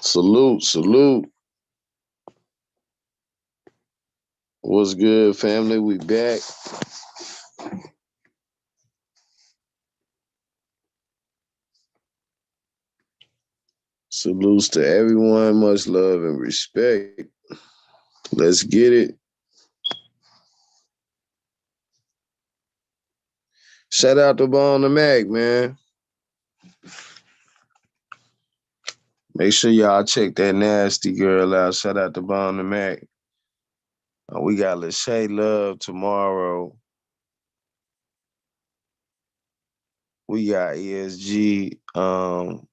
Salute, salute. What's good, family? We back. Salutes to everyone. Much love and respect. Let's get it. Shout out to Bone the Mac, man. Make sure y'all check that nasty girl out. Shout out to Bone the Mac. We got Lachey Love tomorrow. We got ESG on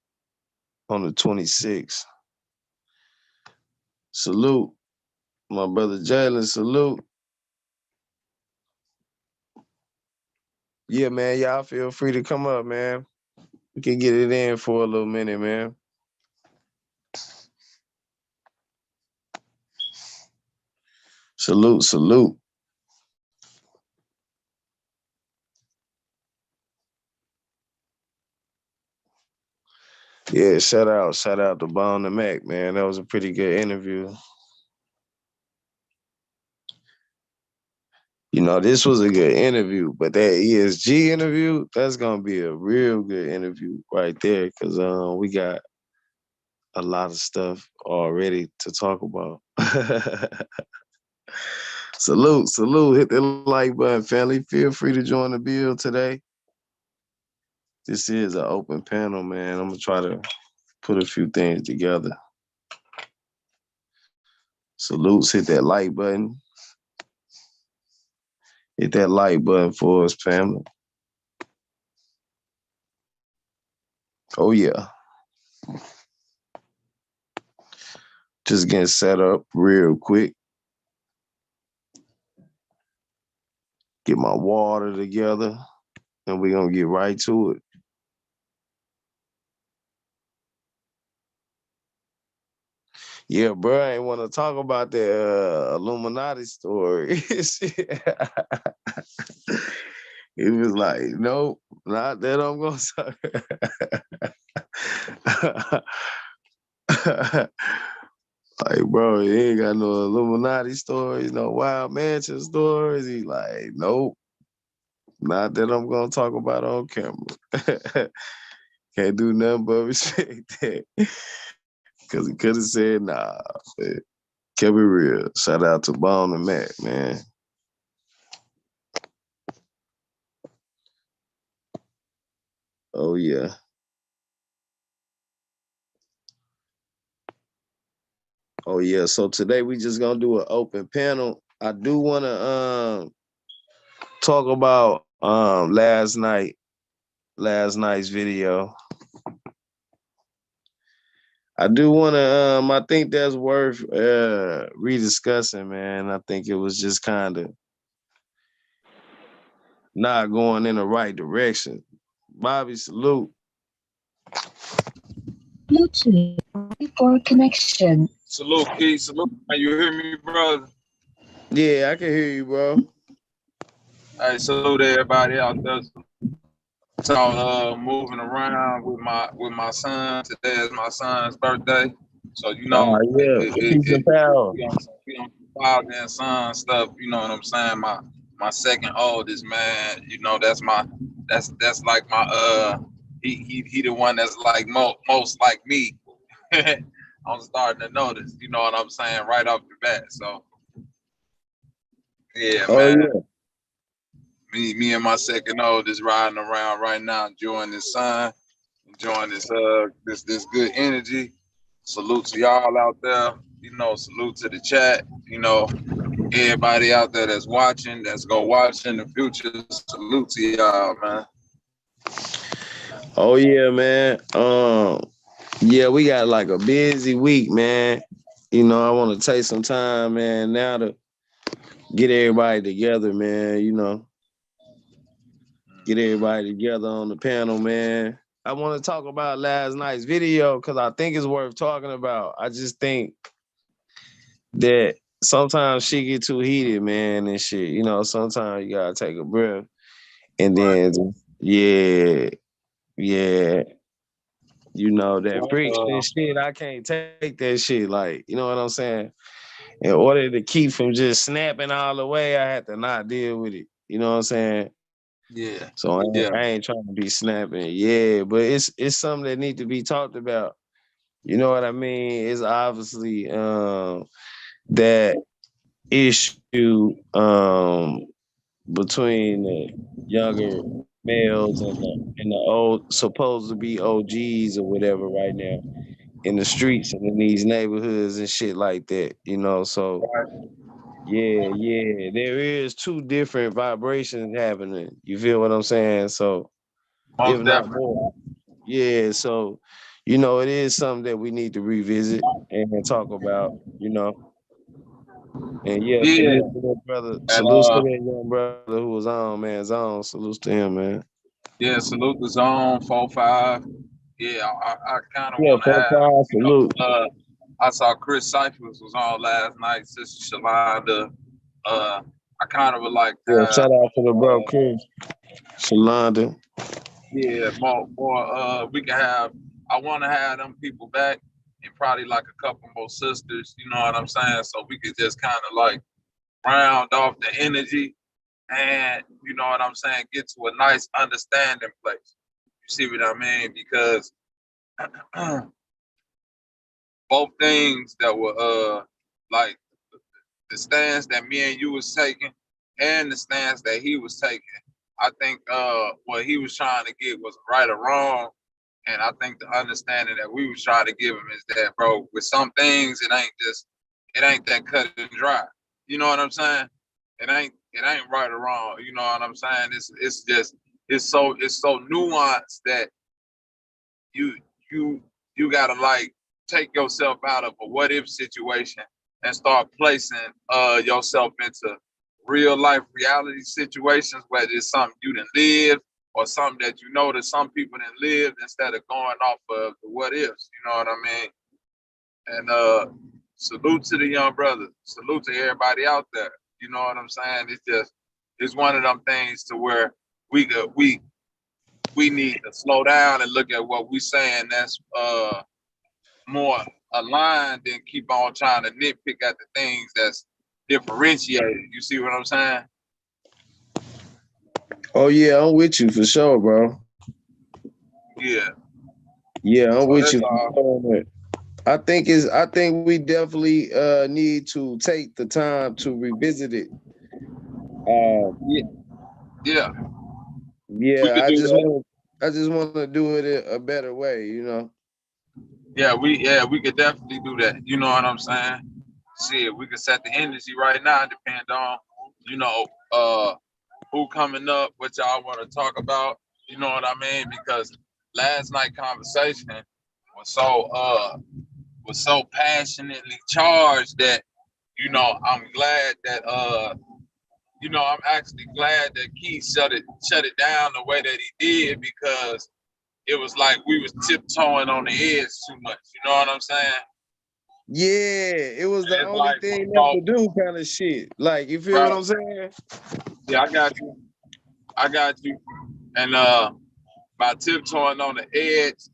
the 26th. Salute. My brother Jalen, salute. Yeah, man, y'all feel free to come up, man. We can get it in for a little minute, man. Salute, salute. Yeah, shout out to Bone and Mac, man. That was a pretty good interview. You know, this was a good interview, but that ESG interview, that's gonna be a real good interview right there, because we got a lot of stuff already to talk about. Salute, salute. Hit the like button, family. Feel free to join the bill today. This is an open panel, man. I'm gonna try to put a few things together. Salutes, hit that like button. Hit that like button for us, family. Oh, yeah. Just getting set up real quick. Get my water together, and we're going to get right to it. Yeah, bro, I ain't want to talk about the Illuminati story. He was like, nope, not that I'm going to. Like, bro, he ain't got no Illuminati stories, no Wild Mansion stories. He like, nope, not that I'm going to talk about on camera. Can't do nothing but respect that. Because he could have said, nah, man. Kept it real. Shout out to Bone and Mac, man. Oh, yeah. Oh, yeah. So today we just going to do an open panel. I do want to talk about last night's video. I do want to, I think that's worth rediscussing, man. I think it was just kind of not going in the right direction. Bobby, salute. Bluetooth for connection. Salute, Keith. Salute. Can you hear me, brother? Yeah, I can hear you, bro. Hey, salute everybody out there. So moving around with my son. Today is my son's birthday. So Oh, yeah. Peace and power. we don't father and son stuff, you know what I'm saying? My second oldest man, you know, that's like my he the one that's like most like me. I'm starting to notice, you know what I'm saying, right off the bat. So yeah, Oh, man. yeah. Me and my second oldest riding around right now, enjoying this sun, enjoying this good energy. Salute to y'all out there. You know, salute to the chat. You know, everybody out there that's watching, that's gonna watch in the future. Salute to y'all, man. Oh, yeah, man. Yeah, we got like a busy week, man. You know, I want to take some time, man, now to get everybody together, man. You know, get everybody together on the panel, man. I want to talk about last night's video because I think it's worth talking about. I just think that sometimes shit get too heated, man, and shit. You know, sometimes you gotta take a breath, and then yeah, yeah. You know, that friction shit, I can't take that shit. Like, you know what I'm saying? In order to keep from just snapping all the way, I had to not deal with it. You know what I'm saying? Yeah, So I ain't, yeah, I ain't trying to be snapping. Yeah, but it's something that need to be talked about. You know what I mean? It's obviously that issue between the younger males and the old supposed to be OGs or whatever right now in the streets and in these neighborhoods and shit like that, you know. So yeah, there is two different vibrations happening. You feel what I'm saying? So if most not definitely. more, yeah. So you know, it is something that we need to revisit and talk about. You know, and yeah, Yeah, and salute to that young brother who was on, man. Zone, salute to him, man. yeah, salute the zone 4-5. Yeah, I kind of Yeah, want to four have, five, salute. I saw Chris Cyphers was on last night, Sister Shalonda. I kind of would like to Yeah, have, shout out to the bro Chris, Shalonda. yeah, more, we can have, I want to have them people back and probably like a couple more sisters, you know what I'm saying? So we could just kind of like round off the energy and, you know what I'm saying, get to a nice understanding place. You see what I mean? Because both things that were like the stance that me and you was taking and the stance that he was taking. I think what he was trying to get was right or wrong. And I think the understanding that we was trying to give him is that, bro, with some things it ain't that cut and dry. You know what I'm saying? It ain't right or wrong. You know what I'm saying? It's just it's so nuanced that you you you gotta like take yourself out of a what if situation and start placing yourself into real life reality situations, whether it's something you didn't live or something that you know that some people didn't live, instead of going off of the what ifs, you know what I mean? And salute to the young brother, salute to everybody out there. You know what I'm saying? It's one of them things to where we could we need to slow down and look at what we saying that's more aligned than keep on trying to nitpick at the things that's differentiated. You see what I'm saying? Oh yeah, I'm with you for sure, bro. Yeah. Yeah, I'm So with that's you all. for sure. I think we definitely need to take the time to revisit it. Um, Yeah. Yeah. We yeah, could do that. I just want to do it a better way, you know. Yeah, we could definitely do that. You know what I'm saying? Shit, we could set the energy right now, depend on, you know, who coming up, what y'all want to talk about. You know what I mean? Because last night conversation was so passionately charged that, I'm glad that I'm actually glad that Keith shut it down the way that he did, because it was like we was tiptoeing on the edge too much. You know what I'm saying? Yeah, it was the And it's only like, thing left to do kind of shit. Like, you feel what right, I'm saying? yeah, I got you. And by tiptoeing on the edge,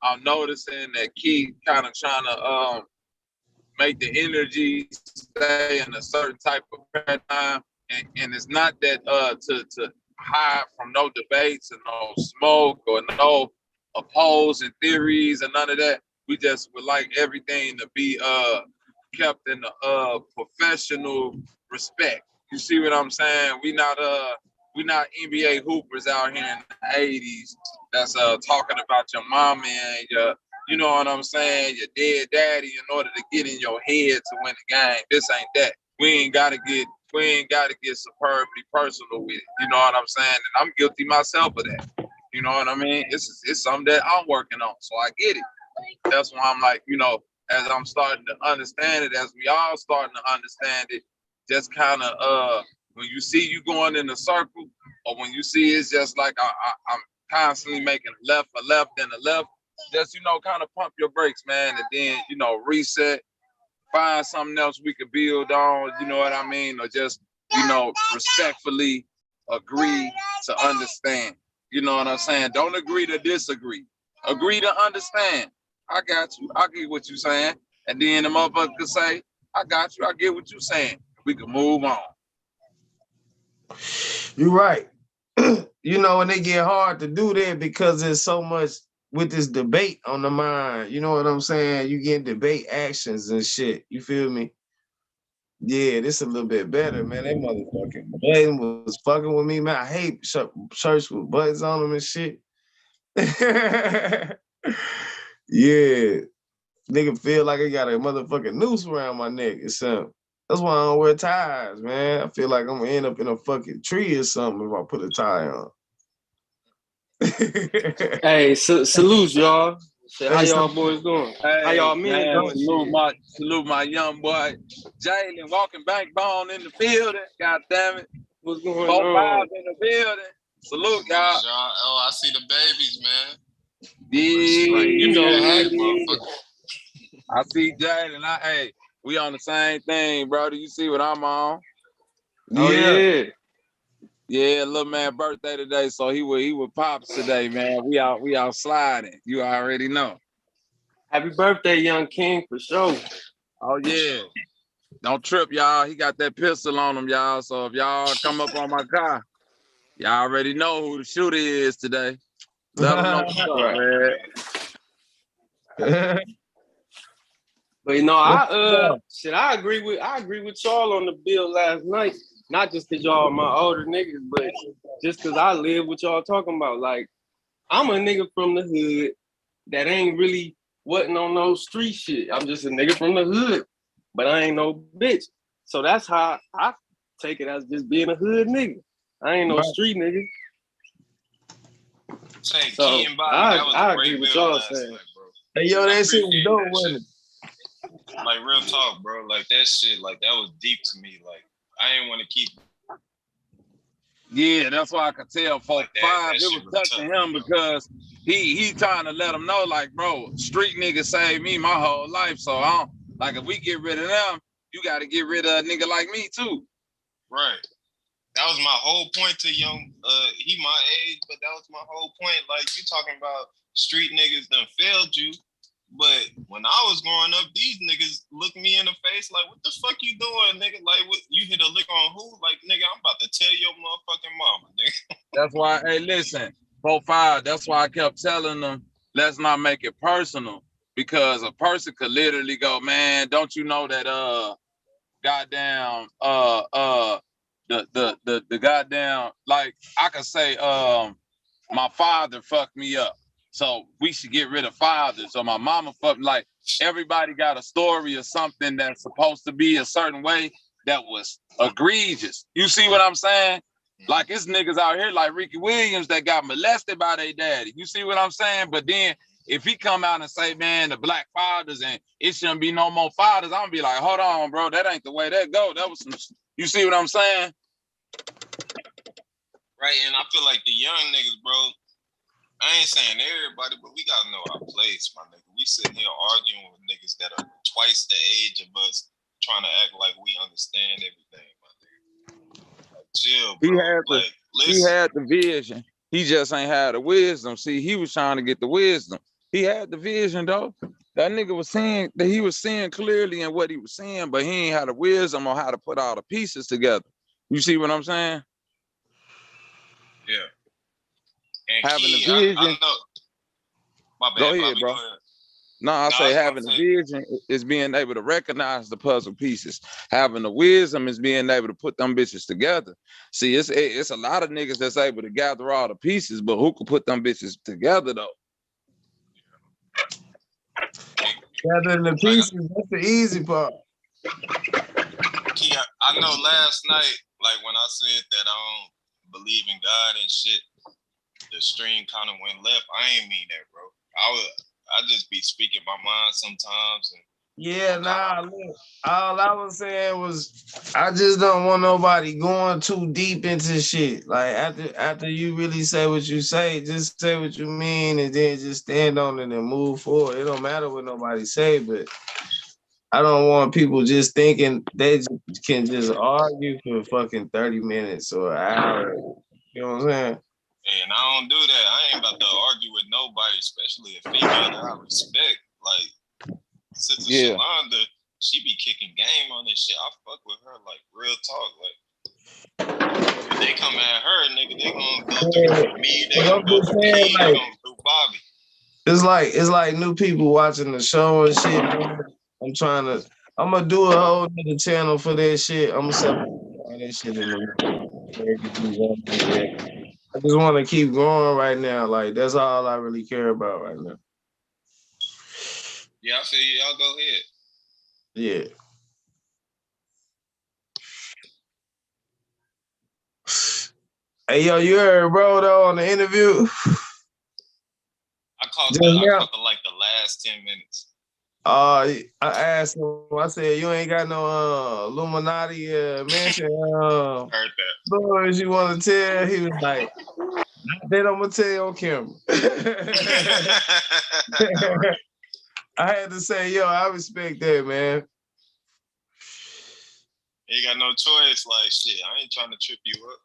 I'm noticing that Keith kind of trying to make the energy stay in a certain type of paradigm. And it's not that to hide from no debates and no smoke or no opposing theories and none of that. We just would like everything to be kept in the professional respect. You see what I'm saying? We not NBA hoopers out here in the 80s that's talking about your mama and your, you know what I'm saying, your dead daddy in order to get in your head to win the game. This ain't that. We ain't gotta get superbly personal with it. You know what I'm saying? And I'm guilty myself of that. You know what I mean? It's something that I'm working on. So I get it. That's why I'm like, as I'm starting to understand it, as we all starting to understand it, just kind of when you see you going in a circle, or when you see it's just like I'm constantly making a left, and a left, just kind of pump your brakes, man, and then reset, find something else we could build on. You know what I mean? Or just respectfully agree to understand. You know what I'm saying? Don't agree to disagree. Agree to understand. I got you. I get what you saying. And then the motherfucker could say, I got you. I get what you saying. We can move on. You're right. You know, and they get hard to do that because there's so much with this debate on the mind. You know what I'm saying? You get debate actions and shit. You feel me? Yeah, this a little bit better, man. That motherfucking button was fucking with me, man. I hate shirts with buttons on them and shit. Yeah, nigga feel like I got a motherfucking noose around my neck or something. That's why I don't wear ties, man. I feel like I'm gonna end up in a fucking tree or something if I put a tie on. Hey, salute y'all. Shit, how y'all boys doing? Hey, how y'all men man, doing? salute my young boy, Jalen, walking backbone in the building. God damn it. What's going 4 on? 5 in the building. Salute, y'all. Oh, I see the babies, man. Yeah, You know how it motherfucker. is. I see Jalen. Hey, we on the same thing, bro. Do you see what I'm on? Oh yeah. Yeah, little man birthday today, so he would pops today, man. We out sliding. You already know. Happy birthday, young king, for sure. Oh yeah. Don't trip, y'all. He got that pistol on him, y'all. So if y'all come up on my car, y'all already know who the shooter is today. Let them know what's up, man. But you know, I agree with y'all on the bill last night. Not just cause y'all my older niggas, but just cause I live what y'all talking about. Like, I'm a nigga from the hood that ain't really wasn't on no street shit. I'm just a nigga from the hood, but I ain't no bitch. So that's how I take it, as just being a hood nigga. I ain't no street nigga. Say, So I agree with y'all saying. night, bro. Hey, yo, that shit was dope, wasn't it? Like, real talk, bro. Like, that shit, like, that was deep to me. Like, I didn't want to keep. Yeah, that's why I could tell 4 Like 5. It was touching him because he trying to let them know, like, bro, street niggas saved me my whole life. So I don't, like, if we get rid of them, you got to get rid of a nigga like me too. Right. That was my whole point to young. He my age, but that was my whole point. Like, you talking about street niggas done failed you. But when I was growing up, these niggas looked me in the face like, what the fuck you doing, nigga? Like, what, you hit a lick on who? Like, nigga, I'm about to tell your motherfucking mama, nigga. That's why, hey, listen, 4 5, that's why I kept telling them, let's not make it personal. Because a person could literally go, man, don't you know that goddamn the goddamn, like, I could say my father fucked me up. So we should get rid of fathers. So my mama fucked, like, everybody got a story or something that's supposed to be a certain way that was egregious. You see what I'm saying? Like, it's niggas out here like Ricky Williams that got molested by their daddy. You see what I'm saying? But then if he come out and say, man, the black fathers and it shouldn't be no more fathers, I'm gonna be like, hold on, bro, that ain't the way that go. That was some, you see what I'm saying? Right, and I feel like the young niggas, bro, I ain't saying everybody, but we gotta know our place, my nigga. We sitting here arguing with niggas that are twice the age of us, trying to act like we understand everything, my nigga. Like, chill, bro. He had the vision. He just ain't had the wisdom. See, he was trying to get the wisdom. He had the vision, though. That nigga was saying that he was seeing clearly in what he was saying, but he ain't had the wisdom on how to put all the pieces together. You see what I'm saying? Yeah. And having key, the vision. I know. My bad, go ahead, Bobby, bro. go ahead. No, I say having the vision is being able to recognize the puzzle pieces. Having the wisdom is being able to put them bitches together. See, it's a lot of niggas that's able to gather all the pieces, but who can put them bitches together though? Gathering the pieces, that's the easy part. Key, I know last night, like when I said that I don't believe in God and shit, the stream kind of went left. I ain't mean that, bro. I just be speaking my mind sometimes. And yeah, nah, look, all I was saying was I just don't want nobody going too deep into shit. Like after you really say what you say, just say what you mean and then just stand on it and move forward. It don't matter what nobody say, but I don't want people just thinking they can just argue for fucking 30 minutes or an hour. You know what I'm saying? And I don't do that. I ain't about to argue with nobody, especially a female that I respect. Like, Sister Shalonda, she be kicking game on this shit. I fuck with her, like, real talk. Like, if they come at her, nigga, they gonna go through me, they gonna go through me, they gonna go through Bobby. It's like new people watching the show and shit. I'm gonna do a whole other channel for that shit. I'm gonna sell all that shit in the I just want to keep going right now. Like, that's all I really care about right now. Yeah, I feel you. Y'all go ahead. Yeah. Hey, yo, you heard bro though on the interview? I caught like the last 10 minutes. I asked him, I said, you ain't got no Illuminati mention heard that. Stories you want to tell? He was like, then I'm gonna tell you on camera. I had to say, yo, I respect that, man. You got no choice. Like, shit, I ain't trying to trip you up.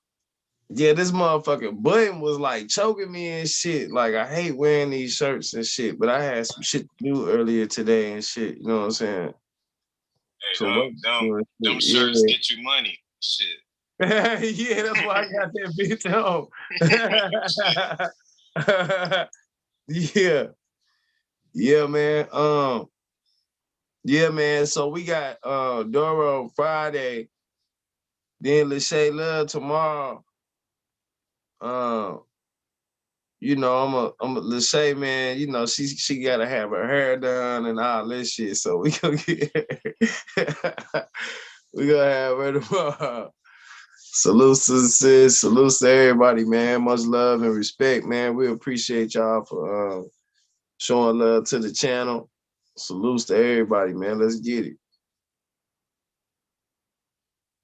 Yeah, this motherfucking button was like choking me and shit. Like, I hate wearing these shirts and shit, but I had some shit to do earlier today and shit. You know what I'm saying? Hey, so them shirts get you money. Shit. Yeah, that's why I got that bitch on. Yeah. Yeah, man. Yeah, man. So we got Doro Friday, then Lachey Love tomorrow. You know, I'm a Lachey, man. You know, she gotta have her hair done and all this shit. So we gonna get we gonna have her tomorrow. Salutes to sis, salutes to everybody, man. Much love and respect, man. We appreciate y'all for showing love to the channel. Salutes to everybody, man. Let's get it.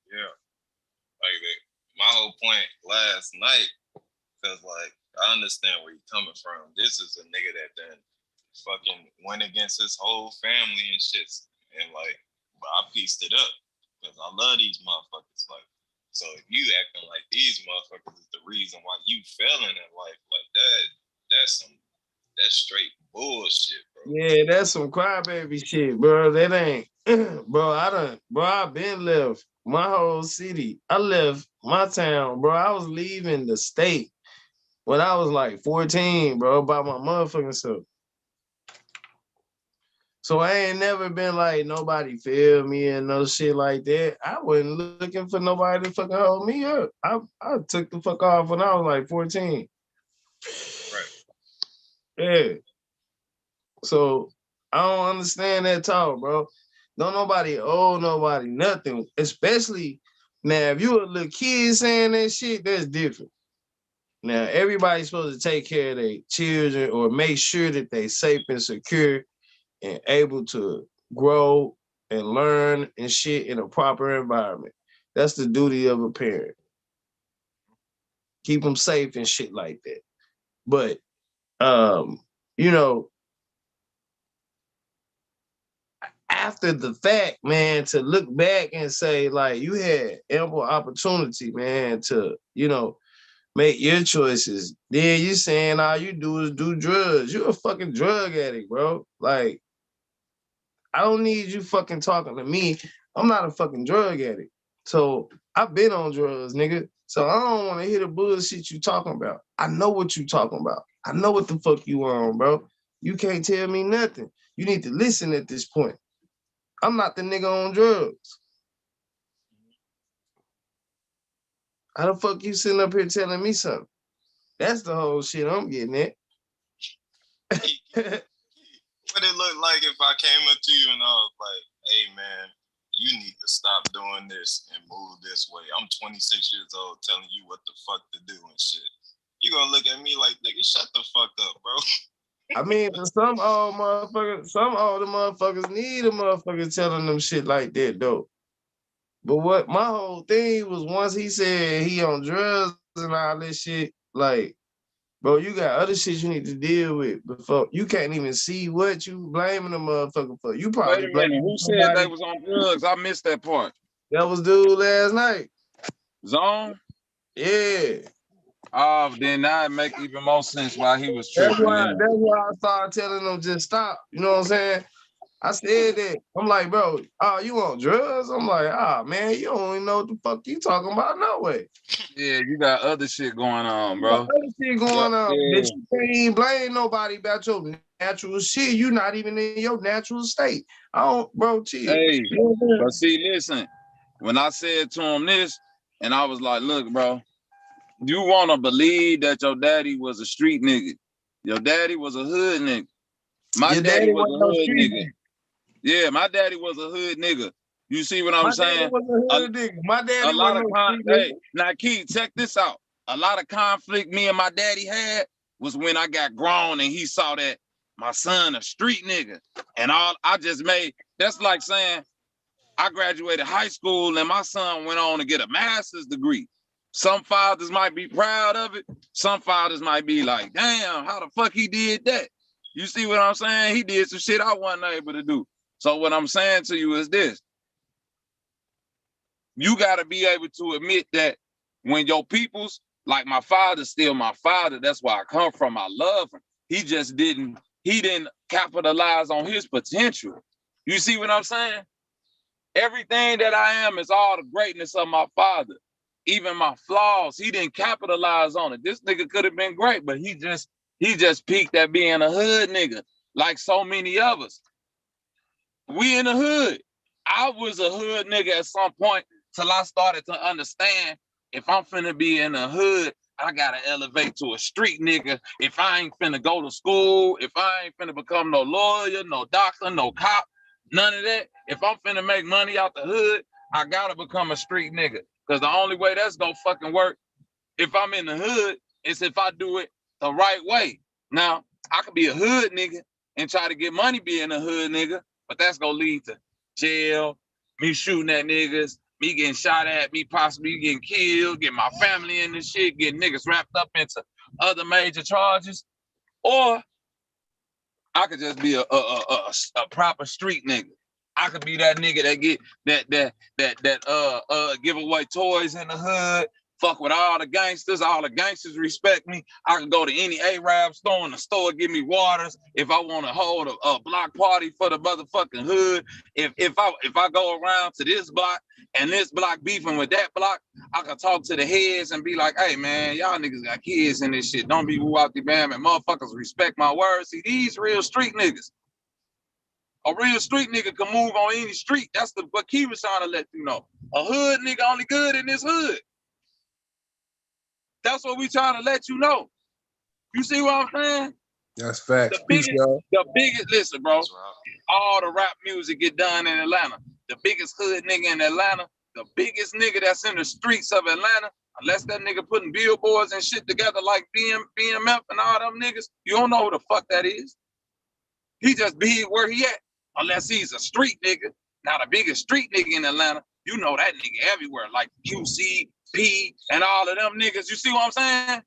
Yeah. Like my whole point last night, because like I understand where you're coming from. This is a nigga that then fucking went against his whole family and shit. And like, but I pieced it up because I love these motherfuckers. Like, so if you acting like these motherfuckers is the reason why you failing in life like that, that's straight bullshit, bro. Yeah, that's some crybaby shit, bro. That ain't, bro. I've been left my whole city. I left my town, bro. I was leaving the state when I was like 14, bro, by my motherfucking self. So I ain't never been like nobody feel me and no shit like that. I wasn't looking for nobody to fucking hold me up. I took the fuck off when I was like 14. Right. Yeah. So I don't understand that talk, bro. Don't nobody owe nobody nothing. Especially now, if you a little kid saying that shit, that's different. Now, everybody's supposed to take care of their children or make sure that they safe and secure and able to grow and learn and shit in a proper environment. That's the duty of a parent. Keep them safe and shit like that. But, you know, after the fact, man, to look back and say, like, you had ample opportunity, man, to, you know, make your choices. Then you saying all you do is do drugs. You're a fucking drug addict, bro. Like, I don't need you fucking talking to me. I'm not a fucking drug addict. So I've been on drugs, nigga. So I don't want to hear the bullshit you talking about. I know what you talking about. I know what the fuck you on, bro. You can't tell me nothing. You need to listen at this point. I'm not the nigga on drugs. How the fuck you sitting up here telling me something? That's the whole shit I'm getting at. What it look like if I came up to you and I was like, hey man, you need to stop doing this and move this way. I'm 26 years old telling you what the fuck to do and shit. You gonna look at me like, nigga, shut the fuck up, bro. I mean, some older motherfuckers need a motherfucker telling them shit like that, though. But what my whole thing was, once he said he on drugs and all this shit, like, bro, you got other shit you need to deal with before. You can't even see what you blaming the motherfucker for. You probably blaming who said they was on drugs? I missed that part. That was dude last night. Zone? Yeah. Oh, then that make even more sense why he was That's tripping. why. Yeah. That's why I started telling them just stop. You know what I'm saying? I said that. I'm like, bro, you on drugs? I'm like, man, you don't even know what the fuck you talking about no way. Yeah, you got other shit going on, You got bro. other shit going on. Yeah. Bitch, you can't even blame nobody about your natural shit. You not even in your natural state. I don't, bro, chill. Hey, You know what I'm but see, listen, when I said to him this, and I was like, look, bro, you want to believe that your daddy was a street nigga. Your daddy was a hood nigga. My Your daddy daddy was wasn't a no hood street nigga. nigga. Yeah, my daddy was a hood nigga. You see what I'm My saying? daddy was a hood nigga. My A daddy lot wasn't of no street nigga. hey, now Keith, check this out. A lot of conflict me and my daddy had was when I got grown and he saw that my son a street nigga. And all I just made, that's like saying I graduated high school and my son went on to get a master's degree. Some fathers might be proud of it. Some fathers might be like, damn, how the fuck he did that? You see what I'm saying? He did some shit I wasn't able to do. So what I'm saying to you is this. You got to be able to admit that when your people's, like my father's still my father, that's where I come from. I love him. He didn't capitalize on his potential. You see what I'm saying? Everything that I am is all the greatness of my father. Even my flaws, he didn't capitalize on it. This nigga could have been great, but he just peaked at being a hood nigga, like so many of us. We in the hood. I was a hood nigga at some point till I started to understand if I'm finna be in the hood, I gotta elevate to a street nigga. If I ain't finna go to school, if I ain't finna become no lawyer, no doctor, no cop, none of that. If I'm finna make money out the hood, I gotta become a street nigga. Cause the only way that's gonna fucking work if I'm in the hood is if I do it the right way. Now, I could be a hood nigga and try to get money being a hood nigga, but that's gonna lead to jail, me shooting at niggas, me getting shot at, me possibly getting killed, get my family in this shit, getting niggas wrapped up into other major charges. Or I could just be a proper street nigga. I could be that nigga that get that give away toys in the hood, fuck with all the gangsters respect me. I can go to any Arab store in the store, give me waters. If I want to hold a block party for the motherfucking hood, if I go around to this block and this block beefing with that block, I can talk to the heads and be like, hey man, y'all niggas got kids in this shit. Don't be woo out the bam and motherfuckers respect my words. See, these real street niggas. A real street nigga can move on any street. That's what Key was trying to let you know. A hood nigga only good in this hood. That's what we trying to let you know. You see what I'm saying? That's facts. The Peace, y'all. biggest, listen, bro. All the rap music get done in Atlanta. The biggest hood nigga in Atlanta, the biggest nigga that's in the streets of Atlanta, unless that nigga putting billboards and shit together like BMF and all them niggas, you don't know who the fuck that is. He just big where he at. Unless he's a street nigga. Now the biggest street nigga in Atlanta, you know that nigga everywhere, like QC, P, and all of them niggas. You see what I'm saying?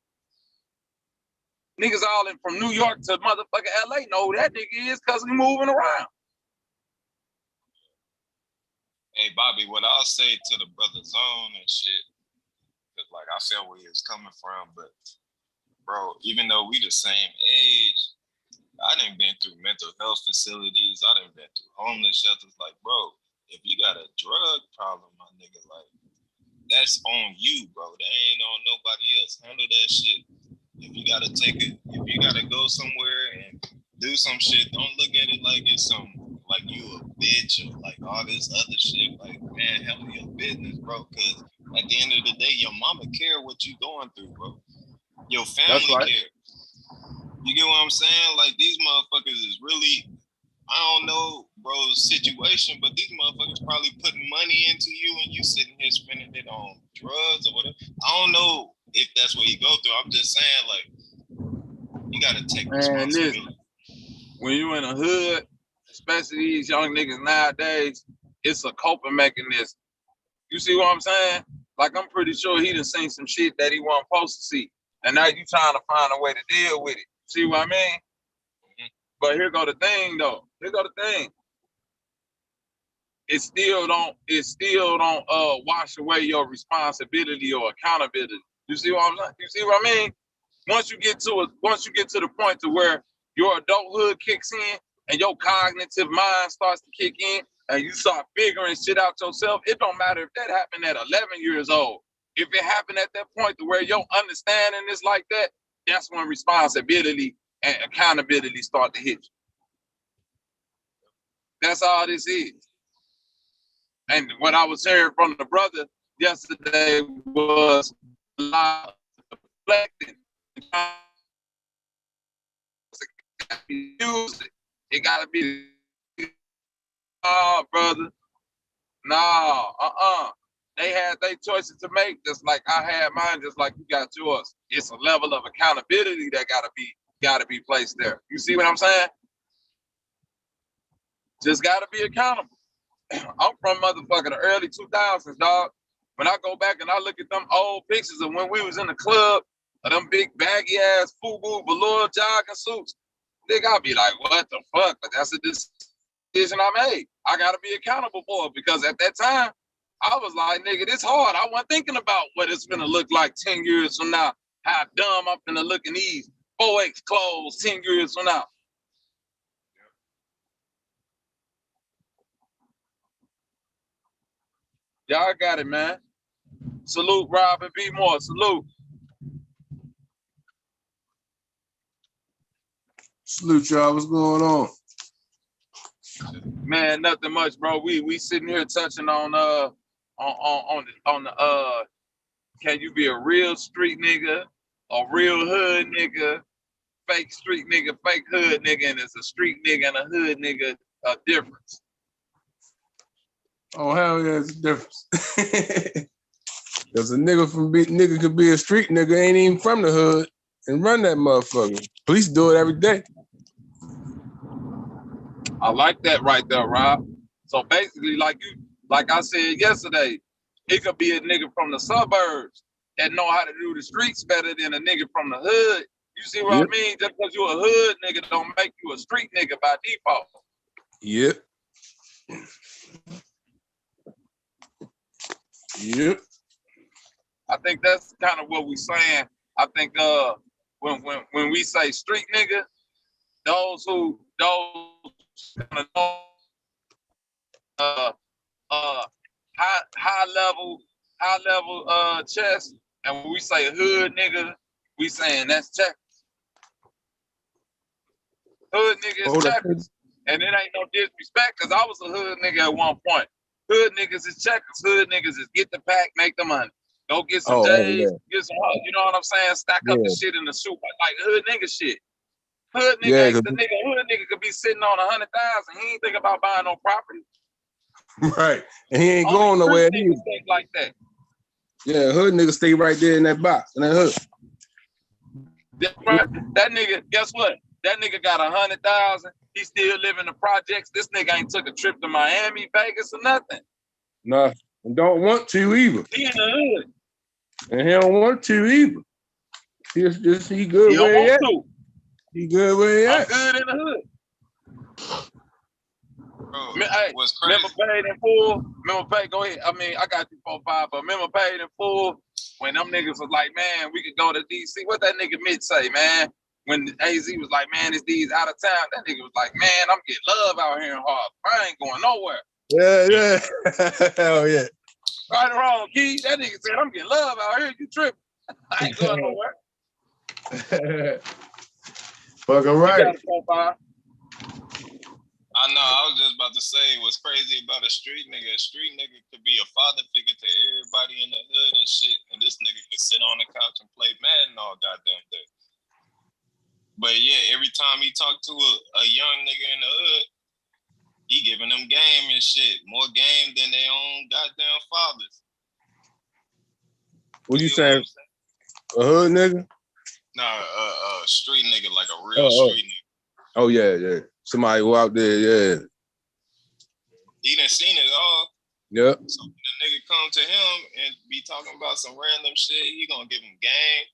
Niggas all in from New York to motherfucking LA know who that nigga is because he moving around. Hey, Bobby, what I'll say to the brother Zone and shit, because like I feel where he was coming from, but bro, even though we the same age, I done been through mental health facilities. I done been through homeless shelters. Like, bro, if you got a drug problem, my nigga, like, that's on you, bro. That ain't on nobody else. Handle that shit. If you gotta if you gotta go somewhere and do some shit, don't look at it like it's like you a bitch or like all this other shit. Like, man, handle your business, bro. Cause at the end of the day, your mama care what you going through, bro. Your family care. You get what I'm saying? Like, these motherfuckers is really, I don't know, bro's situation, but these motherfuckers probably putting money into you and you sitting here spending it on drugs or whatever. I don't know if that's what you go through. I'm just saying, like, you got to take responsibility. Listen, when you in a hood, especially these young niggas nowadays, it's a coping mechanism. You see what I'm saying? Like, I'm pretty sure he done seen some shit that he wasn't supposed to see. And now you trying to find a way to deal with it. See what I mean? Mm-hmm. But here go the thing, though. Here go the thing. It still don't wash away your responsibility or accountability. You see what I mean? Once you get to the point to where your adulthood kicks in and your cognitive mind starts to kick in and you start figuring shit out yourself, it don't matter if that happened at 11 years old. If it happened at that point to where your understanding is like that, that's when responsibility and accountability start to hit you. That's all this is. And what I was hearing from the brother yesterday was a lot of reflecting. Music. It gotta be, brother. They had their choices to make, just like I had mine, just like you got yours. It's a level of accountability that gotta be placed there. You see what I'm saying? Just gotta be accountable. I'm from motherfucking the early 2000s, dog. When I go back and I look at them old pictures of when we was in the club, of them big baggy ass FUBU velour jogging suits, nigga, I'll be like, what the fuck? But that's a decision I made. I gotta be accountable for it because at that time, I was like, nigga, this hard. I wasn't thinking about what it's gonna look like 10 years from now. How dumb I'm gonna look in these 4X clothes 10 years from now. Y'all got it, man. Salute, Rob and B More. Salute. Salute, y'all. What's going on? Man, nothing much, bro. We sitting here touching on the can you be a real street nigga, a real hood nigga, fake street nigga, fake hood nigga, and it's a street nigga and a hood nigga a difference. Oh, hell yeah, it's a difference. Because a nigga could be a street nigga, ain't even from the hood, and run that motherfucker. Police do it every day. I like that right there, Rob. So basically, like I said yesterday, it could be a nigga from the suburbs that know how to do the streets better than a nigga from the hood. You see what I mean? Just because you a hood nigga don't make you a street nigga by default. Yep. Yep. I think that's kind of what we saying. I think when we say street nigga, those high level chess, and when we say hood nigga, we saying that's checkers. Hood nigga is checkers, and it ain't no disrespect because I was a hood nigga at one point. Hood niggas is checkers. Hood niggas is get the pack, make the money. Go get some J's, get some, you know what I'm saying? Stack up the shit in the soup like hood nigga shit. Hood nigga, hood nigga could be sitting on 100,000. He ain't think about buying no property. Right, and he ain't going nowhere. Think like that. Yeah, hood nigga stay right there in that box, in that hood. That nigga, guess what? That nigga got 100,000. He still live in the projects. This nigga ain't took a trip to Miami, Vegas, or nothing. Nah, and don't want to either. He in the hood. And he don't want to either. He good where he at. He good where he at. I'm good in the hood. Bro, Hey, remember paid in full? Remember paid, go ahead. I mean, I got you 4-5, but remember paid in full when them niggas was like, man, we could go to DC. What that nigga Mitch say, man? When AZ was like, man, it's these out of town. That nigga was like, man, I'm getting love out here in Harlem. I ain't going nowhere. Yeah. Hell yeah. Right or wrong, Key? That nigga said, I'm getting love out here. You tripping. I ain't going nowhere. Fucking right. I know, I was just about to say what's crazy about a street nigga could be a father figure to everybody in the hood and shit, and this nigga could sit on the couch and play Madden all goddamn day. But yeah, every time he talk to a young nigga in the hood, he giving them game and shit. More game than their own goddamn fathers. What you saying? A hood nigga? Nah, a street nigga, like a real street nigga. Oh yeah. Somebody who out there, yeah. He done seen it all. Yep. So when the nigga come to him and be talking about some random shit, he gonna give him game.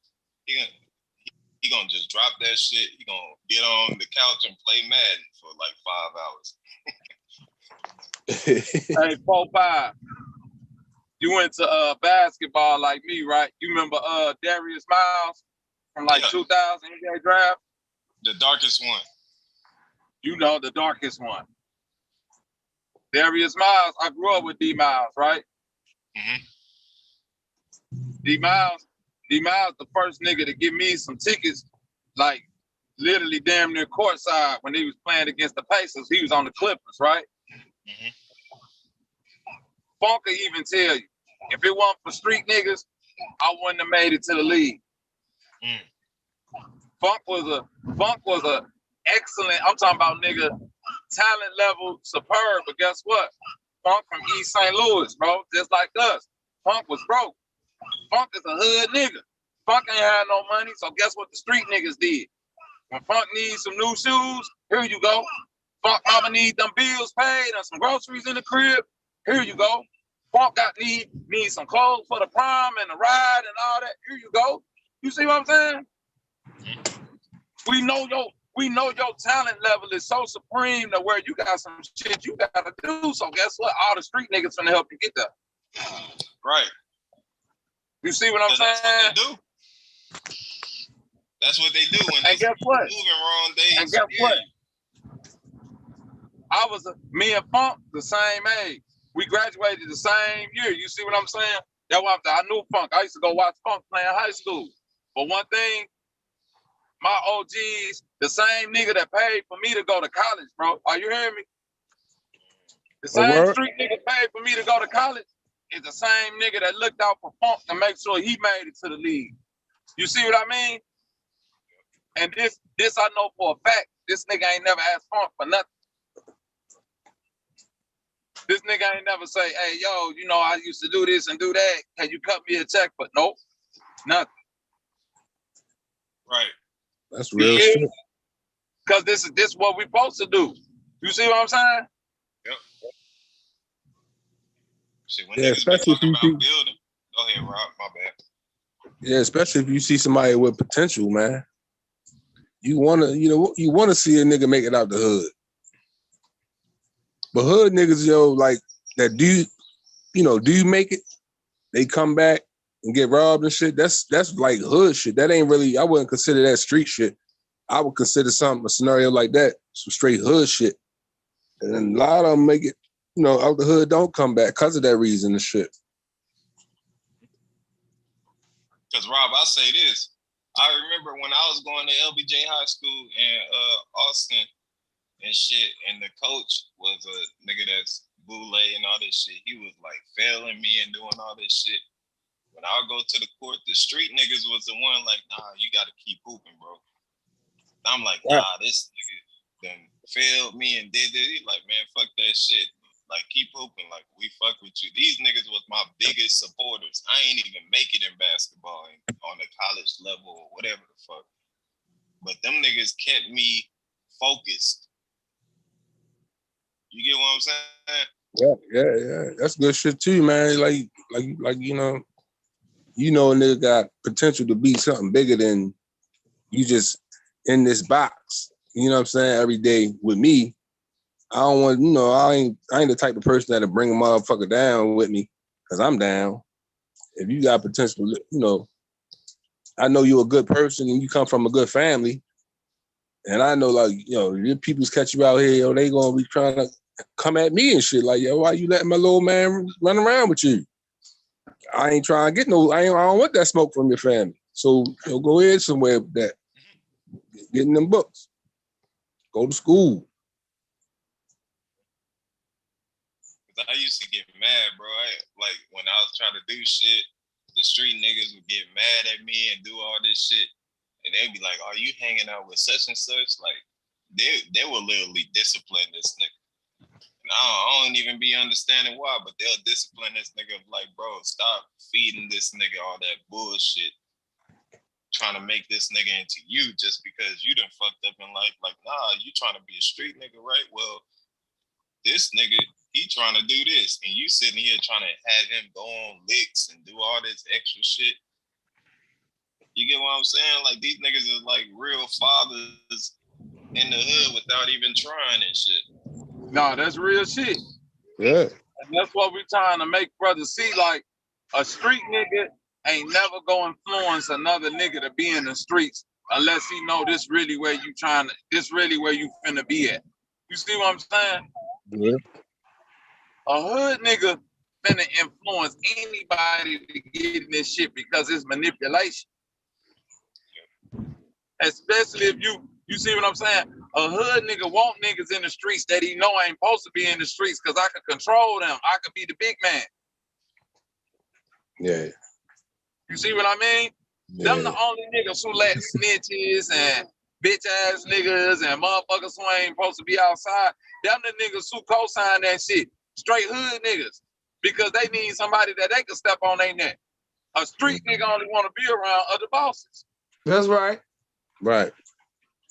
He gonna just drop that shit. He gonna get on the couch and play Madden for like 5 hours. Hey, 4-5. You went to basketball like me, right? You remember Darius Miles from like 2000 NBA draft? The darkest one. You know, the darkest one. Darius Miles, I grew up with D Miles, right? Mm-hmm. D Miles, the first nigga to give me some tickets, like literally damn near courtside when he was playing against the Pacers. He was on the Clippers, right? Mm-hmm. Funk could even tell you, if it wasn't for street niggas, I wouldn't have made it to the league. Mm. Funk was a excellent, I'm talking about nigga, talent level superb, but guess what? Funk from East St. Louis, bro, just like us. Funk was broke. Funk is a hood nigga. Funk ain't had no money, so guess what the street niggas did? When Funk needs some new shoes, here you go. Funk mama need them bills paid and some groceries in the crib, here you go. Funk need some clothes for the prom and the ride and all that, here you go. You see what I'm saying? We know your talent level is so supreme to where you got some shit you gotta do. So guess what? All the street niggas finna help you get there. Right. You see what I'm saying? That's what they do. When and guess what? Moving wrong days. And guess what? Me and Funk the same age. We graduated the same year. You see what I'm saying? That's why I knew Funk. I used to go watch Funk play in high school. But one thing, my OGs, the same nigga that paid for me to go to college, bro. Are you hearing me? The same street nigga paid for me to go to college is the same nigga that looked out for Funk to make sure he made it to the league. You see what I mean? And this I know for a fact. This nigga ain't never asked Funk for nothing. This nigga ain't never say, hey, yo, you know, I used to do this and do that. Can you cut me a check? But nope, nothing. Right. That's real shit. Because this is what we supposed to do. You see what I'm saying? Yep. Shit, when niggas be talking about building. Go ahead, Rob. My bad. Yeah, especially if you see somebody with potential, man. You wanna see a nigga make it out the hood. But hood niggas, yo, like that do you make it? They come back and get robbed and shit. That's like hood shit. That ain't really, I wouldn't consider that street shit. I would consider a scenario like that some straight hood shit. And a lot of them make it, out the hood, don't come back because of that reason and shit. Because Rob, I'll say this. I remember when I was going to LBJ High School in Austin and shit, and the coach was a nigga that's boule and all this shit. He was like failing me and doing all this shit. When I would go to the court, the street niggas was the one like, nah, you gotta keep hooping, bro. I'm like, nah, this nigga done failed me and did this. He like, man, fuck that shit. Like, keep hooping. Like, we fuck with you. These niggas was my biggest supporters. I ain't even make it in basketball on the college level or whatever the fuck. But them niggas kept me focused. You get what I'm saying? Yeah. That's good shit too, man. Like a nigga got potential to be something bigger than you just in this box. You know what I'm saying? Every day with me. I don't want, I ain't the type of person that'll bring a motherfucker down with me because I'm down. If you got potential, I know you're a good person and you come from a good family. And I know, like, your people's catch you out here, they gonna be trying to come at me and shit. Like, yo, why you letting my little man run around with you? I ain't trying to get I don't want that smoke from your family. So go ahead somewhere with that. Get in them books. Go to school. I used to get mad, bro. Like when I was trying to do shit, the street niggas would get mad at me and do all this shit. And they'd be like, are you hanging out with such and such? Like, they will literally discipline this nigga. And I don't even be understanding why, but they'll discipline this nigga like, bro, stop feeding this nigga all that bullshit. Trying to make this nigga into you just because you done fucked up in life. Like, nah, you trying to be a street nigga, right? Well, this nigga, he trying to do this, and you sitting here trying to have him go on licks and do all this extra shit. You get what I'm saying? Like, these niggas are like real fathers in the hood without even trying and shit. Nah, that's real shit. Yeah. And that's what we're trying to make brothers see. Like, A street nigga ain't never gonna influence another nigga to be in the streets unless he know this really where you finna be at. You see what I'm saying? Yeah. A hood nigga finna influence anybody to get in this shit because it's manipulation. Especially if you see what I'm saying? A hood nigga want niggas in the streets that he know ain't supposed to be in the streets because I can control them. I could be the big man. Yeah. You see what I mean? Yeah. Them the only niggas who let snitches and bitch ass niggas and motherfuckers who ain't supposed to be outside. Them the niggas who co-sign that shit. Straight hood niggas. Because they need somebody that they can step on their neck. A street nigga only want to be around other bosses. That's right. Right.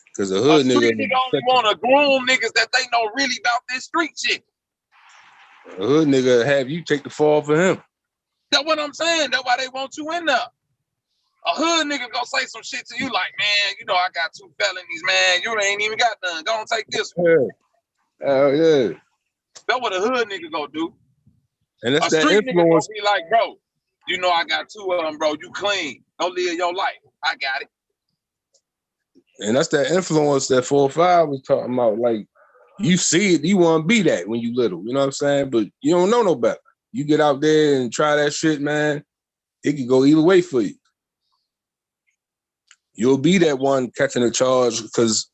Because a A hood street nigga, nigga only want to groom niggas that they know really about this street shit. a hood nigga have you take the fall for him. That's what I'm saying. That's why they want you in there. A hood nigga gonna say some shit to you like, man, you know I got 2 felonies, man. You ain't even got none. Go and take this one. Yeah. Hell yeah. That's what a hood nigga gonna do. And that's A that street nigga gonna influence. be like, bro, you know I got 2 of them, bro. You clean. Go live your life. I got it. And that's that influence that 4 or 5 was talking about. Like, you see it, you want to be that when you little. You know what I'm saying? But you don't know no better. You get out there and try that shit, man. It could go either way for you. You'll be that one catching a charge because,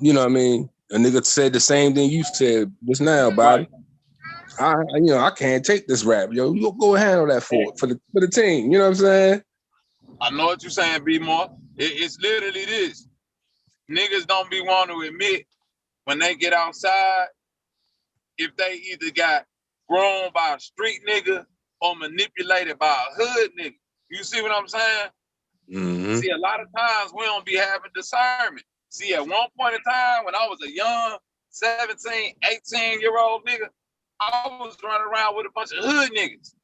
you know what I mean? A nigga said the same thing you said just now, Bobby. Right. I can't take this rap, yo. You go handle that for the team. You know what I'm saying? I know what you're saying, B-More. It's literally this. Niggas don't be want to admit when they get outside if they either got grown by a street nigga or manipulated by a hood nigga. You see what I'm saying? Mm-hmm. See, a lot of times we don't be having discernment. See, at one point in time when I was a young 17, 18-year-old nigga, I was running around with a bunch of hood niggas.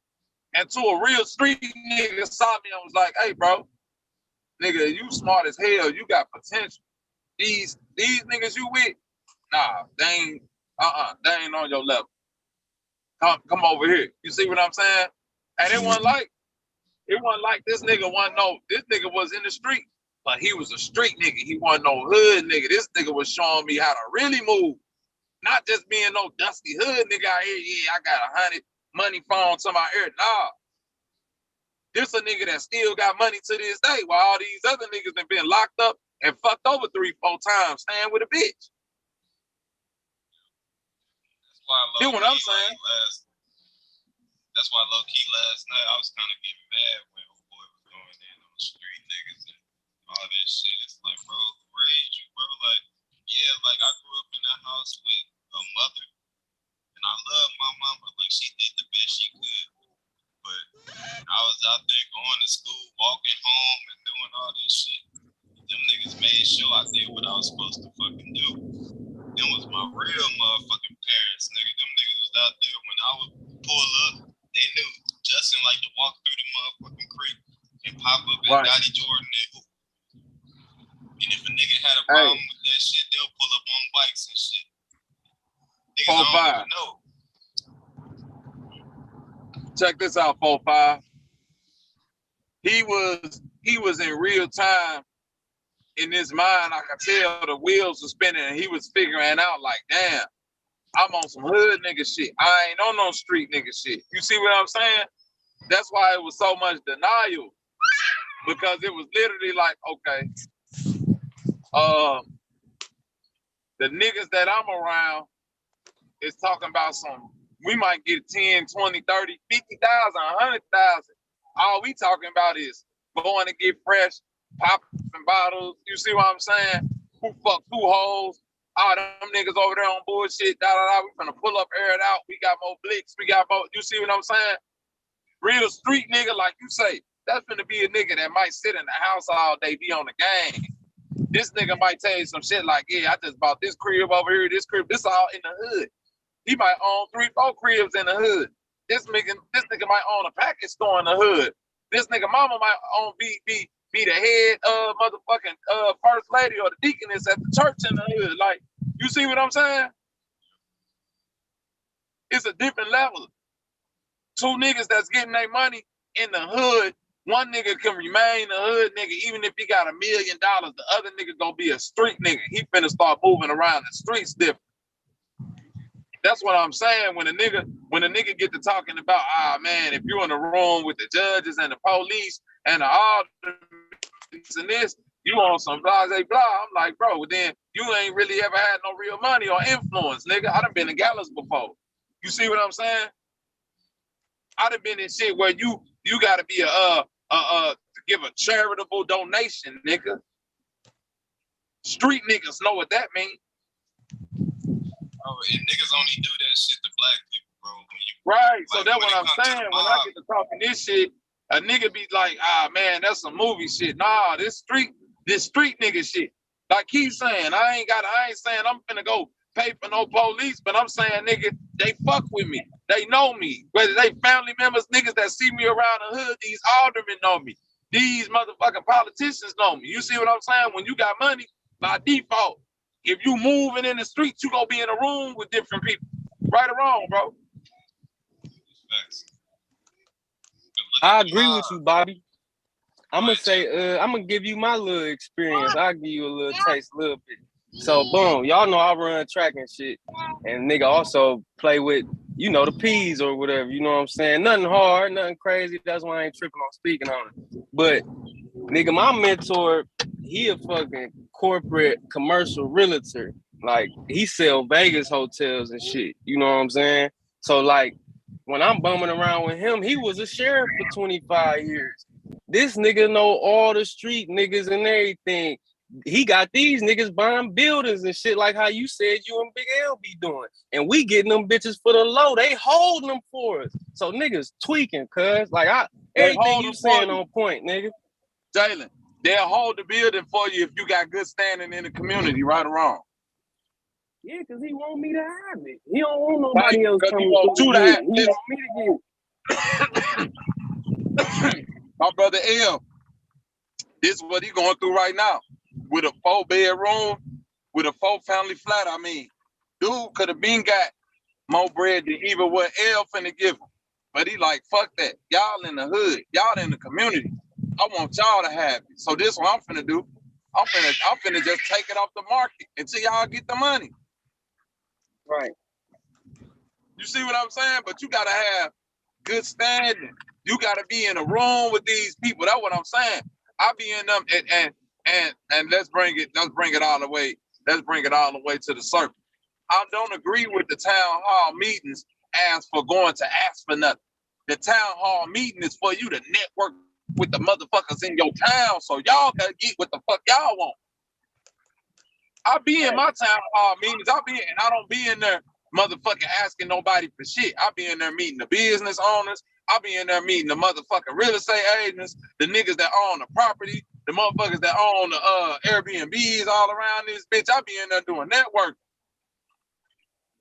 And to a real street nigga saw me and was like, hey, bro, nigga, you smart as hell. You got potential. These niggas you with, nah, they ain't on your level. Come over here. You see what I'm saying? And it wasn't like this nigga wasn't this nigga was in the street, but he was a street nigga. He wasn't no hood nigga. This nigga was showing me how to really move. Not just being no dusty hood nigga out here. Yeah, I got 100 money phone to my ear. Nah. This a nigga that still got money to this day while all these other niggas have been locked up and fucked over 3-4 times staying with a bitch. Hear what I'm saying? That's why low key last night I was kind of getting mad when boy was going in on the street niggas and all this shit. It's like, bro, who raised you, bro? Like, yeah, like I grew up in a house with a mother, and I love my mama. Like she did the best she could, but I was out there going to school, walking home, and doing all this shit. Them niggas made sure I did what I was supposed to fucking do. Them was my real motherfucking parents, nigga. Them niggas was out there when I would pull up. They knew Justin liked to walk through the motherfucking creek and pop up at Dottie Jordan and hoop. And if a nigga had a problem with that shit, they'll pull up on bikes and shit. Niggas don't even know. Check this out, 4-5. He was in real time. In his mind, I could tell the wheels were spinning and he was figuring out like, damn, I'm on some hood nigga shit. I ain't on no street nigga shit. You see what I'm saying? That's why it was so much denial. Because it was literally like, okay, the niggas that I'm around is talking about we might get 10, 20, 30, 50,000, 100,000. All we talking about is going to get fresh, popping bottles. You see what I'm saying? Who fuck 2 hoes? All them niggas over there on bullshit, we finna pull up, air it out. We got more blicks. We got more. You see what I'm saying? Real street nigga, like you say, that's finna be a nigga that might sit in the house all day, be on the game. This nigga might tell you some shit like, yeah, I just bought this crib over here, this crib. This all in the hood. He might own 3-4 cribs in the hood. This nigga might own a package store in the hood. This nigga mama might own be the head motherfucking first lady or the deaconess at the church in the hood. Like, you see what I'm saying? It's a different level. 2 niggas that's getting their money in the hood, one nigga can remain a hood nigga even if he got $1 million. The other nigga gonna be a street nigga. He finna start moving around the streets different. That's what I'm saying. When a nigga get to talking about, man, if you're in a room with the judges and the police and all this and this, you on some blah, blah, blah. I'm like, bro, then you ain't really ever had no real money or influence, nigga. I done been in galas before. You see what I'm saying? I done been in shit where you gotta be to give a charitable donation, nigga. Street niggas know what that means. Oh, and niggas only do that shit to black people, bro. Right, so that's what I'm saying. When I get to talking this shit, a nigga be like, man, that's some movie shit. Nah, this street nigga shit. Like he's saying, I ain't saying I'm finna go pay for no police, but I'm saying, nigga, they fuck with me. They know me. Whether they family members, niggas that see me around the hood, these aldermen know me. These motherfucking politicians know me. You see what I'm saying? When you got money, by default, if you moving in the streets, you gonna be in a room with different people. Right or wrong, bro? I agree with you, Bobby. I'm gonna give you my little experience. I'll give you a little taste, a little bit. So boom, y'all know I run track and shit. And nigga also play with, the P's or whatever, you know what I'm saying? Nothing hard, nothing crazy. That's why I ain't tripping on speaking on it. But nigga, my mentor, he a fucking corporate commercial realtor. Like he sell Vegas hotels and shit. You know what I'm saying? So like when I'm bumming around with him, he was a sheriff for 25 years. This nigga know all the street niggas and everything. He got these niggas buying buildings and shit like how you said you and Big L be doing. And we getting them bitches for the low. They holding them for us. So niggas tweaking, cuz. Like everything you saying on point, nigga. Jalen, they'll hold the building for you if you got good standing in the community, right or wrong. Yeah, because he want me to have it. He don't want nobody else coming to you to have it. He want me to get it. My brother L, this is what he going through right now. With a 4-bedroom, with a 4-family flat, I mean. Dude could have been got more bread than even what L finna give him. But he like, fuck that. Y'all in the hood. Y'all in the community. I want y'all to have it. So this is what I'm finna do. I'm finna just take it off the market until y'all get the money. Right. You see what I'm saying? But you gotta have good standing. You gotta be in a room with these people. That's what I'm saying. I be in them and let's bring it all the way. Let's bring it all the way to the circle. I don't agree with the town hall meetings as for going to ask for nothing. The town hall meeting is for you to network with the motherfuckers in your town so y'all can get what the fuck y'all want. I be in my town hall meetings. I don't be in there motherfucking asking nobody for shit. I be in there meeting the business owners. I be in there meeting the motherfucking real estate agents, the niggas that own the property, the motherfuckers that own the Airbnbs all around this bitch. I be in there doing network.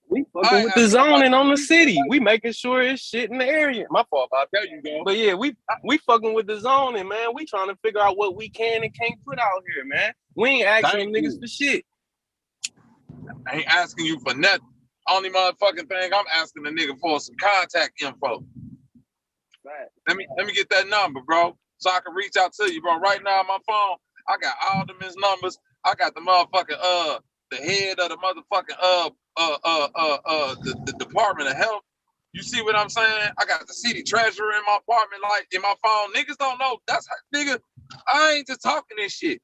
We fucking with the zoning on the city. We making sure it's shit in the area. My fault, Bob. There you go. But yeah, we fucking with the zoning, man. We trying to figure out what we can and can't put out here, man. We ain't asking them niggas for shit. I ain't asking you for nothing. Only motherfucking thing I'm asking the nigga for some contact info. Right. Let me get that number, bro, so I can reach out to you, bro. Right now on my phone, I got aldermen's numbers. I got the motherfucking the head of the motherfucking the Department of Health. You see what I'm saying? I got the city treasurer in my apartment, like in my phone. Niggas don't know. That's how, nigga. I ain't just talking this shit.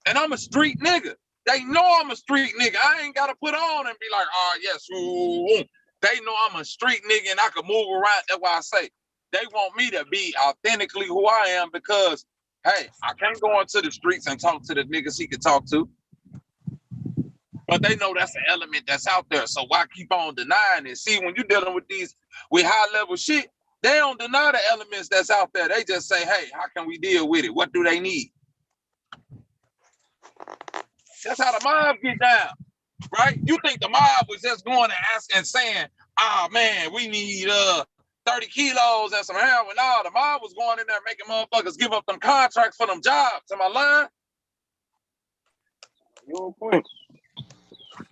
And I'm a street nigga. They know I'm a street nigga. I ain't gotta put on and be like, oh yes, ooh. They know I'm a street nigga and I can move around. That's why I say they want me to be authentically who I am because, hey, I can't go into the streets and talk to the niggas he can talk to. But they know that's an element that's out there. So why keep on denying it? See, when you're dealing with high level shit, they don't deny the elements that's out there. They just say, hey, how can we deal with it? What do they need? That's how the mob get down, right? You think the mob was just going to ask and saying, oh man, we need 30 kilos and some heroin. No, the mob was going in there making motherfuckers give up them contracts for them jobs. Am I lying? Your point.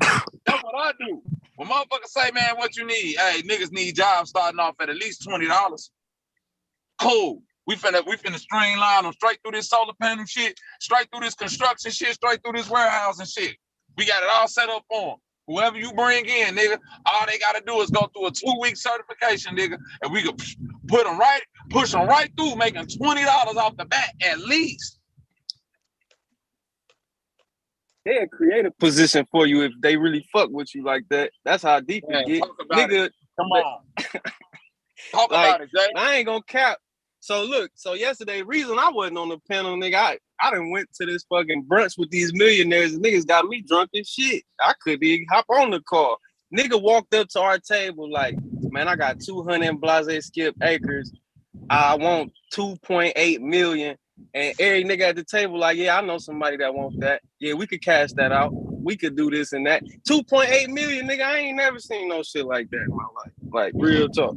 That's what I do. When motherfuckers say, man, what you need? Hey, niggas need jobs starting off at least $20. Cool. We finna streamline them straight through this solar panel shit, straight through this construction shit, straight through this warehouse and shit. We got it all set up for them. Whoever you bring in, nigga, all they gotta do is go through a 2-week certification, nigga, and we could push them right through, making $20 off the bat at least. They'll create a position for you if they really fuck with you like that. That's how deep it get. Talk about Nigga, it. Come on. Talk like, about it, Jay. I ain't gonna cap. So look, yesterday, reason I wasn't on the panel, nigga, I done went to this fucking brunch with these millionaires and niggas got me drunk as shit. I couldn't even hop on the car. Nigga walked up to our table like, man, I got 200 Blase Skip acres. I want 2.8 million. And every nigga at the table like, yeah, I know somebody that wants that. Yeah, we could cash that out. We could do this and that. 2.8 million, nigga, I ain't never seen no shit like that in my life. Like, real talk.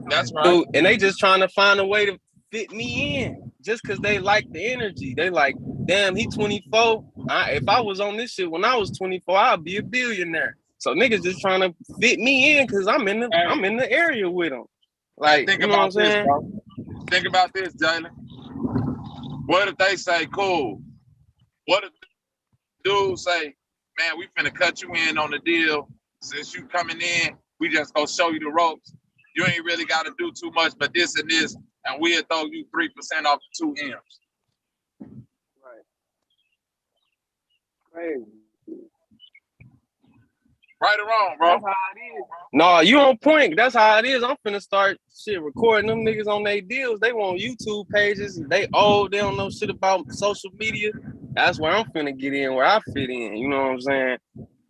That's right. Dude, and they just trying to find a way to fit me in just because they like the energy. They like, damn, he 24. If I was on this shit when I was 24, I'd be a billionaire. So niggas just trying to fit me in because I'm in the area with them. Like, think you know about what I'm this, saying? bro. Think about this, Jalen. What if they say, cool? What if dude say, man, we finna cut you in on the deal. Since you coming in, we just gonna show you the ropes. You ain't really gotta do too much, but this and this, and we'll throw you 3% off the 2 M's. Right. Crazy. Right or wrong, bro? That's how it is. No, you on point. That's how it is. I'm finna start shit recording them niggas on their deals. They want YouTube pages. They don't know shit about social media. That's where I'm finna get in, where I fit in. You know what I'm saying?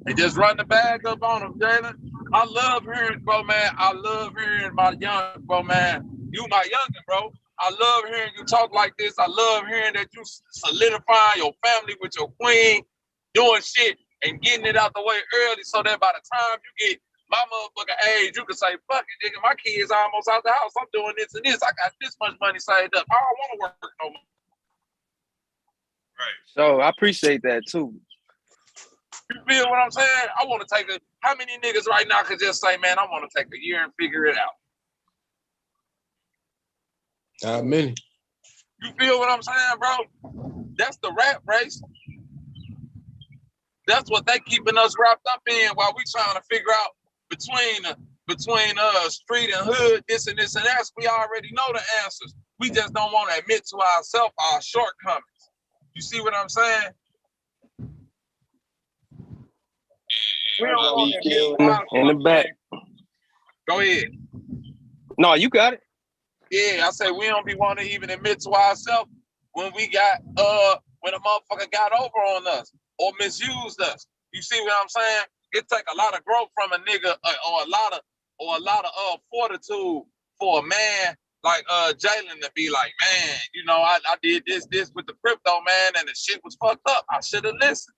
They just run the bag up on them, Jalen. I love hearing, bro, man. I love hearing my young, bro, man. You my youngin', bro. I love hearing you talk like this. I love hearing that you solidify your family with your queen, doing shit and getting it out the way early so that by the time you get my motherfucking age, you can say, fuck it, nigga, my kids almost out the house. I'm doing this and this. I got this much money saved up. I don't want to work no more. Right. So I appreciate that too. You feel what I'm saying? I want to take how many niggas right now could just say, man, I want to take a year and figure it out? Not many. You feel what I'm saying, bro? That's the rat race. That's what they keeping us wrapped up in while we trying to figure out between street and hood, this and that. We already know the answers. We just don't want to admit to ourselves our shortcomings. You see what I'm saying? We don't want to admit in the back. Go ahead. No, you got it. Yeah, I say we don't be wanting to even admit to ourselves when we got when a motherfucker got over on us or misused us. You see what I'm saying? It take a lot of growth from a nigga or a lot of fortitude for a man like Jalen to be like, man, you know, I did this with the crypto, man, and the shit was fucked up. I should have listened.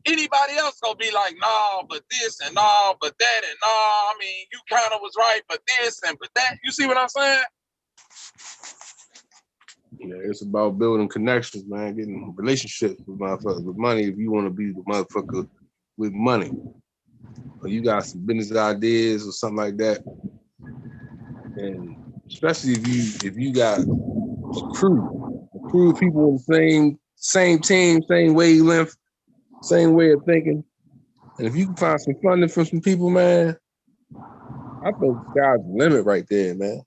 Anybody else gonna be like, nah, but this and nah, but that and nah. I mean, you kind of was right, but this and but that. You see what I'm saying? Yeah, it's about building connections, man, getting relationships with motherfuckers with money if you want to be the motherfucker with money. Or you got some business ideas or something like that. And especially if you got a crew of people in the same team, same wavelength, same way of thinking. And if you can find some funding from some people, man, I think the sky's the limit right there, man.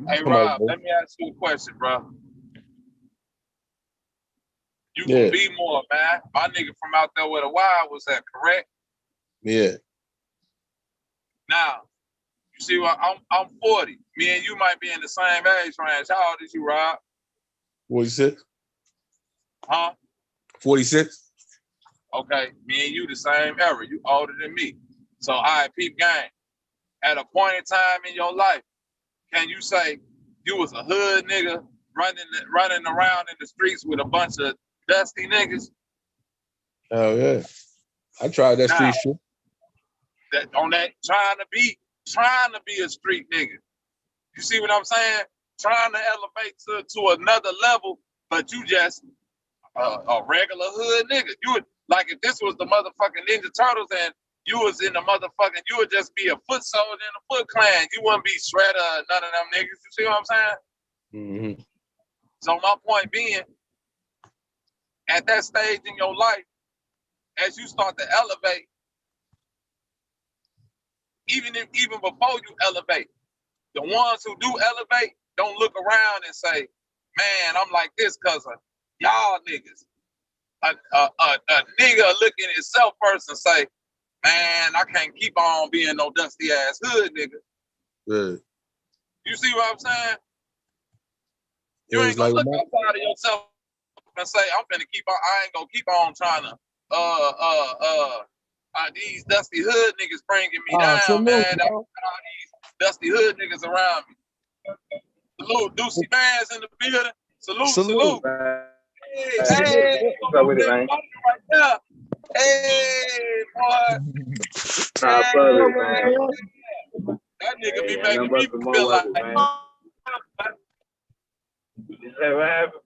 Hey, Rob, let me ask you a question, bro. You can be more, man. My nigga from out there where the wild was at, correct? Yeah. Now, you see what I'm 40. Me and you might be in the same age range. How old is you, Rob? 46. Huh? 46. Okay, me and you the same era. You older than me. So, all right, peep game. At a point in time in your life, can you say you was a hood nigga running around in the streets with a bunch of dusty niggas? Oh yeah, I tried that street shit. Trying to be a street nigga. You see what I'm saying? Trying to elevate to another level, but you just a regular hood nigga. You would like if this was the motherfucking Ninja Turtles and you was in the motherfucking, you would just be a foot soldier in the Foot Clan. You wouldn't be Shredder, none of them niggas. You see what I'm saying? Mm-hmm. So my point being, at that stage in your life, as you start to elevate, even before you elevate, the ones who do elevate don't look around and say, man, I'm like this because of y'all niggas. A nigga look at himself first and say, man, I can't keep on being no dusty ass hood nigga. Yeah. You see what I'm saying? You Yeah, ain't it's gonna like look outside of yourself and say, I'm finna keep on, I ain't gonna keep on trying to these dusty hood niggas bringing me down, Salute, man. I got bro. all these dusty hood niggens around me. Salute, Deucey Bands in the building. Salute. Hey, What's up with it, man? right now. Hey, boy. Nah, brother, man. That nigga be Ain't making nothing but me some more feel like, of it, man. You say what happened?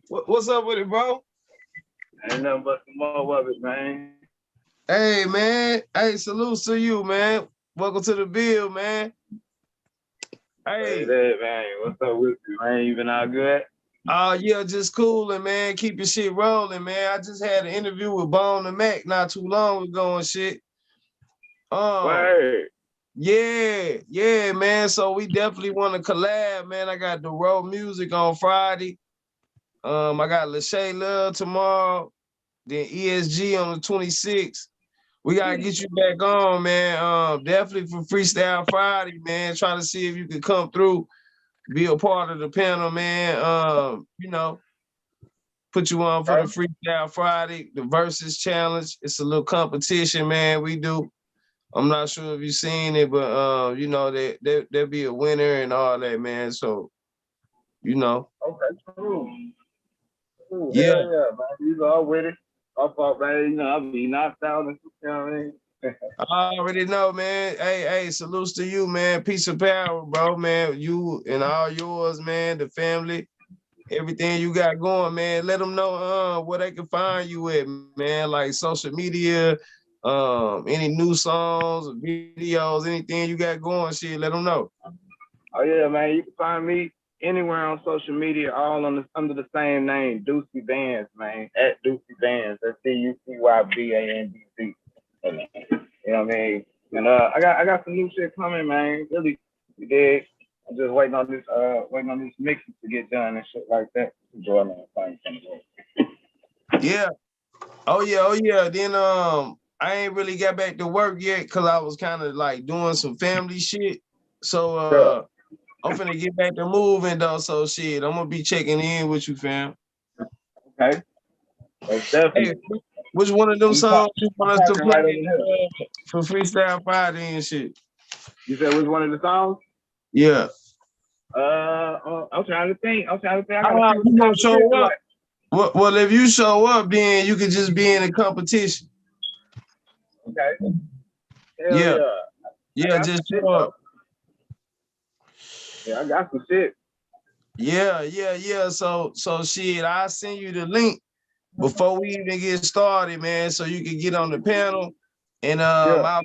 What's up with it, bro? Ain't nothing but some more of it, man. Hey, man. Hey, salute to you, man. Welcome to the bill, man. Hey, Hey. that, man. What's up with you, man? You been all good? Yeah, just cooling, man. Keep your shit rolling, man. I just had an interview with Bone and Mac not too long ago and shit. Word. Yeah, man. So we definitely want to collab, man. I got the Road Music on Friday. I got Lachey Love tomorrow, then ESG on the 26th. We gotta get you back on, man. Definitely for Freestyle Friday, man. Try to see if you can come through, be a part of the panel, man. You know, put you on for the Freestyle Friday, the Versus Challenge. It's a little competition, man. We do. I'm not sure if you've seen it, but you know, there'll be a winner and all that, man. So, you know. Okay, cool. Yeah. Hell yeah, man. You all with it. I thought, man, you know, I'll be knocked out and you know what I mean? I already know, man. Hey, salutes to you, man. Peace and power, bro, man. You and all yours, man, the family, everything you got going, man. Let them know where they can find you at, man, like social media, any new songs, videos, anything you got going, shit, let them know. Oh yeah, man. You can find me anywhere on social media, all under the same name, Deucey Bands, man. At Deucey Bands. That's DUCYBANDC. You know what I mean? And I got some new shit coming, man. Really, you dig? I'm just waiting on this mixing to get done and shit like that. Enjoy my thing. Yeah. Oh yeah. Then I ain't really got back to work yet because I was kind of like doing some family shit. So I'm finna get back to moving though. So shit, I'm gonna be checking in with you, fam. Okay. Most definitely. Hey, which one of them songs you want us to play for Freestyle Friday and shit? You said which one of the songs? Yeah. I'm trying to think. I gotta you gonna show up? Well, if you show up, then you can just be in a competition. Okay. Hell yeah, just show up. Yeah, I got some shit. Yeah. So shit, I'll send you the link before we even get started, man, so you can get on the panel. And I'll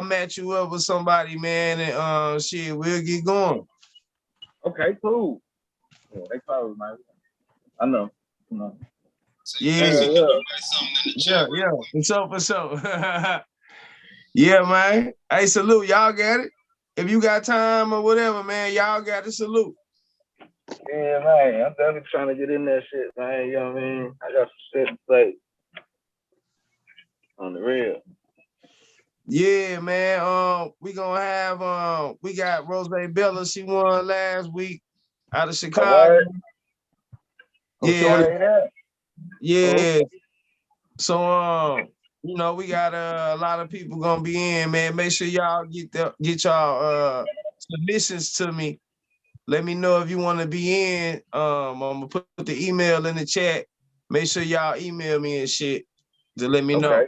match you up with somebody, man, and shit, we'll get going. Okay, cool. Yeah, they close, man. I know. Yeah. For sure. Yeah, man. Hey, salute. Y'all got it. If you got time or whatever, man, y'all got to salute. Yeah, man. I'm definitely trying to get in that shit, man. You know what I mean? I got some shit to say. On the real. Yeah, man. We gonna have we got Rose Bella. She won last week out of Chicago. Yeah. So you know, we got a lot of people gonna be in, man. Make sure y'all get y'all submissions to me. Let me know if you want to be in. I'm gonna put the email in the chat. Make sure y'all email me and shit to let me know.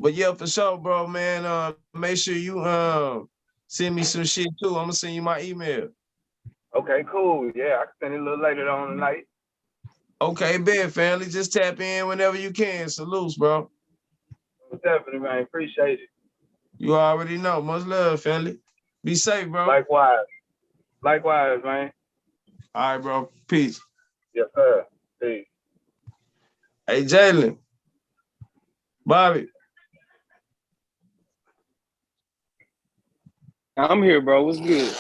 But yeah, for sure, bro, man. Make sure you send me some shit too. I'm gonna send you my email. Okay, cool. Yeah, I can send it a little later on tonight. Okay, bet, family. Just tap in whenever you can. Salutes, bro. Definitely, man. Appreciate it. You already know. Much love, family. Be safe, bro. Likewise. Likewise, man. All right, bro. Peace. Yes, sir. Peace. Hey, Jalen. Bobby. I'm here, bro. What's good?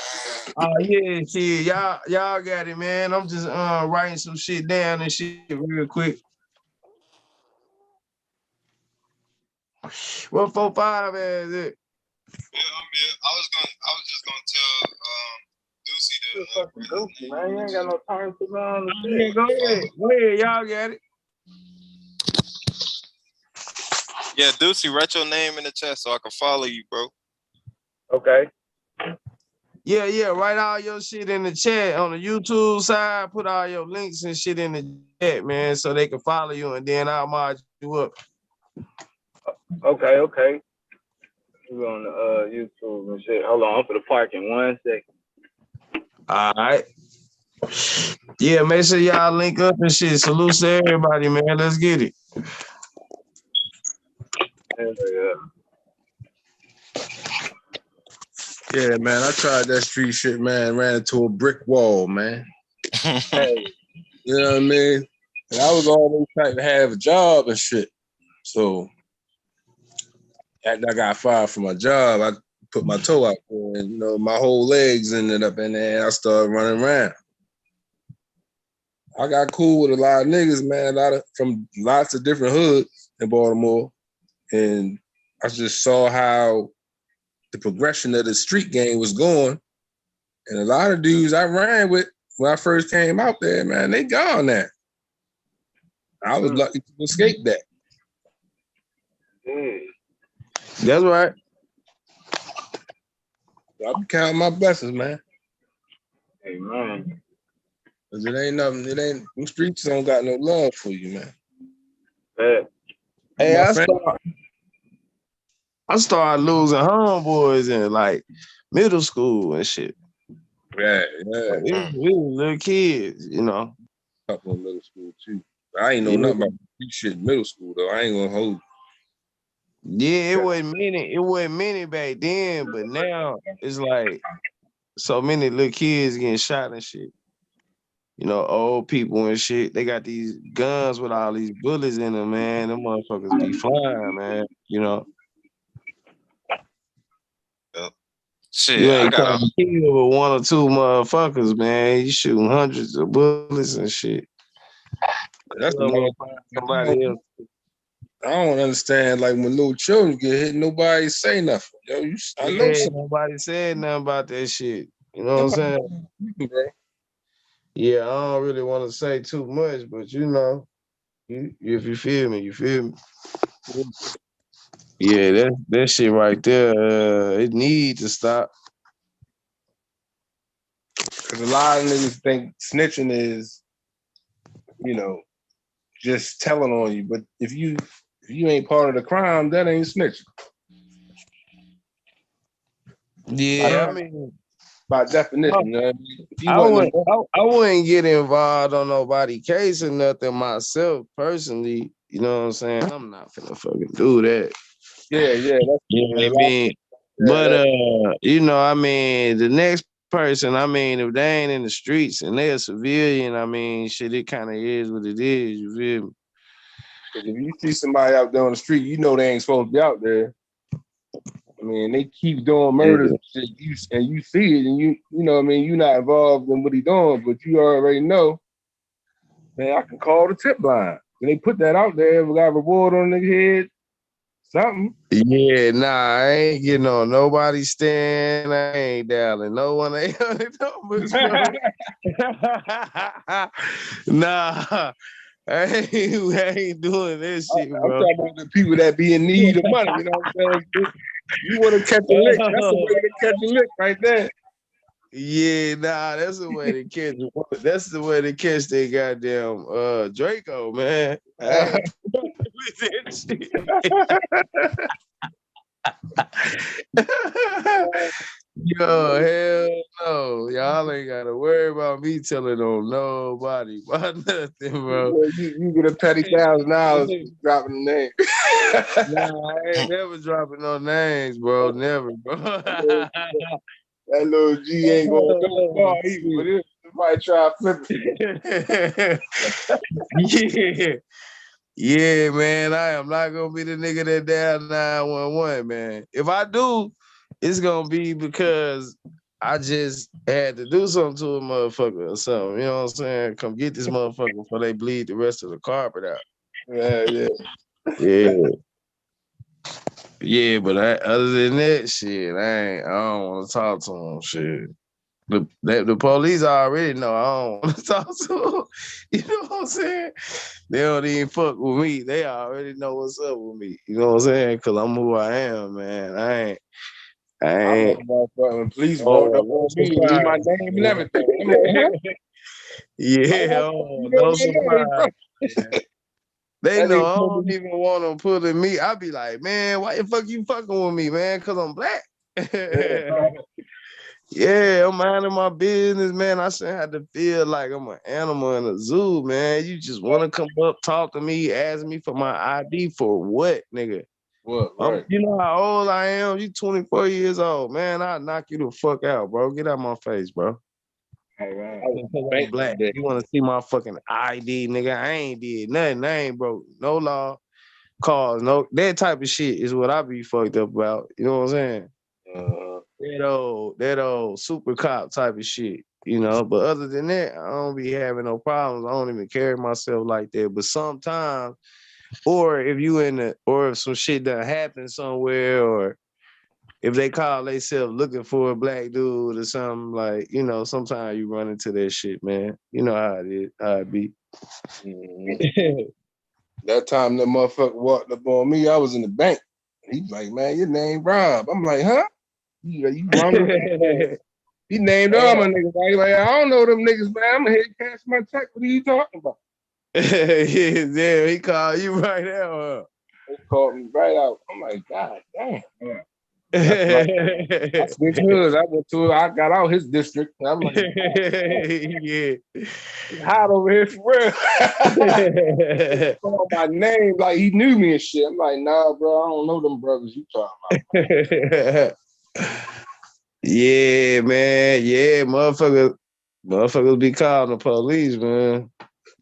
Oh yeah, shit. Y'all got it, man. I'm just writing some shit down and shit real quick. What 4-5 is it? Yeah, I'm here. I was just gonna tell Deucey You to fucking goofy, man. You ain't got no time to go on the Yeah, shit. go ahead. Go ahead, y'all got it. Yeah, Deucey, write your name in the chat so I can follow you, bro. Okay. Yeah. Write all your shit in the chat on the YouTube side. Put all your links and shit in the chat, man, so they can follow you, and then I'll mod you up. Okay. You on the YouTube and shit. Hold on, I'm for the parking 1 second. All right. Yeah, make sure y'all link up and shit. Salute to everybody, man. Let's get it. Yeah, man. I tried that street shit, man. Ran into a brick wall, man. Hey. You know what I mean? And I was always trying to have a job and shit. So after I got fired from my job, I put my toe out there and, you know, my whole legs ended up in there and I started running around. I got cool with a lot of niggas, man, from lots of different hoods in Baltimore. And I just saw how the progression of the street game was going. And a lot of dudes I ran with when I first came out there, man, they gone now. I was lucky to escape that. That's right. I'm counting my blessings, man. Amen. Cause it ain't nothing. Them streets don't got no love for you, man. Hey, I started losing homeboys in like middle school and shit. Yeah. We were little kids, you know. Couple in middle school too. I ain't know nothing about street shit in middle school though. I ain't gonna hold you. Yeah, it wasn't many back then, but now it's like so many little kids getting shot and shit. You know, old people and shit. They got these guns with all these bullets in them, man. Them motherfuckers be flying, man. You know. Shit, You ain't trying to kill with 1 or 2 motherfuckers, man. You shooting hundreds of bullets and shit. That's the motherfucker. I don't understand. Like when little children get hit, nobody say nothing. Yo, I know nobody said nothing about that shit. You know what I'm saying? Bro. Yeah, I don't really want to say too much, but you know, if you feel me, you feel me. Yeah, that shit right there, it needs to stop. Because a lot of niggas think snitching is, you know, just telling on you. But if you ain't part of the crime, that ain't snitching. Yeah, I mean, by definition, you know what I mean? I wouldn't get involved on nobody's case or nothing myself personally. You know what I'm saying? I'm not finna fucking do that. Yeah. You know what I mean? But you know, I mean, the next person, I mean, if they ain't in the streets and they're a civilian, I mean, shit, it kind of is what it is. You feel me? Because if you see somebody out there on the street, you know they ain't supposed to be out there. I mean, they keep doing murders and shit, and you see it, and you know what I mean, you're not involved in what he doing, but you already know, man, I can call the tip line. When they put that out there, we got a reward on the head, something. Yeah, nah, I ain't getting on nobody's stand. I ain't dialing no one. Ain't numbers, bro. Nah, I ain't doing this shit, bro. I'm talking about the people that be in need of money. You know what I'm saying? You want to catch a lick? That's the way to catch a lick right there. Yeah, nah, that's the way to catch. That's the way to catch that goddamn Draco, man. Yo, hell no. Y'all ain't gotta worry about me telling on nobody about nothing, bro. You get a petty $1,000 dropping the name. Nah, I ain't never dropping no names, bro. Never, bro. That little G ain't gonna go far either, but it might try to flip it. Yeah. Yeah, man. I am not gonna be the nigga that dial 911, man. If I do, it's gonna be because I just had to do something to a motherfucker or something. You know what I'm saying? Come get this motherfucker before they bleed the rest of the carpet out. Yeah. Yeah. Yeah, but other than that, shit, I don't want to talk to them. Shit, the police already know I don't want to talk to them. You know what I'm saying? They don't even fuck with me. They already know what's up with me. You know what I'm saying? Cause I'm who I am, man. I I'm ain't. like, when police walked up Oh, on no me and knew my surprise. name and everything. I'm like, huh? Yeah, You know no my name, bro. surprise. They That know nigga I told don't me, even want them pulling me. I be like, man, why the fuck you fucking with me, man? Cause I'm black. Yeah, I'm minding my business, man. I shouldn't have to feel like I'm an animal in a zoo, man. You just want to come up, talk to me, ask me for my ID for what, nigga? what, right? You know how old I am? You 24 years old, man. I'll knock you the fuck out, bro. Get out my face, bro. Hey, man. I'm black. You want to see my fucking ID, nigga? I ain't did nothing. I ain't broke no law, cause no that type of shit is what I be fucked up about. You know what I'm saying? That old super cop type of shit, you know. But other than that, I don't be having no problems. I don't even carry myself like that. But sometimes, or if you or if some shit done happen somewhere, or if they call themselves looking for a black dude or something, like, you know, sometimes you run into that shit, man. You know how it is, how it be. That time that motherfucker walked up on me, I was in the bank. He's like, man, your name Rob. I'm like, huh? You wrong? He named all my niggas. Like, I don't know them niggas, man. I'm here to cash my check. What are you talking about? Yeah, he called you right now, They called me right out. I'm like, God damn. huh? I switched hoods. I got out his district. I'm like, Yeah. it's hot over here for real. He called my name like he knew me and shit. I'm like, nah, bro, I don't know them brothers you talking about. Yeah, man. Yeah, motherfuckers be calling the police, man.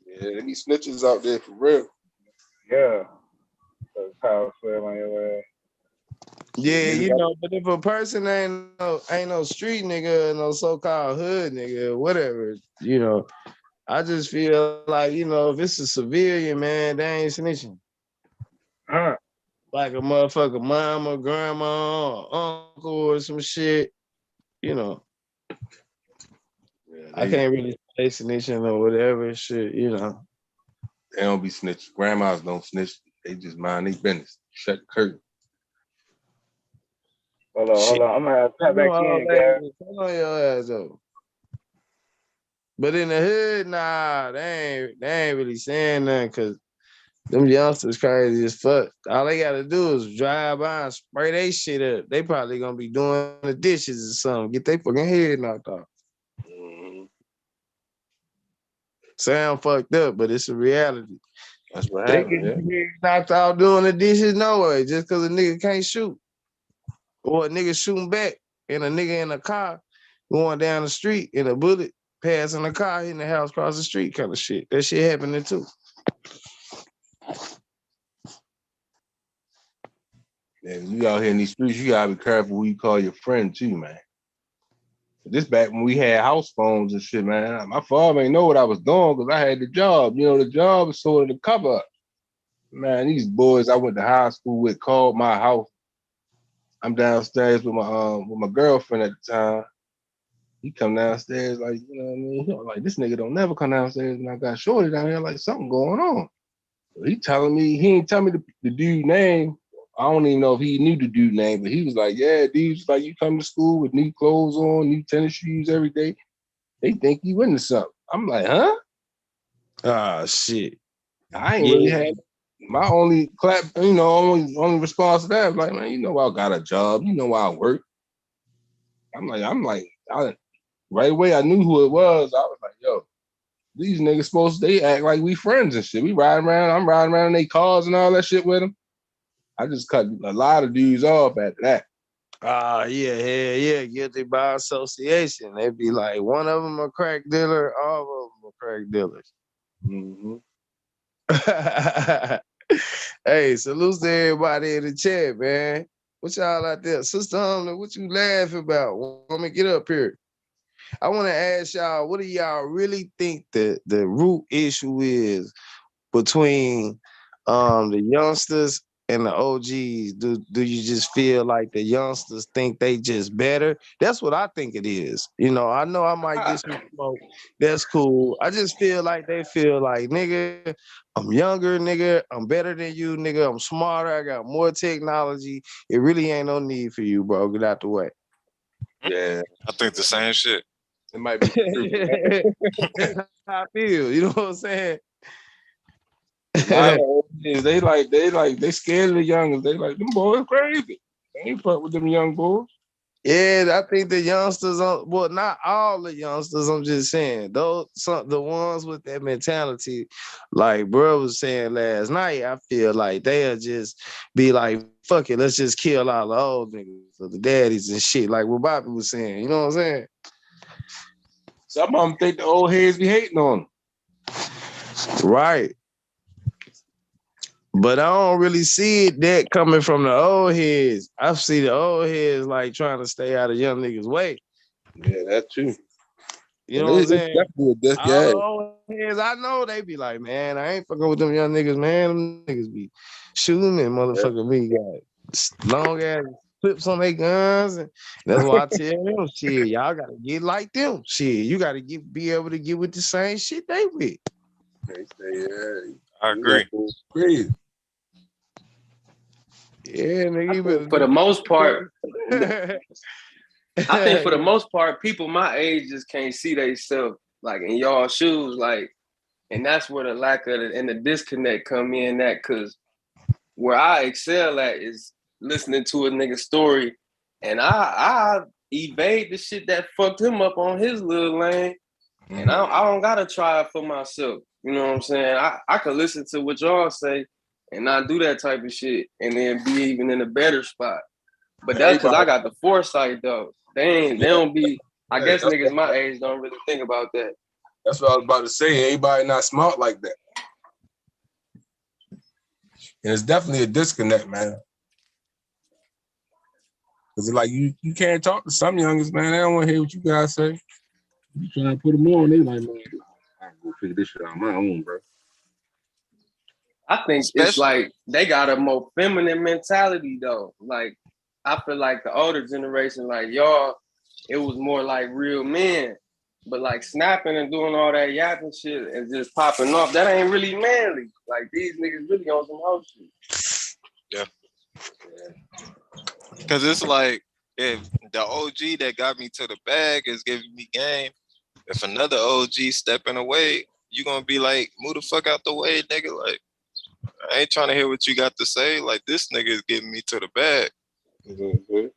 Yeah, they be snitches out there for real. Yeah. So Kyle said on your ass. Yeah, Niggas you know, but if a person ain't no street nigga, no so-called hood nigga, whatever, you know, I just feel like, you know, if it's a civilian, man, they ain't snitching. Like a motherfucker mama, grandma, or uncle or some shit, you know. Yeah, I can't really say snitching or whatever shit, you know. they don't be snitching. Grandmas don't snitch. They just mind their business. Shut the curtain. Hold on. I'm gonna have to tap back in, guys. Turn on your ass though. But in the hood, nah, they ain't really saying nothing because them youngsters crazy as fuck. All they gotta do is drive by and spray they shit up. They probably gonna be doing the dishes or something. Get their fucking head knocked off. Mm-hmm. Sound fucked up, but it's a reality. That's what They happened. get Yeah. their head knocked out doing the dishes no way, just because a nigga can't shoot. Or a nigga shooting back and a nigga in a car going down the street and a bullet passing the car hitting the house across the street kind of shit. That shit happening too. Yeah, you out here in these streets, you gotta be careful who you call your friend too, man. This back when we had house phones and shit, man. My father ain't know what I was doing because I had the job. You know, the job was sort of the cover up. Man, these boys I went to high school with called my house. I'm downstairs with my girlfriend at the time. He come downstairs like, you know what I mean? He was like, this nigga don't never come downstairs and I got shorty down here like something going on. He telling me, he ain't tell me the dude name. I don't even know if he knew the dude name, but he was like, yeah, dude's like, you come to school with new clothes on, new tennis shoes every day. They think you into something. I'm like, huh? Ah, shit. I ain't really had my only clap, you know, only response to that was like, man, you know I got a job, you know I work. right away I knew who it was. I was like, yo, these niggas they act like we friends and shit. We riding around, I'm riding around in their cars and all that shit with them. I just cut a lot of dudes off after that. Yeah, guilty by association. They be like, one of them a crack dealer, all of them are crack dealers. Mm-hmm. Hey, salutes to everybody in the chat, man. What y'all out there? Sister Humlin, what you laughing about? Want me to get up here? I want to ask y'all, what do y'all really think the root issue is between the youngsters and the OGs? Do you just feel like the youngsters think they just better? That's what I think it is. You know I might get some smoke. That's cool. I just feel like they feel like, nigga, I'm younger, nigga. I'm better than you, nigga. I'm smarter. I got more technology. It really ain't no need for you, bro. Get out the way. Yeah, I think the same shit. it might be true. That's how I feel. You know what I'm saying? A lot of OGs, they scared of the youngers. They like, them boys crazy. They ain't fuck with them young boys. Yeah, I think the youngsters, well, not all the youngsters, I'm just saying, the ones with that mentality, like bro was saying last night, I feel like they'll just be like, fuck it, let's just kill all the old niggas, or the daddies and shit, like what Bobby was saying, you know what I'm saying? Some of them think the old heads be hating on them. Right. But I don't really see that coming from the old heads. I see the old heads like trying to stay out of young niggas' way. Yeah, that's true. You know what I'm It's saying? definitely All the old heads I know, they be like, man, I ain't fucking with them young niggas, man. Them niggas be shooting and motherfucking me got long ass clips on their guns. And that's why I tell them, shit, y'all gotta get like them. Shit, you gotta be able to get with the same shit they with. I agree. Yeah, nigga. For the most part, I think for the most part, people my age just can't see themselves like in y'all shoes, like, and that's where the lack of and the disconnect come in. That because where I excel at is listening to a nigga story, and I evade the shit that fucked him up on his little lane, and I don't gotta try it for myself. You know what I'm saying? I could listen to what y'all say and not do that type of shit, and then be even in a better spot. But that's because I got the foresight though. They don't be. I guess niggas my age don't really think about that. That's what I was about to say. Everybody not smart like that. And it's definitely a disconnect, man. Because like you can't talk to some youngers, man. They don't want to hear what you guys say. You trying to put them on, they like, man, I can go figure this shit out on my own, bro. I think it's like they got a more feminine mentality though. Like I feel like the older generation, like y'all, it was more like real men. But like snapping and doing all that yapping shit and just popping off, that ain't really manly. Like these niggas really on some hoe shit. Yeah. Because it's like, if the OG that got me to the bag is giving me game, if another OG stepping away, you gonna be like, move the fuck out the way, nigga. Like, I ain't trying to hear what you got to say. Like, this nigga is getting me to the bag. Mm-hmm.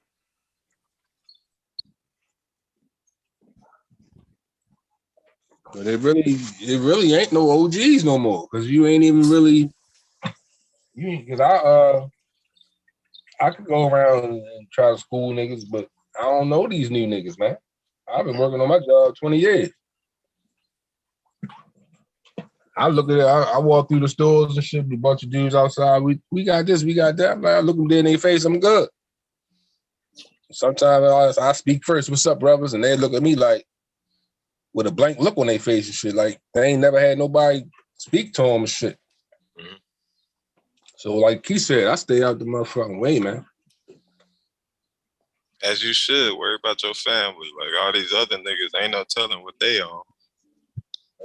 But it really ain't no OGs no more, because you ain't even really. Because I could go around and try to school niggas, but I don't know these new niggas, man. I've been working on my job 20 years. I look at it, I walk through the stores and shit with a bunch of dudes outside. We got this, we got that. I look them dead in their face, I'm good. Sometimes I speak first, what's up, brothers? And they look at me like with a blank look on their face and shit. Like they ain't never had nobody speak to them and shit. Mm-hmm. So like he said, I stay out the motherfucking way, man. As you should. Worry about your family. Like all these other niggas, ain't no telling what they on.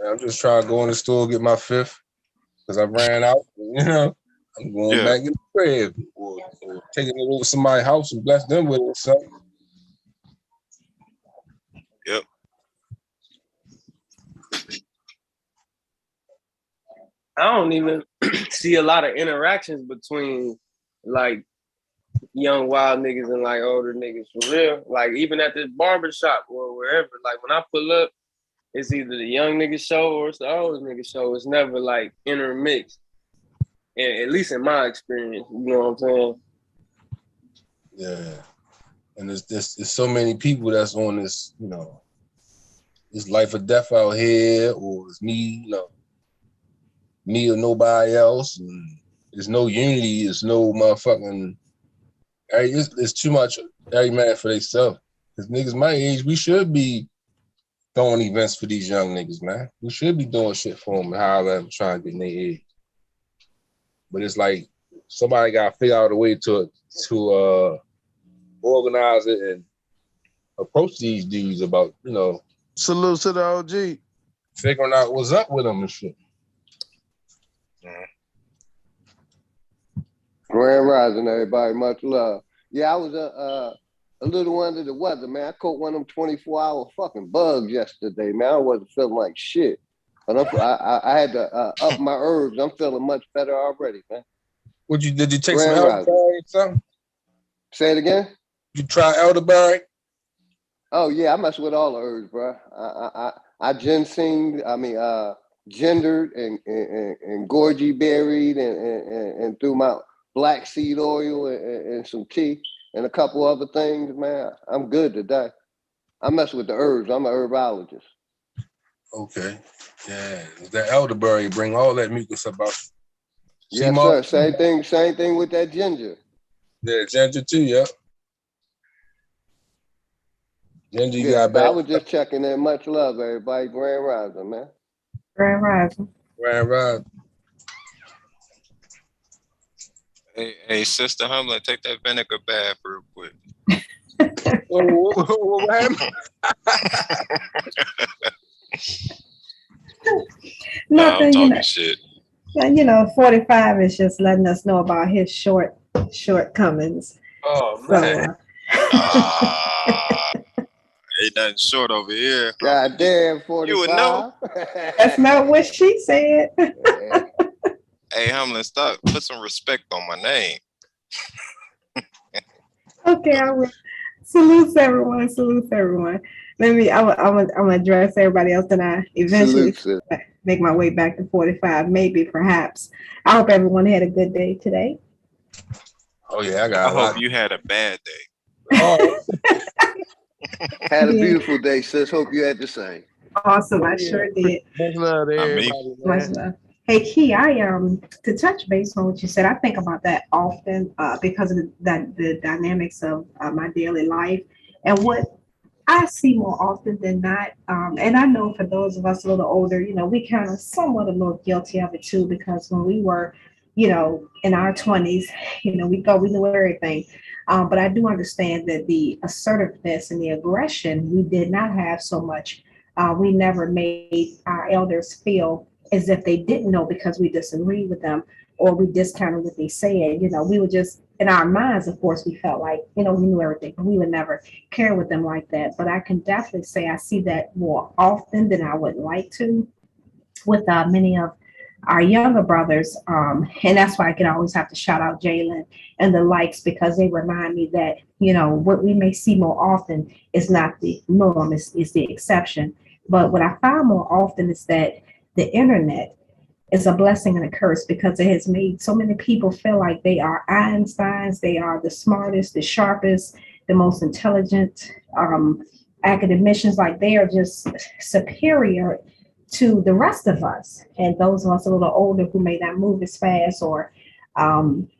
I'm just trying to go in the store, get my fifth, because I ran out. You know, I'm going back in the crib or taking it over to somebody's house and bless them with it or something. Yep. I don't even see a lot of interactions between like young wild niggas and like older niggas for real. Like even at the barber shop or wherever, like when I pull up, it's either the young nigga show or it's the old nigga show. It's never like intermixed. And at least in my experience, you know what I'm saying? Yeah. And there's so many people that's on this, you know, this life or death out here, or it's me, you know, me or nobody else. And there's no unity, there's no motherfucking, it's too much every man for themselves. Because niggas my age, we should be throwing events for these young niggas, man. We should be doing shit for them, however I'm trying to get in their age. But it's like somebody got to figure out a way to organize it and approach these dudes about, you know. Salute to the OG. Figuring out what's up with them and shit. Grand Rising, everybody. Much love. Yeah, I was a little under the weather, man. I caught one of them 24-hour fucking bugs yesterday, man. I wasn't feeling like shit. But I had to up my herbs. I'm feeling much better already, man. Did you take some elderberry or something? Say it again? You try elderberry? Oh yeah, I mess with all the herbs, bro. I ginseng, gendered and goji berried and threw my black seed oil and some tea and a couple other things, man. I'm good today. I mess with the herbs. I'm an herbologist. Okay. Yeah. That elderberry bring all that mucus about. Yes, sir. Same thing with that ginger. Yeah, ginger too, yeah. Ginger, you got back. I was just checking in. Much love, everybody. Grand Rising, man. Grand Rising. Grand Rising. Hey, Sister Humble, take that vinegar bath real quick. What happened? Nothing, I'm talking shit. You know, 45 is just letting us know about his shortcomings. Oh man. Ain't nothing short over here. God damn, 45. You would know. That's not what she said. Hey, Hamlin, stop. Put some respect on my name. Okay, I will. Salute everyone. I'm gonna address everybody else, and I eventually make my way back to 45, maybe, perhaps. I hope everyone had a good day today. Oh yeah, I hope you had a bad day. Oh. Had a beautiful day, sis. Hope you had the same. Awesome, I sure did. Much love to everybody, Much love. Hey Key, to touch base on what you said, I think about that often because of the dynamics of my daily life and what I see more often than not. And I know for those of us a little older, you know, we kind of somewhat a little guilty of it too, because when we were, you know, in our 20s, you know, we thought we knew everything. But I do understand that the assertiveness and the aggression, we did not have so much. We never made our elders feel as if they didn't know because we disagreed with them or we discounted what they said. You know, we would just, in our minds, of course, we felt like, you know, we knew everything, but we would never care with them like that. But I can definitely say I see that more often than I would like to with many of our younger brothers. And that's why I can always have to shout out Jalen and the likes, because they remind me that, you know, what we may see more often is not the norm, is the exception. But what I find more often is that the internet is a blessing and a curse, because it has made so many people feel like they are Einsteins, they are the smartest, the sharpest, the most intelligent academicians, like they are just superior to the rest of us. And those of us a little older who may not move as fast or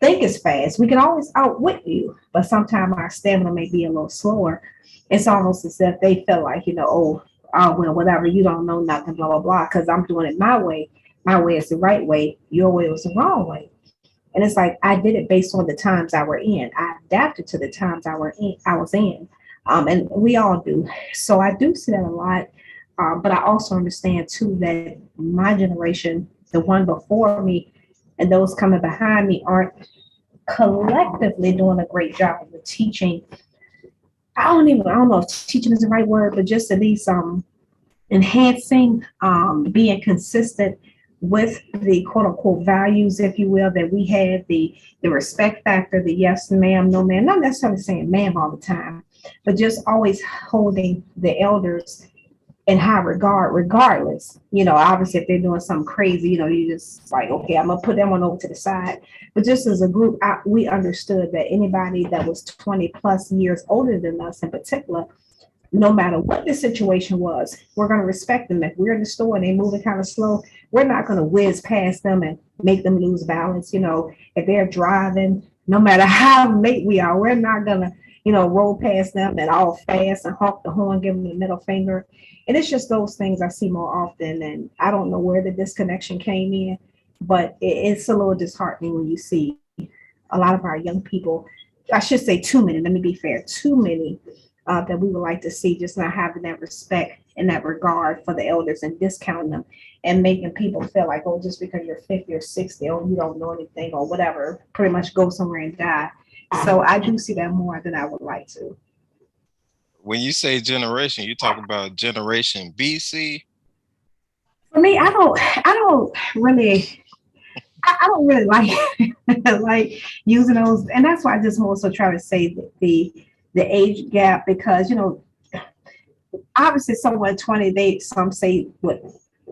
think as fast, we can always outwit you, but sometimes our stamina may be a little slower. It's almost as if they feel like, you know, well, whatever, you don't know nothing, blah, blah, blah, because I'm doing it my way. My way is the right way. Your way was the wrong way. And it's like, I did it based on the times I were in. I adapted to the times I was in. And we all do. So I do see that a lot. But I also understand too that my generation, the one before me, and those coming behind me aren't collectively doing a great job of the teaching. I don't know if teaching is the right word, but just at least enhancing, being consistent with the quote unquote values, if you will, that we had, the respect factor, the yes ma'am, no ma'am, not necessarily saying ma'am all the time, but just always holding the elders in high regard, regardless. Obviously, if they're doing something crazy, you just like, okay, I'm gonna put that one over to the side. But just as a group, we understood that anybody that was 20 plus years older than us, in particular, no matter what the situation was, we're going to respect them. If we're in the store and they're moving kind of slow, we're not going to whiz past them and make them lose balance. If they're driving, no matter how late we are, we're not going to, roll past them and all fast and honk the horn, give them the middle finger. And it's just those things I see more often. And I don't know where the disconnection came in, but it's a little disheartening when you see a lot of our young people, I should say too many, let me be fair, too many that we would like to see just not having that respect and that regard for the elders and discounting them and making people feel like, oh, just because you're 50 or 60, oh, you don't know anything or whatever, pretty much go somewhere and die. So I do see that more than I would like to. When you say generation, you talk about generation BC. For me, I don't really like like using those, and that's why I just more so try to say that the age gap, because obviously someone 20, some say what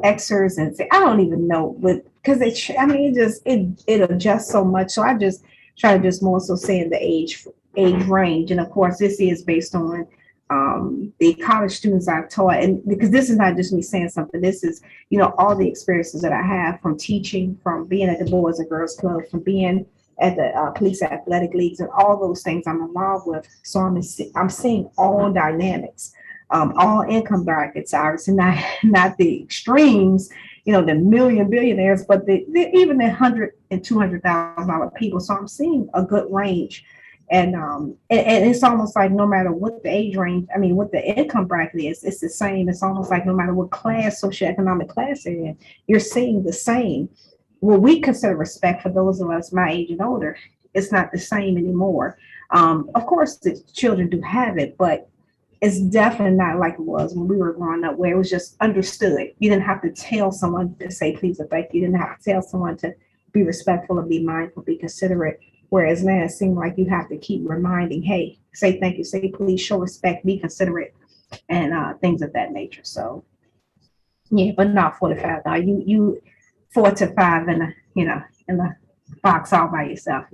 Xers and say I don't even know, but because it adjusts so much. So I just try to just more so say in the age range, and of course this is based on the college students I've taught, and because this is not just me saying something, this is all the experiences that I have from teaching, from being at the Boys and Girls Club, from being at the police athletic leagues, and all those things I'm involved with. So I'm seeing all dynamics, all income brackets, obviously not the extremes, the million billionaires, but even the $100,000 and $200,000 people. So I'm seeing a good range. And it's almost like no matter what the age range, what the income bracket is, it's the same. It's almost like no matter what class, socioeconomic class they're in, you're seeing the same. What we consider respect for those of us my age and older, it's not the same anymore. Of course, the children do have it, but it's definitely not like it was when we were growing up, where it was just understood. You didn't have to tell someone to say please or thank you. You didn't have to tell someone to be respectful and be mindful, be considerate. Whereas now it seems like you have to keep reminding, hey, say thank you, say please, show respect, be considerate, and things of that nature. So yeah, but not 45. Now you 4 to 5 in the box all by yourself.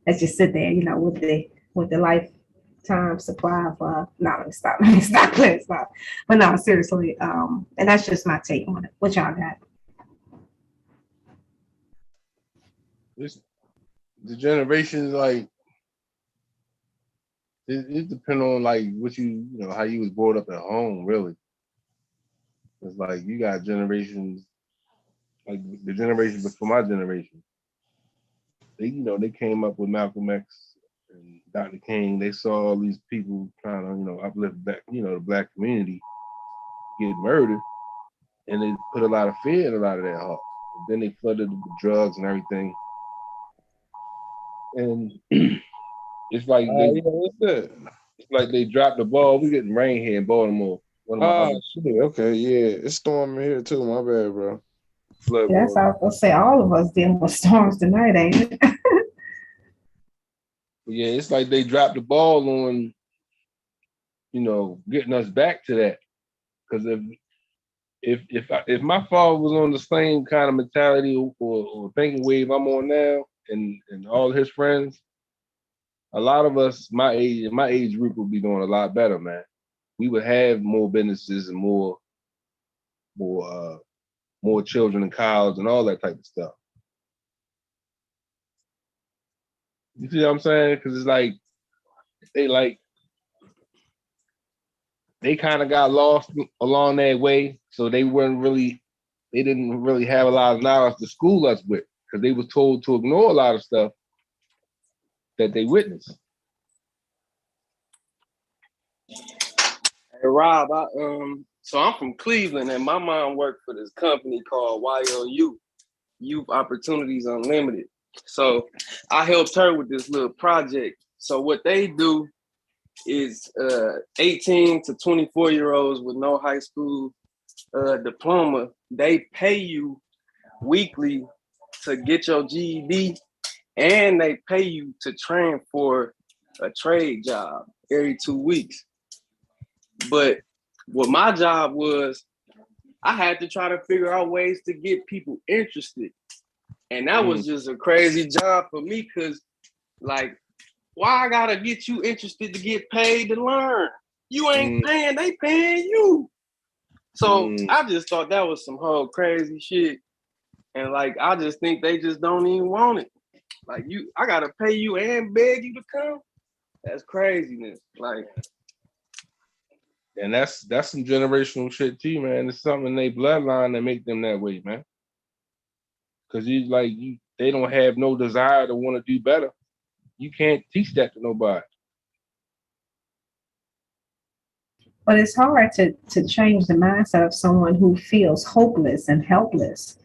Let's just sit there, with the lifetime supply of no, let me stop. But no, seriously, and that's just my take on it. What y'all got? The generations, like it depends on like what how you was brought up at home, really. It's like you got generations, like the generation before my generation. They came up with Malcolm X and Dr. King. They saw all these people trying to uplift back, the black community get murdered, and they put a lot of fear in a lot of their heart. And then they flooded with drugs and everything. And it's like it's like they dropped the ball. We getting rain here in Baltimore. Shit. Okay, yeah, it's storming here too. My bad, bro. That's how I was gonna say. All of us dealing with storms tonight, ain't it? Yeah, it's like they dropped the ball on, getting us back to that. Because if my father was on the same kind of mentality or thinking wave I'm on now, and all his friends, a lot of us my age group would be doing a lot better, man. We would have more businesses and more children in college and all that type of stuff. You see what I'm saying? Because it's like they kind of got lost along that way, so they didn't really have a lot of knowledge to school us with, because they was told to ignore a lot of stuff that they witnessed. Hey Rob, so I'm from Cleveland, and my mom worked for this company called YOU, Youth Opportunities Unlimited. So I helped her with this little project. So what they do is 18 to 24-year-olds with no high school diploma, they pay you weekly to get your GED, and they pay you to train for a trade job every 2 weeks. But what my job was, I had to try to figure out ways to get people interested. And that was just a crazy job for me because, like, why I gotta get you interested to get paid to learn? You ain't paying, they paying you. So I just thought that was some whole crazy shit. And like, I just think they just don't even want it. Like, I gotta pay you and beg you to come. That's craziness. Like, and that's some generational shit too, man. It's something in their bloodline that make them that way, man. Cause they don't have no desire to want to do better. You can't teach that to nobody. But it's hard to change the mindset of someone who feels hopeless and helpless.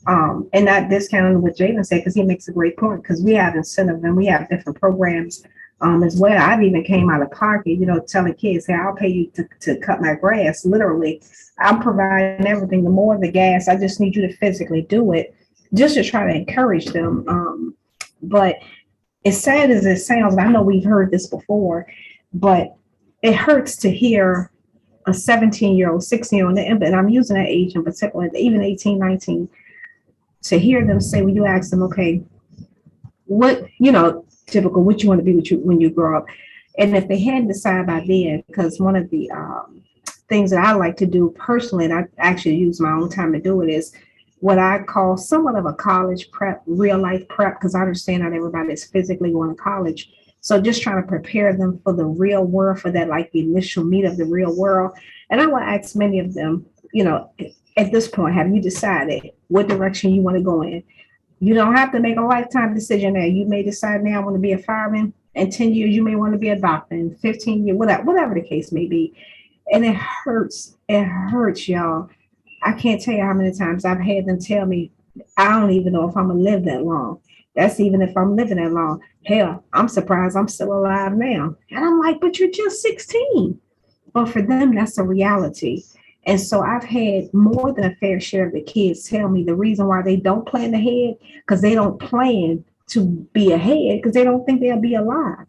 And not discounting what Jalen said, because he makes a great point, because we have incentive and we have different programs as well. I've even came out of pocket, telling kids, hey, I'll pay you to cut my grass. Literally, I'm providing everything. The more the gas, I just need you to physically do it, just to try to encourage them. But as sad as it sounds, I know we've heard this before, but it hurts to hear a 17-year-old, 16-year-old, and I'm using that age in particular, even 18, 19, to hear them say, when you ask them, okay, what, typical, what you want to be when you grow up. And if they hadn't decided by then, because one of the things that I like to do personally, and I actually use my own time to do it, is what I call somewhat of a college prep, real life prep, because I understand not everybody is physically going to college. So just trying to prepare them for the real world, for that like the initial meet of the real world. And I will ask many of them, at this point, have you decided what direction you want to go in? You don't have to make a lifetime decision now. You may decide now I want to be a fireman. In 10 years, you may want to be a doctor. In 15 years, whatever the case may be. And it hurts. It hurts, y'all. I can't tell you how many times I've had them tell me, I don't even know if I'm going to live that long. That's even if I'm living that long. Hell, I'm surprised I'm still alive now. And I'm like, but you're just 16. But for them, that's a reality. And so I've had more than a fair share of the kids tell me the reason why they don't plan ahead, because they don't plan to be ahead, because they don't think they'll be alive.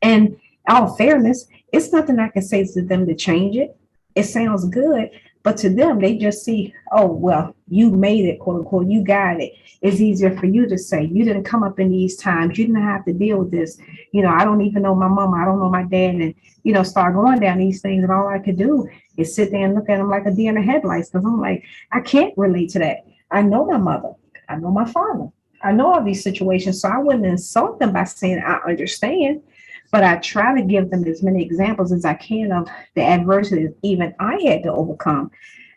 And all fairness, it's nothing I can say to them to change it. It sounds good, but to them, they just see, oh, well, you made it, quote unquote, you got it. It's easier for you to say, you didn't come up in these times. You didn't have to deal with this. I don't even know my mama. I don't know my dad. And, start going down these things. And all I could do is sit there and look at them like a deer in the headlights, because I'm like, I can't relate to that. I know my mother. I know my father. I know all these situations. So I wouldn't insult them by saying I understand. But I try to give them as many examples as I can of the adversities even I had to overcome.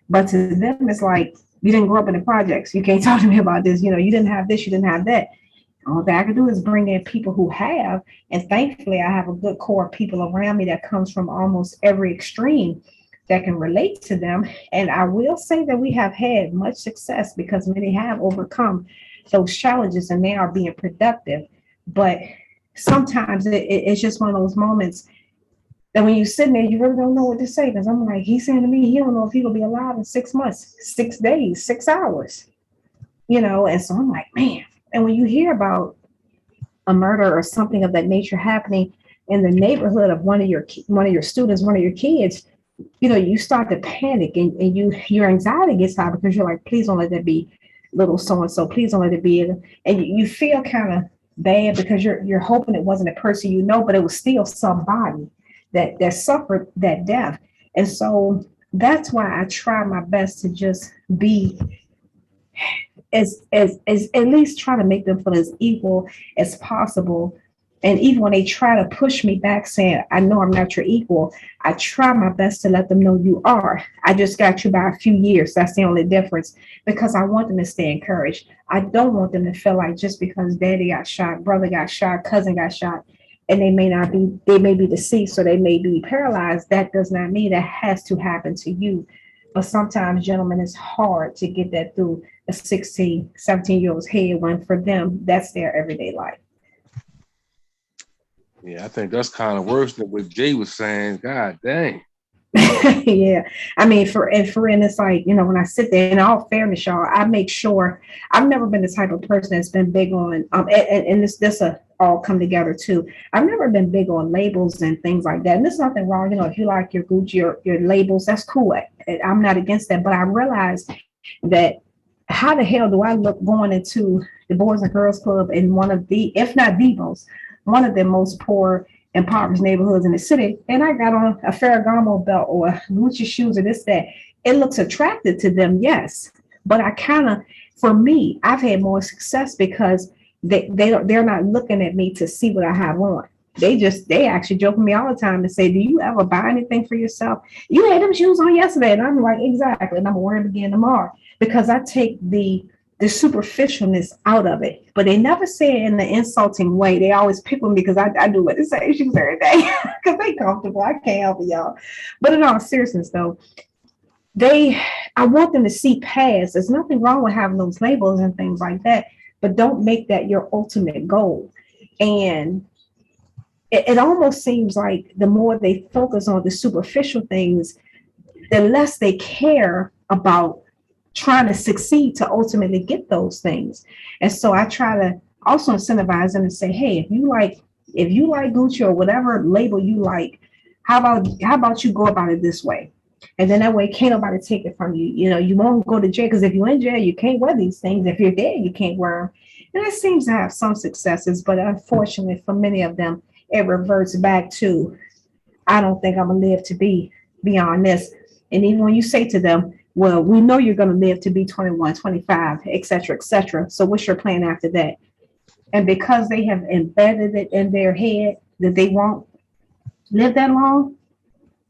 But to them, it's like, you didn't grow up in the projects. You can't talk to me about this. You didn't have this, you didn't have that. All that I can do is bring in people who have. And thankfully, I have a good core of people around me that comes from almost every extreme that can relate to them. And I will say that we have had much success because many have overcome those challenges and they are being productive. But sometimes it's just one of those moments that when you're sitting there, you really don't know what to say. Because I'm like, he's saying to me, he don't know if he'll be alive in 6 months, 6 days, 6 hours, and so I'm like, man. And when you hear about a murder or something of that nature happening in the neighborhood of one of your students, one of your kids, you start to panic and your anxiety gets high because you're like, please don't let that be little so-and-so. Please don't let it be. And you feel kind of bad because you're hoping it wasn't a person but it was still somebody that suffered that death. And so that's why I try my best to just be as at least try to make them feel as equal as possible. And even when they try to push me back saying, I know I'm not your equal, I try my best to let them know you are. I just got you by a few years. That's the only difference, because I want them to stay encouraged. I don't want them to feel like just because daddy got shot, brother got shot, cousin got shot, and they may be deceased or they may be paralyzed. That does not mean that has to happen to you. But sometimes, gentlemen, it's hard to get that through a 16, 17-year-old's head when for them, that's their everyday life. Yeah, I think that's kind of worse than what Jay was saying. God dang. Yeah, I mean, for and it's like, when I sit there, in all fairness, y'all, I make sure I've never been the type of person that's been big on and this all come together too. I've never been big on labels and things like that, and there's nothing wrong, if you like your Gucci, your labels, that's cool. I'm not against that, but I realize that how the hell do I look going into the Boys and Girls Club in one of the, if not the most, one of the most poor, impoverished neighborhoods in the city, and I got on a Ferragamo belt or Gucci shoes or this, that. It looks attractive to them, yes. But I kind of, for me, I've had more success because they're not looking at me to see what I have on. They actually joke with me all the time and say, "Do you ever buy anything for yourself? You had them shoes on yesterday," and I'm like, "Exactly," and I'm gonna wear them again tomorrow because I take the superficialness out of it. But they never say it in an insulting way. They always pick on me because I do wear the same shoes every day because they comfortable. I can't help it, y'all. But in all seriousness, though, they I want them to see past. There's nothing wrong with having those labels and things like that, but don't make that your ultimate goal. And it almost seems like the more they focus on the superficial things, the less they care about trying to succeed to ultimately get those things. And so I try to also incentivize them and say, hey, if you like Gucci or whatever label you like, how about you go about it this way? And then that way can't nobody take it from you. You won't go to jail because if you're in jail, you can't wear these things. If you're dead, you can't wear them. And it seems to have some successes, but unfortunately for many of them, it reverts back to, I don't think I'm gonna live to be beyond this. And even when you say to them, well, we know you're going to live to be 21, 25, et cetera, et cetera. So what's your plan after that? And because they have embedded it in their head that they won't live that long,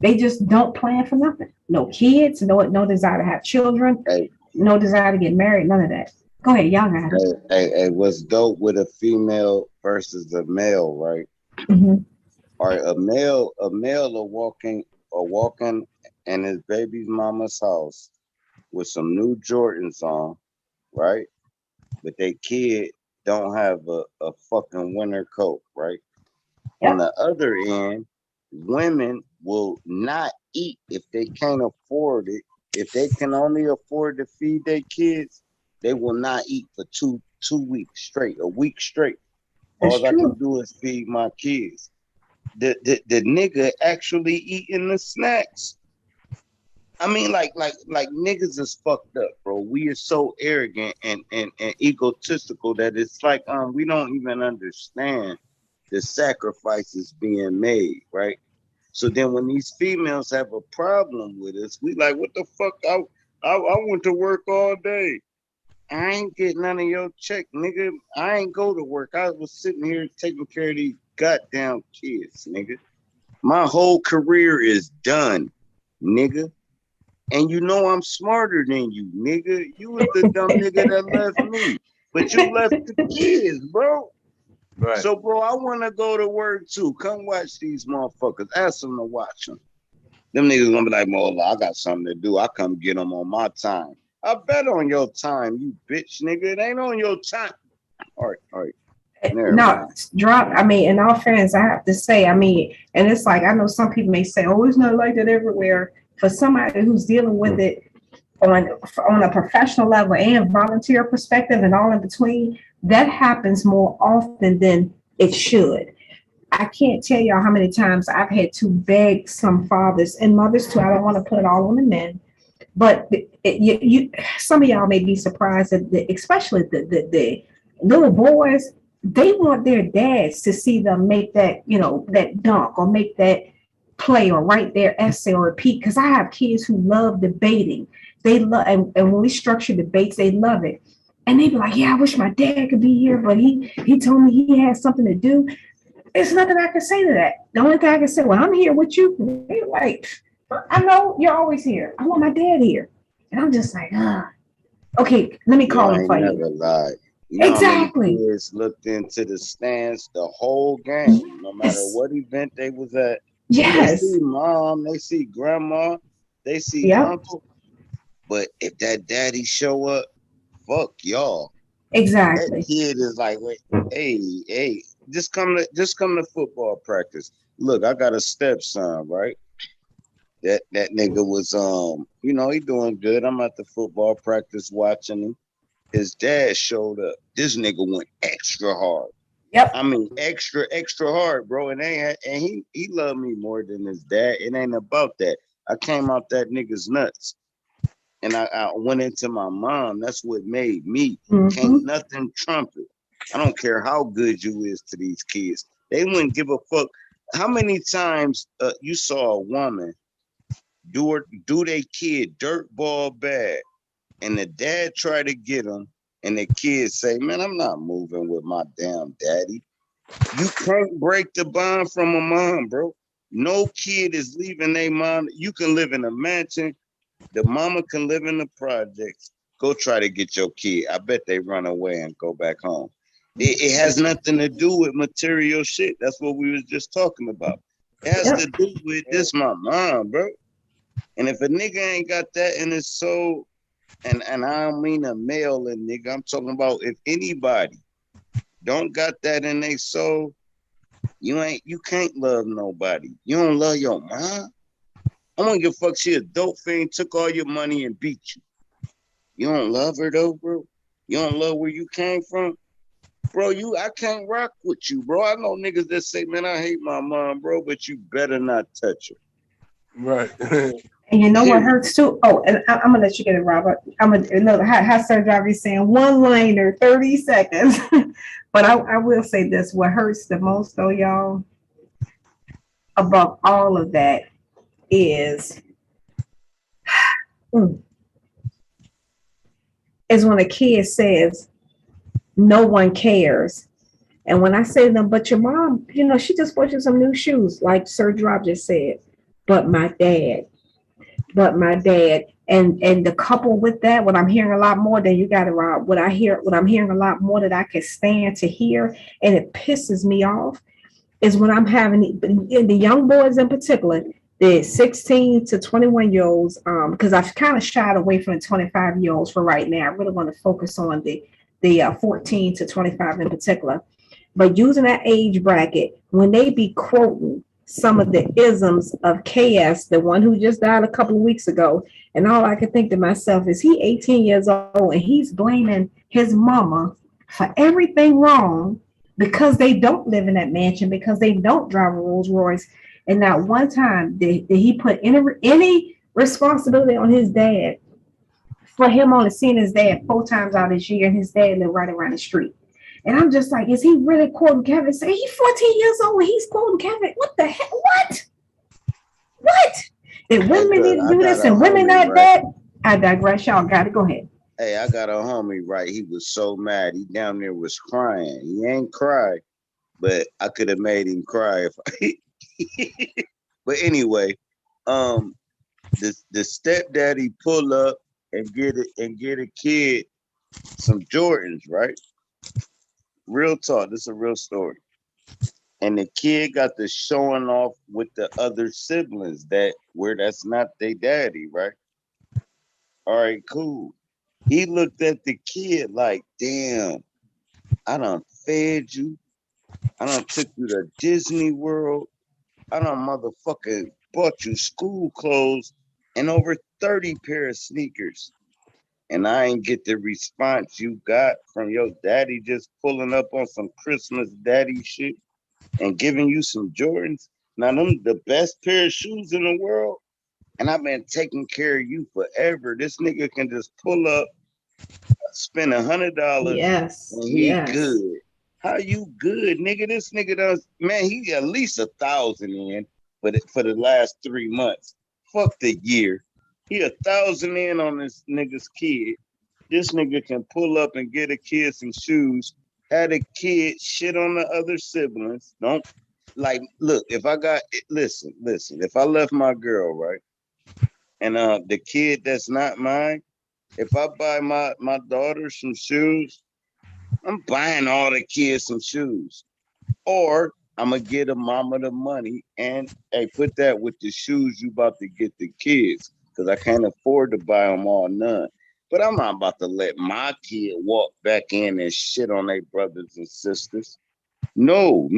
they just don't plan for nothing. No kids, no desire to have children, Hey, no desire to get married, none of that. Go ahead, y'all got it. hey, what's dope with a female versus a male, right? Mhm. All right, a male are walking in his baby's mama's house with some new Jordans on, right? But they kid don't have a fucking winter coat, right? On Yep, the other end, women will not eat if they can't afford it. If they can only afford to feed their kids, they will not eat for two weeks straight, a week straight. that's All I can true. do is feed my kids. The nigga actually eating the snacks. I mean, like niggas is fucked up, bro. We are so arrogant and egotistical that it's like we don't even understand the sacrifices being made, right? So then when these females have a problem with us, we like, what the fuck? I went to work all day. I ain't get none of your check, nigga. I ain't go to work. I was sitting here taking care of these goddamn kids, nigga. My whole career is done, nigga. And you know I'm smarter than you, nigga. You was the dumb nigga that left me. But you left the kids, bro. Right. So, bro, I want to go to work too. Come watch these motherfuckers. Ask them to watch them. Them niggas gonna be like, Mola, I got something to do. I come get them on my time. I bet on your time, you bitch, nigga. It ain't on your time. All right. Never No, mind. drop. I mean, in all fairness, I have to say, I mean, and it's like I know some people may say, "Oh, it's not like that everywhere." For somebody who's dealing with it on a professional level and volunteer perspective and all in between, that happens more often than it should. I can't tell y'all how many times I've had to beg some fathers and mothers too. I don't want to put it all on the men, but some of y'all may be surprised that especially the little boys, they want their dads to see them make that, that dunk or make that play or write their essay or repeat. Because I have kids who love debating. They love, and when we structure debates, they love it. And they be like, yeah, I wish my dad could be here, but he told me he had something to do. There's nothing I can say to that. The only thing I can say, well, I'm here with you. They're like, I know you're always here. I want my dad here. And I'm just like, okay, let me Yo call him ain't for you. never lied. You know how many Exactly. kids looked into the stands the whole game, no matter Yes. what event they was at. They Yes. see mom, they see grandma, they see Yep. uncle. But if that daddy show up, fuck y'all. That Exactly. kid is like, wait, hey, just come to football practice. Look, I got a stepson, right? That nigga was you know, he doing good. I'm at the football practice watching him. His dad showed up. This nigga went extra hard. Yep. I mean, extra hard, bro. And he loved me more than his dad. It ain't about that. I came out that nigga's nuts. And I went into my mom. That's what made me. Can't Mm-hmm. nothing trump it. I don't care how good you is to these kids. They wouldn't give a fuck. How many times you saw a woman do they kid dirt ball bad, and the dad try to get them, and the kids say, "Man, I'm not moving with my damn daddy." You can't break the bond from a mom, bro. No kid is leaving their mom. You can live in a mansion. The mama can live in the projects. Go try to get your kid. I bet they run away and go back home. It has nothing to do with material shit. That's what we was just talking about. It has Yep. to do with this my mom, bro. And if a nigga ain't got that in his soul, and I don't mean a male and nigga, I'm talking about if anybody don't got that in their soul, you can't love nobody. You don't love your mom. I don't give a fuck. She a dope fiend, took all your money and beat you. You don't love her though, bro. You don't love where you came from, bro. I can't rock with you, bro. I know niggas that say, man, I hate my mom, bro, but you better not touch her. Right. And you know what Period. hurts too? Oh, and I'm gonna let you get it, Robert. I'm gonna another hot sir driver saying one liner, 30 seconds. But I will say this: what hurts the most, though, y'all, above all of that, is mm, is when a kid says no one cares. And when I say to them, but your mom, she just bought you some new shoes, like Sir Drop just said. But my dad, but my dad, and the couple with that, what I'm hearing a lot more than you got around. What I'm hearing a lot more that I can stand to hear, and it pisses me off, is when I'm having the young boys in particular, the 16 to 21-year-olds, because I've kind of shied away from the 25-year-olds for right now. I really want to focus on the 14 to 25 in particular. But using that age bracket, when they be quoting some of the isms of KS, the one who just died a couple of weeks ago, and all I can think to myself is he 18 years old and he's blaming his mama for everything wrong because they don't live in that mansion, because they don't drive a Rolls Royce. And not one time did he put any responsibility on his dad for him only seeing his dad 4 times out this year, and his dad lived right around the street. And I'm just like, is he really quoting Kevin? Say he's 14 years old and he's quoting Kevin. What the heck? What? What? That Hey, women look, need to I do got this a and women homie, not right? that? I digress. Y'all got to go ahead. Hey, I got a homie, right? He was so mad. He down there was crying. He ain't cried, but I could have made him cry if I. But anyway, um, the stepdaddy pull up and get a kid some Jordans, right? Real talk. This is a real story. And the kid got the showing off with the other siblings that's not their daddy, right? All right, cool. He looked at the kid like, damn, I done fed you. I done took you to Disney World. I done motherfucking bought you school clothes and over 30 pair of sneakers. And I ain't get the response you got from your daddy just pulling up on some Christmas daddy shit and giving you some Jordans. Now them the best pair of shoes in the world. And I've been taking care of you forever. This nigga can just pull up, spend $100, Yes. and he Yes. good. How you good, nigga? This nigga does, man. He at least 1,000 in for the last 3 months. Fuck the year. He 1,000 in on this nigga's kid. This nigga can pull up and get a kid some shoes. Had a kid shit on the other siblings. Don't like look. If I got listen. If I left my girl right, and the kid that's not mine, if I buy my daughter some shoes, I'm buying all the kids some shoes. Or I'm gonna get a mama the money and hey, put that with the shoes you about to get the kids, because I can't afford to buy them all none. But I'm not about to let my kid walk back in and shit on their brothers and sisters. No.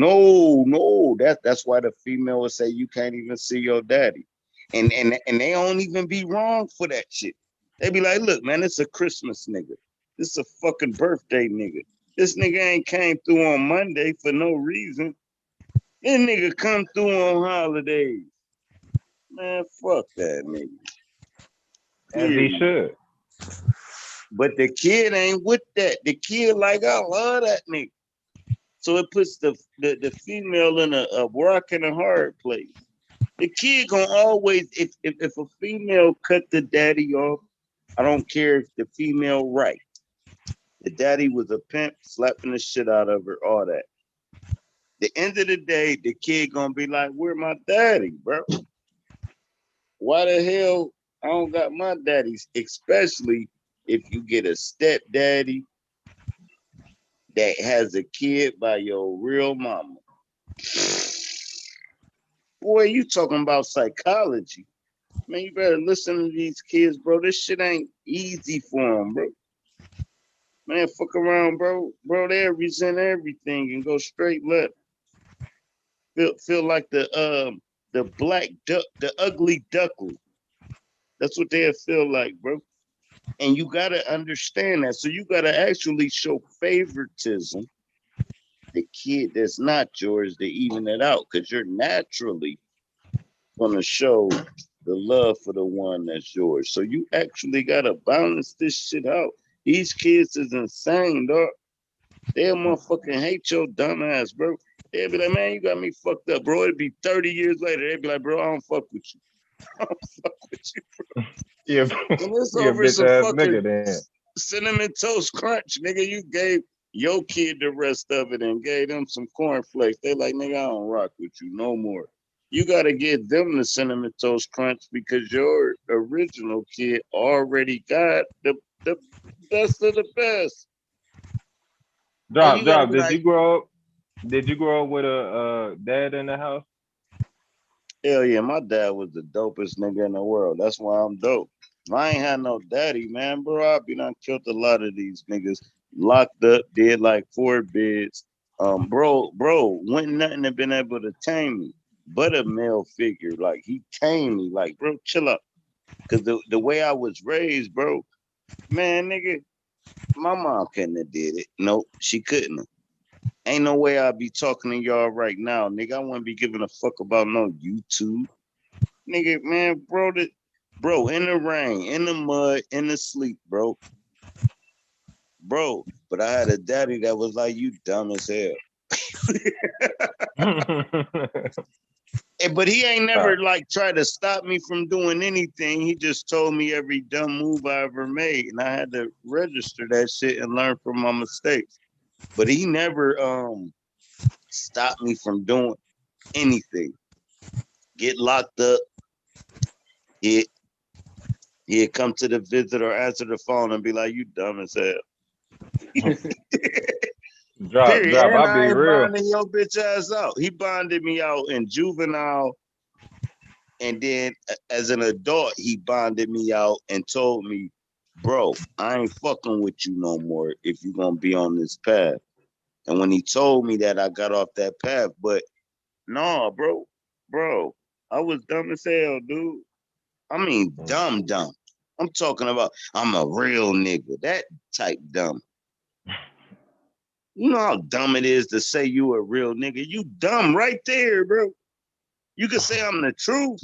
That's why the female will say you can't even see your daddy. And they don't even be wrong for that shit. They be like, look, man, it's a Christmas nigga. This a fucking birthday nigga. This nigga ain't came through on Monday for no reason. This nigga come through on holidays. Man, fuck that nigga. As he should. But the kid ain't with that. The kid like, I love that nigga. So it puts the female in a rock and a hard place. The kid gonna always, if a female cut the daddy off, I don't care if the female right. The daddy was a pimp, slapping the shit out of her, all that. The end of the day, the kid gonna be like, where my daddy, bro? Why the hell I don't got my daddies? Especially if you get a stepdaddy that has a kid by your real mama. Boy, you talking about psychology. Man, you better listen to these kids, bro. This shit ain't easy for them, bro. Man, fuck around, bro. Bro, they resent everything and go straight left. Feel like the black duck, the ugly duckling. That's what they feel like, bro. And you gotta understand that. So you gotta actually show favoritism. The kid that's not yours to even it out, because you're naturally gonna show the love for the one that's yours. So you actually gotta balance this shit out. These kids is insane, dog. They'll motherfucking hate your dumb ass, bro. They'll be like, man, you got me fucked up, bro. It'll be 30 years later. They'll be like, bro, I don't fuck with you. I don't fuck with you, bro. Yeah, And it's he a over bitch some ass fucking nigga then. cinnamon toast crunch, nigga. You gave your kid the rest of it and gave them some cornflakes. They like, nigga, I don't rock with you no more. You gotta give them the cinnamon toast crunch because your original kid already got the best of the best. And you gotta Drop. be like, Did you grow up with a dad in the house? hell yeah, my dad was the dopest nigga in the world. That's why I'm dope. If I ain't had no daddy, man, bro, I'd be done killed a lot of these niggas. Locked up, did like 4 bids. Bro, wouldn't nothing have been able to tame me but a male figure. Like he tamed me. Like, bro, chill up. Cause the way I was raised, bro, man, nigga, my mom couldn't have did it. Nope, she couldn't have. Ain't no way I'd be talking to y'all right now, nigga. I wouldn't be giving a fuck about no YouTube. Nigga, man, bro, in the rain, in the mud, in the sleep, bro. Bro, but I had a daddy that was like, you dumb as hell. But he ain't never like tried to stop me from doing anything. He just told me every dumb move I ever made. And I had to register that shit and learn from my mistakes. But he never stopped me from doing anything. Get locked up. He'd come to the visit or answer the phone and be like, you dumb as hell. Drop. Period. And I'll I be ain't real. bonding your bitch ass out. He bonded me out in juvenile. And then as an adult, he bonded me out and told me, bro, I ain't fucking with you no more if you're going to be on this path. And when he told me that, I got off that path. But no, bro, I was dumb as hell, dude. I mean, dumb. I'm talking about I'm a real nigga. That type dumb. You know how dumb it is to say you a real nigga? You dumb right there, bro. You can say I'm the truth.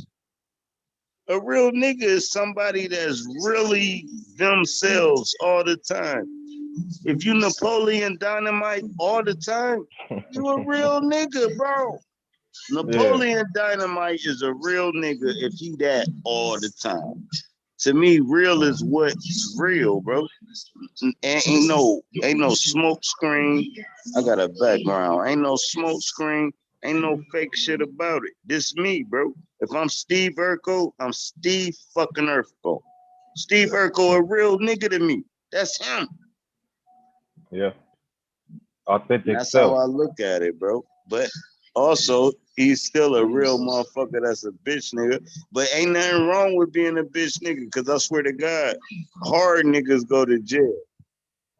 A real nigga is somebody that's really themselves all the time. If you Napoleon Dynamite all the time, you a real nigga, bro. Napoleon Dynamite is a real nigga if he that all the time. To me, real is what's real, bro. Ain't no smoke screen. I got a background. Ain't no smoke screen. Ain't no fake shit about it. This me, bro. If I'm Steve Urkel, I'm Steve fucking Urkel. Steve Urkel a real nigga to me. That's him. Yeah. Authentic That's self. how I look at it, bro. But also, he's still a real motherfucker that's a bitch nigga. But ain't nothing wrong with being a bitch nigga, because I swear to God, hard niggas go to jail.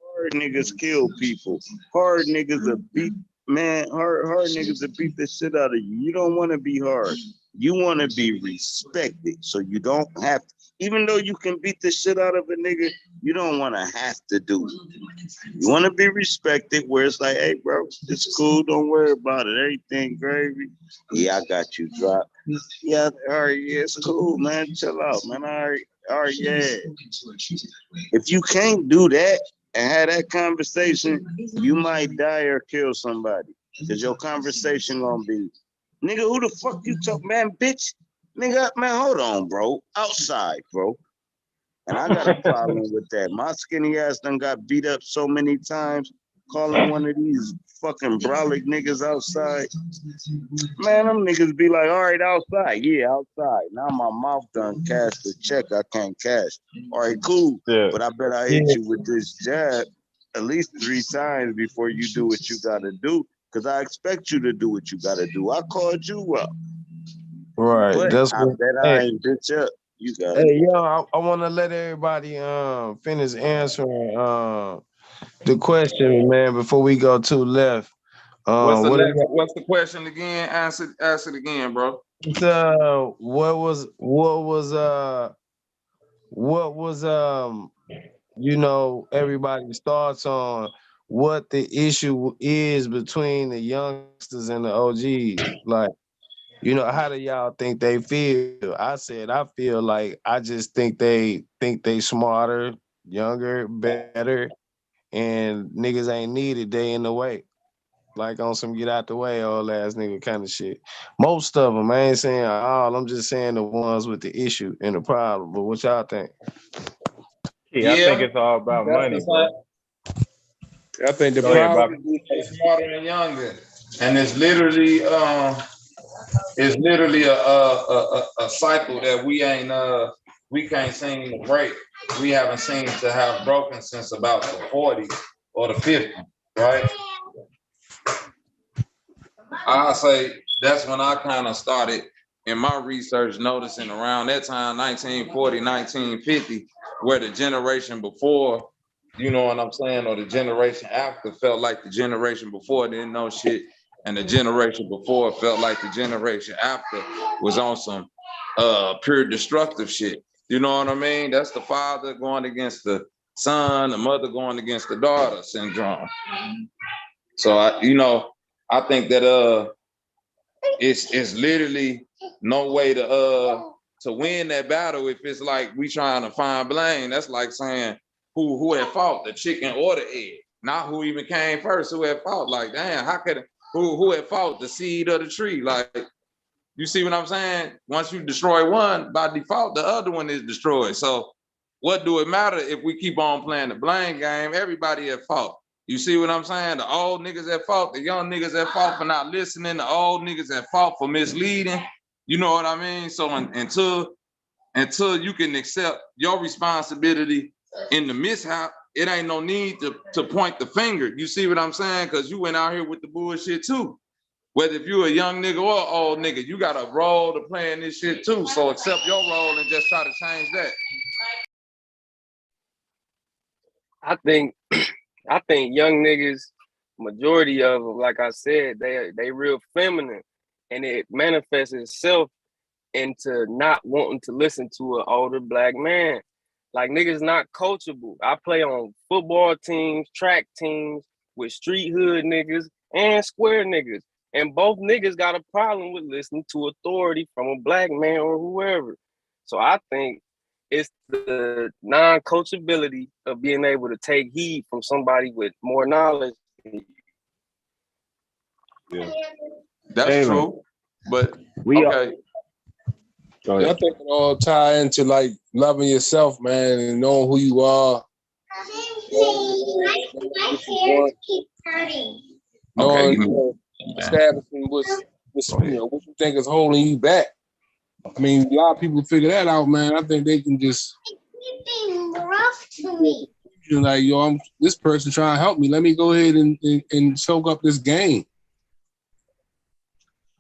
Hard niggas kill people. Hard niggas are beat, man, hard niggas will beat the shit out of you. You don't want to be hard. You want to be respected, so you don't have to. Even though you can beat the shit out of a nigga, you don't want to have to do it. You want to be respected, where it's like, hey, bro, it's cool. Don't worry about it. Everything gravy. Yeah, I got you dropped. Yeah, all right, yeah, it's cool, man. Chill out, man. All right, yeah. If you can't do that and have that conversation, you might die or kill somebody. Because your conversation gonna be, nigga, who the fuck you talk, man, bitch? Nigga, man, hold on, bro. Outside, bro. And I got a problem with that. My skinny ass done got beat up so many times calling one of these fucking brolic niggas outside. Man, them niggas be like, all right, outside. Yeah, outside. Now my mouth done cashed the check I can't cash. All right, cool. Yeah. But I bet I hit you with this jab at least 3 times before you do what you gotta do. Because I expect you to do what you gotta do. I called you up. Right. But That's I what. bet I Hey, ain't bitch up. You got it. hey, yo, I want to let everybody finish answering the question, man, before we go to left. What's the What is what's the question again? Answer it again, bro. what was everybody's thoughts on what the issue is between the youngsters and the OGs? Like, how do y'all think they feel? I said I feel like I just think they smarter, younger, better, and niggas ain't needed. They in the way. Like on some get out the way, old ass nigga kind of shit. Most of them, I ain't saying all. I'm just saying the ones with the issue and the problem. But what y'all think? Yeah, I think Yeah, it's all about that's money, the bro. same. I think the Go ahead, problem Bobby. They smarter and younger, and it's literally a cycle that we can't seem to break. We haven't seemed to have broken since about the 40s or the 50s, right? I say that's when I kind of started in my research noticing around that time, 1940, 1950, where the generation before, you know what I'm saying, or the generation after felt like the generation before didn't know shit, and the generation before felt like the generation after was on some pure destructive shit. You know what I mean? That's the father going against the son, the mother going against the daughter syndrome. So I think that it's literally no way to win that battle if it's like we trying to find blame. That's like saying who at fault, the chicken or the egg, not who even came first, who at fault. Like, damn, how could who at fault, the seed or the tree? Like, you see what I'm saying? Once you destroy one, by default, the other one is destroyed. So what do it matter if we keep on playing the blame game? Everybody at fault. You see what I'm saying? The old niggas at fault, the young niggas at fault for not listening, the old niggas at fault for misleading. You know what I mean? So until you can accept your responsibility in the mishap, it ain't no need to point the finger. You see what I'm saying? Because you went out here with the bullshit too. Whether if you a young nigga or an old nigga, you got a role to play in this shit too. So accept your role and just try to change that. I think I think young niggas, majority of them, like I said, they real feminine, and it manifests itself into not wanting to listen to an older black man. Like, niggas not coachable. I play on football teams, track teams with street hood niggas and square niggas. And both niggas got a problem with listening to authority from a black man or whoever. So I think it's the non-coachability of being able to take heed from somebody with more knowledge than you. Yeah. That's Hey, man. true. But We are. okay. Go I ahead. think it all tie into like loving yourself, man, and knowing who you are. Okay, Knowing, give me establishing what's what you think is holding you back. I mean, a lot of people figure that out, man. I think they can just like, yo, this person trying to help me. Let me go ahead and soak up this game.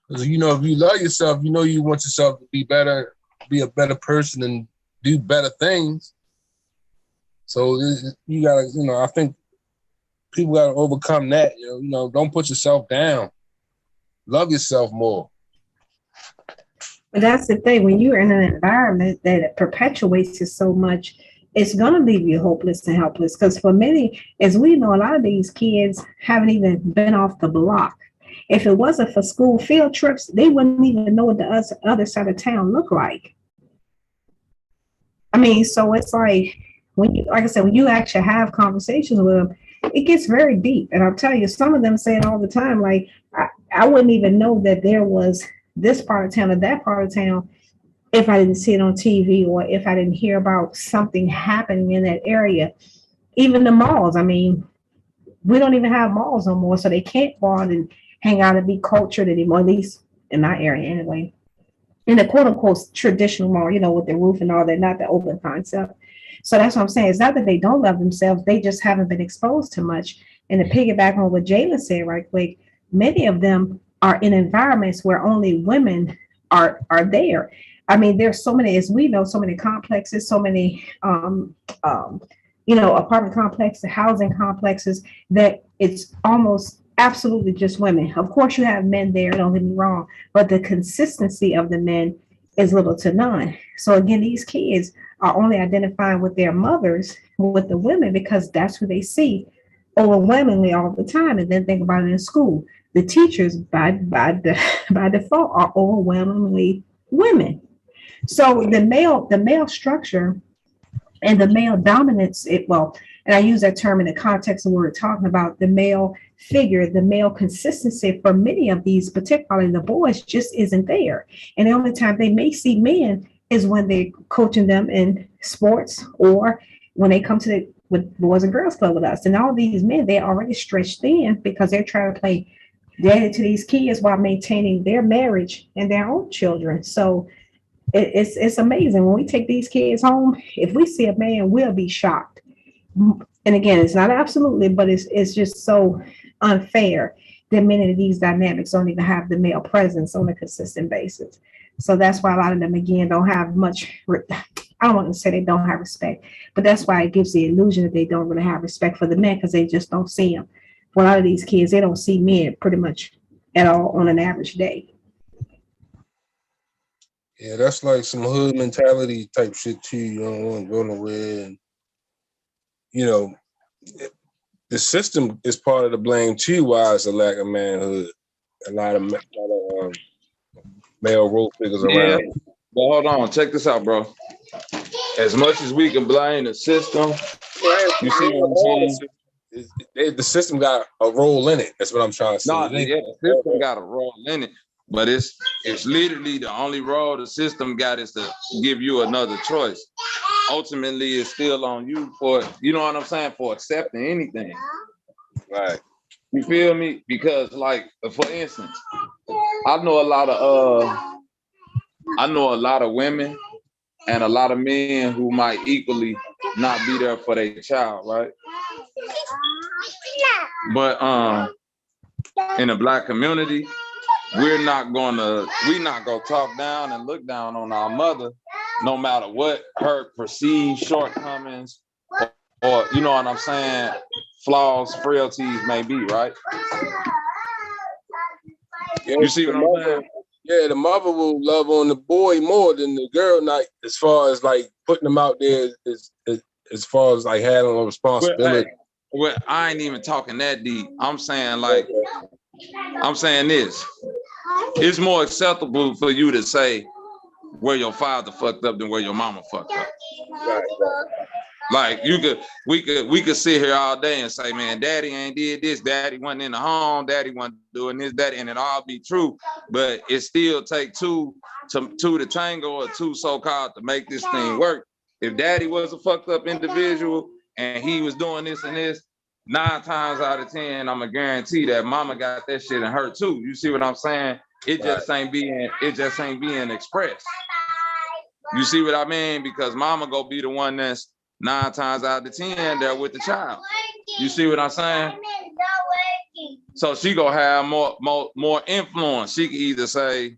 Because if you love yourself, you want yourself to be better, be a better person, and do better things. So you gotta, I think people gotta overcome that. Don't put yourself down. Love yourself more. But that's the thing. When you're in an environment that perpetuates it so much, it's gonna leave you hopeless and helpless. Because for many, as we know, a lot of these kids haven't even been off the block. If it wasn't for school field trips, they wouldn't even know what the other side of town looked like. I mean, so it's like when you, like I said, when you actually have conversations with them, it gets very deep. And I'll tell you, some of them say it all the time. Like I wouldn't even know that there was this part of town or that part of town if I didn't see it on TV or if I didn't hear about something happening in that area. Even the malls. I mean, we don't even have malls no more, so they can't go out and hang out and be cultured anymore. At least in my area, anyway. In the quote unquote traditional mall, with the roof and all that, not the open concept. So that's what I'm saying. It's not that they don't love themselves, they just haven't been exposed to much. And to piggyback on what Jalen said right quick, many of them are in environments where only women are there. I mean, there's so many, as we know, so many complexes, so many apartment complexes, housing complexes, that it's almost absolutely just women. Of course, you have men there, don't get me wrong, but the consistency of the men is little to none. So again, these kids are only identifying with their mothers, with the women, because that's who they see overwhelmingly all the time. And then think about it in school. The teachers by default are overwhelmingly women. So the male structure and the male dominance, and I use that term in the context of what we're talking about, the male figure, the male consistency for many of these, particularly the boys, just isn't there. And the only time they may see men is when they're coaching them in sports or when they come to the with Boys and Girls Club with us. And all these men, they're already stretched thin because they're trying to play daddy to these kids while maintaining their marriage and their own children. So it's amazing when we take these kids home. If we see a man, we'll be shocked. And again, it's not absolutely, but it's just so unfair that many of these dynamics don't even have the male presence on a consistent basis. So that's why a lot of them again don't have much. I don't want to say they don't have respect, but that's why it gives the illusion that they don't really have respect for the men because they just don't see them. For a lot of these kids, they don't see men pretty much at all on an average day. Yeah, that's like some hood mentality type shit too. You don't want to go nowhere. And, the system is part of the blame too. Why it's a lack of manhood. A lot of male role figures Yeah, around. but hold on, check this out, bro. As much as we can blame the system, you see what I'm saying? The system got a role in it. That's what I'm trying to say. No, yeah, the system got a role in it, but it's literally the only role the system got is to give you another choice. Ultimately, it's still on you for, you know what I'm saying, for accepting anything. Right. You feel me? Because, like, for instance, I know a lot of women and a lot of men who might equally not be there for their child, right? But in the Black community, we're not gonna talk down and look down on our mother, no matter what her perceived shortcomings or you know what I'm saying, flaws, frailties may be, right? Yeah, you see what I'm saying? Yeah, the mother will love on the boy more than the girl, not as far as like putting them out there as far as like having a responsibility. Well, I ain't even talking that deep. I'm saying this. It's more acceptable for you to say where your father fucked up than where your mama fucked up. Right. Like we could sit here all day and say, man, daddy ain't did this, daddy wasn't in the home, daddy wasn't doing this, daddy, and it all be true, but it still take two to tango or two so-called to make this thing work. If daddy was a fucked up individual and he was doing this and this, 9 times out of 10, I'm gonna guarantee that mama got that shit in her too. You see what I'm saying? It just ain't being expressed. You see what I mean? Because mama go be the one that's 9 times out of 10 there with the child. You see what I'm saying? So she gonna have more influence. She can either say,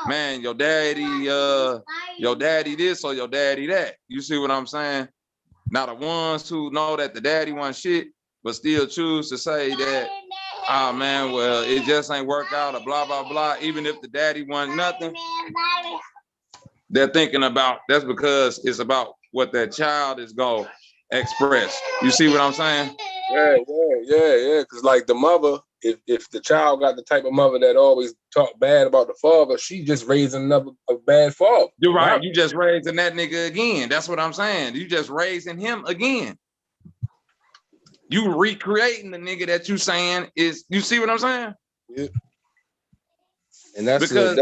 man, your daddy this or your daddy that. You see what I'm saying? Now the ones who know that the daddy wants shit, but still choose to say that Oh man, well, it just ain't work out or blah, blah, blah. Even if the daddy want nothing, they're thinking about, that's because it's about what that child is gonna express. You see what I'm saying? Yeah. Because like the mother, if the child got the type of mother that always talk bad about the father, she just raising a bad father. You're right. You just raising that nigga again. That's what I'm saying. You just raising him again. You recreating the nigga that you saying is, you see what I'm saying? Yeah. And that's because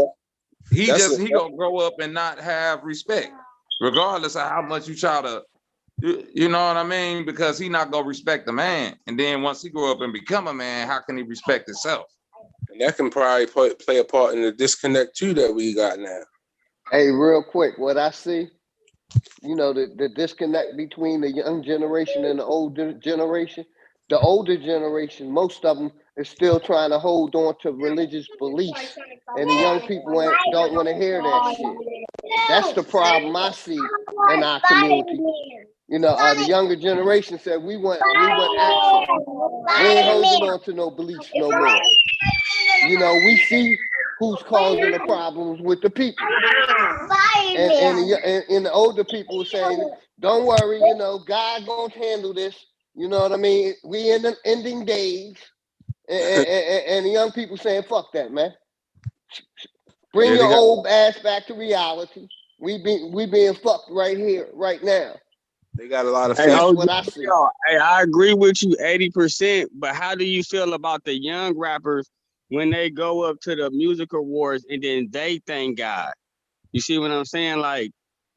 he gonna grow up and not have respect, regardless of how much you try to, you know what I mean? Because he not gonna respect the man. And then once he grow up and become a man, how can he respect himself? And that can probably play a part in the disconnect too that we got now. Hey, real quick, what I see, you know, the disconnect between the young generation and the older generation. The older generation, most of them is still trying to hold on to religious beliefs, and the young people don't want to hear that shit. That's the problem I see in our community. You know, the younger generation said we want action. We ain't holding on to no beliefs no more. You know, we see who's causing the problems with the people. And the older people were saying, don't worry, you know, God gonna handle this. You know what I mean? We in the ending days. And the young people saying, fuck that, man. Bring your old ass back to reality. We being fucked right here, right now. They got a lot of Hey, that's what I see. Hey, I agree with you 80%, but how do you feel about the young rappers when they go up to the music awards and then they thank God? You see what I'm saying? Like,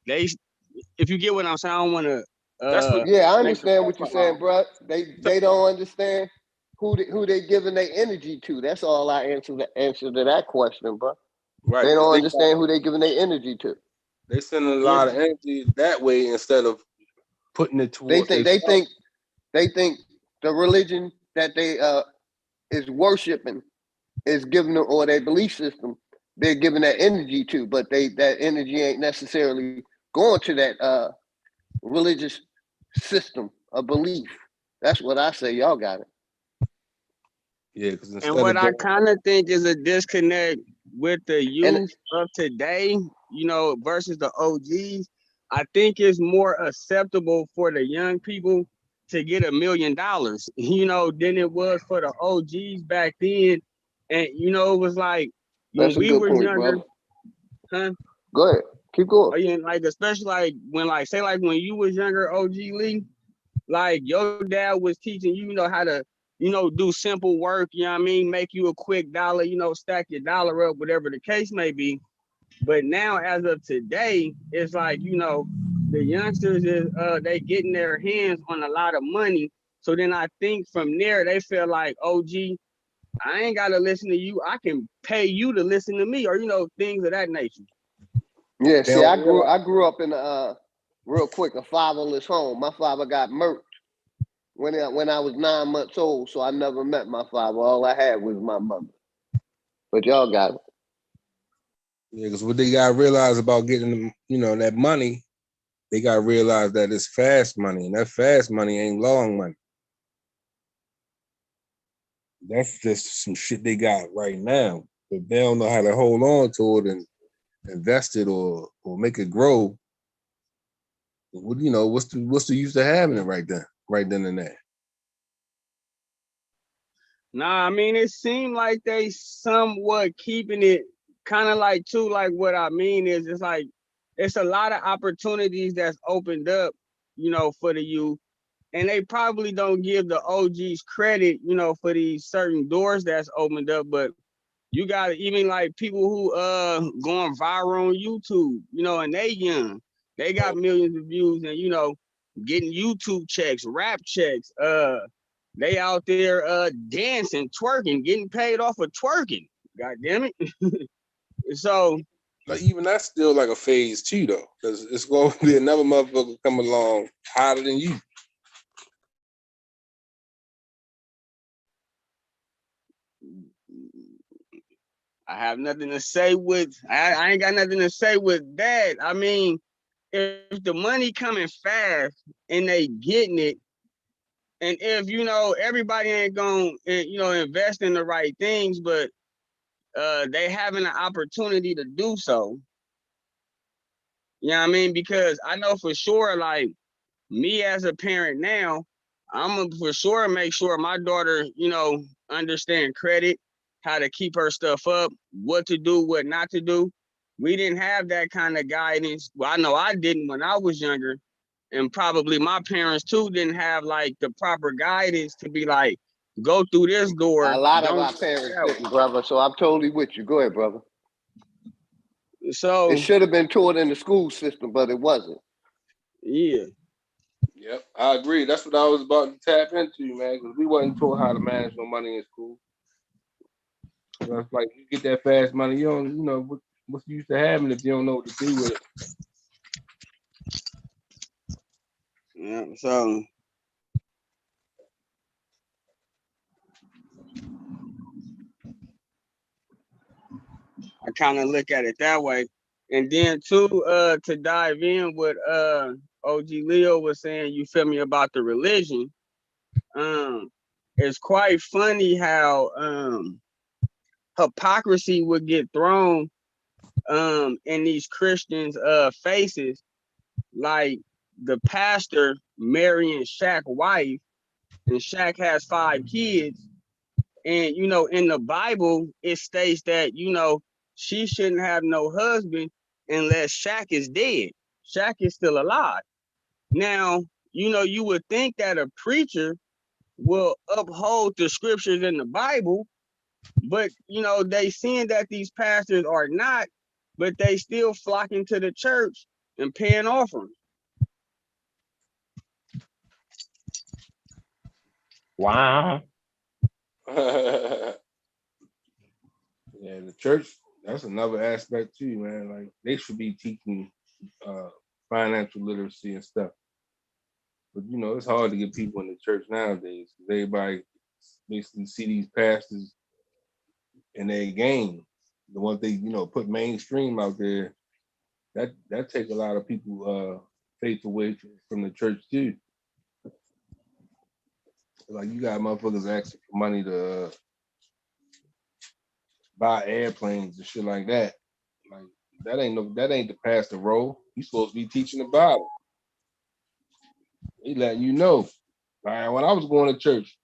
if you get what I'm saying, I don't want to. Yeah, I understand what you're saying, bro. They don't understand who they giving their energy to. That's all I answer to that question, bro. Right. They don't understand who they giving their energy to. They send a lot of energy that way instead of putting it towards. They think the religion that they is worshiping is giving them, or their belief system, they're giving that energy to, but that energy ain't necessarily going to that religious system of belief. That's what I say. Y'all got it. Yeah, because and what I kind of think is a disconnect with the youth of today, you know, versus the OGs. I think it's more acceptable for the young people to get $1 million, you know, than it was for the OGs back then. And you know, it was like when we were younger, huh? Go ahead, keep going. Or, you know, like especially like when, like, say, like when you was younger, OG Lee, like your dad was teaching you, you know, how to, you know, do simple work, you know what I mean, make you a quick dollar, you know, stack your dollar up, whatever the case may be. But now, as of today, it's like, you know, the youngsters is they getting their hands on a lot of money. So then I think from there they feel like, OG, I ain't gotta listen to you. I can pay you to listen to me, or, you know, things of that nature. Yeah, see, I grew up in real quick, a fatherless home. My father got murked when I was 9 months old, so I never met my father. All I had was my mother. But y'all got it. Yeah, because what they gotta realize about getting, you know, that money, they gotta realize that it's fast money, and that fast money ain't long money. That's just some shit they got right now, but they don't know how to hold on to it and invest it or make it grow. You know, what's the use of having it right then and there? Nah, I mean, it seemed like they somewhat keeping it kind of like, too, like what I mean is it's like it's a lot of opportunities that's opened up, you know, for the youth. And they probably don't give the OGs credit, you know, for these certain doors that's opened up. But you got even like people who going viral on YouTube, you know, and they young. They got millions of views and, you know, getting YouTube checks, rap checks. They out there dancing, twerking, getting paid off of twerking. God damn it. So like, even that's still like a phase too, though, because it's going to be another motherfucker come along hotter than you. I have nothing to say with, I ain't got nothing to say with that. I mean, if the money coming fast and they getting it, And if everybody ain't gonna invest in the right things, but they having an opportunity to do so. You know what I mean? Because I know for sure, like me as a parent now, I'm gonna for sure make sure my daughter, understand credit, how to keep her stuff up, what to do, what not to do. We didn't have that kind of guidance. Well, I know I didn't when I was younger, and probably my parents too didn't have like the proper guidance to be like, go through this door, A lot of don't our go parents out. didn't, brother. So I'm totally with you. Go ahead, brother. It So should have been taught in the school system, but it wasn't. yeah. Yep, I agree. That's what I was about to tap into, man, because we wasn't taught how to manage no money in school. So it's like you get that fast money, you don't, what's the use to having if you don't know what to do with it. Yeah, so I kind of look at it that way. And then too, to dive in what OG Leo was saying, you feel me, about the religion. It's quite funny how hypocrisy would get thrown in these Christians' faces, like the pastor marrying Shaq's wife, and Shaq has 5 kids. And in the Bible, it states that she shouldn't have no husband unless Shaq is dead. Shaq is still alive. Now, you would think that a preacher will uphold the scriptures in the Bible, but they seeing that these pastors are not, but they still flocking to the church and paying offerings. Wow. Yeah, the church, that's another aspect too, man. Like they should be teaching financial literacy and stuff. But it's hard to get people in the church nowadays because everybody basically see these pastors in their game. The ones they, put mainstream out there, that take a lot of people faith away from the church too. Like you got motherfuckers asking for money to buy airplanes and shit like that. Like that ain't the pastor role. He's supposed to be teaching the Bible. He letting you know. Like when I was going to church,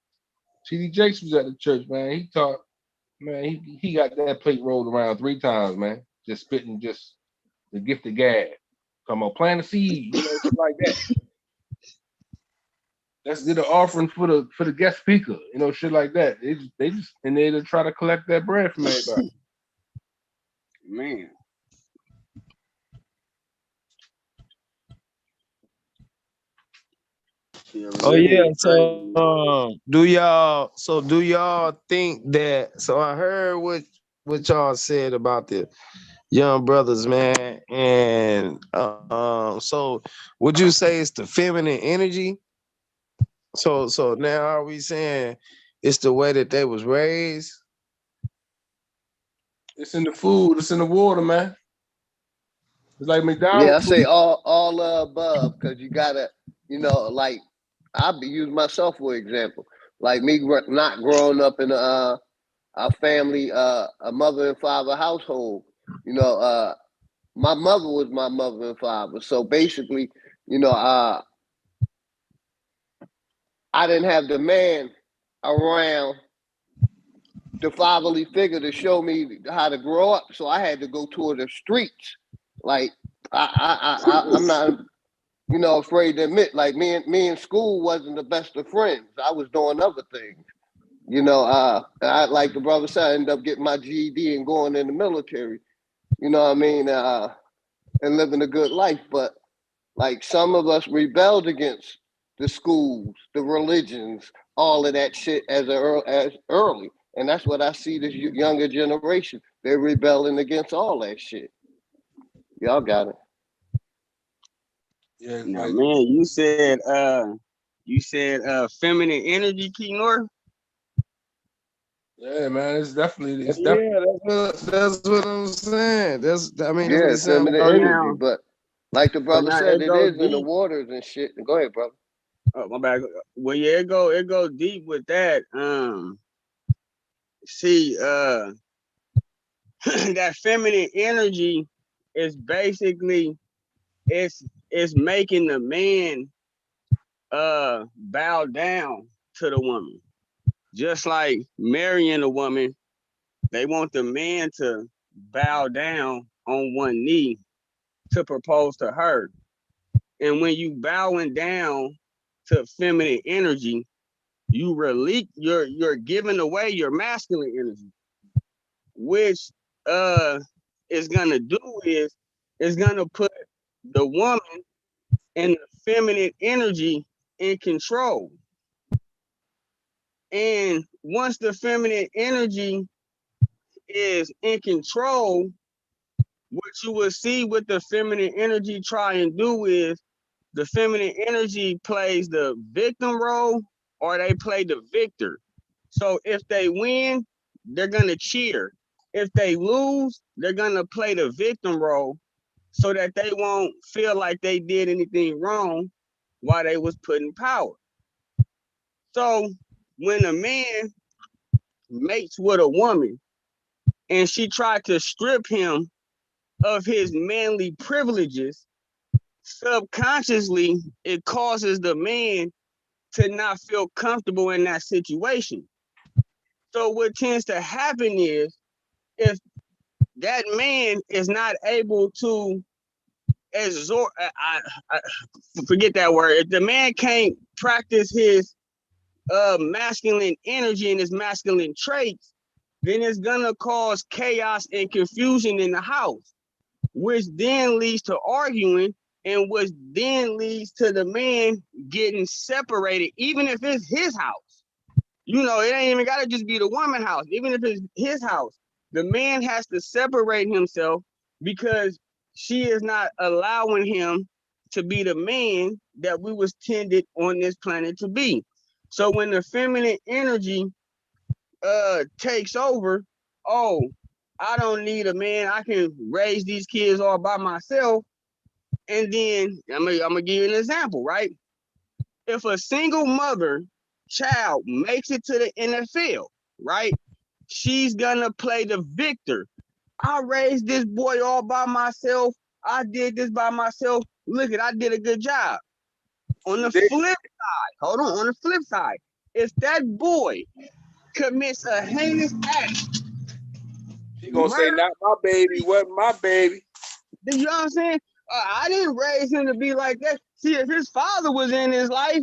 TD Jakes was at the church, man. He taught, man, he got that plate rolled around 3 times, man. Just spitting just the gift of gab. Come on, plant a seed, shit like that. Let's get an offering for the guest speaker, shit like that. They just and they to try to collect that bread from everybody. Man. Yeah, Oh yeah, religion is so crazy. do y'all think that? So I heard what y'all said about the young brothers, man, and so would you say it's the feminine energy? So now are we saying it's the way that they was raised? It's in the food, it's in the water, man. It's like Yeah, I McDonald's say food. all the above, because you gotta, like I'll be using myself for example. Like me not growing up in a family, a mother and father household. My mother was my mother and father. So basically, I didn't have the man around, the fatherly figure to show me how to grow up. So I had to go toward the streets. Like I'm not, afraid to admit, like me in school wasn't the best of friends. I was doing other things. I, like the brother said, I ended up getting my GED and going in the military. You know what I mean? And living a good life. But like some of us rebelled against the schools, the religions, all of that shit as early. And that's what I see this younger generation. They're rebelling against all that shit. Y'all got it. Yeah, Now, like man, you said feminine energy, Key North. yeah, man, it's definitely Yeah, that's what I'm saying. That's Yeah, what it sounds feminine So like. energy. now, But like the so brother now said, it it goes is in the deep. waters and shit. Go ahead, brother. Oh, my bad. Well, yeah, it go deep with that. See, that feminine energy is basically it's making the man bow down to the woman. Just like marrying a woman, they want the man to bow down on one knee to propose to her. And when you bowing down to feminine energy, you release you're giving away your masculine energy, which uh is gonna do is gonna put the woman and the feminine energy in control. And once the feminine energy is in control, what you will see with the feminine energy try and do is the feminine energy plays the victim role or they play the victor. So if they win, they're gonna cheer. If they lose, they're gonna play the victim role so that they won't feel like they did anything wrong while they was put in power. So when a man mates with a woman and she tried to strip him of his manly privileges, subconsciously it causes the man to not feel comfortable in that situation. So what tends to happen is if that man is not able to absorb, I forget that word. If the man can't practice his masculine energy and his masculine traits, then it's gonna cause chaos and confusion in the house, which then leads to arguing and which then leads to the man getting separated, even if it's his house. You know, it ain't even gotta just be the woman's house. Even if it's his house, the man has to separate himself because she is not allowing him to be the man that we was tended on this planet to be. So when the feminine energy takes over, oh, I don't need a man. I can raise these kids all by myself. And then I'm gonna give you an example, right? If a single mother child makes it to the NFL, right? She's gonna play the victor. I raised this boy all by myself. I did this by myself. Look at, I did a good job. On the flip side, hold on the flip side, if that boy commits a heinous act, he gonna say, "Not my baby, wasn't my baby." You know what I'm saying? I didn't raise him to be like that. See, if his father was in his life,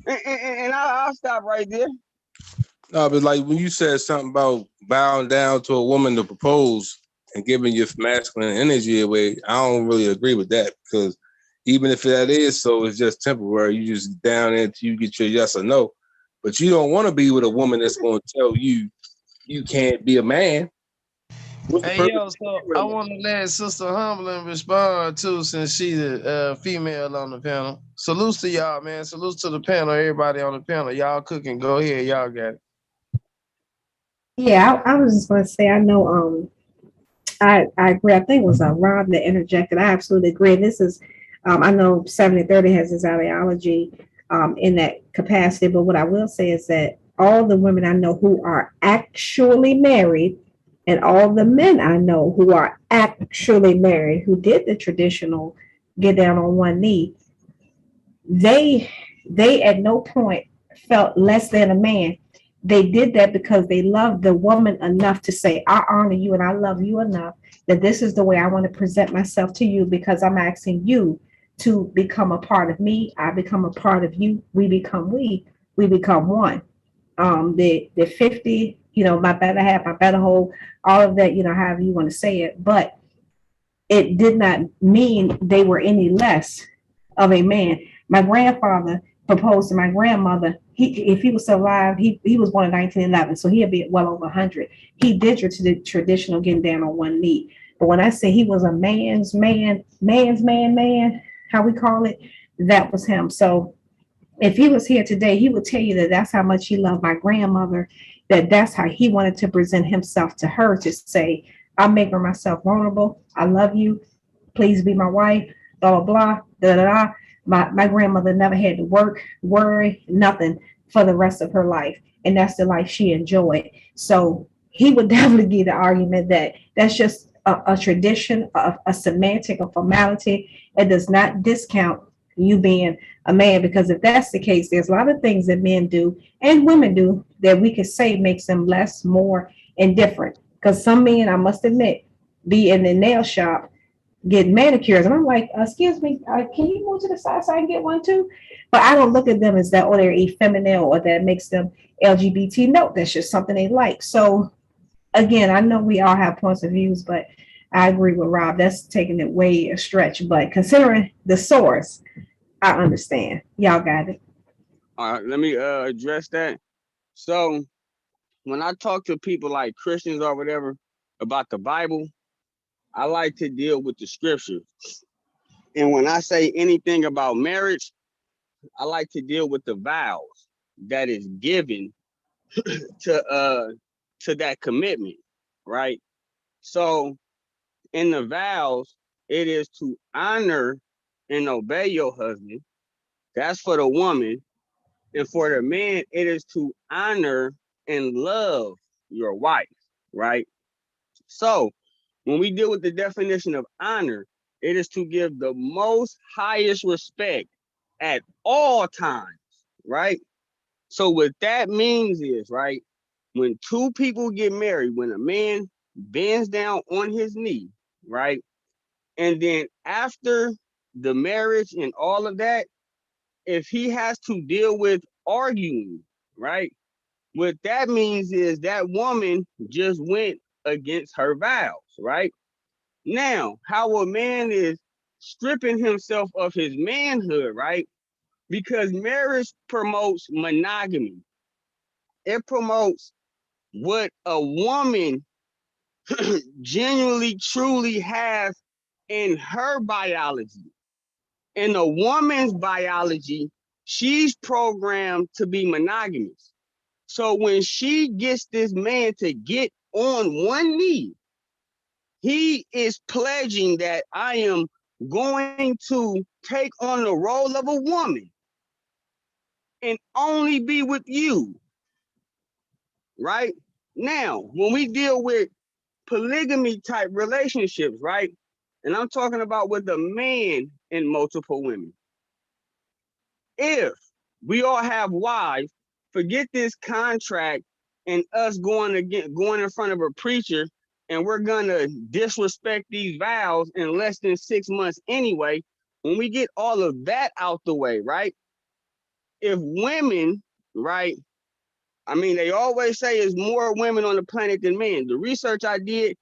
and I'll stop right there. No, but like when you said something about bowing down to a woman to propose and giving your masculine energy away, I don't really agree with that because even if that is so, it's just temporary. You just down there until you get your yes or no. But you don't want to be with a woman that's going to tell you you can't be a man. Hey, yo, so I want to let Sister Humbling respond too, since she's a female on the panel. Salutes to y'all, man. Salutes to the panel, everybody on the panel. Y'all cooking. Go ahead. Y'all got it. Yeah, I was just going to say, I know, I agree. I think it was Rob that interjected. I absolutely agree. And this is, I know 70/30 has his ideology in that capacity, but what I will say is that all the women I know who are actually married and all the men I know who are actually married, who did the traditional get down on one knee, they at no point felt less than a man. They did that because they loved the woman enough to say, I honor you and I love you enough that this is the way I want to present myself to you because I'm asking you to become a part of me. I become a part of you. We become one. The 50, my better half, my better whole, all of that, however you want to say it. But it did not mean they were any less of a man. My grandfather proposed to my grandmother. If he was still alive, he was born in 1911, so he'd be well over 100. He did the traditional getting down on one knee. But when I say he was a man's man, how we call it, that was him. So if he was here today, he would tell you that that's how much he loved my grandmother, that's how he wanted to present himself to her, to say, I'm making myself vulnerable. I love you. Please be my wife, blah, blah, blah. Da, da, da. My grandmother never had to work, worry, nothing for the rest of her life. And that's the life she enjoyed. So he would definitely give the argument that that's just a tradition, a semantic, a formality. It does not discount you being a man, because if that's the case, there's a lot of things that men do and women do that we could say makes them less, more indifferent. Because some men, I must admit, be in the nail shop getting manicures, and I'm like, excuse me, can you move to the side so I can get one too? But I don't look at them as that, or they're effeminate, or that makes them LGBT. No, that's just something they like. So again, I know we all have points of views, but I agree with Rob. That's taking it way a stretch. But considering the source, I understand. Y'all got it. All right, let me address that. So when I talk to people like Christians or whatever about the Bible, I like to deal with the scriptures. And when I say anything about marriage, I like to deal with the vows that is given to that commitment, right? So in the vows, it is to honor and obey your husband. That's for the woman. And for the man, it is to honor and love your wife, right? So when we deal with the definition of honor, it is to give the most highest respect at all times, right? So what that means is, right, when two people get married, when a man bends down on his knee, right, and then after the marriage and all of that, if he has to deal with arguing, right, what that means is that woman just went against her vows, right? Now, how a man is stripping himself of his manhood, right? Because marriage promotes monogamy. It promotes what a woman genuinely, truly has in her biology. In a woman's biology, she's programmed to be monogamous. So when she gets this man to get on one knee, he is pledging that I am going to take on the role of a woman and only be with you, right? Now, when we deal with polygamy type relationships, right? And I'm talking about with a man and multiple women. If we all have wives, forget this contract and us going in front of a preacher, and we're gonna disrespect these vows in less than 6 months anyway. When we get all of that out the way, right? If women, right? I mean, they always say there's more women on the planet than men. The research I did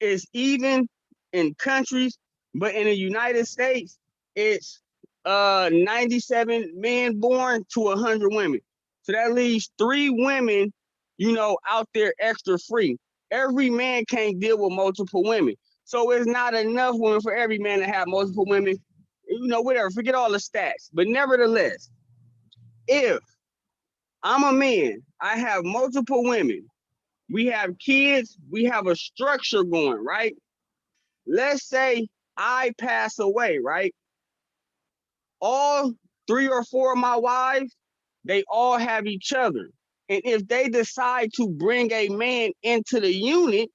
is even in countries, but in the United States, it's 97 men born to 100 women. So that leaves 3 women, out there extra free. Every man can't deal with multiple women. So it's not enough women for every man to have multiple women, whatever, forget all the stats. But nevertheless, if I'm a man, I have multiple women, we have kids, we have a structure going, right? Let's say I pass away, right? All 3 or 4 of my wives, they all have each other. And if they decide to bring a man into the unit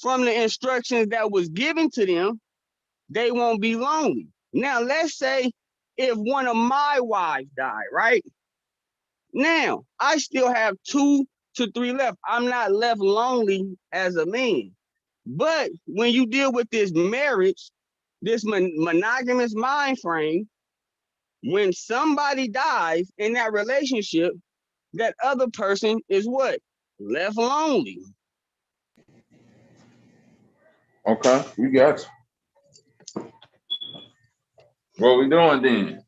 from the instructions that was given to them, they won't be lonely. Now, let's say if one of my wives died, right? Now, I still have 2 to 3 left. I'm not left lonely as a man. But when you deal with this marriage, this monogamous mind frame, when somebody dies in that relationship, that other person is what? Left lonely. Okay, you got you. What we doing then?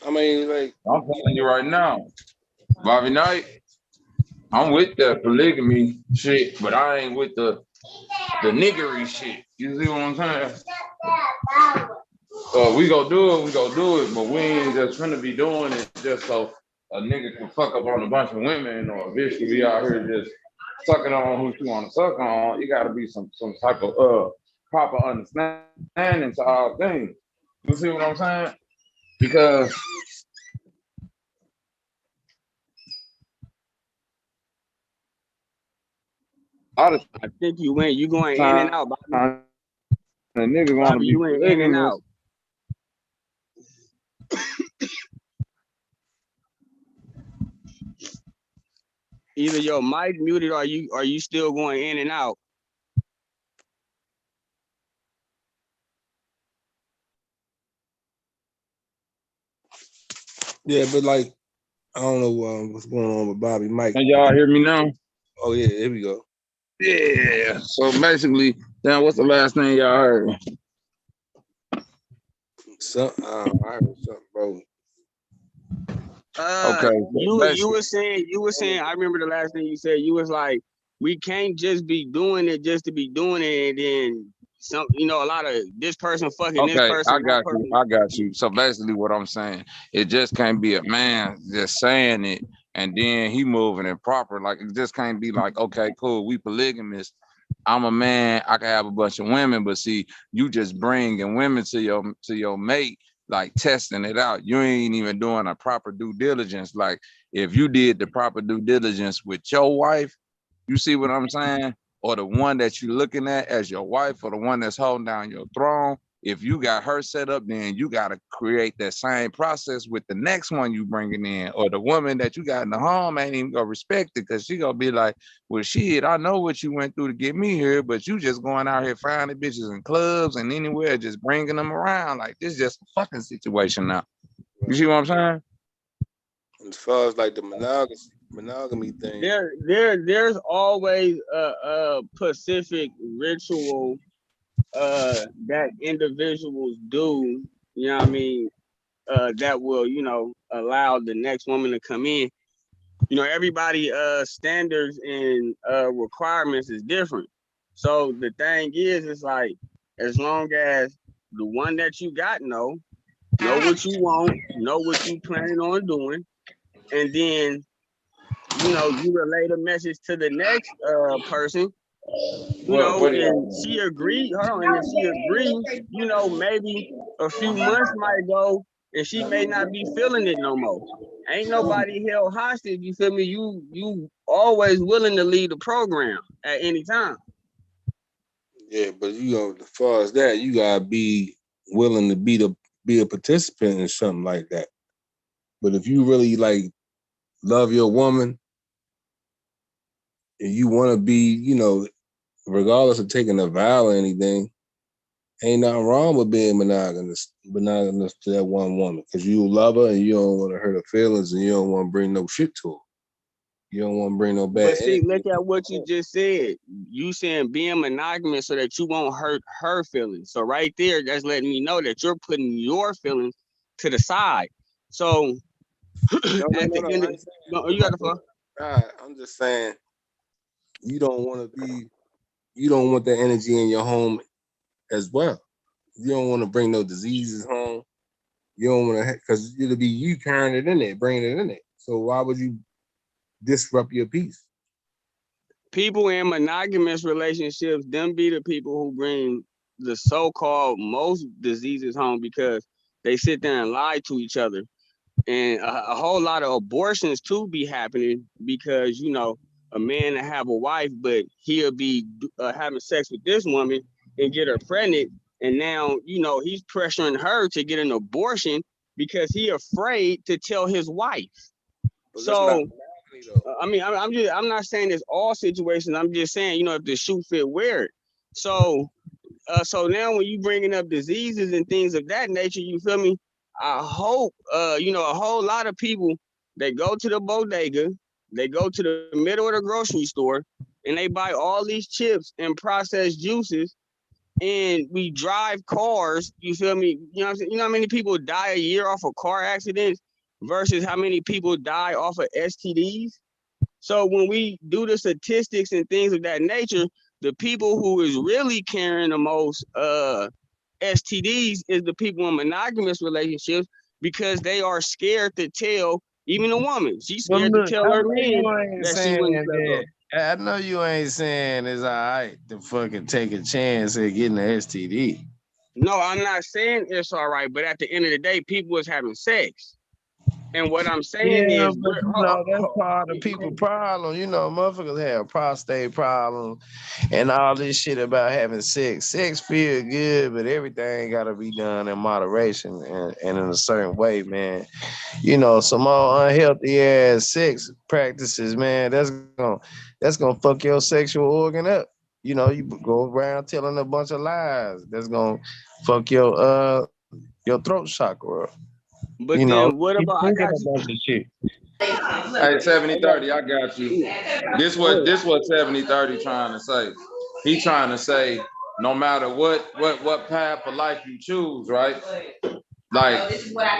I mean, like, I'm telling you right now, Bobby Knight, I'm with the polygamy shit, but I ain't with the niggery shit. You see what I'm saying? We go do it, but we ain't just finna be doing it just so a nigga can fuck up on a bunch of women or a bitch can be out here just sucking on who she wanna suck on. You gotta be some type of proper understanding to all things. You see what I'm saying? Because a lot of I think you went. You going in and times out, Bobby. the nigga want to Bobby, be you went in and polygamous. out. Either your mic muted or you still going in and out. Yeah, but like I don't know what's going on with Bobby Mike. Can y'all hear me now? Oh yeah, here we go. Yeah. So basically, then what's the last thing y'all heard? So I heard something, bro. Okay. You were saying. I remember the last thing you said. You was like, we can't just be doing it just to be doing it, and then some. You know, a lot of this person fucking this Okay, person, I that got you. person. I got you. So basically, what I'm saying, it just can't be a man just saying it and then he moving it proper. Like it just can't be like, okay, cool, we polygamous. I'm a man. I can have a bunch of women, but see, you just bringing women to your mate, like testing it out. You ain't even doing a proper due diligence. Like if you did the proper due diligence with your wife, you see what I'm saying? Or the one that you're looking at as your wife, or the one that's holding down your throne. If you got her set up, then you got to create that same process with the next one you bringing in, or the woman that you got in the home ain't even gonna respect it because she gonna be like, well, shit, I know what you went through to get me here, but you just going out here finding bitches in clubs and anywhere, just bringing them around. Like this is just a fucking situation now. You see what I'm saying? As far as like the monogamy thing, There's always a specific ritual that individuals do, you know what I mean, that will, allow the next woman to come in. You know, everybody standards and requirements is different. So the thing is, it's like, as long as the one that you got know what you want, know what you planning on doing, and then you relay the message to the next person, What do and y'all she agreed. Hold on, and if she agreed, maybe a few months might go, and she may not be feeling it no more. Ain't nobody held hostage. You feel me? You always willing to lead the program at any time. yeah, but as far as that, you gotta be willing to be a participant in something like that. But if you really like love your woman and you want to be, regardless of taking a vow or anything, ain't nothing wrong with being monogamous to that one woman because you love her and you don't want to hurt her feelings and you don't want to bring no shit to her. You don't want to bring no bad But see, energy. look at what you just said. You saying being monogamous so that you won't hurt her feelings. So right there, that's letting me know that you're putting your feelings to the side. So No, at the end of you got the floor. I'm just saying you don't want that energy in your home as well. You don't want to bring no diseases home. You don't want to, because it'll be you carrying it in there, bringing it in there. So why would you disrupt your peace? People in monogamous relationships, them be the people who bring the so-called most diseases home because they sit there and lie to each other. And a whole lot of abortions too be happening because, a man to have a wife, but he'll be having sex with this woman and get her pregnant. And now, he's pressuring her to get an abortion because he afraid to tell his wife. But So, I'm not saying it's all situations. I'm just saying, if the shoe fit, wear it. So, so now when you bringing up diseases and things of that nature, you feel me? I hope, a whole lot of people, they go to the bodega, they go to the middle of the grocery store, and they buy all these chips and processed juices, and we drive cars, you feel me? You know what I'm saying? You know how many people die a year off of car accidents versus how many people die off of STDs? So when we do the statistics and things of that nature, the people who is really carrying the most STDs is the people in monogamous relationships because they are scared to tell even a woman. She's But scared to look, tell I her know man you ain't that she saying wouldn't slept that. up. I know you ain't saying it's all right to fucking take a chance at getting an STD. No, I'm not saying it's all right, but at the end of the day, people is having sex. And what I'm saying Yeah, is, but you know that's part of people problem. You know, motherfuckers have prostate problems and all this shit about having sex. Sex feel good, but everything gotta be done in moderation and in a certain way, man. You know, some more unhealthy ass sex practices, man, that's gonna fuck your sexual organ up. You know, you go around telling a bunch of lies. That's gonna fuck your throat chakra up. You but know, then what keep about? I thinking got you. about this shit. Hey, 70-30, I got you. This what 70-30 trying to say. He trying to say no matter what path of life you choose, right? Like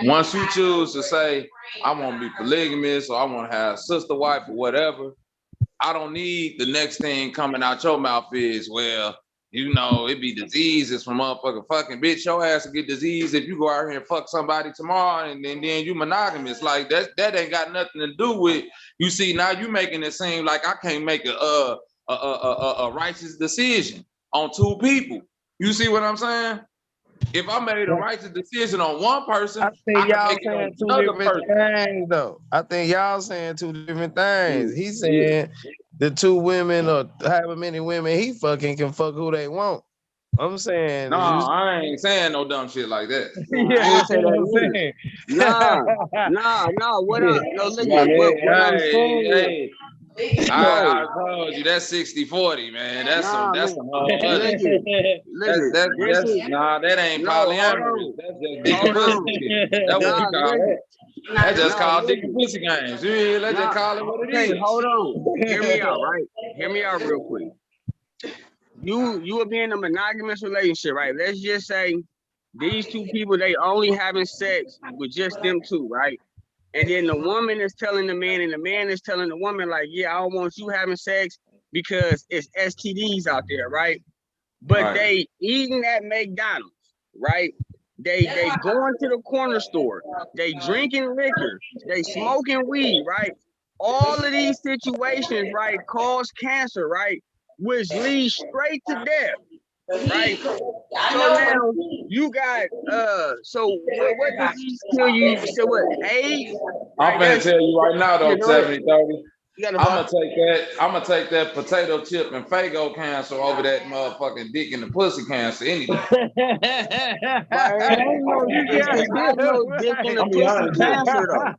once you choose to say, I want to be polygamous or I want to have a sister wife or whatever, I don't need the next thing coming out your mouth is, well, you know, it be diseases from motherfucking fucking bitch. Your ass will get disease if you go out here and fuck somebody tomorrow and then you monogamous. Like that ain't got nothing to do with, you see, now you making it seem like I can't make a righteous decision on two people. You see what I'm saying? If I made a righteous decision on one person, I I think can y'all make it on saying two another different person. things, though. I think y'all saying two different things. He's saying the two women or however many women he fucking can fuck who they want. I'm saying, No, I ain't saying no dumb shit like that. Nah, I yeah, ain't that's say what that I'm either. saying. Nah. What I no look Yeah, at what I'm hey, saying is I no, told you that's 60-40, man. That's nah, that's man. some whole other Look shit. at That's nah, that ain't no. Hold polyamorous. on, That's just dick and hold pussy on. shit. That's what you Nah, call listen, that. That's just nah, called dick and listen. pussy games. Yeah, let's just Nah, call it what it okay, is. hold on. Hear me out, right? Hear me out real quick. You will be in a monogamous relationship, right? Let's just say these two people, they only having sex with just them two, right? And then the woman is telling the man, and the man is telling the woman, like, yeah, I don't want you having sex because it's STDs out there, right? But Right. they eating at McDonald's, right? They going to the corner store, they drinking liquor, they smoking weed, right? All of these situations, right, cause cancer, right? Which leads straight to death, right? So now you got so what disease kill you? You said what? AIDS? I'm Right? finna That's tell you right now yeah, though, go ahead. 70-30. You got a I'm bar. gonna take that potato chip and Fago cancer over that motherfucking dick and the pussy cancer any day. But it ain't no it's not no dick in the I'm be pussy honest with you. cancer though.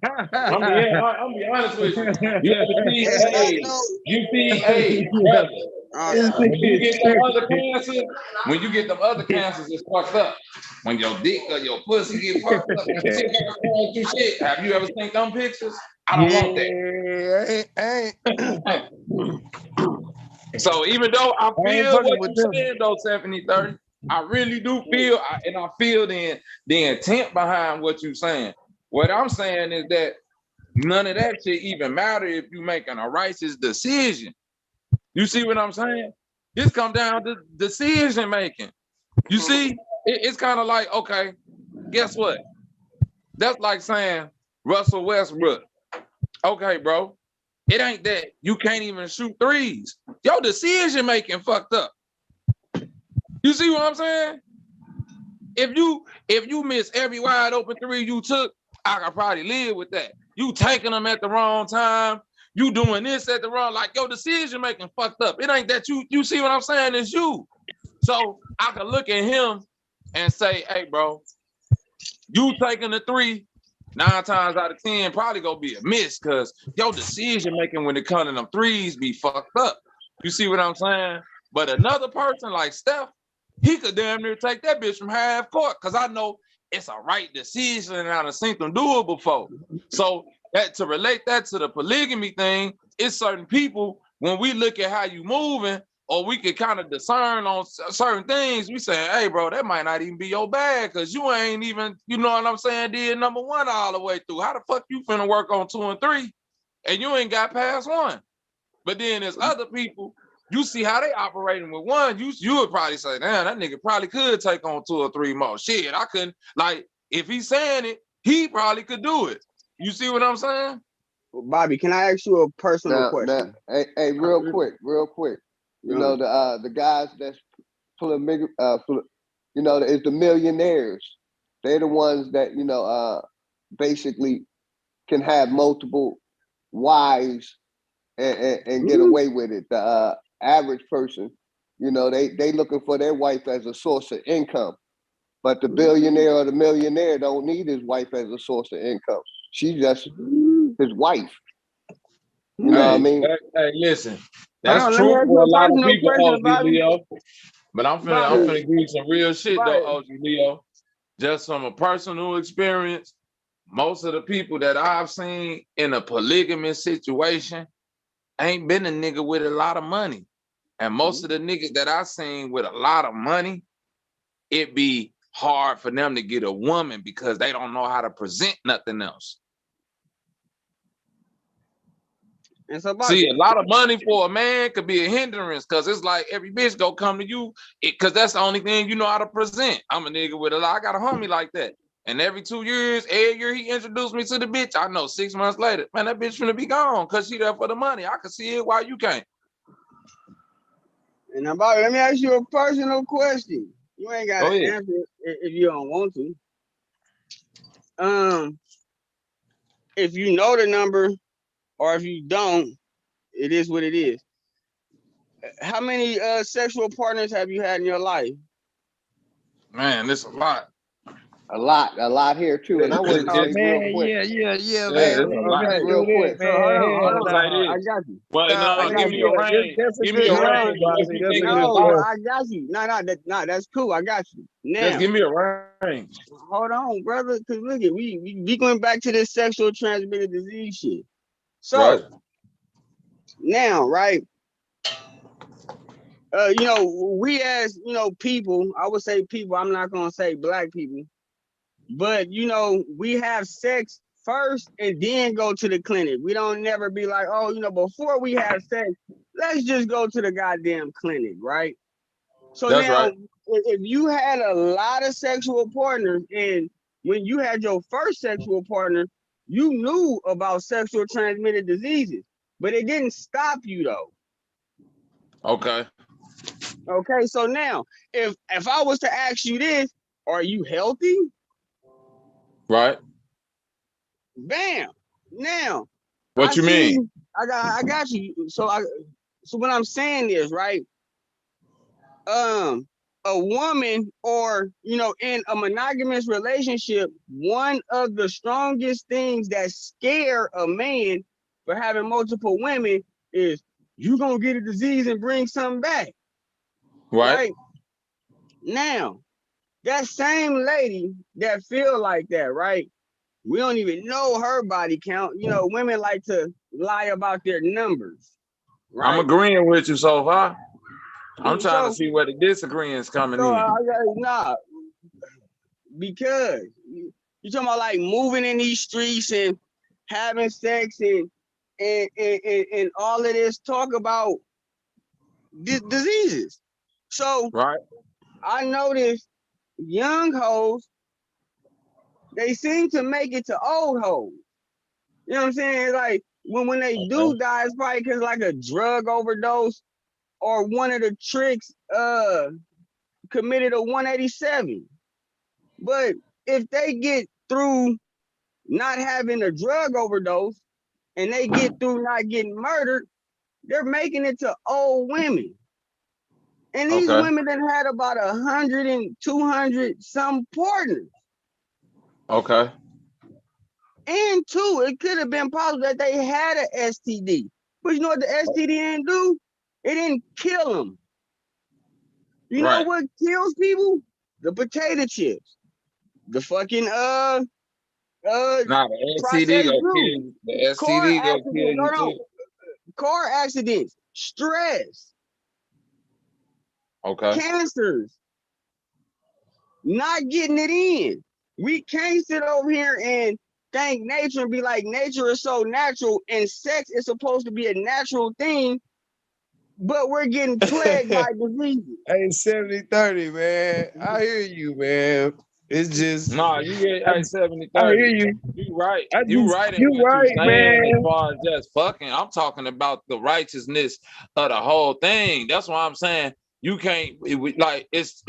I'm be honest with you. You ever see It's not AIDS? no You see AIDS, brother. uh, When you get them other cancers, when you get them other cancers, it's fucked up. When your dick or your pussy get fucked up and shit start going through shit. Have you ever seen them pictures? I don't want Yeah, that. So even though I I ain't feel fucking what with you're them. saying though, 70-30, I really do feel, and I feel the intent behind what you're saying. What I'm saying is that none of that shit even matter if you're making a righteous decision. You see what I'm saying? This come down to decision making. You see, it's kind of like, okay, guess what? That's like saying Russell Westbrook. Okay, bro, it ain't that you can't even shoot threes. Your decision making fucked up. You see what I'm saying? If you miss every wide open three you took, I could probably live with that. You taking them at the wrong time. You doing this at the wrong, like your decision making fucked up. It ain't that you see what I'm saying? It's you. So I could look at him and say, hey, bro, you taking the three, 9 times out of 10 probably gonna be a miss because your decision making when it comes to them threes be fucked up. You see what I'm saying? But another person like Steph, he could damn near take that bitch from half court because I know it's a right decision and I've seen them do it before. So that to relate that to the polygamy thing, it's certain people when we look at how you moving, or we could kind of discern on certain things. We say, hey, bro, that might not even be your bag because you ain't even, you know what I'm saying, did number one all the way through. How the fuck you finna work on 2 and 3 and you ain't got past 1? But then there's other people, you see how they operating with 1, you would probably say, damn, that nigga probably could take on 2 or 3 more. Shit, I couldn't, like, if he's saying it, he probably could do it. You see what I'm saying? Bobby, can I ask you a personal Now, question? hey, real quick. You know the guys that's you know, is the millionaires. They're the ones that basically can have multiple wives and get away with it. The average person, you know, they looking for their wife as a source of income. But the billionaire or the millionaire don't need his wife as a source of income. She's just his wife. You know what I mean? Hey, listen, Hold that's on, let me true ask you for a a lot of personal people, question, OG Bobby. Leo. But I'm Bobby, finna give you some real shit though, Bobby. OG Leo. Just from a personal experience, most of the people that I've seen in a polygamous situation ain't been a nigga with a lot of money. And most of the niggas that I seen with a lot of money, it be hard for them to get a woman because they don't know how to present nothing else. And so, See, Bobby, a lot of money for a man could be a hindrance because it's like every bitch go come to you because that's the only thing you know how to present. I'm a nigga with a lot. I got a homie like that. And every 2 years, every year he introduced me to the bitch. I know 6 months later, man, that bitch finna be gone because she there for the money. I can see it while you can't. and now, Bobby, let me ask you a personal question. You ain't got Go to ahead. answer it if you don't want to. If you know the number or if you don't, it is what it is. How many sexual partners have you had in your life? Man, it's a lot. A lot here too. And I wanted to Oh say real man, quick. yeah, It's man. a We ain't lot. finna Okay, Real do that, quick. so hold on, man. hold I'm Hell on. gonna say no. I this. got you. Well, Nah, I no, got give that's me you. a good. range. That's a Give me good a No, answer, range. What Bobby. you That's think a it good is no, low? question. I got you. No, that's cool. I got you. Just Now, give me a range. hold on, brother, because look at we going back to this sexual transmitted disease shit. Right. So now, right? You know, we as people, I would say people. I'm not gonna say black people, but we have sex first and then go to the clinic. We don't never be like, oh, before we have sex, let's just go to the goddamn clinic, right? So That's now, right. if you had a lot of sexual partners, and when you had your first sexual partner, you knew about sexual transmitted diseases, but it didn't stop you though. Okay. Okay, so now, if I was to ask you this, are you healthy? Right. Bam. Now, What you mean? I got you. So what I'm saying is, right? A woman or in a monogamous relationship, one of the strongest things that scare a man for having multiple women is you gonna get a disease and bring something back. Right. Now, that same lady that feel like that, right? We don't even know her body count. Women like to lie about their numbers, I'm right? agreeing with you so far. I'm trying to So, see where the disagreeing's coming in. I got because you talking about like moving in these streets and having sex and all of this talk about diseases. So Right. I noticed young hoes, they seem to make it to old hoes. You know what I'm saying? Like when they do die, it's probably because like a drug overdose or one of the tricks committed a 187. But if they get through not having a drug overdose and they get through not getting murdered, they're making it to old women. And these Okay. women that had about 100 and 200 some partners. Okay. And two, it could have been possible that they had an STD. But you know what the STD didn't do? It didn't kill them. You know Right. what kills people? The potato chips. The fucking Nah, the STD processed go kill juice. you. The Car STD go kill accidents. you No. too. Car accidents. Stress. Okay. Cancers. Not getting it in. We can't sit over here and thank nature and be like, nature is so natural and sex is supposed to be a natural thing, but we're getting plagued by diseases. Hey, 70-30, man. I hear you, man. It's just Nah, you get I, hey 70 I 30. hear you. You right. I You just, right in you what you right, saying as man. far as just fucking. I'm talking about the righteousness of the whole thing. That's why I'm saying you can't like it's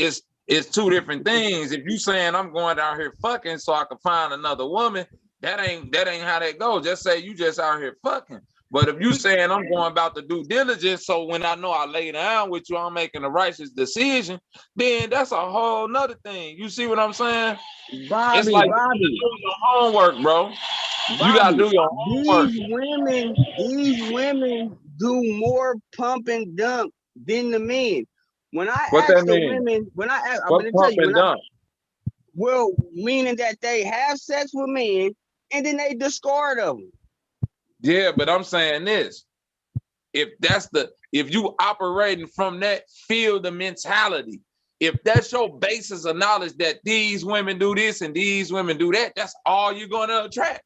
two different things. If you saying I'm going down here fucking so I can find another woman, that ain't how that goes. Just say you just out here fucking. But if you saying I'm going about the due diligence, so when I know I lay down with you, I'm making a righteous decision, then that's a whole nother thing. You see what I'm saying? It's Bobby, like you gotta Bobby, do your homework, bro. You gotta Bobby. do your homework. These women do more pump and dump than the men. When I What ask that the mean? women, I'm What gonna tell pump you, and dump? well, meaning that they have sex with men and then they discard of them. Yeah, but I'm saying this. If you operating from that field of mentality, if that's your basis of knowledge that these women do this and these women do that, that's all you're gonna attract.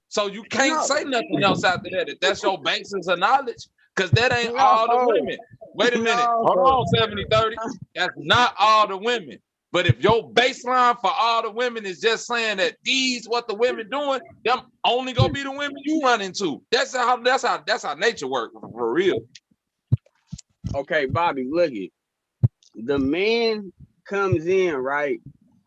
So you can't No, say nothing else after that. If that's your basis of knowledge, because that ain't all the no, women. Wait a minute. Hold no. on, 70-30. That's not all the women. But if your baseline for all the women is just saying that these what the women doing, them only gonna be the women you run into. That's how nature works for real. Okay, Bobby, look it. The man comes in, right?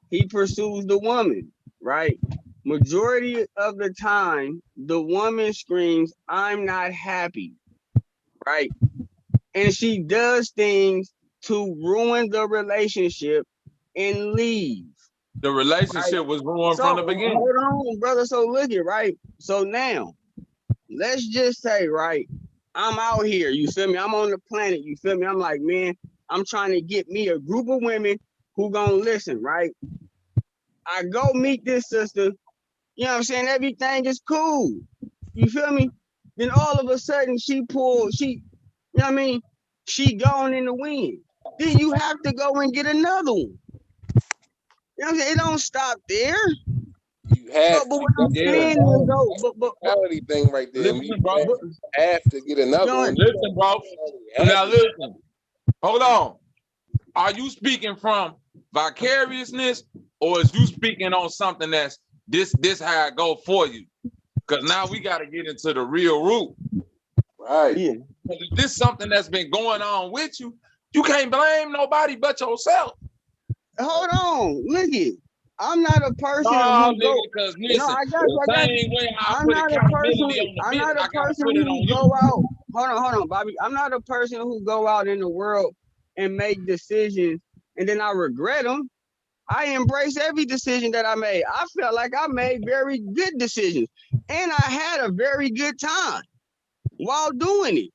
He pursues the woman, right? Majority of the time, the woman screams, "I'm not happy," right? And she does things to ruin the relationship and leave, The right? relationship was ruined So from the beginning. hold on, brother. So look it, right? So now, let's just say, right, I'm out here, you feel me? I'm on the planet, you feel me? I'm like, man, I'm trying to get me a group of women who gonna listen, right? I go meet this sister, you know what I'm saying? Everything is cool. You feel me? Then all of a sudden you know what I mean? She gone in the wind. Then you have to go and get another one. You know what I'm saying? It don't stop there. You have But to. what I'm That's Yeah. saying is though, the mentality thing right there. You Listen, bro. have to get another one. Listen, bro. Now listen. Hold on. Are you speaking from vicariousness, or is you speaking on something that's this how it go for you? Because now we got to get into the real root. Right. Yeah. If this something that's been going on with you, you can't blame nobody but yourself. Hold on, look it. I'm not a person No, who nigga, go. because No, listen, I got the you. I got you. same way I I'm put not a person. accountability on the I'm bitch, not a I gotta person put it who on go you. out. Hold on, Bobby. I'm not a person who go out in the world and make decisions and then I regret them. I embrace every decision that I made. I felt like I made very good decisions, and I had a very good time while doing it.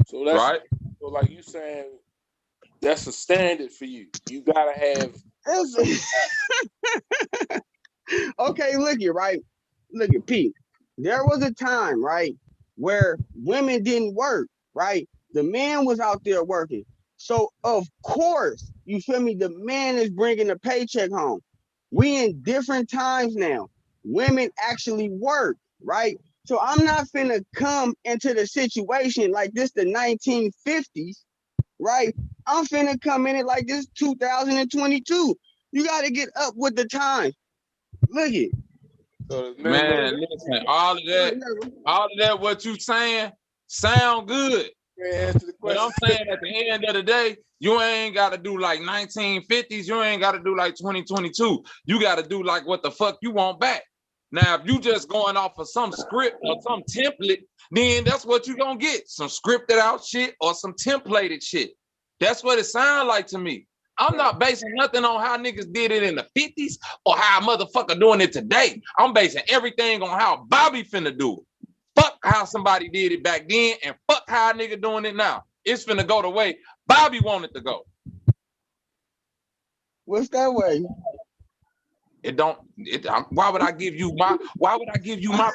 So that's Right. so like you saying that's a standard for you. You gotta have Okay, look it, right? Look at Pete. There was a time, right, where women didn't work, right? The man was out there working. So of course, you feel me? The man is bringing the paycheck home. We in different times now. Women actually work, right? So I'm not finna come into the situation like this the 1950s, right? I'm finna come in it like this 2022. You got to get up with the times. Look it. so Man, listen, all of that, what you saying, sound good. answer the But I'm question. saying at the end of the day, you ain't got to do like 1950s. You ain't got to do like 2022. You got to do like what the fuck you want back. Now, if you just going off of some script or some template, then that's what you gonna get. Some scripted out shit or some templated shit. That's what it sounds like to me. I'm not basing nothing on how niggas did it in the 50s or how a motherfucker doing it today. I'm basing everything on how Bobby finna do it. Fuck how somebody did it back then and fuck how a nigga doing it now. It's finna go the way Bobby wanted to go. What's that way? Why would I give you my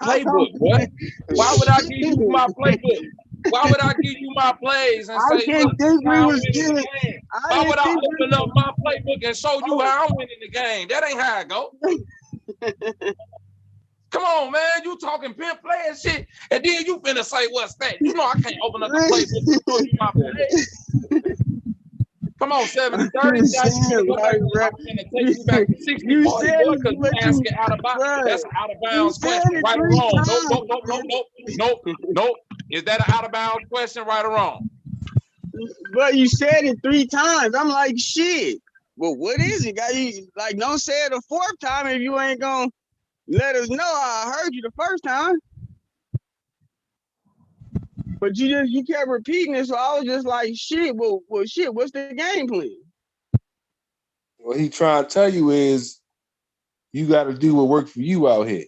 playbook, boy? Why would I give you my playbook? Why would I give you my plays and I say, didn't look, this is think we how I'm was winning getting. the game? I Why didn't would I think open up my playbook and show you how I'm winning the game? That ain't how it go. Come on, man. You talking pimp player shit, and then you finna say what's that? You know I can't open up the playbook and show you my plays. Come on, 70, 30. You See how you said, look like like, I'm bro, gonna take you back to 60, you 40, said boy, it, because you but asking out of bounds. bro, That's an out of you bounds said question, it right or 3 wrong. Nope, times. nope, nope, nope, nope, nope, nope. Is that an out of bounds question, right or wrong? But you said it 3 times. I'm like, shit. Well, what is it? Like, don't say it a 4th time if you ain't gonna let us know. I heard you the first time. But you kept repeating it, so I was just like, shit, well, shit, what's the game plan? What he trying to tell you is you got to do what works for you out here.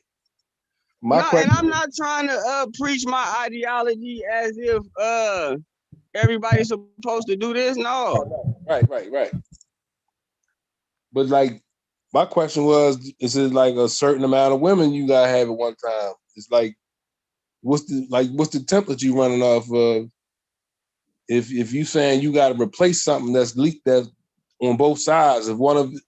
My No, question and I'm not trying to preach my ideology as if everybody's supposed to do this. No. Right. But like, my question was, is it like a certain amount of women you gotta have at one time? It's like, what's the template you running off of? If you saying you got to replace something that's leaked, that on both sides, if one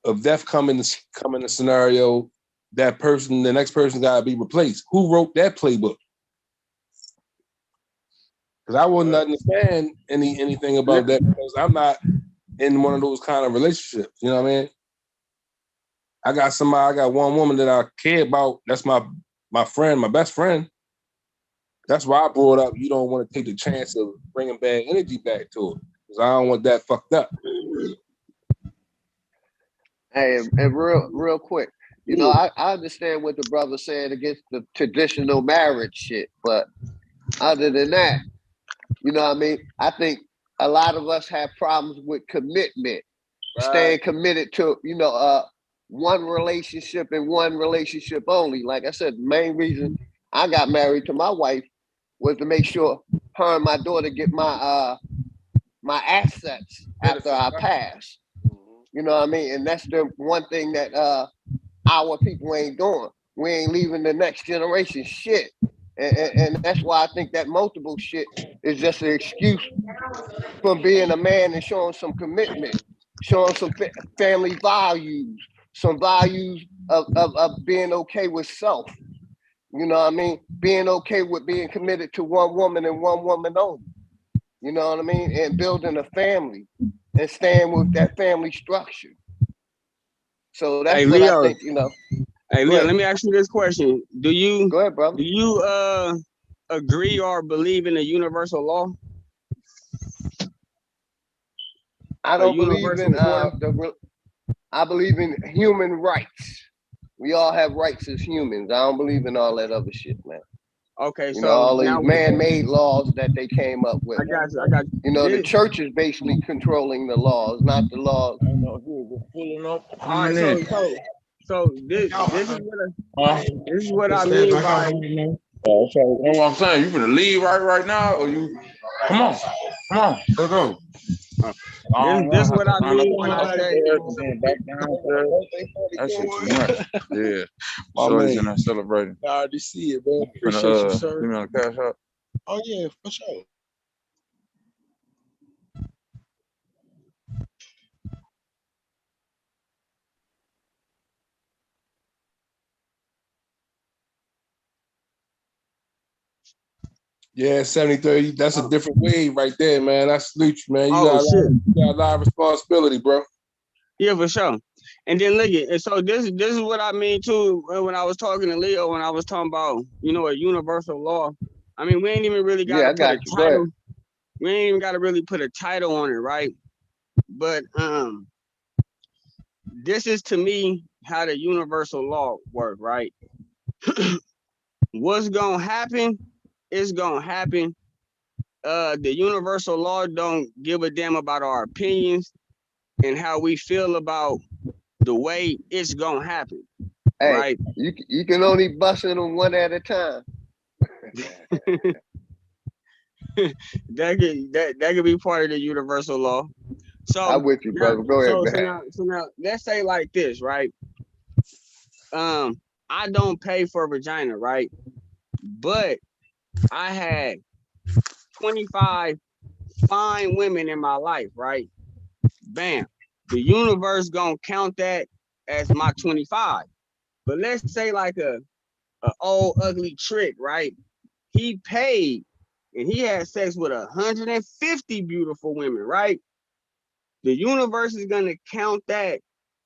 of death come in the scenario, that person, the next person got to be replaced. Who wrote that playbook? Because I wouldn't understand anything about that, because I'm not in one of those kind of relationships. You know what I mean? I got one woman that I care about. That's my friend, my best friend. That's why I brought up you don't want to take the chance of bringing bad energy back to it, because I don't want that fucked up. Hey, and real quick, you know, I understand what the brother's saying against the traditional marriage shit, but other than that, you know what I mean? I think a lot of us have problems with commitment, staying committed to, one relationship and one relationship only. Like I said, the main reason I got married to my wife was to make sure her and my daughter get my assets after I pass. You know what I mean? And that's the one thing that our people ain't doing. We ain't leaving the next generation shit. And that's why I think that multiple shit is just an excuse for being a man and showing some commitment, showing some family values, some values of being okay with self. You know what I mean? Being okay with being committed to one woman and one woman only. You know what I mean? And building a family and staying with that family structure. So that's Hey, what I Leo. think, Hey, Leo, let me ask you this question. Do you go ahead, brother. Do you agree or believe in a universal law? I don't believe in I believe in human rights. We all have rights as humans. I don't believe in all that other shit, man. Okay, so all these now man-made laws that they came up with. I got you. You know, the church is basically controlling the laws, not the laws. I know we're pulling up. All right, so this is what I mean by. So what I'm saying, you gonna leave right now, or you? Come on, let's go. This is what I mean when I say. Back downstairs. That shit too much. Yeah. Shorty's in there celebrating. I already see it, man. Appreciate you, sir. You know, cash out. Oh yeah, for sure. Yeah, 70-30. That's a different wave right there, man. I salute you, man. You got a lot of responsibility, bro. Yeah, for sure. And then look at it. So this is what I mean too when I was talking to Leo, when I was talking about, a universal law. I mean, we ain't even really got to put a title. We ain't even got to really put a title on it, right? But this is to me how the universal law work, right? What's gonna happen is gonna happen. The universal law don't give a damn about our opinions and how we feel about the way it's gonna happen. Hey, right? You can only bust in them one at a time. that could be part of the universal law. So I'm with you, brother. Go ahead, man. So now let's say like this, right? I don't pay for vagina, right? But I had 25 fine women in my life, right? Bam. The universe gonna count that as my 25. But let's say like a old ugly trick, right? He paid and he had sex with 150 beautiful women, right? the universe is gonna count that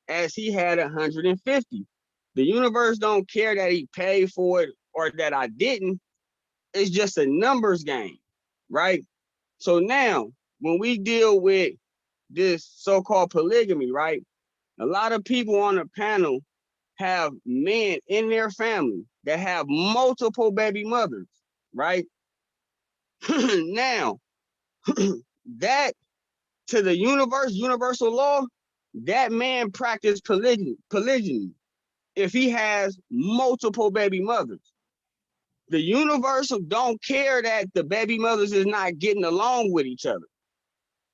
as he had 150. The universe don't care that he paid for it or that I didn't. It's just a numbers game, right? So now, when we deal with this so-called polygamy, right? A lot of people on the panel have men in their family that have multiple baby mothers, right? Now, that to the universal law, that man practiced polygyny if he has multiple baby mothers. The universal don't care that the baby mothers is not getting along with each other.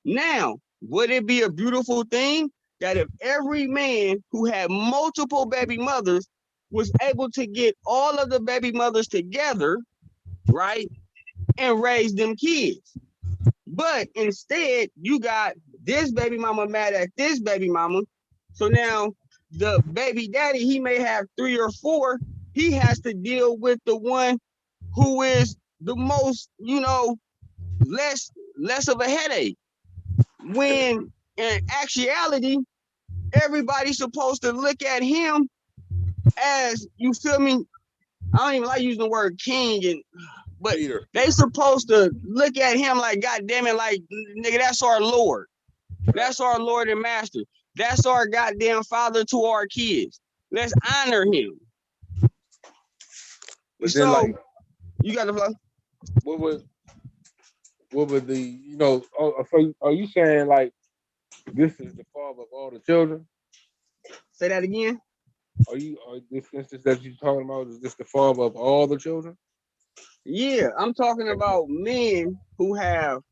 Now, would it be a beautiful thing that if every man who had multiple baby mothers was able to get all of the baby mothers together, right, and raise them kids? But instead, you got this baby mama mad at this baby mama. So now the baby daddy, he may have 3 or 4. He has to deal with the one who is the most, less of a headache. When in actuality, everybody's supposed to look at him as, you feel me? I don't even like using the word king, but they supposed to look at him like, God damn it, like, nigga, that's our Lord. That's our Lord and Master. That's our goddamn father to our kids. Let's honor him. But so, then, like, you got the flow. What would the, so are you saying like this is the father of all the children? Say that again. Are this instance that you're talking about, is this the father of all the children? Yeah, I'm talking about men who have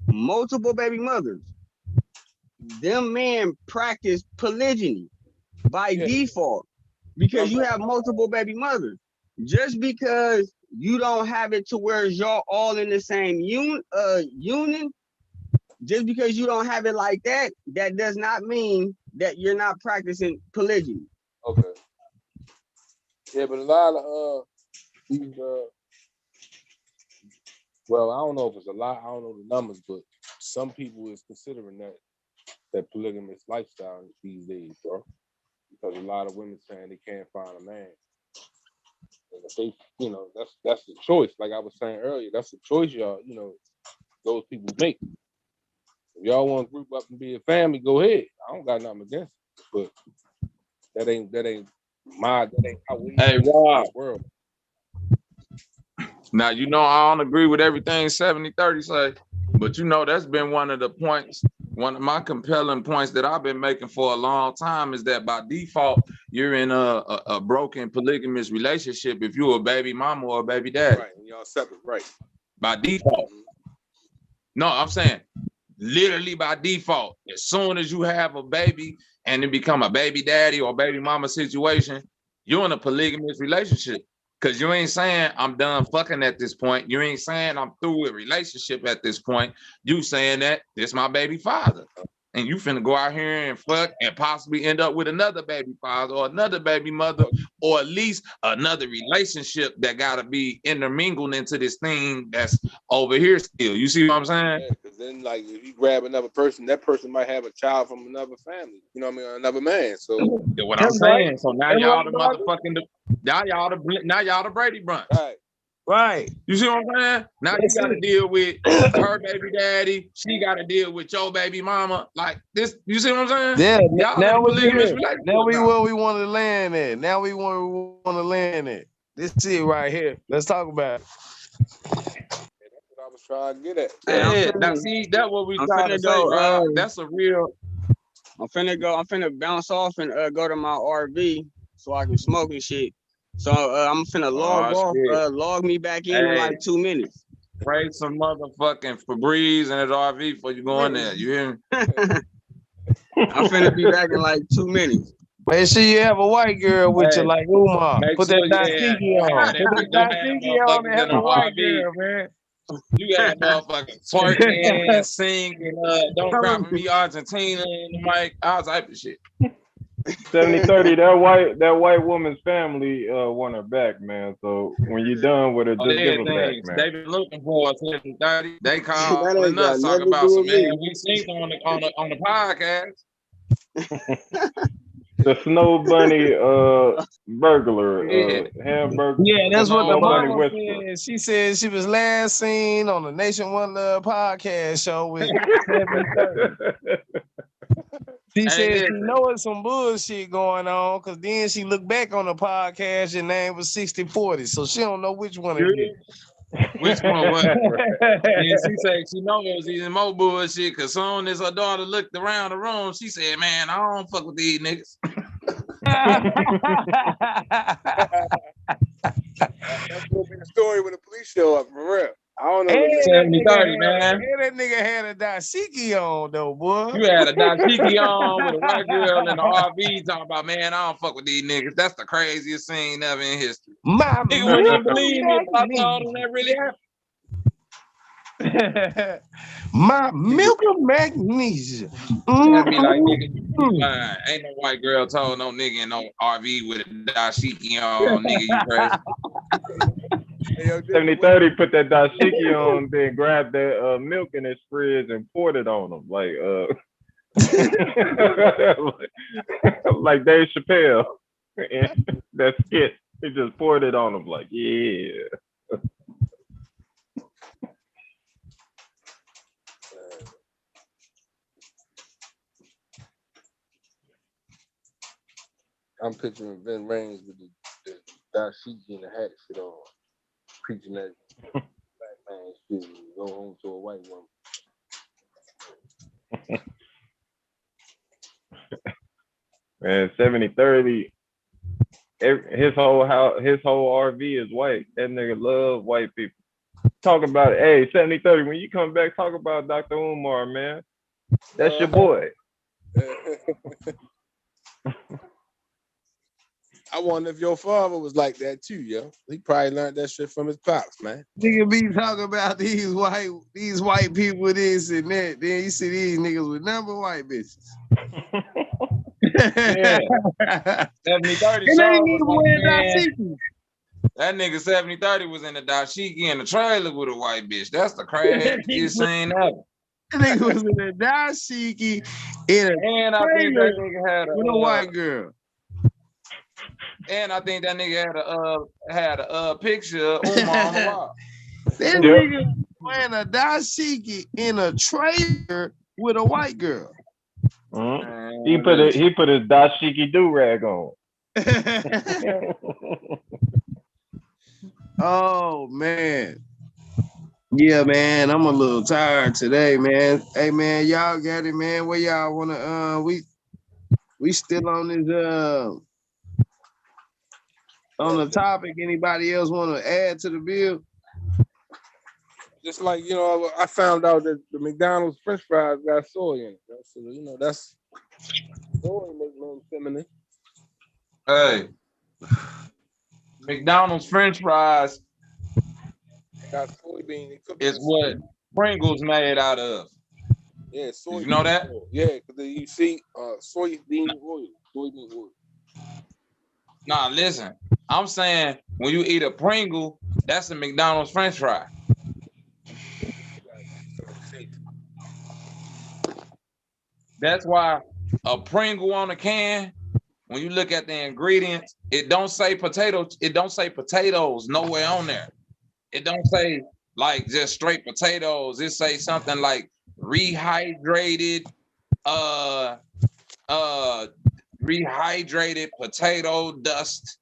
multiple baby mothers. Them men practice polygyny by default because you have multiple baby mothers. Just because you don't have it to where y'all all in the same union, just because you don't have it like that, that does not mean that you're not practicing polygyny. Okay. Yeah, but a lot of these, well, I don't know if it's a lot, I don't know the numbers, but some people is considering that polygamous lifestyle these days, bro. Because a lot of women saying they can't find a man. And if they, that's the choice. Like I was saying earlier, that's the choice y'all, those people make. If y'all want to group up and be a family, go ahead. I don't got nothing against it. But that ain't how we Hey, in Rob. this world. Now, I don't agree with everything 70-30 say, but that's been one of the points, one of my compelling points that I've been making for a long time is that by default, you're in a broken polygamous relationship if you're a baby mama or a baby dad. Right, and y'all separate, right. By default. No, I'm saying literally by default. As soon as you have a baby and it become a baby daddy or baby mama situation, you're in a polygamous relationship. Because you ain't saying I'm done fucking at this point. You ain't saying I'm through with relationship at this point. You saying that this my baby father. And you finna go out here and fuck and possibly end up with another baby father or another baby mother or at least another relationship that gotta be intermingled into this thing that's over here still. You see what I'm saying? Yeah, because then like if you grab another person, that person might have a child from another family. You know what I mean? Another man. So what I'm saying. So now y'all the motherfucking now y'all the Brady Bunch. Right. You see what I'm saying? Now you got to deal with her baby daddy. She got to deal with your baby mama. Like this, you see what I'm saying? Yeah. Y'all Now we here. Now we where we want to land at. Now we want to land at. This is it right here. Let's talk about it. That's what I was trying to get at. Yeah, now see, that's what we trying to say, Rob. That's a real. I'm finna bounce off and go to my RV so I can smoke and shit. So I'm finna log off, log me back in like 2 minutes. Spray some motherfucking Febreze in his RV before you go in there. You hear me? I'm finna be back in like 2 minutes. Make sure you have a white girl with you like Umar. Put that Dashiki on. Put that Dashiki on and have a white girl, man. You got motherfucking twerking and singing, don't cry for me, Argentina in the mic, all type of shit. 70-30, that white woman's family want her back, man. So when you're done with her, Oh, just give her back, man. they been looking for us 70-30. They That ain't calling got us, talk nothing to about do some with me. man we seen on the podcast. The Snow Bunny burglar, Yeah. hamburger, Yeah, that's what the Snow Bunny mama whisperer. said. She said she was last seen on the Nation One Love podcast show with 70-30. She Hey, said she listen. know it's some bullshit going on because then she looked back on the podcast and name was 60-40. So she don't know which one it is. Which one was it? And she said she know it was even more bullshit because soon as her daughter looked around the room, she said, man, I don't fuck with these niggas. That's gonna be the story when the police show up, for real. I don't know. And The that 70-30, man. and that nigga had a dashiki on though, boy. You had a dashiki on with a white girl in the RV talking about, man, I don't fuck with these niggas. That's the craziest scene ever in history. My Nigga wouldn't even milk believe me if I told him that really happened. My milk of magnesia. That'd be like, nigga, you lying. Ain't no white girl told no nigga in no RV with a dashiki on, nigga, you crazy. 70-30 put that dashiki on, then grabbed that milk in his fridge and poured it on him, like Dave Chappelle. That skit, he just poured it on him, like, yeah. I'm picturing Vin Raines with the dashiki and the hat shit on, preaching that black man shit, go home to a white woman. Man, 70-30, his whole house, his whole RV is white. That nigga love white people. Talk about it. Hey, 70-30, when you come back, talk about Dr. Umar, man. That's your boy. I wonder if your father was like that too, yo. He probably learned that shit from his pops, man. Nigga be talking about these white people, this and that. Then you see these niggas with number white bitches. Yeah. 70-30 that nigga 70-30 was in the dashiki in the trailer with a white bitch. That's the craziest scene ever. That nigga was in the dashiki and I think that nigga had with a white girl. And I think that nigga had a picture of Umar on the wall. That nigga wearing a dashiki in a trailer with a white girl. Mm-hmm. He put his dashiki do rag on. Oh man. Yeah, man. I'm a little tired today, man. Hey man, y'all got it, man. Where y'all wanna we still on this on the topic. Anybody else want to add to the bill? Just like, you know, I found out that the McDonald's French fries got soy in it. So, you know, that's soy make them feminine. Hey, McDonald's French fries got soybean. Is what Pringles made out of. Yeah, soybean. Did you know that? Oil. Yeah, because you see soybean oil. Soybean oil. Nah, listen. I'm saying when you eat a Pringle, that's a McDonald's French fry. That's why a Pringle on a can, when you look at the ingredients, it don't say potatoes. It don't say potatoes nowhere on there. It don't say like just straight potatoes. It say something like rehydrated, rehydrated potato dust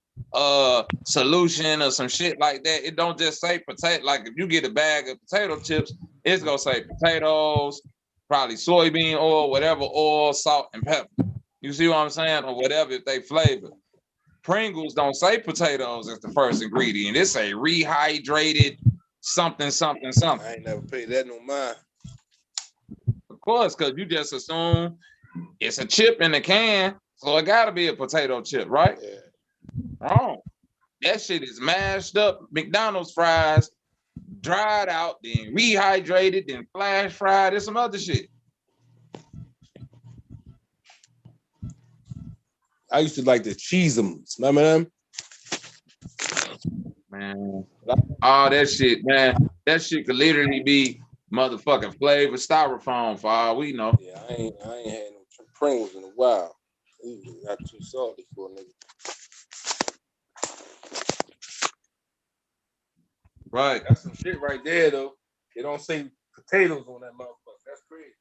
solution or some shit like that. It don't just say potato. Like if you get a bag of potato chips, it's gonna say potatoes, probably soybean oil, whatever oil, salt, and pepper. You see what I'm saying? Or whatever if they flavor. Pringles don't say potatoes as the first ingredient. It say rehydrated something, something, something. I ain't never paid that no mind. Of course, because you just assume it's a chip in the can, so it gotta be a potato chip, right? Yeah. Wrong. That shit is mashed up McDonald's fries, dried out, then rehydrated, then flash fried, and some other shit. I used to like the cheeseums. Remember them? Man, all that shit, man. That shit could literally be motherfucking flavored styrofoam for all we know. Yeah, I ain't had no Pringles in a while. They got too salty for a nigga. Right. That's some shit right there, though. They don't say potatoes on that motherfucker. That's crazy.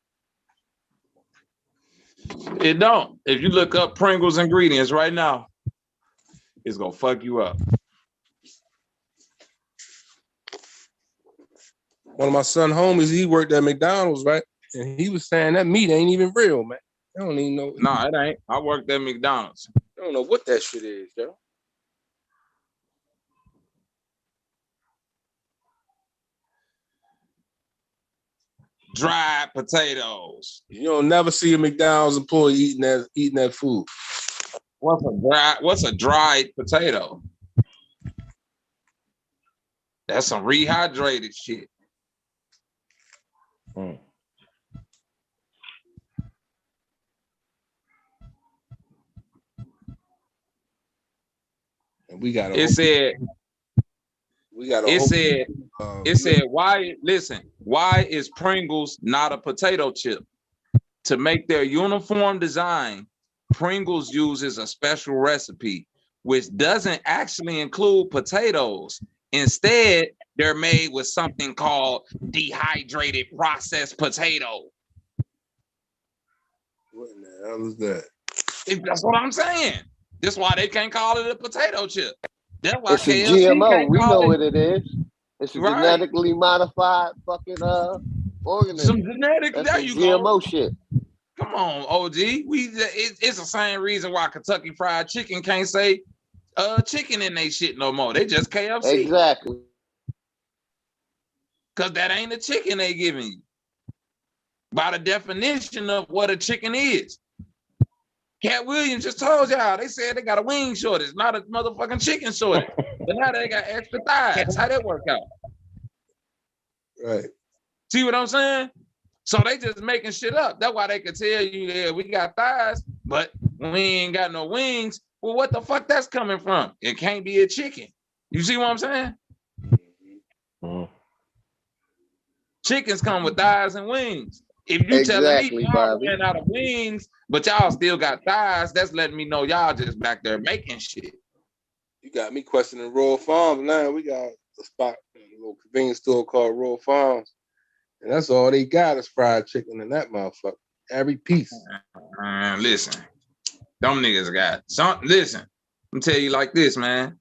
It don't. If you look up Pringles ingredients right now, it's gonna fuck you up. One of my son homies, he worked at McDonald's, right? And he was saying that meat ain't even real, man. I don't even know. No, it ain't. I worked at McDonald's. I don't know what that shit is, yo. Dried potatoes. You don't never see a McDonald's employee eating that food. What's a dried potato? That's some rehydrated shit. Mm. And we got It said why is Pringles not a potato chip? To make their uniform design, Pringles uses a special recipe which doesn't actually include potatoes. Instead, they're made with something called dehydrated processed potato. What in the hell is that? That's what I'm saying. That's why they can't call it a potato chip. That's why It's a KFC GMO. can't We call know it. what it is. It's a Right. genetically modified fucking organism. Some genetic. That's There some you GMO go. shit. Come on, OG. It's the same reason why Kentucky Fried Chicken can't say chicken in they shit no more. They just KFC. Exactly. Cause that ain't a chicken they giving you. By the definition of what a chicken is. Cat Williams just told y'all, they said they got a wing shortage, not a motherfucking chicken shortage. But now they got extra thighs. How that work out? Right. See what I'm saying? So they just making shit up. That's why they could tell you, yeah, we got thighs, but we ain't got no wings. Well, what the fuck that's coming from? It can't be a chicken. You see what I'm saying? Mm-hmm. Chickens come with thighs and wings. If you telling me y'all ran out of wings, but y'all still got thighs, that's letting me know y'all just back there making shit. You got me questioning Royal Farms now. We got a spot, a little convenience store called Royal Farms. And that's all they got is fried chicken in that motherfucker. Every piece. Listen, them niggas got something. Listen, I'm tell you like this, man.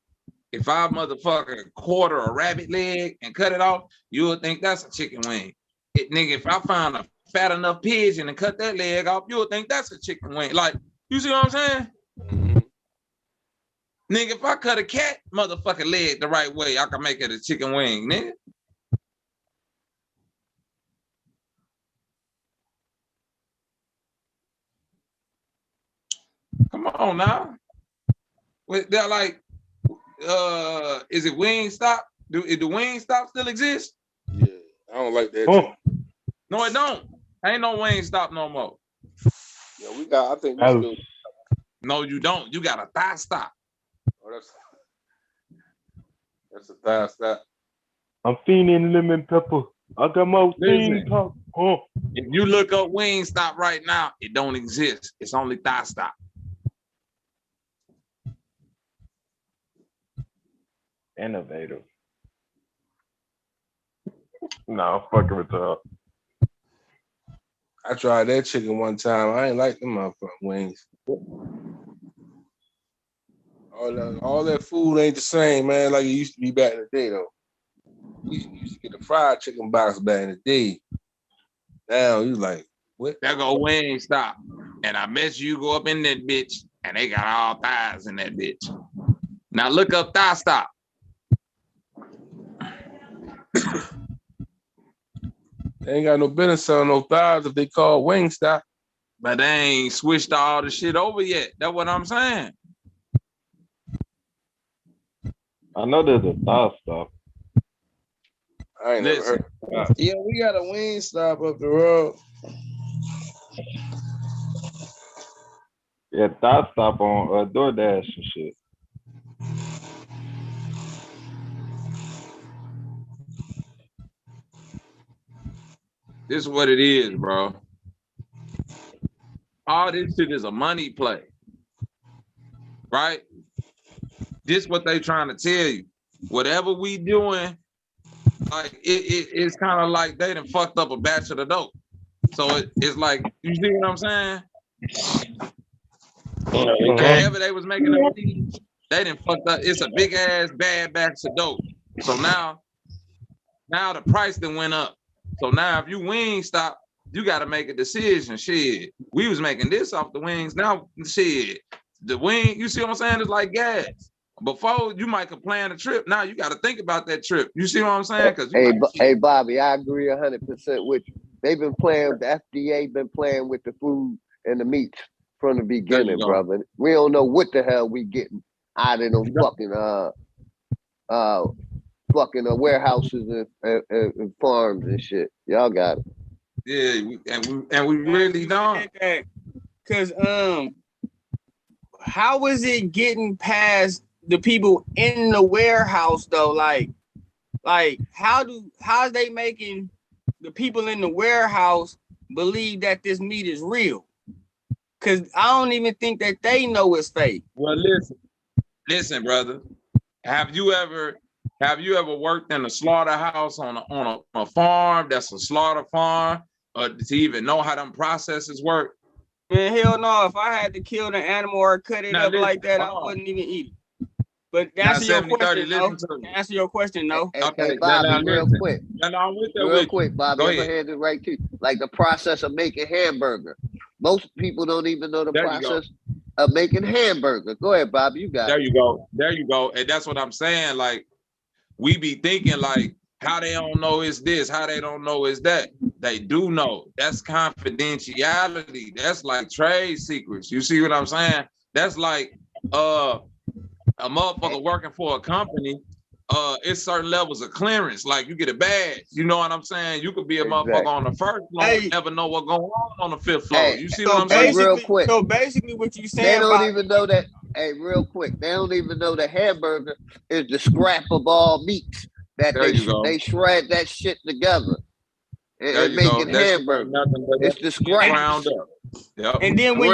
If I motherfucker quarter a rabbit leg and cut it off, you would think that's a chicken wing. Nigga, if I found a fat enough pigeon and cut that leg off, you would think that's a chicken wing. Like, you see what I'm saying? Mm-hmm. Nigga, if I cut a cat motherfucking leg the right way, I can make it a chicken wing, nigga. Come on now. They're like, is it Wingstop? Do Wingstop still exist? Yeah, I don't like that. No, it don't. Ain't no Wingstop no more. Yeah, we got. I think we still. No, you don't. You got a Thigh Stop. Oh, that's a Thigh Stop. I'm feeding lemon pepper. I got my thing top. If you look up Wingstop right now, it don't exist. It's only Thigh Stop. Innovative. No, fucking with y'all. I tried that chicken one time. I ain't like them motherfucking wings. All that food ain't the same, man, like it used to be back in the day, though. You used to get a fried chicken box back in the day. Now you like, what? There go Wingstop. And I bet you go up in that bitch and they got all thighs in that bitch. Now look up Thigh Stop. They ain't got no business selling no thighs if they call Wingstop. But they ain't switched all the shit over yet. That's what I'm saying. I know there's a thigh stop. I ain't never heard of that. Yeah, we got a Wingstop up the road. Yeah, thought stop on DoorDash and shit. This is what it is, bro. All this shit is a money play, right? This what they trying to tell you. Whatever we doing, like it's kind of like they done fucked up a batch of the dope. So it's like, you see what I'm saying? Whatever they was making up, they done fucked up. It's a big ass bad batch of dope. So now the price done went up. So now if you wing stop, you got to make a decision. Shit, we was making this off the wings. Now, shit, the wing, you see what I'm saying? It's like gas. Before, you might could plan a trip. Now you got to think about that trip. You see what I'm saying? Hey, Bobby, I agree 100% with you. They've been playing, the FDA been playing with the food and the meats from the beginning, brother. We don't know what the hell we getting out of them fucking warehouses and farms and shit. Y'all got it. Yeah, and we really don't. Cause how is it getting past the people in the warehouse though? Like how is they making the people in the warehouse believe that this meat is real? Cause I don't even think that they know it's fake. Well, listen, brother. Have you ever worked in a slaughterhouse on a farm that's a slaughter farm, or to even know how them processes work? Man, hell no. If I had to kill the animal or cut it up like that, I wouldn't even eat it. But to answer your question, no. To answer your question, no. Okay, Bobby, real quick. Real quick, Bobby, I'm gonna hand it right to you. Like the process of making hamburger. Most people don't even know the process of making hamburger. Go ahead, Bobby, you got it. There you go. And that's what I'm saying. Like, we be thinking like, how they don't know it's this, how they don't know it's that. They do know. That's confidentiality. That's like trade secrets. You see what I'm saying? That's like a motherfucker working for a company. It's certain levels of clearance. Like you get a badge. You know what I'm saying? You could be a motherfucker on the first floor and never know what's going on the fifth floor. You see what I'm saying? Real quick. So basically what you saying, they don't even know that. Hey, real quick, they don't even know the hamburger is the scrap of all meats that they shred that shit together and make it hamburger. It's the scrap. Ground up. Yep. And then when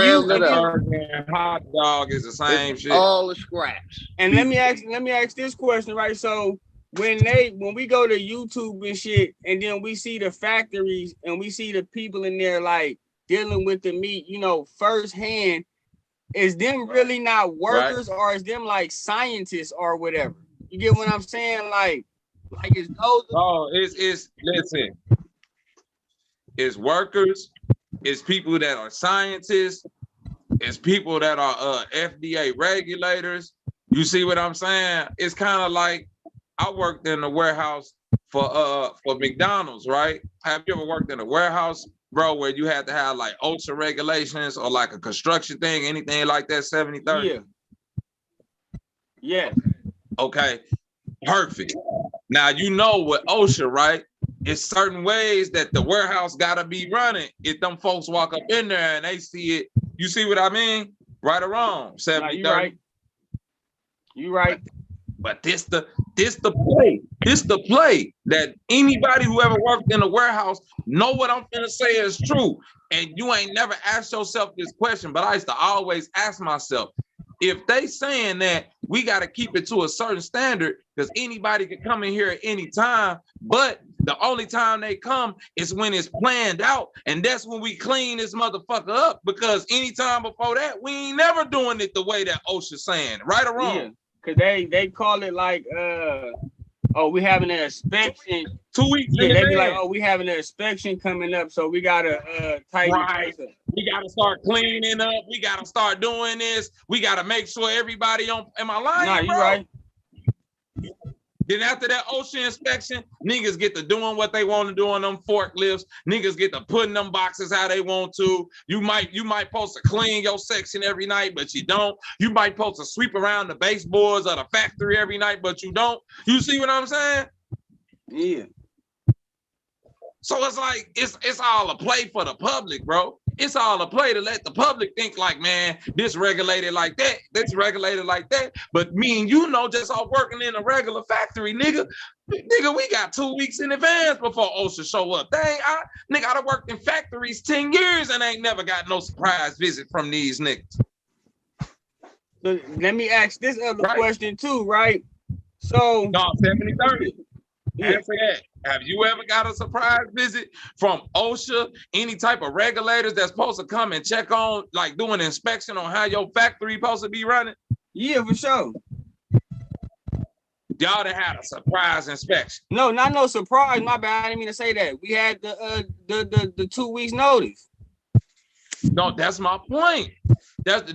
hot dog is the same shit. All the scraps. And let me ask this question, right? So when we go to YouTube and shit, and then we see the factories and we see the people in there like dealing with the meat, you know, firsthand, is them really not workers or is them like scientists or whatever? You get what I'm saying? Like it's those. Oh, listen. It's workers. It's people that are scientists. It's people that are FDA regulators. You see what I'm saying? It's kind of like I worked in the warehouse for McDonald's, right? Have you ever worked in a warehouse, bro, where you had to have like OSHA regulations or like a construction thing, anything like that, 70-30? Yeah. Okay, perfect. Now you know with OSHA, right? It's certain ways that the warehouse gotta be running. If them folks walk up in there and they see it, you see what I mean? Right or wrong? 70-30. You right. But this the play. This the play that anybody who ever worked in a warehouse know what I'm gonna say is true. And you ain't never asked yourself this question, but I used to always ask myself, if they saying that we got to keep it to a certain standard because anybody can come in here at any time, but the only time they come is when it's planned out, and that's when we clean this motherfucker up, because anytime before that, we ain't never doing it the way that OSHA's saying, right or wrong? Yeah, because they call it like, we having an inspection. 2 weeks. Yeah, they be like, we having an inspection coming up, so we gotta tighten right. We gotta start cleaning up. We gotta start doing this. We gotta make sure everybody on. Am I lying? Nah, you right. Then after that OSHA inspection, niggas get to doing what they want to do on them forklifts. Niggas get to putting them boxes how they want to. You might supposed to clean your section every night, but you don't. You might supposed to sweep around the baseboards of the factory every night, but you don't. You see what I'm saying? Yeah. So it's like it's all a play for the public, bro. It's all a play to let the public think like, man, this regulated like that, this regulated like that. But me and you know, just off working in a regular factory, nigga, we got 2 weeks in advance before OSHA show up. Nigga, I done worked in factories 10 years and ain't never got no surprise visit from these niggas. So let me ask this other question too, right? So no, 70-30. Yeah. Answer that. Have you ever got a surprise visit from OSHA, any type of regulators that's supposed to come and check on, like do an inspection on how your factory supposed to be running? Yeah, for sure. Y'all done had a surprise inspection. No, not no surprise. My bad. I didn't mean to say that. We had the 2 weeks notice. No, that's my point. That's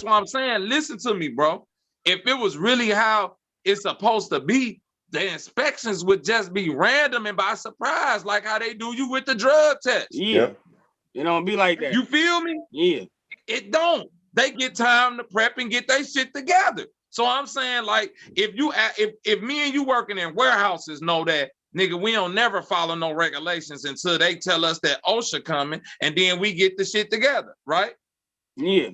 what I'm saying. Listen to me, bro. If it was really how it's supposed to be, the inspections would just be random and by surprise, like how they do you with the drug test. Yeah. It don't be like that. You feel me? Yeah. It don't. They get time to prep and get their shit together. So I'm saying, like, if me and you working in warehouses know that, nigga, we don't never follow no regulations until they tell us that OSHA coming, and then we get the shit together, right? Yeah.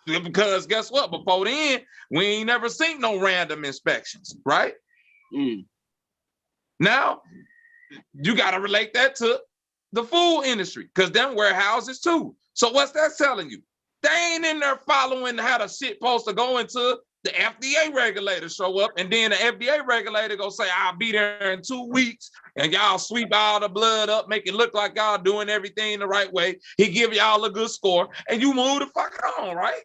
Because guess what? Before then, we ain't never seen no random inspections, right? Now, you got to relate that to the food industry, because them warehouses too. So what's that telling you? They ain't in there following how the shit supposed to go until the FDA regulators show up, and then the FDA regulator go say, I'll be there in 2 weeks, and y'all sweep all the blood up, make it look like y'all doing everything the right way. He give y'all a good score, and you move the fuck on, right?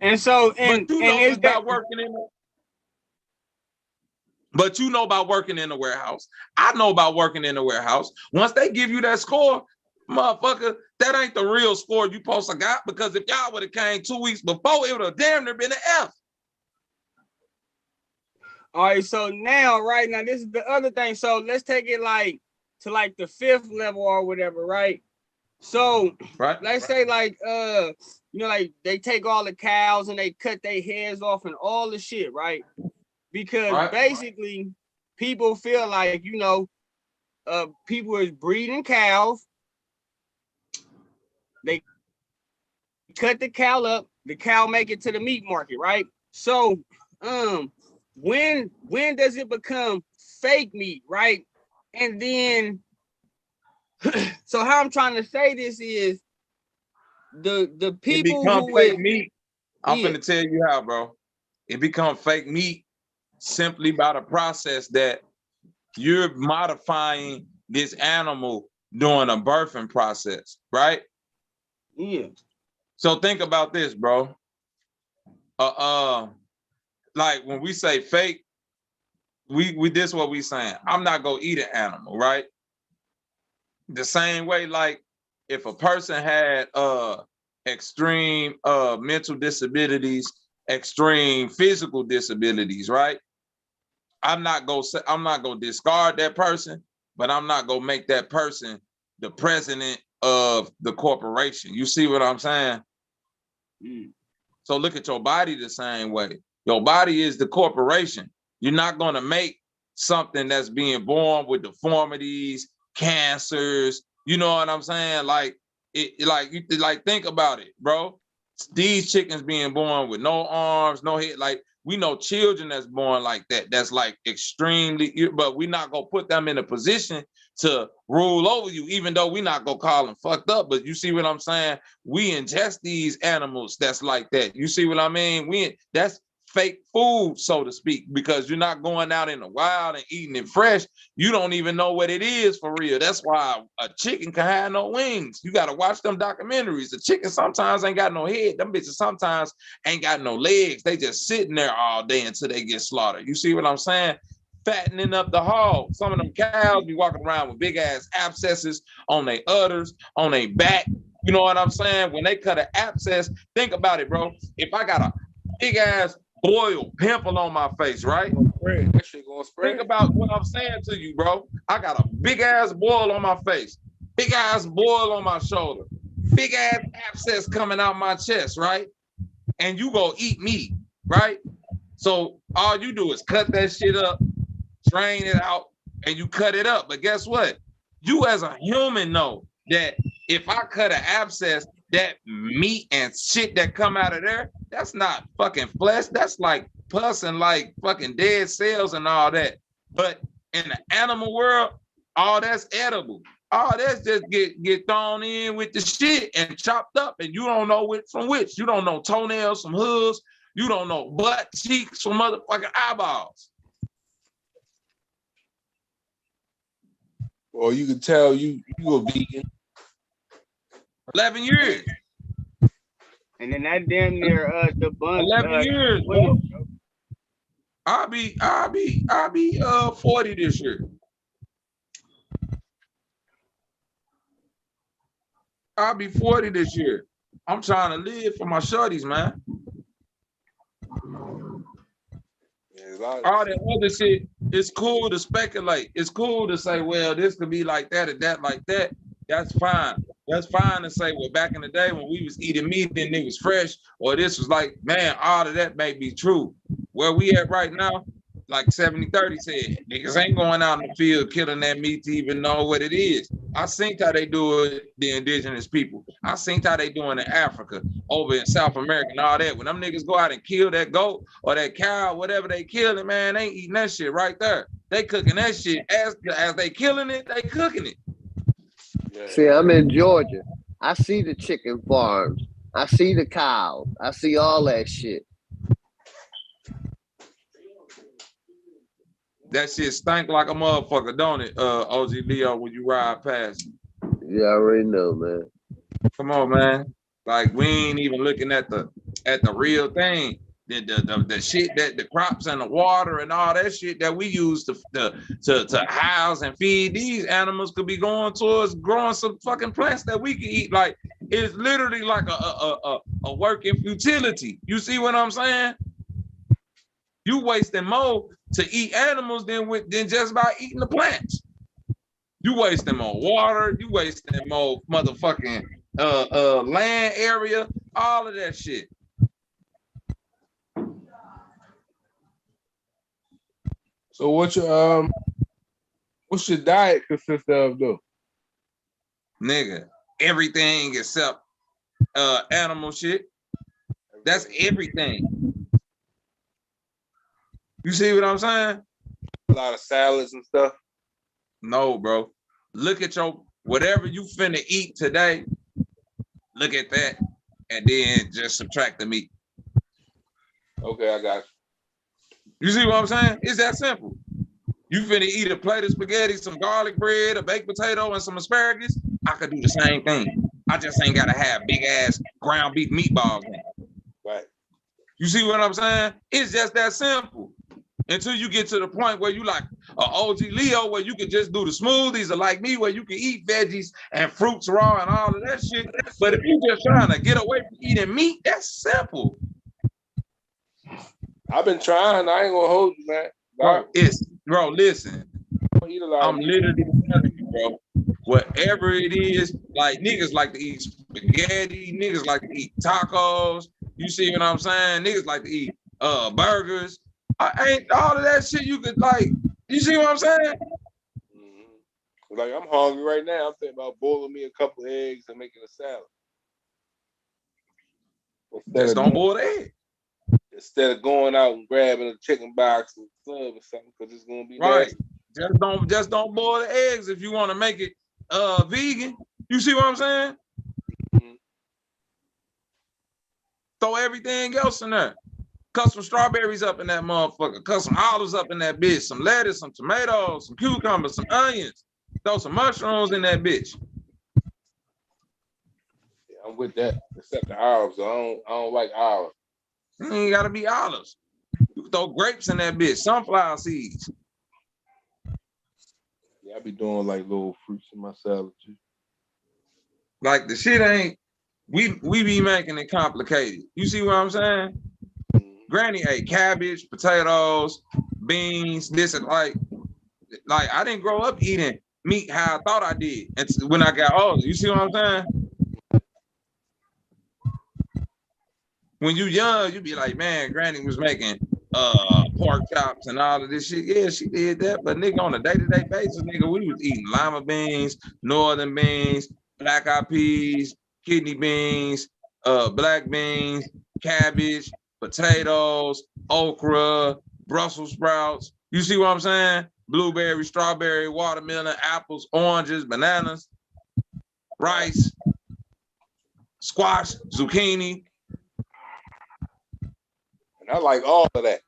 And so, and but you know about working in the, but you know about working in the warehouse. I know about working in the warehouse. Once they give you that score, motherfucker, that ain't the real score you supposed to got, because if y'all would have came 2 weeks before, it would have damn near been an F. All right, so now, right now, this is the other thing. So let's take it like to like the 5th level or whatever, right? So let's say like you know, like they take all the cows and they cut their heads off and all the shit, right? Because basically people feel like, you know, people is breeding cows. They cut the cow up, the cow make it to the meat market, right? So when does it become fake meat, right? And then so how I'm trying to say this is the people it become who fake meat. I'm gonna tell you how, bro. It become fake meat simply by the process that you're modifying this animal during a birthing process, right? Yeah. So think about this, bro. Like when we say fake, we this what we saying. I'm not gonna eat an animal, right? The same way, like if a person had extreme mental disabilities, extreme physical disabilities, right? I'm not gonna discard that person, but I'm not gonna make that person the president of the corporation. You see what I'm saying? So look at your body the same way. Your body is the corporation. You're not gonna make something that's being born with deformities, cancers. You know what I'm saying? Like think about it, bro. These chickens being born with no arms, no head. Like we know children that's born like that. That's like extremely, but we're not gonna put them in a position to rule over you, even though we're not gonna call them fucked up. But you see what I'm saying? We ingest these animals that's like that. You see what I mean? That's fake food, so to speak, because you're not going out in the wild and eating it fresh. You don't even know what it is for real. That's why a chicken can have no wings. You got to watch them documentaries. The chicken sometimes ain't got no head. Them bitches sometimes ain't got no legs. They just sitting there all day until they get slaughtered. You see what I'm saying? Fattening up the hog. Some of them cows be walking around with big ass abscesses on their udders, on their back. You know what I'm saying? When they cut an abscess, think about it, bro. If I got a big ass boil pimple on my face, right? That shit gonna spread. Think about what I'm saying to you, bro. I got a big ass boil on my face, big ass boil on my shoulder, big ass abscess coming out my chest, right? And you go eat meat, right? So all you do is cut that shit up, drain it out, and you cut it up. But guess what? You as a human know that if I cut an abscess, that meat and shit that come out of there, that's not fucking flesh. That's like pus and like fucking dead cells and all that. But in the animal world, all that's edible. All that's just get thrown in with the shit and chopped up, and you don't know which from which. You don't know toenails from hooves. You don't know butt cheeks from motherfucking eyeballs. Or you could tell you a vegan. 11 years. And then that damn near debunk 11 years, bro. I'll be 40 this year. I'll be 40 this year. I'm trying to live for my shorties, man. All that other shit, it's cool to speculate. It's cool to say, well, this could be like that or that like that. That's fine. That's fine to say, well, back in the day when we was eating meat and it was fresh, or this was like, man, all of that may be true. Where we at right now, like 70-30 said, niggas ain't going out in the field killing that meat to even know what it is. I seen how they do it, the indigenous people. I seen how they doing in Africa, over in South America and all that. When them niggas go out and kill that goat or that cow, whatever they killing, man, they eating that shit right there. They cooking that shit as they killing it, they cooking it. See, I'm in Georgia. I see the chicken farms. I see the cows. I see all that shit. That shit stank like a motherfucker, don't it, OG Leo, when you ride past? Yeah, I already know, man. Come on, man. Like, we ain't even looking at the real thing. The shit that the crops and the water and all that shit that we use to house and feed these animals could be going towards growing some fucking plants that we can eat. Like, it's literally like a working futility. You see what I'm saying? You wasting more to eat animals than just by eating the plants. You wasting more water. You wasting more motherfucking land area. All of that shit. So what's your diet consist of though? Nigga, everything except animal shit. That's everything. You see what I'm saying? A lot of salads and stuff. No, bro. Look at your whatever you finna eat today. Look at that, and then just subtract the meat. Okay, I got you. You see what I'm saying? It's that simple. You finna eat a plate of spaghetti, some garlic bread, a baked potato, and some asparagus. I could do the same thing. I just ain't gotta have big ass ground beef meatballs in it. Right. You see what I'm saying? It's just that simple. Until you get to the point where you like a OG Leo, where you can just do the smoothies, or like me, where you can eat veggies and fruits raw and all of that shit. But if you're just trying to get away from eating meat, that's simple. I've been trying. I ain't gonna hold you, man. Bro, listen. I'm literally telling you, bro. Whatever it is, like niggas like to eat spaghetti, niggas like to eat tacos. You see what I'm saying? Niggas like to eat burgers. I ain't all of that shit you could like. You see what I'm saying? Mm-hmm. Like I'm hungry right now. I'm thinking about boiling me a couple of eggs and making a salad. Just don't boil the egg. Instead of going out and grabbing a chicken box and sub or something, because it's gonna be right. nasty. Just don't boil the eggs if you want to make it vegan. You see what I'm saying? Mm-hmm. Throw everything else in there. Cut some strawberries up in that motherfucker. Cut some olives up in that bitch. Some lettuce, some tomatoes, some cucumbers, some onions. Throw some mushrooms in that bitch. Yeah, I'm with that. Except the olives. I don't like olives. It ain't gotta be olives. You can throw grapes in that bitch. Sunflower seeds. Yeah, I be doing like little fruits in my salad too. Like the shit ain't. We be making it complicated. You see what I'm saying? Granny ate cabbage, potatoes, beans, this and like I didn't grow up eating meat how I thought I did. And when I got older, you see what I'm saying? When you young, you be like, man, Granny was making pork chops and all of this shit. Yeah, she did that. But nigga, on a day-to-day basis, nigga, we was eating lima beans, northern beans, black eyed peas, kidney beans, black beans, cabbage, potatoes, okra, Brussels sprouts. You see what I'm saying? Blueberry, strawberry, watermelon, apples, oranges, bananas, rice, squash, zucchini. And I like all of that.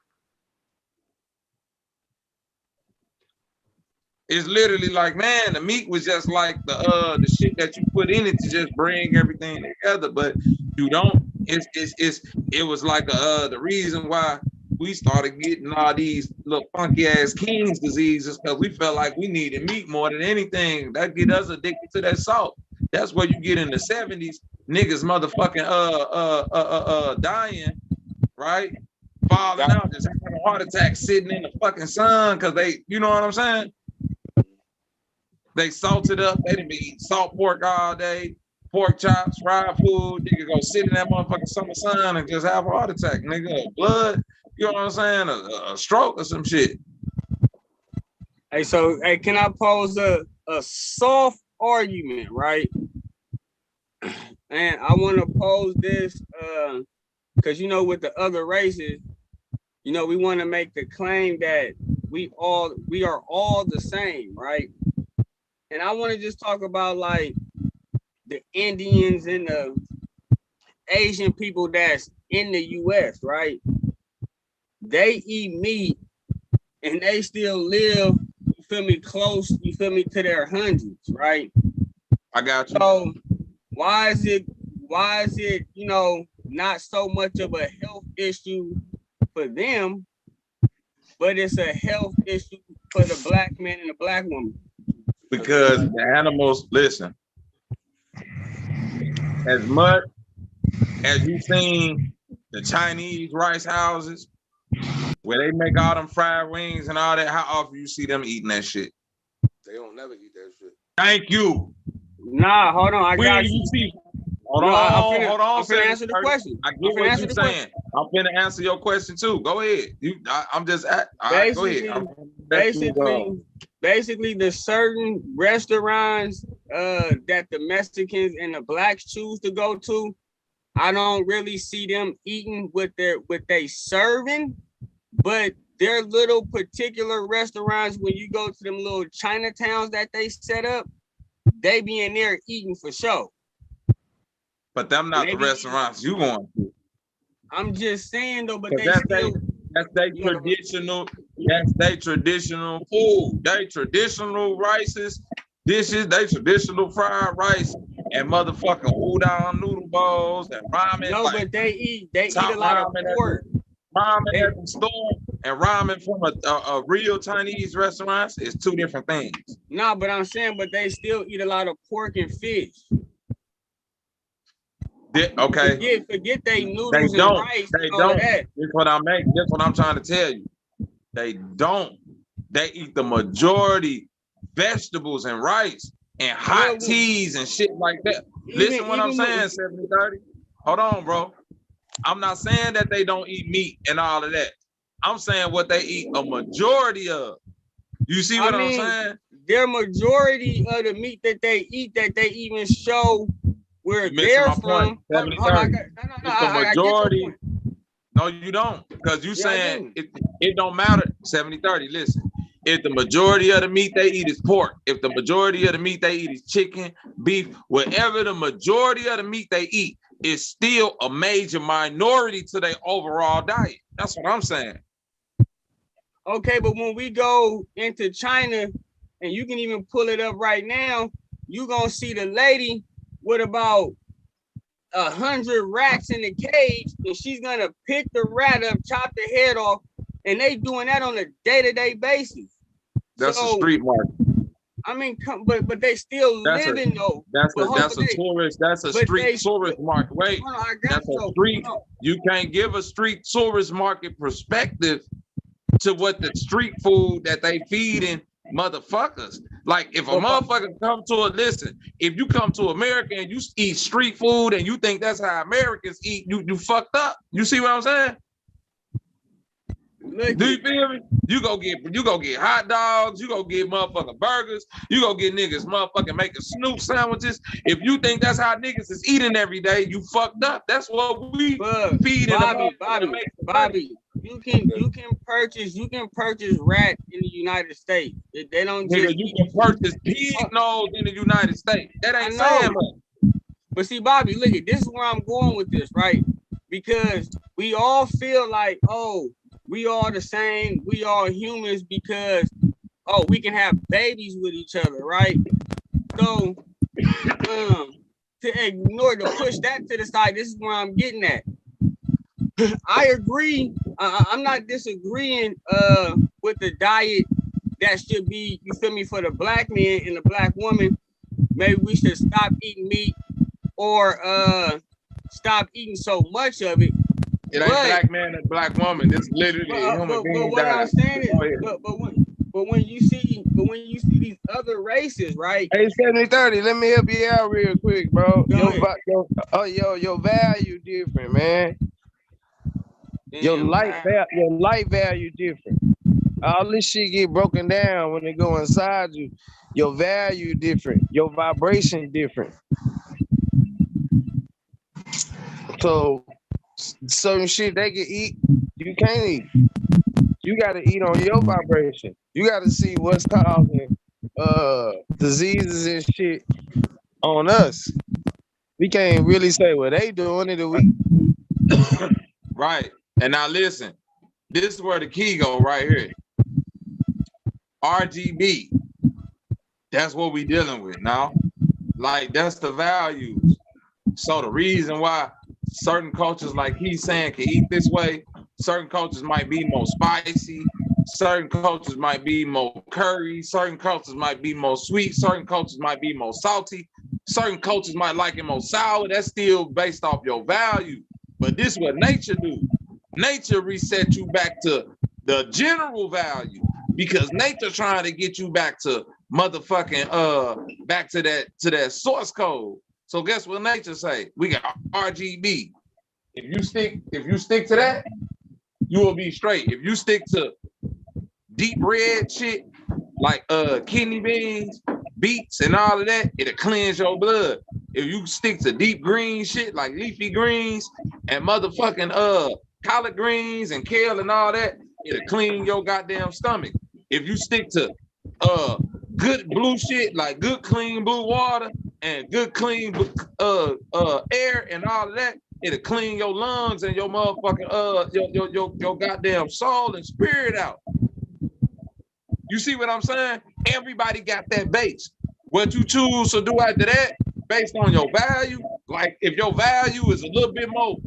It's literally like, man, the meat was just like the shit that you put in it to just bring everything together, but you don't. It was like the reason why we started getting all these little funky ass King's diseases because we felt like we needed meat more than anything. That get us addicted to that salt. That's where you get in the 70s, niggas motherfucking dying, right? Falling out, just having a heart attack sitting in the fucking sun because they, you know what I'm saying? They salted up. They didn't be eating salt pork all day, pork chops, fried food. Nigga go sit in that motherfucking summer sun and just have a heart attack. Nigga, blood, you know what I'm saying? A stroke or some shit. Hey, so hey, can I pose a soft argument, right? And I want to pose this because you know, with the other races, you know, we want to make the claim that we are all the same, right? And I want to just talk about like the Indians and the Asian people that's in the US, right? They eat meat and they still live, you feel me, close, you feel me, to their hundreds, right? I got you. So why is it, you know, not so much of a health issue for them, but it's a health issue for the black man and the black woman? Because the animals, listen, as much as you've seen the Chinese rice houses where they make all them fried wings and all that, how often you see them eating that shit? They don't never eat that shit. Thank you. Nah, hold on, I got you. Hold on. I'm finna answer the question. I get what you're saying. I'm finna answer your question too. Go ahead. I'm just at. All right, go ahead. Basically, the certain restaurants that the Mexicans and the blacks choose to go to, I don't really see them eating what they serving, but their little particular restaurants, when you go to them little Chinatowns that they set up, they be in there eating for sure. But them not the restaurants you going to. I'm just saying though, but that's their traditional. That's their traditional food. They traditional rices, dishes. They traditional fried rice and motherfucking udon noodle bowls and ramen. No, but they eat a lot of pork. Ramen at the store and ramen from a real Chinese restaurant is two different things. No, but I'm saying, but they still eat a lot of pork and fish. Okay. Forget they noodles and rice. They don't. That's what I'm trying to tell you. They don't. They eat the majority vegetables and rice and hot teas and shit like that. Listen what I'm saying, 70-30. Hold on, bro. I'm not saying that they don't eat meat and all of that. I'm saying what they eat a majority of. You see what I'm saying? Their majority of the meat that they eat, that they even show where they're from. The majority. No, you don't. Because you saying it don't matter. 70-30. Listen. If the majority of the meat they eat is pork, if the majority of the meat they eat is chicken, beef, whatever the majority of the meat they eat is still a major minority to their overall diet. That's what I'm saying. Okay, but when we go into China, and you can even pull it up right now, you're gonna see the lady with about 100 rats in the cage, and she's gonna pick the rat up, chop the head off, and they doing that on a day-to-day basis. That's a street market. I mean, but they still living though. That's a street tourist market. Wait, that's a street. You can't give a street tourist market perspective to what the street food that they feeding motherfuckers. Like if a motherfucker come to if you come to America and you eat street food and you think that's how Americans eat, you fucked up. You see what I'm saying? Do you feel me? You go get hot dogs, you go get motherfucking burgers, you go get niggas motherfucking making Snoop sandwiches. If you think that's how niggas is eating every day, you fucked up. That's what we feed in the Bobby, you can purchase rat in the United States. They don't nigga, just you can purchase pig nose in the United States. That ain't saying much. But see, Bobby, look at this is where I'm going with this, right? Because we all feel like, oh, we are the same, we are humans because, oh, we can have babies with each other, right? So, to push that to the side, this is where I'm getting at. I agree. I'm not disagreeing with the diet that should be, you feel me, for the black man and the black woman. Maybe we should stop eating meat or stop eating so much of it. It ain't black man and black woman. This is literally a human being. But what I'm saying is, but when you see these other races, right? Hey, 7030, let me help you out real quick, bro. Your value different, man. Your life value different. All this shit get broken down when it go inside you. Your value different. Your vibration different. So certain shit they can eat, you can't eat. You gotta eat on your vibration. You gotta see what's causing diseases and shit on us. We can't really say what they doing it. Right. And now listen, this is where the key go right here. RGB. That's what we dealing with now. Like that's the values. So the reason why certain cultures, like he's saying, can eat this way, certain cultures might be more spicy, certain cultures might be more curry, certain cultures might be more sweet, certain cultures might be more salty, certain cultures might like it more sour. That's still based off your value. But this is what nature do. Nature reset you back to the general value because nature trying to get you back to motherfucking back to that source code. So guess what nature say? We got RGB. If you stick to that, you will be straight. If you stick to deep red shit like kidney beans, beets, and all of that, it'll cleanse your blood. If you stick to deep green shit like leafy greens and motherfucking collard greens and kale and all that, it'll clean your goddamn stomach. If you stick to good blue shit like good clean blue water and good clean air and all of that, it'll clean your lungs and your motherfucking your goddamn soul and spirit out. You see what I'm saying? Everybody got that base. What you choose to do after that, based on your value, like if your value is a little bit more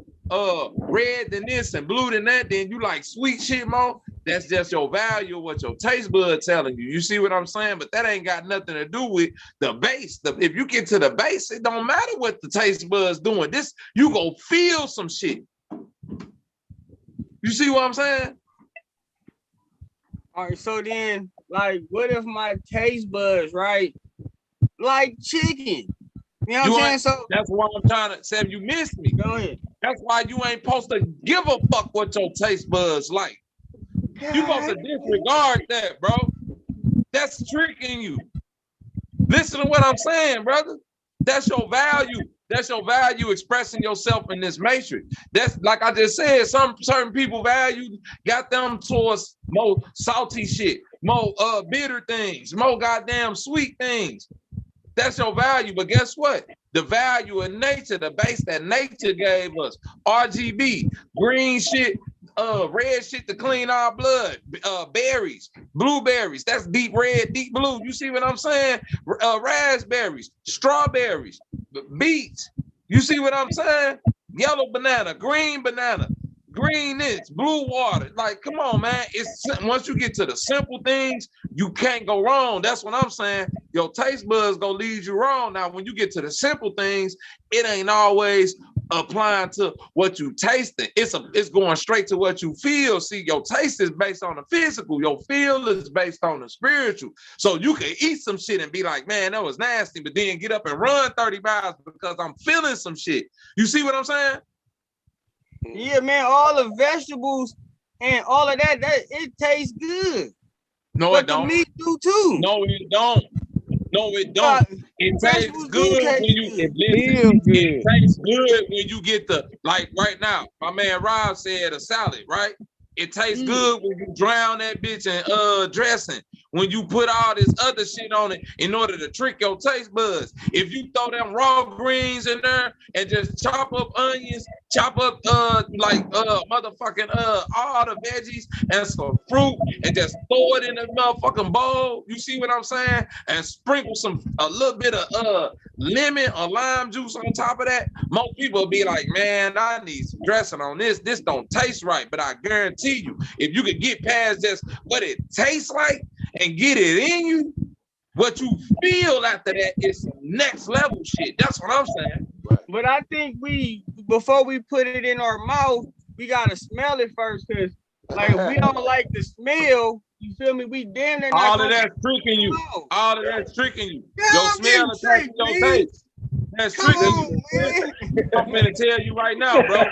red than this and blue than that, then you like sweet shit more. That's just your value, what your taste bud telling you. You see what I'm saying? But that ain't got nothing to do with the base. If you get to the base, it don't matter what the taste bud's doing. This, you go feel some shit. You see what I'm saying? All right, so then, like, what if my taste buds, right, like chicken? You know what I'm saying? So that's why I'm trying to say you missed me. Go ahead. That's why you ain't supposed to give a fuck what your taste buds like. You supposed to disregard that, bro. That's tricking you. Listen to what I'm saying, brother. That's your value. That's your value expressing yourself in this matrix. That's like I just said, some certain people value got them towards more salty shit, more bitter things, more goddamn sweet things. That's your value. But guess what? The value of nature, the base that nature gave us, RGB, green shit, red shit to clean our blood, berries, blueberries, that's deep red, deep blue. You see what I'm saying? Raspberries, strawberries, beets. You see what I'm saying? Yellow banana, green this, blue water. Like, come on, man. It's once you get to the simple things, you can't go wrong. That's what I'm saying. Your taste buds gonna lead you wrong. Now, when you get to the simple things, it ain't always applying to what you tasting. It's going straight to what you feel. See, your taste is based on the physical. Your feel is based on the spiritual. So you can eat some shit and be like, man, that was nasty, but then get up and run 30 miles because I'm feeling some shit. You see what I'm saying? Yeah, man, all the vegetables and all of that, it tastes good. No, but it don't. The meat do too. No, it don't. No, it don't. It tastes good when you listen. It tastes good when you get the like right now. My man Rob said a salad, right? It tastes good when you drown that bitch in dressing. When you put all this other shit on it in order to trick your taste buds. If you throw them raw greens in there and just chop up onions, chop up motherfucking all the veggies and some fruit and just throw it in a motherfucking bowl. You see what I'm saying? And sprinkle a little bit of lemon or lime juice on top of that. Most people will be like, man, I need some dressing on this. This don't taste right. But I guarantee you, if you could get past just what it tastes like and get it in you, what you feel after that is some next level shit. That's what I'm saying. But I think before we put it in our mouth, we gotta smell it first, cause like if we don't like the smell, you feel me? We damn near all of that's tricking you. All of that's tricking you. Your smell attached to your taste. That's tricking you. I'm gonna tell you right now, bro.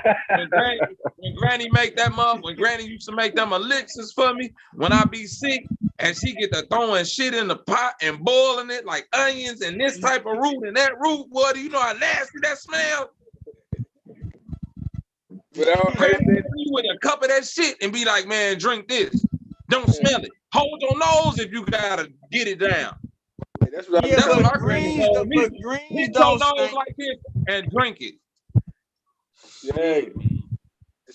When Granny make that when Granny used to make them elixirs for me, when I be sick and she get to throwing shit in the pot and boiling it like onions and this type of root and that root, boy, do you know how nasty that smell? With a cup of that shit and be like, man, drink this. Don't smell it. Hold your nose if you gotta get it down. That's what my granny told me. Hit your nose like this and drink it. Yeah.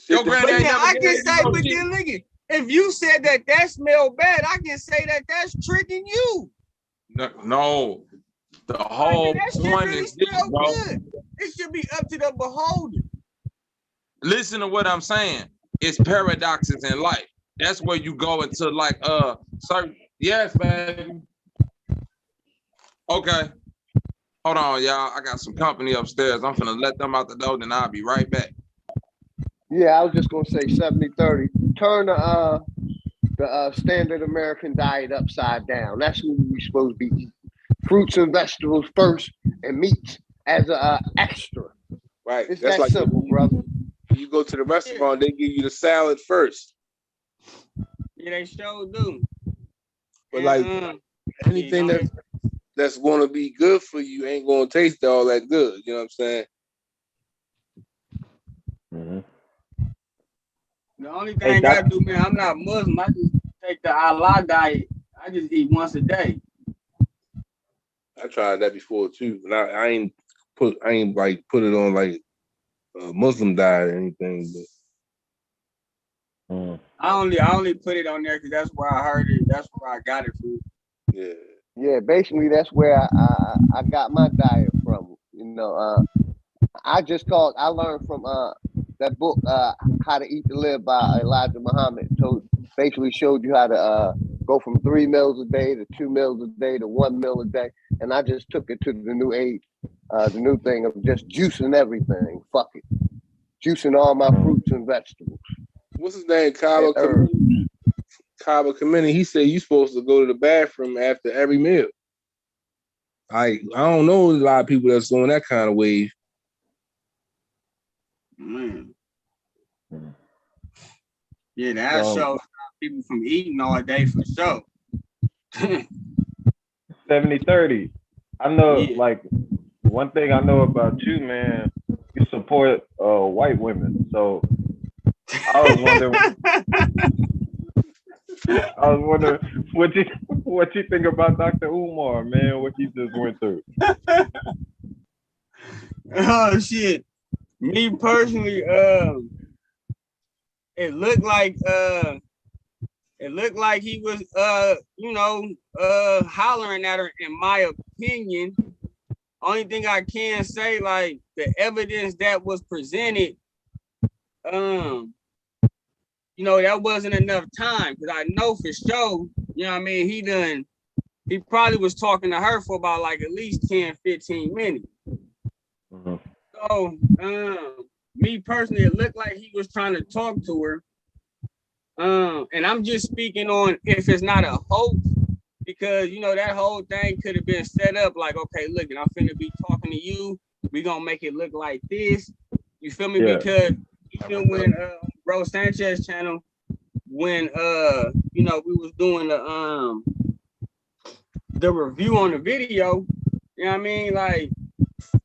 Your granny ain't never I gave can you say, no but shit. then look it. If you said that smell bad, I can say that's tricking you. No. The whole that shit point really is this, smell bro. good. It should be up to the beholder. Listen to what I'm saying. It's paradoxes in life. That's where you go into like certain. Yes, baby. Okay. Hold on, y'all. I got some company upstairs. I'm finna let them out the door, then I'll be right back. Yeah, I was just gonna say 70-30. Turn the standard American diet upside down. That's what we're supposed to be eating. Fruits and vegetables first, and meats as a extra. Right. It's That's that like simple, brother. You go to the restaurant, they give you the salad first. Yeah, they sure do. But like anything that's going to be good for you ain't going to taste all that good. You know what I'm saying? The only thing I gotta do, man, I'm not Muslim. I just take the Allah diet. I just eat once a day. I tried that before too, and I ain't put it on like a Muslim diet or anything. But I only put it on there because that's where I heard it. That's where I got it from. Yeah. Yeah, basically that's where I got my diet from. You know, I learned from that book, How to Eat to Live by Elijah Muhammad. Basically showed you how to go from 3 meals a day to 2 meals a day to 1 meal a day. And I just took it to the new age, the new thing of just juicing everything. Fuck it. Juicing all my fruits and vegetables. What's his name? Kaba Kameni. He said you're supposed to go to the bathroom after every meal. I don't know a lot of people that's on that kind of wave. Man. Yeah, that shows people from eating all day for sure. 70-30. I know, like, one thing I know about you, man, you support white women. So I was wondering what you think about Dr. Umar, man, what he just went through. Oh shit. Me personally, it looked like he was hollering at her, in my opinion. Only thing I can say, like, the evidence that was presented, that wasn't enough time, because I know for sure, you know what I mean, he probably was talking to her for about like at least 10-15 minutes. Mm-hmm. So me personally, it looked like he was trying to talk to her. And I'm just speaking on if it's not a hoax, because that whole thing could have been set up like, okay, look, and I'm finna be talking to you, we gonna make it look like this. You feel me? Yeah. Because even when Bro Sanchez channel, when you know, we was doing the review on the video, you know what I mean? Like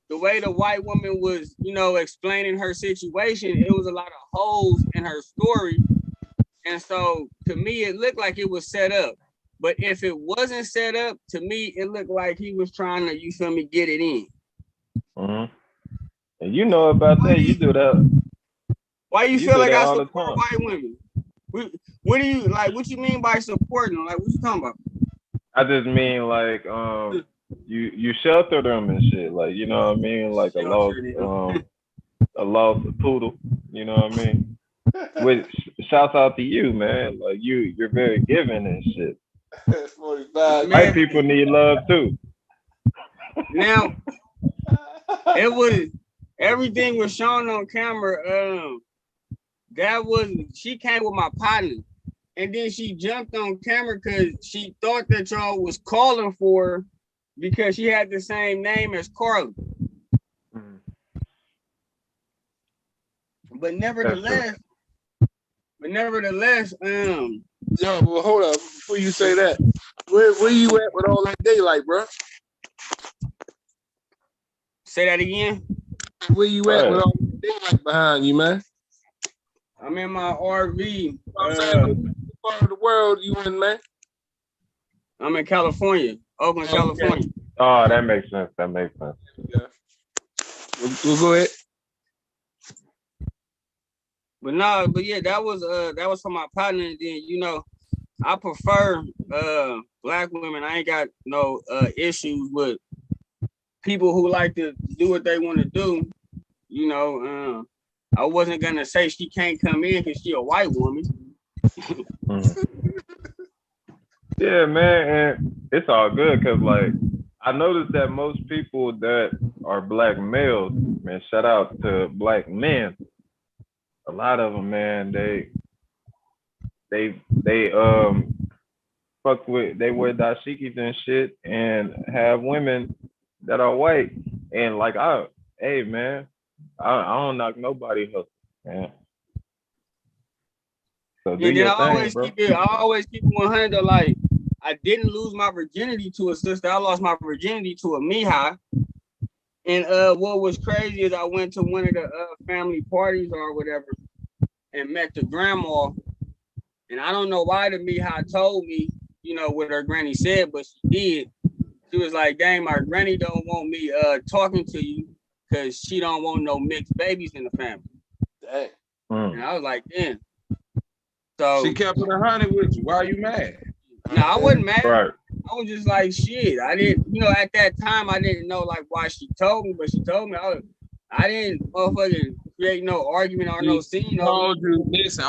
the way the white woman was, you know, explaining her situation, it was a lot of holes in her story. And so to me, it looked like it was set up. But if it wasn't set up, to me, it looked like he was trying to, you feel me, get it in. Mm-hmm. And you know about that, you do that. Why you You feel do like that I all the support time. white women? What do you like? What you mean by supporting? Like, what you talking about? I just mean like you shelter them and shit, like, you know what I mean, like a lost poodle, you know what I mean. Which shouts out to you, man. Like you're very giving and shit. 45. White people need love too. Now it was everything was shown on camera. That was she came with my partner, and then she jumped on camera because she thought that y'all was calling for her because she had the same name as Carly. But nevertheless, Yo, well, hold up before you say that. Where you at with all that daylight, bro? Say that again. Where you at with all that daylight behind you, man? I'm in my RV. What part of the world you in, man? I'm in California, Oakland, California. Oh, that makes sense. Yeah. We'll go ahead. But yeah, that was for my partner. And then, you know, I prefer black women. I ain't got no issues with people who like to do what they want to do. You know, I wasn't gonna say she can't come in because she a white woman. Yeah, man, and it's all good because, like, I noticed that most people that are black males, man, shout out to black men. A lot of them, man, they fuck with, they wear dashikis and shit and have women that are white. And like, hey, man, I don't knock nobody hustle, man. So do And then your I thing, bro. always keep it 100. Like, I didn't lose my virginity to a sister. I lost my virginity to a Mihai. And what was crazy is I went to one of the family parties or whatever and met the grandma. And I don't know why the Mihai told me, you know, what her granny said, but she did. She was like, dang, my granny don't want me talking to you because she don't want no mixed babies in the family. Dang. And I was like, damn. So she kept it 100 with you. Why are you mad? No, I wasn't mad. Right. I was just like, shit. I didn't, you know, at that time, I didn't know like why she told me, but she told me. I didn't motherfucking create no argument or no scene. She told you, listen,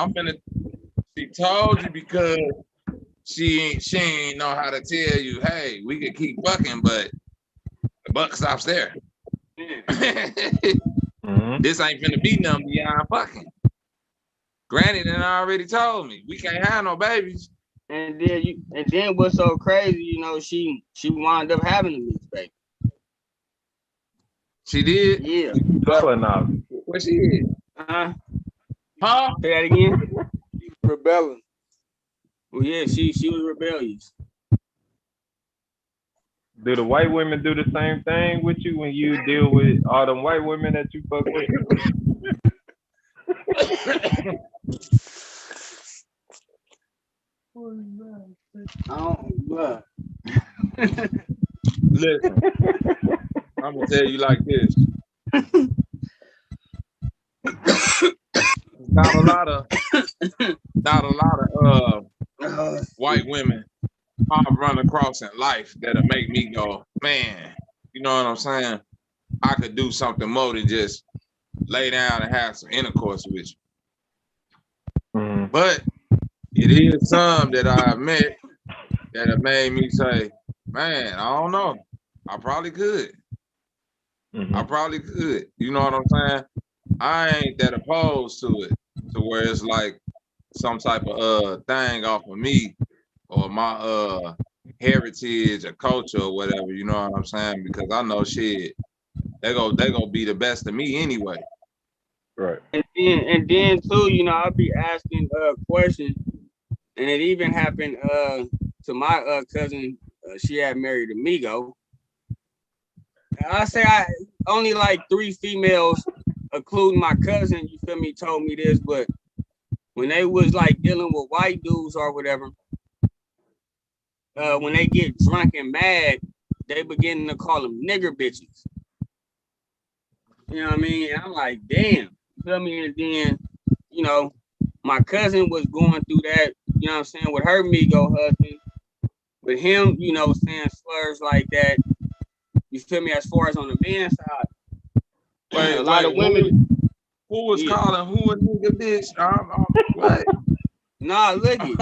she told you because she ain't know how to tell you, hey, we could keep bucking, but the buck stops there. This ain't finna be nothing beyond fucking. Granny done already told me we can't have no babies. And then what's so crazy, you know, she wound up having a mixed baby. She did? Yeah. What she did? Huh? Say that again? Rebelling. Well, yeah, she was rebellious. Do the white women do the same thing with you when you deal with all them white women that you fuck with? Listen, I'm gonna tell you like this. Not a lot of white women I've run across in life that'll make me go, man, you know what I'm saying? I could do something more than just lay down and have some intercourse with you. But it is some that I've met that have made me say, man, I don't know. I probably could. I probably could. You know what I'm saying? I ain't that opposed to it, to where it's like some type of thing off of me or my heritage or culture or whatever, you know what I'm saying? Because I know shit, they gonna be the best of me anyway. Right. And then too, you know, I'll be asking questions And it even happened to my cousin. She had married a Migo. I say I only like 3 females, including my cousin, you feel me, told me this, but when they was like dealing with white dudes or whatever, when they get drunk and mad, they begin to call them nigger bitches. You know what I mean? And I'm like, damn, you feel me? And then, you know, my cousin was going through that, you know what I'm saying, with her Migo husband, with him, you know, saying slurs like that. You feel me? As far as on the man's side, Wait, a lot of women. Who was calling who a nigga bitch? What? Nah, look it.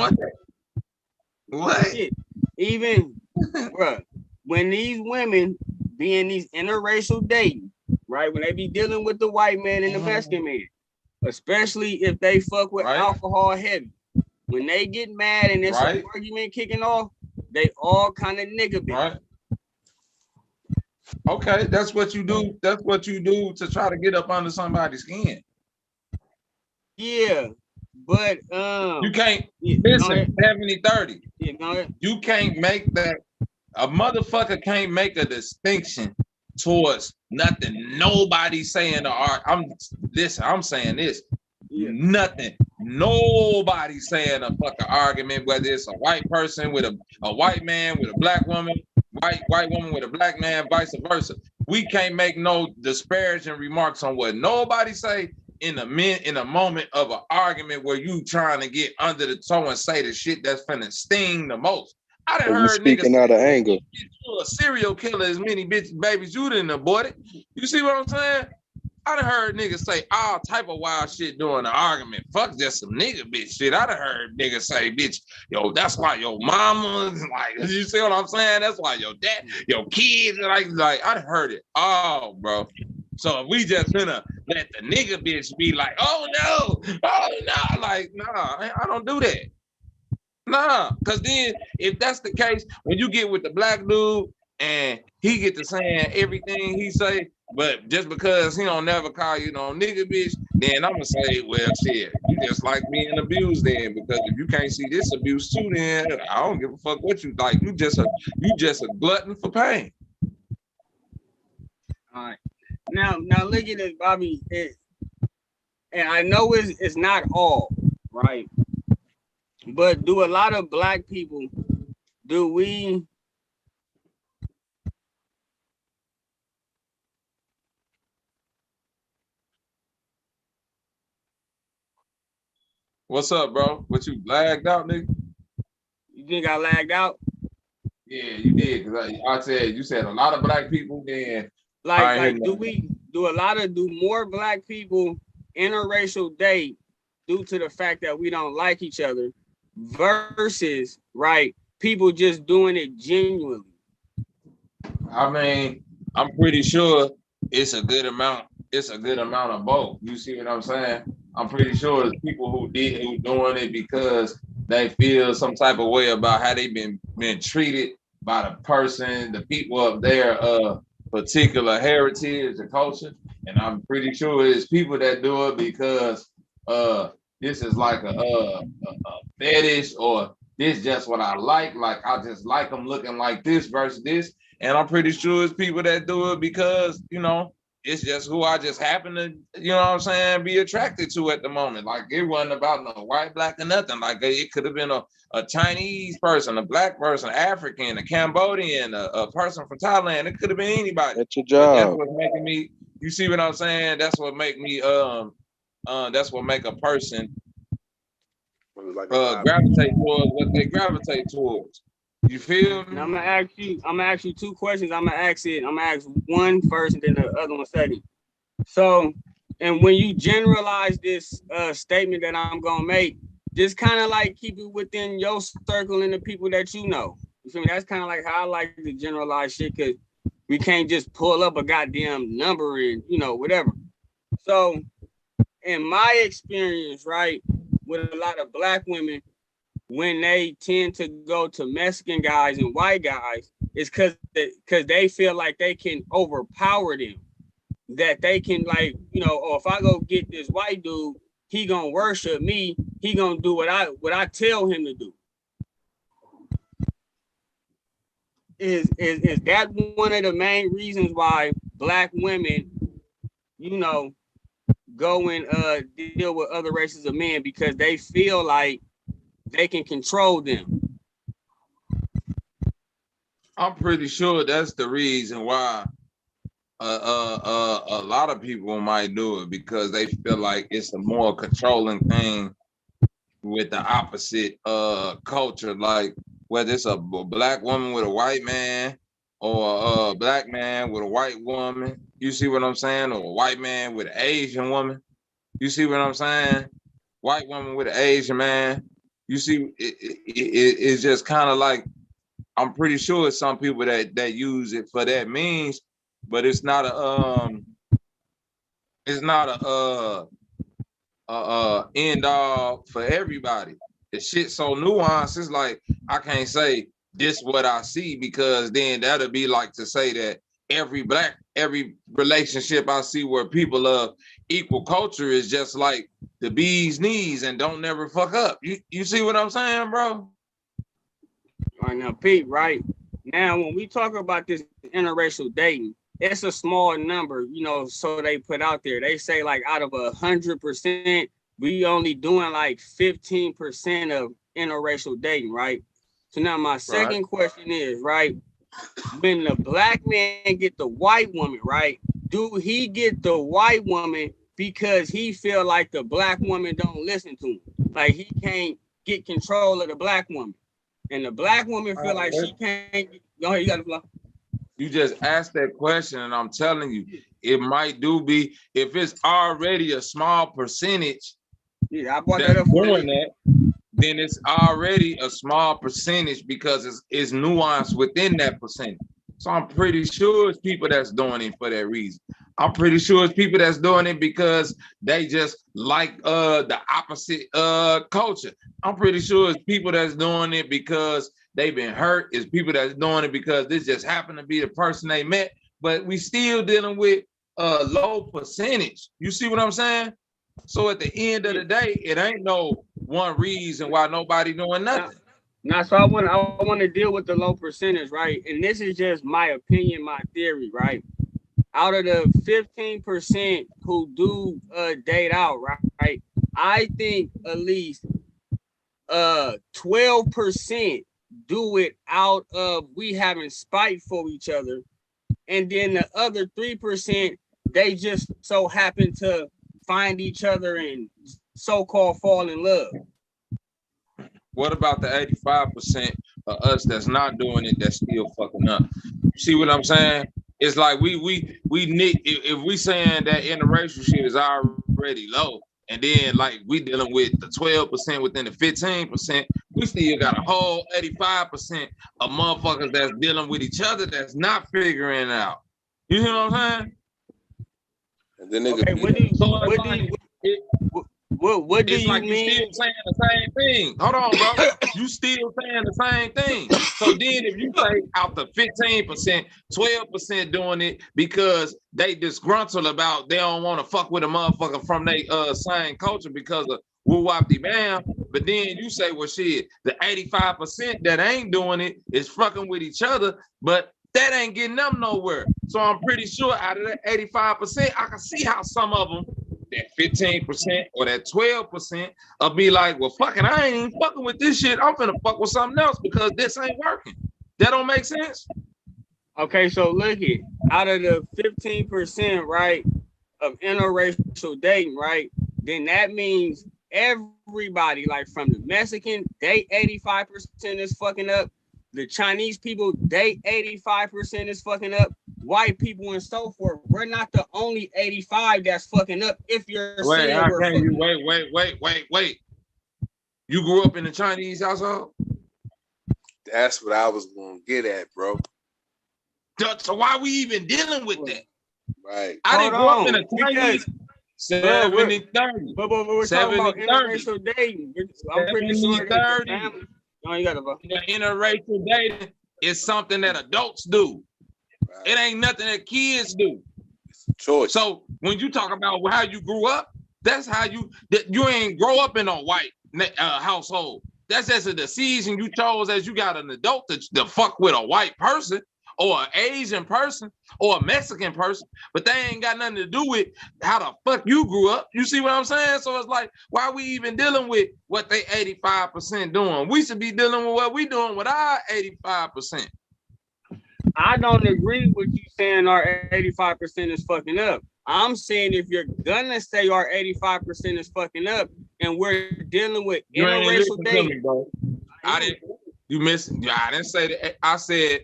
What? Shit. Even, bruh, when these women be in these interracial dating, right? When they be dealing with the white man and the Mexican man, especially if they fuck with alcohol heavy, when they get mad and it's an argument kicking off, they all kind of nigga bitch. Right. Okay, that's what you do. That's what you do to try to get up under somebody's skin. Yeah, but you can't listen 70-30. Yeah, go ahead. You can't make that. A motherfucker can't make a distinction towards nothing. Nobody saying I'm saying this. Yeah. Nothing. Nobody saying a fucking argument, whether it's a white person with a white man with a black woman, white woman with a black man, vice versa. We can't make no disparaging remarks on what nobody say in a moment of an argument where you trying to get under the toe and say the shit that's finna sting the most. I done heard speaking niggas out of anger. You a serial killer as many babies you didn't abort it. You see what I'm saying? I done heard niggas say all type of wild shit during the argument. Fuck just some nigga bitch shit. I done heard niggas say, bitch, yo, that's why your mama's like, you see what I'm saying? That's why your dad, your kids, like I done heard it all, bro. So if we just gonna let the nigga bitch be like, oh no, like, nah, I don't do that. Nah, because then if that's the case, when you get with the black dude and he get to saying everything he say, but just because he don't never call you no nigga bitch, then I'm gonna say, well, shit, you just like being abused then, because if you can't see this abuse too, then I don't give a fuck what you like. You just a glutton for pain. All right. Now look at this, Bobby. And I know it's not all, right? But do a lot of black people, do we What's up, bro? What you lagged out, nigga? You think I lagged out? Yeah, you did. Cause I said you said a lot of black people. Then like do more black people interracial date due to the fact that we don't like each other versus people just doing it genuinely? I mean, I'm pretty sure it's a good amount. It's a good amount of both. You see what I'm saying? I'm pretty sure there's people who doing it because they feel some type of way about how they've been treated by the person, the people of their particular heritage or culture. And I'm pretty sure it's people that do it because this is like a fetish, or this just what I like. Like I just like them looking like this versus this. And I'm pretty sure it's people that do it because, you know, it's just who I just happen to, you know what I'm saying, be attracted to at the moment. Like it wasn't about no white, black, or nothing. Like it could have been a Chinese person, a black person, African, a Cambodian, a person from Thailand. It could have been anybody. That's your job. That's what's making me, you see what I'm saying? That's what make me, that's what make a person gravitate towards what they gravitate towards. You feel me? Now I'm gonna ask you 2 questions. I'm gonna ask one first and then the other one second. So, and when you generalize this statement that I'm gonna make, just kind of like keep it within your circle and the people that you know. You feel me? That's kind of like how I like to generalize shit, because we can't just pull up a goddamn number and, you know, whatever. So, in my experience, with a lot of black women, when they tend to go to Mexican guys and white guys, it's because they feel like they can overpower them. That they can, like, you know, or if I go get this white dude, he gonna worship me. He gonna do what I tell him to do. Is that one of the main reasons why black women, you know, go and deal with other races of men because they feel like they can control them? I'm pretty sure that's the reason why a lot of people might do it, because they feel like it's a more controlling thing with the opposite culture, like whether it's a black woman with a white man or a black man with a white woman, you see what I'm saying, or a white man with an Asian woman, you see what I'm saying, white woman with an Asian man, you see, it's just kind of like, I'm pretty sure it's some people that use it for that means, but it's not a end all for everybody. The shit so nuanced. It's like I can't say this what I see, because then that'll be like to say that every relationship I see where people of equal culture is just like the bee's knees and don't never fuck up. You see what I'm saying, bro? All right, now, Pete, right? Now, when we talk about this interracial dating, it's a small number, you know, so they put out there. They say like out of 100%, we only doing like 15% of interracial dating, right? So now my second question is, right, when the black man get the white woman, right, do he get the white woman because he feel like the black woman don't listen to him? Like he can't get control of the black woman. And the black woman feel like she can't. Go ahead, you got the floor. You just asked that question, and I'm telling you, it might be if it's already a small percentage. Yeah, I brought that up for doing that. Then it's already a small percentage because it's nuanced within that percentage. So I'm pretty sure it's people that's doing it for that reason. I'm pretty sure it's people that's doing it because they just like the opposite culture. I'm pretty sure it's people that's doing it because they've been hurt. It's people that's doing it because this just happened to be the person they met. But we still dealing with a low percentage. You see what I'm saying? So at the end of the day, it ain't no one reason why nobody doing nothing. Now, so I want to deal with the low percentage, right? And this is just my opinion, my theory, right? Out of the 15% who do date out, right? I think at least 12% do it out of we having spite for each other, and then the other 3% they just so happen to find each other and so-called fall in love. What about the 85% of us that's not doing it, that's still fucking up? You see what I'm saying? It's like we need, if we saying that interracial shit is already low, and then like we dealing with the 12% within the 15%, we still got a whole 85% of motherfuckers that's dealing with each other that's not figuring it out. You see what I'm saying? And then nigga, okay, what do it's you like mean? You still saying the same thing. Hold on, bro. You still saying the same thing. So then if you say out the 15%, 12% doing it because they disgruntled about they don't want to fuck with a motherfucker from their same culture because of woo-wop-de-bam. But then you say, well, shit, the 85% that ain't doing it is fucking with each other, but that ain't getting them nowhere. So I'm pretty sure out of that 85%, I can see how some of them, that 15% or that 12%, will be like, well, fucking, I ain't even fucking with this shit. I'm finna fuck with something else because this ain't working. That don't make sense? Okay, so look here. Out of the 15%, right, of interracial dating, right, then that means everybody, like from the Mexican, they 85% is fucking up. The Chinese people, they 85% is fucking up. White people and so forth. We're not the only 85 that's fucking up. If you're wait, saying how we're can you fucking wait. You grew up in the Chinese household? that's what I was gonna get at, bro. So why we even dealing with that? Right. I didn't grow up in a Chinese 70-30. But we're talking about interracial dating. I'm pretty sure that the family. No, you got to. The interracial dating is something that adults do. Right. It ain't nothing that kids do. It's a choice. So when you talk about how you grew up, That's how you ain't grow up in a white household. That's just a decision you chose as you got an adult to fuck with a white person or an Asian person or a Mexican person, but they ain't got nothing to do with how the fuck you grew up. You see what I'm saying? So it's like, why are we even dealing with what they 85% doing? We should be dealing with what we doing with our 85%. I don't agree with you saying our 85% is fucking up. I'm saying if you're gonna say our 85% is fucking up and we're dealing with interracial dating, bro. You missed. I didn't say that. I said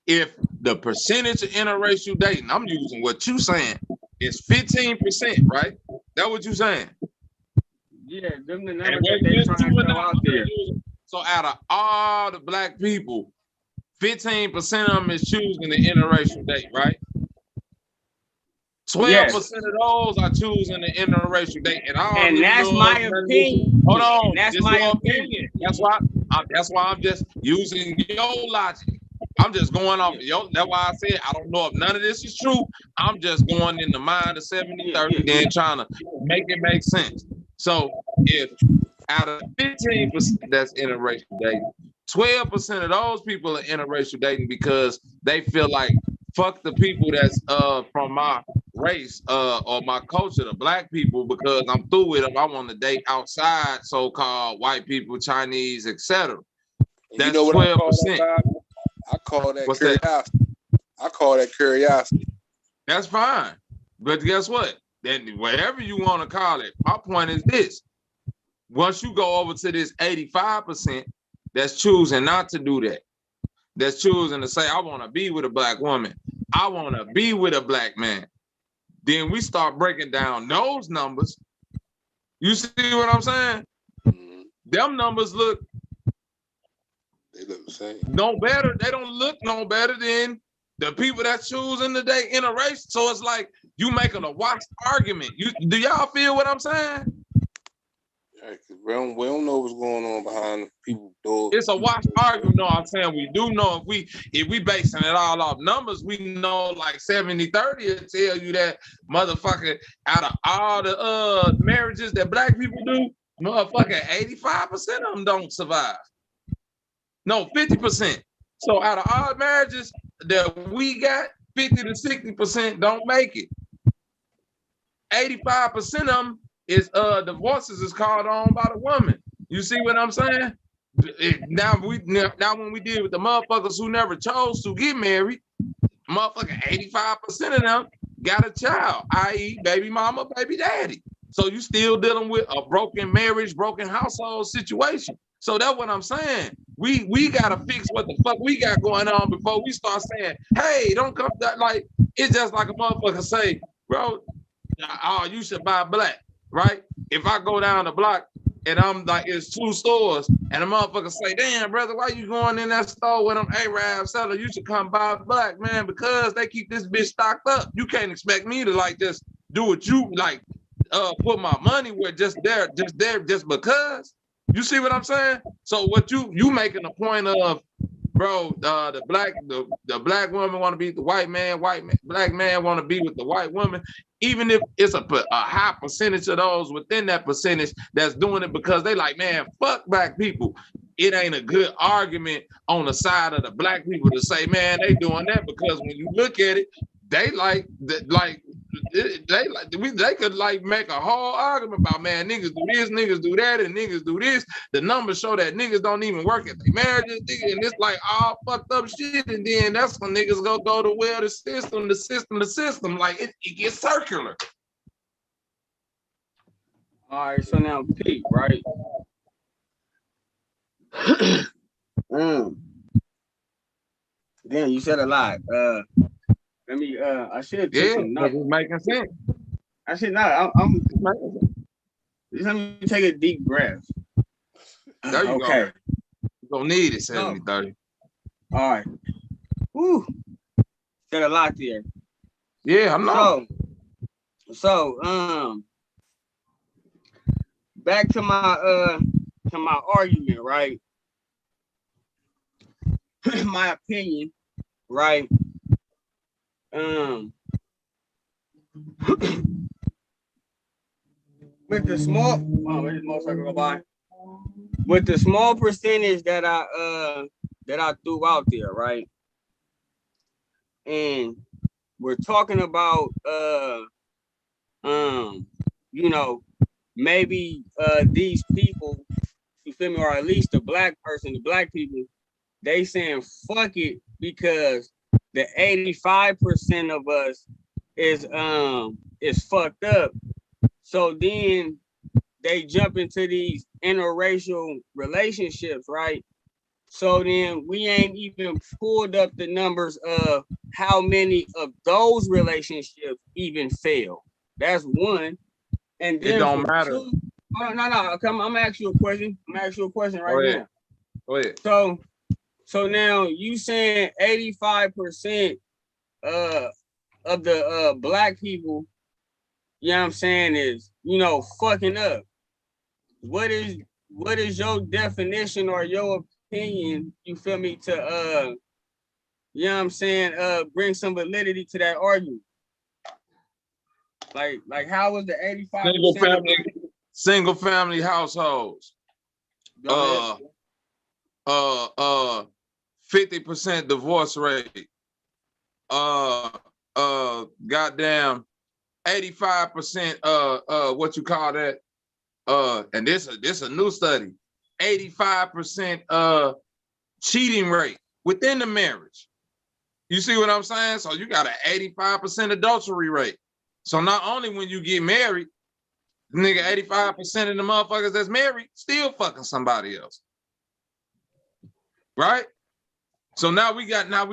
if the percentage of interracial dating, I'm using what you saying, is 15%, right? That what you saying? Yeah, them the numbers that they trying to throw out there. So out of all the black people, 15% of them is choosing the interracial date, right? 12% of those are choosing the interracial date, and that's my opinion. Hold on, that's my opinion. That's why I'm just using your logic. I'm just going off your. That's why I said I don't know if none of this is true. I'm just going in the mind of 70-30, then trying to make it make sense. So if out of 15% that's interracial dating, 12% of those people are interracial dating because they feel like fuck the people that's from my race or my culture, the black people, because I'm through with them. I want to date outside so-called white people, Chinese, etc. That's 12%. I call that curiosity. I call that curiosity. That's fine. But guess what? Then whatever you want to call it, my point is this. Once you go over to this 85% that's choosing not to do that, that's choosing to say, I want to be with a black woman, I want to be with a black man, then we start breaking down those numbers. You see what I'm saying? Mm-hmm. Them numbers look They look the same. No better. They don't look no better than the people that choosing today in a race. So it's like you making a washed argument. Do y'all feel what I'm saying? Yeah, we don't know what's going on behind people doors. It's a washed argument. No, I'm saying we do know if we basing it all off numbers, we know like 70-30 will tell you that motherfucker out of all the marriages that black people do, motherfucking 85% of them don't survive. No, 50%. So out of all marriages that we got, 50 to 60% don't make it. 85% of them is divorces is called on by the woman. You see what I'm saying? Now when we deal with the motherfuckers who never chose to get married, motherfucking 85% of them got a child, i.e. baby mama, baby daddy. So you still dealing with a broken marriage, broken household situation. So that's what I'm saying. We gotta fix what the fuck we got going on before we start saying, hey, don't come that like it's just like a motherfucker say, bro, oh, you should buy black, right? If I go down the block and I'm like, it's 2 stores, and a motherfucker say, damn, brother, why you going in that store with them Arab seller? You should come buy black, man, because they keep this bitch stocked up. You can't expect me to like just do what you like, put my money where just because. You see what I'm saying? So what you making a point of, bro, the black woman want to be with the white man, black man want to be with the white woman, even if it's a high percentage of those within that percentage that's doing it because they like, man, fuck black people. It ain't a good argument on the side of the black people to say, man, they doing that because when you look at it, they could like make a whole argument about, man, niggas do this, niggas do that, and niggas do this. The numbers show that niggas don't even work at their marriages, and it's like all fucked up shit. And then that's when niggas go to well, the system. Like it gets circular. All right, so now Pete, right? Damn, you said a lot. Let me. I should take some notes. Making sense. I should not. I'm. Just let me take a deep breath. There you go. You're gonna need it, 70-30. All right. Woo. Said a lot there. Yeah, I know. So back to my argument, right? My opinion, right? with the small, where's this motorcycle go by? With the small percentage that I threw out there, right? And we're talking about you know, maybe these people, you feel me, or at least the black people, they saying fuck it because the 85% of us is fucked up. So then they jump into these interracial relationships, right? So then we ain't even pulled up the numbers of how many of those relationships even fail. That's one. And It then don't for matter. two, no. Come, I'm gonna ask you a question. I'm gonna ask you a question right now. Go ahead. So now you saying 85% of the black people, you know what I'm saying, is, you know, fucking up. What is your definition or your opinion, you feel me, to you know what I'm saying, bring some validity to that argument? Like how was the 85% Single family households. 50% divorce rate. Goddamn 85% what you call that? And this a new study. 85% cheating rate within the marriage. You see what I'm saying? So you got an 85% adultery rate. So not only when you get married, nigga, 85% of the motherfuckers that's married still fucking somebody else. Right? So now we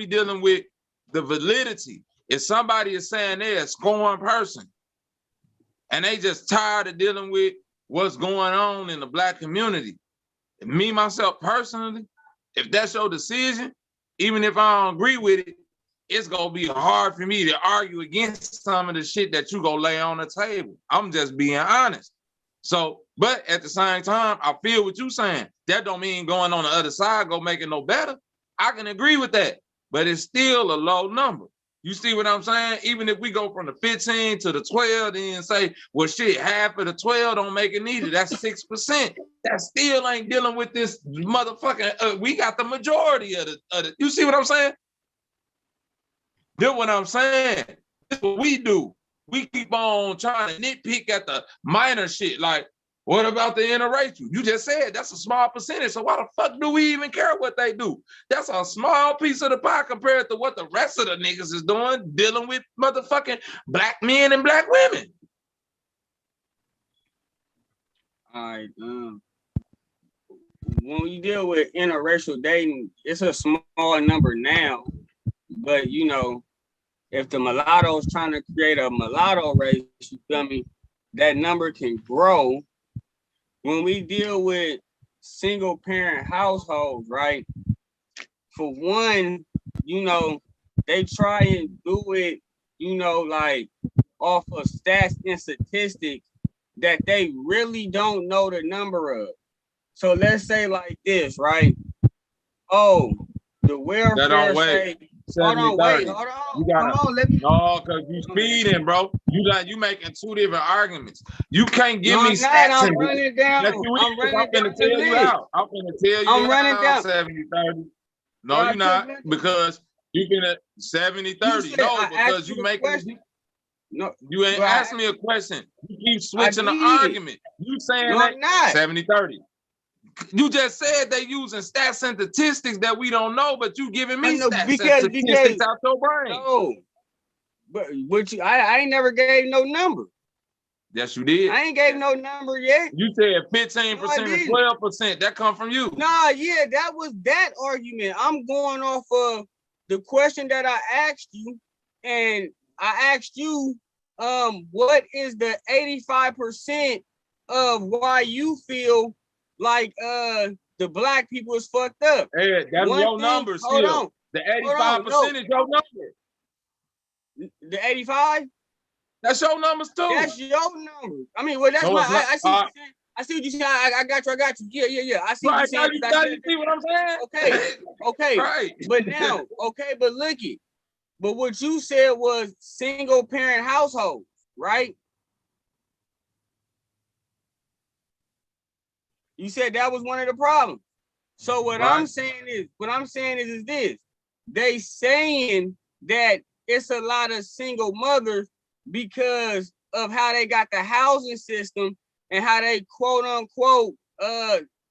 dealing with the validity. If somebody is saying they're a scorned person and they just tired of dealing with what's going on in the black community, me, myself personally, if that's your decision, even if I don't agree with it, it's gonna be hard for me to argue against some of the shit that you gonna lay on the table. I'm just being honest. So, but at the same time, I feel what you're saying. That don't mean going on the other side go make it no better. I can agree with that, but it's still a low number. You see what I'm saying? Even if we go from the 15 to the 12, then say, well, shit, half of the 12 don't make it neither. That's 6%. That still ain't dealing with this motherfucking. We got the majority of the. You see what I'm saying? That's what I'm saying. This is what we do. We keep on trying to nitpick at the minor shit. Like, what about the interracial? You just said that's a small percentage. So why the fuck do we even care what they do? That's a small piece of the pie compared to what the rest of the niggas is doing, dealing with motherfucking black men and black women. All right. When we deal with interracial dating, it's a small number now, but you know, if the mulatto is trying to create a mulatto race, you feel me, that number can grow. When we deal with single parent households, right? For one, you know, they try and do it, you know, like off of stats and statistics that they really don't know the number of. So let's say like this, right? Oh, the welfare state. Hold on, wait, hold on. You gotta, come on, let me. No, because you speeding, bro. You making two different arguments. You can't give No, me I'm stats. not. I'm running down. I'm I'm finna tell you out. I'm finna tell you I'm running down 70-30. No, you're not, because you can 70-30. No, because you making. No, you ain't asking me a question. You keep switching the argument. You saying no, that I'm not. 70-30. You just said they using stats and statistics that we don't know, but you giving me stats and statistics out your brain. No, but I ain't never gave no number. Yes, you did. I ain't gave no number yet. You said 15% and 12%. That come from you. Nah, yeah, that was that argument. I'm going off of the question that I asked you, and I asked you, what is the 85% of why you feel like the black people is fucked up? Hey, that's your number still. Hold on. The 85% is your number. The 85? That's your numbers too. That's your number. I mean, well, that's no, my. I see what you're saying. I see what you're saying. I got you. Yeah. I see what you're saying. You see what I'm saying? Okay. Right. But now, but look it. But what you said was single parent households, right? You said that was one of the problems. So what Right. I'm saying is this. They saying that it's a lot of single mothers because of how they got the housing system and how they quote unquote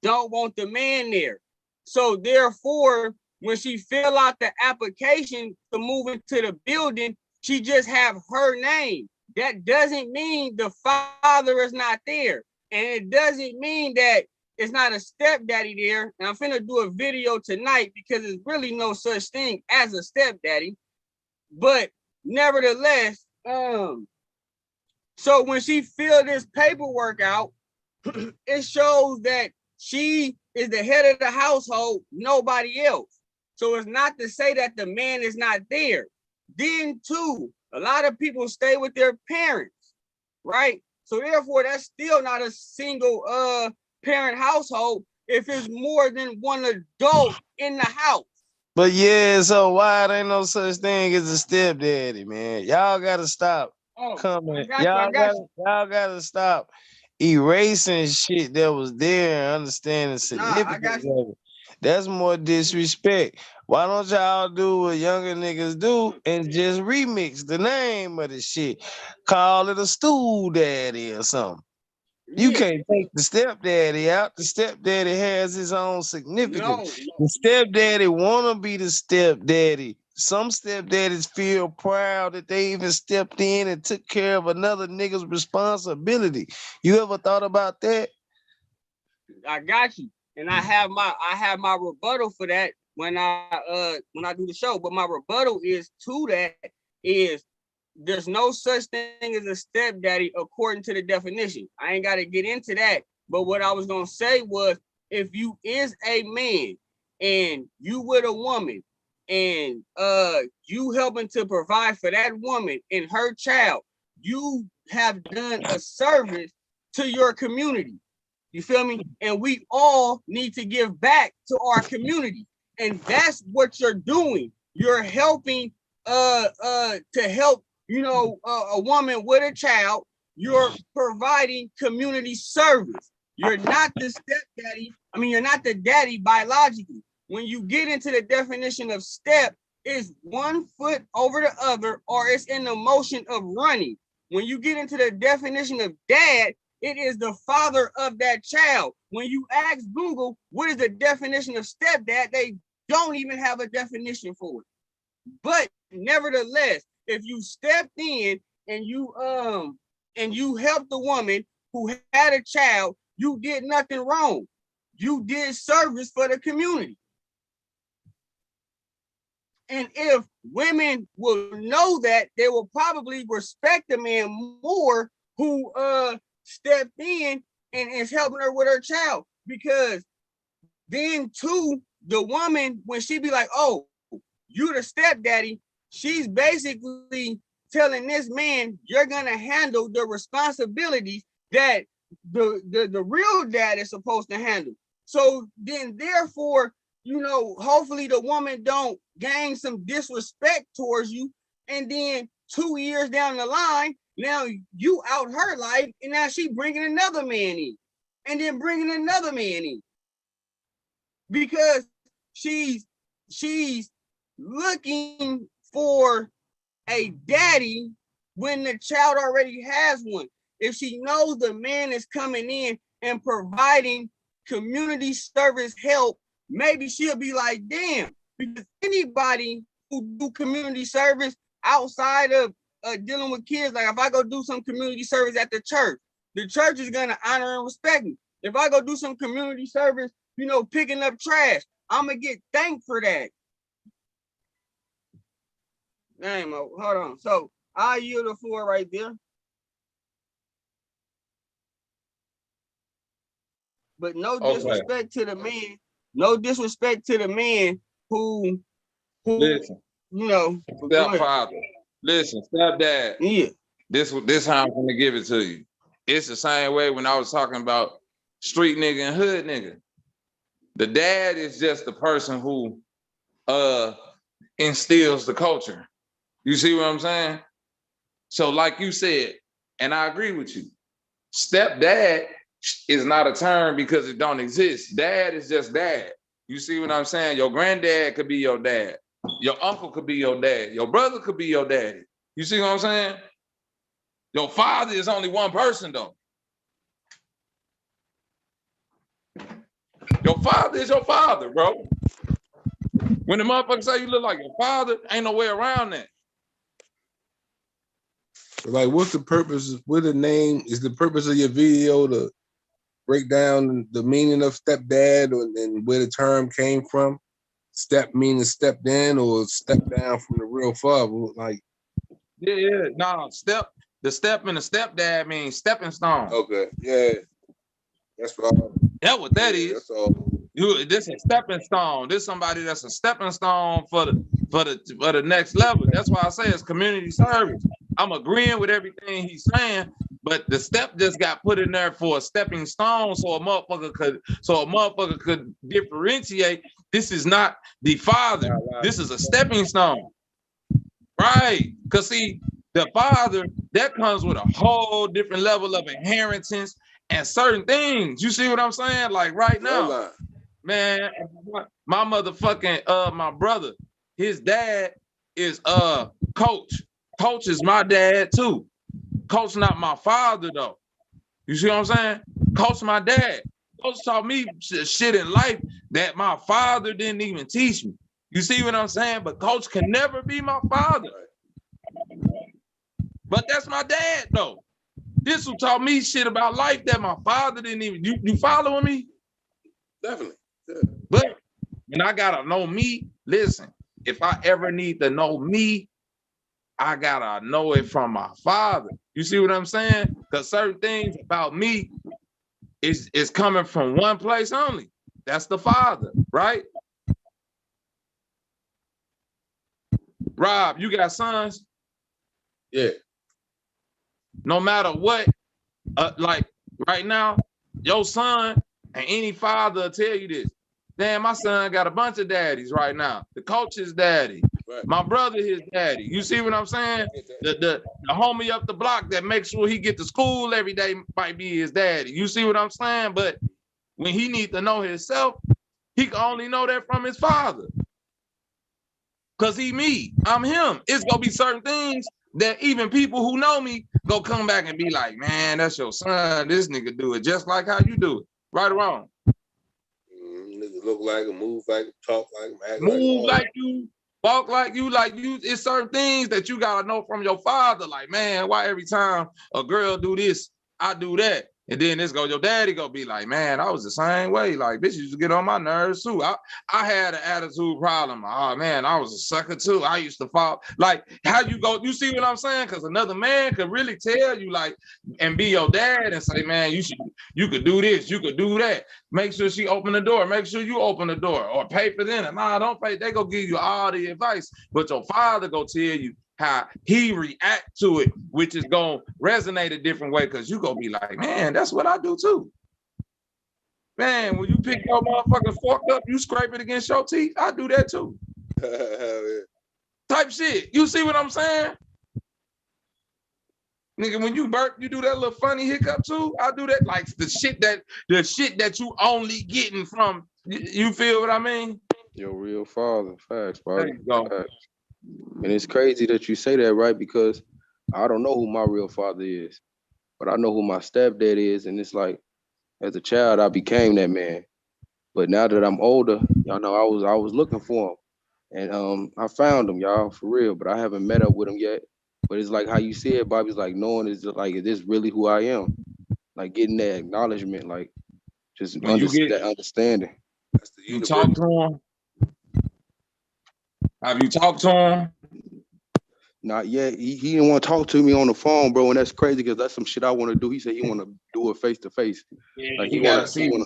don't want the man there. So therefore, when she fill out the application to move into the building, she just have her name. That doesn't mean the father is not there. And it doesn't mean that it's not a stepdaddy there. And I'm finna do a video tonight because there's really no such thing as a stepdaddy. But nevertheless, so when she filled this paperwork out, it shows that she is the head of the household, nobody else. So it's not to say that the man is not there. Then too, a lot of people stay with their parents, right? So therefore, that's still not a single parent household if it's more than one adult in the house. But yeah, so why there ain't no such thing as a stepdaddy, man? Y'all gotta stop coming. Y'all gotta stop erasing shit that was there and understanding the significance of it. That's more disrespect. Why don't y'all do what younger niggas do and just remix the name of the shit? Call it a stool daddy or something. You can't take the stepdaddy out. The stepdaddy has his own significance. The stepdaddy wanna be the stepdaddy. Some stepdaddies feel proud that they even stepped in and took care of another nigga's responsibility. You ever thought about that? I got you, and I have my rebuttal for that when I do the show. But my rebuttal is to that is there's no such thing as a stepdaddy according to the definition. I ain't got to get into that. But what I was gonna say was, if you is a man and you with a woman and you helping to provide for that woman and her child, you have done a service to your community. You feel me? And we all need to give back to our community. And that's what you're doing. You're helping to help, a woman with a child. You're providing community service. You're not the stepdaddy. I mean, you're not the daddy biologically. When you get into the definition of step, it's one foot over the other, or it's in the motion of running. When you get into the definition of dad, it is the father of that child. When you ask Google, what is the definition of stepdad, they don't even have a definition for it. But nevertheless, if you stepped in and you helped the woman who had a child, you did nothing wrong. You did service for the community. And if women will know that, they will probably respect the man more who stepped in and is helping her with her child. Because then too, the woman, when she be like, oh, you the stepdaddy, she's basically telling this man, you're gonna handle the responsibilities that the real dad is supposed to handle. So then therefore, hopefully the woman don't gain some disrespect towards you. And then 2 years down the line, now you out her life, and now she bringing another man in, and then bringing another man in, because she's looking for a daddy when the child already has one. If she knows the man is coming in and providing community service help, maybe she'll be like, damn, because anybody who do community service outside of dealing with kids, like if I go do some community service at the church is gonna honor and respect me. If I go do some community service, picking up trash, I'm gonna get thanked for that. Damn, hold on. So I yield the floor right there. But no disrespect to the man. No disrespect to the man who listen. Stepfather. Listen, stepdad. Yeah. This how I'm gonna give it to you. It's the same way when I was talking about street nigga and hood nigga. The dad is just the person who instills the culture. You see what I'm saying? So like you said, and I agree with you, stepdad is not a term because it don't exist. Dad is just dad. You see what I'm saying? Your granddad could be your dad. Your uncle could be your dad. Your brother could be your daddy. You see what I'm saying? Your father is only one person though. Your father is your father, bro. When the motherfucker say you look like your father, ain't no way around that. Like, what's the purpose? What the name is the purpose of your video to break down the meaning of stepdad and where the term came from? Step meaning stepped in or step down from the real father? Like, yeah. No, the step and the stepdad means stepping stone. Okay, yeah, that's what. That's what that is. That's all. This a stepping stone. This somebody that's a stepping stone for the next level. That's why I say it's community service. I'm agreeing with everything he's saying, but the step just got put in there for a stepping stone, so a motherfucker could differentiate. This is not the father. This is a stepping stone, right? Because see, the father that comes with a whole different level of inheritance and certain things. You see what I'm saying? Like right now, man, my motherfucking my brother, his dad is Coach. Coach is my dad too. Coach not my father though. You see what I'm saying? Coach my dad. Coach taught me shit in life that my father didn't even teach me. You see what I'm saying? But Coach can never be my father. But that's my dad though. This who taught me shit about life that my father didn't even. You following me? Definitely. Yeah. But when I gotta know me, listen, if I ever need to know me, I gotta know it from my father. You see what I'm saying? Because certain things about me is coming from one place only. That's the father, right? Rob, you got sons? Yeah. No matter what, like right now, your son and any father will tell you this. Damn, my son got a bunch of daddies right now. The coach is daddy. Right. My brother his daddy. You see what I'm saying? The homie up the block that makes sure he get to school every day might be his daddy. You see what I'm saying? But when he needs to know himself, he can only know that from his father. Cause he me, I'm him. It's gonna be certain things that even people who know me go come back and be like, man, that's your son. This nigga do it just like how you do it. Right or wrong? Niggas look like him, move like him, talk like him, act move like like you, walk like you, it's certain things that you gotta know from your father. Like, man, why every time a girl do this, I do that? And then your daddy go be like, man, I was the same way. Like, bitch used to get on my nerves too. I had an attitude problem. Oh man, I was a sucker too. I used to fall. Like, how you go, you see what I'm saying? Because another man could really tell you, like, and be your dad and say, man, you could do this, you could do that. Make sure she open the door. Make sure you open the door or pay for dinner. Nah, don't pay. They go give you all the advice. But your father go tell you how he react to it, which is gonna resonate a different way, because you gonna be like, man, that's what I do too. Man, when you pick your motherfucking fork up, you scrape it against your teeth, I do that too. Type shit. You see what I'm saying? Nigga, when you burp, you do that little funny hiccup too. I do that, like the shit that you only getting from, you feel what I mean? Your real father. Facts, bro. There you go. Facts. And it's crazy that you say that, right? Because I don't know who my real father is, but I know who my stepdad is. And it's like, as a child, I became that man. But now that I'm older, y'all know I was looking for him. And I found him, y'all, for real. But I haven't met up with him yet. But it's like how you said, Bobby's like knowing is like, is this really who I am? Like getting that acknowledgement, like just that understanding. That's the you talk to him. Have you talked to him? Not yet. He didn't want to talk to me on the phone, bro, and that's crazy because that's some shit I want to do. He said he want to do it face to face. Like he gotta see you.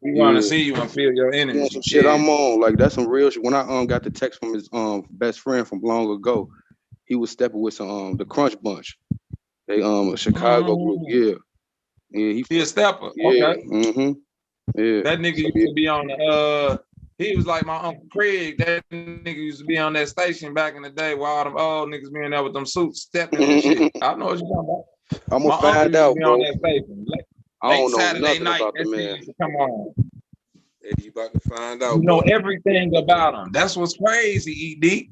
He want to see you and feel your energy. Some shit I'm on. Like that's some real shit. When I got the text from his best friend from long ago, he was stepping with some the Crunch Bunch. They a Chicago group. Yeah. He a stepper. Yeah. Okay. Mm-hmm. Yeah. That nigga used to be on the he was like my Uncle Craig. That nigga used to be on that station back in the day while all them old niggas being there with them suits stepping and shit. I know what you're talking about. I'm gonna find out, bro. On that station. I late don't know Saturday nothing night. about the That shit man. used to come on. Yeah, you about to find out, You know bro. everything about him. That's what's crazy, ED.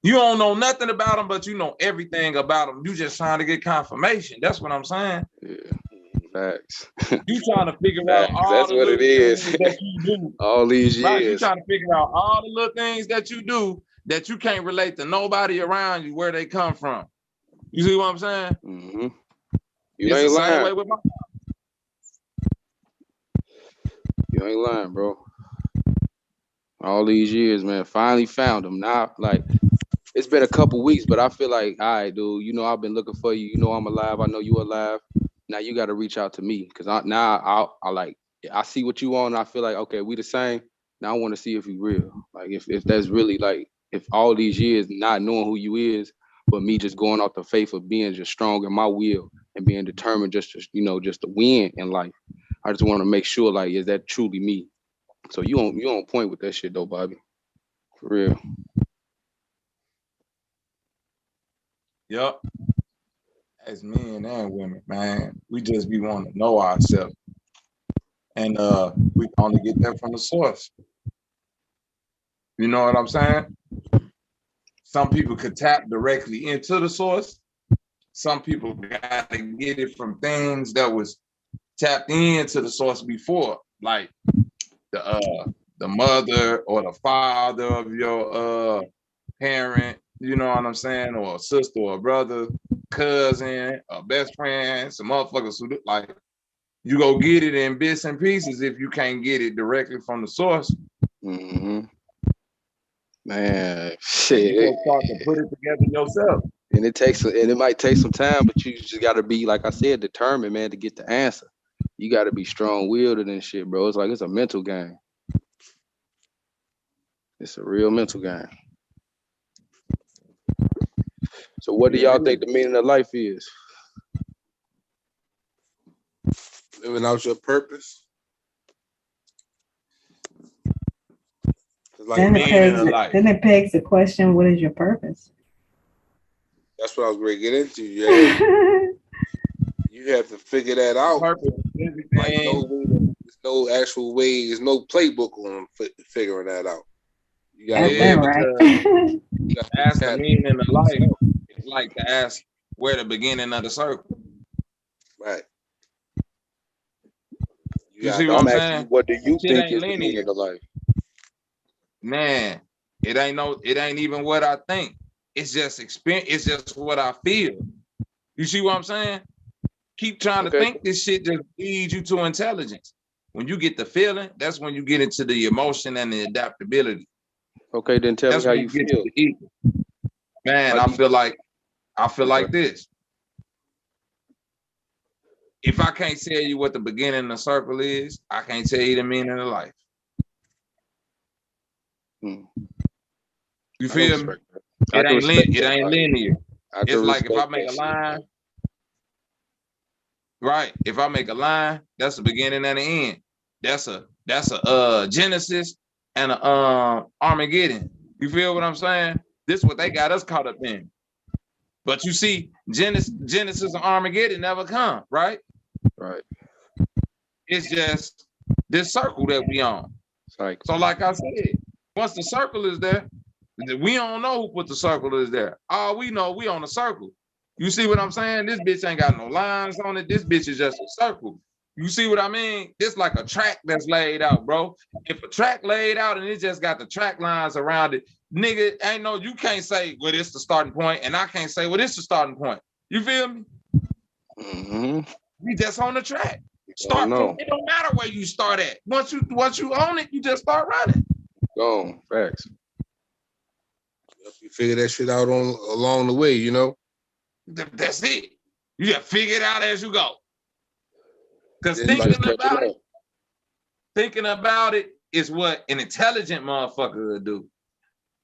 You don't know nothing about him, but you know everything about him. You just trying to get confirmation. That's what I'm saying. Yeah, facts. You trying to figure out Facts. all That's the what it little is. things that you do. All these Right? You years. trying to figure out all the little things that you do that you can't relate to nobody around you where they come from. You see what I'm saying? Mm-hmm. You It's ain't the same lying. way with my. You ain't lying, bro. All these years, man. Finally found him. Now, like, it's been a couple weeks, but I feel like, all right, dude, you know I've been looking for you. You know I'm alive. I know you alive. Now you got to reach out to me because I see what you want. And I feel like, okay, we the same. Now I want to see if you real. Like if that's really like if all these years not knowing who you is, but me just going off the faith of being just strong in my will and being determined just to win in life. I just want to make sure like is that truly me? So you on point with that shit though, Bobby. For real. Yup. As men and women, man, we just be wanting to know ourselves. And we only get that from the source. You know what I'm saying? Some people could tap directly into the source. Some people got to get it from things that was tapped into the source before, like the mother or the father of your parent, you know what I'm saying, or a sister or a brother, cousin, a best friend, some motherfuckers who like you go get it in bits and pieces if you can't get it directly from the source. Mm-hmm. Man, You shit. go start to put it together yourself. And it might take some time, but you just gotta be, like I said, determined, man, to get the answer. You gotta be strong-willed and shit, bro. It's like it's a mental game. It's a real mental game. So what do y'all think the meaning of life is? Living out your purpose. Like Then it pegs the question, what is your purpose? That's what I was going to get into. Yeah. You have to figure that out. Purpose, like there's no actual way, there's no playbook on figuring that out. You gotta ask the meaning of life. It's like to ask where the beginning of the circle. Right. You see what I'm saying? What do you Shit think ain't is the linear. meaning of life? Man, it ain't even what I think. It's just experience. It's just what I feel. You see what I'm saying? Keep trying to think this shit just leads you to intelligence. When you get the feeling, that's when you get into the emotion and the adaptability. Okay, then tell me how you feel. Man, I feel like this. If I can't tell you what the beginning of the circle is, I can't tell you the meaning of life. You feel me? It ain't linear. It's like if I make a line, right? If I make a line, that's the beginning and the end. That's a Genesis and a Armageddon. You feel what I'm saying? This is what they got us caught up in. But you see, Genesis and Armageddon never come, right? Right. It's just this circle that we on. So like I said, once the circle is there, we don't know who put the circle is there. All we know, we on a circle. You see what I'm saying? This bitch ain't got no lines on it. This bitch is just a circle. You see what I mean? It's like a track that's laid out, bro. If a track laid out and it just got the track lines around it, nigga, ain't no, you can't say, well, it's the starting point, and I can't say, well, it's the starting point. You feel me? Mm-hmm. We just on the track. Start from, it don't matter where you start at. Once you own it, you just start running. Go on, facts. You figure that shit out along the way, you know? That's it. You just figure it out as you go. Because thinking about it is what an intelligent motherfucker would do.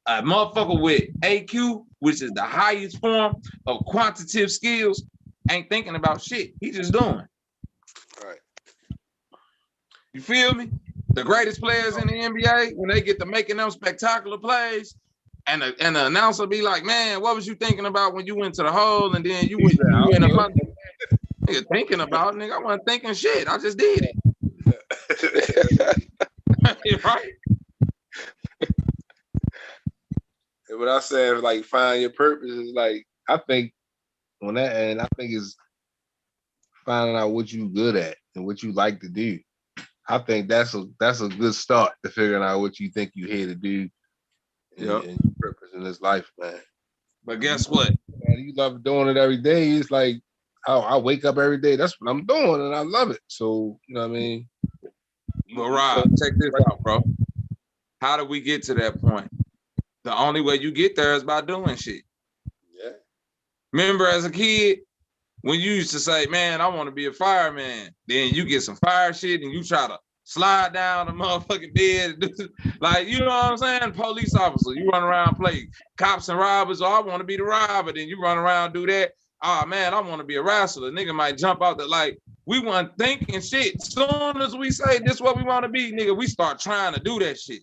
A motherfucker with AQ, which is the highest form of quantitative skills, ain't thinking about shit. He just doing. Right. You feel me? The greatest players in the NBA, when they get to making them spectacular plays, and the announcer be like, man, what was you thinking about when you went to the hole and then you went up under? nigga thinking about, nigga. I wasn't thinking shit. I just did it. Right? What I said, like, find your purpose is like, I think on that end, I think is finding out what you good at and what you like to do. I think that's a good start to figuring out what you think you here to do and your purpose in this life, man. But guess what? You love doing it every day. It's like I wake up every day. That's what I'm doing, and I love it. So you know what I mean. But Rob, check this out, bro. How do we get to that point? The only way you get there is by doing shit. Yeah. Remember as a kid, when you used to say, man, I want to be a fireman, then you get some fire shit and you try to slide down the motherfucking bed. Like, you know what I'm saying? Police officer, you run around play cops and robbers, or I want to be the robber, then you run around do that. Oh man, I want to be a wrestler. Nigga might jump out there like, we weren't thinking shit. Soon as we say this what we want to be, nigga, we start trying to do that shit.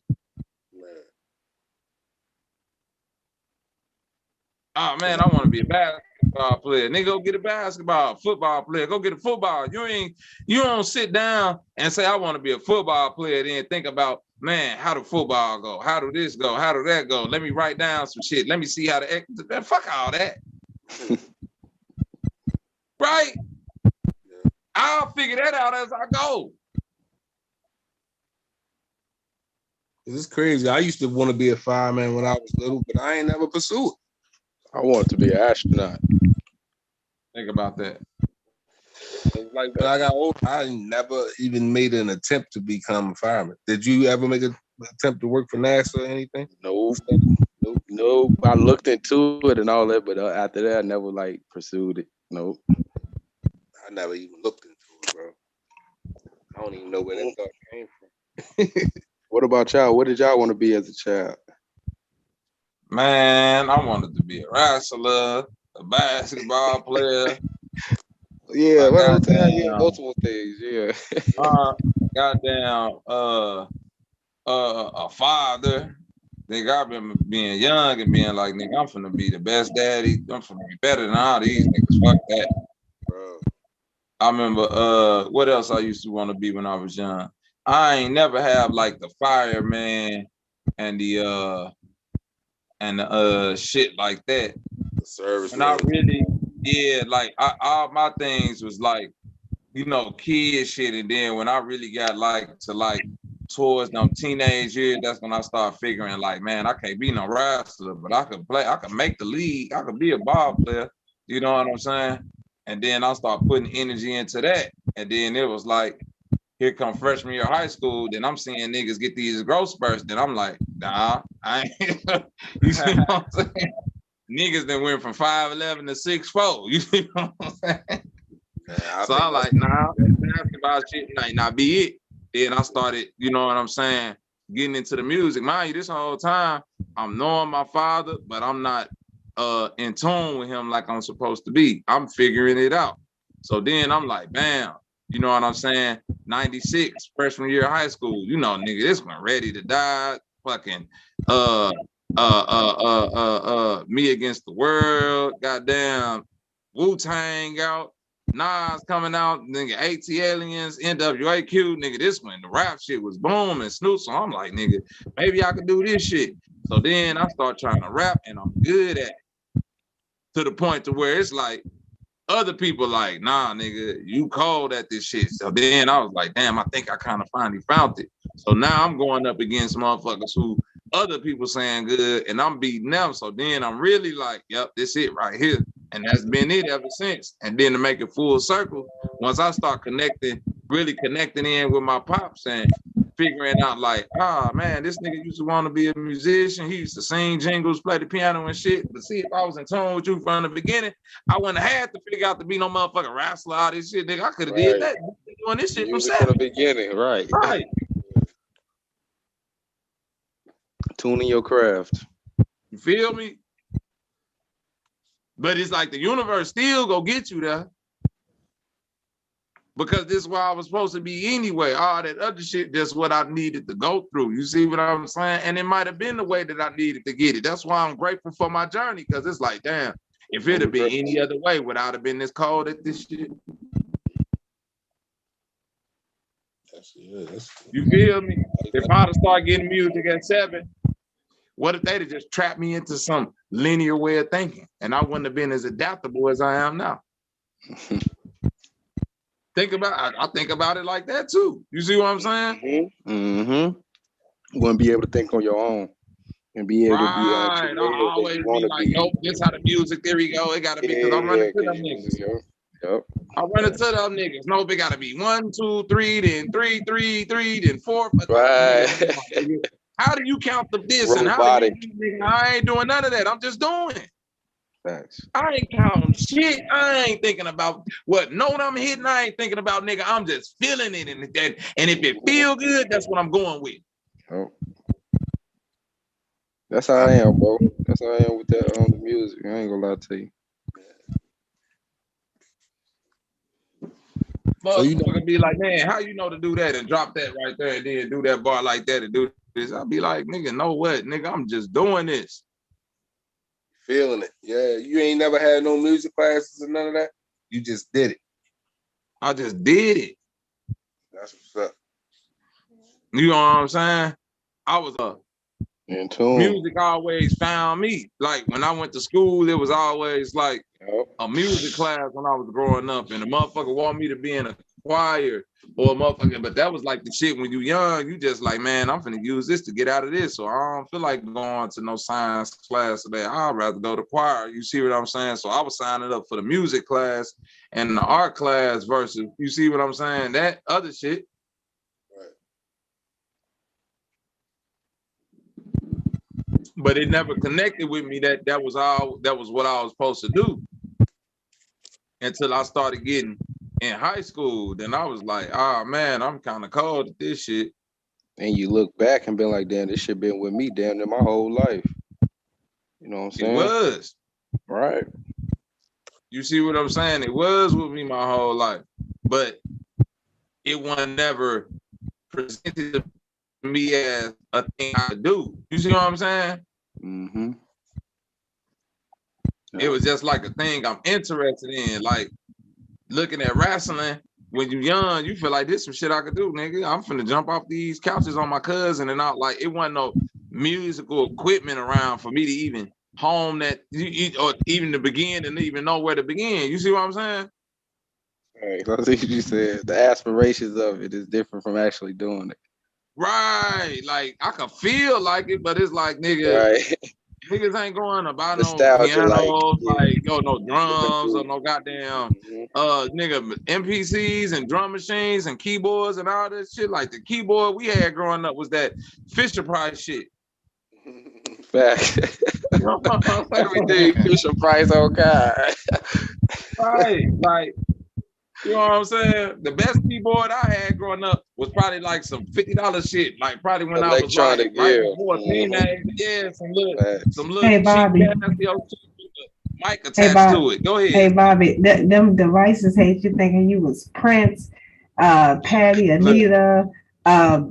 Oh man, I want to be a basketball player. Nigga, go get a basketball, football player. Go get a football. You don't sit down and say I want to be a football player. Then think about, man, how do football go? How do this go? How do that go? Let me write down some shit. Let me see how to act. Man, fuck all that. Right? I'll figure that out as I go. It's crazy. I used to want to be a fireman when I was little, but I ain't never pursued it. I wanted to be an astronaut. Think about that. Like when I got older, I never even made an attempt to become a fireman. Did you ever make an attempt to work for NASA or anything? Nope. I looked into it and all that, but after that, I never like pursued it. Nope. I never even looked into it, bro. I don't even know where that thought came from. What about y'all? What did y'all want to be as a child? Man, I wanted to be a wrestler, a basketball player. Yeah, what I'm telling you, multiple things. Yeah. Goddamn, a father. Nigga, I've been being young and being like, nigga, I'm finna be the best daddy. I'm finna be better than all these niggas. Fuck that. Bro. I remember what else I used to want to be when I was young. I ain't never have like the fireman and the shit like that. The service. And I really, like all my things was like, you know, kid shit. And then when I really got like to like towards them teenage years, that's when I started figuring like, man, I can't be no wrestler, but I could play, I could make the league, I could be a ball player. You know what I'm saying? And then I started putting energy into that. And then it was like, here come freshman year of high school, then I'm seeing niggas get these growth spurts. Then I'm like, nah, I ain't. You see what I'm saying? Niggas then went from 5'11" to 6'4". You see what I'm saying? Yeah, so I'm like, nah, basketball shit might not be it. Then I started, you know what I'm saying, getting into the music. Mind you, this whole time, I'm knowing my father, but I'm not in tune with him like I'm supposed to be. I'm figuring it out. So then I'm like, bam, you know what I'm saying? 96, freshman year of high school, you know, nigga, this one ready to die. Fucking Me Against the World, goddamn Wu-Tang out, Nas coming out, nigga, AT Aliens, NWAQ, nigga, this one, the rap shit was booming, Snoop. So I'm like, nigga, maybe I could do this shit. So then I start trying to rap and I'm good at it. To the point to where it's like, other people like, nah, nigga, you cold at this shit. So then I was like, damn, I think I kind of finally found it. So now I'm going up against motherfuckers who other people saying good and I'm beating them. So then I'm really like, yep, this it right here. And that's been it ever since. And then to make it full circle, once I start really connecting in with my pops and figuring out like, man, this nigga used to want to be a musician. He used to sing jingles, play the piano and shit. But see, if I was in tune with you from the beginning, I wouldn't have had to figure out to be no motherfucking wrestler, all this shit, nigga. I could have did that. Doing this shit from the beginning, right? Right. Tuning your craft. You feel me? But it's like the universe still go get you there. Because this is where I was supposed to be anyway. All that other shit, that's what I needed to go through. You see what I'm saying? And it might have been the way that I needed to get it. That's why I'm grateful for my journey, because it's like, damn, if it had been any other way, would I have been this cold at this shit? You feel me? If I'd have started getting music at 7, what if they'd have just trapped me into some linear way of thinking and I wouldn't have been as adaptable as I am now? I think about it like that too. You see what I'm saying? You wouldn't be able to think on your own and be able to be Right. creative I as always you be want to like, be. nope, this how the music theory go. It gotta be because I'm running to them niggas. Yep. I run into them niggas. Nope, it gotta be 1, 2, 3, then 3, 3, 3, then 4. But Right. nigga, how do you count the this and how do you nigga, I ain't doing none of that. I'm just doing it. Thanks. I ain't counting shit. I ain't thinking about what note I'm hitting. I ain't thinking about nigga. I'm just feeling it, and if it feel good, that's what I'm going with. Oh. That's how I am, bro. That's how I am with that the music. I ain't gonna lie to you. Motherfucker be like, man, how you know to do that and drop that right there and then do that bar like that and do this? I'll be like, nigga, know what? Nigga, I'm just doing this. Feeling it. Yeah, you ain't never had no music classes or none of that? You just did it. I just did it. That's what's up. You know what I'm saying? I was in tune. Music always found me. Like when I went to school, it was always like a music class when I was growing up, and a motherfucker want me to be in a choir or a motherfucker. But that was like the shit when you young, you just like, man, I'm finna use this to get out of this. So I don't feel like going to no science class today. I'd rather go to choir. You see what I'm saying? So I was signing up for the music class and the art class versus, you see what I'm saying? That other shit. But it never connected with me that was what I was supposed to do until I started getting in high school. Then I was like, oh man, I'm kind of cold at this shit. And you look back and be like, damn, this shit been with me damn near my whole life. You know what I'm saying? It was. Right. You see what I'm saying? It was with me my whole life. But it was never presented to me as a thing I could do. You see what I'm saying? Mm-hmm. It was just like a thing I'm interested in. Like looking at wrestling, when you're young, you feel like this some shit I could do, nigga. I'm finna jump off these couches on my cousin and out. Like it wasn't no musical equipment around for me to even home that or even to begin and even know where to begin. You see what I'm saying? Right. That's what you said. The aspirations of it is different from actually doing it. Right. Like I could feel like it, but it's like nigga. Right. Niggas ain't going to buy no Nostalgia, pianos, like no drums or no goddamn nigga MPCs and drum machines and keyboards and all that shit. Like the keyboard we had growing up was that Fisher Price shit. Fact. Everything Fisher Price, oh God. Right, like you know what I'm saying? The best keyboard I had growing up was probably like some $50 shit. Like probably when I was like right before teenage, yeah, some little Hey, cheap Bobby. Casio mic attached to it. Go ahead. Hey, Bobby, them devices had you thinking you was Prince, Patty, Anita, Little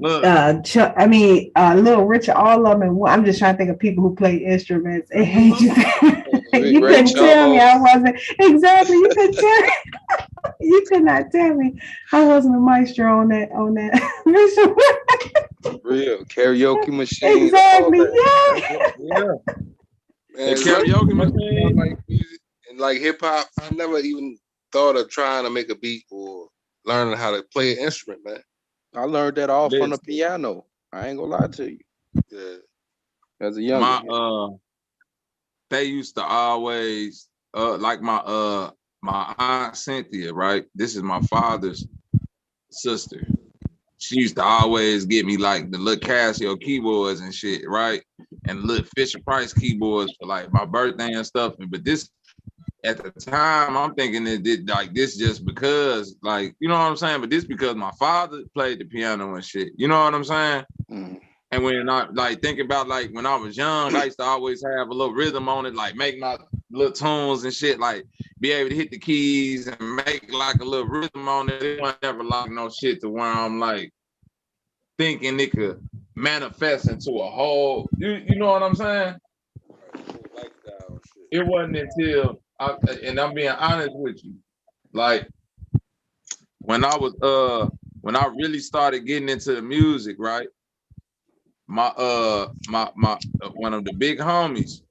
Richard, all of them. And I'm just trying to think of people who play instruments. It hate you. You couldn't tell me I wasn't. Exactly, you couldn't tell me. You could not tell me I wasn't a maestro on that. Real karaoke machine. Exactly. Yeah. Man, karaoke machine. Like music and like hip hop, I never even thought of trying to make a beat or learning how to play an instrument, man. I learned that all from the piano. I ain't gonna lie to you. Yeah. As a young they used to always like my aunt Cynthia, right? This is my father's sister. She used to always get me like the little Casio keyboards and shit, right? And little Fisher Price keyboards for like my birthday and stuff. But this, at the time, I'm thinking that like this just because, like, you know what I'm saying? But this because my father played the piano and shit. You know what I'm saying? Mm. And when I like think about like when I was young, I used to always have a little rhythm on it, like make my little tunes and shit, like be able to hit the keys and make like a little rhythm on it. It wasn't never like no shit to where I'm like thinking it could manifest into a whole, you know what I'm saying? It wasn't until and I'm being honest with you, like when I was when I really started getting into the music, right? My one of the big homies.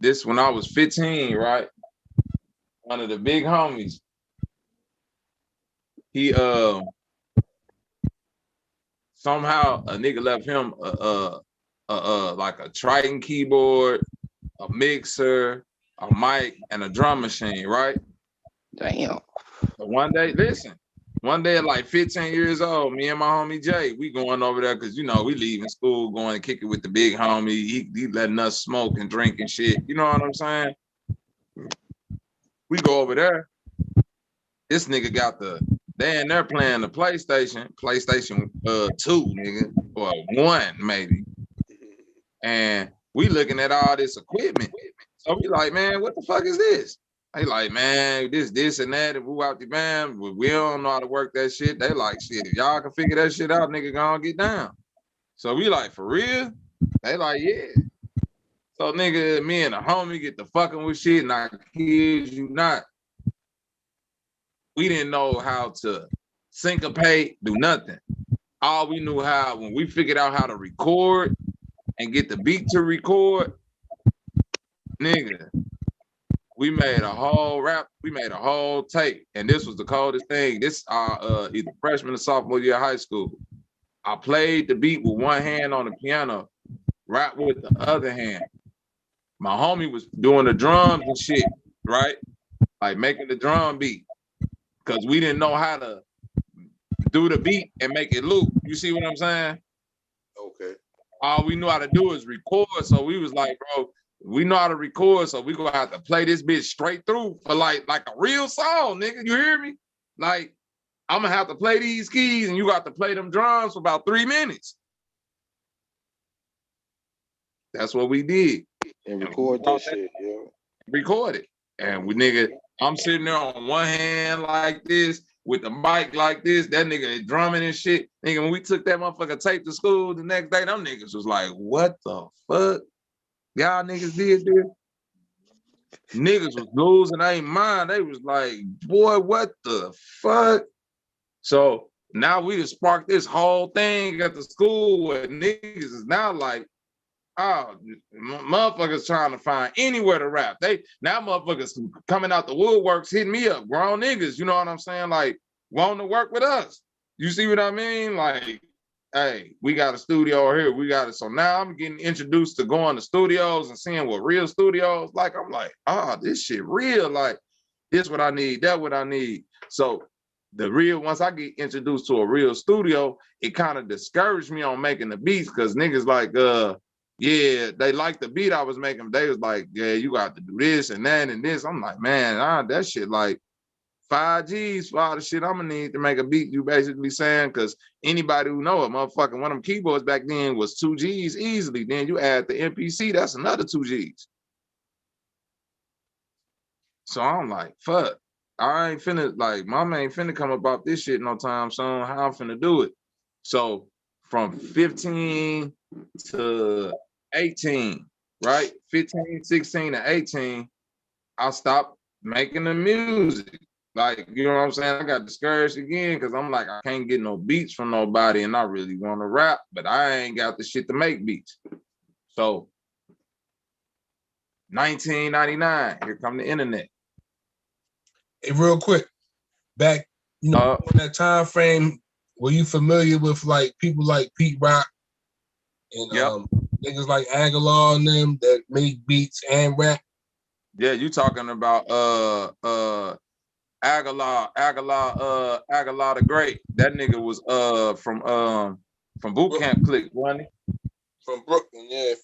This when I was 15, right? One of the big homies. He somehow a nigga left him like a Triton keyboard, a mixer, a mic, and a drum machine, right? Damn. But one day, listen, one day at like 15 years old, me and my homie Jay, we going over there because you know we leaving school, going to kick it with the big homie. He letting us smoke and drink and shit. You know what I'm saying? We go over there. This nigga got they in there playing the PlayStation 2, nigga, or 1 maybe. And we looking at all this equipment. So we like, man, what the fuck is this? They like, man, this and that, and woo out the band. We don't know how to work that shit. They like, shit, if y'all can figure that shit out, nigga, gonna get down. So we like, for real? They like, yeah. So nigga, me and the homie get to fucking with shit, and I kid you not. We didn't know how to syncopate, do nothing. All we knew how, when we figured out how to record and get the beat to record, nigga, we made a whole rap, we made a whole tape. And this was the coldest thing. This either freshman or sophomore year of high school. I played the beat with one hand on the piano, rap with the other hand. My homie was doing the drums and shit, right? Like making the drum beat. Because we didn't know how to do the beat and make it loop. You see what I'm saying? Okay. All we knew how to do is record. So we was like, bro, we know how to record, so we gonna have to play this bitch straight through for like a real song, nigga. You hear me? Like, I'm gonna have to play these keys and you got to play them drums for about 3 minutes. That's what we did. And record that shit, yeah. Record it. And we nigga, I'm sitting there on one hand like this, with the mic like this, that nigga is drumming and shit. Nigga, when we took that motherfucker tape to school the next day, them niggas was like, what the fuck? Y'all niggas did this? Niggas was losing their mind. They was like, boy, what the fuck? So now we just sparked this whole thing at the school where niggas is now like, oh, motherfuckers trying to find anywhere to rap. Now motherfuckers coming out the woodworks hitting me up, grown niggas, you know what I'm saying? Like, wanting to work with us. You see what I mean? Like, hey, we got a studio here. We got it. So now I'm getting introduced to going to studios and seeing what real studios like. I'm like, this shit real. Like, this what I need. That what I need. So once I get introduced to a real studio, it kind of discouraged me on making the beats because niggas like, yeah, they liked the beat I was making. They was like, yeah, you got to do this and that and this. I'm like, man, that shit like 5 G's for all the shit I'm gonna need to make a beat, you basically saying, because anybody who know it, motherfucking one of them keyboards back then was 2 G's easily. Then you add the MPC, that's another 2 G's. So I'm like, fuck, I ain't finna, like, mama ain't finna come about this shit no time soon. How I'm finna do it? So from 15 to 18, right? 15, 16 to 18, I stopped making the music. Like, you know what I'm saying? I got discouraged again because I'm like, I can't get no beats from nobody and I really want to rap, but I ain't got the shit to make beats. So 1999, here come the internet. Hey, real quick, back, in that time frame, were you familiar with like people like Pete Rock and niggas like Aguilar and them that make beats and rap? Yeah, you talking about Aguilar the Great. That nigga was from Boot Camp Clique, wasn't he? From Brooklyn, yeah.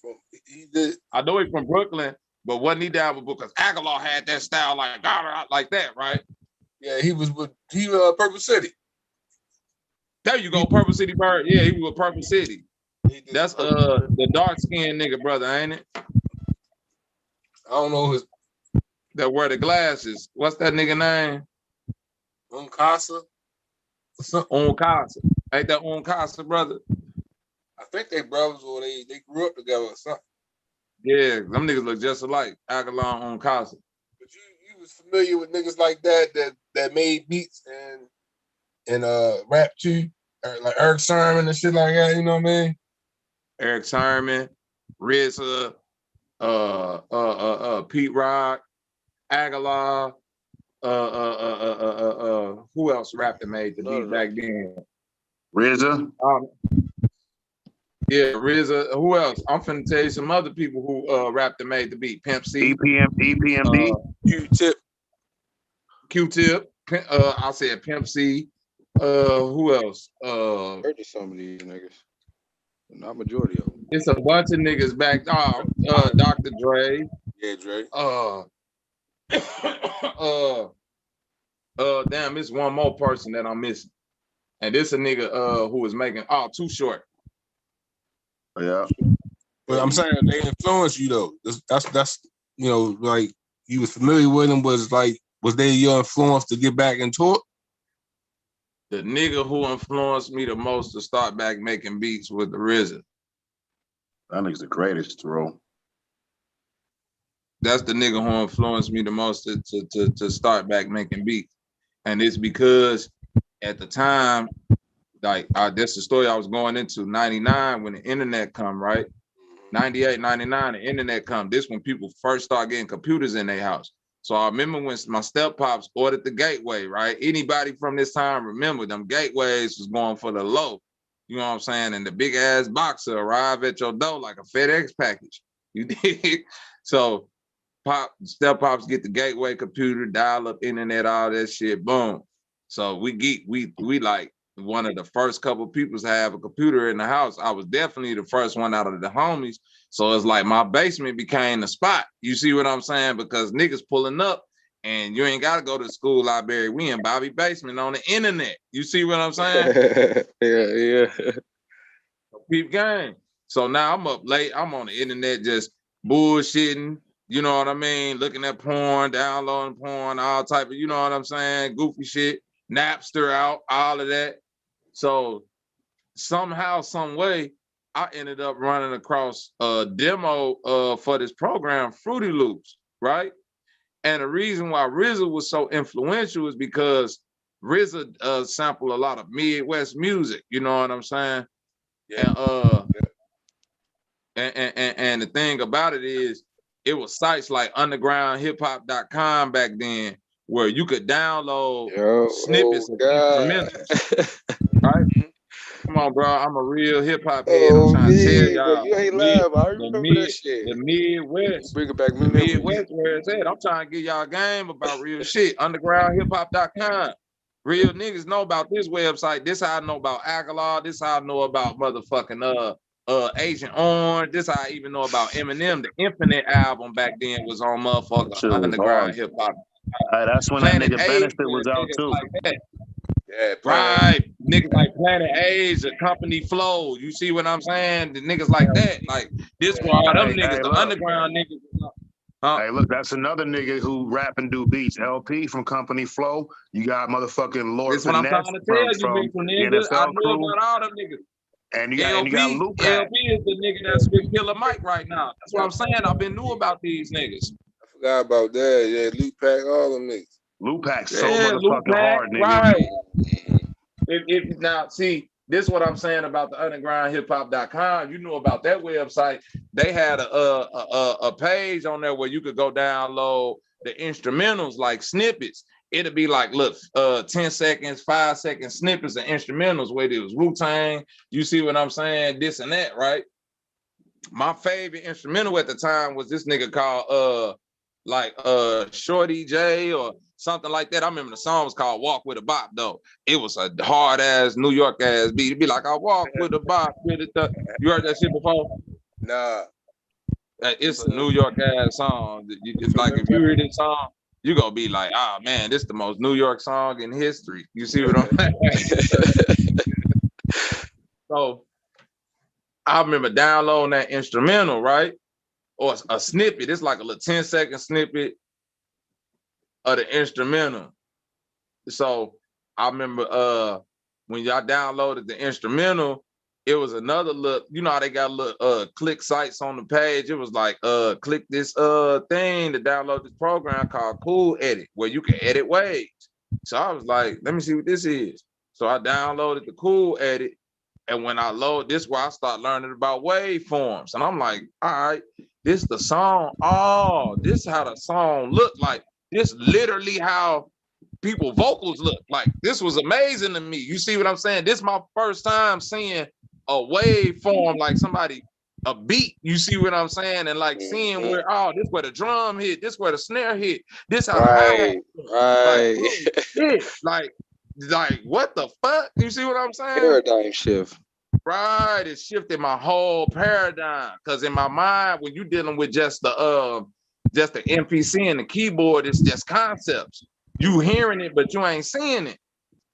He did. I know he from Brooklyn, but wasn't he down with because Aguilar had that style like that, right? Yeah, he was Purple City. There you go, Purple City Bird. Yeah, he was with Purple City. That's the dark skinned nigga brother, ain't it? I don't know his. That wear the glasses. What's that nigga name? Uncasa. Uncasa. Ain't that Uncasa, brother? I think they brothers or they grew up together or something. Yeah, them niggas look just alike. Aguilar Uncasa. But you was familiar with niggas like that made beats and and rap too, like Eric Sermon and shit like that. You know what I mean? Eric Sermon, RZA, Pete Rock, Aguilar, who else rapped and made the beat back then? RZA. Yeah, RZA. Who else? I'm finna tell you some other people who rapped and made the beat. Pimp C, EPMD, Q-Tip. I said Pimp C. Who else? Heard of some of these niggas. Not majority of them. It's a bunch of niggas back. Dr. Dre. Yeah, Dre. Damn, it's one more person that I'm missing. And this a nigga who was making Too Short. Yeah. But I'm saying they influenced you though. That's you know, like you was familiar with them, was they your influence to get back into it? The nigga who influenced me the most to start back making beats was the RZA. That nigga's the greatest, bro. That's the nigga who influenced me the most to start back making beats. And it's because at the time, like that's the story I was going into, 99 when the internet come, right? 98, 99, the internet come. This when people first start getting computers in their house. So I remember when my step pops ordered the gateway, right? Anybody from this time remember them gateways was going for the low. You know what I'm saying? And the big ass box will arrive at your door like a FedEx package. You dig? So step pops get the gateway computer, dial up internet, all that shit, boom. So we like one of the first couple people to have a computer in the house. I was definitely the first one out of the homies. So it's like my basement became the spot. You see what I'm saying? Because niggas pulling up and you ain't got to go to the school library. We in Bobby basement on the internet. You see what I'm saying? Yeah. Peep game. So now I'm up late. I'm on the internet just bullshitting. You know what I mean? Looking at porn, downloading porn, all type of, you know what I'm saying? Goofy shit. Napster out, all of that. So somehow, some way, I ended up running across a demo for this program, Fruity Loops, right? And the reason why RZA was so influential is because RZA sampled a lot of Midwest music, you know what I'm saying? Yeah. And the thing about it is, it was sites like undergroundhiphop.com back then where you could download snippets of instrumentals, right? Come on, bro. I'm a real hip hop head. I'm trying to tell y'all. You ain't lying. I remember that shit. The Midwest. Bring it back. The Midwest where it's at. I'm trying to get y'all a game about real shit. Undergroundhiphop.com. Real niggas know about this website. This how I know about Aguilar. This how I know about motherfucking Agent Orange. This how I even know about Eminem. The Infinite album back then was on motherfucker Underground Hip Hop. That's when Planet that nigga Asia, Benefit was out too. like that. Yeah, right. Niggas like Planet Asia, Company Flow. You see what I'm saying? The niggas like that. Like this where all them niggas, the underground niggas. Hey, look, that's another nigga who rap and do beats. LP from Company Flow. You got motherfucking Lord That's what I'm trying to tell you, from nigga. I NFL know crew. about all them niggas. And you got Luke Pack. LP is the nigga that's with Killer Mike right now. That's what I'm saying. I've been new about these niggas. I forgot about that. Yeah, Luke Pack, all them niggas. Luke Pack so motherfucking hard, nigga. Right. If now see, this is what I'm saying about the undergroundhiphop.com. You know about that website. They had a page on there where you could go download the instrumentals like snippets. It'd be like, look, 10 seconds, 5 second snippets of instrumentals, whether it was Wu-Tang, you see what I'm saying, this and that, right? My favorite instrumental at the time was this nigga called Shorty J or something like that. I remember the song was called Walk with a Bop, though. It was a hard ass New York ass beat. It'd be like, I walk with a bop. You heard that shit before? Nah. It's a New York ass song. It's like if you hear this song, you gonna be like, man, this is the most New York song in history. You see what I'm saying? So I remember downloading that instrumental, right? Or a snippet. It's like a little 10-second snippet of the instrumental. So I remember when y'all downloaded the instrumental, it was another look, you know how they got little click sites on the page. It was like click this thing to download this program called Cool Edit, where you can edit waves. So I was like, let me see what this is. So I downloaded the Cool Edit. And when I load this, where I start learning about waveforms. And I'm like, all right, this the song. Oh, this how the song look like. This literally how people vocals look like. This was amazing to me. You see what I'm saying? This is my first time seeing a waveform, like somebody, a beat. You see what I'm saying? And like seeing where, oh, this where the drum hit, this where the snare hit, this how the hi-hat. Like, shit. Like what the fuck? You see what I'm saying? Paradigm shift. Right, it shifted my whole paradigm. Cause in my mind, when you're dealing with just the MPC and the keyboard, it's just concepts. You hearing it, but you ain't seeing it.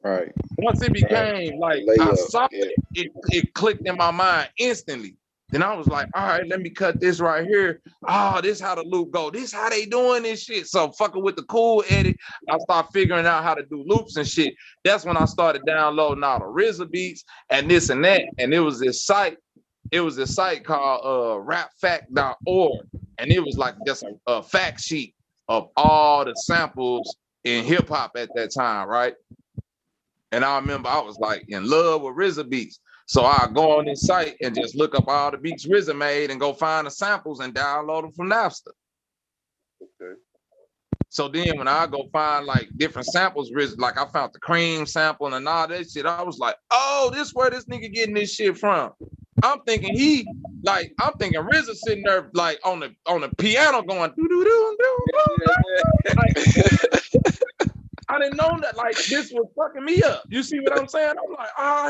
Right. Once it became like I saw it clicked in my mind instantly. Then I was like, all right, let me cut this right here. Oh, this how the loop go. This how they doing this shit. So fucking with the Cool Edit, I start figuring out how to do loops and shit. That's when I started downloading all the RZA beats and this and that. And it was this site called rapfact.org. And it was like just a fact sheet of all the samples in hip hop at that time, right? And I remember I was like in love with RZA beats. So I go on this site and just look up all the beats RZA made and go find the samples and download them from Napster. Okay. So then when I go find like different samples, RZA, like I found the Cream sample and all that shit, I was like, oh, this where this nigga getting this shit from. I'm thinking RZA sitting there like on the piano going doo doo doo doo. I didn't know that like this was fucking me up. You see what I'm saying? I'm like, oh,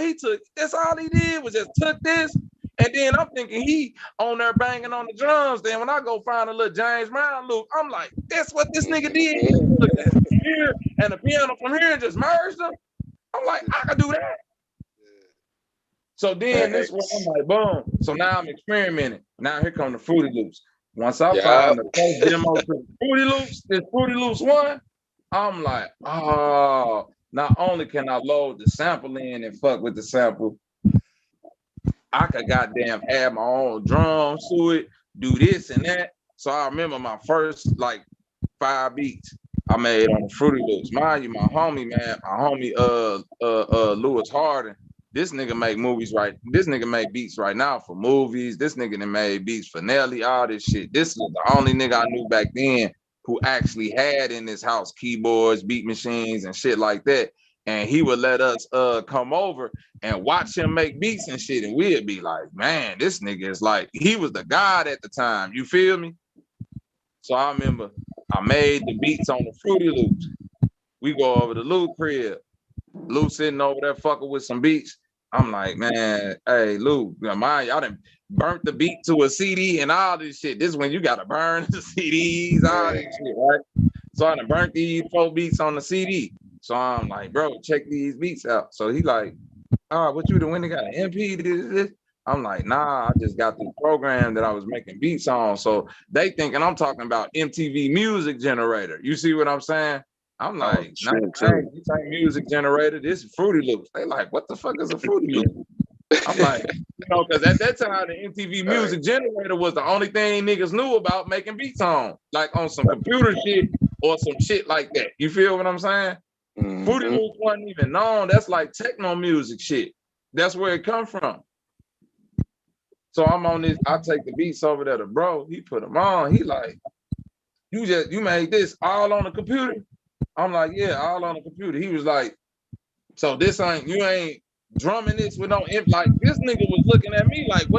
that's all he did was just took this. And then I'm thinking he on there banging on the drums. Then when I go find a little James Brown loop, I'm like, that's what this nigga did. He took that from here and the piano from here and just merged them. I'm like, I could do that. So then this one, I'm like, boom. So now I'm experimenting. Now here come the Fruity Loops. Once I find the first demo to the Fruity Loops, this Fruity Loops one, I'm like, oh, not only can I load the sample in and fuck with the sample, I could goddamn add my own drums to it, do this and that. So I remember my first like 5 beats I made on the Fruity Loops. Mind you, my homie Lewis Harden. This nigga make movies right. This nigga make beats right now for movies. This nigga done made beats for Nelly, all this shit. This was the only nigga I knew back then who actually had in his house keyboards, beat machines, and shit like that. And he would let us come over and watch him make beats and shit. And we'd be like, man, this nigga is like, he was the god at the time. You feel me? So I remember I made the beats on the Fruity Loops. We go over to Lou crib. Lou sitting over there fucking with some beats. I'm like, man, hey, Lou, y'all done burnt the beat to a CD and all this shit. This is when you gotta burn the CDs, all this shit, right? So I done burnt these 4 beats on the CD. So I'm like, bro, check these beats out. So he like, what you doing? When they got an MP? This? I'm like, nah, I just got this program that I was making beats on. So they thinking I'm talking about MTV Music Generator. You see what I'm saying? I'm like, this ain't Music Generator. This is Fruity Loops. They like, what the fuck is a Fruity Loop? I'm like, because at that time, the MTV Music Generator was the only thing niggas knew about making beats on, like on some computer shit or some shit like that. You feel what I'm saying? Fruity Loops wasn't even known. That's like techno music shit. That's where it come from. So I'm on this. I take the beats over there to bro. He put them on. He like, you made this all on the computer? I'm like, yeah, all on the computer. He was like, so you ain't drumming this with no imp. Like this nigga was looking at me like,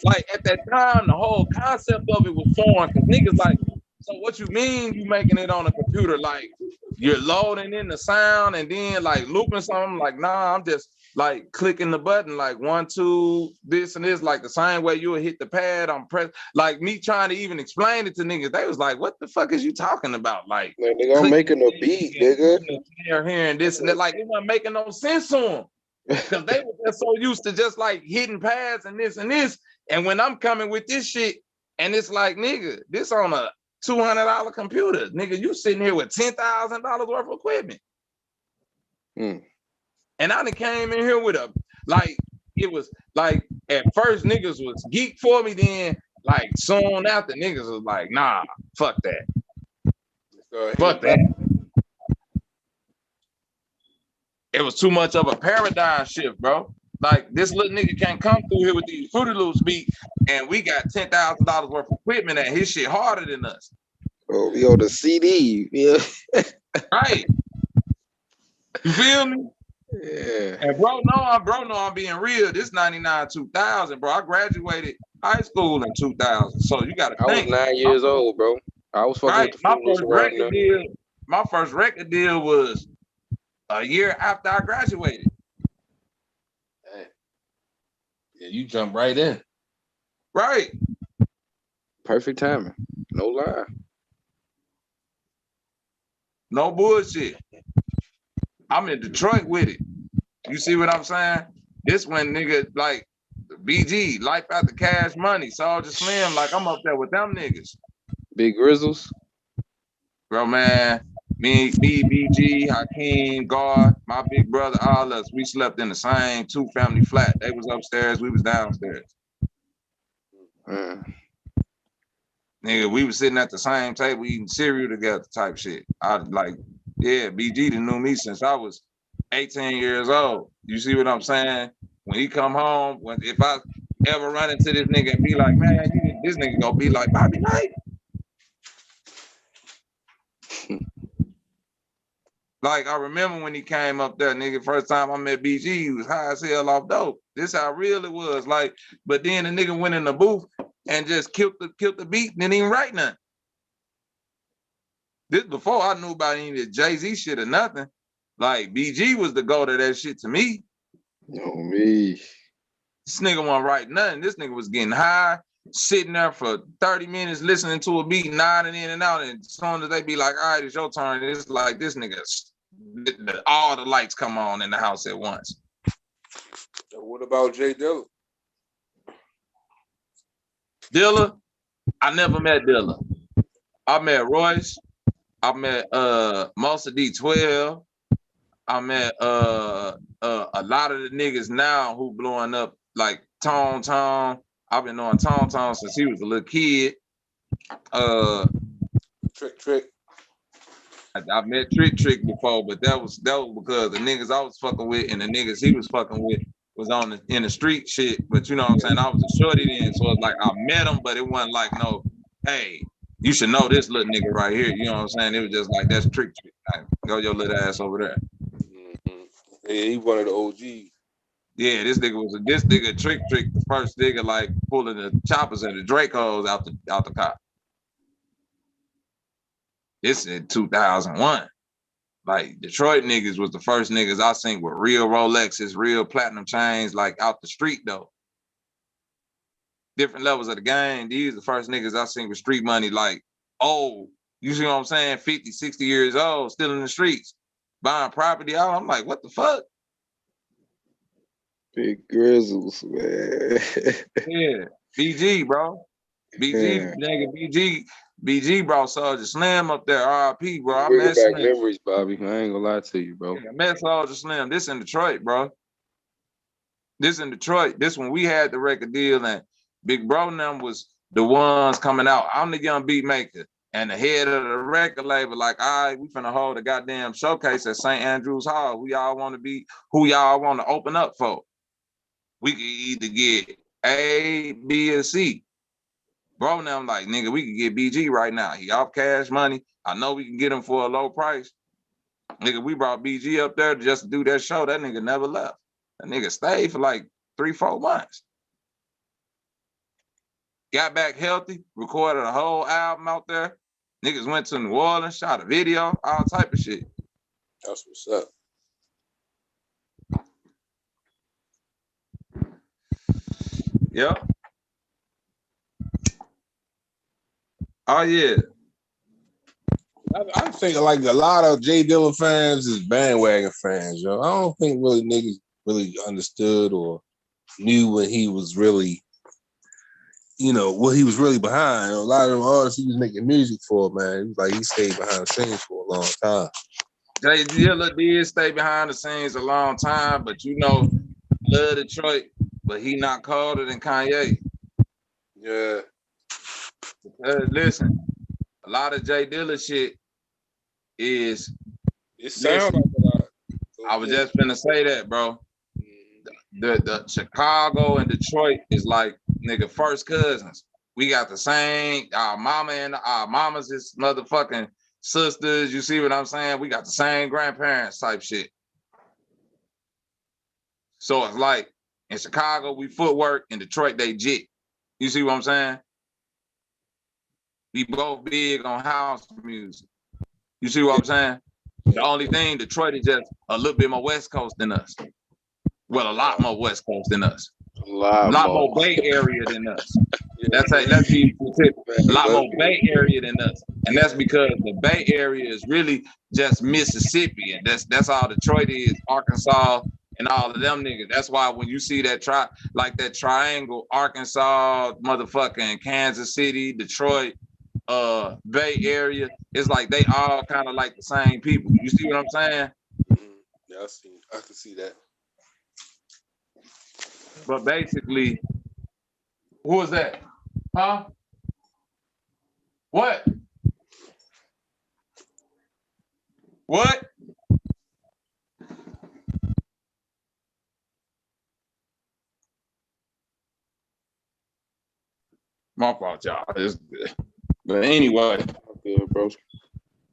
like at that time, the whole concept of it was foreign. Cause niggas like, so what you mean you making it on a computer? Like you're loading in the sound and then like looping something? Like, nah, I'm just like clicking the button, like 1, 2, this and this, like the same way you would hit the pad on press. Like me trying to even explain it to niggas, they was like, what the fuck is you talking about? Like, man, nigga, I'm making a beat, nigga. Hearing this and that, like it wasn't making no sense to them. Because they were just so used to just like hitting pads and this and this. And when I'm coming with this shit, and it's like, nigga, this on a $200 computer. Nigga, you sitting here with $10,000 worth of equipment. And I done came in here with it was like, at first niggas was geek for me, then like soon after niggas was like, nah, fuck that. Fuck that. it was too much of a paradigm shift, bro. Like this little nigga can't come through here with these Fruity Loops beat, and we got $10,000 worth of equipment, and his shit harder than us. Oh, we on the CD. Yeah. Right. You feel me? Yeah. And bro, know I'm being real. This 99 2000, bro. I graduated high school in 2000. So you gotta I was think. 9 years old, bro. I was fucking Right. with the Fruit Loops around there. My first record deal was a year after I graduated. Yeah, you jump right in. Right. Perfect timing. No lie. No bullshit. I'm in Detroit with it. You see what I'm saying? This when nigga like BG, Life After Cash Money, Soulja Slim, like I'm up there with them niggas. Big Grizzles. Bro, man, me, BG, Hakeem, God, my big brother, all us, we slept in the same two-family flat. They was upstairs, we was downstairs. Nigga, we was sitting at the same table eating cereal together type shit. BG done knew me since I was 18 years old. You see what I'm saying? When he come home, if I ever run into this nigga and be like, man, this nigga gonna be like Bobby Knight. Like, I remember when he came up there, nigga, first time I met BG, he was high as hell off dope. This how real it was. Like, but then the nigga went in the booth and just killed the beat and didn't even write nothing. This before I knew about any of the Jay-Z shit or nothing. Like, BG was the go to that shit to me. Oh, me. This nigga wasn't writing nothing. This nigga was getting high, sitting there for 30 minutes listening to a beat, nodding in and out. And as soon as they be like, all right, it's your turn, it's like this nigga, all the lights come on in the house at once. What about Jay Dilla? Dilla, I never met Dilla. I met Royce. I met Mosa D12. I met a lot of the niggas now who blowing up like Tone. I've been knowing Tone since he was a little kid. Trick. I met Trick before, but that was because the niggas I was fucking with and the niggas he was fucking with was in the street shit. But you know what I'm saying? I was a shorty then, so it's like I met him, but it wasn't like no, hey, you should know this little nigga right here. You know what I'm saying? It was just like that's Trick. Like, go your little ass over there. Yeah, he one of the OGs. Yeah, this nigga Trick, the first nigga like pulling the choppers and the Dracos out the car. This in 2001. Like Detroit niggas was the first niggas I seen with real Rolexes, real platinum chains, like out the street though. Different levels of the game. These the first niggas I seen with street money, like, oh, you see what I'm saying? 50, 60 years old, still in the streets, buying property out. I'm like, what the fuck? Big Grizzles, man. Yeah, BG, bro. BG, nigga, BG brought Soulja Slim up there, RIP, bro. I met Bring back Slim. memories, Bobby. I ain't gonna lie to you, bro. Yeah, I met Soulja Slim. This in Detroit, bro. This in Detroit. This when we had the record deal and Big Bro and them was the ones coming out. I'm the young beat maker and the head of the record label. Like, all right, we finna hold a goddamn showcase at St. Andrews Hall. Who y'all want to be? Who y'all want to open up for? We could either get A, B, or C. Bro, now I'm like, nigga, we can get BG right now. He off Cash Money. I know we can get him for a low price. Nigga, we brought BG up there just to do that show. That nigga never left. That nigga stayed for like 3-4 months. Got back healthy, recorded a whole album out there. Niggas went to New Orleans, shot a video, all type of shit. That's what's up. Yep. Oh yeah. I think like a lot of Jay Dilla fans is bandwagon fans, yo. I don't think really niggas really understood or knew when he was really, what he was really behind. A lot of them artists he was making music for, man. It was like he stayed behind the scenes for a long time. Jay Dilla did stay behind the scenes a long time, but love Detroit, but he not colder than Kanye. Yeah. Listen, a lot of Jay Dilla shit is. It sounds like a lot. I was just finna say that, bro. The Chicago and Detroit is like nigga first cousins. We got the same our mama and our mamas is motherfucking sisters. You see what I'm saying? We got the same grandparents type shit. So it's like in Chicago we footwork, in Detroit they jit. You see what I'm saying? We both big on house music. You see what I'm saying? The only thing, Detroit is just a little bit more West Coast than us. Well, a lot more West Coast than us. A lot more Bay Area than us. Let's be specific. A lot more Bay Area than us. And that's because the Bay Area is really just Mississippi. And that's all Detroit is, Arkansas, and all of them niggas. That's why when you see that that triangle, Arkansas, motherfucking Kansas City, Detroit, Bay Area, it's like they all kind of like the same people. You see what I'm saying? Yeah, I can see that. But basically, who was that? Huh? What? What? My fault, y'all. It's good. But anyway, good, bro.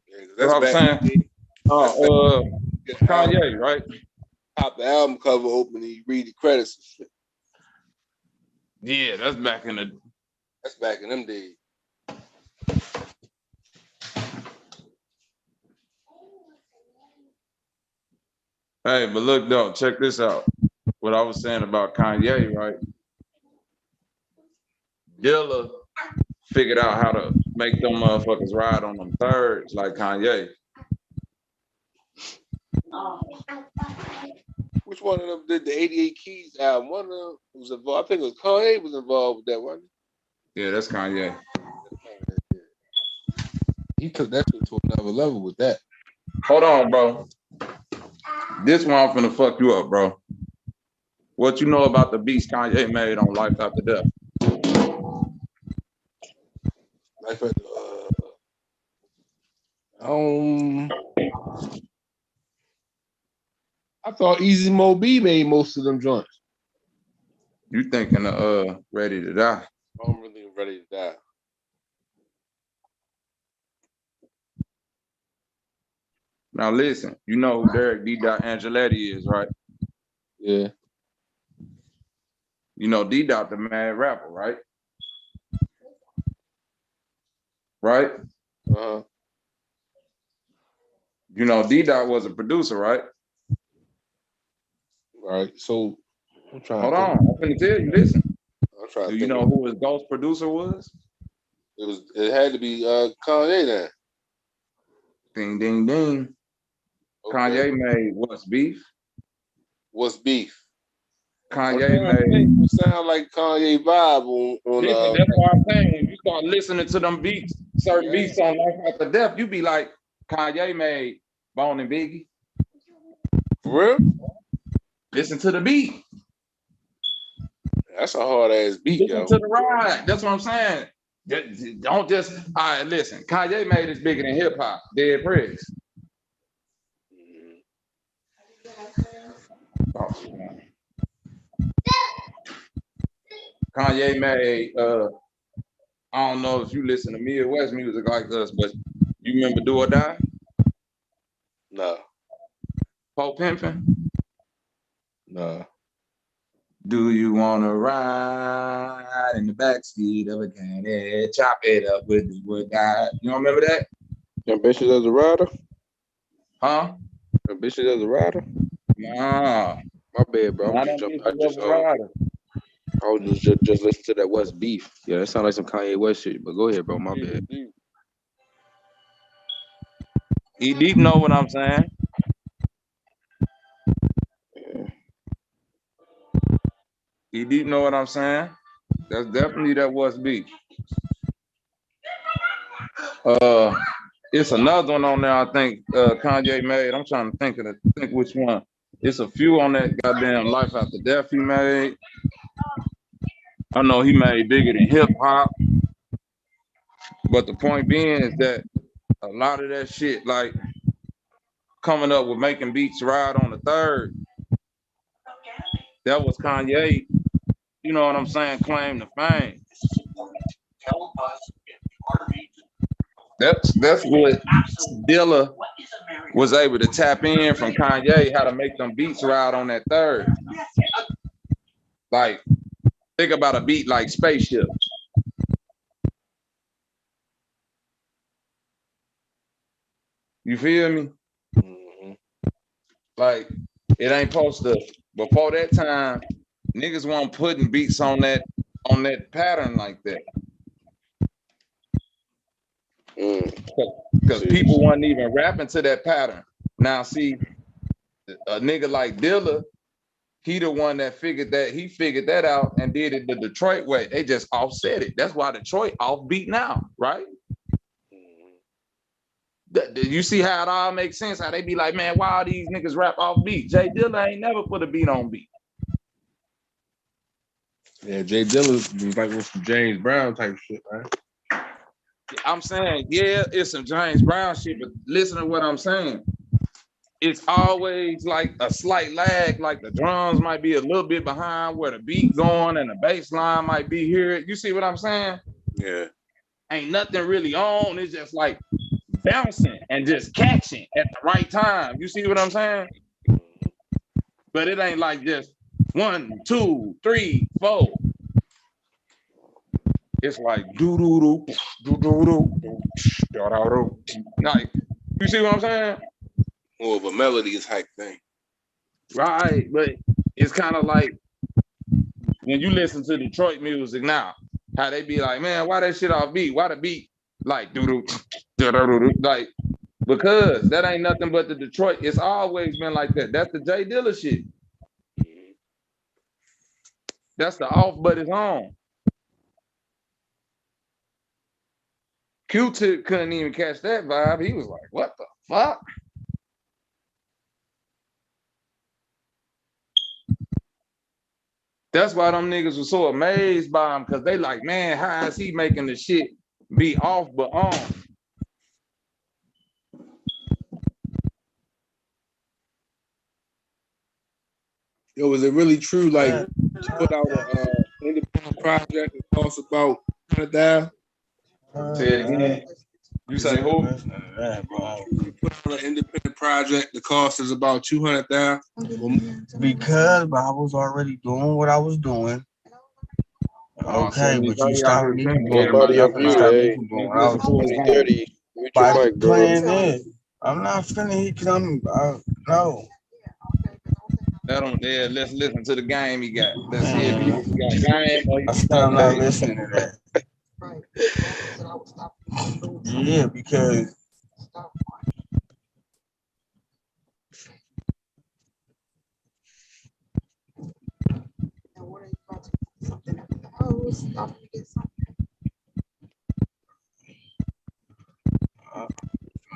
Yeah, that's what I'm saying. Kanye, right? Pop the album cover open and you read the credits and shit. Yeah, that's back in them days. Hey, but look though, check this out. What I was saying about Kanye, right? Dilla figured out how to make them motherfuckers ride on them thirds like Kanye. Which one of them did the 88 Keys album? One of them was involved. I think it was Kanye was involved with that one. Yeah, that's Kanye. He took that shit to another level with that. Hold on, bro. This one I'm finna fuck you up, bro. What you know about the beats Kanye made on Life After Death? Life After I thought Easy Mo B made most of them joints. You thinking of Ready to Die? I'm really ready to die. Now listen, you know who Derek D. Angeletti is, right? Yeah. You know D. Dot the mad rapper, right? Right? Uh-huh. You know D. Dot was a producer, right? Right. So I'm trying. Hold on, I'm finna tell you. Listen. I'm trying. Do you know who his ghost producer was? It had to be Kanye then. Ding ding ding. Okay. Kanye made What's Beef? What's Beef? Kanye made. Sound like Kanye vibe on Listen, that's what I'm saying. When you start listening to them beats, certain beats on Life After Death, you be like, Kanye made Bone and Biggie. For real? Listen to the beat. That's a hard ass beat, listen to the ride. That's what I'm saying. Don't just, all right, listen. Kanye made this bigger than hip hop. Dead Pricks. Oh, man. Kanye made, I don't know if you listen to Midwest music like us, but you remember Do or Die? No. Pope Pimpin'? No. Do you wanna ride in the backseat of a candy? Chop it up with the wood die. You don't remember that? Ambitious as a rider? Huh? Ambitious as a rider? Nah. My bad, bro. I was just listening to that West Beef. Yeah, that sounds like some Kanye West shit, but go ahead, bro. My bad. E Deep know what I'm saying. E Deep know what I'm saying. That's definitely that West Beef. It's another one on there. I think Kanye made. I'm trying to think which one. It's a few on that goddamn Life After Death he made. I know he made bigger than hip hop. But the point being is that a lot of that shit, like coming up with making beats ride on the third. That was Kanye, you know what I'm saying, claim to fame. That's what Dilla was able to tap in from Kanye, how to make them beats ride on that third. Like, think about a beat like Spaceship. You feel me? Like, it ain't supposed to, before that time, niggas weren't putting beats on that pattern like that. Because people weren't even rapping to that pattern. Now, see, a nigga like Dilla, he the one that figured that out and did it the Detroit way. They just offset it. That's why Detroit offbeat now, right? You see how it all makes sense? How they be like, man, why all these niggas rap off beat? Jay Dilla ain't never put a beat on beat. Yeah, Jay Dilla was like with some James Brown type shit, right? I'm saying, yeah, it's some James Brown shit, but listen to what I'm saying. It's always like a slight lag, like the drums might be a little bit behind where the beat going and the bass line might be here. You see what I'm saying? Yeah. Ain't nothing really on. It's just like bouncing and just catching at the right time. You see what I'm saying? But it ain't like just 1, 2, 3, 4. It's like do do do do do do. Like, you see what I'm saying? More of a melody type thing. Right, but it's kind of like when you listen to Detroit music now, how they be like, man, why that shit off beat? Why the beat like do do like, because that ain't nothing but the Detroit. It's always been like that. That's the Jay Dilla shit. That's the off but it's on. Q-Tip couldn't even catch that vibe. He was like, what the fuck? That's why them niggas were so amazed by him, because they like, man, how is he making the shit be off but on? Yo, was it really true? Like, to put out an independent project that costs about $100,000? Say it again. You say who? You put out an independent project, the cost is about $200,000. Because I was already doing what I was doing. Okay, but you stopped me from doing what I was doing. 30. Mute By your mic, bro. playing this, I'm not finna hit because no. Yeah, let's listen to the game he got. Let's see if he got game or I'm not listening to that. Yeah, because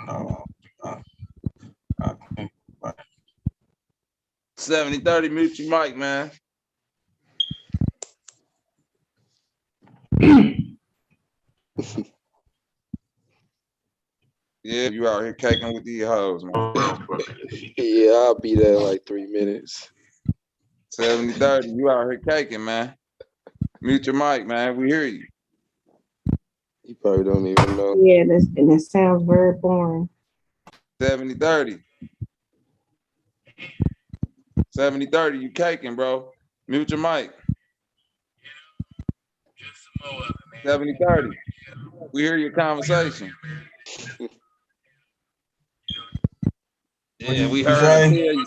no. 70-30, mute your mic, man. Yeah, you out here caking with these hoes, man. Yeah, I'll be there in like 3 minutes. 70-30, you out here caking, man. Mute your mic, man. We hear you. You probably don't even know. Yeah, and it sounds very boring. 70-30. 70-30, you caking, bro. Mute your mic. 70-30. We hear your conversation. Yeah, we heard her tell you.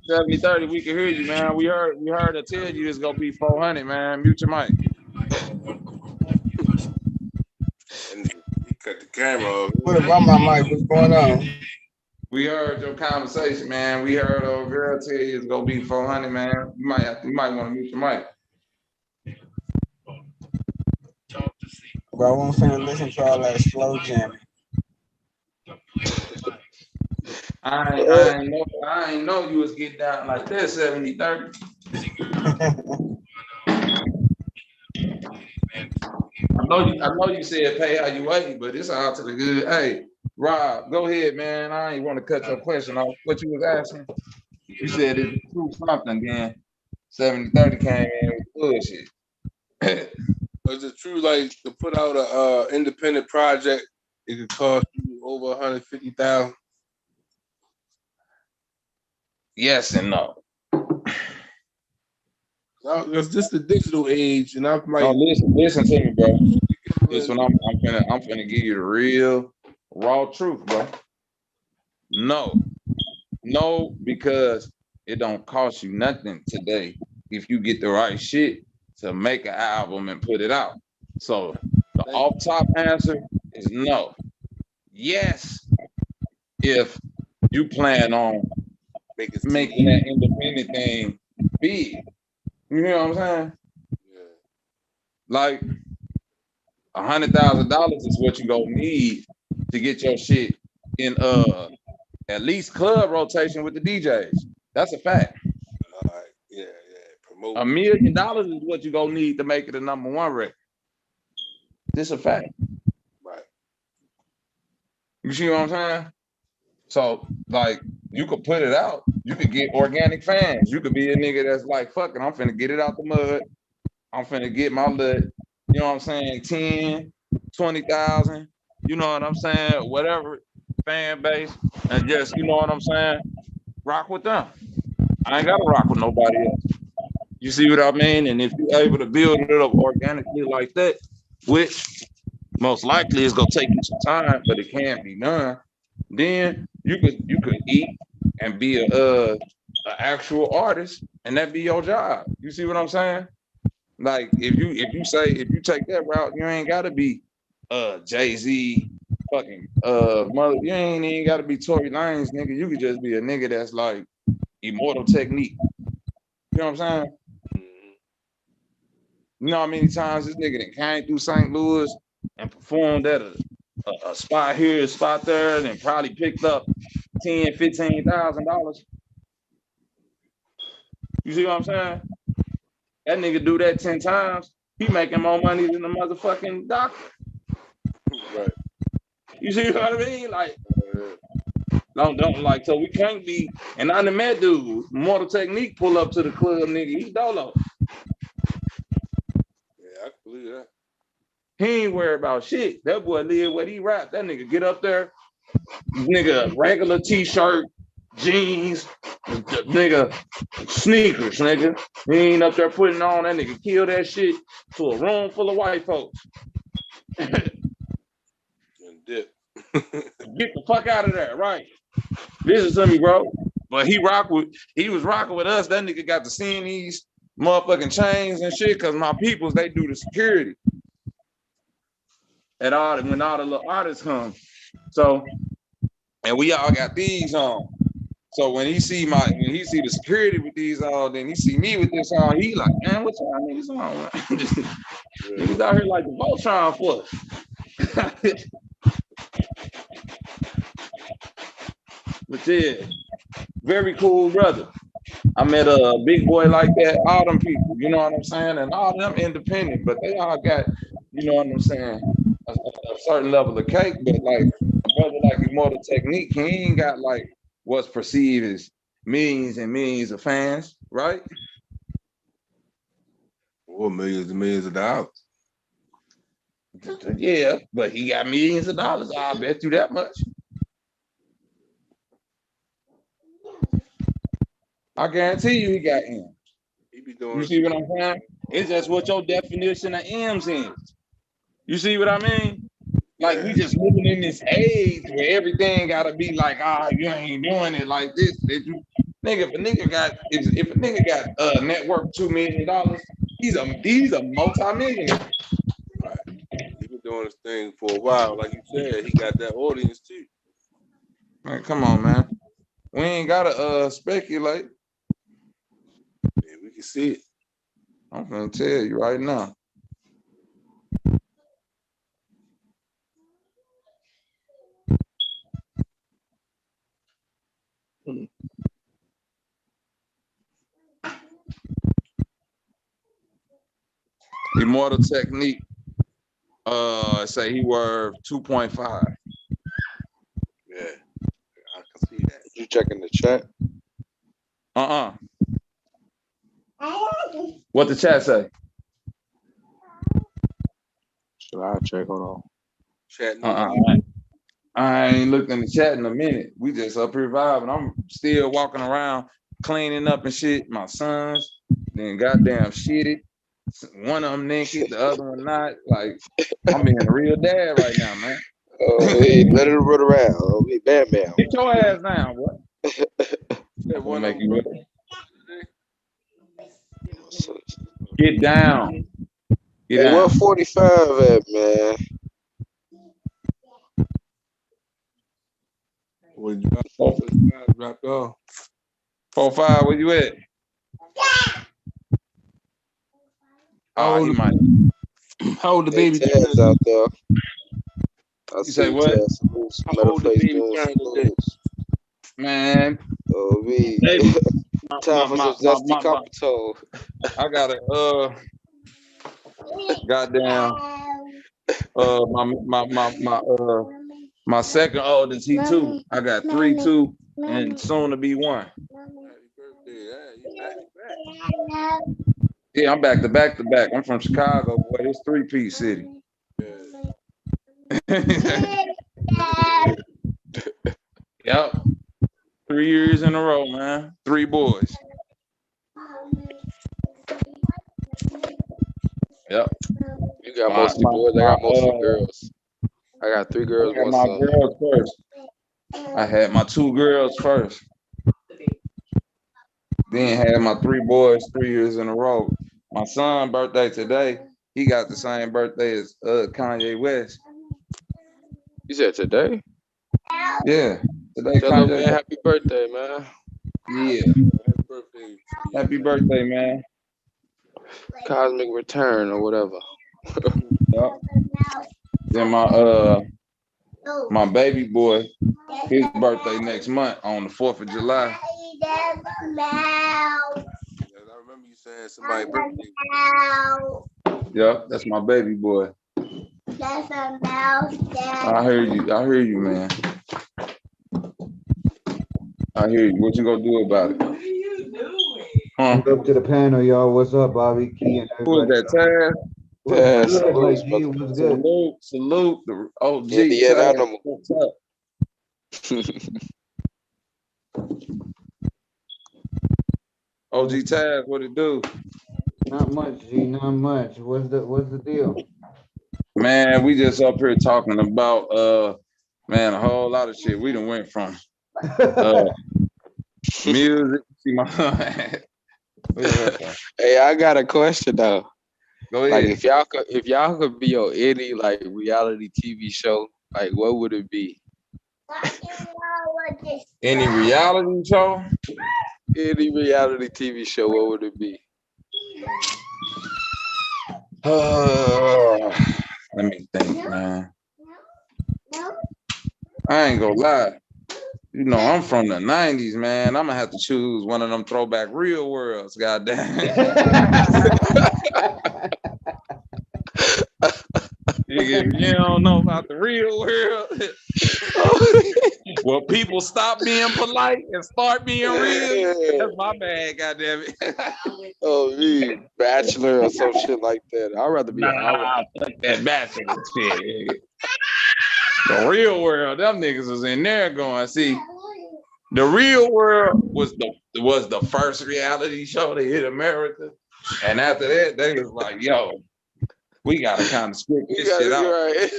70-30, we can hear you, man. We heard her tell you it's gonna be 400, man. Mute your mic. And he cut the camera off. What about my mic? What's going on? We heard your conversation, man. We heard old girl tell you it's gonna be 400, man. You might want to mute your mic. Bro, I won't finna listen to all that slow jamming. I ain't know you was getting down like that, 70-30. I know you said pay how you wait, but it's all to the good. Hey, Rob, go ahead, man. I ain't want to cut your question off. What you was asking? You said it's true something, then 70-30 came in with bullshit. Is it true, like, to put out a independent project, it could cost you over 150,000? Yes and no. No, it's just the digital age, and I'm like, no, listen to me, bro. Listen, I'm finna give you the real raw truth, bro. No, because it don't cost you nothing today if you get the right shit to make an album and put it out. So the off top answer is no. Yes, if you plan on making that independent thing big. You know what I'm saying? Yeah. Like $100,000 is what you gonna need to get your shit in at least club rotation with the DJs. That's a fact. All right, yeah. Promote. $1 million is what you gonna need to make it a #1 record. This a fact. Right. You see what I'm saying? So, like, you could put it out. You could get organic fans. You could be a nigga that's like, fuck it, I'm finna get it out the mud. I'm finna get my little, you know what I'm saying, 10, 20,000, you know what I'm saying, whatever fan base, and just, you know what I'm saying, rock with them. I ain't gotta rock with nobody else. You see what I mean? And if you're able to build it up organically like that, which most likely is gonna take you some time, but it can be done, then you could eat and be a actual artist, and that be your job. You see what I'm saying? Like if you take that route, you ain't gotta be Jay-Z fucking mother, you ain't even gotta be Tory Lanez, nigga. You could just be a nigga that's like Immortal Technique. You know what I'm saying? You know how many times this nigga that came through St. Louis and performed at a spot here, a spot there, and then probably picked up $10,000, $15,000. You see what I'm saying? That nigga do that 10 times, he making more money than the motherfucking doctor. Right. You see what I mean? Like, don't like, so we can't be, and I done met dudes, Mortal Technique pull up to the club, nigga, he dolo. Yeah, I can believe that. He ain't worried about shit. That boy live what he rap. That nigga get up there, nigga, regular t-shirt, jeans, nigga, sneakers, nigga. He ain't up there putting on, that nigga kill that shit to a room full of white folks. And dip. Get the fuck out of there, right? Listen to me, bro. But he was rocking with us. That nigga got to seeing these motherfucking chains and shit, cause my peoples, they do the security. When all the little artists come. So, and we all got these on. So when he see the security with these on, then he see me with this on, he like, man, what's y'all niggas on? Niggas out here like the Voltron for us. But yeah, very cool brother. I met a big boy like that, all them people, you know what I'm saying? And all them independent, but they all got, you know what I'm saying, a certain level of cake, but like a brother like Immortal Technique, he ain't got like what's perceived as millions and millions of fans, right? Or millions and millions of dollars. Yeah, but he got millions of dollars, I'll bet you that much. I guarantee you he got M's. He be doing you see what I'm saying? It's just what your definition of M's is. You see what I mean? Like we just living in this age where everything gotta be like, you ain't doing it like this. Nigga, if a nigga got net worth $2 million, he's a multi-millionaire. Right. He been doing this thing for a while. Like you said, he got that audience too. Man, come on, man. We ain't gotta speculate. Yeah, we can see it. I'm gonna tell you right now. Immortal Technique, say he worth 2.5. checking the chat? What the chat say? Should I check? Hold on. Chat. I ain't looked in the chat in a minute. We just up here vibing. I'm still walking around cleaning up and shit. My sons, then goddamn shitty. One of them naked, the other one not. Like, I'm being a real dad right now, man. Hey, let it run around. Oh, hey, bam, bam. Get your ass down, boy. That one Make you get down. Get Hey, down. what 45 at, man? When you dropped off. 4-5, where you at? Oh, he might. How old the baby Taz out there? I say see what? Taz. Some metal face doing some moves. Man. Oh, me. Hey, Time for some zesty Capito. I got a goddamn my second oldest, he 2. I got 3, 2, and soon to be 1. Yeah, I'm back to back. I'm from Chicago, boy. It's 3-piece city. Yep. 3 years in a row, man. 3 boys. Yep. You got mostly boys. I got mostly girls. I got 3 girls, I had 1 my son. girls first. I had my 2 girls first. Then had my 3 boys 3 years in a row. My son's birthday today. He got the same birthday as Kanye West. You said today? Yeah. Today Tell him, man, happy birthday, man. Yeah. Happy birthday, man. Cosmic return or whatever. Yep. Then my baby boy, his birthday next month on the 4th of July. I remember you saying somebody's birthday. Yep, that's my baby boy. That's a mouse. I hear you, man. I hear you. What you gonna do about it? What are you doing? Huh? Up to the panel, y'all. What's up, Bobby, Key, and Who is everybody? that, Taz? Taz, What's good? What's good? Salute the OG. Indian Taz. animal. What's up? OG Taz, what it do? Not much, G. Not much. What's the deal? Man, we just up here talking about man, a whole lot of shit. We done went from music. See my Hey, I got a question though. Go ahead. Like if y'all could be on any like reality TV show, like what would it be? Any reality show? Any reality TV show, what would it be? Let me think, man. I ain't gonna lie. You know, I'm from the 90s, man. I'm gonna have to choose one of them throwback Real Worlds, goddamn. If you don't know about the real world, well, people stop being polite and start being real. That's my bad, goddamn it. Oh, me, Bachelor or some shit like that. I'd rather be fuck that Bachelor shit. The Real World, them niggas was in there going, see, the Real World was the first reality show to hit America. And after that, they was like, yo, we gotta kind of split this shit out. Right.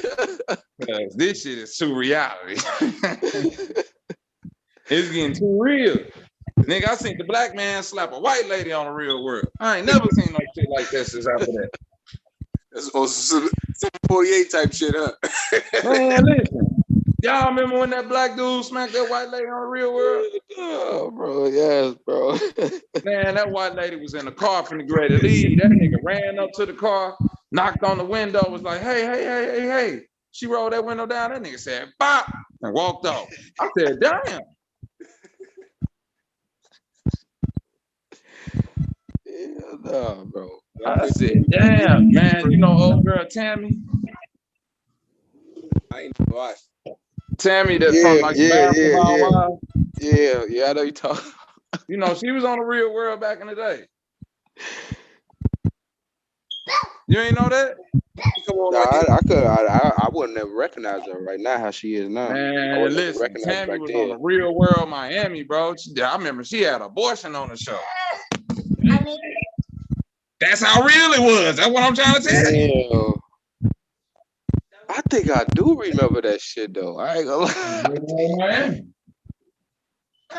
Because this shit is too reality. It's getting too real. Nigga, I seen the black man slap a white lady on the Real World. I ain't never seen no shit like that since after that. That's also 48 type shit, huh? Man, listen. Y'all remember when that black dude smacked that white lady on the Real World? Oh, bro, yes, bro. Man, that white lady was in the car from the greater league. That nigga ran up to the car, knocked on the window, was like, hey. She rolled that window down. That nigga said, bop, and walked off. I said, damn. Yeah, nah, bro. I said, damn, man. You know old girl Tammy? I ain't watched. Tammy that's from like Basketball Wives. Yeah, I know you talking. You know, she was on the Real World back in the day. You ain't know that? Come on, Nah, I wouldn't have recognized her right now how she is now. I Man, wouldn't have listen, recognized her Tammy back was on then. the Real World Miami, bro. I remember she had abortion on the show. That's how real it was. That's what I'm trying to tell you. Damn. I think I do remember that shit though. I ain't gonna lie. Miami.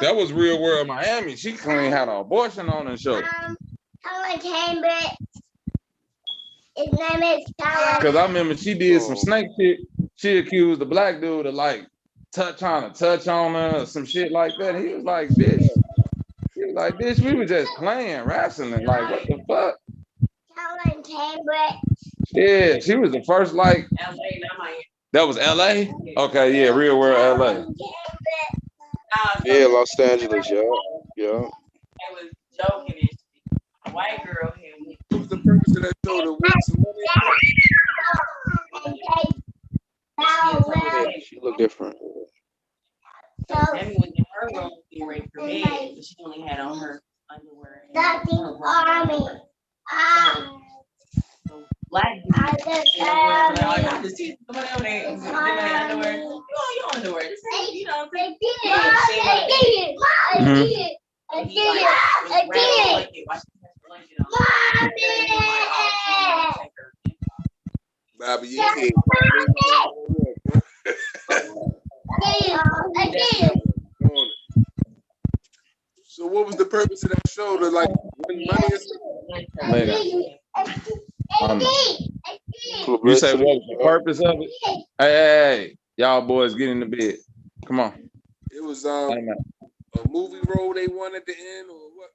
That was Real World Miami. She claimed had an abortion on the show. His name is Because I remember she did some snake shit. She accused the black dude of like trying to touch on her or some shit like that. He was like, bitch. He was like, bitch, we were just playing wrestling. Like, what the fuck? Yeah, she was the first like. That was LA? Okay, yeah, Real World LA. Yeah, Los Angeles, yeah. It was joking and shit. White girl here. What was the purpose of that show? To win some money? She looked different. Tammy was in her room getting ready for bed, but she only had on her underwear. Black dude. I just see somebody over there in underwear. You on your underwear. Just say, you know, Bobby, you can't. So what was the purpose of that show? To like win money or something? You say what was the purpose of it? Hey, y'all boys get in the bed. Come on. It was a movie role they won at the end or what?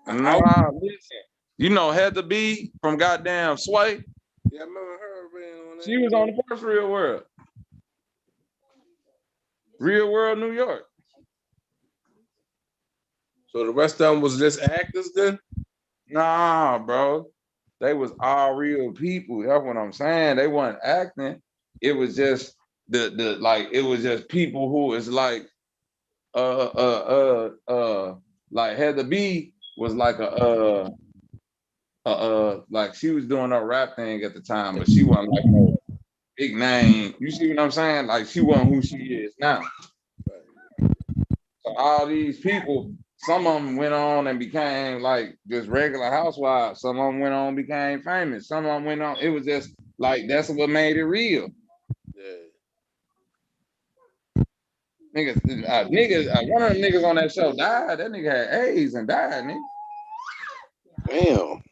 Nah, listen. You know Heather B from goddamn Sway? Yeah, I remember her being on that. She was on the first Real World. Real World New York. So the rest of them was just actors then? Nah, bro. They was all real people. That's what I'm saying. They weren't acting. It was just the like it was just people who is like like Heather B was like like she was doing her rap thing at the time, but she wasn't like no big name. You see what I'm saying? Like she wasn't who she is now. So all these people, some of them went on and became like just regular housewives. Some of them went on and became famous. Some of them went on. It was just like that's what made it real. Niggas, one of the niggas on that show died. That nigga had AIDS and died, nigga. Damn.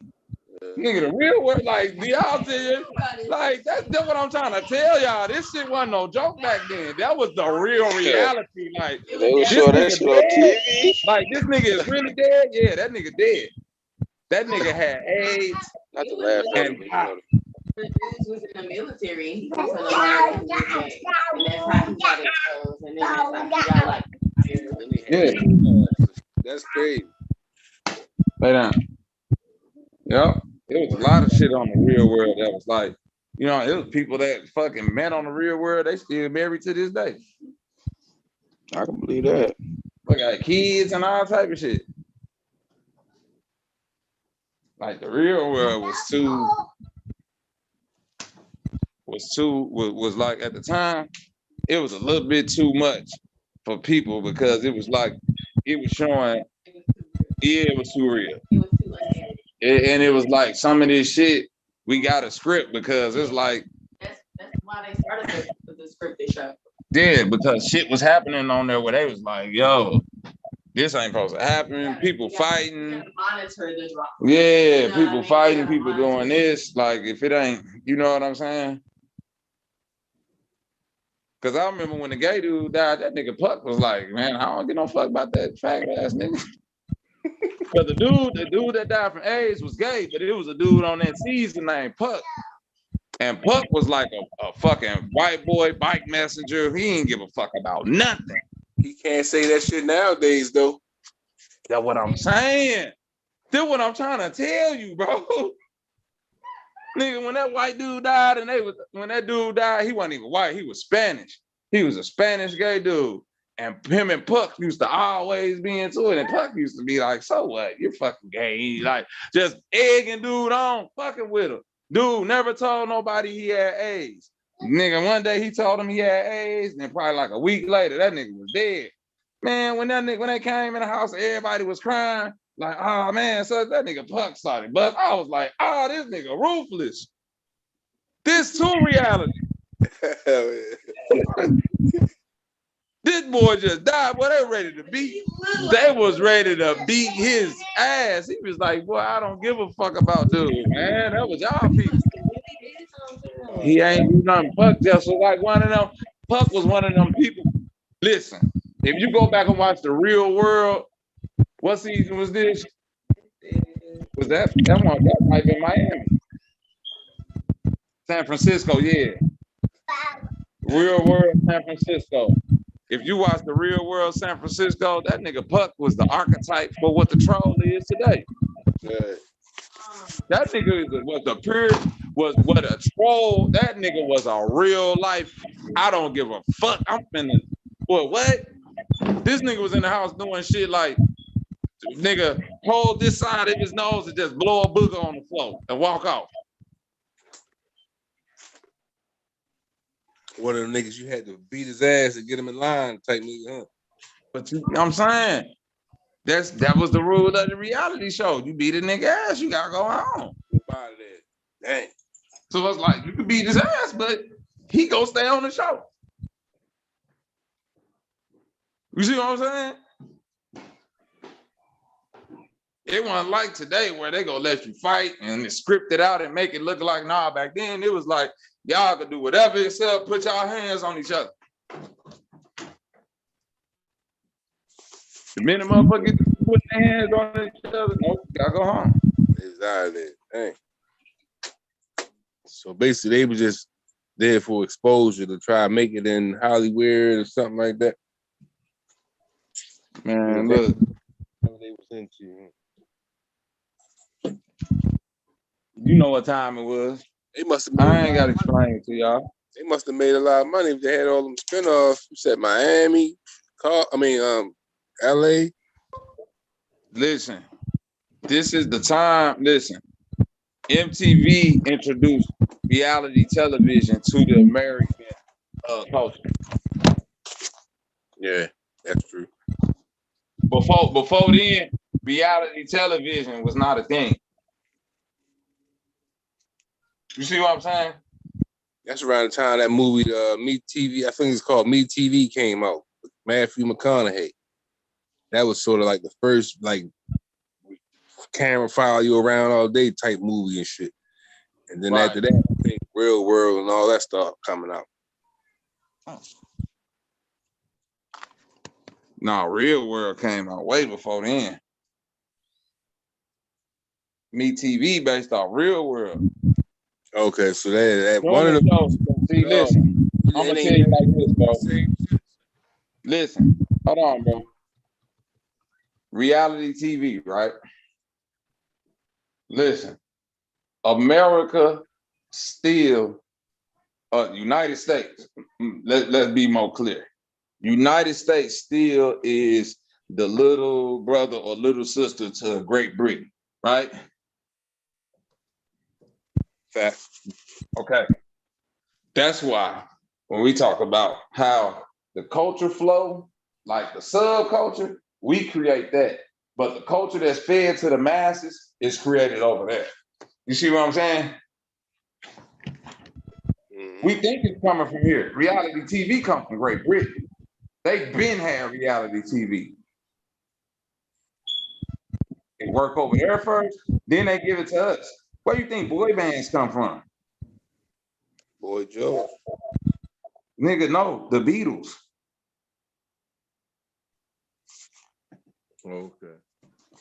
Nigga, the real world, like, do y'all see like that's what I'm trying to tell y'all. This shit wasn't no joke back then. That was the real reality. Like, they would show that shit on TV. Like, this nigga is really dead. Yeah, that nigga dead. That nigga had AIDS. Not to laugh at me. The dudes was in the military. He was in the military, and that's how he got exposed. And then that's how he got like. Yeah, that's crazy. Lay down. Yep, it was a lot of shit on the Real World that was like, you know, it was people that fucking met on the Real World. They still married to this day. I can believe that. They got kids and all type of shit. Like the Real World was like at the time, it was a little bit too much for people because it was like it was showing, yeah, it was too real. And it was like some of this shit we got a script because it's like that's why they started the script they showed. Yeah, because shit was happening on there where they was like, yo, this ain't supposed to happen. People fighting. Monitor the drama. Yeah, people fighting, people doing this. Like, if it ain't, you know what I'm saying? Because I remember when the gay dude died, that nigga Puck was like, man, I don't get no fuck about that fat ass nigga. Because the dude that died from AIDS was gay, but it was a dude on that season named Puck. And Puck was like a fucking white boy bike messenger. He ain't give a fuck about nothing. He can't say that shit nowadays, though. That's what I'm saying. That's what I'm trying to tell you, bro. Nigga, when that white dude died, when that dude died, he wasn't even white. He was Spanish. He was a Spanish gay dude. And him and Puck used to always be into it. And Puck used to be like, so what? You're fucking gay. Like, just egging dude on, fucking with him. Dude never told nobody he had AIDS. Nigga, one day he told him he had AIDS, and then probably like a week later, that nigga was dead. Man, when they came in the house, everybody was crying. Like, oh man, so that nigga Puck started. But I was like, oh, this nigga ruthless. This too reality. This boy just died. Boy, they ready to beat. They was ready to beat his ass. He was like, boy, I don't give a fuck about dude, man. That was y'all people. He ain't do nothing. Puck just was like one of them. Puck was one of them people. Listen, if you go back and watch The Real World, what season was this? Was that one? That might be Miami. San Francisco, yeah. Real World San Francisco. If you watch The Real World San Francisco, that nigga Puck was the archetype for what the troll is today. Yeah. That nigga was the pure, was what a troll. That nigga was a real life. I don't give a fuck. I'm finna. What? This nigga was in the house doing shit like, nigga, hold this side of his nose and just blow a booger on the floor and walk off. One of them niggas you had to beat his ass to get him in line type nigga, huh? But you know what I'm saying? That was the rule of the reality show. You beat a nigga ass, you gotta go home. Out of there. Dang. So it's like you can beat his ass, but he gonna stay on the show. You see what I'm saying? It wasn't like today where they gonna let you fight and script it out and make it look like, nah, back then it was like, y'all could do whatever except put y'all hands on each other. The minute motherfucker get to put their hands on each other, nope, gotta go home. It's out of there. Dang. So basically they were just there for exposure to try to make it in Hollywood or something like that. Man, look. They was into. You know what time it was. They must have. I ain't gotta explain it to y'all. They must have made a lot of money if they had all them spinoffs. You said Miami, LA. Listen, this is the time. Listen, MTV introduced reality television to the American culture. Yeah, that's true. Before then, reality television was not a thing. You see what I'm saying? That's around the time that movie, Me TV, I think it's called Me TV, came out with Matthew McConaughey. That was sort of like the first, like, camera follow you around all day type movie and shit. And then after that, I think Real World and all that stuff coming out. No, Real World came out way before then. Me TV based off Real World. Okay, so that one of the see, listen, I'm gonna tell you like this, bro. Listen, hold on, bro. Reality TV, right? Listen, America still, United States. Let's be more clear. United States still is the little brother or little sister to Great Britain, right? Fact. Okay. That's why when we talk about how the culture flow, like the subculture, we create that. But the culture that's fed to the masses is created over there. You see what I'm saying? We think it's coming from here. Reality TV comes from Great Britain. They've been had reality TV. They work over there first, then they give it to us. Where do you think boy bands come from? Boy Joe. Nigga, no, the Beatles. Okay.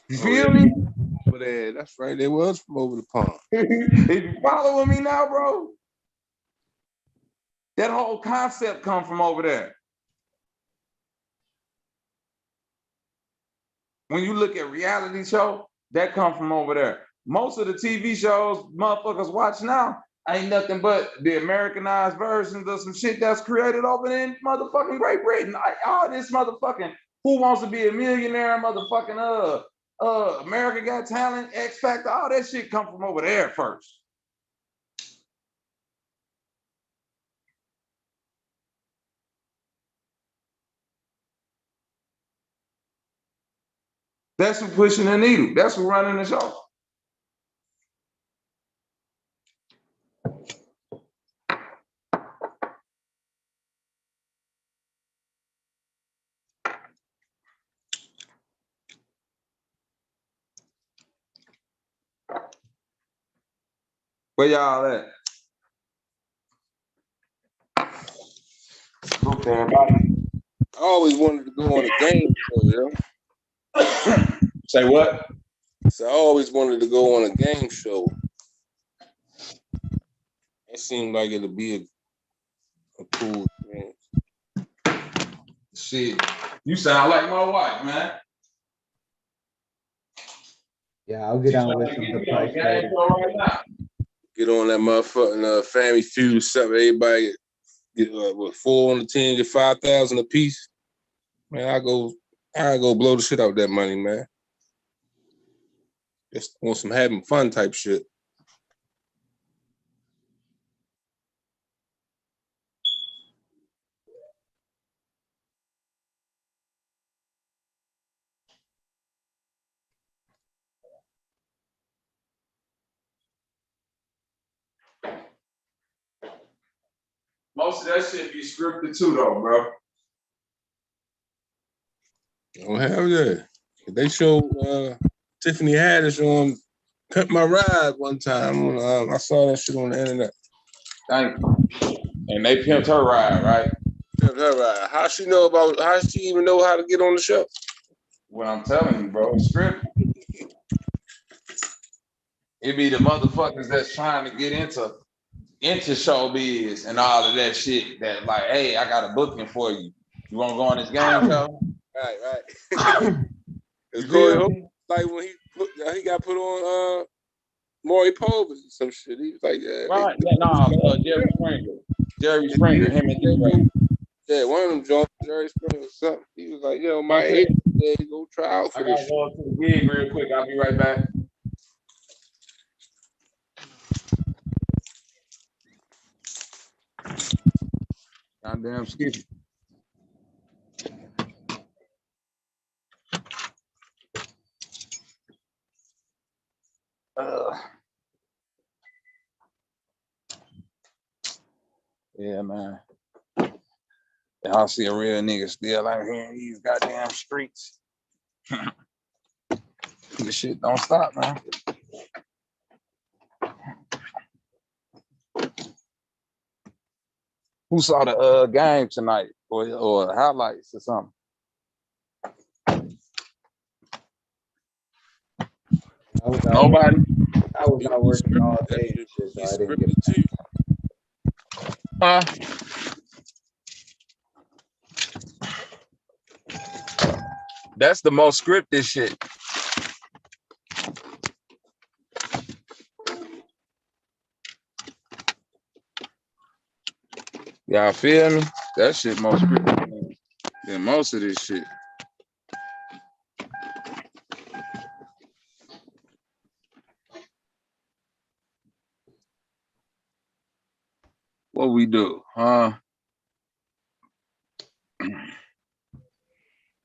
You feel me? But that's right, they was from over the pond. If you following me now, bro, that whole concept come from over there. When you look at reality show, that come from over there. Most of the TV shows motherfuckers watch now ain't nothing but the Americanized versions of some shit that's created over in motherfucking Great Britain. All this motherfucking Who Wants to Be a Millionaire, motherfucking America Got Talent, X Factor, all that shit come from over there first. That's who pushing the needle. That's who running the show. Where y'all at? Salute to everybody. I always wanted to go on a game show, yo. Say what? So I always wanted to go on a game show. It seemed like it'd be a cool thing. Shit, you sound like my wife, man. Yeah, I'll get on with some price later. Right now. Get on that motherfucking Family Feud or something. Everybody get what 4 on the 10, get 5,000 a piece. Man, I go blow the shit out that money, man. Just want some having fun type shit. Most of that shit be scripted too, though, bro. Oh, hell yeah. They showed Tiffany Haddish on Pimp My Ride one time. I saw that shit on the internet. Thank you. And they pimped her ride, right? Pimped her ride. How she even know how to get on the show? Well, I'm telling you, bro, it's scripted. It be the motherfuckers that's trying to get into showbiz and all of that shit that like, hey, I got a booking for you. You want to go on this game show? Right. It's Corey Hope, like when he got put on Maury Povich and some shit. He was like, right. Jerry Springer. Jerry Springer, him and D-Ray. Yeah, one of them joints, Jerry Springer or something. He was like, yo, my age, go try out for this shit. I gotta go to the gig real quick. I'll be right back. Goddamn Skippy. Yeah, man. Y'all see a real nigga still out here in these goddamn streets. This shit don't stop, man. Who saw the game tonight or highlights or something? Nobody. I was out working all day, so I didn't get it. That's the most scripted shit. Y'all feel me? That shit more scripted than most of this shit. What we do, huh?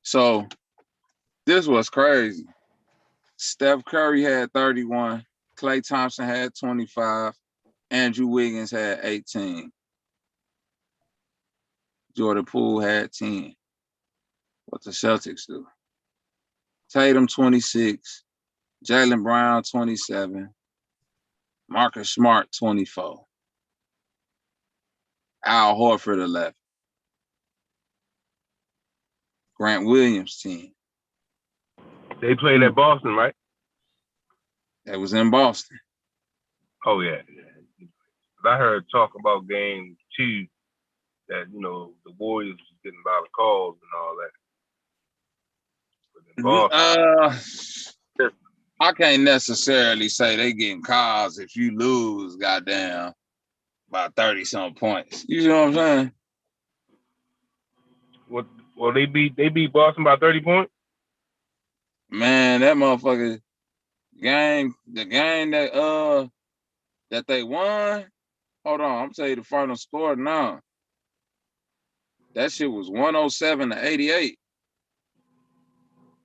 So this was crazy. Steph Curry had 31, Klay Thompson had 25, Andrew Wiggins had 18. Jordan Poole had 10. What the Celtics do? Tatum 26, Jaylen Brown 27, Marcus Smart 24, Al Horford 11, Grant Williams 10. They played at Boston, right? That was in Boston. Oh yeah. I heard talk about game 2 that the Warriors was getting a lot of calls and all that. I can't necessarily say they getting calls if you lose, goddamn. about 30-something points. You see what I'm saying? What? Well, they beat Boston by 30 points. Man, that motherfucker game, the game that they won. Hold on, I'm telling you the final score now. That shit was 107-88.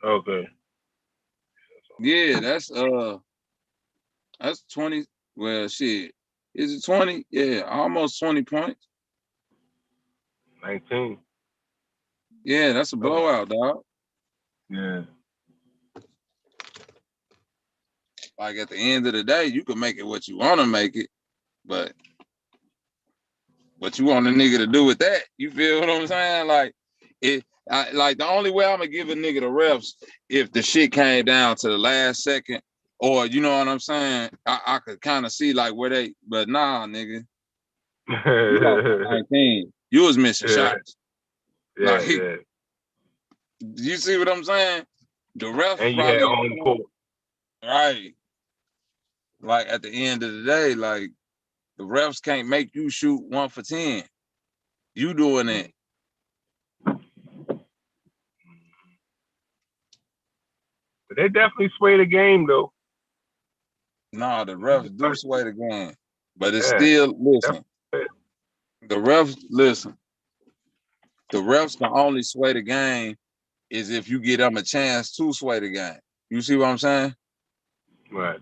Okay. Yeah, that's 20. Well, shit. Is it 20? Yeah, almost 20 points. 19. Yeah, that's a blowout, dog. Yeah. Like at the end of the day, you can make it what you want to make it, but what you want a nigga to do with that? You feel what I'm saying? Like like the only way I'm gonna give a nigga the refs if the shit came down to the last second, or you know what I'm saying? I could kind of see like where they, but nah, nigga, you lost by 19. You was missing shots. Yeah, Like, yeah. you see what I'm saying? The refs And you had probably home court. right. Like at the end of the day, like the refs can't make you shoot 1 for 10. You doing it. But they definitely sway the game though. Nah, the refs do sway the game, but it's Yeah. still listen. The refs listen. The refs can only sway the game is if you get them a chance to sway the game. You see what I'm saying? Right.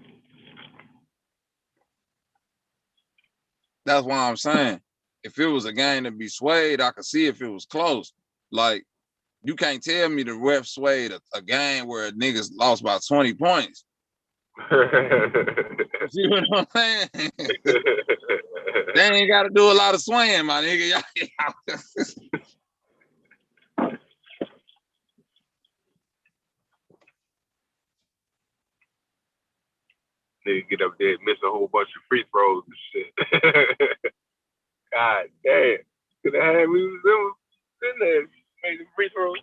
That's why I'm saying if it was a game to be swayed, I could see if it was close. Like you can't tell me the ref swayed a game where niggas lost by 20 points. See what I'm saying? They ain't got to do a lot of swaying, my nigga. Nigga get up there and miss a whole bunch of free throws and shit. God damn. Could have had me in there, made some free throws.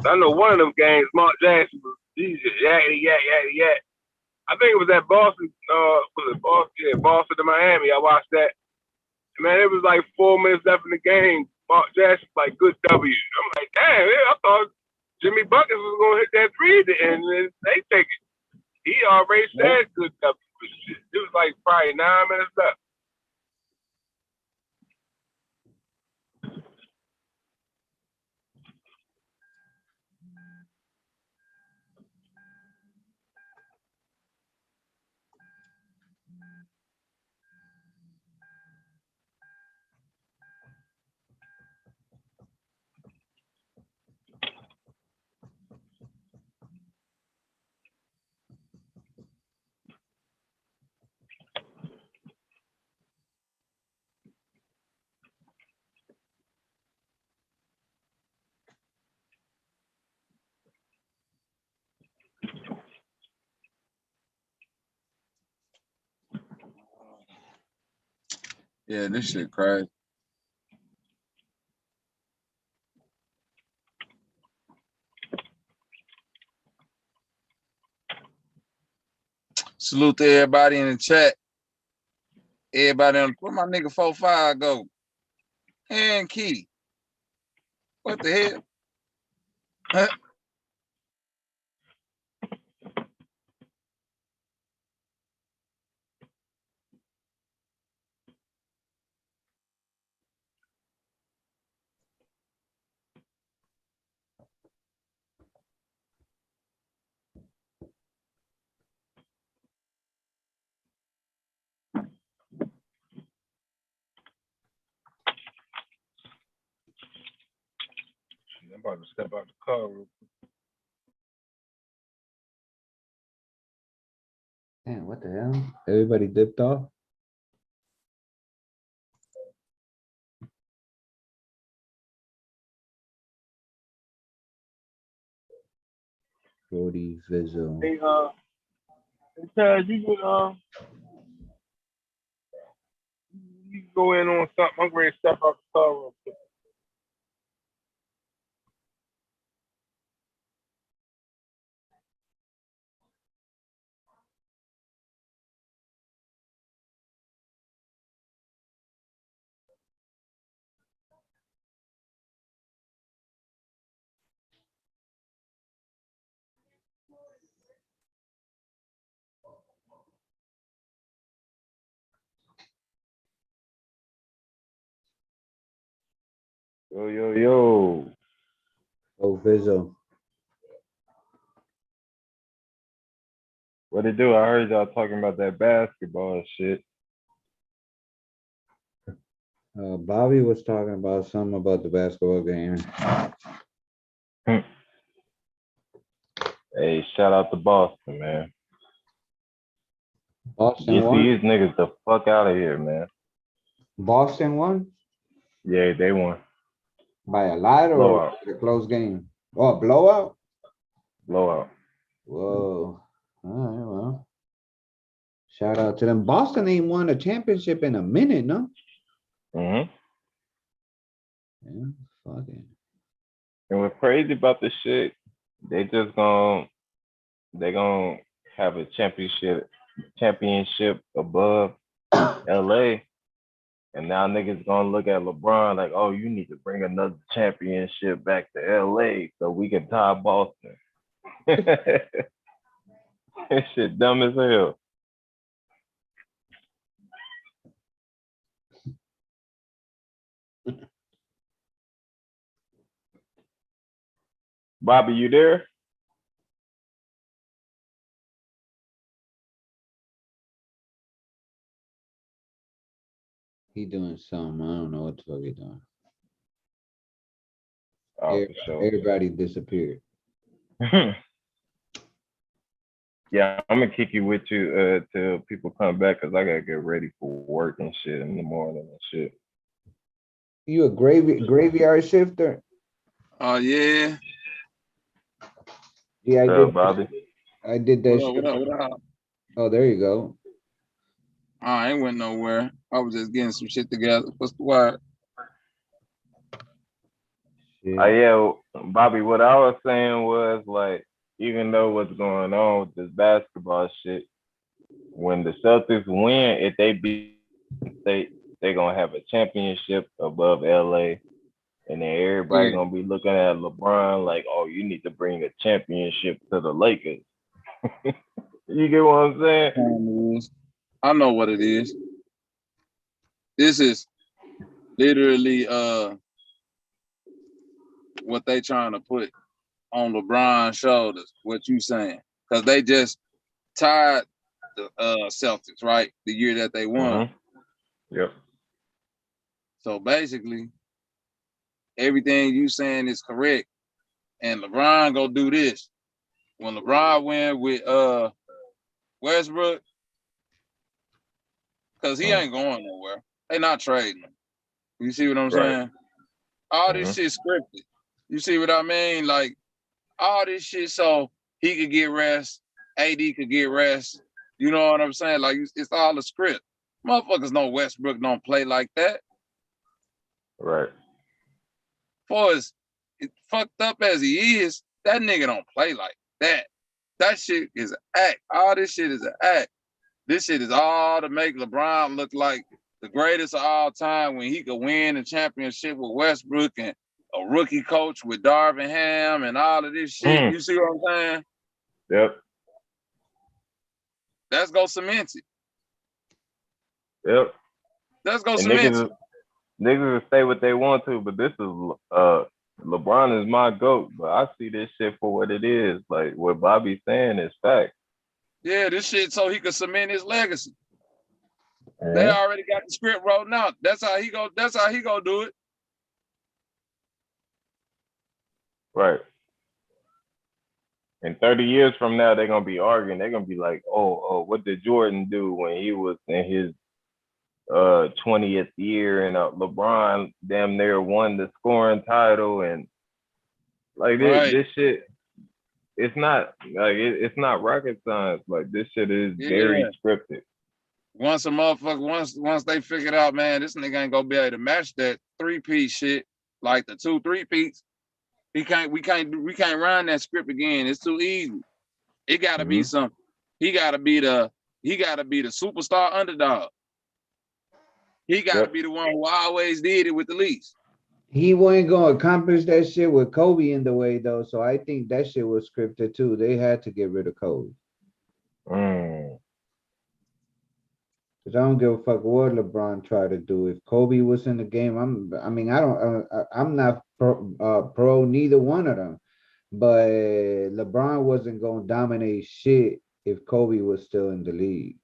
I know one of them games, Mark Jackson was yak. I think it was at Boston, was it Boston? Yeah, Boston to Miami. I watched that. Man, it was like 4 minutes left in the game. Mark Jackson, like, good W. I'm like, damn, I thought Jimmy Buckets was going to hit that three at the end, and they take it. He already said good W. It was like probably 9 minutes left. Yeah, this shit crazy. Salute to everybody in the chat. Everybody on where my nigga 4-5 go? And Key. What the hell? Huh? I'm about to step out the car real quick. Damn, what the hell? Everybody dipped off? Brody Visual. Hey, Taz, you can go in on something. I'm ready to step out the car real quick. Yo. Oh, Vizzo. What it do? I heard y'all talking about that basketball shit. Bobby was talking about something about the basketball game. Hey, shout out to Boston, man. Boston Get won? these niggas the fuck out of here, man. Boston won? Yeah, they won. By a lot or Blowout. a close game? Oh, blowout? Blowout. Whoa. All right, well. Shout out to them. Boston ain't won a championship in a minute, no? Mm-hmm. Yeah, fucking. And what's crazy about this shit, they gonna have a championship above LA. And now niggas gonna look at LeBron like, oh, you need to bring another championship back to LA so we can tie Boston. That shit dumb as hell. Bobby, you there? He doing something. I don't know what the fuck he doing. Oh, for sure. Everybody disappeared. Yeah, I'm gonna kick you with you till people come back because I gotta get ready for work and shit in the morning and shit. You a graveyard shifter? Oh yeah. Yeah, I What's did. up, Bobby? I did that What shit. up? What up? Oh, there you go. I ain't went nowhere. I was just getting some shit together. What's the word? Yeah, Bobby, what I was saying was like, even though what's going on with this basketball shit, when the Celtics win, if they beat State, they're gonna have a championship above LA. And then everybody gonna be looking at LeBron like, oh, you need to bring a championship to the Lakers. You get what I'm saying? I know what it is. This is literally what they trying to put on LeBron's shoulders. What you saying? Because they just tied the Celtics, right? The year that they won. Yep. So basically, everything you saying is correct. And LeBron go do this. When LeBron win with Westbrook, because he ain't going nowhere. They not trading him. You see what I'm saying? All this shit scripted. You see what I mean? Like, all this shit so he could get rest, AD could get rest. You know what I'm saying? Like, it's all a script. Motherfuckers know Westbrook don't play like that. Right. For as fucked up as he is, that nigga don't play like that. That shit is an act. All this shit is an act. This shit is all to make LeBron look like the greatest of all time when he could win a championship with Westbrook and a rookie coach with Darvin Ham and all of this shit. You see what I'm saying? Yep. Let's go cement it. Yep. Let's go and cement it. Niggas will say what they want to, but this is LeBron is my GOAT, but I see this shit for what it is. Like what Bobby's saying is fact. Yeah, this shit so he could cement his legacy. They already got the script wrote out. That's how he go do it. Right. And 30 years from now, they're gonna be arguing. They're gonna be like, oh, what did Jordan do when he was in his 20th year, and LeBron damn near won the scoring title, and like this shit, it's not like it's not rocket science. Like this shit is very scripted. Once a motherfucker, once they figured out, man, this nigga ain't gonna be able to match that 3-piece shit, like the 2 3-peats. We can't run that script again. It's too easy. It gotta be something. He gotta be the superstar underdog. He gotta be the one who always did it with the least. He wasn't gonna accomplish that shit with Kobe in the way though, so I think that shit was scripted too. They had to get rid of Kobe. Because I don't give a fuck what LeBron tried to do. If Kobe was in the game, I'm not pro neither one of them. But LeBron wasn't gonna dominate shit if Kobe was still in the league.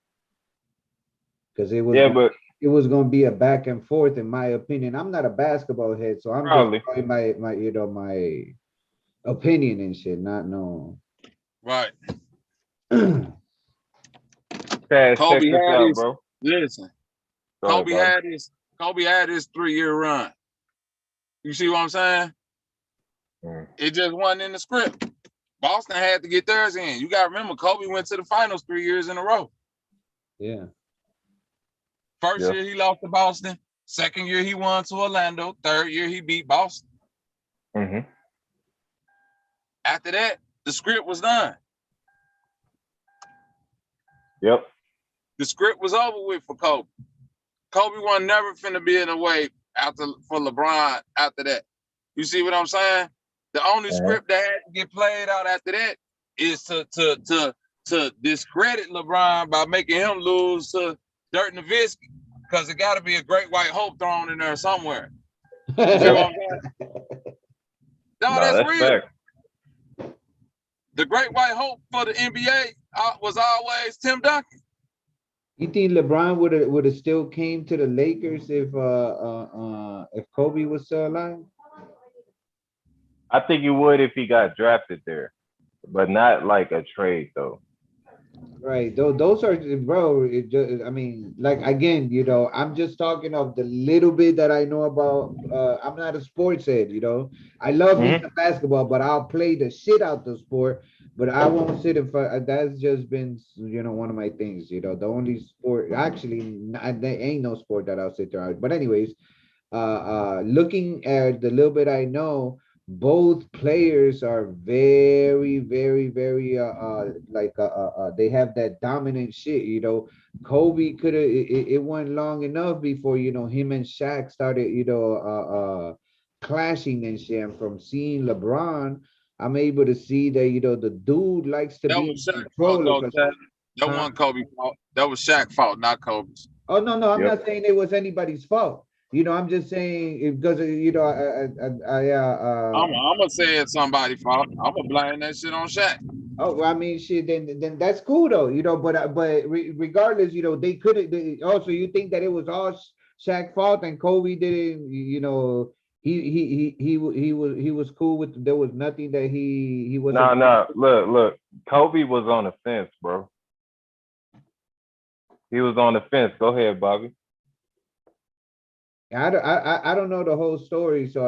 Because but it was gonna be a back and forth, in my opinion. I'm not a basketball head, so I'm probably. just showing my my opinion and shit, not no. Right. Taz, check Kobe this had out, his bro. listen. Go ahead, Kobe had his 3-year run. You see what I'm saying? It just wasn't in the script. Boston had to get theirs in. You gotta remember, Kobe went to the finals 3 years in a row. Yeah. First year he lost to Boston. Second year he won to Orlando. Third year he beat Boston. Mm-hmm. After that, the script was done. Yep. The script was over with for Kobe. Kobe wasn't never finna be in a way for LeBron after that. You see what I'm saying? The only script that had to get played out after that is to discredit LeBron by making him lose to Dirk Nowitzki, because it got to be a great white hope thrown in there somewhere. You see what I'm saying? No, that's real. Fact. The great white hope for the NBA was always Tim Duncan. You think LeBron would have still came to the Lakers if Kobe was still alive? I think you would if he got drafted there, but not like a trade though. Right. Those are, bro. I mean, like, again, I'm just talking of the little bit that I know about. I'm not a sports head, I love me some basketball, but I'll play the shit out the sport. But I won't sit in front. That's just been, one of my things. The only sport, actually, there ain't no sport that I'll sit there. But anyways, looking at the little bit I know, both players are very, very, very they have that dominant shit. Kobe could have it went long enough before him and Shaq started clashing and shit. And from seeing LeBron, I'm able to see that the dude likes to be in control of That wasn't Kobe's fault. That was Shaq's fault, not Kobe's. Oh no, I'm not saying it was anybody's fault. I'm just saying because I'm gonna say it's somebody's fault. I'm gonna blame that shit on Shaq. Oh, well, I mean, shit. Then that's cool though, But regardless, they couldn't. Also, you think that it was all Shaq's fault and Kobe didn't? He was cool with. There was nothing that he was. No. Look. Kobe was on the fence, bro. He was on the fence. Go ahead, Bobby. I don't know the whole story, so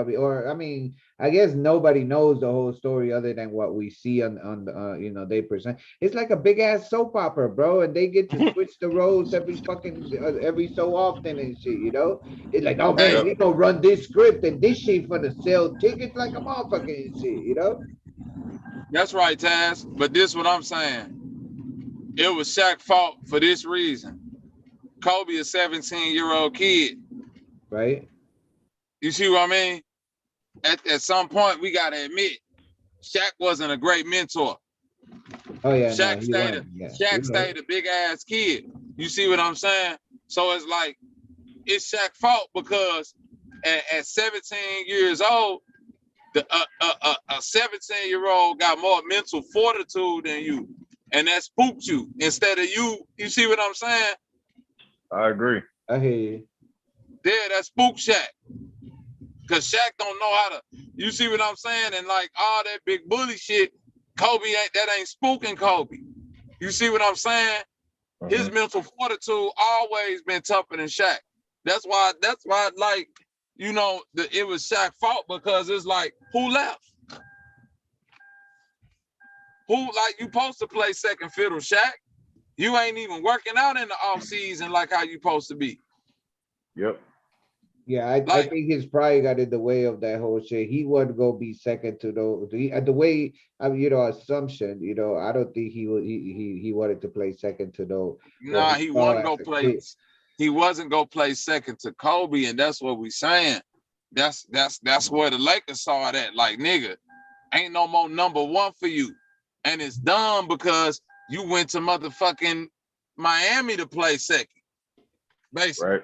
I guess nobody knows the whole story other than what we see on they present. It's like a big ass soap opera, bro, and they get to switch the roles every so often and shit. It's like, oh man, we gonna run this script and this shit for the sell tickets like a motherfucker and shit. That's right, Taz. But this what I'm saying. It was Shaq's fault for this reason. Kobe, a 17-year-old kid. Right. You see what I mean? At some point, we gotta admit, Shaq wasn't a great mentor. Oh yeah, Shaq stayed a big ass kid. You see what I'm saying? So it's like it's Shaq's fault because at 17 years old, a 17-year-old got more mental fortitude than you, and that spooked you instead of you. You see what I'm saying? I agree. I hear you. Yeah, that spook Shaq. Cause Shaq don't know how to, you see what I'm saying? And like all that big bully shit, Kobe ain't spooking Kobe. You see what I'm saying? His mental fortitude always been tougher than Shaq. That's why like, it was Shaq's fault because it's like, who left? You supposed to play second fiddle, Shaq? You ain't even working out in the off season like how you supposed to be. Yep. Yeah, I think his pride got in the way of that whole shit. He wasn't gonna be second to the way assumption. I don't think he wanted to play second to those. Nah, he wasn't gonna play. He wasn't gonna play second to Kobe, and that's what we saying. That's where the Lakers saw that. Like, nigga, ain't no more number one for you, and it's dumb because you went to motherfucking Miami to play second. basically. Right.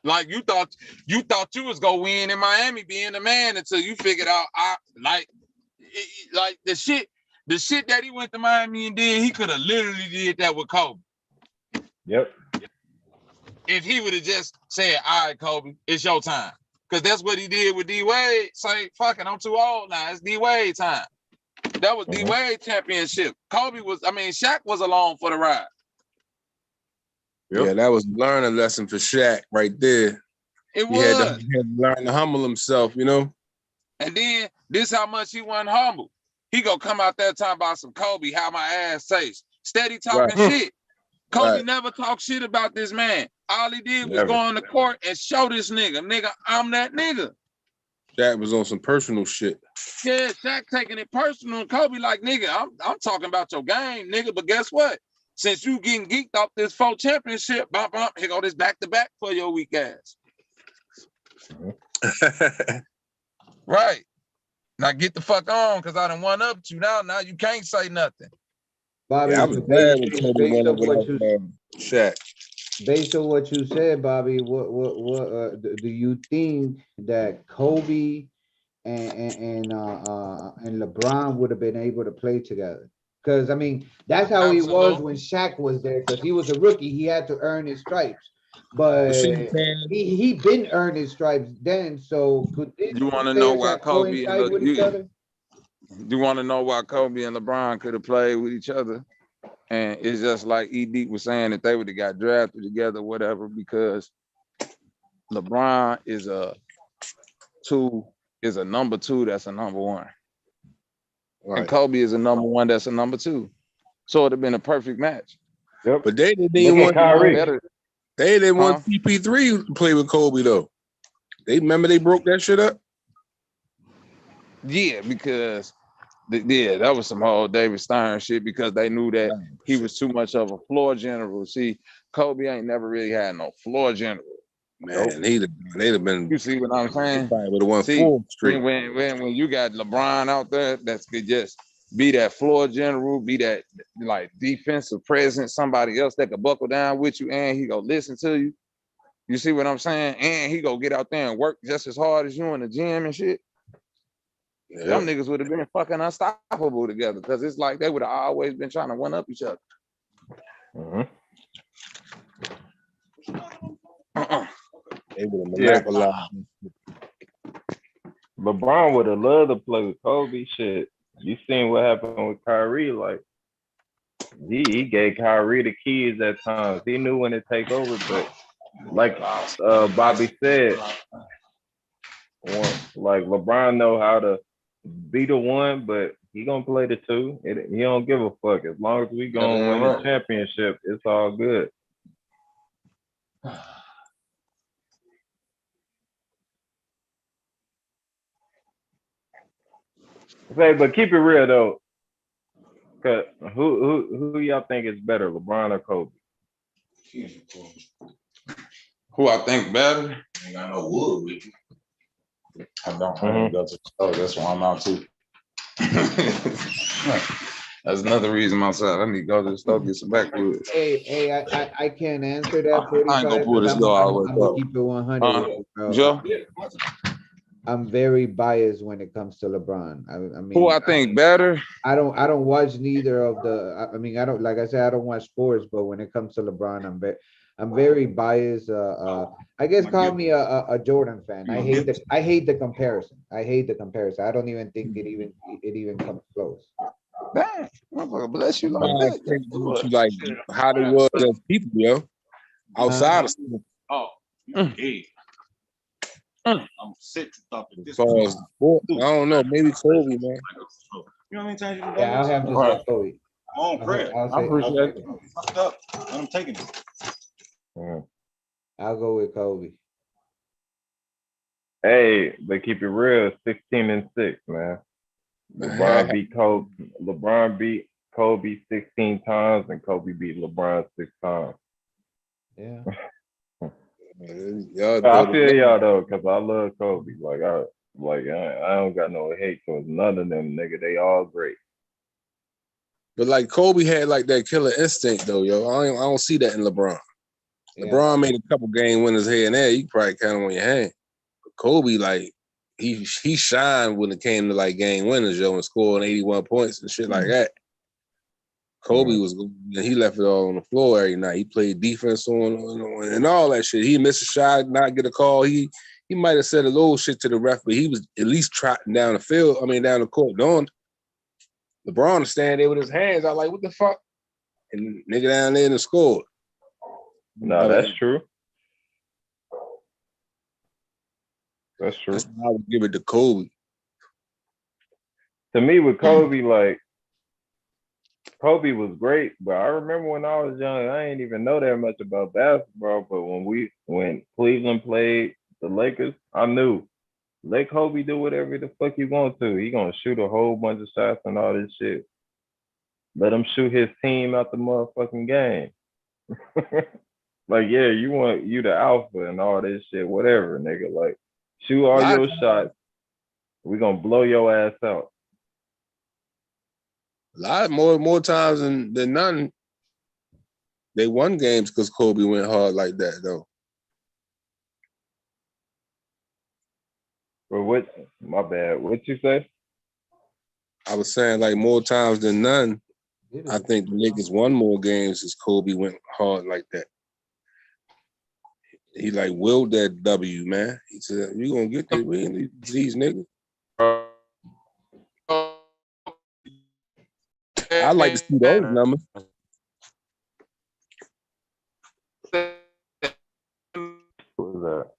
Like you thought you was gonna win in Miami being the man until you figured out like the shit that he went to Miami and did, he could have literally did that with Kobe. Yep. If he would have just said, all right, Kobe, it's your time. Because that's what he did with D-Wade. Say, fuck it, I'm too old now. It's D-Wade time. That was D-Wade championship. Shaq was along for the ride. Yep. Yeah, that was a learning lesson for Shaq right there. He had to learn to humble himself, you know? And then this how much he wasn't humble. He gonna come out there talking about some Kobe, how my ass tastes. Steady talking shit. Kobe never talked shit about this man. All he did was go on the court and show this nigga, I'm that nigga. Shaq was on some personal shit. Yeah, Shaq taking it personal. Kobe like, nigga, I'm talking about your game, nigga. But guess what? Since you getting geeked off this 4 championship, here go this back-to-back for your weak ass. Right. Now get the fuck on, because I done one up to you now. Now you can't say nothing. Bobby, I was glad when Kobe went over Shaq. Based on what you said, Bobby, what do you think that Kobe and LeBron would have been able to play together? Because I mean, that's how he was when Shaq was there. Because he was a rookie, he had to earn his stripes. But he been earned his stripes then. So could you want to know why Kobe and you want to know why Kobe and LeBron could have played with each other? And it's just like E.D. was saying that they would have got drafted together, whatever, because LeBron is a number 2 that's a number 1. Right. And Kobe is a number 1 that's a number 2. So it'd have been a perfect match. Yep. But they didn't want Kyrie. They didn't want CP3 to play with Kobe though. They remember they broke that shit up? Yeah, because that was some old David Stern shit, because they knew that he was too much of a floor general. See, Kobe ain't never really had no floor general. Man, they'd have been. You see what I'm saying? Would have won full street. When you got LeBron out there, that's could just be that floor general, be that like defensive presence, somebody else that could buckle down with you, and he go listen to you. You see what I'm saying? And he go get out there and work just as hard as you in the gym and shit. Yeah. Them niggas would have been fucking unstoppable together, because it's like they would have always been trying to one up each other. They would have monopolized. LeBron would have loved to play with Kobe. Shit, you seen what happened with Kyrie? Like he gave Kyrie the keys at times. He knew when to take over, but like Bobby said, like LeBron know how to be the 1, but he gonna play the 2. He don't give a fuck. As long as we gonna win the championship, it's all good. Say, but keep it real though. Cause who y'all think is better, LeBron or Kobe? Who I think better? Ain't got no wood with you. I don't go to the store. That's why I'm out too. That's another reason myself. I need to go to the store get some backwoods. Hey, I can't answer that. I ain't gonna pull this door all the way I'm gonna keep it 100. Joe? I'm very biased when it comes to LeBron. I mean, who I think better? I don't watch neither of the. I mean, I don't, like I said, I don't watch sports, but when it comes to LeBron, I'm very biased. I guess call me a Jordan fan. I hate the comparison. I don't even think it even comes close. Dang, bless you like that. Like how they was as people, yo. Outside of school. I'm sick to talk to this. I don't know, maybe Kobe, man. You know how many times you can go? Yeah, I'll have to say Kobe. On prayer. I appreciate it. Fucked up. I'm taking it. I'll go with Kobe. Hey, but keep it real, 16-6, man. LeBron beat Kobe 16 times, and Kobe beat LeBron 6 times. Yeah. I feel y'all though, because I love Kobe. I don't got no hate towards none of them, nigga. They all great. But like Kobe had like that killer instinct though, yo. I don't see that in LeBron. LeBron made a couple game winners here and there. You can probably count them on your hand. But Kobe, like, he shined when it came to like game winners, yo, and scoring 81 points and shit like that. Kobe was, he left it all on the floor every night. He played defense on and all that shit. He missed a shot, not get a call. He might have said a little shit to the ref, but he was at least trotting down the field. I mean, down the court. Doing LeBron stand there with his hands out like, what the fuck? And nigga down there and scored. No, that's true. That's true. That's why I would give it to Kobe. To me, with Kobe, like, Kobe was great, but I remember when I was young, I didn't even know that much about basketball. But when Cleveland played the Lakers, I knew, let Kobe do whatever the fuck he wants to. He gonna shoot a whole bunch of shots and all this shit. Let him shoot his team out the motherfucking game. Like, yeah, you the alpha and all this shit, whatever, nigga. Like, shoot all your shots. We gonna blow your ass out. A lot more times than none, they won games because Kobe went hard like that, though. But my bad, what you say? I was saying, like, more times than none, I think the Lakers won more games as Kobe went hard like that. He, like, willed that W, man. He said, you gonna get this win, these niggas. I like to see those numbers. What was that?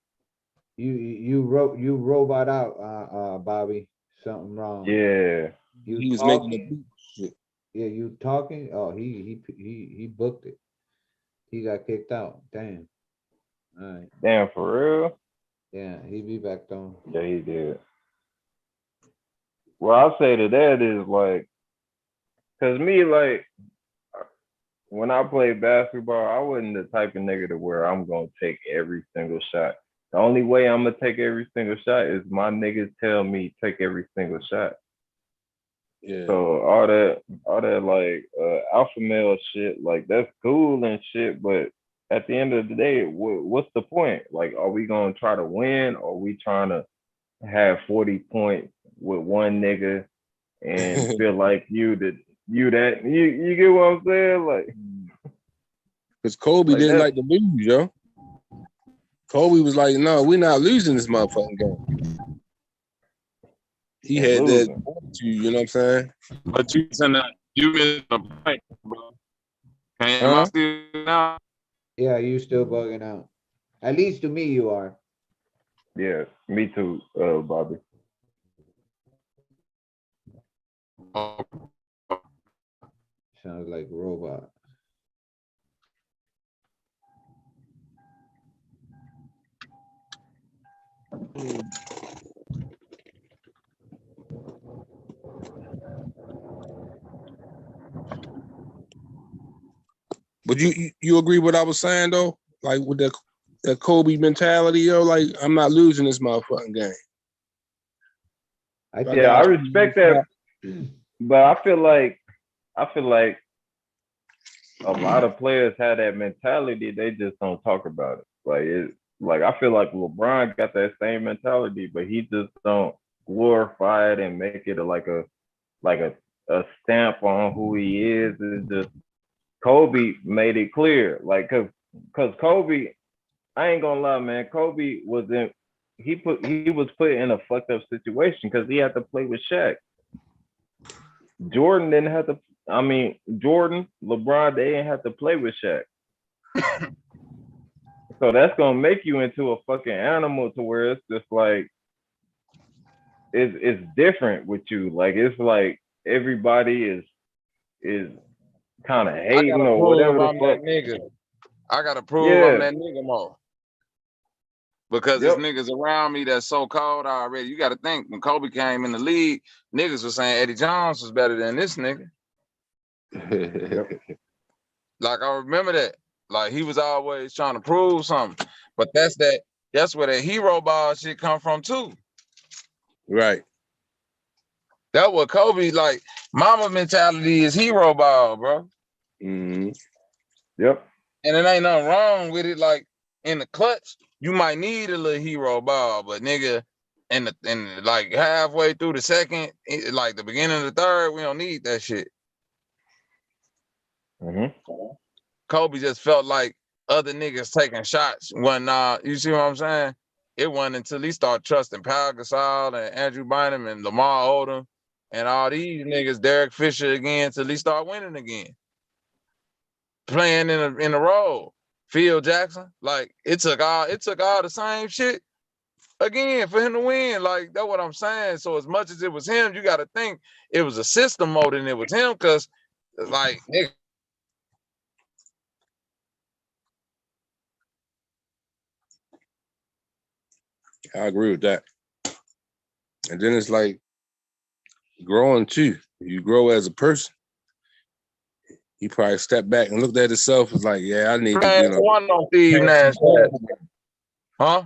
You robot out, Bobby. Something wrong. Yeah. He was making a beat shit. Yeah, you talking? Oh, he booked it. He got kicked out. Damn. All right. Damn, for real? Yeah, he be back on. Yeah, he did. Well, I'll say to that is like, cause me, like, when I played basketball, I wasn't the type of nigga to where I'm gonna take every single shot. The only way I'm gonna take every single shot is my niggas tell me take every single shot. Yeah. So all that like alpha male shit, like, that's cool and shit, but at the end of the day, what's the point? Like, are we gonna try to win, or are we trying to have 40 points with one nigga and feel like you get what I'm saying? Like, because Kobe didn't like to lose, yo. Kobe was like, no, we're not losing this motherfucking game. He had that, you know what I'm saying? But you missing a point, bro. Am I still now? Yeah, you still bugging out. At least to me, you are. Yeah, me too, Bobby. Sounds like a robot. But you agree with what I was saying though? Like with that Kobe mentality, yo, like, I'm not losing this motherfucking game. I respect that, but I feel like a lot of players have that mentality. They just don't talk about it. I feel like LeBron got that same mentality, but he just don't glorify it and make it a stamp on who he is. It's just Kobe made it clear, like, cause Kobe, I ain't gonna lie, man. Kobe was put in a fucked up situation because he had to play with Shaq. Jordan didn't have to. I mean, Jordan, LeBron, they didn't have to play with Shaq. So that's gonna make you into a fucking animal to where it's just like it's different with you. Like, it's like everybody is kind of hating or whatever the fuck. I gotta prove I'm that nigga more. Because there's niggas around me that's so cold already. You gotta think, when Kobe came in the league, niggas was saying Eddie Jones was better than this nigga. Like, I remember that. Like, he was always trying to prove something. But that's where that hero ball shit come from too. Right. That's what Kobe, like, mama mentality is hero ball, bro. Mm-hmm. Yep. And it ain't nothing wrong with it. Like in the clutch, you might need a little hero ball, but nigga, in like halfway through the second, like the beginning of the third, we don't need that shit. Kobe just felt like other niggas taking shots when you see what I'm saying? It wasn't until he started trusting Pau Gasol and Andrew Bynum and Lamar Odom and all these niggas, Derek Fisher again, till he start winning again. Playing in a role. Phil Jackson, like it took all the same shit again for him to win. Like that's what I'm saying. So as much as it was him, you got to think it was a system more than it was him, because like nigga. I agree with that. And then it's like growing too. You grow as a person. He probably stepped back and looked at himself and was like, yeah, I need to, you know. One on Steve Nash. Huh?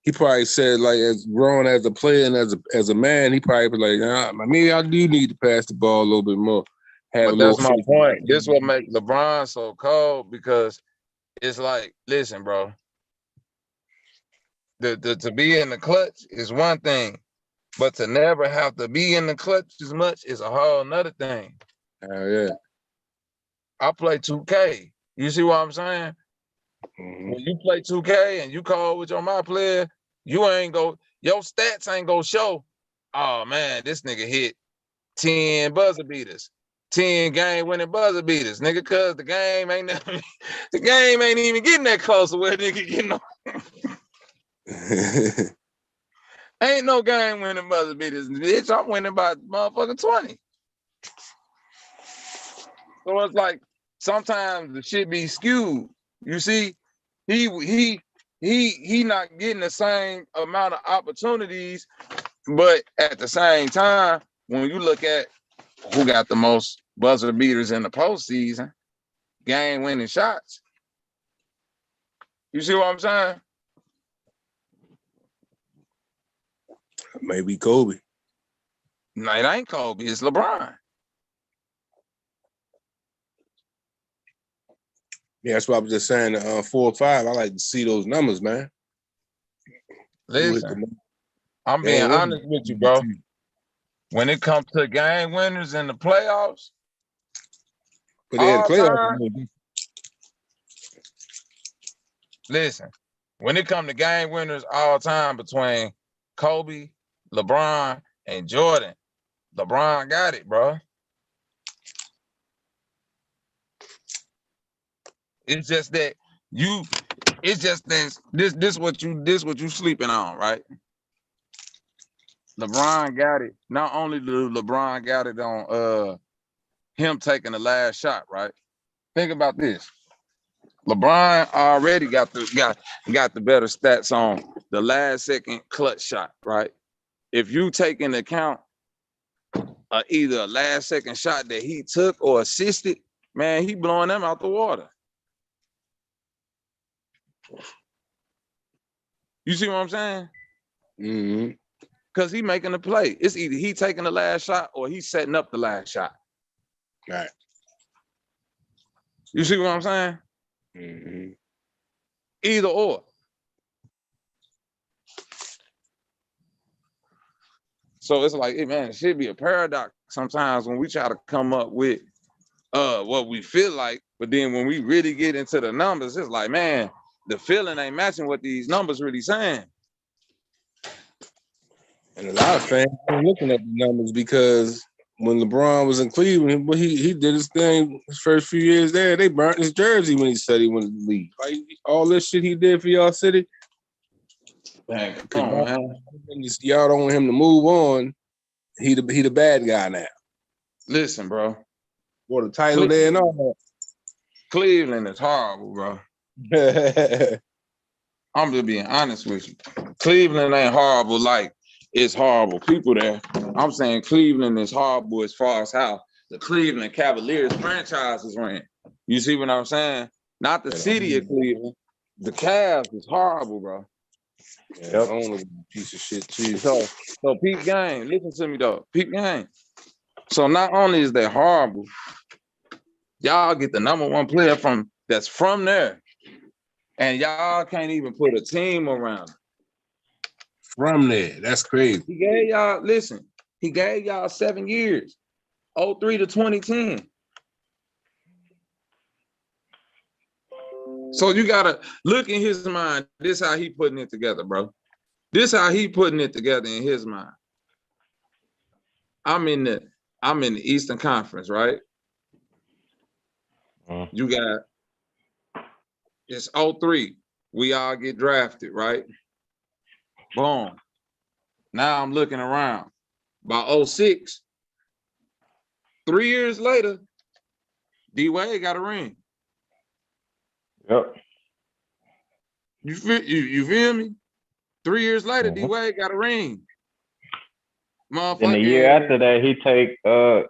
He probably said, like, as growing as a player and as a man, he probably was like, maybe I do need to pass the ball a little bit more. But that's my point. This is what makes LeBron so cold, because it's like, listen, bro. To be in the clutch is one thing, but to never have to be in the clutch as much is a whole nother thing. Yeah. I play 2K. You see what I'm saying? Mm-hmm. When you play 2K and you call with your my player, your stats ain't gonna show, oh man, this nigga hit 10 buzzer beaters, 10 game-winning buzzer beaters, nigga, cause the game ain't even getting that close to where nigga getting on. Ain't no game-winning buzzer beaters, bitch. I'm winning by motherfucking 20. So it's like sometimes the shit be skewed. You see, he not getting the same amount of opportunities, but at the same time, when you look at who got the most buzzer beaters in the postseason, game-winning shots. You see what I'm saying? Maybe Kobe. No, it ain't Kobe. It's LeBron. Yeah, that's what I was just saying. 4 or 5, I like to see those numbers, man. Listen, I'm being honest with you, bro. When it comes to game winners in the playoffs, but they had playoffs. Listen, when it comes to game winners all time between Kobe, LeBron, and Jordan, LeBron got it, bro. It's just that this what you sleeping on, right? LeBron got it. Not only did LeBron got it on him taking the last shot, right? Think about this. LeBron already got the better stats on the last second clutch shot, right? If you take into account either a last second shot that he took or assisted, man, he blowing them out the water. You see what I'm saying? Mm-hmm. Because he making the play. It's either he taking the last shot or he setting up the last shot. Right. You see what I'm saying? Mm-hmm. Either or. So it's like, man, it should be a paradox sometimes when we try to come up with what we feel like, but then when we really get into the numbers, it's like, man, the feeling ain't matching what these numbers really saying. And a lot of fans are looking at the numbers because when LeBron was in Cleveland, he did his thing his first few years there. They burnt his jersey when he said he wanted to leave. Like all this shit he did for y'all city. Man, come on, man. Y'all don't want him to move on. He the bad guy now. Listen, bro. For the title there and all that. Cleveland is horrible, bro. I'm just being honest with you. Cleveland ain't horrible like it's horrible people there. I'm saying Cleveland is horrible as far as how the Cleveland Cavaliers franchise is ran. You see what I'm saying? Not the city of Cleveland. The Cavs is horrible, bro. Yeah, only piece of shit too. So peep game. Listen to me though. Peep game. So not only is they horrible, y'all get the #1 player from that's from there. And y'all can't even put a team around it. From there. That's crazy. He gave y'all, listen, he gave y'all 7 years, 03 to 2010. So you gotta look in his mind. This how he putting it together, bro. This how he putting it together in his mind. I'm in the Eastern Conference, right? You got it's 03. We all get drafted, right? Boom. Now I'm looking around. By 06, 3 years later, D-Wade got a ring. Yep. You feel me? 3 years later, D-Wade got a ring. Then the year after that,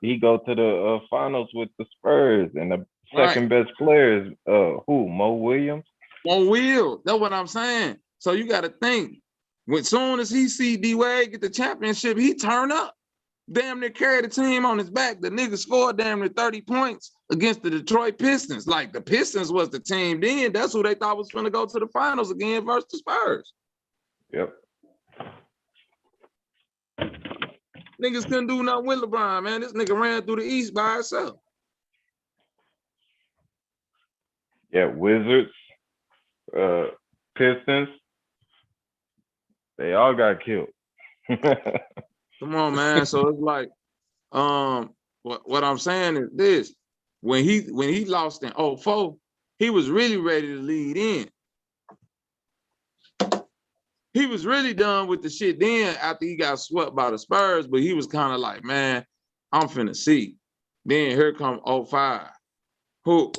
he go to the finals with the Spurs, and the second best player is who? Mo Williams. Mo Will. That's what I'm saying. So you got to think. When soon as he see D-Wade get the championship, he turn up. Damn near carry the team on his back. The nigga scored damn near 30 points against the Detroit Pistons. Like the Pistons was the team then. That's who they thought was gonna go to the finals again versus the Spurs. Yep. Niggas couldn't do nothing with LeBron, man. This nigga ran through the East by himself. Yeah, Wizards, Pistons, they all got killed. Come on, man. So it's like, what I'm saying is this: when he lost in 04, he was really ready to lead in. He was really done with the shit then after he got swept by the Spurs, but he was kind of like, man, I'm finna see. Then here come 05. Who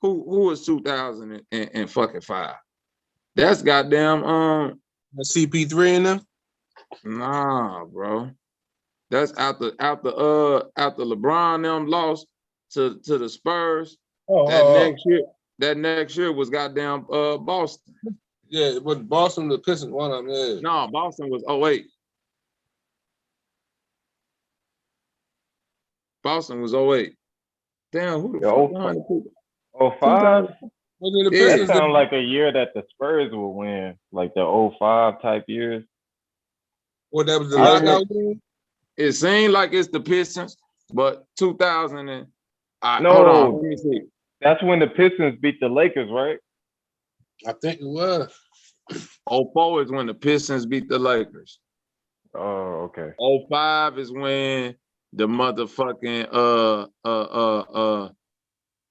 was 2005? That's goddamn CP3 in them? Nah, bro. That's after LeBron them lost to the Spurs. That next year was goddamn Boston. Yeah, but Boston, the Pistons, one of them. Yeah. No, Boston was 08. Boston was 08. Damn, who the fuck behind the people? 05? Yeah. That sounded like a year that the Spurs would win, like the 05 type years. Well, that was the lockout. It seemed like it's the Pistons, but 2000 and no, hold on, let me see. That's when the Pistons beat the Lakers, right? I think it was. 04 is when the Pistons beat the Lakers. Oh, okay. 05 is when the motherfucking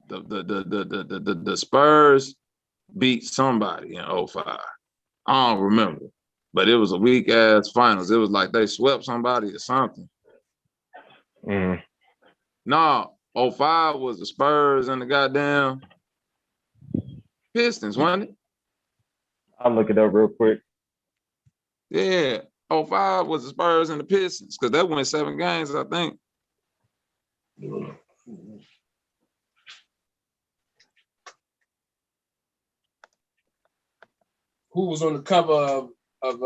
the Spurs beat somebody in 05. I don't remember, but it was a weak ass finals. It was like they swept somebody or something. No, 05 was the Spurs and the goddamn Pistons, wasn't it? I'll look it up real quick. Yeah, 05 was the Spurs and the Pistons because they won 7 games, I think. Who was on the cover of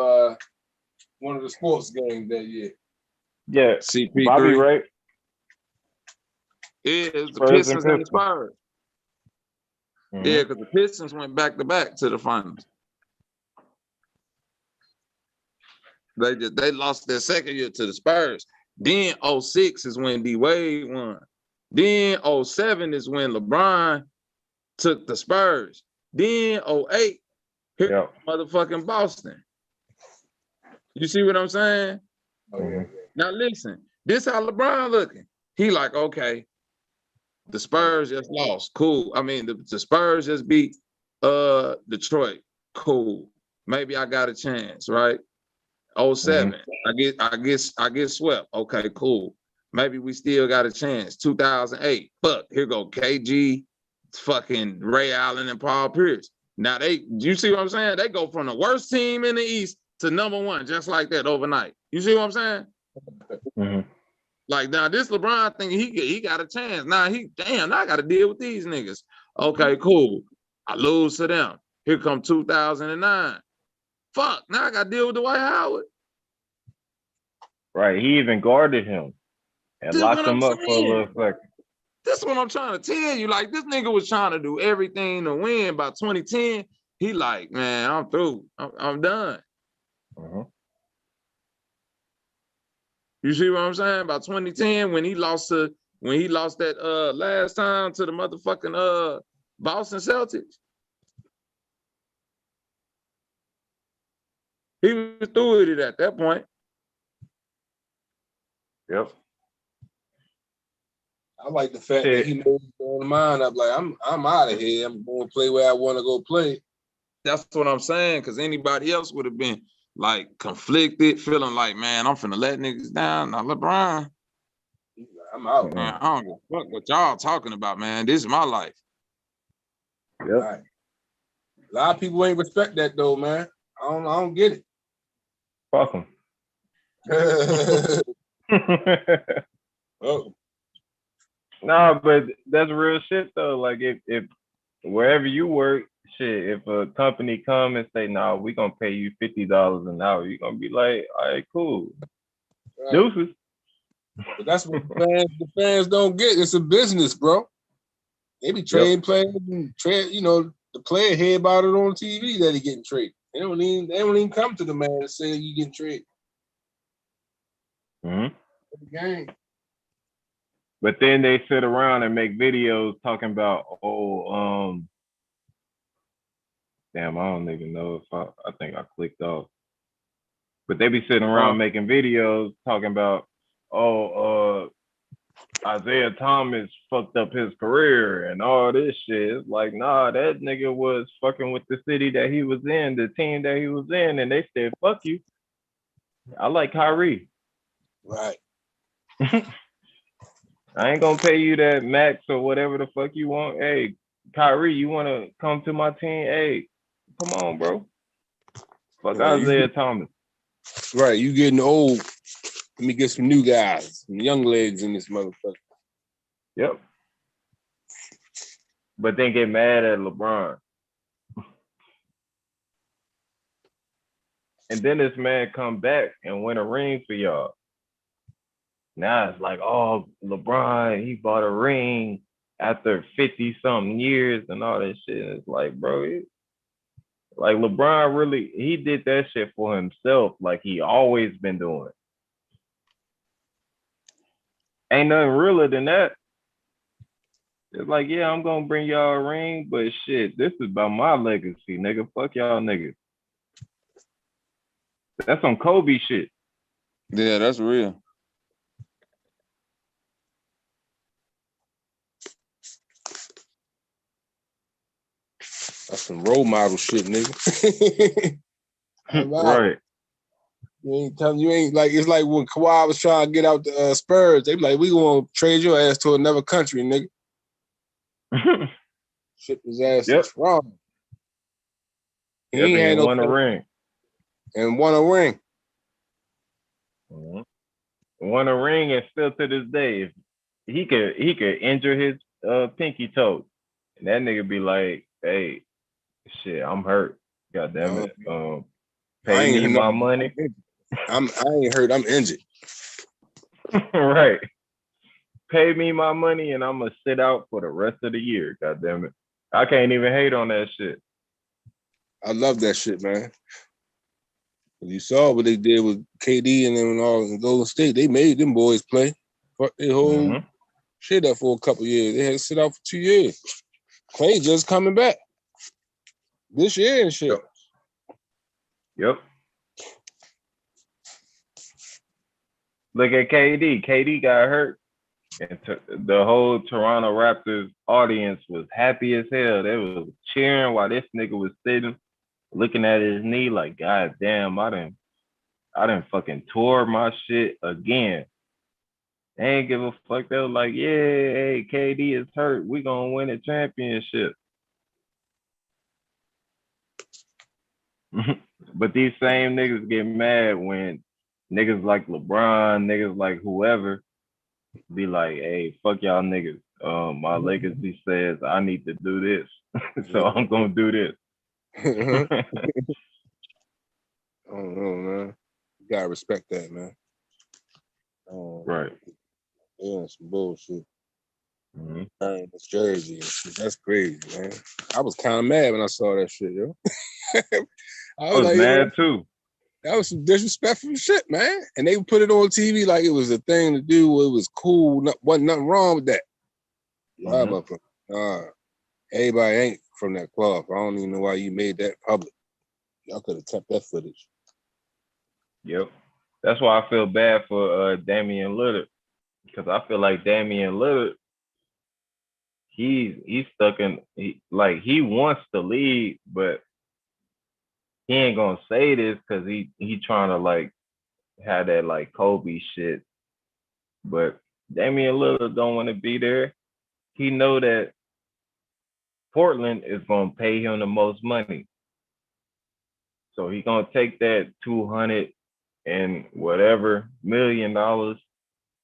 one of the sports games that year? Yeah, CP3. Bobby Ray. Yeah, it was the Spurs Pistons and and the Spurs. Yeah, because the Pistons went back to back to the finals. They lost their second year to the Spurs. Then 06 is when D-Wade won. Then 07 is when LeBron took the Spurs. Then 08, here motherfucking Boston. You see what I'm saying? Now listen, this how LeBron looking. He like, okay, the Spurs just lost. Cool. I mean, the Spurs just beat Detroit. Cool. Maybe I got a chance, right? 07. I get swept. Okay, cool. Maybe we still got a chance. 2008. Fuck, here go KG, fucking Ray Allen and Paul Pierce. Now you see what I'm saying? They go from the worst team in the East to #1, just like that overnight. You see what I'm saying? Like now, this LeBron thing, he got a chance. Now I got to deal with these niggas. Okay, cool. I lose to them. Here come 2009. Fuck, now I got to deal with Dwight Howard. Right, he even guarded him and locked him up for a little second. This is what I'm trying to tell you. Like, this nigga was trying to do everything to win. By 2010, he like, man, I'm through. I'm done. You see what I'm saying? By 2010, when he lost that last time to the motherfucking Boston Celtics, he was through with it at that point. Yep. I like the fact that he made his own mind up. Like, I'm out of here. I'm going to play where I want to go play. That's what I'm saying. Because anybody else would have been like conflicted, feeling like, man, I'm finna let niggas down. Now LeBron, I'm out. Man, I don't give a fuck what y'all talking about, man. This is my life. Yep. Right. A lot of people ain't respect that though, man. I don't get it. Fuck them. Oh. Nah, but that's real shit though. Like if wherever you work, shit, if a company come and say, "Nah, we gonna pay you $50 an hour," you gonna be like, "All right, cool." Right. Deuces. But that's what the fans don't get. It's a business, bro. They be trading players and the player hear about it on TV that he getting traded. They don't even come to the man and say you getting traded. Game. But then they sit around and make videos talking about, damn, I don't even know if I think I clicked off. But they be sitting around making videos talking about, Isaiah Thomas fucked up his career and all this shit. It's like, nah, that nigga was fucking with the city that he was in, the team that he was in, and they said, fuck you. I like Kyrie. Right. I ain't gonna pay you that max or whatever the fuck you want. Hey, Kyrie, you wanna come to my team? Hey, come on, bro. Fuck right, Isaiah Thomas. Right, you getting old. Let me get some new guys, some young legs in this motherfucker. Yep. But then get mad at LeBron. And then this man come back and win a ring for y'all. Now it's like, oh, LeBron, he bought a ring after 50-something years and all that shit. And it's like, bro, like LeBron really, he did that shit for himself like he always been doing. Ain't nothing realer than that. It's like, yeah, I'm gonna bring y'all a ring, but shit, this is about my legacy, nigga. Fuck y'all niggas. That's some Kobe shit. Yeah, that's real. That's some role model shit, nigga. Right. You ain't like, it's like when Kawhi was trying to get out the Spurs, they be like, we gonna trade your ass to another country, nigga. Ship his ass to Toronto. He ain't had no won a ring. And won a ring. Won a ring, and still to this day, if he could injure his pinky toe, and that nigga be like, hey, shit, I'm hurt. God damn it. Pay me my money. I ain't hurt, I'm injured. Right. Pay me my money and I'm gonna sit out for the rest of the year. God damn it. I can't even hate on that shit. I love that shit, man. You saw what they did with KD and them and all in Golden State. They made them boys play. Fuck their whole shit up for a couple years. They had to sit out for 2 years. Clay just coming back this year and shit. Yep. Look at KD. KD got hurt. And the whole Toronto Raptors audience was happy as hell. They was cheering while this nigga was sitting, looking at his knee like, God damn, I done fucking tore my shit again. They ain't give a fuck. They was like, yeah, hey, KD is hurt. We gonna win a championship. But these same niggas get mad when niggas like LeBron, niggas like whoever, be like, hey, fuck y'all niggas. My legacy says I need to do this. So I'm gonna do this. I don't know, man. You gotta respect that, man. Right. Yeah, some bullshit. It's Jersey. That's crazy, man. I was kind of mad when I saw that shit, yo. I was like, mad too. That was some disrespectful shit, man. And they put it on TV like it was a thing to do. It was cool. Wasn't nothing wrong with that. Everybody ain't from that club. I don't even know why you made that public. Y'all could have kept that footage. Yep. That's why I feel bad for Damian Lillard. Because I feel like Damian Lillard, he's stuck in, he wants to lead, but he ain't gonna say this because he trying to like have that like Kobe shit. But Damian Lillard don't want to be there. He know that Portland is gonna pay him the most money. So he gonna take that $200 and whatever $1 million, and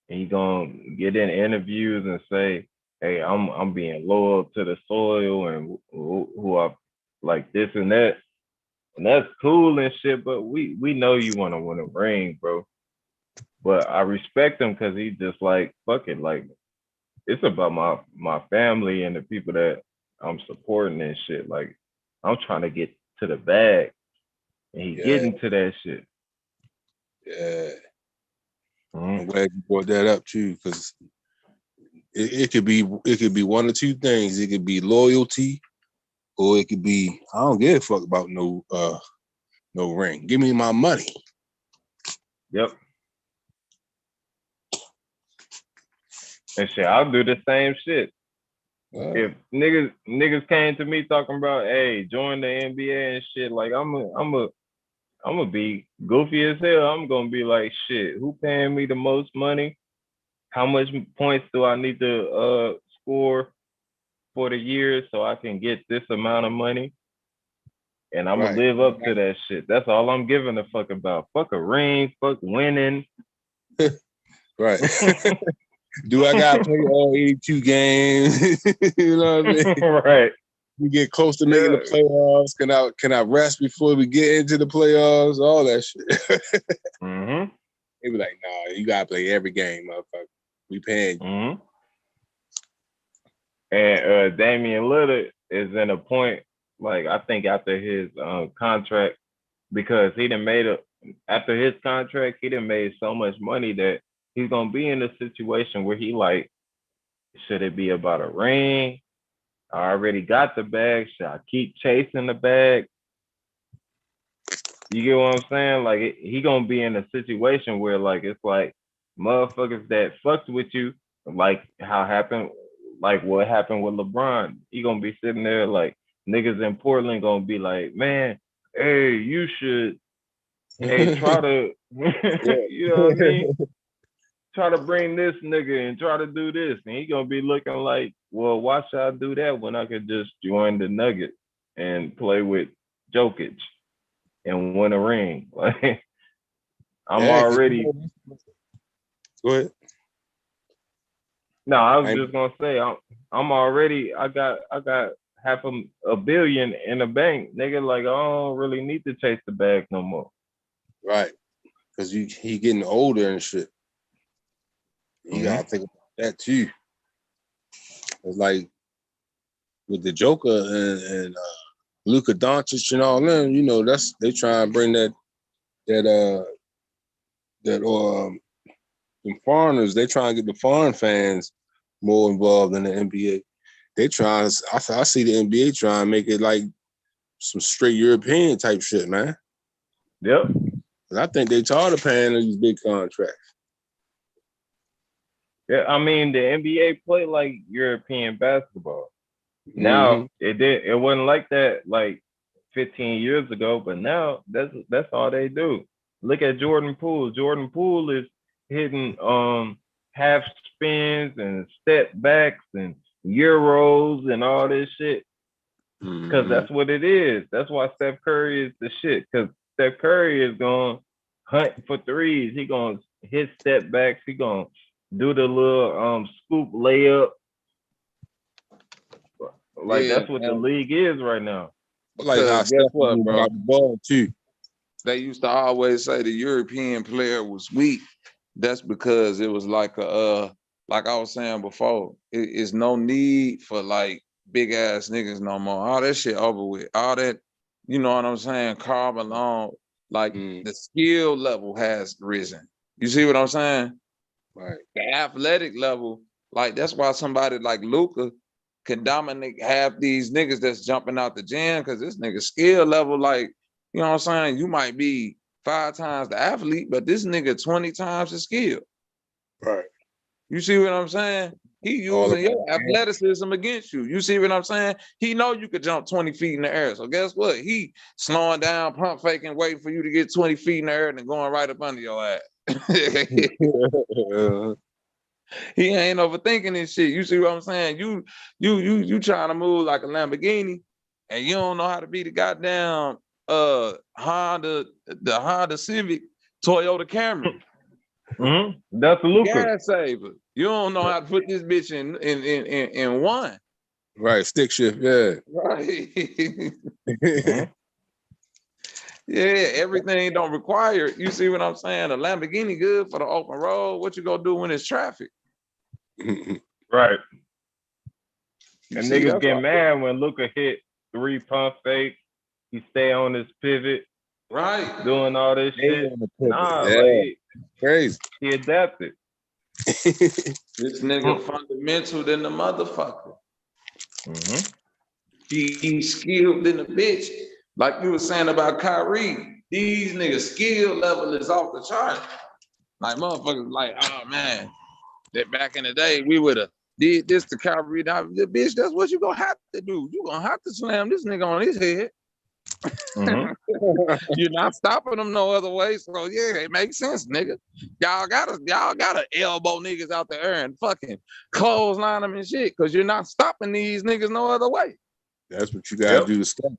he gonna get in interviews and say, "Hey, I'm being loyal to the soil and who I like this and that," and that's cool and shit. But we know you want to win a ring, bro. But I respect him because he just like, fuck it, like it's about my family and the people that I'm supporting and shit. Like I'm trying to get to the bag, and he getting to that shit. Yeah. I'm glad you brought that up too, because it could be one or two things. It could be loyalty, or it could be I don't give a fuck about no ring. Give me my money. Yep. And shit, I'll do the same shit. If niggas came to me talking about, hey, join the NBA and shit, like I'm gonna be goofy as hell. I'm gonna be like, shit, who paying me the most money? How much points do I need to score for the year so I can get this amount of money? And I'm gonna live up to that shit. That's all I'm giving a fuck about. Fuck a ring, fuck winning. Right. Do I gotta play all 82 games? You know what I mean? Right. We get close to making the playoffs. Can I rest before we get into the playoffs? All that shit. They be like, nah, you gotta play every game, motherfucker. We paying you. And Damian Lillard is in a point, like I think after his contract, because he done after his contract, he done made so much money that he's gonna be in a situation where he like, should it be about a ring? I already got the bag. Should I keep chasing the bag? You get what I'm saying? Like he gonna be in a situation where like it's like motherfuckers that fucked with you, like what happened with LeBron. He gonna be sitting there like niggas in Portland gonna be like, man, hey, you should try to you know what I mean? Try to bring this nigga and try to do this. And he gonna be looking like, well, why should I do that when I could just join the Nuggets and play with Jokic and win a ring? Like I'm already. Go ahead. No, I was just gonna say I'm already. I got half a billion in the bank, nigga. Like I don't really need to chase the bag no more. Right, because he getting older and shit. You gotta think about that too. It's like with the Joker and Luka Doncic and all them, you know, they try to bring that them foreigners. They try to get the foreign fans more involved in the NBA. They try. I see the NBA trying to make it like some straight European type shit, man. Yep. I think they tired of paying these big contracts. Yeah, I mean the NBA play like European basketball. Now it wasn't like that like 15 years ago, but now that's all they do. Look at Jordan Poole. Jordan Poole is hitting half spins and step backs and euros and all this shit. Because that's what it is. That's why Steph Curry is the shit. Because Steph Curry is going to hunt for threes. He going to hit step backs. He going to do the little scoop layup. Like that's what the league is right now. Like guess what, bro? The ball too. They used to always say the European player was weak. That's because it was like a like I was saying before, it is no need for like big ass niggas no more. All that shit over with. All that, you know what I'm saying? Carl Malone, like the skill level has risen. You see what I'm saying? Right. The athletic level, like that's why somebody like Luka can dominate half these niggas that's jumping out the gym, because this nigga skill level, like, you know what I'm saying? You might be 5 times the athlete, but this nigga 20 times the skill. Right. You see what I'm saying? He using your athleticism against you. You see what I'm saying? He know you could jump 20 feet in the air. So guess what? He slowing down, pump faking, waiting for you to get 20 feet in the air and then going right up under your ass. He ain't overthinking this shit. You see what I'm saying? You trying to move like a Lamborghini, and you don't know how to be the goddamn Honda Civic, Toyota Camry. That's a Luka. Gas saver. You don't know how to put this bitch in one. Right, stick shift, yeah. Right. Yeah, everything don't require it. You see what I'm saying? A Lamborghini good for the open road. What you gonna do when it's traffic? Right. You And see, niggas that's get why- mad when Luka hit 3 pump fakes. He stay on his pivot. Right. Doing all this Stay shit. on the pivot, Nah, yeah. like Crazy. he adapted. This nigga fundamental than the motherfucker. He skilled in the bitch. Like you were saying about Kyrie, these niggas skill level is off the chart. Like motherfuckers like, oh man, that back in the day we would have did this to Kyrie. Now, the bitch, that's what you gonna have to do. You gonna have to slam this nigga on his head. You're not stopping them no other way. So yeah, it makes sense, nigga. Y'all gotta elbow niggas out there and fucking clothesline them and shit, because you're not stopping these niggas no other way. That's what you gotta do to step.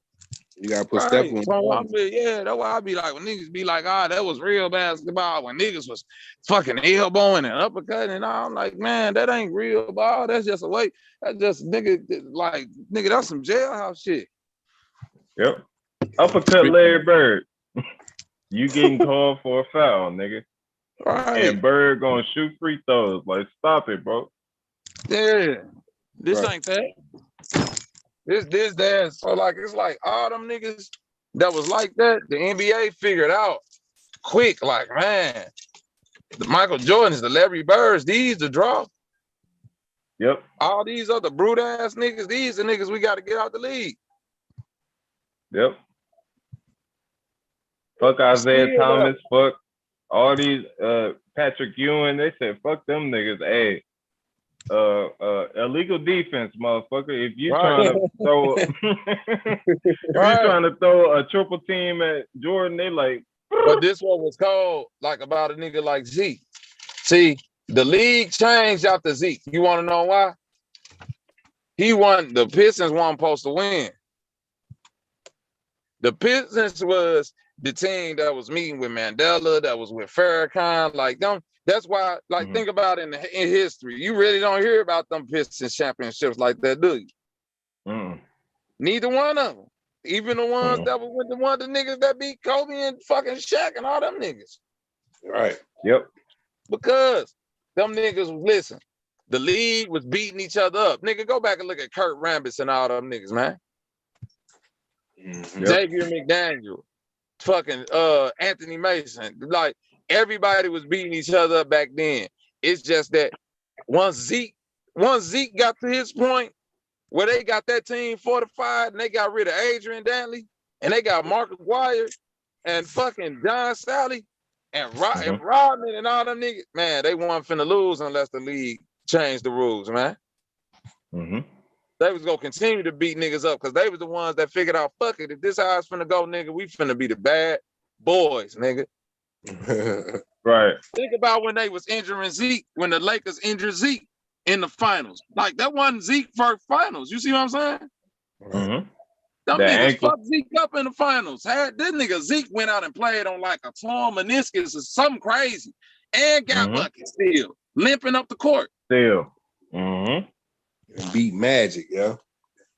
You gotta put step on. So that's why I be like, when niggas be like, that was real basketball, when niggas was fucking elbowing and uppercutting and all. I'm like, man, that ain't real ball. That's just a way. That's just nigga, that's some jailhouse shit. Yep. Uppercut Larry Bird. You getting called for a foul, nigga. Right. And Bird gonna shoot free throws. Like, stop it, bro. Yeah. This ain't that. This, that. So like, it's like all them niggas that was like that, the NBA figured out quick, like, man, the Michael Jordans, the Larry Birds, these the draw. Yep. All these other brute ass niggas, these the niggas we got to get out the league. Yep. Fuck Isaiah Thomas, fuck all these Patrick Ewing. They said fuck them niggas. Hey, illegal defense, motherfucker. If you trying to throw trying to throw a triple team at Jordan, they like. But this one was called like about a nigga like Zeke. See, the league changed after Zeke. You want to know why? The Pistons weren't supposed to win. The Pistons was the team that was meeting with Mandela, that was with Farrakhan, like them. That's why, like, think about it in history. You really don't hear about them Pistons championships like that, do you? Neither one of them. Even the ones that were with the niggas that beat Kobe and fucking Shaq and all them niggas. Right. Yep. Because them niggas, listen, the league was beating each other up. Nigga, go back and look at Kurt Rambis and all them niggas, man. Xavier McDaniel, fucking Anthony Mason. Like, everybody was beating each other up back then. It's just that once Zeke got to his point where they got that team fortified and they got rid of Adrian Dantley and they got Mark Aguirre and fucking John Sally and Rodman and all them niggas, man, they weren't finna lose unless the league changed the rules, man. They was gonna continue to beat niggas up because they was the ones that figured out, fuck it, if this how it's finna go, nigga, we finna be the bad boys, nigga. Right. Think about when they was injuring Zeke, when the Lakers injured Zeke in the finals. Like, that wasn't Zeke first finals. You see what I'm saying? Them niggas fucked Zeke up in the finals. This nigga Zeke went out and played on like a torn meniscus or something crazy and got buckets still, limping up the court. Still. And beat Magic, yeah.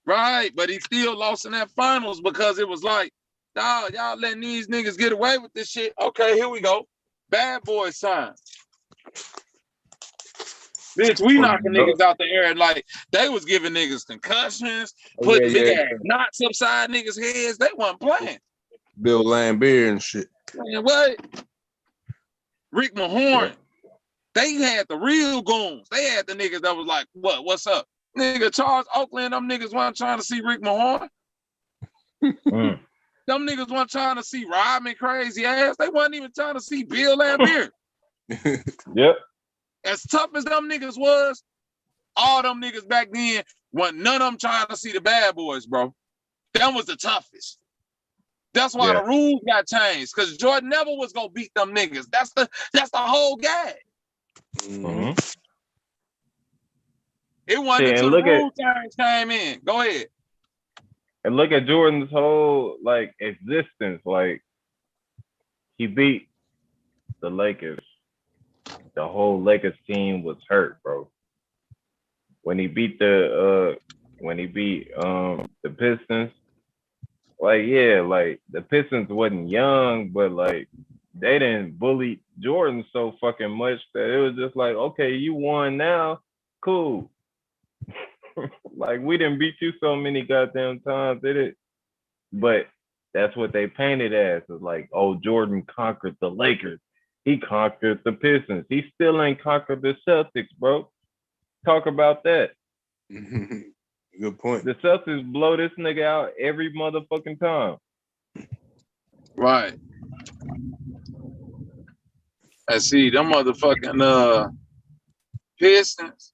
Right, but he still lost in that finals because it was like, dawg, y'all letting these niggas get away with this shit. Okay, here we go. Bad boy sign. Bitch, we knocking niggas out the air like they was giving niggas concussions, putting big ass knots upside niggas' heads. They wasn't playing. Bill Lambert and shit. Man, what? Rick Mahorn. They had the real goons. They had the niggas that was like, what's up? Nigga, Charles Oakley and them niggas weren't trying to see Rick Mahorn. Them niggas weren't trying to see Rodman crazy ass. They wasn't even trying to see Bill Lambert. Yep. As tough as them niggas was, all them niggas back then wasn't none of them trying to see the bad boys, bro. Them was the toughest. That's why the rules got changed, because Jordan never was gonna beat them niggas. That's the whole gag. Mm-hmm. It wasn't until the rule change came in. Go ahead. And look at Jordan's whole like existence. Like he beat the Lakers. The whole Lakers team was hurt, bro. When he beat the Pistons, like like the Pistons wasn't young, but like they didn't bully Jordan so fucking much that it was just like, okay, you won now, cool. Like we didn't beat you so many goddamn times, did it? But that's what they painted as. It's like, oh, Jordan conquered the Lakers. He conquered the Pistons. He still ain't conquered the Celtics, bro. Talk about that. Good point. The Celtics blow this nigga out every motherfucking time. Right. And see, them motherfucking Pistons.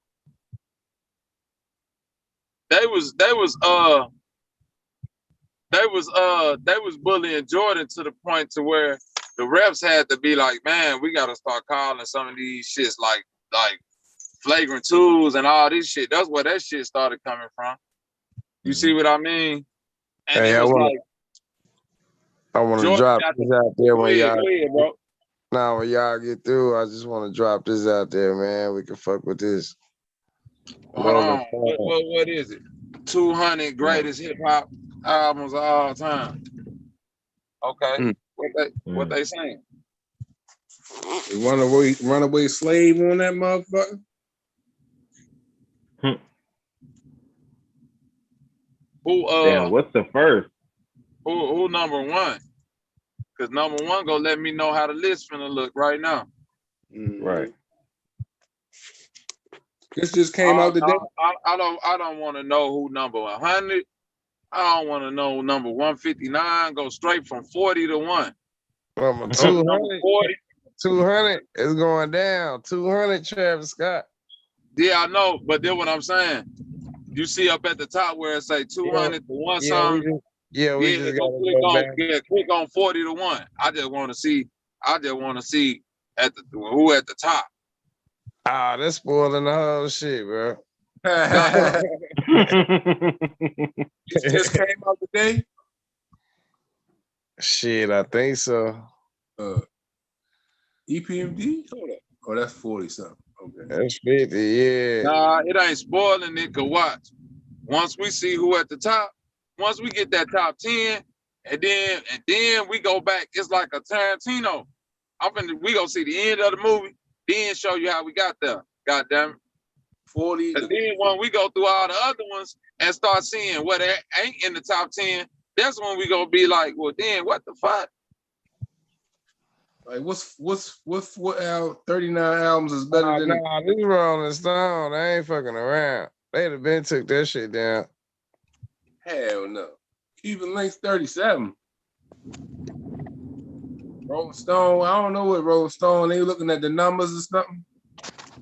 They was bullying Jordan to the point to where the refs had to be like, man, we gotta start calling some of these shits like flagrant twos and all this shit. That's where that shit started coming from. You see what I mean? And Hey, it was I want to Jordan drop got this out there when Go y'all. ahead, bro. Now when y'all get through, I just want to drop this out there, man. We can fuck with this. Hold on. What is it? 200 greatest hip hop albums of all time. Okay. What they saying? Runaway Slave on that motherfucker. Who Damn, what's the first? Who number one? Because number one gonna let me know how the list finna look right now. Right. This just came out today. I don't want to know who number 100. I don't want to know number 159. Go straight from 40 to 1. Number 200. 200 is going down. 200 Travis Scott. Yeah, I know, but then what I'm saying, you see up at the top where it say 200 to 1 song. We just gotta click on 40 to 1. I just want to see at the who at the top. Ah, that's spoiling the whole shit, bro. It just came out today. Shit, I think so. EPMD? Hold up. Oh, that's 40 something. Okay. That's 50, yeah. Nah, it ain't spoiling it, cause watch. Once we see who at the top, once we get that top 10, and then we go back, it's like a Tarantino. We gonna see the end of the movie, then show you how we got there. God damn it. 40. And then when we go through all the other ones and start seeing what ain't in the top 10, that's when we gonna be like, well, then what the fuck? Like what 39 albums is better than Nah, this Rolling Stone. They ain't fucking around. They'd have been took that shit down. Hell no. Cuban Links 37. Rolling Stone, I don't know what Rolling Stone, they looking at the numbers or something.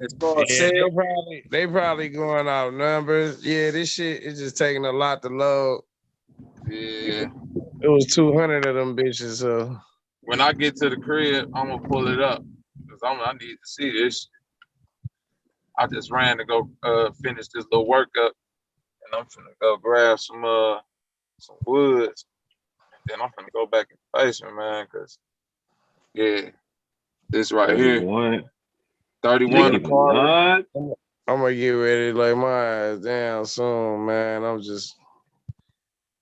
As far as sales. They probably going off numbers. Yeah, this shit is just taking a lot to load. Yeah. It was 200 of them bitches, so. When I get to the crib, I'm gonna pull it up. Because I need to see this. I just ran to go finish this little workup. And I'm finna go grab some woods. And then I'm finna go back in the basement, man, because this right 31. here. 31 I'm gonna get ready to lay my ass down soon, man.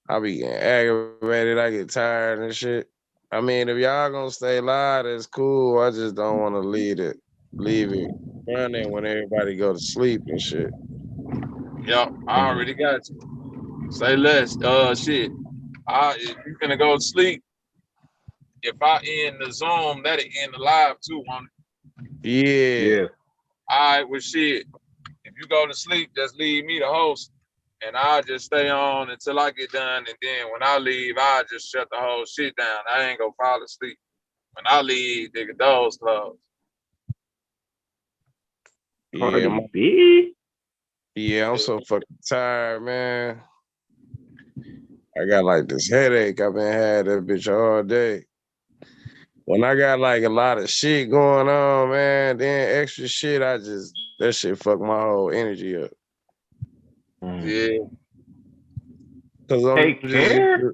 I be getting aggravated. I get tired and shit. I mean, if y'all gonna stay live, that's cool. I just don't want to lead it. leave it running when everybody go to sleep and shit. Yep, I already got you. Say less. Shit. If you gonna go to sleep, if I end the Zoom, let it end the live too, on it. Yeah. All right, well, shit. If you go to sleep, just leave me the host, and I'll just stay on until I get done. And then when I leave, I'll just shut the whole shit down. I ain't gonna fall asleep. When I leave, nigga, doors closed. Yeah, I'm so fucking tired, man. I got like this headache. I've been had that bitch all day. When I got like a lot of shit going on, man, then extra shit, that shit fuck my whole energy up. Yeah. Cause I'm Take just care.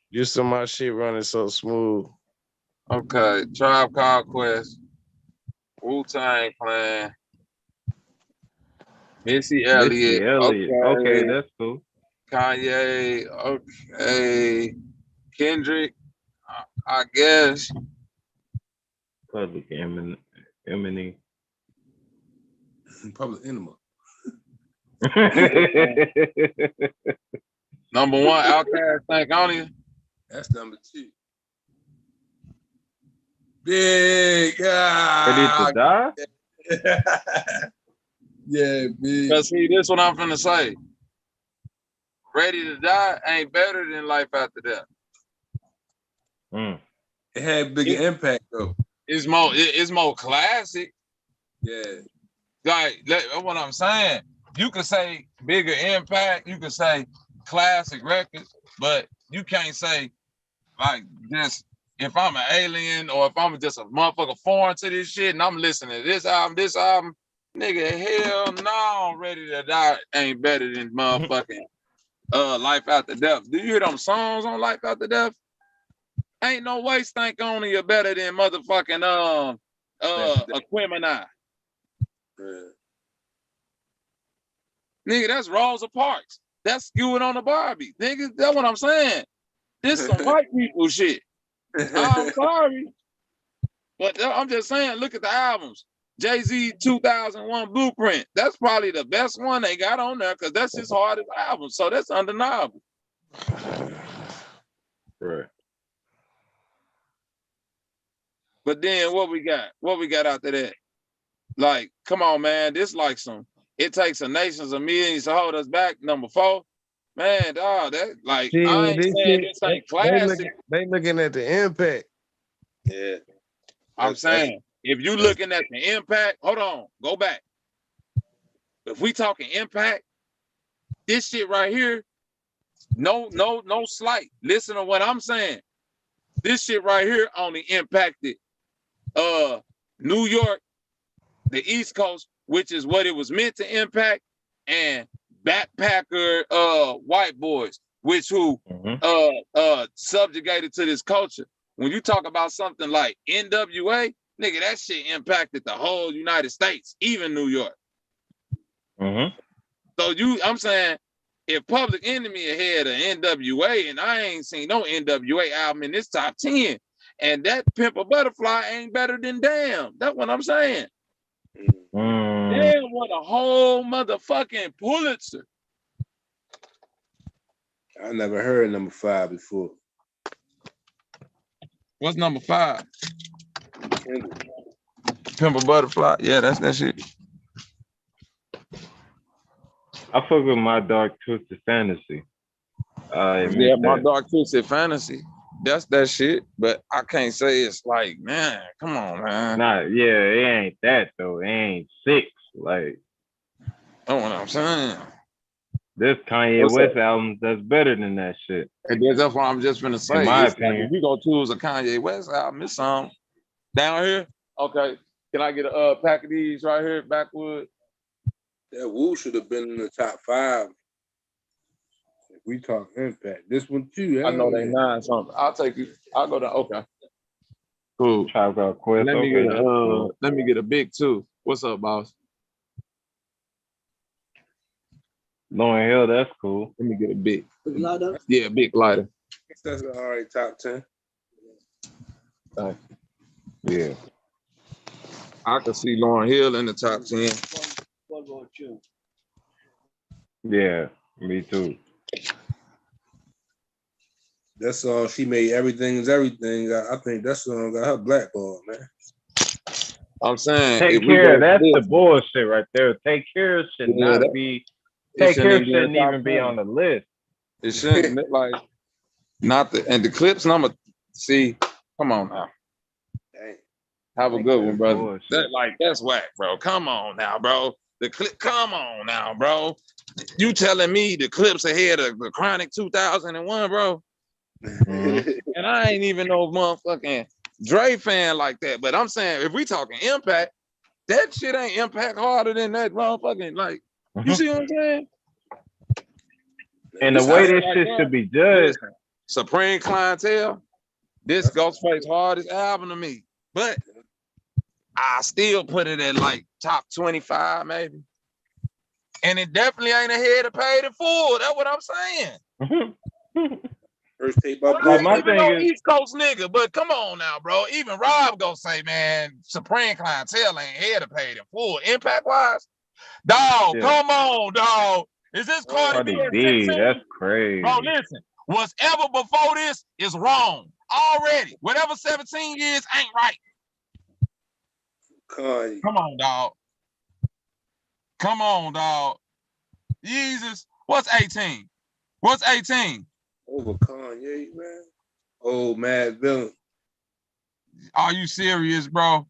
used to my shit running so smooth. Okay, Tribe Called Quest, Wu-Tang Clan, Missy Elliott. Okay, that's cool. Kanye. Okay. Kendrick. I guess. Public Enemy. Public Enema. Number one, Outkast, Stankonia. That's number 2. Big. Ready to die? Yeah, big. Cause see, this what I'm finna say. Ready to Die ain't better than Life After Death. It had bigger impact though. It's more classic. Yeah. Like that's what I'm saying. You could say bigger impact, you could say classic records, but you can't say like this. If I'm an alien or if I'm just a motherfucker foreign to this shit and I'm listening to this album, nigga, hell no, Ready to Die ain't better than motherfucking Life After Death. Do you hear them songs on Life After Death? Ain't no way Stankonia better than motherfucking Aquemini. Nigga, that's Rosa Parks. That's Skewing on the Barbie. Nigga, that's what I'm saying. This some white people shit. I'm sorry. But I'm just saying, look at the albums. Jay-Z 2001 Blueprint. That's probably the best one they got on there because that's his hardest album. So that's undeniable. Right. But then what we got? What we got after that? Like, come on, man. This like some, it takes a nations of millions to hold us back. Number 4. Man, dog, that like See, I ain't saying this ain't classic. They looking at the impact. Yeah. I'm saying if you looking at the impact, hold on, go back. If we talking impact, this shit right here, no slight. Listen to what I'm saying. This shit right here only impacted New York, the East Coast, which is what it was meant to impact, and backpacker white boys, which who subjugated to this culture. When you talk about something like NWA, nigga, that shit impacted the whole United States, even New York. So I'm saying, if Public Enemy ahead of NWA, and I ain't seen no NWA album in this top 10, and that Pimp a Butterfly ain't better than Damn. That's what I'm saying. Damn, what a whole motherfucking Pulitzer. I never heard number 5 before. What's number 5? Pimp a Butterfly. Yeah, that's that shit. I fuck with My Dark Twisted Fantasy. Yeah, My Dark Twisted Fantasy. That's that shit. But I can't say it's like, man, come on, man. Nah, yeah, it ain't that though. It ain't 6. Like, that's what I'm saying. This Kanye West album that's better than that shit. That's what I'm just gonna say. In my it's opinion. like if we go choose a Kanye West album, it's down here. Okay, can I get a pack of these right here, backwood? That Wu should have been in the top 5. If we talk impact, this one too. I know they 9 something. I'll take you. I'll go down. Okay. Cool. Tribe Called Quest. Let me get a big 2. What's up, boss? Lauren Hill, that's cool. Let me get a big. Yeah, big lighter. That's already top 10. Yeah. I could see Lauryn Hill in the top 10. What about you? Yeah, me too. That song, She Made Everything Is Everything. I think that song got her blackballed, man. I'm saying, Take Care, that's the bullshit right there. Take Care should not be. Take Care shouldn't even be on the list. It shouldn't like not the and the clips number. See, come on now. Have a good one, brother. That's whack, bro. Come on now, bro. The clip. Come on now, bro. You telling me the clips ahead of the Chronic 2001, bro? And I ain't even no motherfucking Dre fan like that. But I'm saying if we talking impact, that shit ain't impact harder than that motherfucking like. You see what I'm saying? And the way this shit should be judged. Supreme Clientele. This Ghostface hardest album to me, but I still put it at like top 25 maybe. And it definitely ain't ahead of Paid in Full. That's what I'm saying. First tape up. I ain't even no East Coast nigga, but come on now, bro. Even Rob gonna say, man, Supreme Clientele ain't ahead of Paid in Full. Impact wise, dog, come on, dog. Is this Cardi B at 16? That's crazy. Bro, listen. What's ever before this is wrong already. Whatever 17 years ain't right. Come on, dog. Come on, dog. Jesus. What's 18? What's 18? Over Kanye, man. Oh, Mad Villain. Are you serious, bro?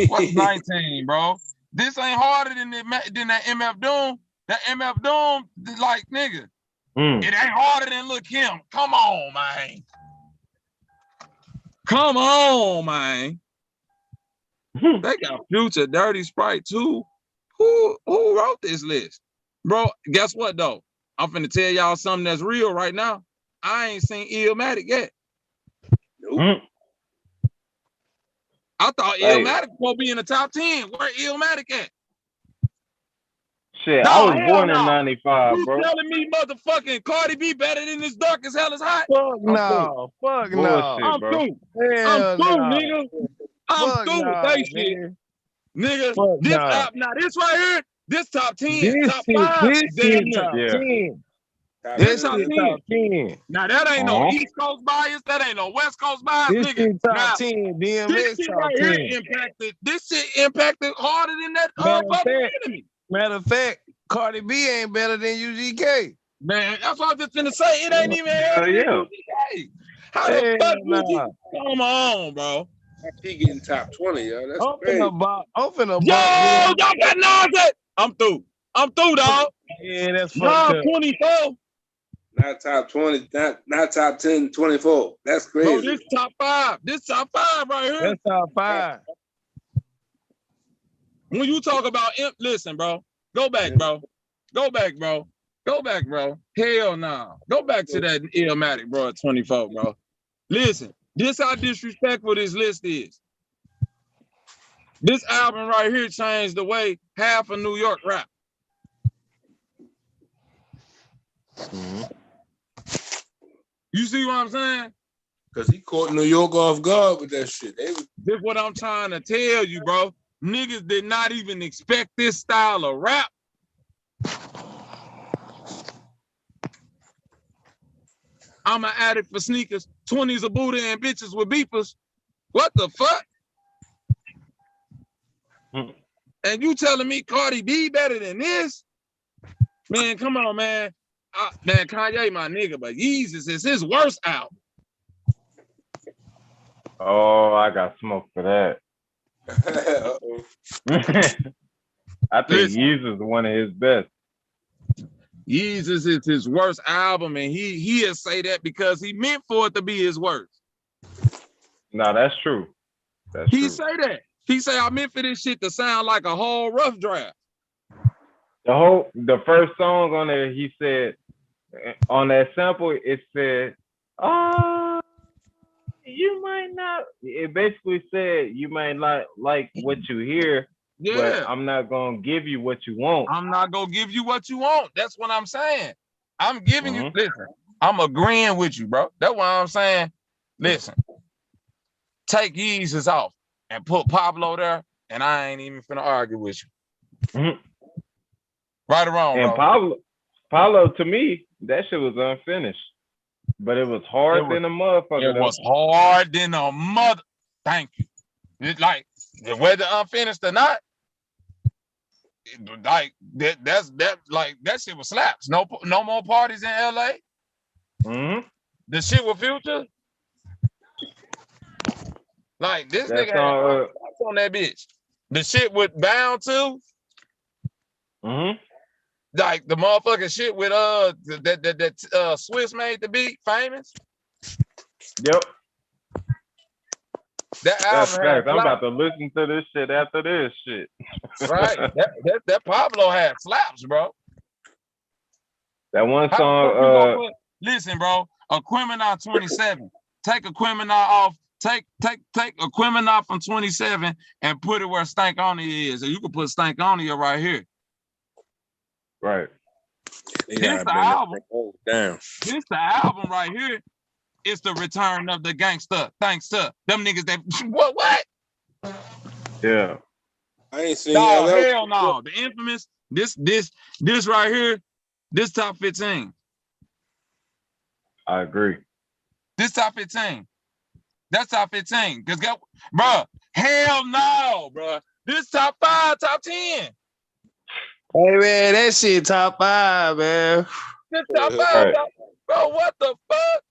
What's 19, bro? This ain't harder than that MF Doom. That MF Doom, like, nigga. It ain't harder than Lil' Kim. Come on, man. Come on, man. They got Future, Dirty Sprite too. Who wrote this list? Bro, guess what though? I'm finna tell y'all something that's real right now. I ain't seen Illmatic yet. Nope. I thought Illmatic was gonna be in the top 10. Where Illmatic at? Shit, I was born in 95, you bro. telling me motherfucking Cardi B better than this Dark as Hell is Hot? Fuck no. Fuck no. I'm through. I'm through, nigga. I'm through with that shit. Nigga, this app, now this right here, this top 10, top 5. This top 10. This top 10. Top 10. Now that ain't no East Coast bias, that ain't no West Coast bias, This nigga. shit top Now, 10, this DMX shit top right 10. here impacted, this shit impacted harder than that Matter of fact, Cardi B ain't better than UGK. Man, that's what I was just finna say. It ain't even UGK. How the fuck UGK? Come on, bro. He getting top 20, yo. That's crazy. I'm finna Yo, y'all got Nas. I'm through. I'm through, dog. Yeah, that's fucked up. 24. Not top 20, not top 10, 24. That's crazy. Bro, this top 5. This top 5 right here. That's top 5. When you talk about listen, bro. Go back, bro. Go back, bro. Go back, bro. Hell no. Go back to that Illmatic, bro, at 24, bro. Listen, this how disrespectful this list is. This album right here changed the way half of New York rap. You see what I'm saying? Because he caught New York off guard with that shit. This is what I'm trying to tell you, bro. Niggas did not even expect this style of rap. I'm an addict for sneakers, 20s of Buddha and bitches with beepers. What the fuck? And you telling me Cardi B better than this? Man, come on, man. Man, Kanye my nigga, but Yeezus is his worst album. Oh, I got smoke for that. I think Yeezus is one of his best. Yeezus is his worst album, and he'll say that because he meant for it to be his worst. No, that's true. He say that. He say, I meant for this shit to sound like a whole rough draft. The first song on there, he said, on that sample, it said, you might not. It basically said you might not like what you hear, but I'm not gonna give you what you want. I'm not gonna give you what you want. That's what I'm saying. I'm giving you. Listen, I'm agreeing with you, bro. That's what I'm saying. Listen, take Yeezus off and put Pablo there. and I ain't even finna argue with you. Mhm. Right or wrong, And bro? Paulo, to me, that shit was unfinished, but it was hard than a motherfucker It though. was hard than a mother. Thank you. It, like whether unfinished or not, like that shit was slaps. No more parties in LA. Mm-hmm. The shit with Future. Like this That nigga had song, slaps on that bitch. The shit with Bound to. Mm-hmm. Like the motherfucking shit with that Swiss made the beat famous. Yep. That That's album had facts. I'm about slaps. to listen to this shit after this shit. Right. That Pablo had slaps, bro. That one How the song, fuck you gonna put? Listen, bro. A Aquemini 27. Take a Aquemini off. Take a Aquemini from 27 and put it where Stankonia is. And you can put Stankonia right here. Right. This the album. Damn. This the album right here. It's the return of the gangster. Thanks to them niggas that what? Yeah. I ain't seen No, LL. hell no. The infamous, this right here, this top 15. I agree. This top 15. That's top 15. Bro, hell no, bro. This top 5, top 10. Hey man, that shit top 5, man. This top 5, Right. bro, what the fuck?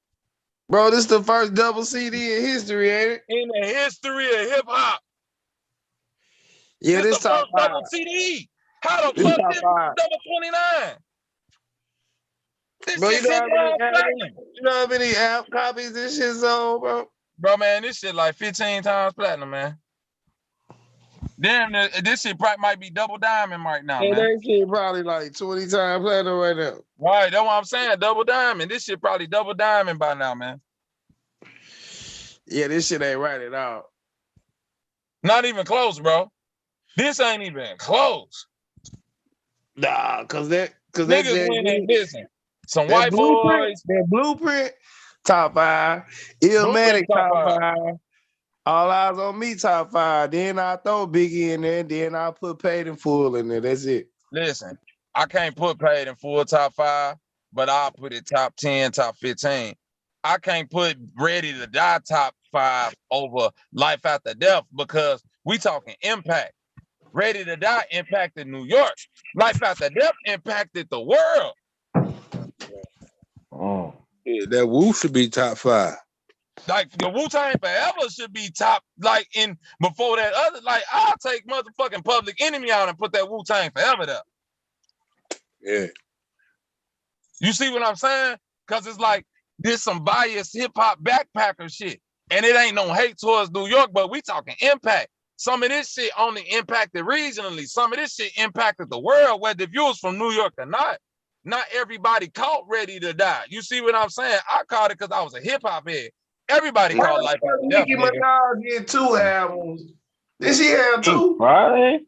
Bro, this the first double CD in history, ain't it? In the history of hip hop. Yeah, This this the top first 5. double CD. How the This fuck top this 5. double 29? This Bro, shit you know 10 how many times platinum. app copies this shit sold, bro? Bro, man, this shit like 15 times platinum, man. Damn, this shit probably might be double diamond right now, And man. that shit probably like 20 times platinum right now. Right, that's what I'm saying. Double diamond. This shit probably double diamond by now, man. Yeah, this shit ain't right at all. Not even close, bro. This ain't even close. Nah, cause that Niggas went and listen. Some that white blueprint, boys. that blueprint, top 5. Illmatic, top 5. All Eyes on Me, top 5. Then I throw Biggie in there. Then I put Paid in Full in there. That's it. Listen, I can't put Paid in Full top 5, but I'll put it top 10, top 15. I can't put Ready to Die top 5 over Life After Death because we talking impact. Ready to Die impacted New York. Life After Death impacted the world. Oh. Yeah, that Wu should be top 5. Like the Wu-Tang Forever should be top, like in before that other, like I'll take motherfucking Public Enemy out and put that Wu-Tang Forever there. Yeah. You see what I'm saying? Cause it's like this some biased hip-hop backpacker shit. And it ain't no hate towards New York, but we talking impact. Some of this shit only impacted regionally. Some of this shit impacted the world, whether if you was from New York or not. Not everybody caught Ready to Die. You see what I'm saying? I caught it because I was a hip-hop head. Everybody called Life After Death. Nicki Minaj did 2 albums. Did she have 2? Right.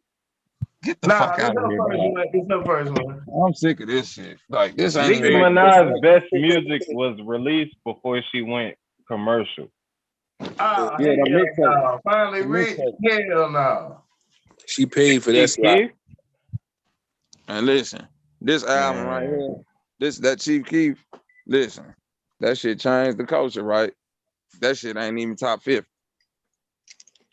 Get the fuck out of here, bro. This her first one. I'm sick of this shit. Like this ain't Nicki even Minaj's best music was released before she went commercial. Ah, Yeah, hell the mixtape. no. Finally rich? Hell no. She paid for that slot. And listen, this album right here, that Chief Keef, listen, that shit changed the culture, right? That shit ain't even top 50.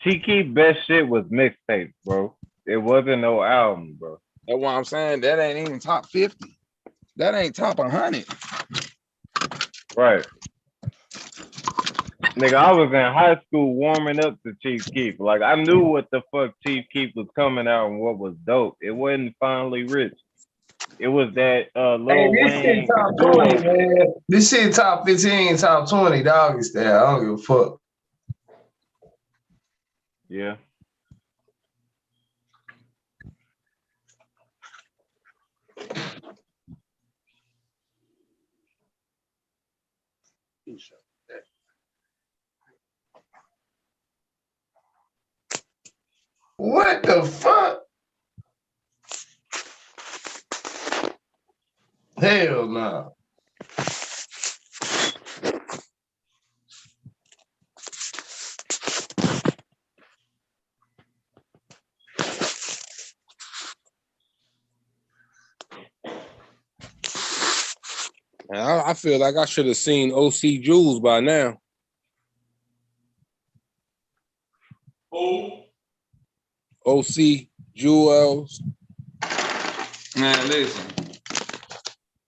Chief Keef best shit was mixtape, bro. It wasn't no album, bro. That's what I'm saying. That ain't even top 50. That ain't top 100. Right. Nigga, I was in high school warming up to Chief Keef. Like, I knew what the fuck Chief Keef was coming out and what was dope. It wasn't Finally Rich. It was that Lil Hey, this Wayne shit top duo. 20, man. This shit top 15, top 20, doggy style. I don't give a fuck. Yeah. What the fuck? Hell no. And I feel like I should have seen OC Jules by now. Who? OC Jewels. Man, listen.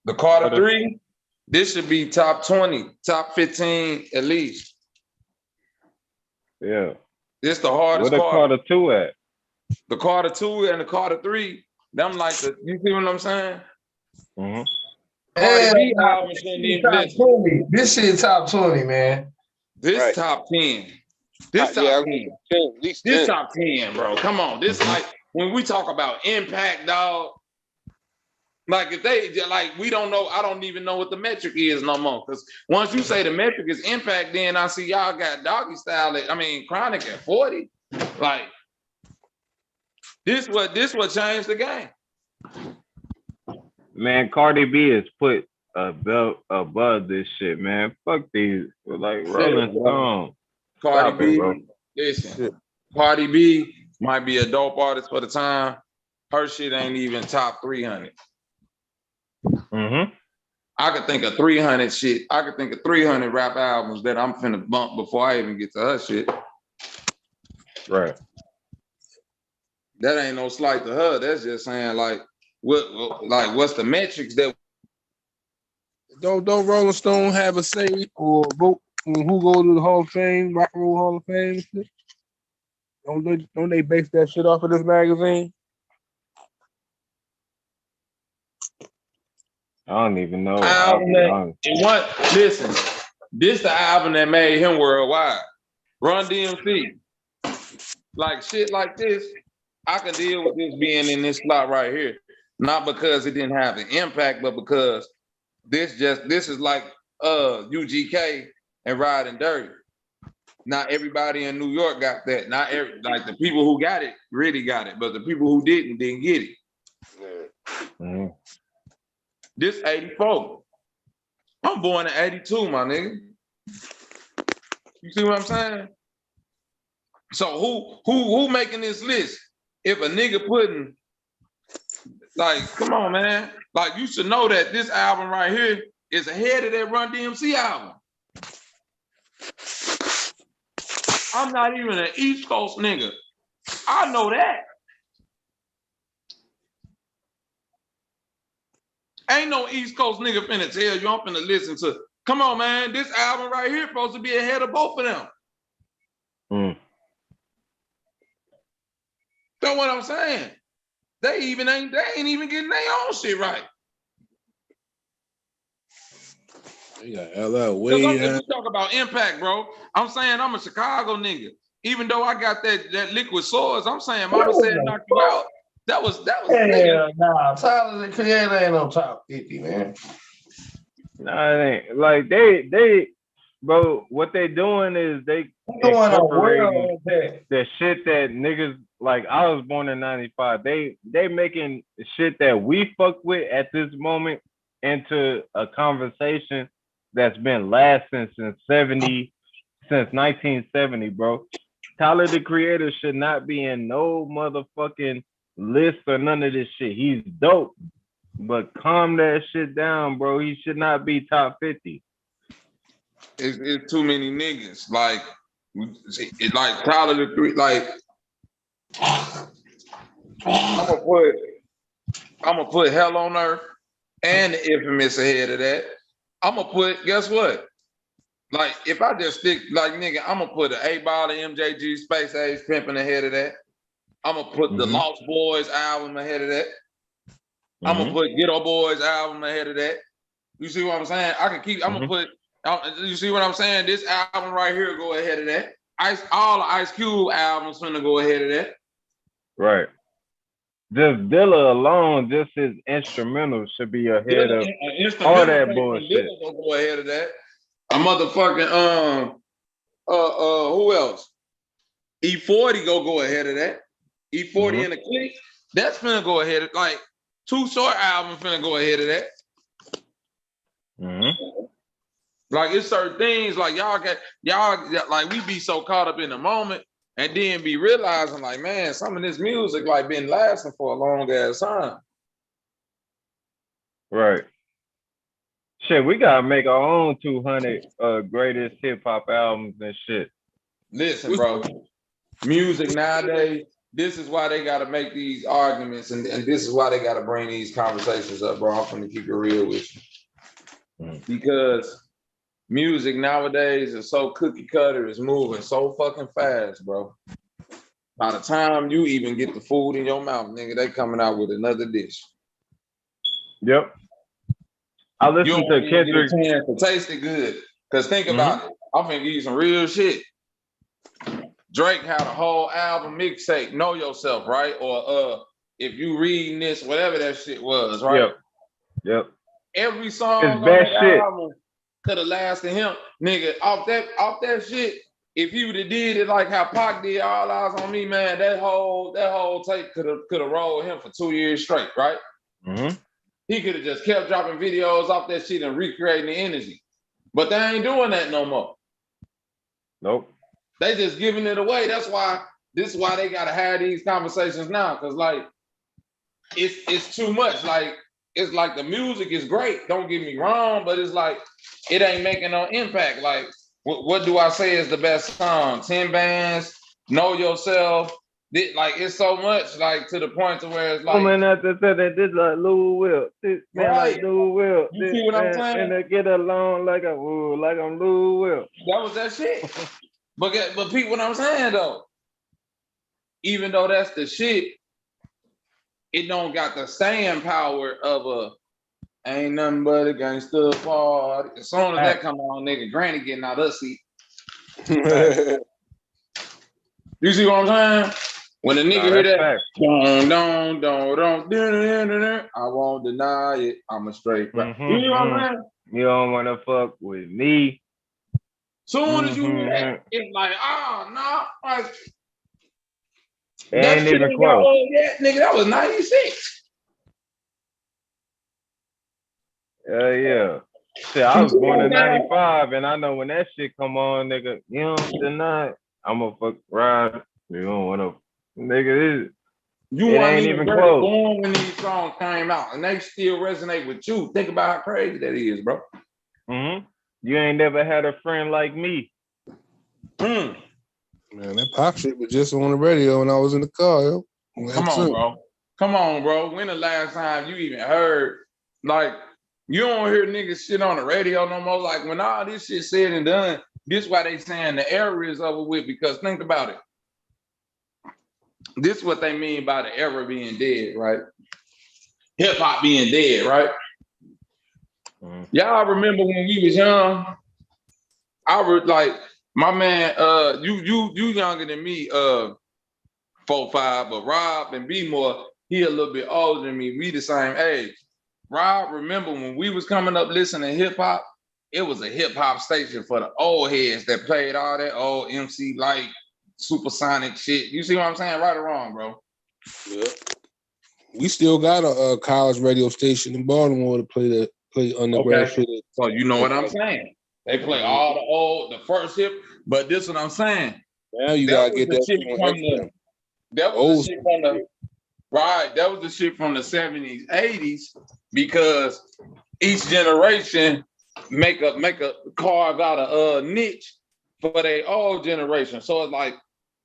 The Carter 3, this should be top 20, top 15 at least. Yeah. This the hardest Where the Carter 2 at? The Carter 2 and the Carter 3, them like the, you see what I'm saying? Mm-hmm. Cardi B nah, album shouldn't even top listen. 20. This shit top 20, man. This Right. top 10. This Yeah, top 10. 10, at least This 10. top 10, bro. Come on. This like when we talk about impact, dog. Like if they like we don't know, I don't even know what the metric is no more. Because once you say the metric is impact, then I see y'all got Doggy Style Chronic at 40. Like this what changed the game. Man, Cardi B is put above this shit, man. Fuck these, like Rolling Stone. Cardi Stop B, it, bro. listen. Cardi B might be a dope artist for the time. Her shit ain't even top 300. Mm-hmm. I could think of 300 shit. I could think of 300 rap albums that I'm finna bump before I even get to her shit. Right. That ain't no slight to her. That's just saying like what's the metrics that Don't Rolling Stone have a say or vote on who go to the Hall of Fame, Rock and Roll Hall of Fame? And shit? Don't they base that shit off of this magazine? I don't even know. Listen, this the album that made him worldwide. Run DMC. Like shit like this, I can deal with this being in this slot right here. Not because it didn't have an impact, but because this is like UGK and Riding Dirty. Not everybody in New York got that. Not like the people who got it really got it, but the people who didn't get it. Mm-hmm. This 84. I'm born in 82, my nigga. You see what I'm saying? So who making this list? If a nigga putting, like, come on, man. Like, you should know that this album right here is ahead of that Run DMC album. I'm not even an East Coast nigga. I know that. Ain't no East Coast nigga finna tell you I'm finna listen to. Come on, man. This album right here supposed to be ahead of both of them. Know what I'm saying? They ain't even getting their own shit right. Yeah, LL Because way. if you talk about impact, bro, I'm saying I'm a Chicago nigga. Even though I got that Liquid Swords, I'm saying Mama Said Knock You Out. That was Hell nah. Tyler the Creator ain't on top 50, man. Nah, it ain't. Like they bro, what they doing is they going on incorporating the shit that niggas, like, I was born in 95. They making shit that we fuck with at this moment into a conversation that's been lasting since 1970, bro. Tyler the Creator should not be in no motherfucking list or none of this shit. He's dope, but calm that shit down, bro. He should not be top 50. It's too many niggas. Like Tyler the Creator. Like I'm gonna put Hell on Earth and the Infamous ahead of that. I'm gonna put, guess what? Like, if I just stick, like, nigga, I'm gonna put an 8-Ball and MJG Space Age Pimpin' ahead of that. I'm gonna put the Lost Boys album ahead of that. I'm gonna put Ghetto Boys album ahead of that. You see what I'm saying? I can keep, I'm gonna put, you see what I'm saying? This album right here go ahead of that. All the Ice Cube albums finna go ahead of that. Right. Just Dilla alone, just his instrumental should be ahead of all that bullshit. Dilla gonna go ahead of that. A motherfucking who else? E40 go ahead of that. E40 and the Clique, that's finna go ahead of, like, Too Short album finna go ahead of that. Like, it's certain things like y'all like, we be so caught up in the moment and then be realizing, like, man, some of this music like been lasting for a long ass time. Right. Shit, we gotta make our own 200 greatest hip hop albums and shit. Listen, bro. Music nowadays, this is why they gotta make these arguments, and this is why they gotta bring these conversations up, bro. I'm gonna keep it real with you. Because music nowadays is so cookie cutter, it's moving so fucking fast, bro. By the time you even get the food in your mouth, nigga, they coming out with another dish. Yep. I listened to Kendrick. To taste it good. Cause think about it. I'm finna give you some real shit. Drake had a whole album mixtape, Know Yourself, right? Or if you reading this, whatever that shit was, right? Yep. Every song His on best that shit. album could have lasted him, nigga. Off that shit. If you would have did it like how Pac did All Eyes on Me, man, that whole tape could have rolled him for 2 years straight, right? He could have just kept dropping videos off that shit and recreating the energy. But they ain't doing that no more. Nope. They just giving it away. This is why they gotta have these conversations now. Cause like it's too much. Like it's like the music is great. Don't get me wrong, but it's like it ain't making no impact. Like what do I say is the best song? 10 Bands, Know Yourself. Like it's so much like to the point to where it's like, Oh man, I just said that this like Lou Will. This man like Lou Will. You see what I'm saying? And they get along like I'm Lou Will. That was that shit. But people, what I'm saying though, even though that's the shit, it don't got the staying power of ain't nothing but a gangster party. As soon as that come on, nigga, Granny getting out her seat. You see what I'm saying? When the nigga hear that, don't, I won't deny it. I'm a straight rap. You know what I'm saying? You don't want to fuck with me. Soon as you hear that, it's like, oh no, like, it that ain't shit even ain't got close. old yet, nigga. That was 96. Yeah. Shit, I was born in 95, and I know when that shit come on, nigga, you don't deny it. I'm gonna fuck ride. You don't want to, nigga. You It weren't ain't even close. born when these songs came out, and they still resonate with you. Think about how crazy that is, bro. You ain't never had a friend like me. Man, that pop shit was just on the radio when I was in the car, yo. Come on, bro. When the last time you even heard, like, you don't hear niggas shit on the radio no more. Like, when all this shit said and done, this why they saying the era is over with, because think about it. This is what they mean by the era being dead, right? Hip hop being dead, right? Y'all remember when we was young? I was like, my man, you younger than me, 4-5, but Rob and B more, he a little bit older than me. We the same age. Rob, remember when we was coming up listening to hip hop? It was a hip hop station for the old heads that played all that old MC Light, supersonic shit. You see what I'm saying? Right or wrong, bro? Yeah. We still got a college radio station in Baltimore to play underground shit. So you know what I'm saying? They play all the first hip, but this is what I'm saying. Now you gotta get that shit on FM. That was the shit from the right. That was the shit from the 70s, 80s, because each generation make a carve out a niche for their old generation. So it's like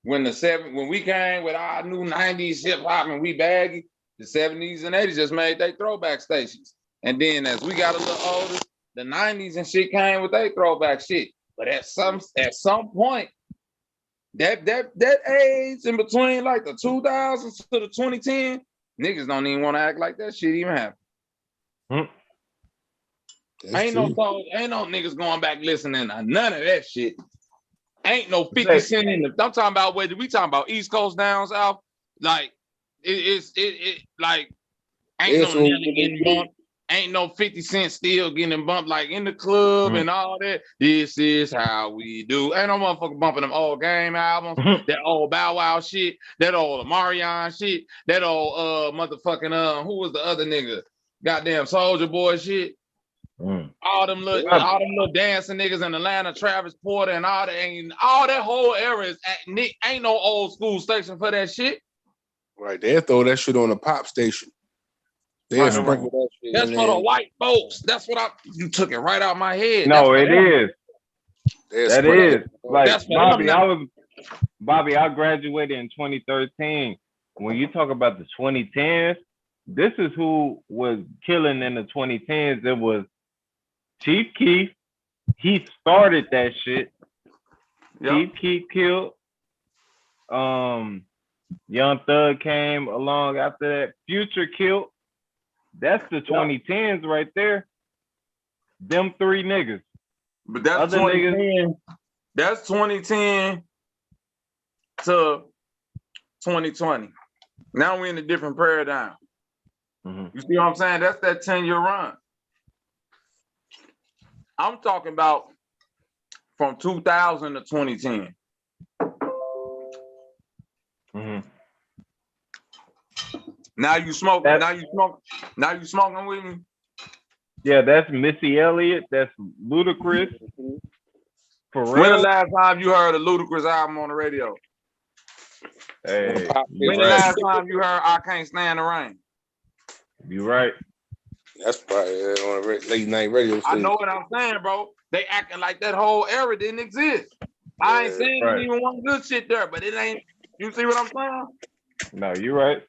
when we came with our new 90s hip hop and we baggy, the 70s and 80s just made their throwback stations. And then as we got a little older, the 90s and shit came with their throwback shit. But at some point, that age in between like the 2000s to the 2010, niggas don't even want to act like that shit even happened. Ain't no niggas going back listening to none of that shit. Ain't no 50 Cent in the. I'm talking about whether we talking about East Coast down south. Like it like ain't no Nelly getting bumped. Ain't no 50 Cent still getting bumped like in the club and all that. This is how we do. Ain't no motherfucker bumping them old Game albums, that old Bow Wow shit, that old Marion shit, that old motherfucking who was the other nigga? Goddamn Soulja Boy shit. All them little dancing niggas in Atlanta, Travis Porter and all that whole era is ain't no old school station for that shit. Right, they'll throw that shit on a pop station. Yeah, Right sprinkle around. that shit That's in for there. the white folks. That's what you took it right out my head. That's No, for it them. is. Yeah, That sprinkle is. it. Like That's for them now. Bobby, I graduated in 2013. When you talk about the 2010s, this is who was killing in the 2010s. It was Chief Keef. He started that shit. Yep. Chief Keef killed. Young Thug came along after that. Future killed. That's the 2010s right there. Them three niggas. But that's Other 2010. niggas. That's 2010 to 2020. Now we're in a different paradigm. Mm-hmm. You see what I'm saying? That's that 10-year run. I'm talking about from 2000 to 2010. Mm-hmm. Now you smoking. Now you smoking with me. Yeah, that's Missy Elliott. That's Ludacris. For real. When the last time you heard a Ludacris album on the radio? Hey, when the last time you heard I Can't Stand the Rain? You right. That's probably on a late night radio I station. know what I'm saying, bro. They acting like that whole era didn't exist. I ain't saying there's even one good shit there, but it ain't. You see what I'm saying? No, you right.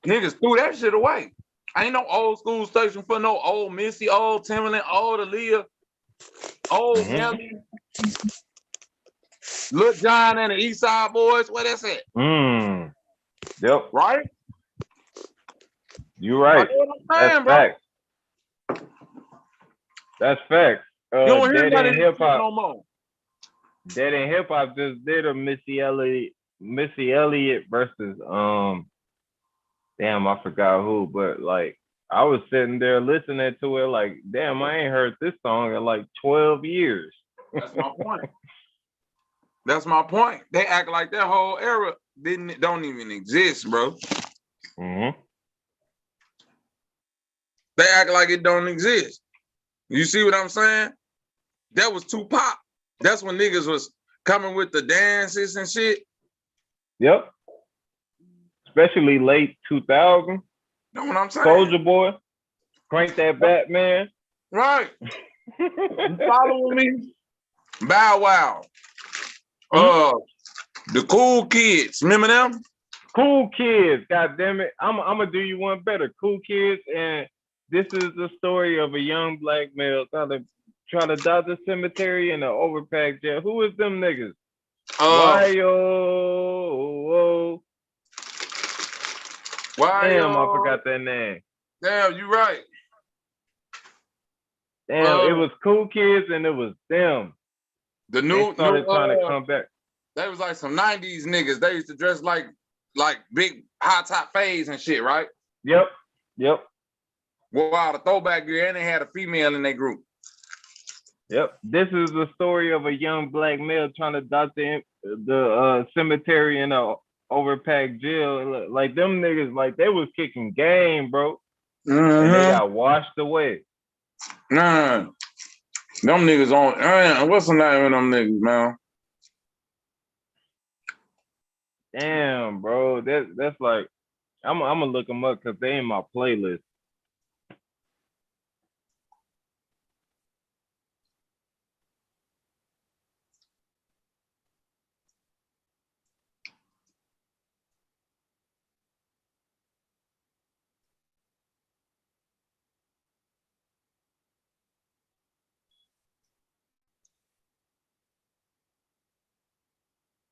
Niggas threw that shit away. Ain't no old school station for no old Missy, old Timberland, old Aaliyah, old Nelly, Lil Jon and the East Side Boys. Where that's at? Yep. Right? You right. That's facts. That's facts. You don't hear Dead none of End this Hip shit Hop. no more. Dead End Hip Hop just did a Missy Elliott versus damn, I forgot who, but like I was sitting there listening to it like, damn, I ain't heard this song in like 12 years. That's my point. That's my point. They act like that whole era don't even exist, bro. Mm-hmm. They act like it don't exist. You see what I'm saying? That was Tupac. That's when niggas was coming with the dances and shit. Yep. Especially late 2000. Know what I'm saying? Soulja Boy, Crank That Batman. Right. You following me? Bow Wow. The Cool Kids. Remember them? Cool Kids. God damn it. I'm gonna do you one better. Cool Kids, and this is the story of a young black male trying to dodge the cemetery in an overpacked jail. Who is them niggas? Why-yo? Damn, I forgot that name. Damn, you right. Damn, it was Cool Kids and it was them. They started trying to come back. They was like some 90s niggas. They used to dress like big high top fades and shit, right? Yep. Wow, the throwback gear, and they had a female in their group. Yep. This is the story of a young black male trying to dodge the cemetery in a overpacked jail. Like them niggas, like they was kicking game, bro. And they got washed away. Them niggas on. What's the name of them niggas, man? Damn, bro. That's like I'm gonna look them up because they in my playlist.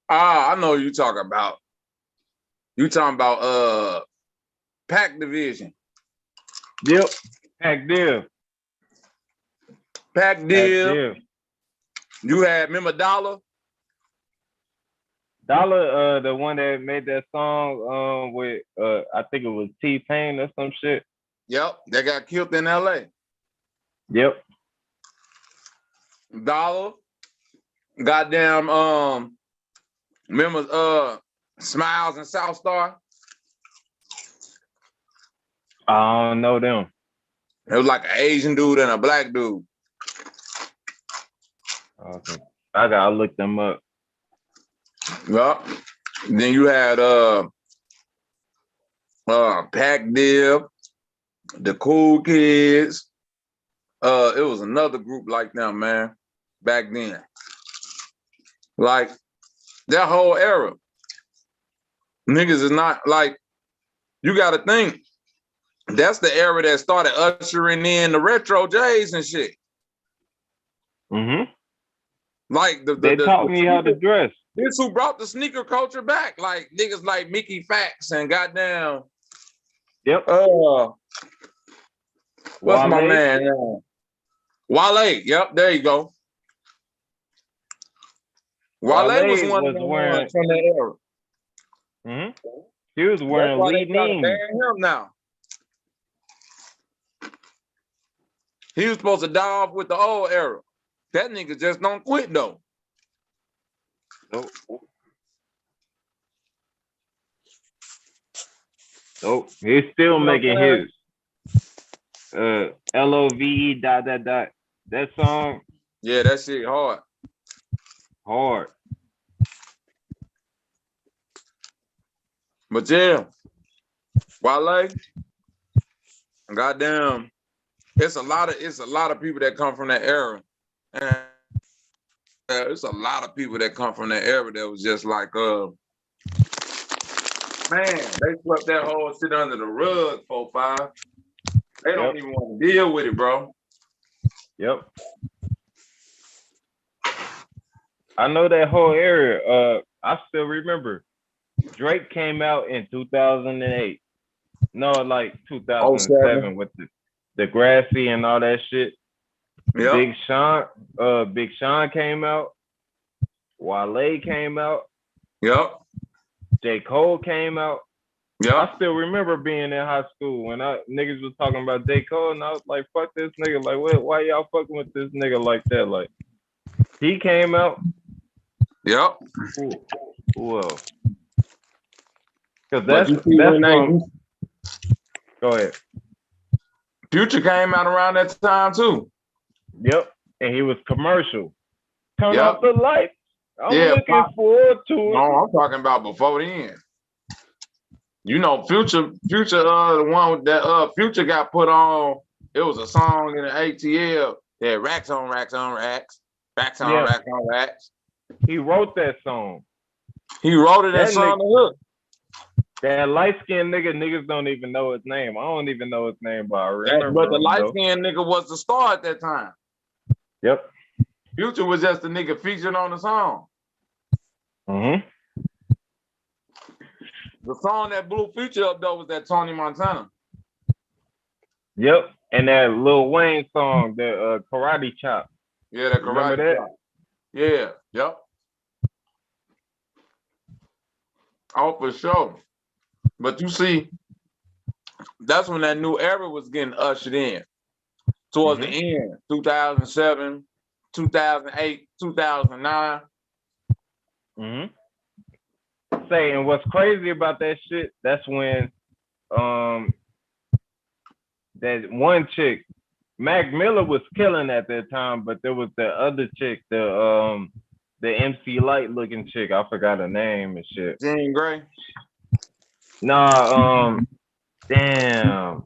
I know you talking about. You talking about Pack Division. Yep. Pack Deal. You had, remember Dollar? Dollar, the one that made that song with I think it was T-Pain or some shit. Yep, they got killed in LA. Yep. Dollar. Goddamn remember Smiles and South Star? I don't know them. It was like an Asian dude and a black dude. Okay. I gotta look them up. Yep. Then you had Pac Div. the Cool Kids. It was another group like them, man, back then. Like that whole era. Niggas is not like, you gotta think. That's the era that started ushering in the retro J's and shit. Mm-hmm. Like they taught me how to dress. This who brought the sneaker culture back. Like niggas like Mickey Fax and goddamn. Yep. What's my man? Wale. Yep, there you go. Wale was one of the ones from that era. Mm-hmm. He was wearing Lee Ning. Him now. He was supposed to die off with the old era. That nigga just don't quit though. Nope. Nope. He's still making his LOVE ... That song. Yeah, that shit hard. Hard. But yeah, Wale, goddamn, it's a lot of people that come from that era. And it's a lot of people that come from that era that was just like, man, they swept that whole shit under the rug, 4-5. They don't even want to deal with it, bro. Yep. I know that whole area. I still remember Drake came out in 2008. No, like 2007 with the Grassy and all that shit. Yep. Big Sean came out. Wale came out. Yep. J. Cole came out. Yep. I still remember being in high school when niggas was talking about J. Cole, and I was like, fuck this nigga. Like, why y'all fucking with this nigga like that? Like, he came out. Yep. Who else? Because that's from... Go ahead. Future came out around that time too. Yep. And he was commercial. Turn off the lights. I'm looking forward to it. No, I'm talking about before then. You know, Future, the one that Future got put on. It was a song in the ATL. That racks on racks on racks, racks on racks on racks. He wrote that song. He wrote it and sung the hook. That light-skinned niggas don't even know his name. I don't even know his name, but I remember. But the light-skinned nigga was the star at that time. Yep. Future was just the nigga featured on the song. Mm-hmm. The song that blew Future up though was that Tony Montana. Yep. And that Lil Wayne song, the Karate Chop. Yeah, that Karate Chop. Yeah. Yep. Oh, for sure. But you see, that's when that new era was getting ushered in. Towards the end, 2007, 2008, 2009. Mm-hmm. And what's crazy about that shit, that's when that one chick, Mac Miller, was killing at that time, but there was the other chick, the MC Light looking chick, I forgot her name and shit. Jean Grey? Nah, damn.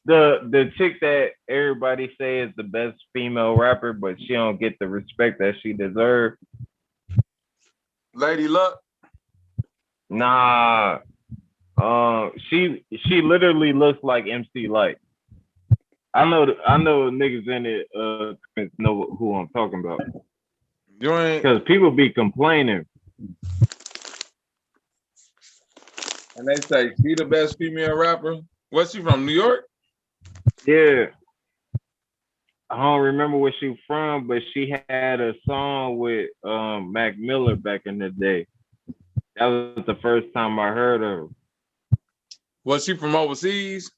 The chick that everybody say is the best female rapper, but she don't get the respect that she deserves. Lady Luck? Nah. She literally looks like MC Light. I know niggas in it know who I'm talking about. Because people be complaining. And they say she the best female rapper. What's she from? New York? Yeah. I don't remember where she from, but she had a song with Mac Miller back in the day. That was the first time I heard her. Was she from overseas?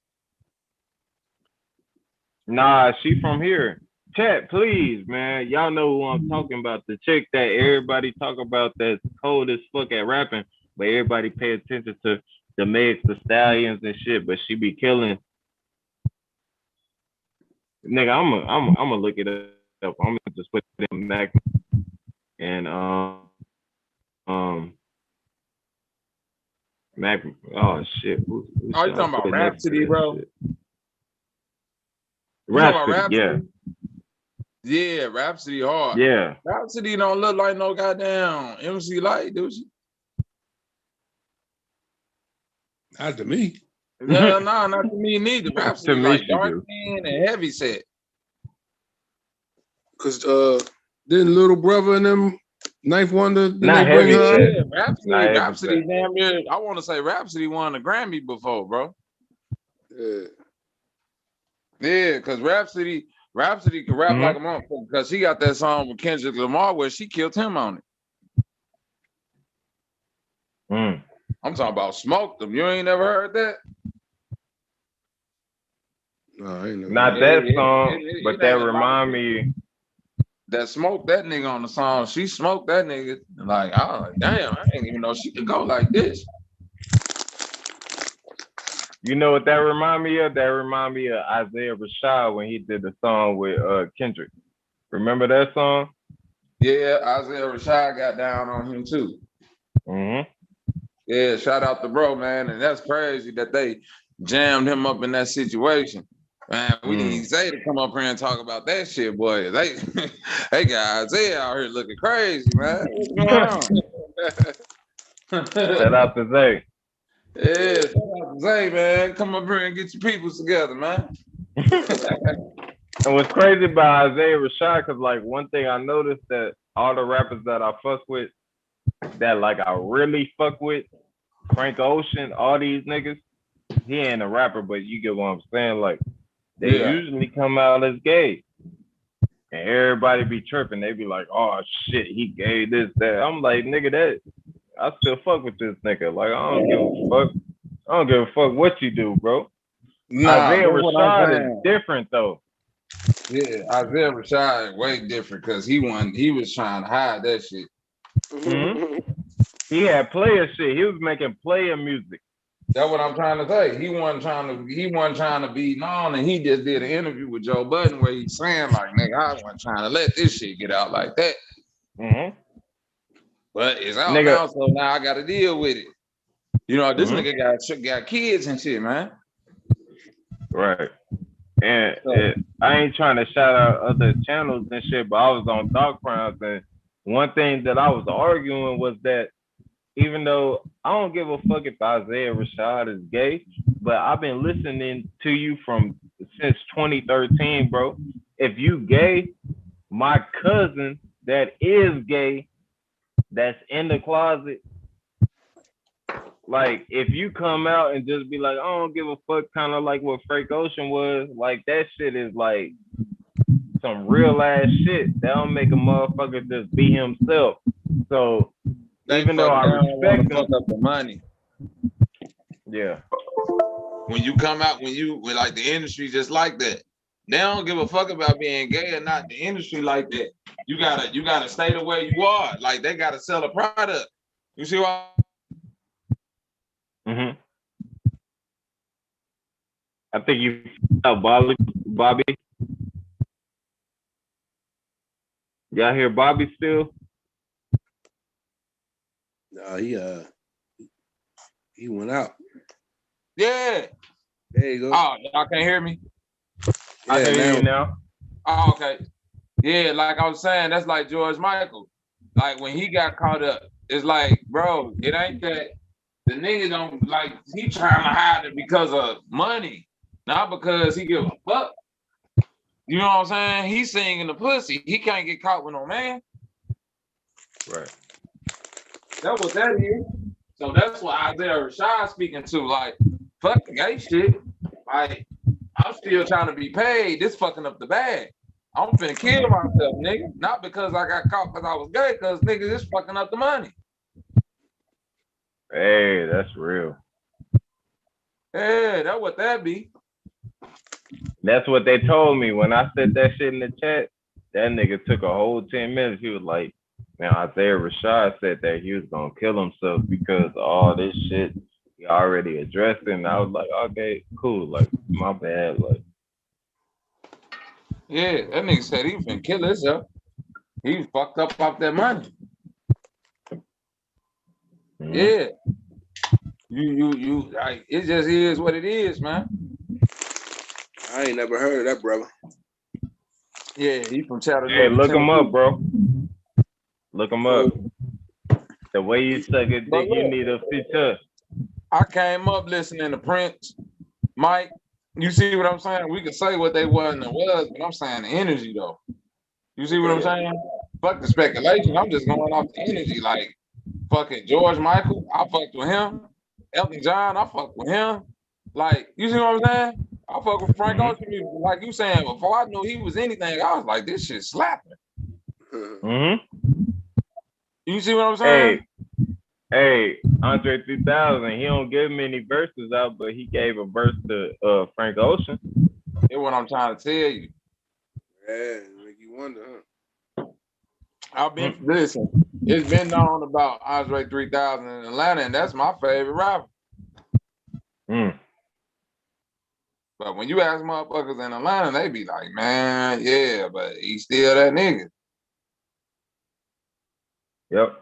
Nah, she from here. Chat, please, man. Y'all know who I'm talking about. The chick that everybody talk about that's cold as fuck at rapping, but everybody pay attention to the Megs, the Stallions and shit, but she be killing. Nigga, I'm gonna look it up. I'm gonna just put them Mac Mac. Oh shit. Who Oh, you talking about Rhapsody, bro? Shit? You talking about Rhapsody, yeah. Yeah, Rhapsody hard. Yeah. Rhapsody don't look like no goddamn MC Light, do she? Not to me. No, not to me neither. Rhapsody To me, like she dark do. skin and heavy set. Cause didn't Little Brother and them Ninth Wonder, then Not they bring heavy her? set. Yeah, Not heavy Rhapsody set. damn near. I want to say Rhapsody won a Grammy before, bro. Yeah. Yeah, because Rhapsody can rap like a motherfucker because she got that song with Kendrick Lamar where she killed him on it. I'm talking about Smoke Them. You ain't never heard that? No, I ain't never. Not that song, but that remind me. That smoked that nigga on the song. She smoked that nigga. Like, I was like, damn, I didn't even know she could go like this. You know what that remind me of? That remind me of Isaiah Rashad when he did the song with Kendrick. Remember that song? Yeah, Isaiah Rashad got down on him too. Yeah, shout out to bro, man. And that's crazy that they jammed him up in that situation. Man, we need Zay to come up here and talk about that shit, boy. They got Isaiah out here looking crazy, man. What's going on? Shout out to Zay. Yeah, shout out to Zay, man. Come up here and get your peoples together, man. And what's crazy about Isaiah Rashad, because like one thing I noticed that all the rappers that I fuck with, that like I really fuck with, Frank Ocean, all these niggas, he ain't a rapper, but you get what I'm saying. Like they usually come out as gay, and everybody be tripping. They be like, "Oh shit, he gay this that." I'm like, nigga, that I still fuck with this nigga. Like I don't give a fuck. I don't give a fuck what you do, bro. Isaiah Rashad is different though. Yeah, Isaiah Rashad way different because he was trying to hide that shit. He had player shit. He was making player music. That's what I'm trying to say. He wasn't trying to be known, and he just did an interview with Joe Budden where he's saying like, "Nigga, I wasn't trying to let this shit get out like that." But it's out now, so now I got to deal with it. You know, this nigga got kids and shit, man. Right. And I ain't trying to shout out other channels and shit, but I was on Dog Crowns, and one thing that I was arguing was that even though I don't give a fuck if Isaiah Rashad is gay, but I've been listening to you since 2013, bro. If you gay, my cousin that is gay, that's in the closet, like if you come out and just be like, I don't give a fuck, kind of like what Frank Ocean was, like that shit is like some real ass shit. That don't make a motherfucker just be himself. So even though I respect them, fuck up the money. Yeah. When you come out, when like the industry just like that, they don't give a fuck about being gay or not. The industry like that. You gotta stay the way you are. Like they gotta sell a product. You see what? I think you Bobby. Y'all hear Bobby still? No, he went out. Yeah. There you go. Oh, y'all can't hear me? I hear you now. Oh, okay. Yeah, like I was saying, that's like George Michael. Like when he got caught up, it's like, bro, it ain't that the nigga don't like he trying to hide it because of money, not because he give a fuck. You know what I'm saying? He's singing the pussy. He can't get caught with no man. Right. That's what that is. So that's what Isaiah Rashad speaking to. Like, fuck the gay shit. Like, I'm still trying to be paid. This fucking up the bag. I'm finna kill myself, nigga. Not because I got caught because I was gay, because nigga, this fucking up the money. Hey, that's real. Yeah, that's what that be. That's what they told me when I said that shit in the chat. That nigga took a whole 10 minutes. He was like, man, Isaiah Rashad said that he was gonna kill himself because of all this shit he already addressed it. And I was like, okay, cool. Like, my bad. Like, yeah, that nigga said he was finna kill himself. He was fucked up off that money. Yeah. Like, it just is what it is, man. I ain't never heard of that, brother. Yeah, he from Chattanooga. Hey, look him up, bro. Look him up. The way you suck it, think you need a feature. I came up listening to Prince, Mike. You see what I'm saying? We can say what they wasn't and was, but I'm saying the energy though. You see what I'm saying? Fuck the speculation. I'm just going off the energy. Like fucking George Michael, I fucked with him. Elton John, I fucked with him. Like, you see what I'm saying? I fuck with Frank Ocean music. Like you saying, before I knew he was anything, I was like, this shit slapping. You see what I'm saying? Hey, Andre 3000, he don't give many verses out, but he gave a verse to Frank Ocean. That's what I'm trying to tell you. Yeah, make you wonder, huh? I've been listen. It's been known about Andre 3000 in Atlanta, and that's my favorite rapper. But when you ask motherfuckers in Atlanta, they be like, man, yeah, but he's still that nigga. Yep.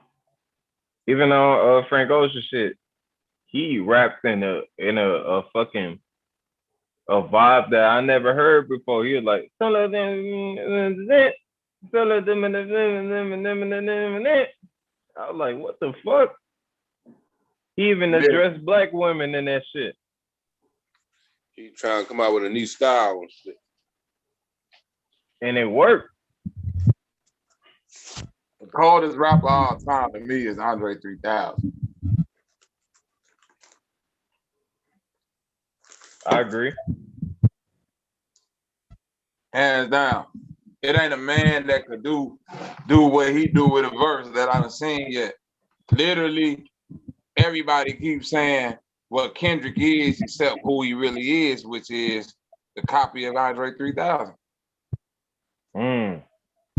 Even on Frank Ocean shit, he raps in a fucking a vibe that I never heard before. He was like, I was like, what the fuck? He even addressed black women in that shit. He trying to come out with a new style and shit. And it worked. The coldest rapper all time to me is Andre 3000. I agree. Hands down. It ain't a man that could do what he do with a verse that I done seen yet. Literally, everybody keeps saying what Kendrick is except who he really is, which is the copy of Andre 3000.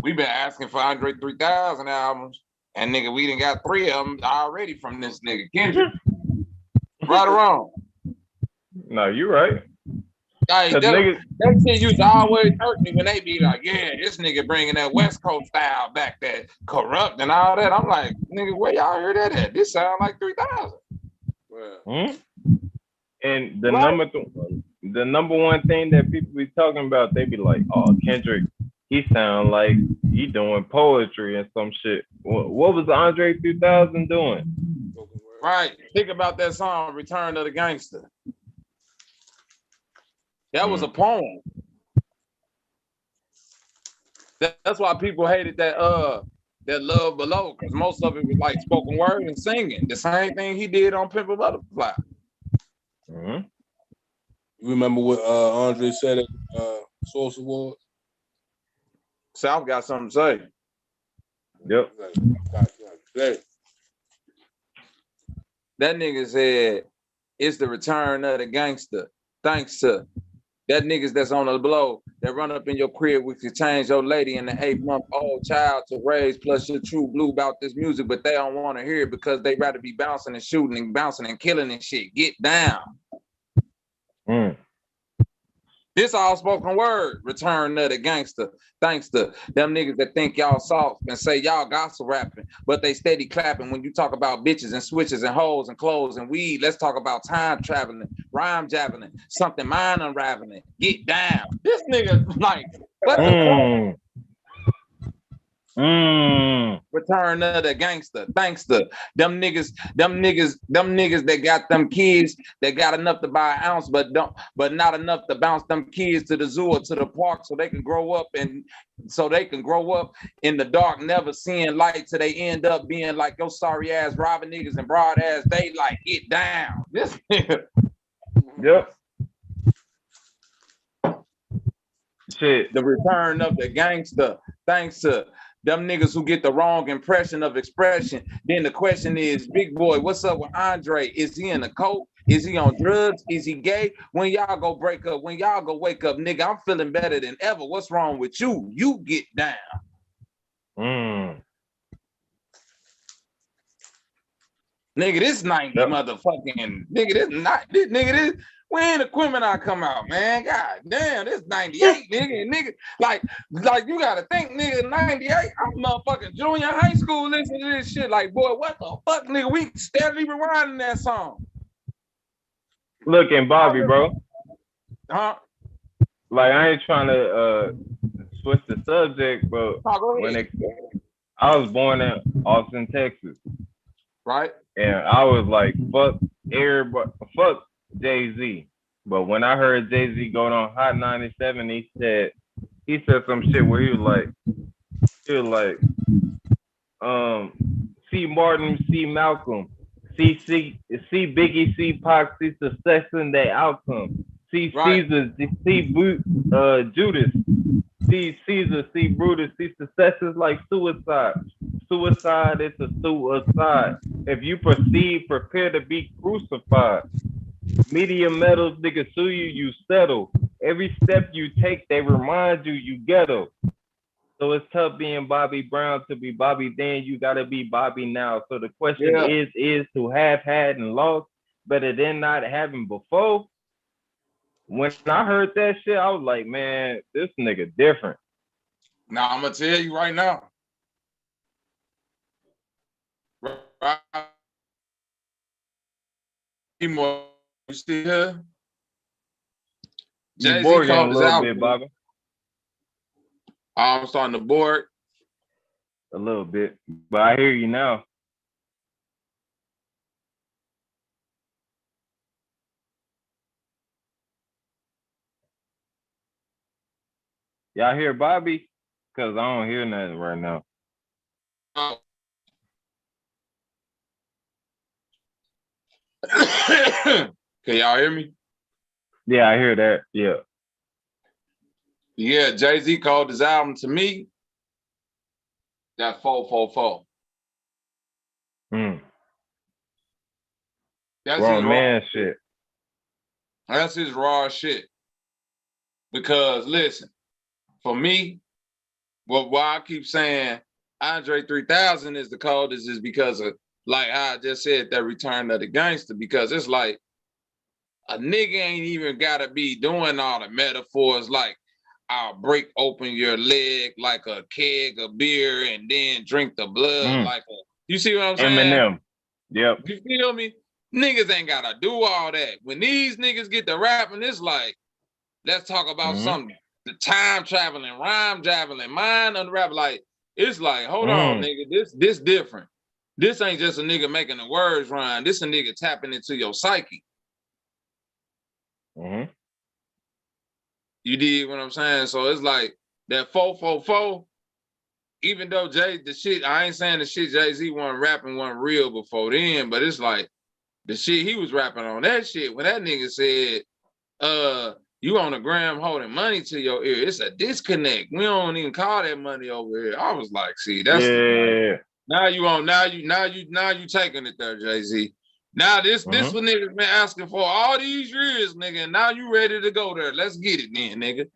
We've been asking for Andre 3000 albums, and nigga, we done got 3 of them already from this nigga Kendrick. Right or wrong? No, you're right. Like, that shit used to always hurt me when they be like, yeah, this nigga bringing that West Coast style back, that corrupt and all that. I'm like, nigga, where y'all heard that at? This sound like 3000. And the number one thing that people be talking about, they be like, oh, Kendrick, he sound like he doing poetry and some shit. What was Andre 3000 doing? Right. Think about that song, Return of the Gangster. That was a poem. That's why people hated that Love Below, because most of it was like spoken word and singing. The same thing he did on Pimp a Butterfly. You remember what Andre said at Source Awards? South got something to say. Yep. That nigga said, it's the return of the gangster. Thanks to that niggas that's on the blow that run up in your crib with you change your lady and the 8-month-old child to raise plus your true blue about this music, but they don't want to hear it because they rather be bouncing and shooting and bouncing and killing and shit. Get down. This all spoken word, return of the gangster. Thanks to them niggas that think y'all soft and say y'all gospel rapping, but they steady clapping when you talk about bitches and switches and hoes and clothes and weed. Let's talk about time traveling, rhyme javeling, something mind unraveling. Get down. This nigga like, what the fuck? Return of the gangster. Thanks to them niggas that got them kids that got enough to buy an ounce, but not enough to bounce them kids to the zoo or to the park so they can grow up in the dark, never seeing light till they end up being like your sorry ass robbing niggas and broad ass daylight. Get down. This nigga. Yep. Shit. The return of the gangster. Thanks to them niggas who get the wrong impression of expression. Then the question is, big boy, what's up with Andre? Is he in a cult? Is he on drugs? Is he gay? When y'all go break up, when y'all go wake up, nigga, I'm feeling better than ever. What's wrong with you? You get down. Nigga, this 90 motherfucking, nigga, this, when equipment I come out, man? God damn, this 98, nigga, like you gotta think, nigga, 98, I'm motherfucking junior high school listening to this shit. Like, boy, what the fuck, nigga? We steadily rewinding that song. Look, and Bobby, bro. Huh? Like I ain't trying to switch the subject, but I was born in Austin, Texas. Right. And I was like, fuck everybody, fuck Jay-Z. But when I heard Jay-Z going on Hot 97, he said some shit where he was like, see Martin, see Malcolm, see Biggie, see Pac, see success in their outcome. See Caesar, see Judas, see Caesar, see Brutus, see success is like suicide. Suicide is a suicide. If you proceed, prepare to be crucified. Media metals, nigga sue you, you settle. Every step you take, they remind you you ghetto. So it's tough being Bobby Brown to be Bobby then, you gotta be Bobby now. So the question is to have had and lost better than not having before? When I heard that shit, I was like, man, this nigga different. Now I'm gonna tell you right now. You see her? You bored a little bit, Bobby. I'm starting to board. A little bit, but I hear you now. Y'all hear Bobby? Cause I don't hear nothing right now. Can y'all hear me? Yeah, I hear that. Yeah. Yeah, Jay-Z called his album to me that 444. That's Grown his man shit. That's his raw shit. Because listen, for me, why I keep saying Andre 3000 is the coldest is because of, like how I just said, that Return of the Gangster, because it's like a nigga ain't even gotta be doing all the metaphors like I'll break open your leg like a keg of beer and then drink the blood like a, you see what I'm saying? Eminem. Yep. You feel me? Niggas ain't gotta do all that. When these niggas get to rapping, it's like, let's talk about something. The time traveling, rhyme traveling, mind unravel. Like, it's like, hold on, nigga, this different. This ain't just a nigga making the words rhyme. This a nigga tapping into your psyche. You dig what I'm saying? So it's like that 444, even though the shit, I ain't saying the shit Jay-Z wasn't rapping wasn't real before then, but it's like the shit he was rapping on that shit when that nigga said, you on the gram holding money to your ear. It's a disconnect. We don't even call that money over here. I was like, see, that's now you taking it there, Jay-Z. Now this what niggas been asking for all these years, nigga. And now you ready to go there. Let's get it then, nigga.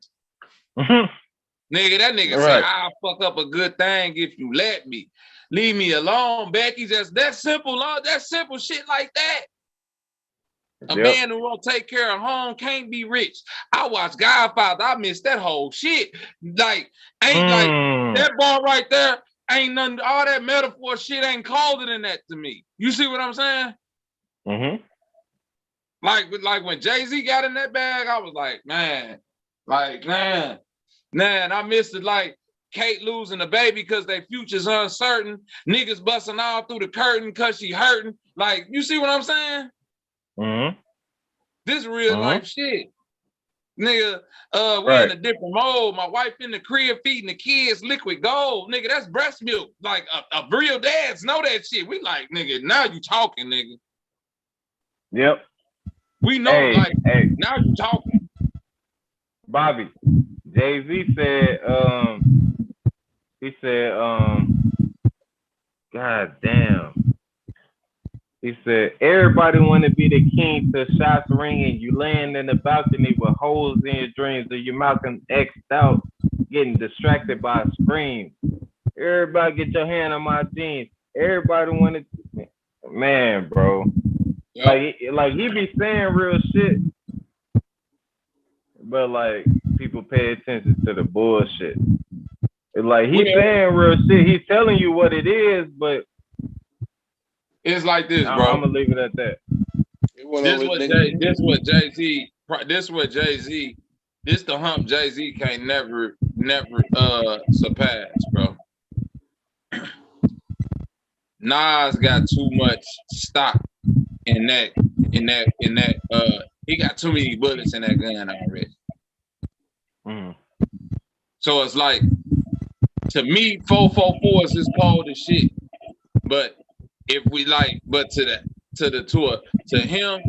Nigga, that nigga said, I'll fuck up a good thing if you let me. Leave me alone, Becky. Just that simple shit like that. A man who won't take care of home can't be rich. I watched Godfather. I missed that whole shit. Like, ain't like that bar right there. Ain't nothing. All that metaphor shit ain't colder than that to me. You see what I'm saying? Like when Jay-Z got in that bag, I was like, man, I missed it. Like Kate losing the baby because their future's uncertain. Niggas busting all through the curtain because she hurting. Like, you see what I'm saying? This real life shit. Nigga, we in a different mode. My wife in the crib feeding the kids liquid gold. Nigga, that's breast milk. Like a real dads know that shit. We like, nigga, now you talking, nigga. Yep. We know, now you talking. Bobby, Jay-Z said, God damn. He said, everybody want to be the king till shots ringing. You laying in the balcony with holes in your dreams, or your mouth X'd out, getting distracted by a scream. Everybody get your hand on my jeans. Everybody want to, man, bro. Yep. Like he be saying real shit, but like people pay attention to the bullshit. It's like he's saying real shit. He's telling you what it is, but it's like this, bro. I'm gonna leave it at that. This the hump Jay-Z can't never surpass, bro. Nas got too much stock in that. He got too many bullets in that gun already. So it's like, to me, 444 is his cold as shit. But if we like, but to him,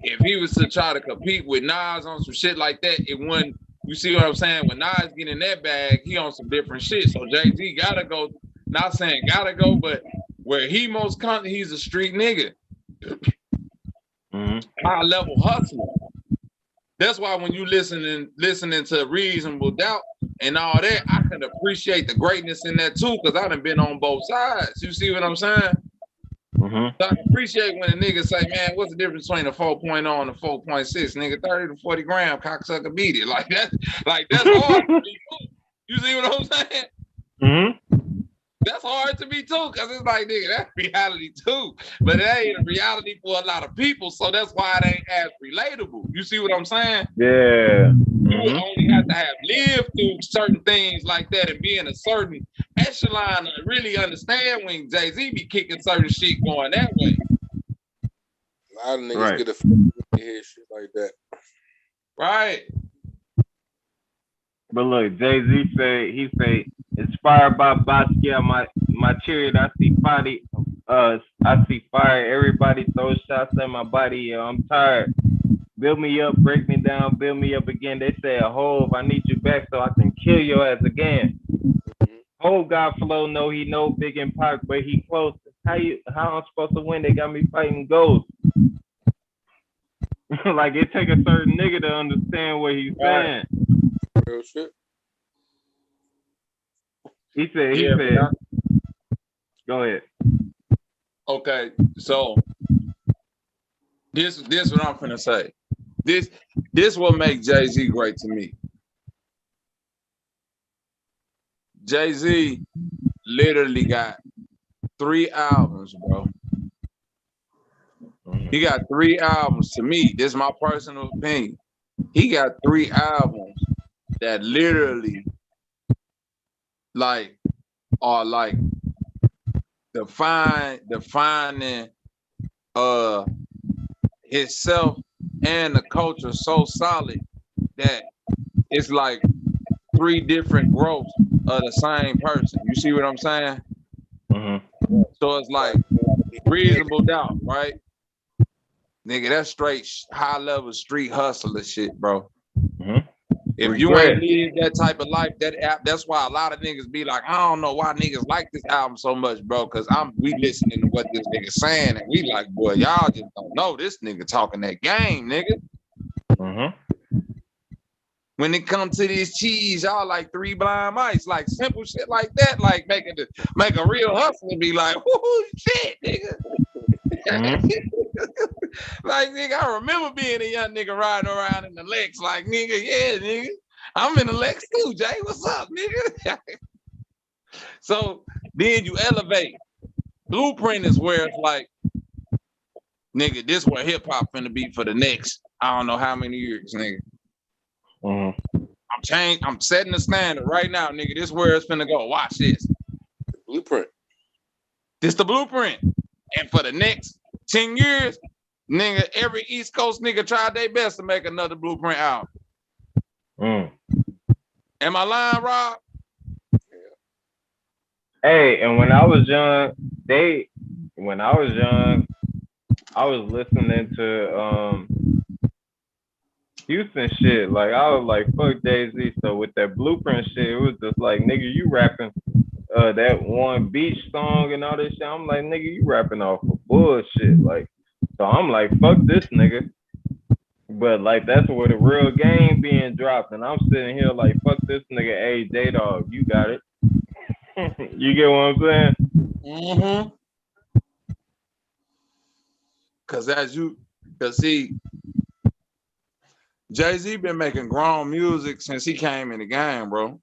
if he was to try to compete with Nas on some shit like that, it wouldn't. You see what I'm saying? When Nas get in that bag, he on some different shit. So Jay-Z gotta go. Not saying gotta go, but where he most confident, he's a street nigga. High level hustler. That's why when you listening to Reasonable Doubt and all that, I can appreciate the greatness in that too, because I done been on both sides. You see what I'm saying? So I can appreciate when a nigga say, man, what's the difference between a 4.0 and a 4.6? Nigga, 30 to 40 gram, cocksucker beat it. Like that's hard to be too. You see what I'm saying? That's hard to be too, because it's like, nigga, that's reality too. But it ain't a reality for a lot of people, so that's why it ain't as relatable. You see what I'm saying? Yeah. You would only have to have lived through certain things like that and be in a certain echelon to really understand when Jay-Z be kicking certain shit going that way. A lot of niggas get offended when they hear shit like that. Right. But look, Jay-Z say, inspired by Basquiat, my chariot, I see fire, everybody throw shots at my body, yeah, I'm tired. Build me up, break me down, build me up again. They say, Hov, I need you back so I can kill your ass again. Hov got flow, no, he know Big and Pac, but he close. How I'm supposed to win? They got me fighting ghosts. Like, it take a certain nigga to understand what he's saying. Real shit. He said, go ahead. Okay, so this what I'm finna say. This what make Jay-Z great to me. Jay-Z literally got 3 albums, bro. He got 3 albums. To me, this is my personal opinion. He got 3 albums that literally are defining himself and the culture so solid that it's like 3 different growths of the same person. You see what I'm saying? So it's like Reasonable Doubt, right? Nigga, that's straight high level street hustler shit, bro. If you ain't lived that type of life, that's why a lot of niggas be like, I don't know why niggas like this album so much, bro, because we listening to what this nigga's saying, and we like, boy, y'all just don't know this nigga talking that game, nigga. When it comes to this cheese, y'all like 3 Blind Mice, like simple shit like that, like make a real hustler be like, whoo, shit, nigga. Like, nigga, I remember being a young nigga riding around in the Lex, like, nigga, yeah, nigga, I'm in the Lex too, Jay, what's up, nigga? So then you elevate. Blueprint is where it's like, nigga, this where hip hop finna be for the next, I don't know how many years, nigga. I'm setting the standard right now, nigga. This where it's finna go. Watch this. Blueprint. This the blueprint. And for the next 10 years, nigga, every East Coast nigga tried their best to make another Blueprint album. Am I lying, Rob? Hey, and when I was young, I was listening to Houston shit. Like, I was like, fuck Jay-Z. So with that Blueprint shit, it was just like, nigga, you rapping that one beach song and all this shit. I'm like, nigga, you rapping off of bullshit. Like, so I'm like, fuck this nigga. But like, that's where the real game being dropped. And I'm sitting here like, fuck this nigga, hey, J-Dog, you got it. You get what I'm saying? Cause see, Jay-Z been making grown music since he came in the game, bro.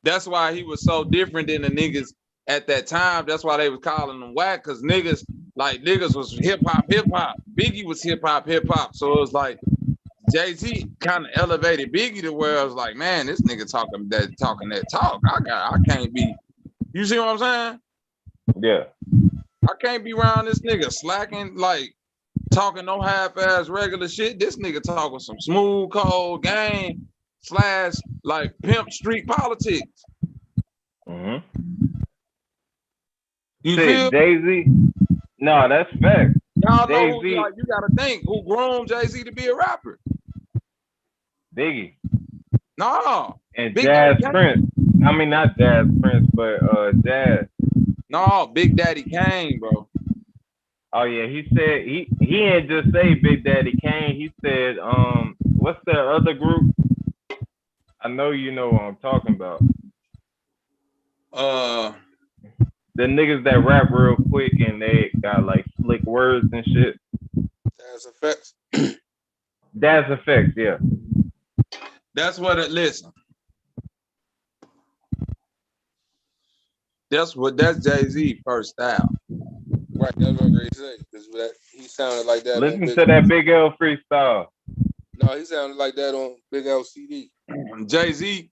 That's why he was so different than the niggas at that time. That's why they was calling him whack, because niggas like niggas was hip hop. Biggie was hip hop. So it was like Jay-Z kind of elevated Biggie to where I was like, man, this nigga talking that talk. I can't be. You see what I'm saying? Yeah. I can't be around this nigga slacking, like talking no half-ass regular shit. This nigga talking some smooth, cold game / like pimp street politics. Mm-hmm. You Shit, feel? Jay-Z. No, that's fact. Y'all know Jay-Z. like you gotta think who groomed Jay-Z to be a rapper. Biggie. No. And Big Jazz Daddy Prince. I mean, not Jazz Prince, but Jazz. No, Big Daddy Kane, bro. Oh yeah, he said he didn't just say Big Daddy Kane. He said, what's that other group? I know you know what I'm talking about. The niggas that rap real quick and they got like slick words and shit. That's effects. That's effects, yeah. That's what it. Listen. That's Jay-Z first style. Right, that's what he said. He sounded like that. Listen to that Big L freestyle. No, he sounded like that on Big L CD. Jay-Z,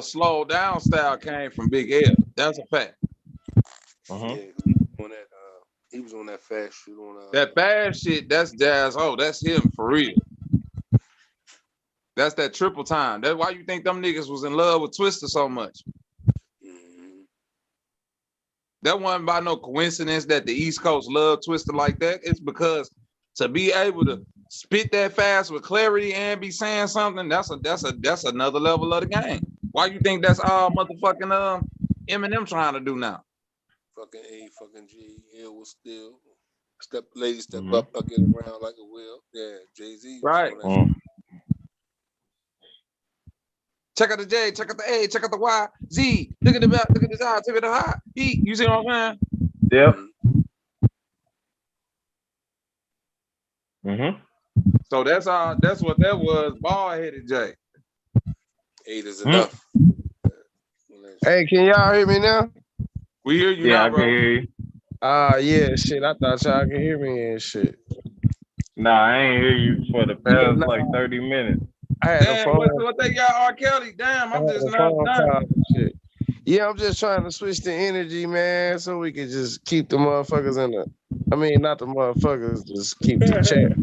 slowed down style came from Big L. That's a fact. Yeah, he was on that fast shit on that fast shit. That's Jazz. Oh, that's him for real. That's that triple time. That's why you think them niggas was in love with Twista so much. That wasn't by no coincidence that the East Coast loved Twista like that. It's because to be able to spit that fast with clarity and be saying something, that's another level of the game. Why you think that's all motherfucking Eminem trying to do now? Fucking A, fucking G, Ill was still step up, I get around like a wheel. Yeah, Jay-Z. Right. Check out the J, check out the A, check out the Y, Z. Look at the back, look at the side, look at the high. E. You see what I'm saying? Yep. Mm-hmm. So that's what that was. Bald-headed J. 8 is enough. Hey, can y'all hear me now? We hear you now, bro. I can hear you. Yeah, shit. I thought y'all could hear me and shit. Nah, I ain't hear you for the past like 30 minutes. I had a phone. What they got R. Kelly? Damn, I'm just not done. Shit. Yeah, I'm just trying to switch the energy, man, so we can just keep the motherfuckers in the. I mean, not the motherfuckers, just keep the chat.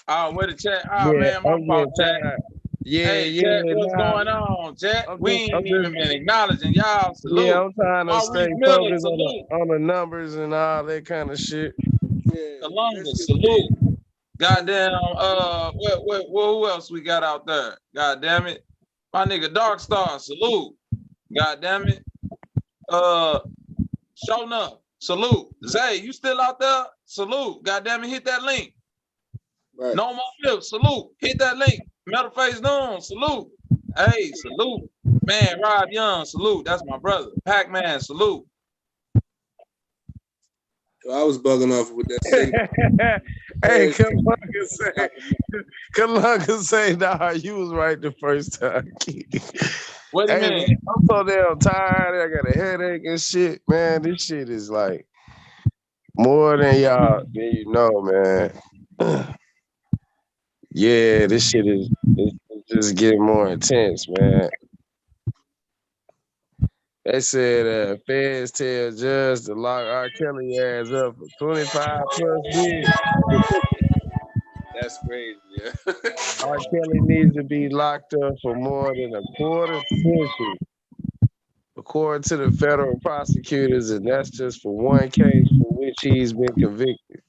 Oh, where the chat? Oh, man, my fault, chat. Yeah, hey, Chat, what's going on, Chat? We ain't even been acknowledging y'all. Salute. Yeah, I'm trying to stay focused on the numbers and all that kind of shit. Columbus, salute. Goddamn, who else we got out there? God damn it. My nigga Dark Star, salute. God damn it. Showing up, salute. Zay, you still out there? Salute. God damn it, hit that link. Right. No more flips, salute. Hit that link. Metal Face Doom, salute. Hey, salute. Man, Rob Young, salute. That's my brother. Pac-Man, salute. I was bugging off with that. Hey, Kalunga say, nah, you was right the first time. What do you mean? Man, I'm so damn tired. I got a headache and shit, man. This shit is like more than y'all, than you know, man. Yeah, this shit is just getting more intense, man. They said feds tell judge to lock R. Kelly ass up for 25 plus years. That's crazy, yeah. R. Kelly needs to be locked up for more than a quarter century, according to the federal prosecutors, and that's just for one case for which he's been convicted.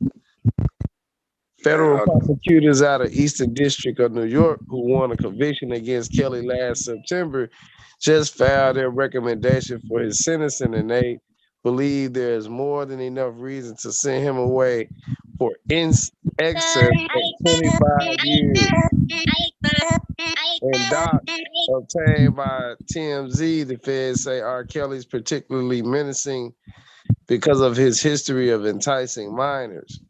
Federal prosecutors out of Eastern District of New York, who won a conviction against Kelly last September, just filed their recommendation for his sentencing, and they believe there's more than enough reason to send him away for excess of 25 years. And docs obtained by TMZ, the feds say R. Kelly's particularly menacing because of his history of enticing minors.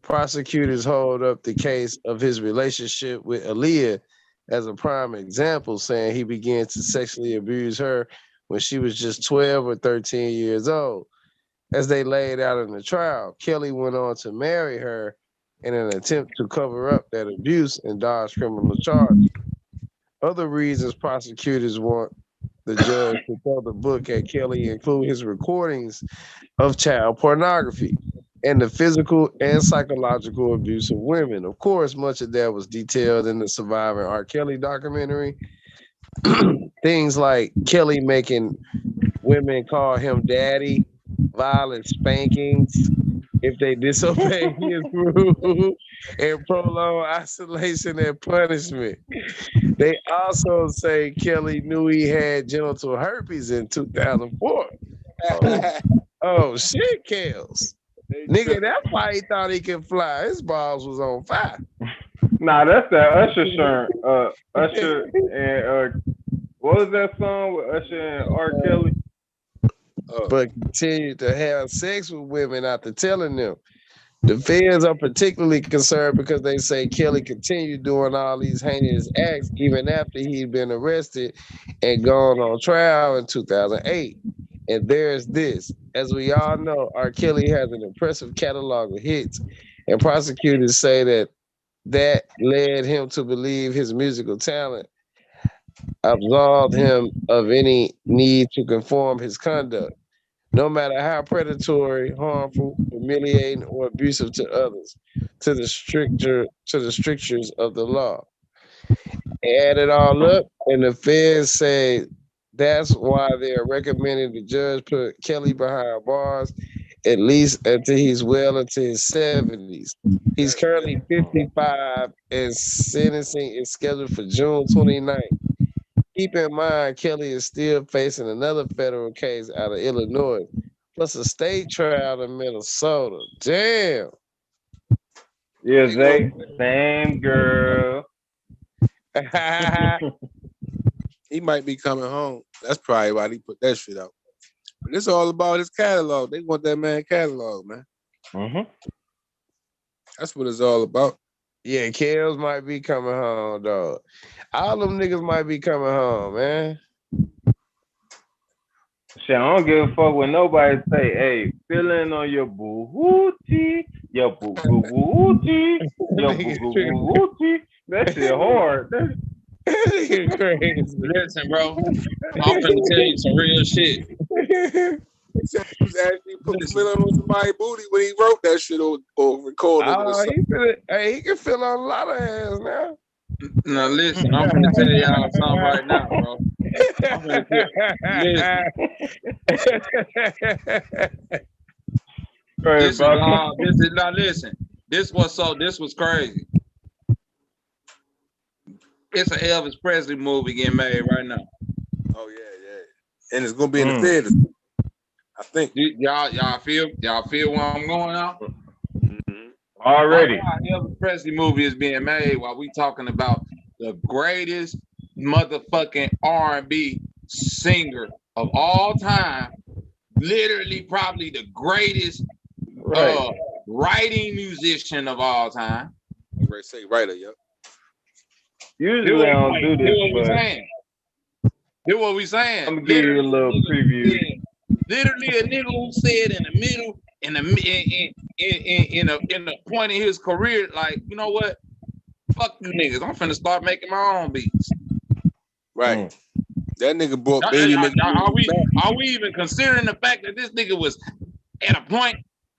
Prosecutors hold up the case of his relationship with Aaliyah as a prime example, saying he began to sexually abuse her when she was just 12 or 13 years old. as they laid out in the trial. Kelly went on to marry her in an attempt to cover up that abuse and dodge criminal charges. Other reasons prosecutors want the judge to throw the book at Kelly include his recordings of child pornography and the physical and psychological abuse of women. Of course, much of that was detailed in the surviving R. Kelly documentary. Things like Kelly making women call him daddy, violent spankings if they disobey his rule, and prolonged isolation and punishment. They also say Kelly knew he had genital herpes in 2004. Oh shit, Kels. Nigga, that's why he thought he could fly. His balls was on fire. Nah, that's that Usher shirt. Usher and what was that song with Usher and R. Kelly? But continued to have sex with women after telling them. The feds are particularly concerned because they say Kelly continued doing all these heinous acts even after he'd been arrested and gone on trial in 2008. And there's this. As we all know, R. Kelly has an impressive catalog of hits, and prosecutors say that led him to believe his musical talent absolved him of any need to conform his conduct, no matter how predatory, harmful, humiliating, or abusive to others, to the strictures of the law. Add it all up, and the feds say that's why they're recommending the judge put Kelly behind bars at least until he's well into his 70s. He's currently 55, and sentencing is scheduled for June 29th. Keep in mind, Kelly is still facing another federal case out of Illinois, plus a state trial in Minnesota. Damn. Yeah, Zay, same girl. He might be coming home. That's probably why he put that shit out. But it's all about his catalog. They want that man catalog, man. That's what it's all about. Yeah, Kels might be coming home, dog. All them niggas might be coming home, man. Shit, I don't give a fuck when nobody say, hey, fill in on your boo-hootie, your boo-hoo-hootie, your boo-hoo-hootie. That shit hard. Crazy. Listen, bro, I'm finna tell you some real shit. He said he was actually putting feeling on somebody's booty when he wrote that shit or recorded it or something. He can feel on a lot of ass now. Now listen, I'm finna tell y'all something right now, bro. I'm finna listen. This was crazy. It's an Elvis Presley movie getting made right now. Oh yeah. And it's gonna be in the theaters. I think y'all feel where I'm going now? Already. Elvis Presley movie is being made while we talking about the greatest motherfucking R&B singer of all time, literally probably the greatest writing musician of all time. I'm ready to say writer, yo. Usually I don't do this, Hear what we saying. I'm gonna give you a little preview. Literally a nigga who said in the middle, in a point in his career, like, you know what? Fuck you niggas. I'm finna start making my own beats. Right. That nigga brought baby. Are we even considering the fact that this nigga was at a point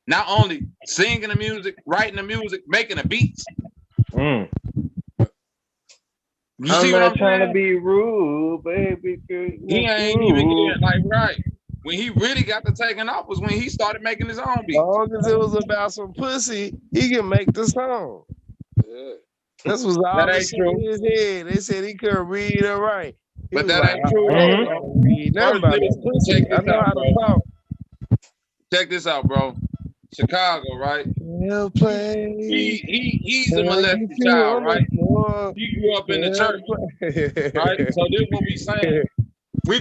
not only singing the music, writing the music, making the beats? You I'm see what not I'm trying saying? to be rude, baby. He ain't even getting like right. When he really got to taking off was when he started making his own beats. As long as it was about some pussy, he can make the song. Yeah. This was all That the ain't shit true. in his head. They said he couldn't read or write. But that ain't true. Read nothing about that pussy. I know how to talk. Check this out, bro. Chicago, right? He's a molested child, right? He grew up in the church, right? So this is what we saying. We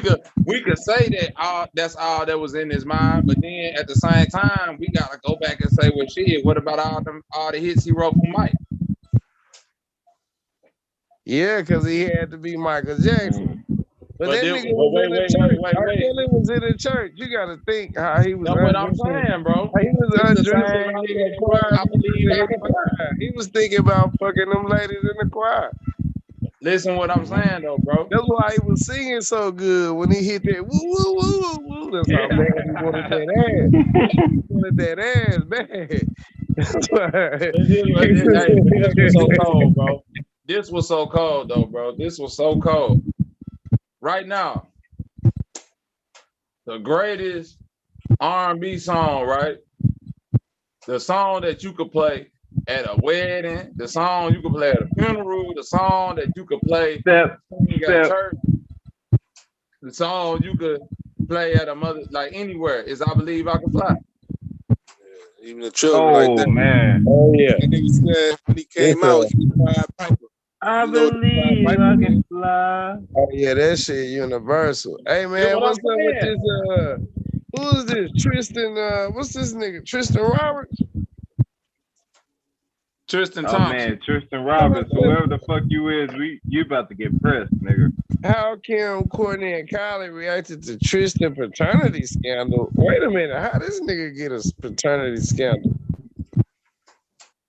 could say that that's all that was in his mind, but then at the same time, we gotta go back and say, well, shit, what about all the hits he wrote for Mike? Yeah, because he had to be Michael Jackson. But that nigga was in the church. R. Kelly was in the church. You gotta think how he was That's what I'm undressing. saying, bro. How he was This the undressing same all nigga, that bro. choir I believe music I in can the fly. choir. He was thinking about fucking them ladies in the choir. Listen what I'm saying though, bro. That's why he was singing so good when he hit that woo woo woo woo woo. That's how bad he wanted that ass. He wanted that ass bad. That's why This was so cold, bro. This was so cold though, bro. This was so cold. Right now, the greatest R&B song, right? The song that you could play at a wedding, the song you could play at a funeral, the song that you could play at church, the song you could play at a mother, like anywhere, is I Believe I Can Fly. Even the children like that. Man. Oh yeah. And he said when he came out, he cried Piper. I You know what the Pied believe Piper I is? can fly. Oh yeah, that shit universal. Hey man, what's up with this? Who's this? Tristan? What's this nigga? Tristan Roberts? Tristan Oh Thompson. man, Tristan Roberts, whoever the fuck you is, you about to get pressed, nigga. How Kim, Courtney, and Kylie reacted to Tristan paternity scandal? Wait a minute, how this nigga get a paternity scandal?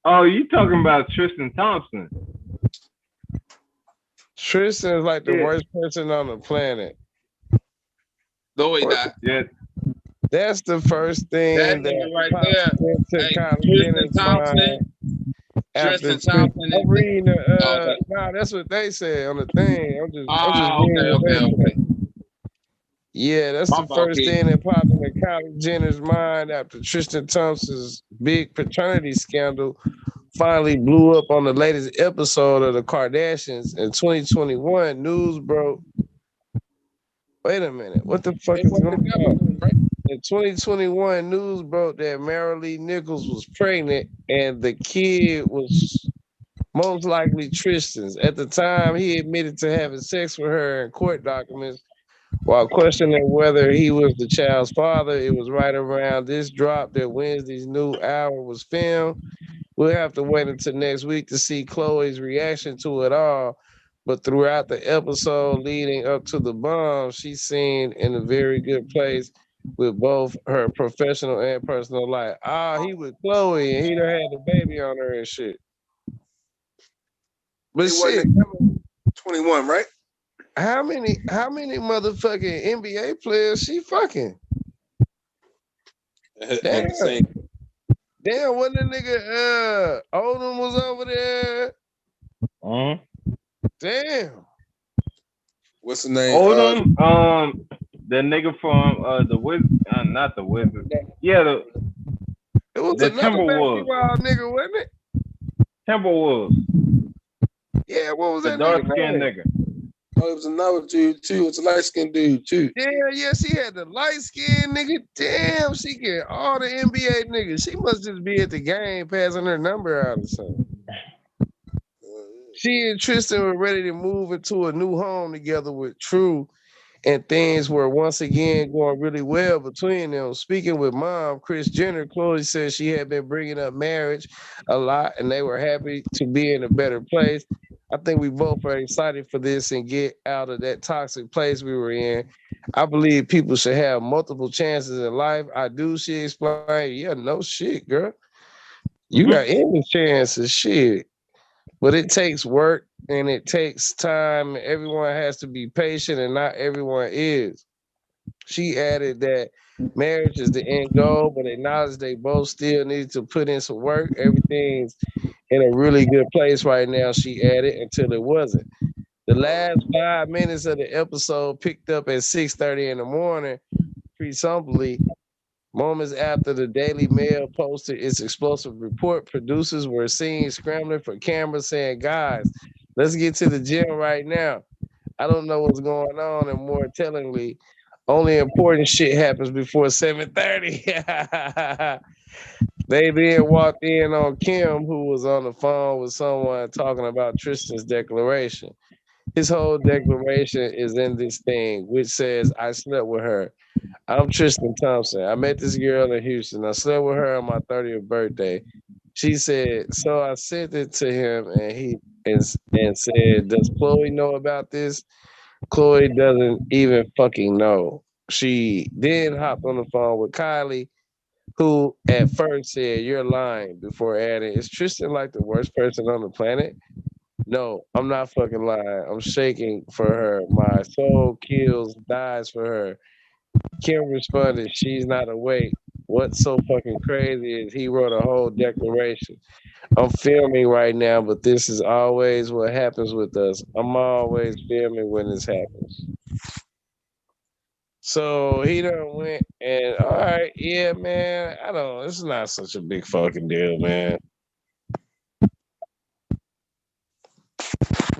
Oh, you talking about Tristan Thompson? Tristan is like the worst person on the planet. No, he not. Yeah. That's the first thing That nigga right there. Hey, Tristan Thompson. Tristan Thompson. I'm reading the nah, that's what they said on the thing. I'm just reading okay. Yeah, that's the first thing that popped into Kylie Jenner's mind after Tristan Thompson's big paternity scandal finally blew up on the latest episode of the Kardashians in 2021. News broke. Wait a minute, what the fuck is going on? In 2021, news broke that Marilee Nichols was pregnant and the kid was most likely Tristan's. At the time, he admitted to having sex with her in court documents. While questioning whether he was the child's father, it was right around this drop that Wednesday's new hour was filmed. We'll have to wait until next week to see Chloe's reaction to it all. But throughout the episode leading up to the bomb, she seemed in a very good place with both her professional and personal life. He with Chloe and he done had the baby on her and shit. But shit, 21, right? How many motherfucking NBA players she fucking? Damn. Damn, when the nigga Odom was over there. Damn. What's the name? Odom, the nigga from the Wizards, not the Wizards. Yeah, it was the another Timberwolves. basketball nigga, wasn't it? Timberwolves. Yeah, what was the that dark nigga skinned name? nigga? Oh, it was another dude too. It's a light skinned dude too. Yeah, she had the light skinned nigga. Damn, she get all the NBA niggas. She must just be at the game passing her number out or something. She and Tristan were ready to move into a new home together with True, and things were once again going really well between them. Speaking with mom, Kris Jenner, Chloe said she had been bringing up marriage a lot, and they were happy to be in a better place. I think we both are excited for this and get out of that toxic place we were in. I believe people should have multiple chances in life. I do, she explained. Yeah, no shit, girl. You got any chances, shit. But it takes work and it takes time. Everyone has to be patient, and not everyone is. She added that marriage is the end goal, but acknowledged they both still need to put in some work. Everything's in a really good place right now, she added, until it wasn't. The last 5 minutes of the episode picked up at 6:30 in the morning, presumably moments after the Daily Mail posted its explosive report. Producers were seen scrambling for cameras saying, guys, let's get to the gym right now. I don't know what's going on, and more tellingly, only important shit happens before 7:30. They then walked in on Kim, who was on the phone with someone talking about Tristan's declaration. His whole declaration is in this thing, which says, I slept with her. I'm Tristan Thompson. I met this girl in Houston. I slept with her on my 30th birthday. She said, so I sent it to him, and he said, does Chloe know about this? Chloe doesn't even fucking know. She then hopped on the phone with Kylie, who at first said, "You're lying," before adding, "Is Tristan like the worst person on the planet?" No, I'm not fucking lying. I'm shaking for her. My soul kills, dies for her. Kim responded, "She's not awake." What's so fucking crazy is he wrote a whole declaration. I'm filming right now, but this is always what happens with us. I'm always filming when this happens. So he done went and all right, yeah, man. I don't. It's not such a big fucking deal, man.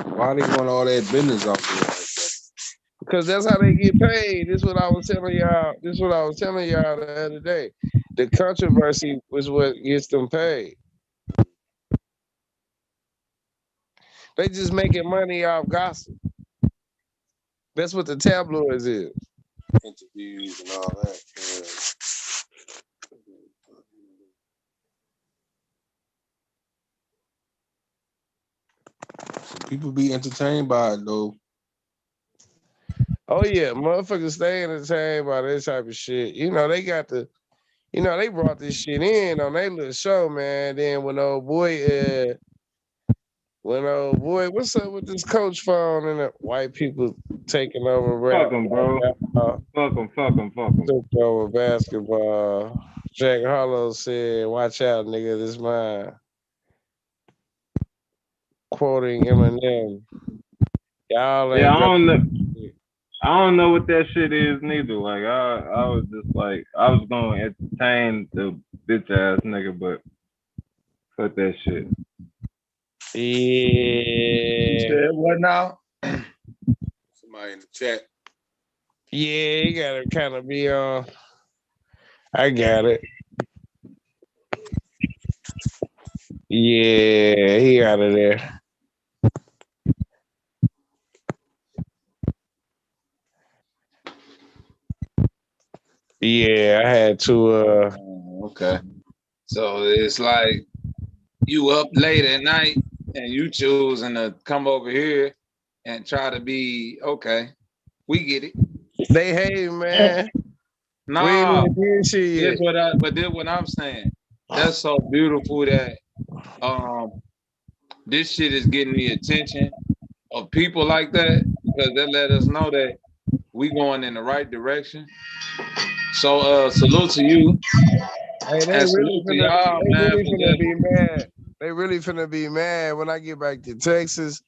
Why they want all that business off there like that? Because that's how they get paid. This is what I was telling y'all. This is what I was telling y'all the other day. The controversy was what gets them paid. They just making money off gossip. That's what the tabloids is. Interviews and all that. People be entertained by it though. Oh yeah, motherfuckers stay entertained by this type of shit. You know, they got the, you know, they brought this shit in on their little show, man. Then when old boy, what's up with this coach phone and the white people taking over Fuck him, bro. Fuck him. took over basketball. Jack Harlow said, "Watch out, nigga, this mine." Quoting Eminem. Y'all Yeah, ain't I don't know. representing. I don't know what that shit is neither. Like I was just like I was gonna entertain the bitch ass nigga, but fuck that shit. You Yeah. said what now? Somebody in the chat. Yeah, you gotta kind of be on. I got it. Yeah, he out of there. Yeah, I had to. Okay. So it's like you up late at night and you choosing to come over here and try to be okay. We get it. They hate, man. We ain't Nah, even did shit yet. this what I'm saying. That's so beautiful that this shit is getting the attention of people like that because they let us know that we going in the right direction. So salute to you Hey, and salute to y'all, they man, really for finna just be mad. They really finna be mad when I get back to Texas.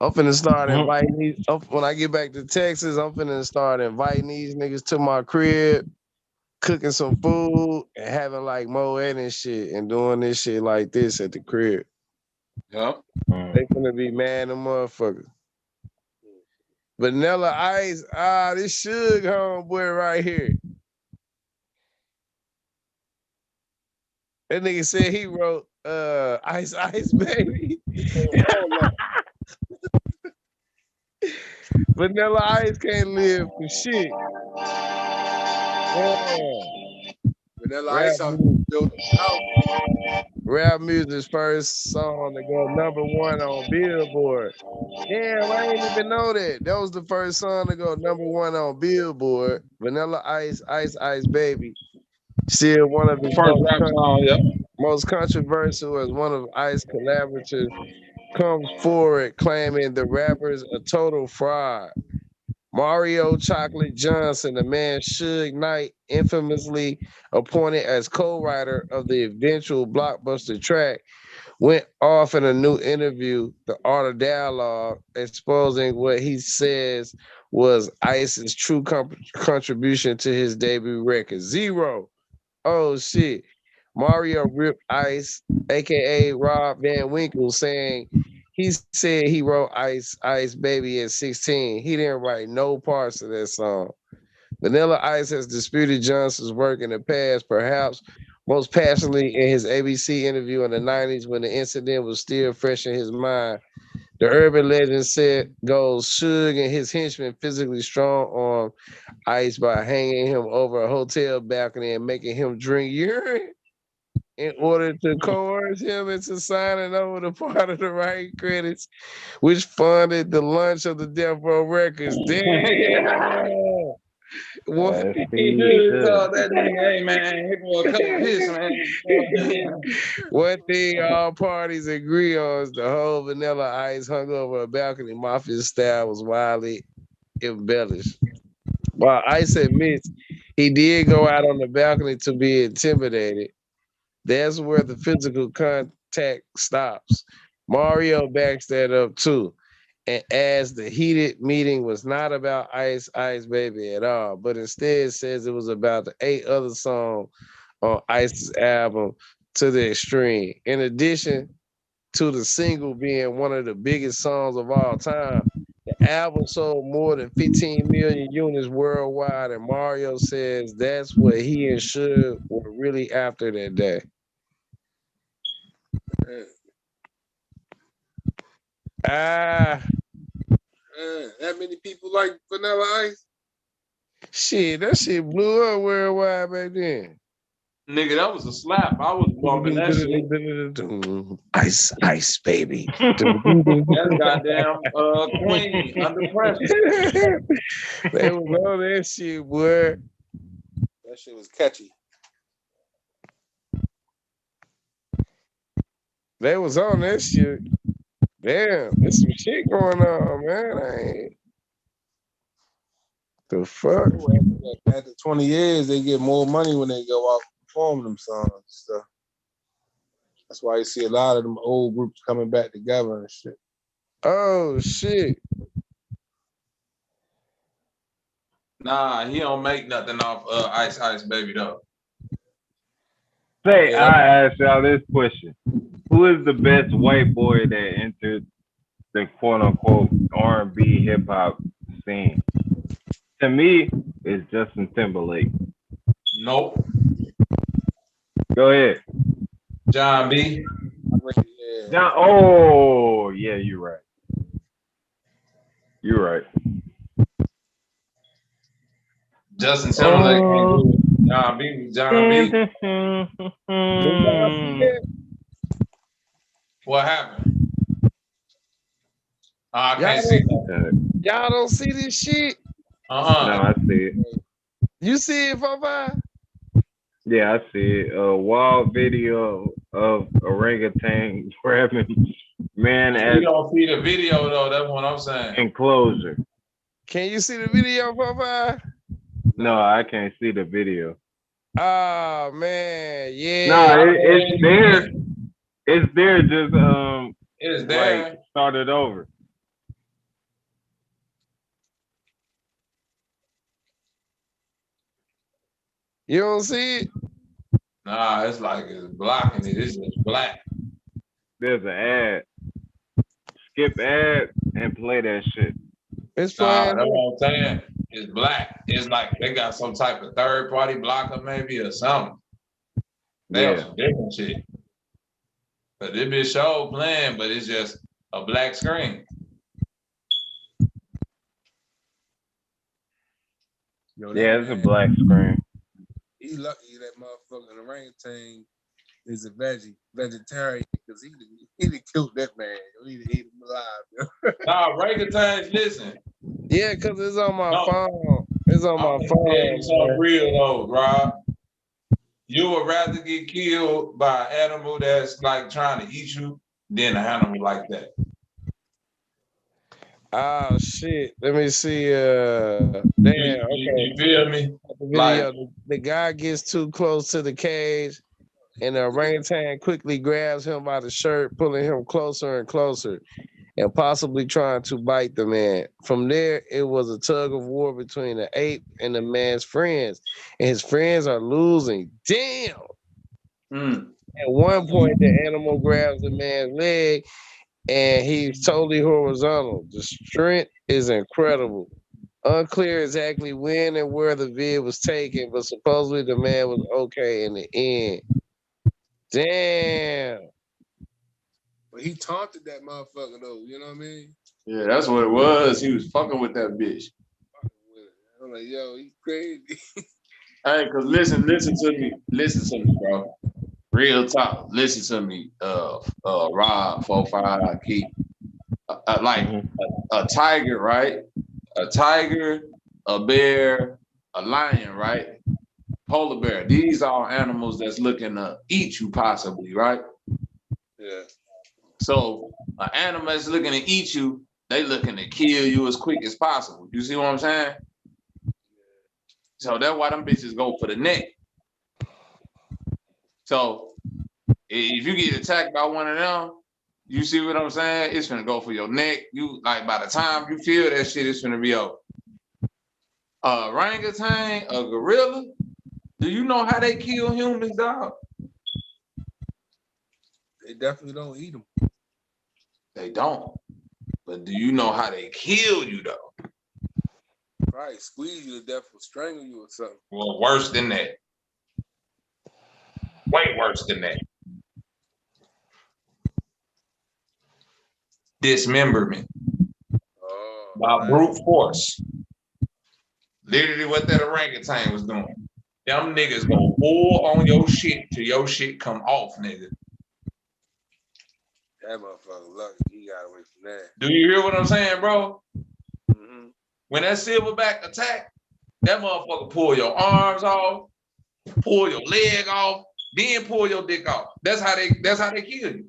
I'm finna start inviting these. When I get back to Texas, I'm finna start inviting these niggas to my crib, cooking some food, and having like Moet and shit, and doing this shit like this at the crib. Yep. They finna be mad, them motherfuckers. Vanilla Ice, this Suge homeboy right here. That nigga said he wrote Ice Ice Baby. Vanilla Ice can't live for shit. Yeah. Vanilla Ice out building out. Rap music's first song to go #1 on Billboard. Damn, I didn't even know that. That was the first song to go #1 on Billboard. Vanilla Ice, Ice Ice Baby. Still one of his First rap song, yeah. most controversial as one of Ice collaborators comes forward claiming the rapper's a total fraud. Mario Chocolate Johnson, the man Suge Knight, infamously appointed as co-writer of the eventual blockbuster track, went off in a new interview, The Art of Dialogue, exposing what he says was Ice's true contribution to his debut record. Zero. Oh shit. Mario ripped Ice, aka Rob Van Winkle, saying he said he wrote Ice Ice Baby at 16. He didn't write no parts of that song. Vanilla Ice has disputed Johnson's work in the past, perhaps most passionately in his ABC interview in the 90s when the incident was still fresh in his mind. The urban legend said goes Suge and his henchmen physically strong on Ice by hanging him over a hotel balcony and making him drink urine. in order to coerce him into signing over the part of the writing credits, which funded the launch of the Death Row Records. Damn. One He should call that nigga, hey man, here go a cup of piss, man. One thing all parties agree on is the whole Vanilla Ice hung over a balcony mafia style was wildly embellished. While Ice admits he did go out on the balcony to be intimidated, that's where the physical contact stops. Mario backs that up too, and as the heated meeting was not about Ice Baby at all, but instead says it was about the 8 other songs on Ice's album To the Extreme. In addition to the single being one of the biggest songs of all time, the album sold more than 15 million units worldwide, and Mario says that's what he and Suge were really after that day. That many people like Vanilla Ice? Shit, that shit blew up worldwide back then. Nigga, that was a slap. I was bumping that shit. Ice, baby. That's goddamn Queen under pressure. They was on that shit, boy. That shit was catchy. They was on that shit. Damn, there's some shit going on, man. I ain't... The fuck? After 20 years, they get more money when they go out and perform them songs and stuff. That's why you see a lot of them old groups coming back together and shit. Oh, shit. Nah, he don't make nothing off Ice Baby though. Say, I ask y'all this question. Who is the best white boy that entered the quote-unquote R&B hip-hop scene? To me, it's Justin Timberlake. Nope. Go ahead. John B. John, oh, yeah, you're right. You're right. Justin Timberlake can't do it. John B. John B. What happened? I can't see that. Y'all don't see this shit? No, I see it. You see it, Papa? Yeah, I see it. A wild video of orangutan grabbing man You at don't see the video though. That's what I'm saying. enclosure. Can you see the video, Papa? No, I can't see the video. Oh man, yeah. No, it's there. It's there. Just it's there. Like, start it over. You don't see it? Nah, it's like it's blocking it. It's just black. There's an ad. Skip ad and play that shit. It's Nah, playing. that's what I'm saying. It's black. It's like they got some type of third party blocker maybe or something. They have some different shit. But this bitch show playing, but it's just a black screen. Yeah, it's a black screen. He lucky that motherfucking orangutan is a vegetarian because he'd have killed that man. He'd have eaten him alive. Nah, orangutans, listen. Yeah, because it's on my phone. It's on my phone. It's so real though, Rob. You would rather get killed by an animal that's like trying to eat you than an animal like that. Oh shit. Let me see. Damn, okay. You feel me? The video, the guy gets too close to the cage, and the orangutan quickly grabs him by the shirt, pulling him closer and closer, and possibly trying to bite the man. From there, it was a tug of war between the ape and the man's friends, and his friends are losing. Damn. At one point, the animal grabs the man's leg, and he's totally horizontal. The strength is incredible. Unclear exactly when and where the vid was taken, but supposedly the man was okay in the end. Damn. But he taunted that motherfucker though, you know what I mean? Yeah, that's what it was. He was fucking with that bitch. I'm like, yo, he's crazy. Hey, cause listen to me, bro. Real talk. Listen to me, Rob 45 Key. Like a tiger, right? A tiger, a bear, a lion, right? Polar bear. These are animals that's looking to eat you, possibly, right? Yeah. So an animal that's looking to eat you, they looking to kill you as quick as possible. You see what I'm saying? So that's why them bitches go for the neck. So if you get attacked by one of them, you see what I'm saying? It's gonna go for your neck. You like by the time you feel that shit, it's gonna be over. Orangutan, a gorilla. Do you know how they kill humans, dog? They definitely don't eat them. They don't. But do you know how they kill you though? Probably squeeze you to death or strangle you or something. Well, worse than that. Way worse than that. Dismemberment. By brute force. Literally what that orangutan was doing. Them niggas go pull on your shit till your shit come off, nigga. That motherfucker lucky he got away from that. Do you hear what I'm saying, bro? Mm-hmm. When that silverback attack, that motherfucker pull your arms off, pull your leg off, then pull your dick off. That's how they kill you.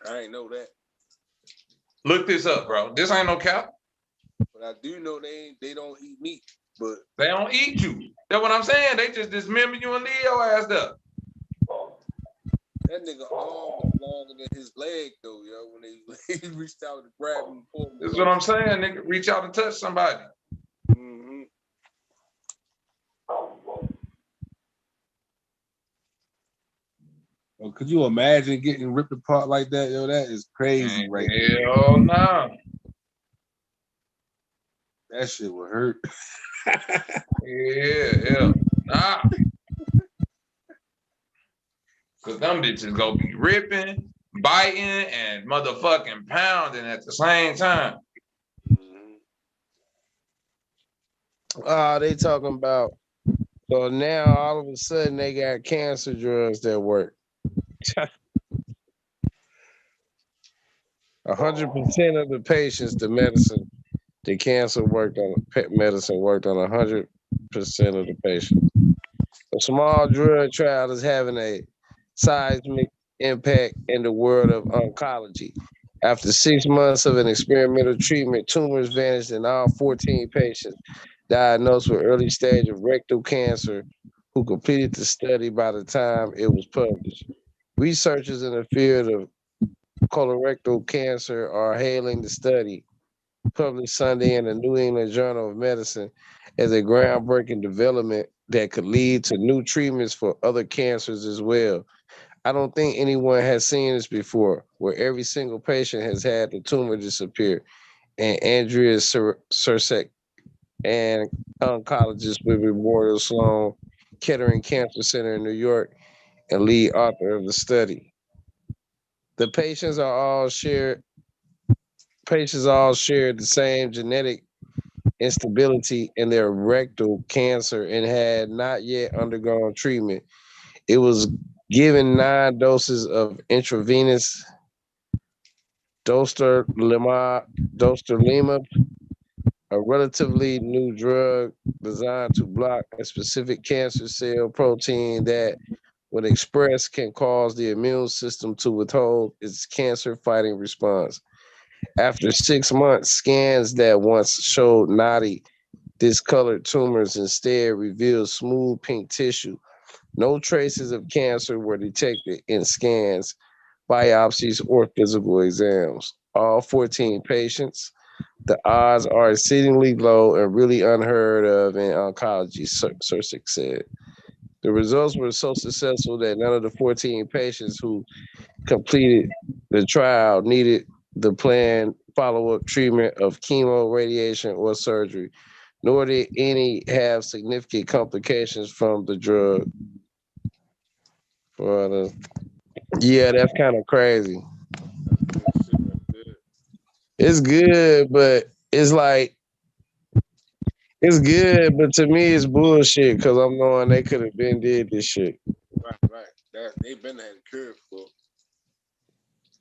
I ain't know that. Look this up, bro. This ain't no cap. But I do know they don't eat meat. But they don't eat you. That's what I'm saying. They just dismember you and leave your ass up. That nigga arm was longer than his leg though, yo. When they reached out to grab him, pull him. That's what I'm saying, nigga. Reach out and touch somebody. Mm-hmm. Well, could you imagine getting ripped apart like that, yo? That is crazy, right there. Hell no. That shit would hurt. Yeah. Nah. Cause them bitches go be ripping, biting, and motherfucking pounding at the same time. They talking about, so now all of a sudden they got cancer drugs that work. 100% of the patients, the cancer worked on, medicine worked on 100% of the patients. A small drug trial is having a seismic impact in the world of oncology. After 6 months of an experimental treatment, tumors vanished in all 14 patients diagnosed with early stage of rectal cancer who completed the study by the time it was published. Researchers in the field of colorectal cancer are hailing the study, published Sunday in the New England Journal of Medicine, as a groundbreaking development that could lead to new treatments for other cancers as well. I don't think anyone has seen this before, where every single patient has had the tumor disappear. And Andrea Sursek, an oncologist with Memorial Sloan Kettering Cancer Center in New York and lead author of the study. The patients all shared the same genetic instability in their rectal cancer and had not yet undergone treatment. It was given 9 doses of intravenous dostarlimab, a relatively new drug designed to block a specific cancer cell protein that, when expressed, can cause the immune system to withhold its cancer-fighting response. After 6 months, scans that once showed knotty, discolored tumors instead revealed smooth pink tissue. No traces of cancer were detected in scans, biopsies, or physical exams. All 14 patients. The odds are exceedingly low and really unheard of in oncology, Sursik said. The results were so successful that none of the 14 patients who completed the trial needed the planned follow-up treatment of chemo, radiation, or surgery, nor did any have significant complications from the drug. Yeah, that's kind of crazy. It's good, but it's like, it's good, but to me it's bullshit because I'm knowing they could have been did this shit. Right. That they've been ahead of the curve for.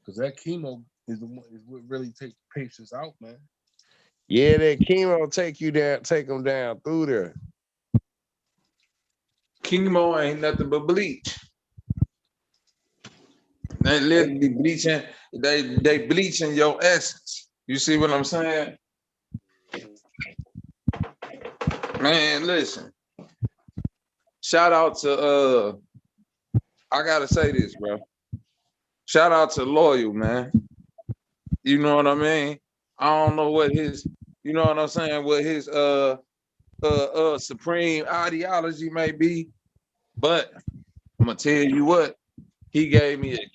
Because that chemo is what really takes patients out, man. Yeah, that chemo take them down through there. Chemo ain't nothing but bleach. They literally bleaching. They bleaching your essence. You see what I'm saying? Man, listen. Shout out to I gotta say this, bro. Shout out to Loyal, man. You know what I mean? I don't know what his, you know what I'm saying, what his supreme ideology may be, but I'm gonna tell you what, he gave me a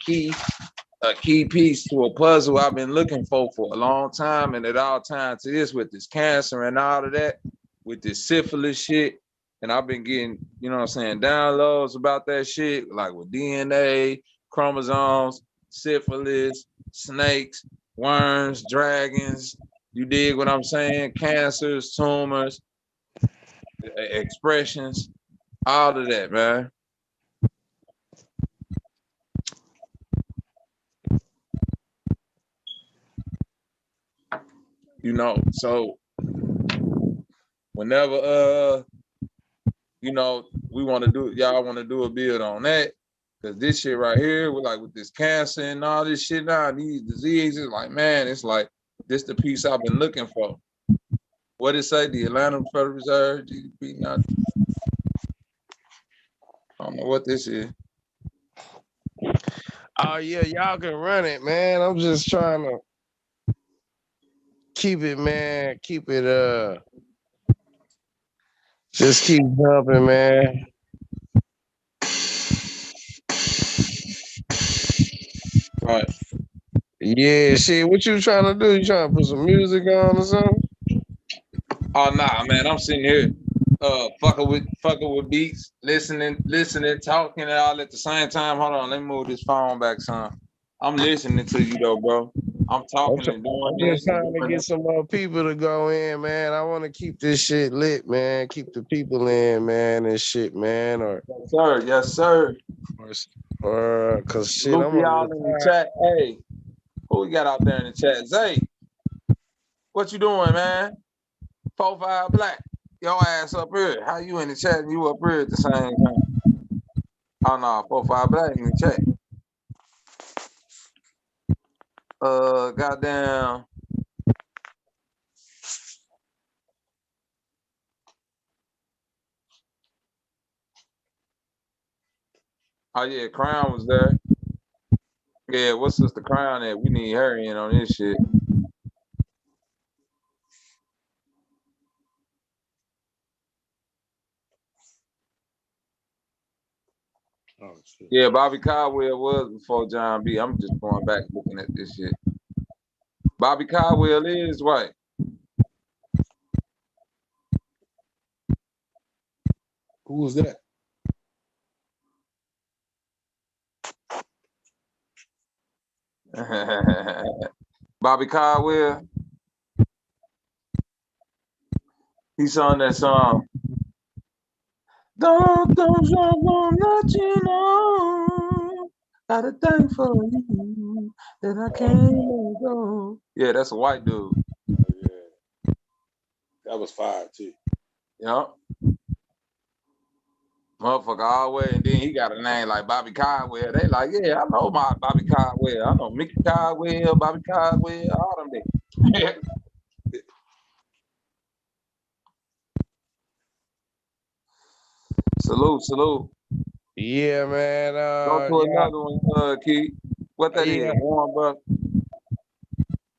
key piece to a puzzle I've been looking for a long time, and at all times to this with this cancer and all of that, with this syphilis shit. And I've been getting, you know what I'm saying, downloads about that shit, like with DNA, chromosomes, syphilis, snakes, worms, dragons. You dig what I'm saying? Cancers, tumors, expressions, all of that, man. You know, so whenever you know, y'all want to do a build on that, because this shit right here, we're like with this cancer and all this shit now, these diseases, like, man, it's like this the piece I've been looking for. What it say? The Atlanta Federal Reserve, GDP, not. I don't know what this is. Oh yeah, y'all can run it, man. I'm just trying to keep it, man. Keep it, just keep jumping, man. Right. Yeah, shit. What you trying to do? You trying to put some music on or something? Oh nah, man. I'm sitting here fucking with beats, listening, talking and all at the same time. Hold on, let me move this phone back some. I'm listening to you though, bro. I'm talking and doing I'm this just and trying to doing get that. some more people to go in, man. I want to keep this shit lit, man. Keep the people in, man, and shit, man. Or Yes, sir. Or cause shit, Salute I'm to gonna y'all in the retire. chat. Hey, who we got out there in the chat? Zay, what you doing, man? 4-5 Black. Your ass up here. How you in the chat and you up here at the same time? Oh no, 4-5 Black in the chat. Goddamn. Oh yeah, Crown was there. Yeah, what's Sister Crown at? We need her in on this shit. Oh shit. Yeah, Bobby Caldwell was before John B. I'm just going back looking at this shit. Bobby Caldwell is white. Who was that? Bobby Caldwell. He sung that song. Don't let you know. Got a thing for you that I can't let go. Yeah, that's a white dude. Yeah. That was fire too. Yup. Motherfucker always, and then he got a name like Bobby Caldwell. They like, yeah, I know my Bobby Caldwell. I know Mickey Caldwell, Bobby Caldwell, all them niggas. Salute. Yeah, man. Go to another one, Keith. What that is? Warren Buff.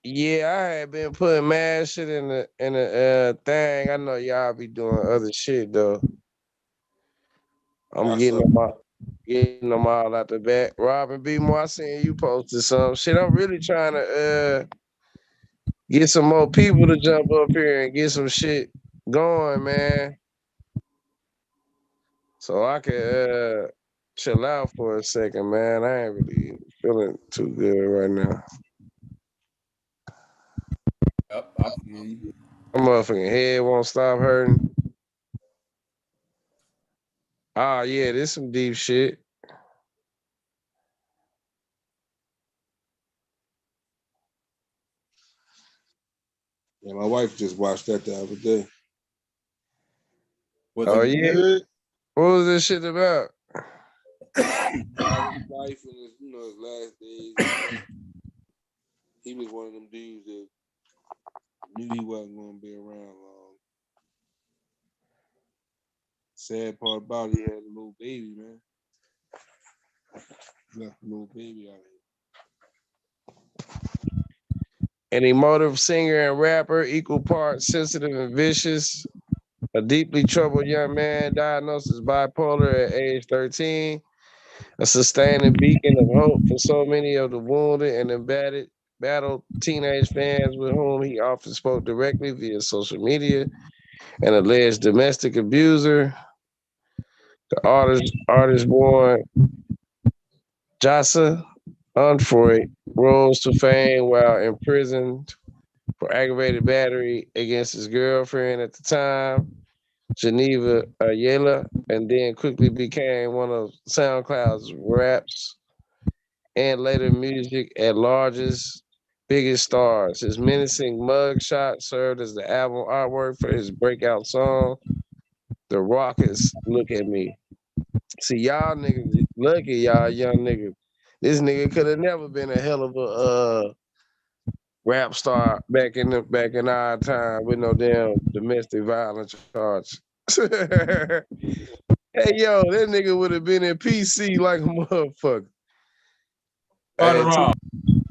Yeah, I had been putting mad shit in the thing. I know y'all be doing other shit though. I'm getting them all out the back. Robin B. Moore, I seen you posted some shit. I'm really trying to get some more people to jump up here and get some shit going, man. So I can chill out for a second, man. I ain't really feeling too good right now. Yep, I feel you. My motherfucking head won't stop hurting. Ah, yeah, this some deep shit. Yeah, my wife just watched that the other day. Oh yeah. What was this shit about? His life and his, his last days. He was one of them dudes that knew he wasn't going to be around long. Sad part about it, he had a little baby, man. Left a little baby out here. An emotive singer and rapper, equal parts sensitive and vicious. A deeply troubled young man diagnosed as bipolar at age 13. A sustaining beacon of hope for so many of the wounded and embattled teenage fans with whom he often spoke directly via social media. An alleged domestic abuser. The artist born Jassa Unfroy rose to fame while imprisoned for aggravated battery against his girlfriend at the time, Geneva Ayala, and then quickly became one of SoundCloud's raps and later music at largest, biggest stars. His menacing mugshot served as the album artwork for his breakout song, The Rockets Look at Me. See, y'all niggas, lucky y'all young niggas. This nigga could have never been a hell of a rap star back in our time with no damn domestic violence charge. Hey yo, that nigga would have been in PC like a motherfucker. Hey,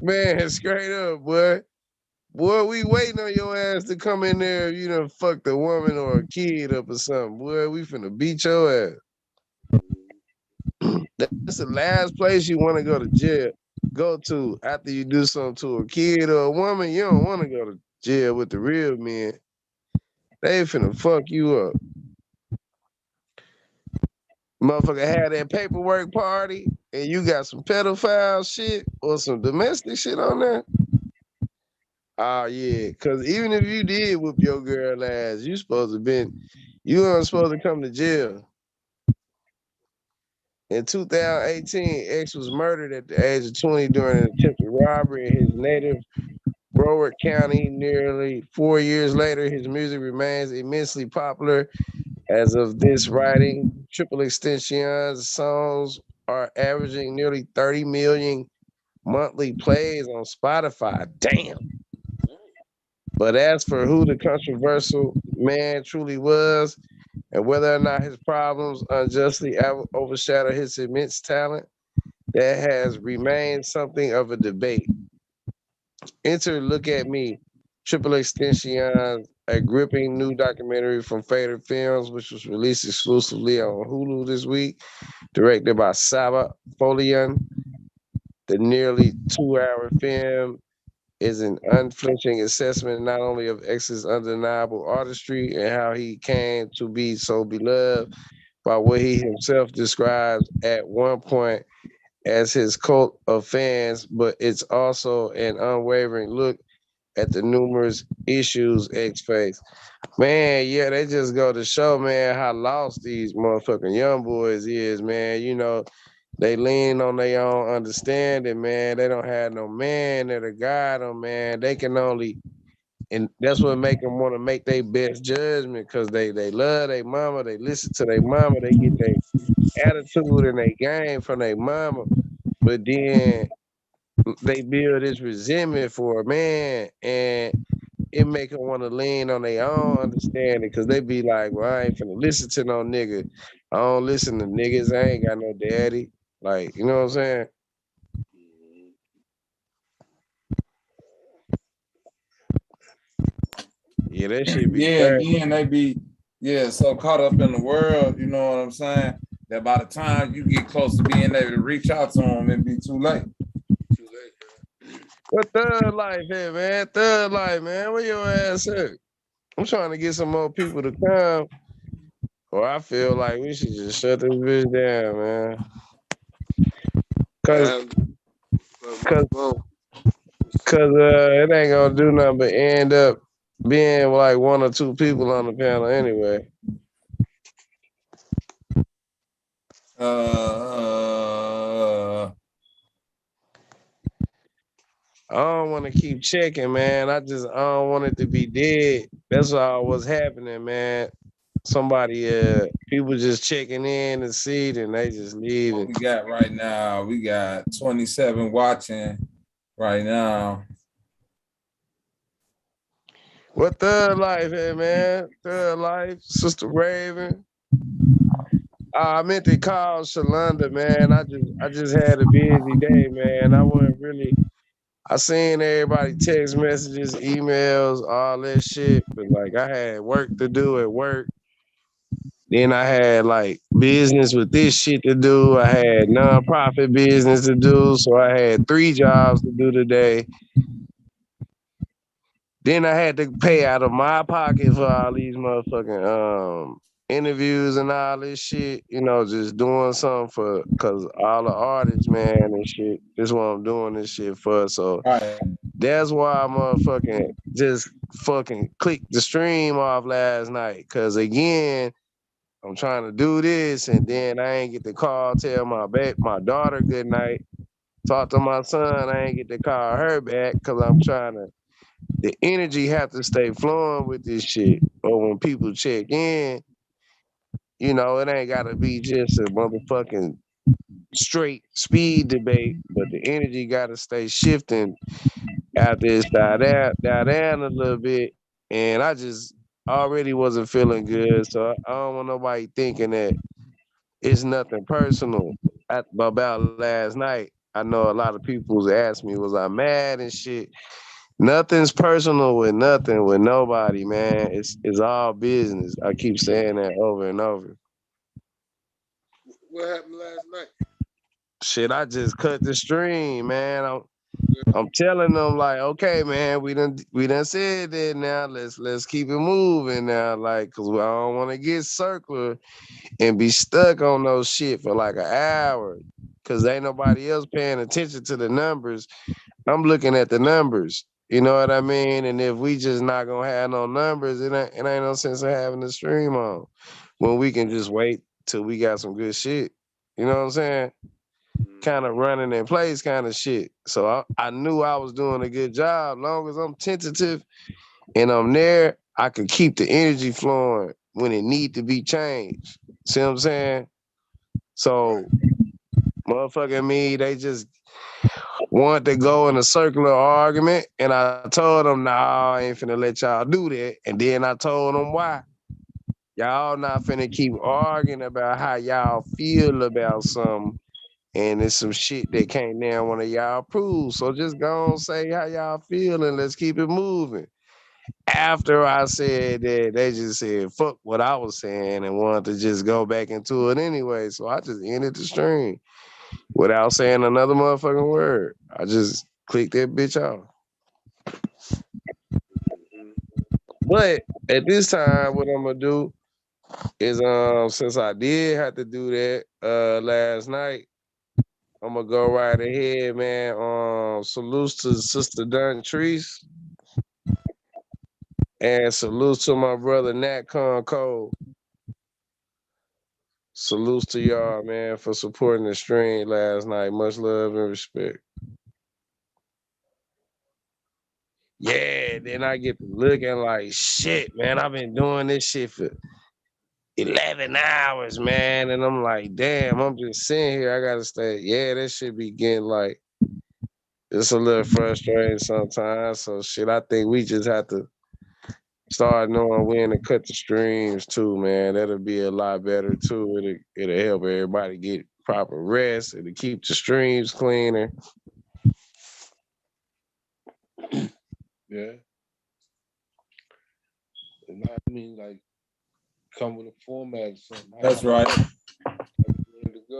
man, straight up, boy. Boy, we waiting on your ass to come in there if you done fucked a woman or a kid up or something. Boy, we finna beat your ass. That's the last place you want to go to after you do something to a kid or a woman. You don't want to go to jail with the real men. They finna fuck you up. Motherfucker had that paperwork party and you got some pedophile shit or some domestic shit on there. Oh yeah, cause even if you did whoop your girl ass, you weren't supposed to come to jail. In 2018, X was murdered at the age of 20 during an attempted robbery in his native Broward County. Nearly 4 years later, his music remains immensely popular. As of this writing, Triple Extension's songs are averaging nearly 30 million monthly plays on Spotify. Damn. But as for who the controversial man truly was and whether or not his problems unjustly overshadow his immense talent, that has remained something of a debate. Enter Look at Me, Triple Extension, a gripping new documentary from Fader Films, which was released exclusively on Hulu this week, directed by Saba Folian. The nearly 2-hour film is an unflinching assessment not only of X's undeniable artistry and how he came to be so beloved by what he himself describes at one point as his cult of fans, but it's also an unwavering look at the numerous issues X faced. Man, yeah, they just go to show, man, how lost these motherfucking young boys is, man. You know, they lean on their own understanding, man. They don't have no man that'll guide them, man. They can only, and that's what make them want to make their best judgment because they love their mama, they listen to their mama, they get their attitude and their game from their mama, but then they build this resentment for a man, and it make them want to lean on their own understanding because they be like, well, I ain't finna listen to no nigga. I don't listen to niggas. I ain't got no daddy. Like, you know what I'm saying? Yeah, that shit be Yeah, crazy. then they be so caught up in the world, you know what I'm saying? That by the time you get close to being able to reach out to them, it be too late. What thug life at, man? Thug life, man. Where your ass at? I'm trying to get some more people to come. Or I feel like we should just shut this bitch down, man. Cause it ain't gonna do nothing but end up being like one or two people on the panel anyway. I don't want to keep checking, man. I don't want it to be dead. That's all what's happening, man. Somebody, people just checking in and see it, and they just What leaving. we got right now? We got 27 watching right now. What Thug Life, hey, man? Thug Life, Sister Raven. I meant to call Shalonda, man. I just had a busy day, man. I wasn't really. I seen everybody text messages, emails, all that shit, but like I had work to do at work. Then I had like business with this shit to do. I had nonprofit business to do, so I had 3 jobs to do today. Then I had to pay out of my pocket for all these motherfucking interviews and all this shit. You know, just doing something for cause all the artists, man, and shit. This is what I'm doing this shit for. So that's why I motherfucking just fucking clicked the stream off last night. Cause again, I'm trying to do this, and then I ain't get the call, tell my daughter good night. Talk to my son, I ain't get to call her back because I'm trying to. The energy have to stay flowing with this shit. Or when people check in, you know, it ain't gotta be just a motherfucking straight speed debate, but the energy gotta stay shifting after it's died down a little bit. And I just already wasn't feeling good, so I don't want nobody thinking that it's nothing personal about last night. I know a lot of people asked me, was I mad and shit? Nothing's personal with nothing with nobody, man. It's all business. I keep saying that over and over. What happened last night? Shit, I just cut the stream, man. I'm telling them like, okay, man, we done said that now. Let's keep it moving now, like, cause I don't want to get circular and be stuck on those shit for like an hour, cause ain't nobody else paying attention to the numbers. I'm looking at the numbers. You know what I mean? And if we just not gonna have no numbers, it ain't no sense of having the stream on when we can just wait till we got some good shit. You know what I'm saying? Kind of running in place kind of shit. So I knew I was doing a good job. Long as I'm tentative and I'm there, I could keep the energy flowing when it need to be changed. See what I'm saying? So motherfucking me, they just wanted to go in a circular argument, and I told them, nah, I ain't finna let y'all do that. And then I told them why. Y'all not finna keep arguing about how y'all feel about something, and it's some shit that can't now one of y'all prove. So just go and say how y'all feel, and let's keep it moving. After I said that, they just said, fuck what I was saying and wanted to just go back into it anyway. So I just ended the stream without saying another motherfucking word. I just clicked that bitch off. But at this time, what I'm gonna do is since I did have to do that last night, I'm gonna go right ahead, man. Salutes to Sister Dunn Treese and salutes to my brother Nat Con Cole. Salutes to y'all, man, for supporting the stream last night. Much love and respect. Yeah, then I get to looking like shit, man. I've been doing this shit for 11 hours, man. And I'm like, damn, I'm just sitting here. I gotta stay. Yeah, that shit be getting like, it's a little frustrating sometimes. So shit, I think we just have to start knowing when to cut the streams too, man. That'll be a lot better too. It'll help everybody get proper rest. It'll keep the streams cleaner. Yeah. And I mean, like, come with a format or something. That's right.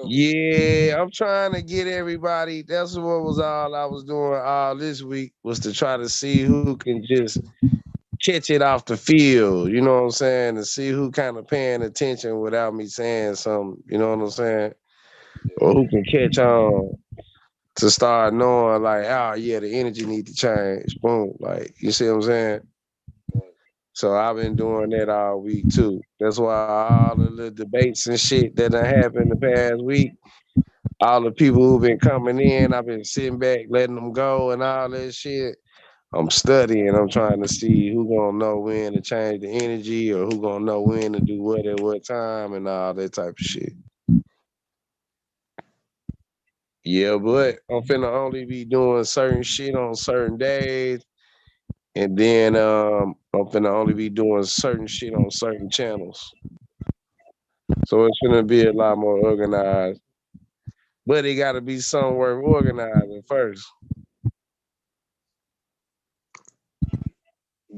Yeah, I'm trying to get everybody. That's what was all I was doing all this week, was to try to see who can just catch it off the field. You know what I'm saying? To see who kind of paying attention without me saying something. You know what I'm saying? Or who can catch on to start knowing like, oh yeah, the energy need to change. Boom. Like, you see what I'm saying? So I've been doing that all week too. That's why all the little debates and shit that done happened the past week, all the people who've been coming in, I've been sitting back, letting them go and all that shit. I'm studying. I'm trying to see who gonna know when to change the energy or who gonna know when to do what at what time and all that type of shit. Yeah, but I'm finna only be doing certain shit on certain days, and then I'm finna only be doing certain shit on certain channels. So it's gonna be a lot more organized. But it gotta be somewhere organizing first.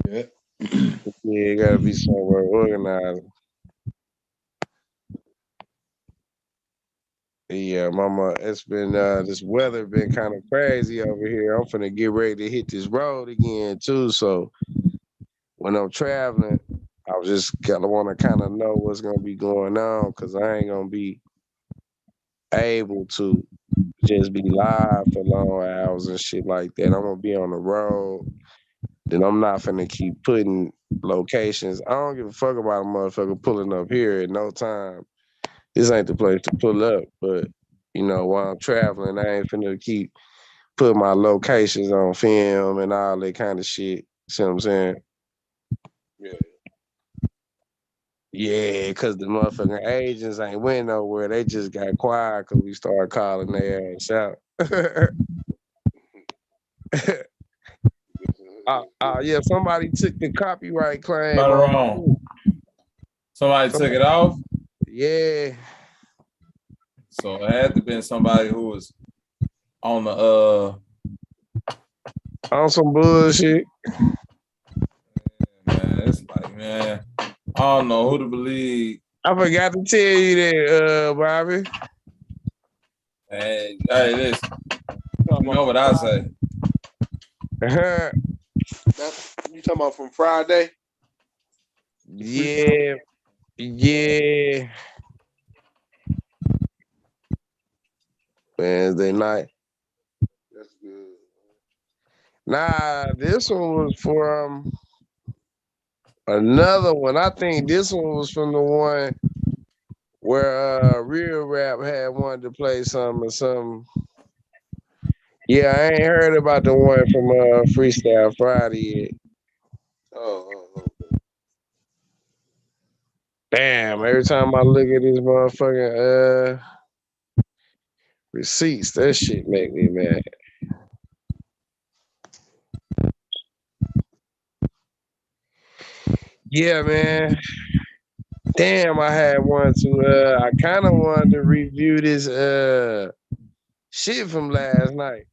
Yeah. Yeah, it gotta be somewhere organized. Yeah, mama, it's been this weather been kind of crazy over here. I'm finna get ready to hit this road again too. So when I'm traveling, I just gotta wanna kinda know what's gonna be going on because I ain't gonna be able to just be live for long hours and shit like that. I'm gonna be on the road. Then I'm not finna keep putting locations. I don't give a fuck about a motherfucker pulling up here at no time. This ain't the place to pull up, but you know, while I'm traveling, I ain't finna keep putting my locations on film and all that kind of shit. See what I'm saying? Yeah. Yeah, cause the motherfucking agents ain't went nowhere. They just got quiet cause we started calling their ass out. Yeah, somebody took the copyright claim Right on. wrong. Somebody took it off. Yeah. So it had to been somebody who was on the on some bullshit. Man, it's like, man, I don't know who to believe. I forgot to tell you that, Bobby. Hey, listen. You know what I say. You talking about from Friday? Yeah. Yeah. Wednesday night. That's good. Nah, this one was from another one. I think this one was from the one where Real Rap had wanted to play something or something. Yeah, I ain't heard about the one from Freestyle Friday yet. Okay. Damn, every time I look at this motherfucking receipts, that shit make me mad. Yeah, man. Damn, I had one to I kinda wanted to review this shit from last night.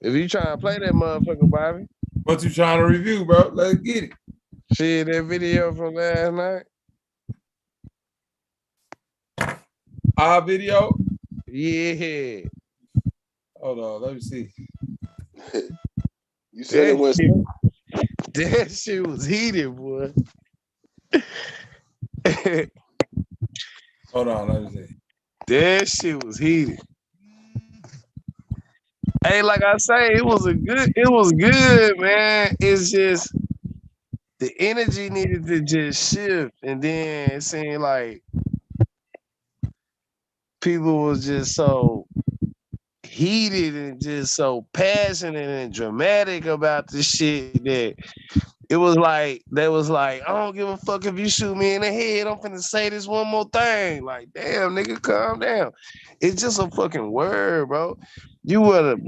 If you trying to play that motherfucker, Bobby. What you trying to review, bro? Let's get it. Shit, that video from last night. Our video? Yeah. Hold on, let me see. You said it was that shit was heated, boy. Hold on, let me see. That shit was heated. Hey, like I say, it was good, man. It's just the energy needed to just shift, and then it seemed like people was just so heated and just so passionate and dramatic about this shit that it was like they was like, I don't give a fuck if you shoot me in the head. I'm finna say this one more thing. Like, damn, nigga, calm down. It's just a fucking word, bro. You would have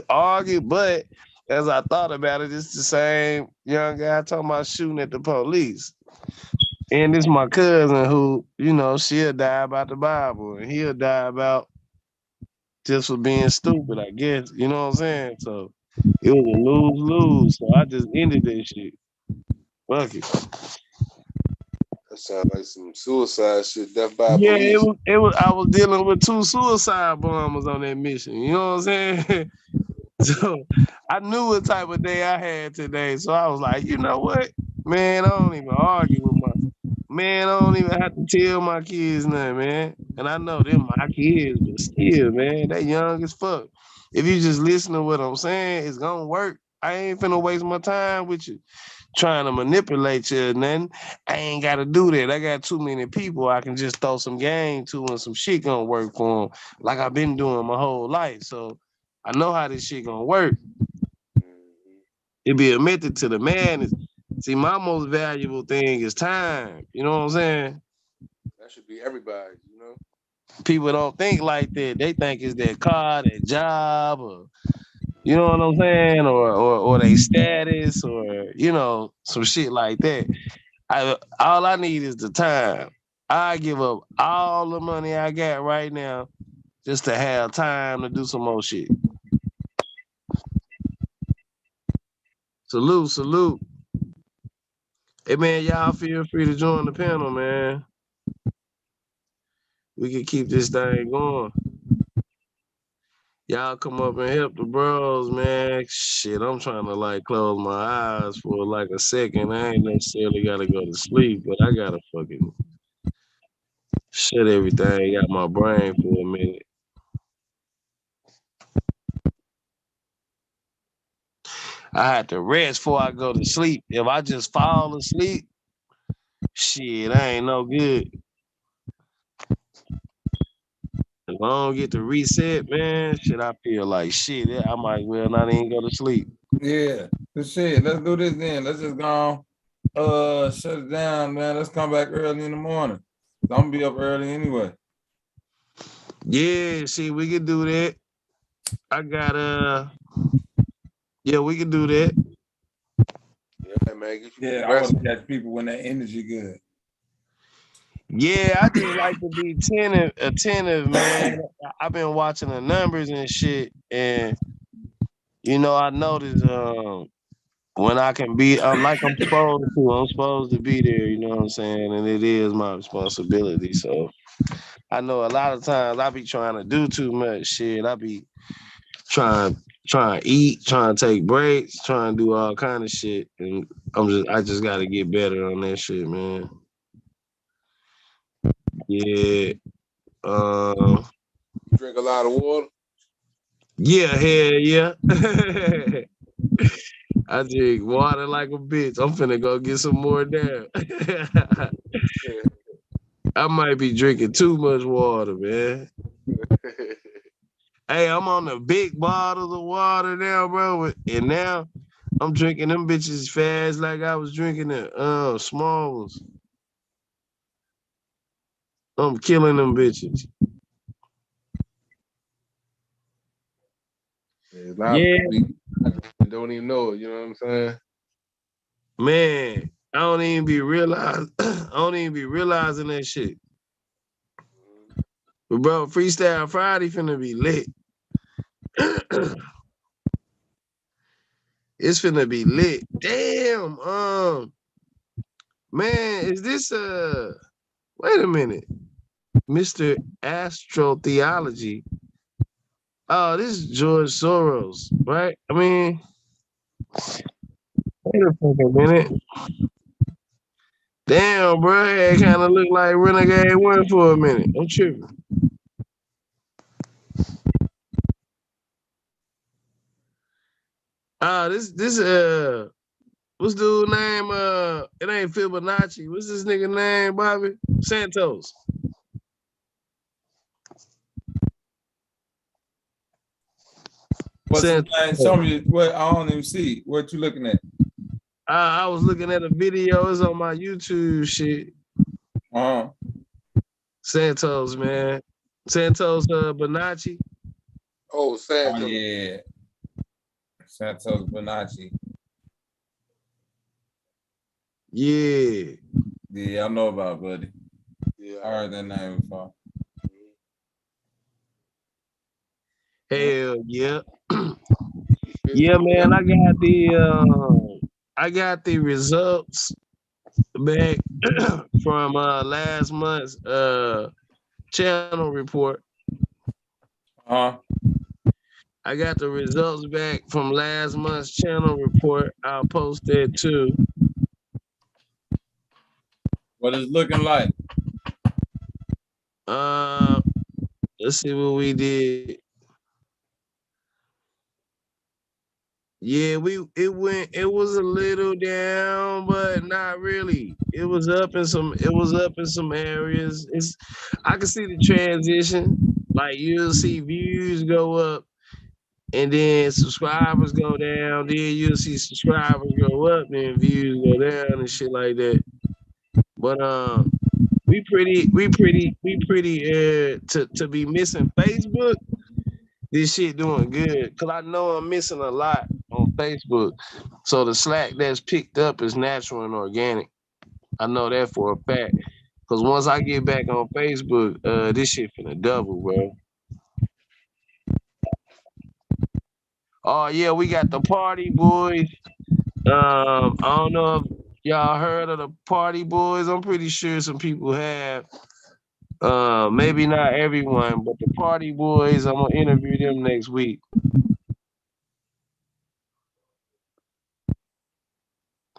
argued, but as I thought about it, it's the same young guy talking about shooting at the police. And it's my cousin who, you know, she'll die about the Bible and he'll die about just for being stupid, I guess. You know what I'm saying? So it was a lose-lose. So I just ended that shit. Fuck it. That sounds like some suicide shit, death by Yeah, police. it was I was dealing with 2 suicide bombers on that mission. You know what I'm saying? So I knew what type of day I had today. So I was like, you know what? Man, I don't even argue with I don't even have to tell my kids nothing, man. And I know they're my kids, but still, man, they young as fuck. If you just listen to what I'm saying, it's gonna work. I ain't finna waste my time with you trying to manipulate you or nothing. I ain't gotta do that. I got too many people I can just throw some game to and some shit gonna work for them like I've been doing my whole life. So I know how this shit gonna work. It be a method to the madness. See, my most valuable thing is time. You know what I'm saying? That should be everybody, you know. People don't think like that. They think it's their car, their job, or you know what I'm saying, or their status, or you know, some shit like that. All I need is the time. I give up all the money I got right now just to have time to do some more shit. Salute, salute. Hey man, y'all feel free to join the panel, man. We can keep this thing going. Y'all come up and help the bros, man. Shit, I'm trying to like close my eyes for like a second. I ain't necessarily gotta go to sleep, but I gotta fucking shut everything out my brain for a minute. I had to rest before I go to sleep. If I just fall asleep, shit, I ain't no good. If I don't get to reset, man, shit, I feel like shit. I might well not even go to sleep. Yeah, good shit. Let's do this then. Let's just go on, shut it down, man. Let's come back early in the morning. I'm gonna be up early anyway. Yeah, see, we can do that. I got yeah, we can do that. Yeah, man, get you Yeah, I want to catch people when that energy good. Yeah, I just like to be attentive, man. I've been watching the numbers and shit, and you know, I noticed when I can be, I'm supposed to be there. You know what I'm saying? And it is my responsibility. So I know a lot of times I be trying to do too much shit. I be trying to eat, trying to take breaks, trying to do all kind of shit, and I just got to get better on that shit, man. Yeah. Drink a lot of water. Yeah, hell yeah. I drink water like a bitch. I'm finna go get some more down. I might be drinking too much water, man. Hey, I'm on the big bottles of water now, bro. And now I'm drinking them bitches fast like I was drinking the small ones. I'm killing them bitches. Yeah, a lot of people don't even know it, you know what I'm saying? Man, I don't even be realizing that shit. But bro, Freestyle Friday finna be lit. It's finna be lit. Damn, man, is this wait a minute. Mr. Astrotheology. Oh, this is George Soros, right? I mean, wait a fucking minute. Damn, bro, it kind of looked like Renegade One for a minute. I'm tripping. This what's dude name? It ain't Fibonacci. What's this nigga name, Bobby? Santos. What's the name? Show me what I don't even see. What you looking at? I was looking at a video. It's on my YouTube shit. Santos, man. Santos Bonacci. Oh, Santos. Oh, yeah. Santos Bonacci. Yeah. Yeah, I know about buddy. Yeah. I heard that name before. Hell yeah. Yeah, man, I got the results back from last month's channel report. I got the results back from last month's channel report. I'll post that too. What it's looking like? Let's see what we did. Yeah, it was a little down, but not really. It was up in some areas. I can see the transition. Like you'll see views go up and then subscribers go down, then you'll see subscribers go up, then views go down and shit like that. But we pretty to be missing Facebook. This shit doing good because I know I'm missing a lot on Facebook. So the slack that's picked up is natural and organic. I know that for a fact. Because once I get back on Facebook, this shit finna double, bro. Oh yeah, we got the Party Boys. I don't know if y'all heard of the Party Boys. I'm pretty sure some people have. Maybe not everyone, but the Party Boys. I'm gonna interview them next week.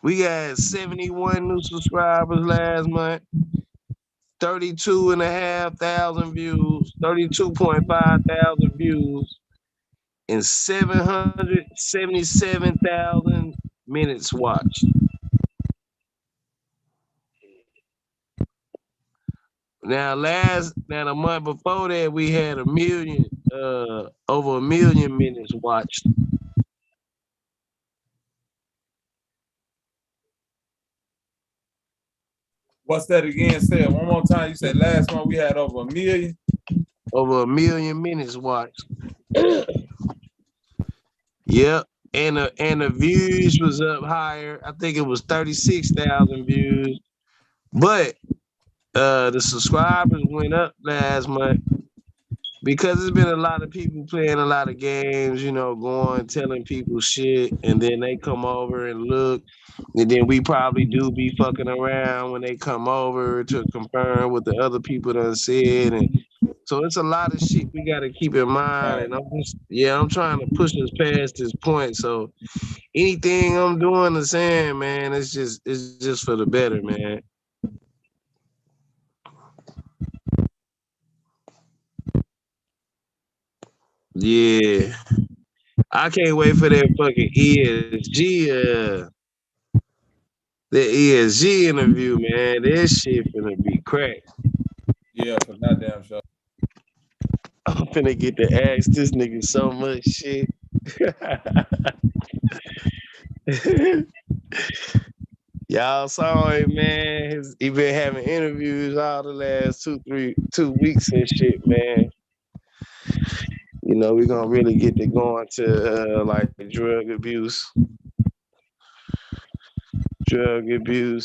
We got 71 new subscribers last month, 32,500 views, 32.5 thousand views, and 777,000 minutes watched. Now the month before that we had over a million minutes watched. What's that again? Say it one more time. You said last month we had over a million. Over a million minutes watched. Yep. And the views was up higher. I think it was 36,000 views. But the subscribers went up last month because there's been a lot of people playing a lot of games, going telling people shit, and then they come over and look, and then we probably do be fucking around when they come over to confirm what the other people done said, and so it's a lot of shit we got to keep in mind. And I'm trying to push us past this point. So anything I'm doing or saying, man, it's just for the better, man. Yeah. I can't wait for that fucking ESG interview, man. This shit finna be cracked. Yeah, for that damn show. I'm finna get to ask this nigga so much shit. Y'all saw him, man. He been having interviews all the last 2 weeks and shit, man. We're gonna really get to going to like drug abuse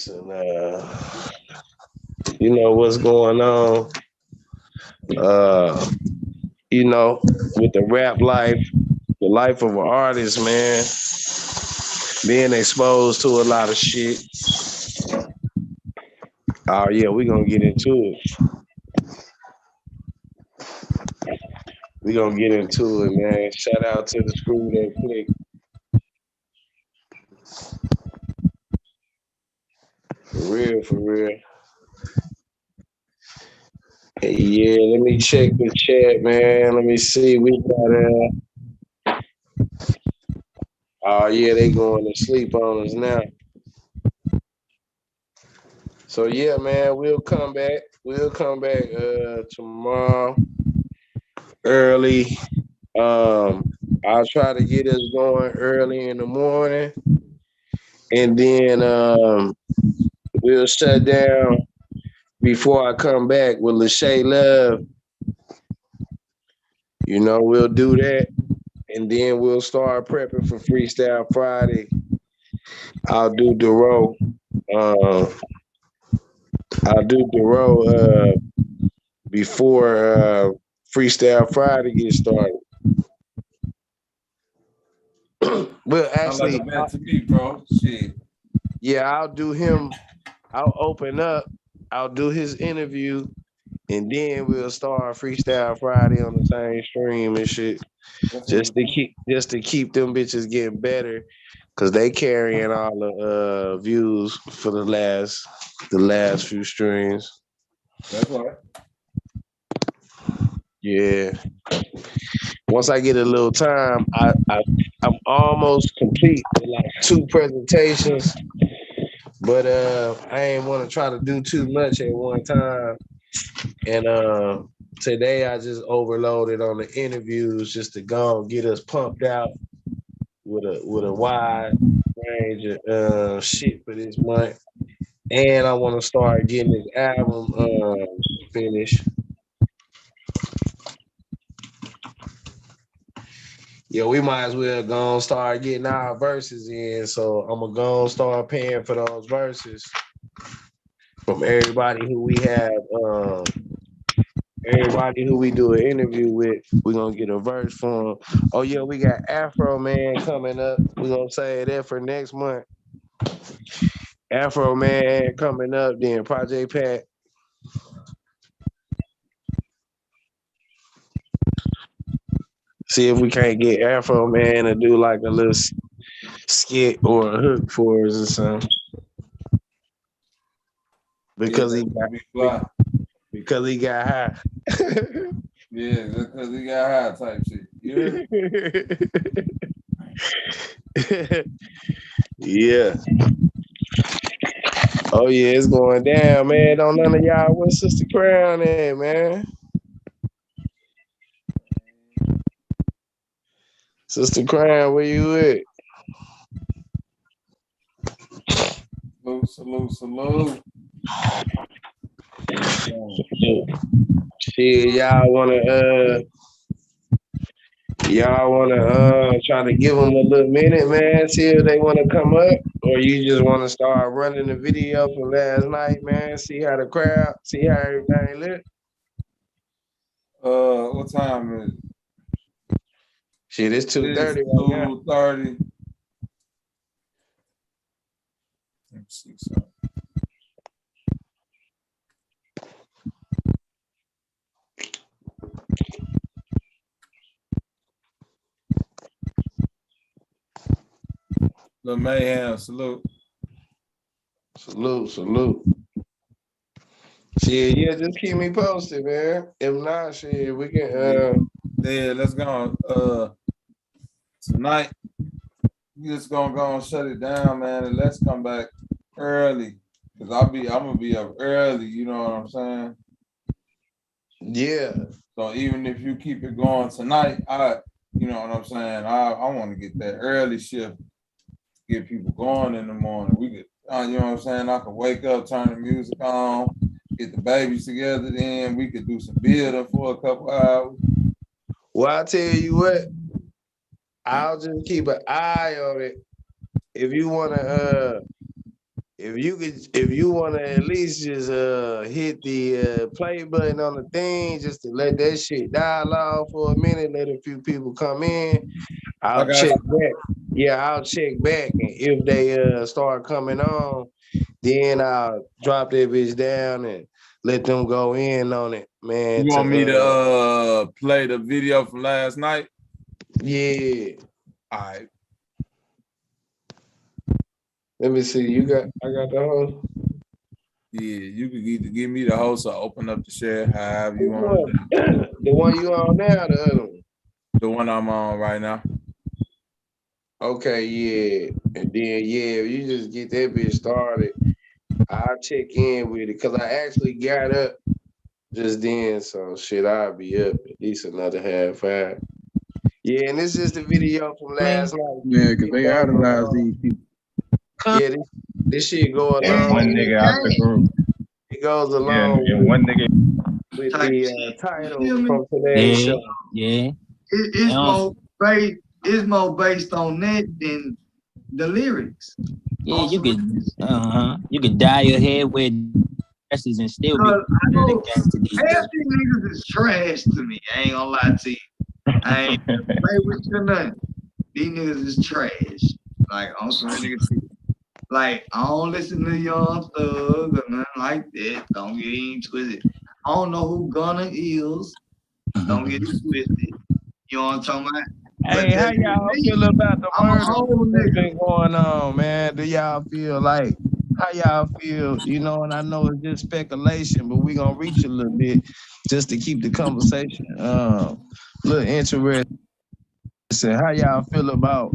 and what's going on. With the rap life, the life of an artist, man. Being exposed to a lot of shit. Oh yeah, we're gonna get into it. We're gonna get into it, man. Shout out to the Screw That Click. For real. Hey, yeah, let me check the chat, man. Let me see. We got oh yeah, they going to sleep on us now. So yeah, man, we'll come back. Tomorrow early. I'll try to get us going early in the morning. And then we'll shut down before I come back with Lachey Love. We'll do that. And then we'll start prepping for Freestyle Friday. I'll do Duro. Before Freestyle Friday gets started. Well, actually, like a man to me, bro. Shit. Yeah, I'll do him. I'll open up. I'll do his interview, and then we'll start Freestyle Friday on the same stream and shit. Just to keep them bitches getting better, cause they carrying all the views for the last few streams. That's right. Yeah. once I get a little time, I'm almost complete with like 2 presentations, but I ain't want to try to do too much at one time. And today I just overloaded on the interviews just to go and get us pumped out with a wide range of shit for this month. And I want to start getting this album finished. Yeah, we might as well go and start getting our verses in. So I'm gonna go and start paying for those verses from everybody who we have, everybody who we do an interview with. We're gonna get a verse from. Oh yeah, we got Afro Man coming up. We're gonna say that for next month. Afro Man coming up, then Project Pat. See if we can't get Afro Man to do like a little skit or a hook for us or something. Because he got high. Yeah, because he got high type shit. Yeah. Yeah. Oh yeah, it's going down, man. Don't none of y'all with Sister Crown at, man. Sister Crown, where you at? Salute. Shit, y'all wanna try to give them a little minute, man, see if they wanna come up, or you just wanna start running the video from last night, man, see how everything lit. What time is it? Shit, it's 2:30 right now. 2:30. Let me see something. The Mayhem, salute. Salute. Shit, yeah, just keep me posted, man. If not, shit, we can yeah, let's go. Tonight, we just gonna go and shut it down, man, and let's come back early. Cause I'm gonna be up early, you know what I'm saying? Yeah. So even if you keep it going tonight, you know what I'm saying? I want to get that early shift, get people going in the morning. We could, you know what I'm saying? I could wake up, turn the music on, get the babies together. Then we could do some building for a couple hours. Well, I tell you what, I'll just keep an eye on it. If you wanna, if you wanna at least just hit the play button on the thing, just to let that shit dialogue for a minute, let a few people come in. I'll check back. Yeah, I'll check back, and if they start coming on, then I'll drop that bitch down and let them go in on it, man. You want me to play the video from last night? Yeah. All right. Let me see. I got the host. Yeah, you could either give me the host or open up the share, however you want to do. The one you on now, the other one? The one I'm on right now. Okay, yeah. And then, yeah, if you just get that bitch started, I'll check in with it. Because I actually got up just then, so shit, I'll be up at least another half hour. Yeah, and this is the video from last night. Yeah, because they idolize these people. Yeah, this shit go along. One nigga out the group. It goes along and one nigga with the title from today's show. Yeah. It's more based on that than the lyrics. Yeah, you could dye your head with dresses and still be half these niggas is trash to me. I ain't gonna lie to you. I ain't gonna play with you or nothing. These niggas is trash. Like on some niggas. Like I don't listen to Young Thug or nothing like that. Don't get any twisted. I don't know who Gunna is. Don't get it twisted. You know what I'm talking about? Hey, how y'all feel about the murder that's been going on, man? Do y'all feel like, how y'all feel, you know, and I know it's just speculation, but we gonna reach a little bit just to keep the conversation a little interesting. Listen, how y'all feel about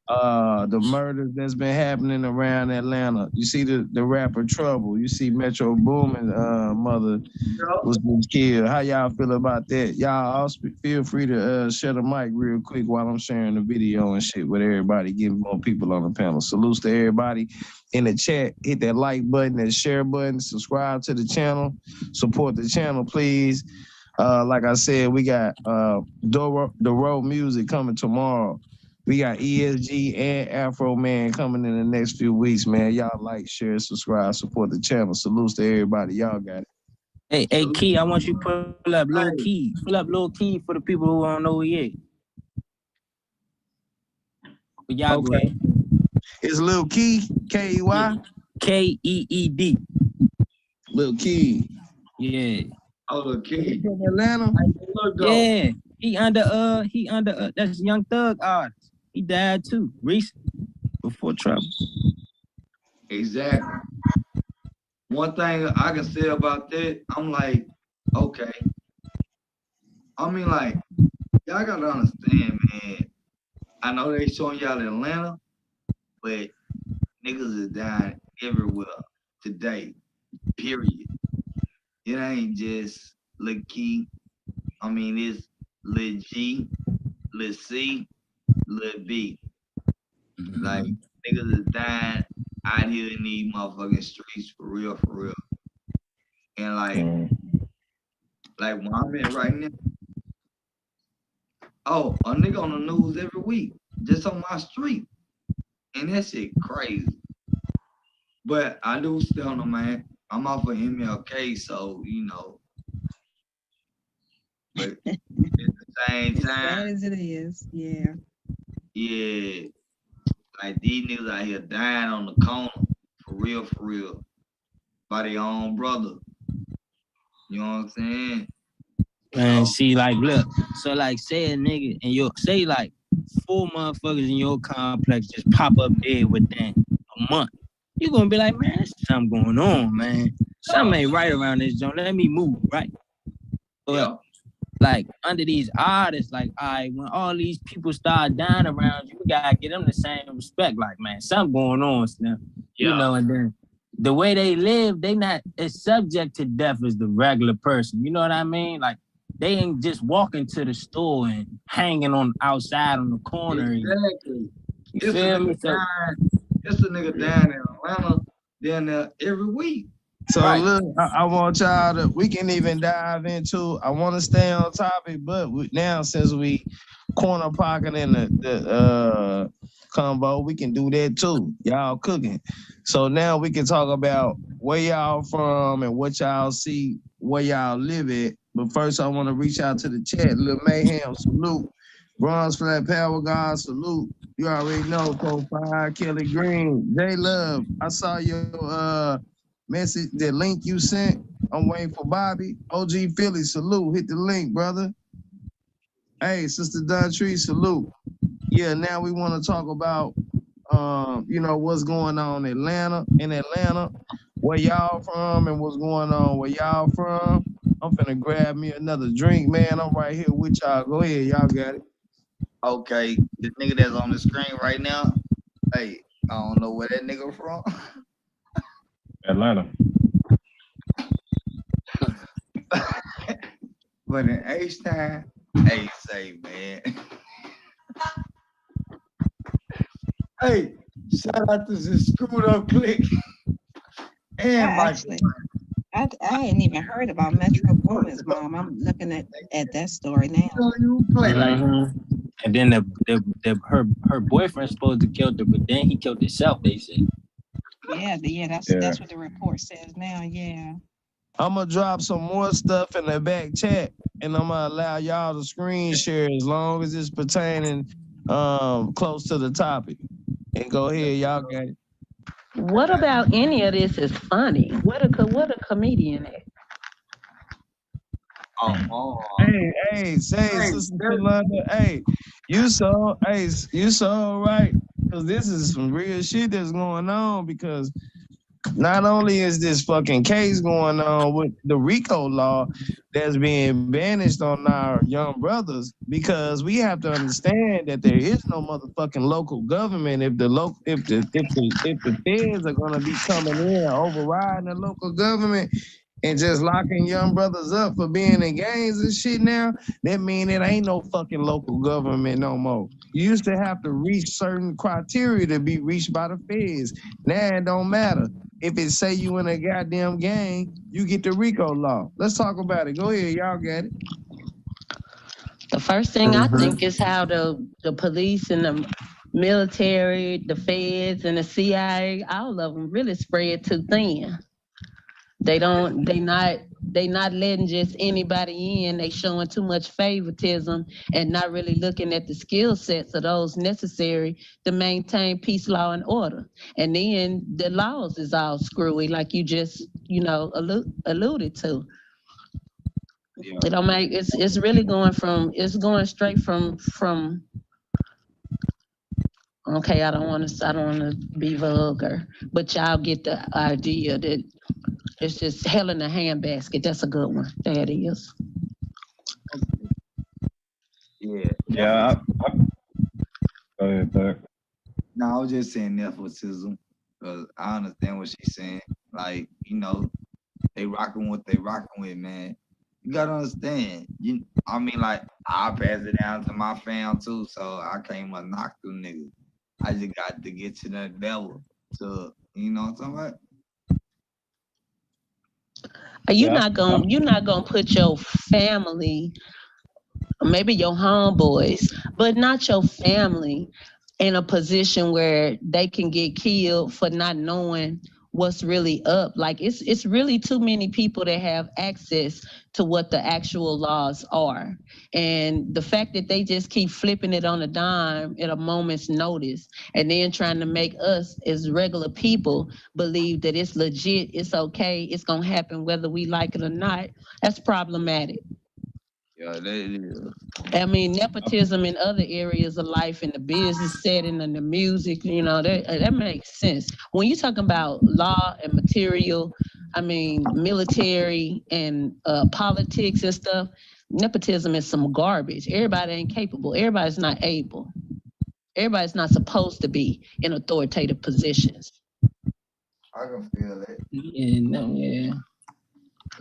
the murders that's been happening around Atlanta? You see the rapper Trouble. You see Metro Boomin mother was killed. How y'all feel about that? Y'all all feel free to share the mic real quick while I'm sharing the video and shit with everybody, getting more people on the panel. Salutes to everybody in the chat. Hit that like button, that share button, subscribe to the channel, support the channel, please. Like I said, we got the Road Music coming tomorrow. We got ESG and Afro Man coming in the next few weeks, man. Y'all like, share, subscribe, support the channel. Salutes to everybody. Y'all got it. Hey, Key, I want you to pull up Lil Key. Pull up Lil Key for the people who don't know who he is. But y'all go ahead. It's Lil Key, K-E-Y? K-E-E-D. Lil Key. Yeah. Oh, Lil Key. From Atlanta? Yeah. He under that's Young Thug artist. He died too, recently, before Trouble. Exactly. One thing I can say about that, I'm like, okay. I mean, like, y'all gotta understand, man. I know they showing y'all Atlanta, but niggas is dying everywhere today. Period. It ain't just Lil Key. I mean, it's Lil G, Lil C, Lil B. Like, niggas is dying out here in these motherfucking streets for real, for real. And like where I'm at right now, oh, a nigga on the news every week, just on my street. And that shit crazy. But I do still know, man. I'm off of MLK, so, you know. But at the same As time, bad as it is, yeah. yeah, like these niggas out here dying on the corner, for real, by their own brother. You know what I'm saying? Man, see, like, look, so, like, say a nigga and you say, like, 4 motherfuckers in your complex just pop up dead within a month. You gonna be like, man, there's something going on, man. Something ain't right around this joint. Let me move, right? But, like, under these artists, like, all right, when all these people start dying around you, we gotta give them the same respect. Like, man, something going on, Slim. You know, and then the way they live, they not as subject to death as the regular person. You know what I mean? Like, they ain't just walking to the store and hanging on outside on the corner. Exactly. You feel me? It's a nigga down in Atlanta, down there every week. So look, I want y'all to, we can even dive into, I want to stay on topic, but now since we corner pocket in the combo, we can do that too. Y'all cooking. So now we can talk about where y'all from and what y'all see, where y'all live at. But first I want to reach out to the chat. Lil Mayhem, salute. Bronze Flat Power God, salute. You already know, Profile, Kelly Green, J Love. I saw your message, the link you sent. I'm waiting for Bobby. OG Philly, salute. Hit the link, brother. Hey, Sister Duntree, salute. Yeah, now we want to talk about you know, what's going on in Atlanta, where y'all from and what's going on where y'all from. I'm finna grab me another drink, man. I'm right here with y'all. Go ahead, y'all got it. Okay, the nigga that's on the screen right now, hey, I don't know where that nigga from. Atlanta. But in H-Time, hey, say, man. Hey, shout out to the Screwed Up Click. And Actually, I hadn't even heard about Metro Boomin's mom. I'm looking at that story now. You play like And then her boyfriend supposed to kill her, but then he killed himself, they said. Yeah, that's what the report says now, yeah. I'm gonna drop some more stuff in the back chat, and I'm gonna allow y'all to screen share as long as it's pertaining close to the topic. And go ahead, y'all got it. What about any of this is funny? What a comedian is. Hey, Sister Yolanda, hey, you so right, because this is some real shit that's going on, because not only is this fucking case going on with the RICO law that's being banished on our young brothers, because we have to understand that there is no motherfucking local government if the feds are gonna be coming in overriding the local government and just locking young brothers up for being in gangs and shit now, that mean it ain't no fucking local government no more. You used to have to reach certain criteria to be reached by the feds. Now it don't matter. If it say you in a goddamn gang, you get the RICO law. Let's talk about it. Go ahead, y'all got it. The first thing I think is how the police and the military, the feds and the CIA, all of them really spread too thin. They not letting just anybody in. They showing too much favoritism and not really looking at the skill sets of those necessary to maintain peace, law, and order. And then the laws is all screwy, like you just, alluded to. Yeah. It don't make it's really going straight from okay, I don't want to be vulgar, but y'all get the idea that it's just hell in a handbasket. That's a good one. There it is. Yeah. Yeah. Go ahead, Doug. No, I was just saying nepotism because I understand what she's saying. Like, they rocking what they rocking with, man. You gotta understand. Like, I pass it down to my fam too, so I can't even knock them niggas. I just got to get to that level to, you know what I'm talking about? You're not gonna put your family, maybe your homeboys, but not your family, in a position where they can get killed for not knowing what's really up. Like it's really too many people that have access to what the actual laws are. And the fact that they just keep flipping it on a dime at a moment's notice and then trying to make us as regular people believe that it's legit, it's okay, it's gonna happen whether we like it or not, that's problematic. Yeah, that is. I mean, nepotism in other areas of life, in the business setting and the music, that makes sense. When you're talking about law and material, I mean, military and politics and stuff, nepotism is some garbage. Everybody ain't capable. Everybody's not able. Everybody's not supposed to be in authoritative positions. I can feel it. Yeah.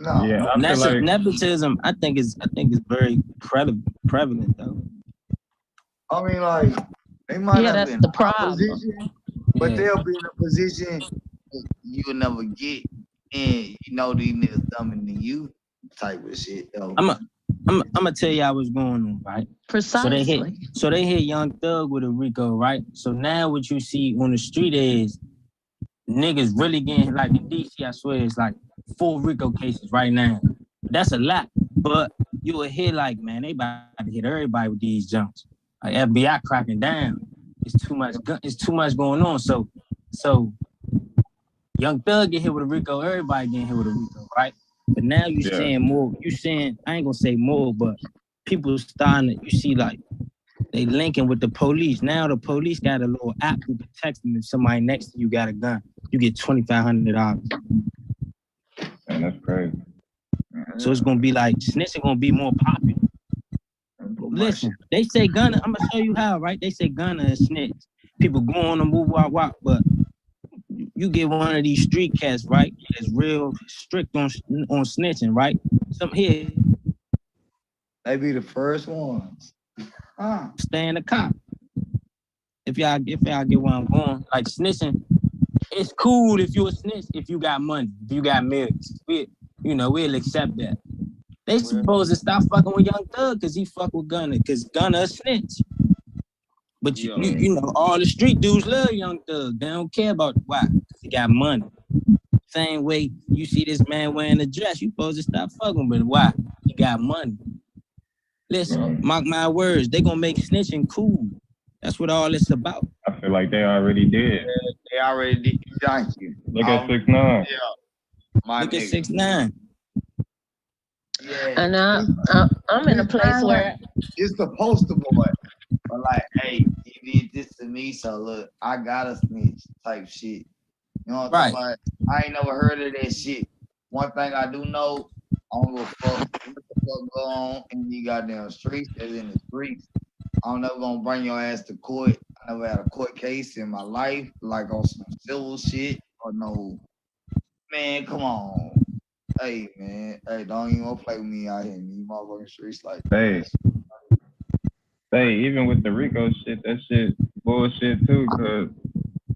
No. Yeah, I feel like nepotism. I think is very prevalent though. I mean, like, they might not that's be in the a problem. position, but Yeah. they'll be in a position you'll never get. And these niggas dumber than you type of shit, though. I'm gonna tell y'all what's going on, right? Precisely. So they hit Young Thug with a RICO, right? So now what you see on the street is niggas really getting, like in DC, I swear it's like 4 RICO cases right now. That's a lot, but you will hear like, man, they about to hit everybody with these jumps. Like FBI cracking down. It's too much going on. So Young Thug get hit with a RICO, everybody getting hit with a RICO, right? But now you saying more. You saying, I ain't gonna say more, but people starting to, you see like they linking with the police. Now the police got a little app to text them if somebody next to you got a gun. You get $2,500. Man, that's crazy. So it's gonna be like snitching gonna be more popular. Listen, they say gunner. I'm gonna show you how, right? They say gunner and snitch. People go on the move, walk, but you get one of these street cats, right? That's real strict on snitching, right? Some here. They be the first ones. Stay in the cop. If y'all get where I'm going, like snitching, it's cool if you a snitch, if you got money, if you got millions. We'll accept that. They supposed to stop fucking with Young Thug because he fuck with Gunna, because Gunna a snitch. But you know, all the street dudes love Young Thug. They don't care about why, because he got money. Same way you see this man wearing a dress, you supposed to stop fucking with him. Why? He got money. Listen, mark my words, they gonna make snitching cool. That's what all it's about. I feel like they already did. Yeah, they already did. Thank you. Look at 6ix9ine. Yeah. Look at 6ix9ine. Yeah. And I'm in a place where it's the poster boy. But like, hey, you did this to me, so look, I gotta snitch type shit. You know what I'm talking about? I ain't never heard of that shit. One thing I do know, I don't give a fuck what the fuck go on in these goddamn streets. That's in the streets. I'm never gonna bring your ass to court. I never had a court case in my life, like on some civil shit or no. Man, come on. Hey, man. Hey, don't even wanna play with me out here in these motherfucking streets like that. Hey, even with the Rico shit, that shit bullshit too, cause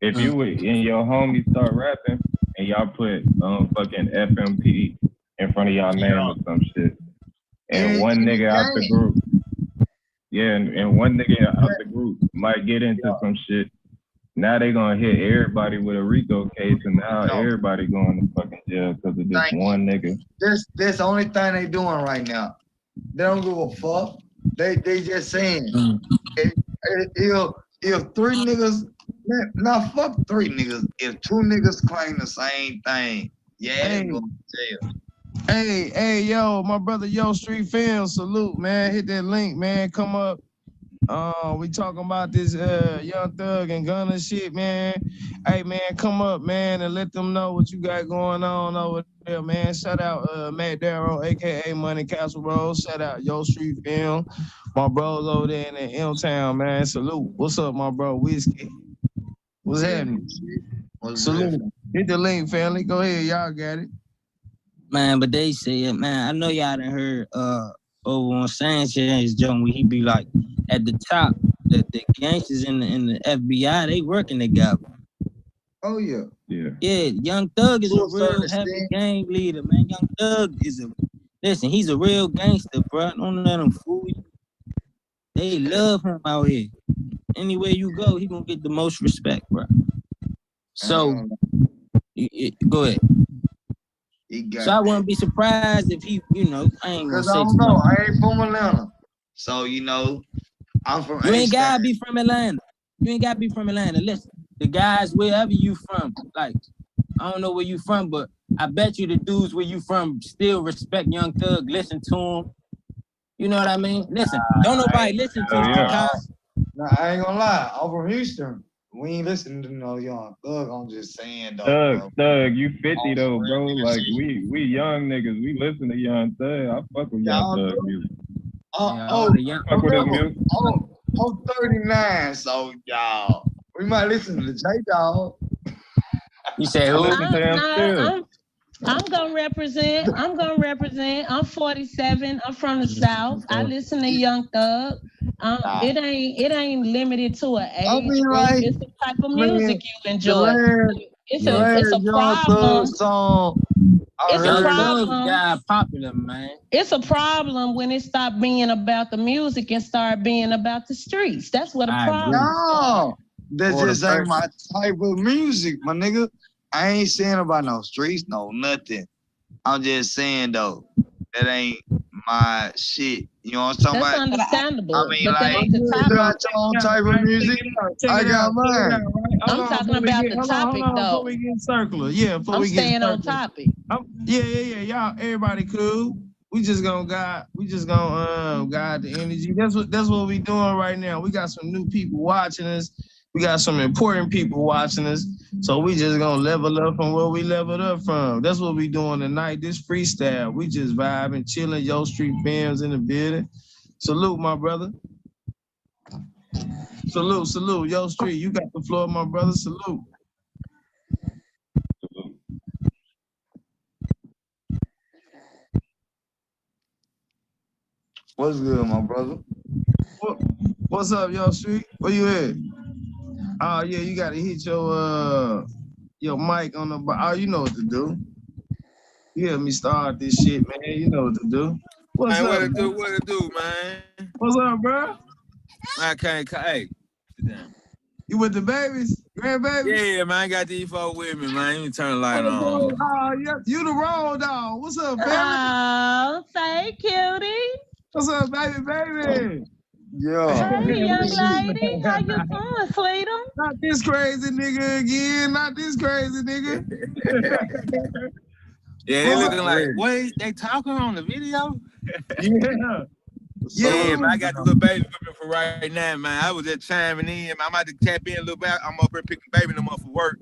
if you and your homies start rapping and y'all put fucking FMP in front of y'all name or some shit, and one nigga out the group, and one nigga out the group might get into some shit. Now they gonna hit everybody with a Rico case, and now everybody going to fucking jail because of this one nigga. That's the only thing they doing right now. They don't give a fuck. They just saying if three niggas, now fuck three niggas. If two niggas claim the same thing, they go to jail. Hey, yo, my brother, Yo Street Film, salute, man. Hit that link, man. Come up. We talking about this Young Thug and Gunna shit, man. Hey, man, come up, man, and let them know what you got going on over there, man. Shout out Matt Darrow, aka Money Castle Road. Shout out Yo Street Film, my bros over there in the M-Town, man. Salute. What's up, my bro? Whiskey. What's happening? Salute. Hit the link, family. Go ahead, y'all got it. Man, but they said, man, I know y'all done heard over on Sanchez joint where he be like at the top, the gangsters in the FBI, they working together. Oh yeah. Yeah, Young Thug is a real heavy gang leader, man. Young Thug is he's a real gangster, bro. Don't let him fool you. They love him out here. Anywhere you go, he gonna get the most respect, bro. So go ahead. So I wouldn't be surprised if he, I ain't gonna say I don't know. I ain't from Atlanta. So, I'm from You ain't gotta be from Atlanta. You ain't gotta be from Atlanta. Listen, the guys, wherever you from, like, I don't know where you from, but I bet you the dudes where you from still respect Young Thug, listen to him. You know what I mean? Listen, don't nobody listen to him because... Nah, I ain't gonna lie. I'm from Houston. We ain't listening to no Young Thug. I'm just saying, though. Thug, you 50 though, bro. Like, we young niggas. We listen to Young Thug. I fuck with Young Thug music. Fuck with his music. I'm 39, so y'all, we might listen to J Dog. You say who? I'm gonna represent. I'm 47. I'm from the South. I listen to Young Thug. It ain't limited to an age. It's the type of music you enjoy. It's a problem. It's a problem. Got popular, man. It's a problem when it stopped being about the music and start being about the streets. That's what a problem is. No, that just ain't my type of music, my nigga. I ain't saying about no streets, no nothing. I'm just saying though, that ain't my shit. You know what I'm talking about? That's understandable. I mean, but like, that ain't the topic. you got your own type of music. I got mine. I'm talking about the topic though. Before we get circular, I'm staying on topic. Yeah. Y'all, everybody cool. We just gonna guide the energy. That's what we doing right now. We got some new people watching us. We got some important people watching us. So we just gonna level up from where we leveled up from. That's what we doing tonight. This freestyle. We just vibing, chilling. Yo Street Films in the building. Salute, my brother. Salute. Yo Street, you got the floor, my brother. Salute. What's good, my brother? What's up, Yo Street? Where you at? Oh yeah, you gotta hit your mic on the. Oh, you know what to do. You hear me start this shit, man. You know what to do. What's up? What it do, man? What's up, bro? I can't. Hey, sit down. You with the babies, grandbabies? Yeah, man. I got these folks with me, man. Let me turn the light on. Oh, yeah, you the road dog. What's up, baby? Oh, say cutie. What's up, baby? Yeah. Hey, young lady. How you doing, sweetie? Not this crazy nigga again. Not this crazy nigga. Yeah, they looking like, wait, they talking on the video? Yeah, man, I got the little baby with me for right now, man. I was just chiming in. I'm about to tap in a little bit. I'm up here picking baby them up for work.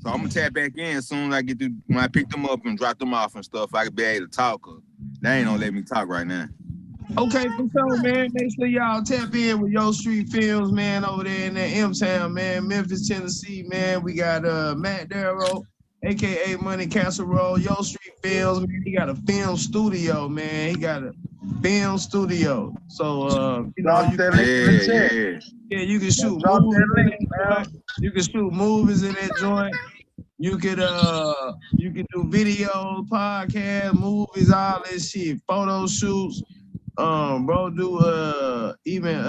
So I'm gonna tap back in as soon as I get through. When I pick them up and drop them off and stuff, I can be able to talk. Cause they ain't gonna let me talk right now. Okay, for sure, man. Make sure y'all tap in with Yo Street Films, man, over there in that M-Town, man, Memphis, Tennessee, man. We got Matt Darrow, aka Money Casserole, Yo Street Films, man. He got a film studio, man. He got a film studio. So you know, Drop you that can, link in the chat. yeah, you can shoot Drop movies that in link, that man. joint. You can shoot movies in that joint. You could do videos, podcasts, movies, all this shit, photo shoots. Bro do even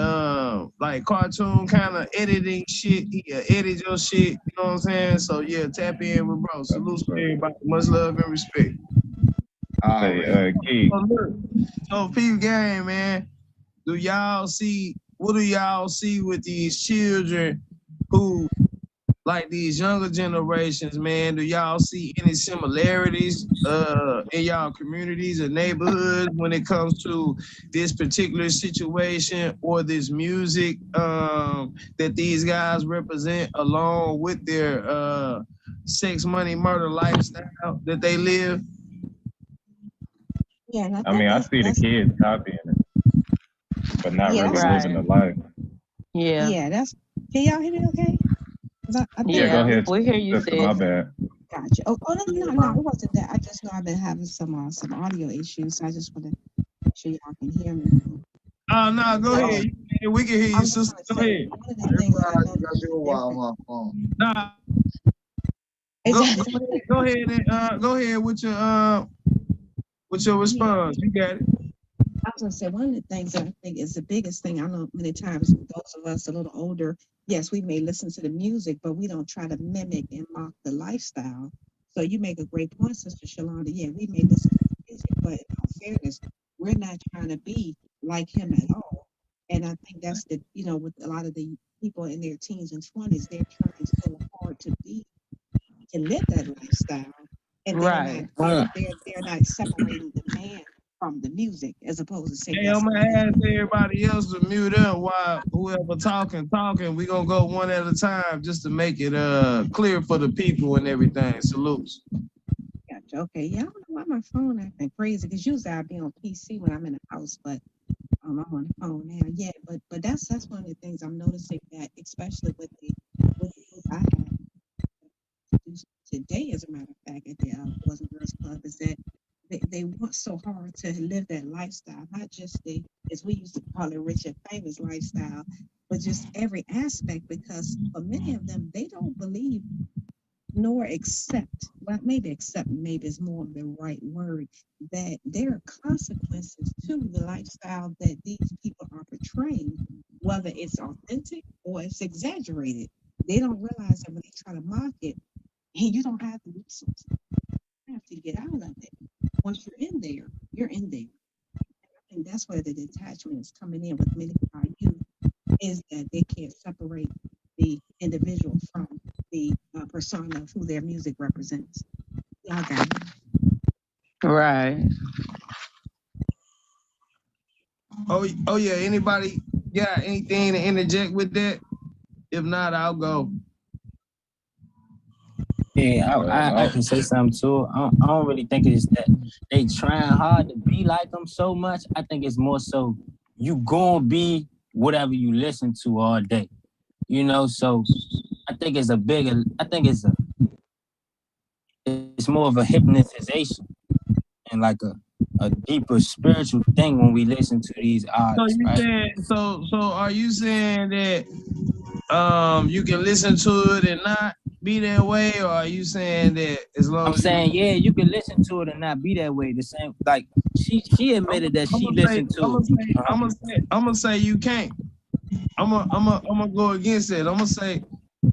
like cartoon kind of editing shit. He edit your shit, you know what I'm saying? So yeah, tap in with bro. Salute to everybody. Much love and respect. Hey, Key. So P game, man. What do y'all see with these children who like these younger generations, man? Do y'all see any similarities in y'all communities or neighborhoods when it comes to this particular situation or this music that these guys represent along with their sex, money, murder lifestyle that they live? Yeah, I mean, I see the kids copying it, but not really living the life. Yeah. Yeah, that's. Can y'all hear me okay? I think Yeah, go ahead. We hear you, Sister, my sis. bad. Gotcha. Oh, no, it wasn't that. I just know I've been having some audio issues, so I just want to make sure y'all can hear me. Oh no, go ahead. We can hear you, sister. Go ahead. One of the things that I noticed on my phone. Nah. Go ahead and go ahead with your response. You got it. I was gonna say one of the things that I think is the biggest thing. I know many times those of us a little older, yes, we may listen to the music, but we don't try to mimic and mock the lifestyle. So you make a great point, Sister Shalonda. Yeah, we may listen to the music, but in all fairness, we're not trying to be like him at all. And I think that's with a lot of the people in their teens and 20s, they're trying so hard to live that lifestyle, and they're not separating the man from the music as opposed to saying. Hey, I'm gonna ask everybody else to mute up while whoever talking. We gonna go one at a time just to make it clear for the people and everything. Salutes. Gotcha. Okay. Yeah, I don't know why my phone acting crazy because usually I'll be on PC when I'm in the house, but I'm on the phone now. Yeah, but that's one of the things I'm noticing, that especially with the group I have today, as a matter of fact, at the Boys and Girls Club, is that they want so hard to live that lifestyle, not just as we used to call it, rich and famous lifestyle, but just every aspect, because for many of them, they don't believe nor accept, well, maybe accept, maybe is more of the right word, that there are consequences to the lifestyle that these people are portraying, whether it's authentic or it's exaggerated. They don't realize that when they try to mock it, and you don't have the resources, you have to get out of it. Once you're in there, you're in there. I think that's where the detachment is coming in with many of our youth, is that they can't separate the individual from the persona of who their music represents. Y'all got it. Right. Oh yeah. Anybody got anything to interject with that? If not, I'll go. Yeah, I can say something too. I don't really think it's that they trying hard to be like them so much. I think it's more so you gonna be whatever you listen to all day. So I think it's it's more of a hypnotization and like a deeper spiritual thing when we listen to these artists, right? So are you saying that you can listen to it and not be that way, or are you saying that as long I'm as saying, yeah, you can listen to it and not be that way. The same, like she admitted that she listened to it. I'm gonna say you can't. I'm gonna go against it. I'm gonna say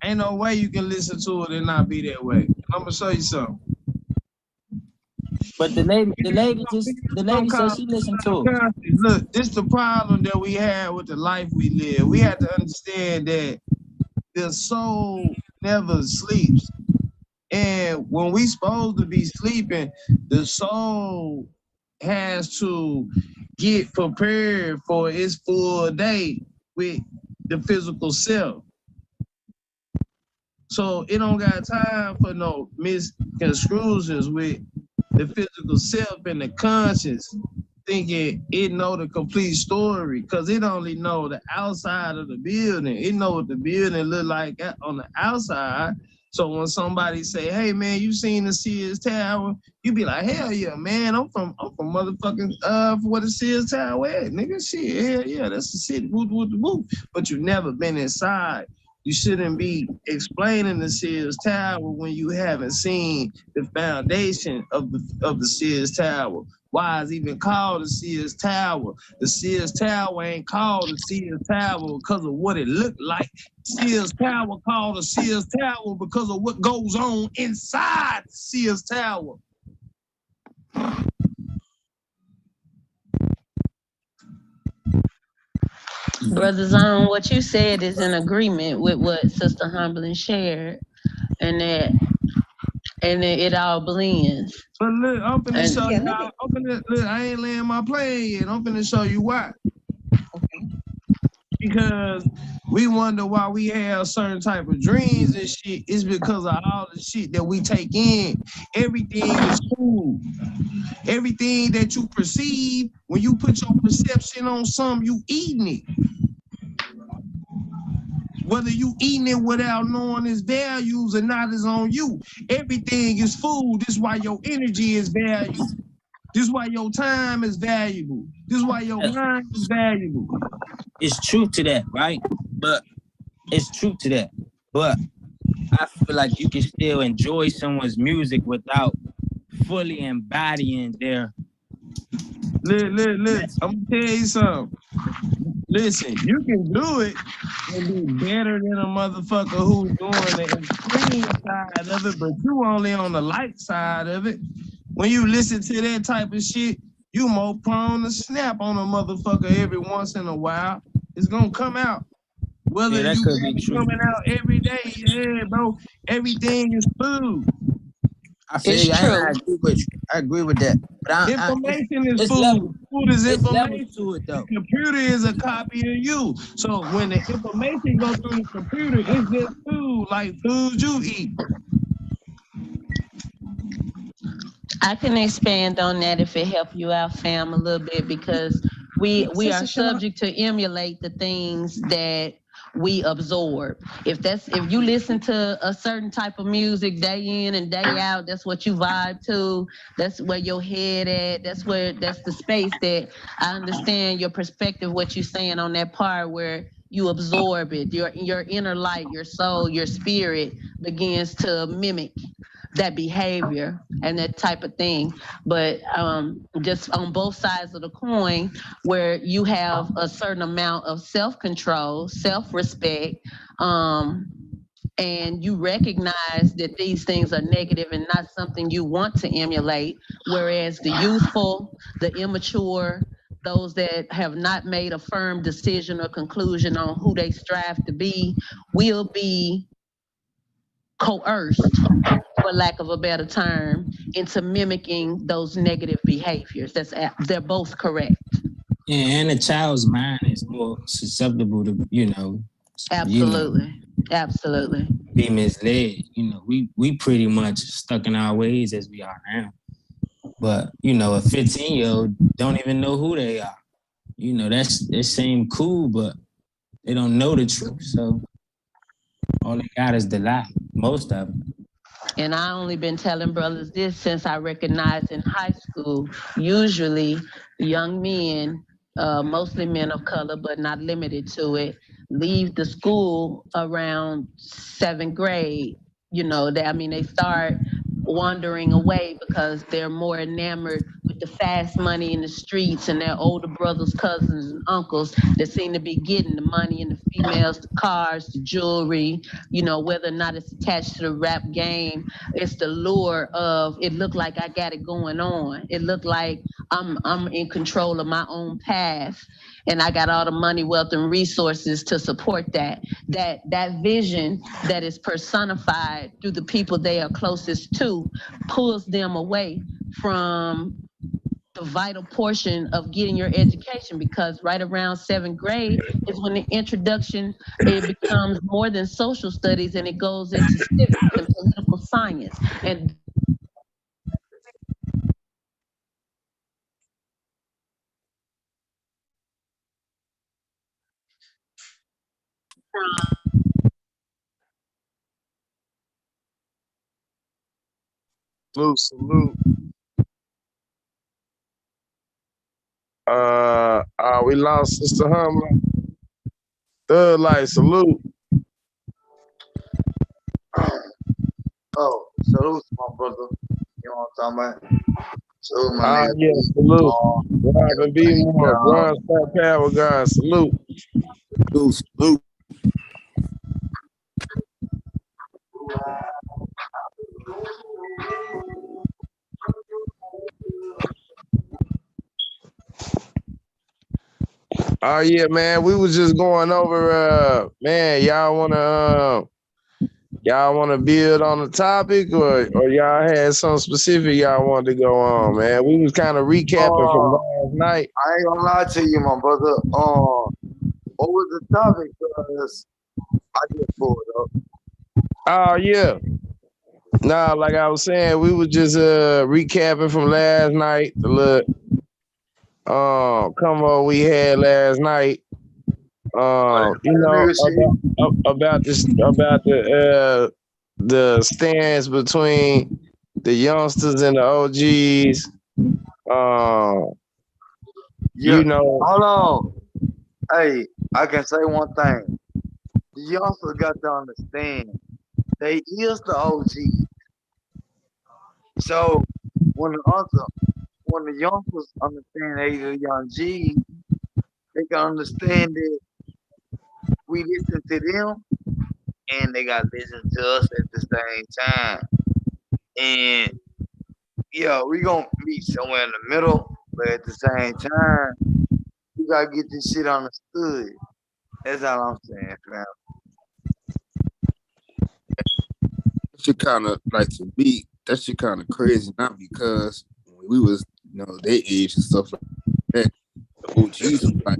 ain't no way you can listen to it and not be that way. I'm gonna show you something. But the lady said she listened to it. Look, this the problem that we have with the life we live. We have to understand that the soul never sleeps. And when we supposed to be sleeping, the soul has to get prepared for its full day with the physical self. So it don't got time for no misconstrusions with the physical self and the conscience thinking it know the complete story, because it only know the outside of the building. It know what the building look like on the outside. So when somebody say, "Hey man, you seen the Sears Tower?" You be like, "Hell yeah, man! I'm from motherfucking where the Sears Tower at, nigga. Shit, hell yeah, that's the city. Whoop whoop whoop." But you never been inside. You shouldn't be explaining the Sears Tower when you haven't seen the foundation of the Sears Tower. Why it's even called the Sears Tower? The Sears Tower ain't called the Sears Tower because of what it looked like. Sears Tower called the Sears Tower because of what goes on inside the Sears Tower. Brother Zone, what you said is in agreement with what Sister Humblin shared, and it all blends. But look, I'm finna And show y'all. Look, I ain't laying my plane yet. I'm finna show you why. Because we wonder why we have certain type of dreams and shit. It's because of all the shit that we take in. Everything is food. Everything that you perceive, when you put your perception on something, you eating it. Whether you eating it without knowing its values or not is on you. Everything is food. This is why your energy is valuable. This is why your time is valuable. This is why your mind is valuable. It's truth to that, right? But it's truth to that. But I feel like you can still enjoy someone's music without fully embodying their. Look. I'm gonna tell you something. Listen, you can do it and be better than a motherfucker who's doing the extreme side of it, but you only on the light side of it. When you listen to that type of shit, you more prone to snap on a motherfucker every once in a while. It's gonna come out. Whether that you could be true. coming out every day, yeah, bro. Everything is food. I feel you. I agree with you. I agree with that. But information is it's food. level. Food is It's information. levels to it though. The computer is a copy of you. So when the information goes through the computer, it's just food, like food you eat. I can expand on that if it help you out, fam, a little bit, because we are subject to emulate the things that we absorb. If you listen to a certain type of music day in and day out, that's what you vibe to. That's where your head at. That's the space that I understand your perspective, what you're saying on that part where you absorb it. Your inner light, your soul, your spirit begins to mimic that behavior and that type of thing. But just on both sides of the coin, where you have a certain amount of self-control, self-respect, and you recognize that these things are negative and not something you want to emulate, whereas the youthful, the immature, those that have not made a firm decision or conclusion on who they strive to be will be coerced, for lack of a better term, into mimicking those negative behaviors. They're both correct. Yeah, and a child's mind is more susceptible to, Absolutely. Absolutely. Be misled. We pretty much stuck in our ways as we are now. But, a 15-year-old don't even know who they are. That seem cool, but they don't know the truth. So all they got is the lie, most of them. And I only been telling brothers this since I recognized in high school, usually young men, mostly men of color, but not limited to it, leave the school around 7th grade. They start wandering away because they're more enamored with the fast money in the streets and their older brothers, cousins, and uncles that seem to be getting the money and the females, the cars, the jewelry, whether or not it's attached to the rap game. It's the lure of it looked like I got it going on. It looked like I'm in control of my own path and I got all the money, wealth, and resources to support that. That vision that is personified through the people they are closest to pulls them away from a vital portion of getting your education, because right around 7th grade is when the introduction, it becomes more than social studies and it goes into civics and political science. And Salute. We lost Sister Hummer. Third light, salute. Oh, salute to my brother. You know what I'm talking about? Salute my nigga. Yeah, salute. Rob and B more. Bronze Fat Power guys, salute. Salute. Oh yeah, man. We was just going over man, y'all wanna build on the topic, or y'all had something specific y'all wanted to go on, man. We was kind of recapping from last night. I ain't gonna lie to you, my brother. What was the topic? Because I just pulled up. Oh yeah. Nah, like I was saying, we was just recapping from last night, the little convo we had last night. About the stance between the youngsters and the OGs. Yeah, hold on. Hey, I can say one thing. You also got to understand, they is the OG. So when the youngsters understand they the young G, they can understand that we listen to them and they got to listen to us at the same time. And yeah, we gonna meet somewhere in the middle, but at the same time, you gotta get this shit understood. That's all I'm saying, fam. That shit kind of like, to me, that shit kind of crazy. Not because when we was, their age and stuff like that. The OGs was like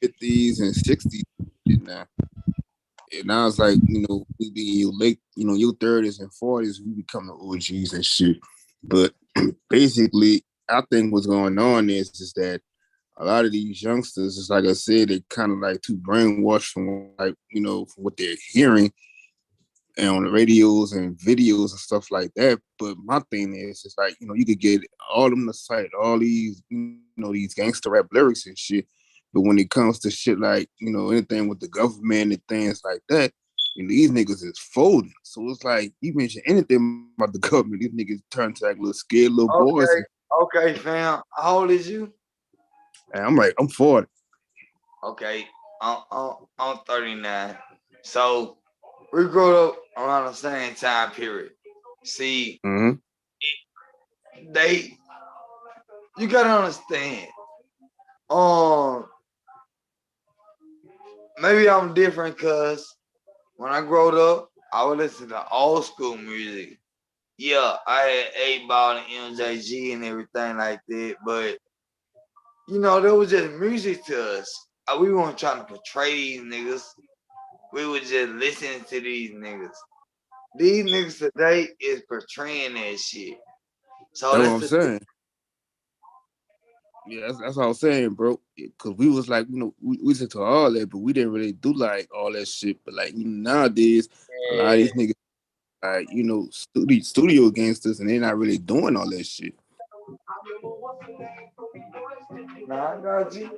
50s and 60s now. And now it's like, we be in your late, your 30s and 40s, we become the OGs and shit. But basically, I think what's going on is that a lot of these youngsters, it's like I said, they kind of like too brainwashed from from what they're hearing and on the radios and videos and stuff like that. But my thing is, it's like, you could get all them to cite all these, these gangster rap lyrics and shit. But when it comes to shit like, anything with the government and things like that, these niggas is folding. So it's like, you mention anything about the government, these niggas turn to like little scared little boys. Okay, fam. How old is you? And I'm like, I'm 40. Okay, I'm 39. So we grew up around the same time period. See, you gotta understand. Maybe I'm different because when I growed up, I would listen to old school music. Yeah, I had 8 Ball and MJG and everything like that, but there was just music to us. We weren't trying to portray these niggas. We were just listening to these niggas. These niggas today is portraying that shit. So that's what I'm saying. Yeah, that's what I was saying, bro. Because we was like, we listened to all that, but we didn't really do like all that shit. But like nowadays, a lot of these niggas, like, studio gangsters, and they're not really doing all that shit. Nah, I got you.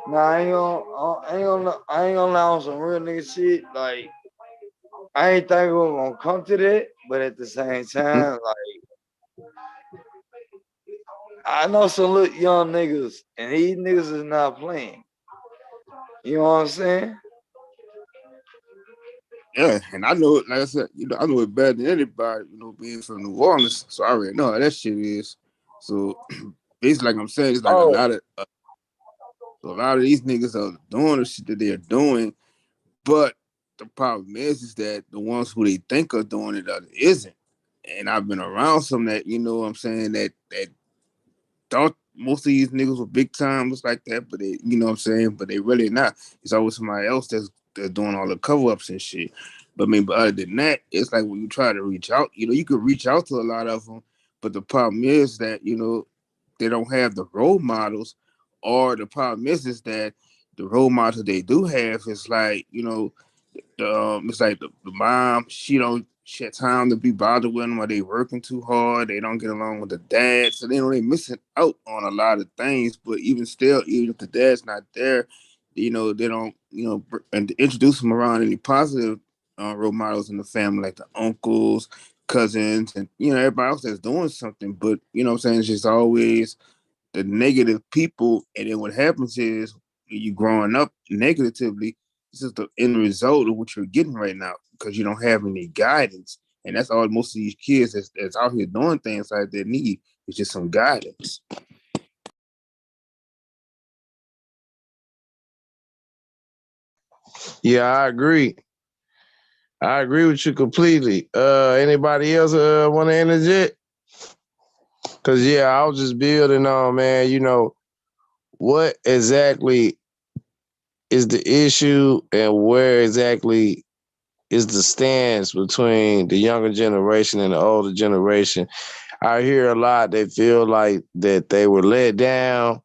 Nah, I ain't gonna lie on some real nigga shit. Like, I ain't think we were gonna come to that, but at the same time, like, I know some little young niggas, and these niggas is not playing. You know what I'm saying? Yeah, and I know it, like I said, I know it better than anybody, being from New Orleans. So I already know how that shit is. So basically, like I'm saying, it's like a lot of these niggas are doing the shit that they're doing, but the problem is that the ones who they think are doing it isn't. And I've been around some that, what I'm saying, that thought most of these niggas were big timers like that, but they, you know what I'm saying? But they really not. It's always somebody else that's doing all the cover ups and shit. But I mean, but other than that, it's like when you try to reach out, you know, you could reach out to a lot of them, but the problem is that, you know, they don't have the role models, or the problem is that the role models they do have is like, you know, it's like the mom, she had time to be bothered with them while they working too hard. They don't get along with the dad, so they missing out on a lot of things. But even still, even if the dad's not there, you know, they don't, you know, and introduce them around any positive role models in the family, like the uncles, cousins, and you know everybody else that's doing something. But you know what I'm saying, it's just always the negative people, and then what happens is you growing up negatively. This is the end result of what you're getting right now because you don't have any guidance, and that's all most of these kids that's out here doing things like that need is just some guidance. Yeah, I agree. I agree with you completely. Anybody else want to interject? Cause yeah, I was just building on, man. You know, what exactly is the issue, and where exactly is the stance between the younger generation and the older generation? I hear a lot. They feel like that they were let down.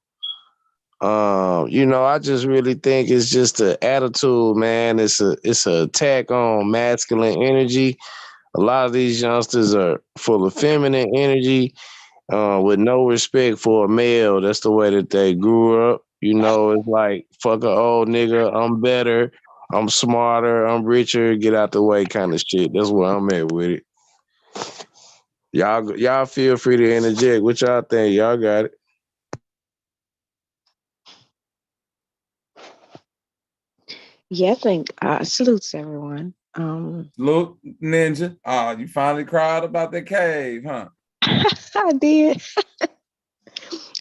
You know, I just really think it's just an attitude, man. It's a attack on masculine energy. A lot of these youngsters are full of feminine energy, with no respect for a male. That's the way that they grew up. You know, it's like fuck a old nigga. I'm better. I'm smarter. I'm richer. Get out the way, kind of shit. That's where I'm at with it. Y'all feel free to interject. What y'all think? Y'all got it. Yeah, I think salutes everyone. Look, Ninja. You finally cried about that cave, huh? I did.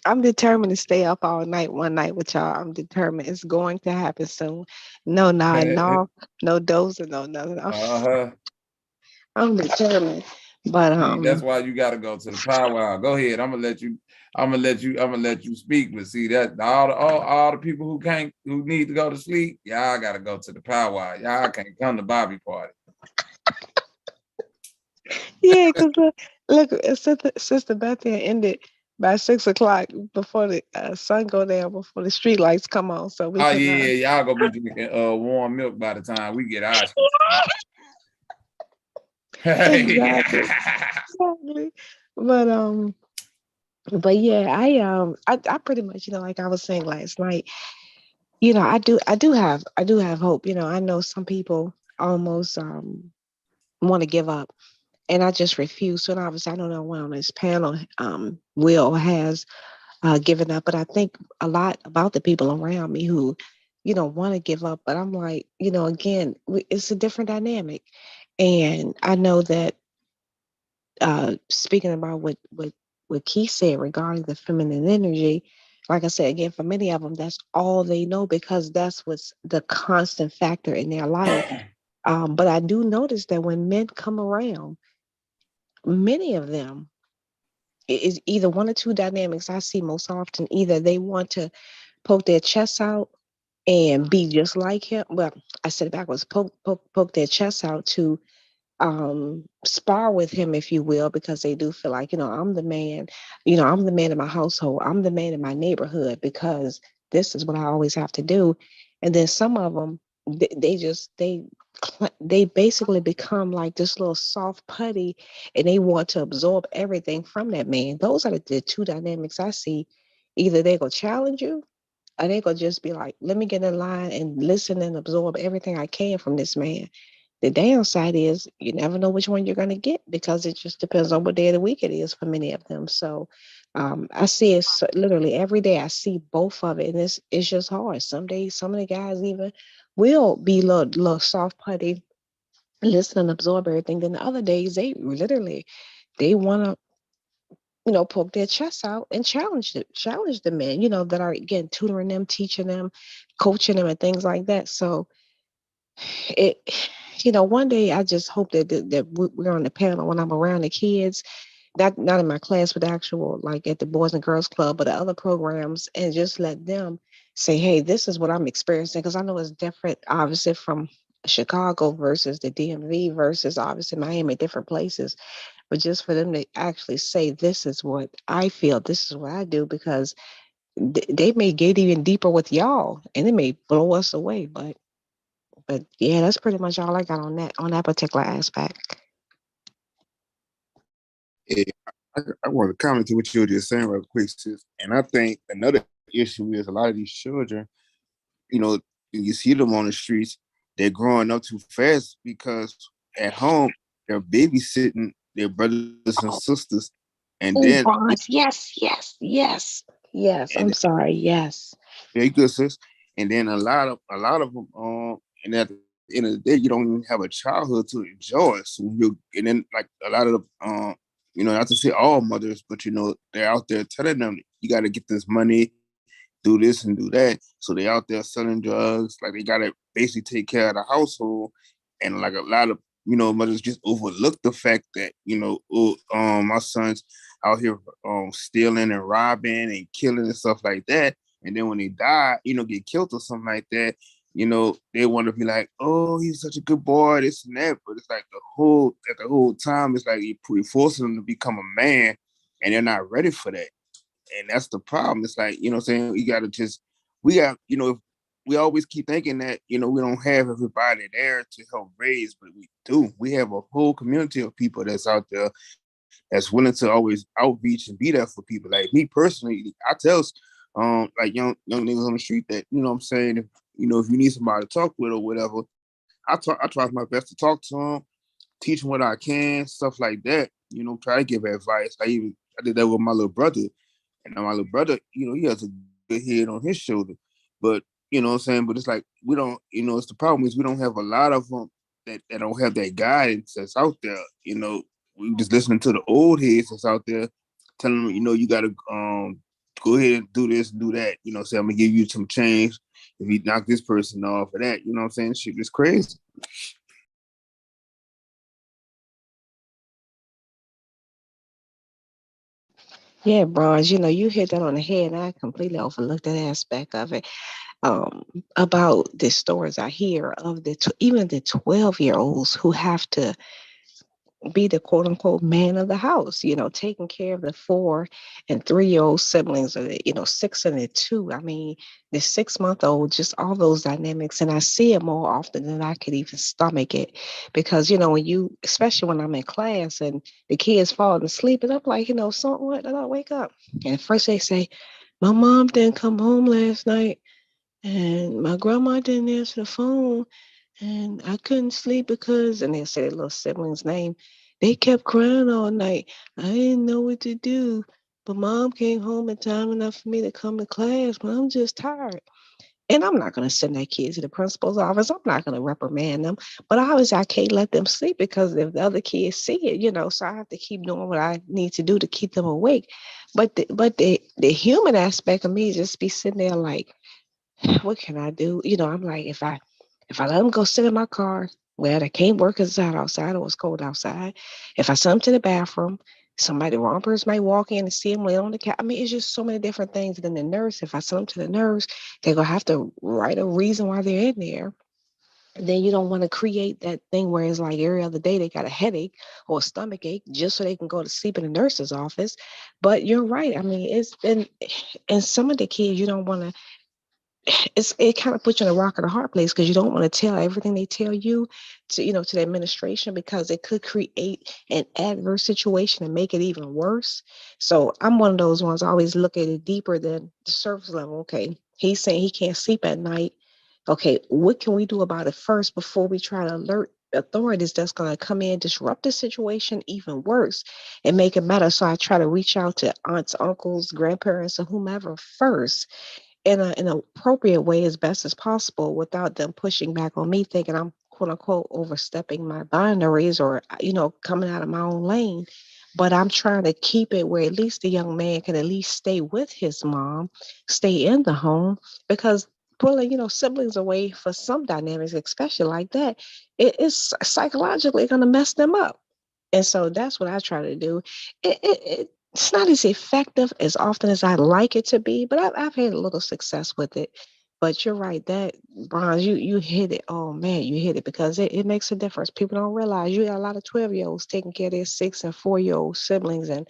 I'm determined to stay up all night one night with y'all. I'm determined it's going to happen soon. No nodding off, no dozing, no nothing. Uh-huh. I'm determined. But See, that's why you gotta go to the powwow. Go ahead. I'm gonna let you speak. But see that all the people who need to go to sleep, y'all gotta go to the powwow. Y'all can't come to Bobby party. yeah, because look, Sister Bethany ended by 6 o'clock before the sun go down, before the street lights come on. So we Oh can. yeah, y'all gonna be drinking warm milk by the time we get ours. Exactly. Exactly. But yeah, I pretty much, like I was saying last night, I do have hope. I know some people almost want to give up, and I just refuse. So obviously, I don't know when on this panel will or has given up, but I think a lot about the people around me who want to give up. But I'm like, again, it's a different dynamic, and I know that speaking about what Keith said regarding the feminine energy, like I said again, for many of them, that's all they know because that's what's the constant factor in their life. But I do notice that when men come around, many of them is either one or two dynamics I see most often. Either they want to poke their chests out and be just like him. Well, I said it backwards, poke their chests out to spar with him, if you will, because they do feel like, I'm the man, I'm the man in my household, I'm the man in my neighborhood because this is what I always have to do. And then some of them, they basically become like this little soft putty, and they want to absorb everything from that man. Those are the two dynamics I see. Either they go challenge you, or they gonna just be like, let me get in line and listen and absorb everything I can from this man. The downside is you never know which one you're going to get because it just depends on what day of the week it is for many of them. So I see it literally every day. I see both of it, and it's just hard. Some days, some of the guys even will be little soft putty, listen and absorb everything. Then the other days, they want to poke their chests out and challenge the men, that are again tutoring them, teaching them, coaching them, and things like that. So it one day I just hope that we're on the panel when I'm around the kids, not in my class, but actual like at the Boys and Girls Club, but the other programs, and just let them say, hey, this is what I'm experiencing, because I know it's different, obviously, from Chicago versus the DMV versus obviously Miami, different places. But just for them to actually say, this is what I feel, this is what I do, because they may get even deeper with y'all, and it may blow us away. But yeah, that's pretty much all I got on that particular aspect. Yeah, I want to comment to what you were just saying real quick, sis. And I think another issue is a lot of these children, you know, you see them on the streets, they're growing up too fast because at home they're babysitting their brothers and sisters, and then Oh, Bronze, yes, yes, yes, yes. and I'm sorry, yes. very good, sis. And then a lot of them, and at the end of the day, you don't even have a childhood to enjoy. So and then like a lot of the, not to say all mothers, but they're out there telling them you got to get this money, do this and do that. So they out there selling drugs, like they got to basically take care of the household, and like a lot of mothers just overlook the fact that oh, my son's out here stealing and robbing and killing and stuff like that. And then when they die, get killed or something like that, they want to be like, oh, he's such a good boy, this and that. But it's like the whole time, it's like you're forcing them to become a man, and they're not ready for that. And that's the problem. It's like, what I'm saying, you gotta just we got, we always keep thinking that, we don't have everybody there to help raise, but we do. We have a whole community of people that's out there that's willing to always outreach and be there for people. Like me personally, I tell like young niggas on the street that, what I'm saying, if you need somebody to talk with or whatever, I try my best to talk to them, teach them what I can, stuff like that. Try to give advice. I did that with my little brother, and now my little brother, he has a good head on his shoulder. But what I'm saying, but it's like we don't, it's the problem is we don't have a lot of them that don't have that guidance that's out there. We just listening to the old heads that's out there telling them, you gotta go ahead and do this and do that. Say I'm gonna give you some change if you knock this person off or that. You know what I'm saying? Shit is crazy. Yeah, Bronze, you hit that on the head. And I completely overlooked that aspect of it. Um, about the stories I hear of even the 12-year-olds who have to be the quote unquote man of the house, taking care of the 4 and 3-year-old siblings, or the 6 and the 2. I mean, the 6 month old, just all those dynamics. And I see it more often than I could even stomach it. Because, especially when I'm in class and the kids falling asleep, and I'm like, something, what? I wake up. And first they say, my mom didn't come home last night, and my grandma didn't answer the phone, and I couldn't sleep because, and they'll say their little sibling's name. They kept crying all night. I didn't know what to do. But mom came home in time enough for me to come to class, but I'm just tired. And I'm not going to send that kid to the principal's office. I'm not going to reprimand them. But obviously, I can't let them sleep, because if the other kids see it, so I have to keep doing what I need to do to keep them awake. But the human aspect of me just be sitting there like, what can I do? I'm like, if I let them go sit in my car, well, they can't work because it's hot outside or it's cold outside. If I send them to the bathroom, somebody, the wrong person might walk in and see them lay on the couch. I mean, it's just so many different things. And then the nurse, if I send them to the nurse, they're going to have to write a reason why they're in there. And then you don't want to create that thing where it's like every other day they got a headache or a stomach ache just so they can go to sleep in the nurse's office. But you're right. I mean, it's been, and some of the kids, you don't want to, it kind of puts you in a rock and a hard place, because you don't want to tell everything they tell you to the administration, because it could create an adverse situation and make it even worse. So I'm one of those ones, I always look at it deeper than the surface level. Okay, he's saying he can't sleep at night. Okay, what can we do about it first before we try to alert authorities that's going to come in, disrupt the situation even worse, and make it better? So I try to reach out to aunts, uncles, grandparents, or whomever first, in an appropriate way as best as possible, without them pushing back on me, thinking I'm quote unquote overstepping my boundaries, or coming out of my own lane. But I'm trying to keep it where at least the young man can at least stay with his mom, stay in the home, because pulling siblings away for some dynamics, especially like that, it is psychologically going to mess them up. And so that's what I try to do. It's not as effective as often as I'd like it to be, but I've had a little success with it. But you're right, that Bronze, you hit it. Oh man, you hit it because it makes a difference. People don't realize you got a lot of 12-year-olds taking care of their 6 and 4-year-old siblings. And,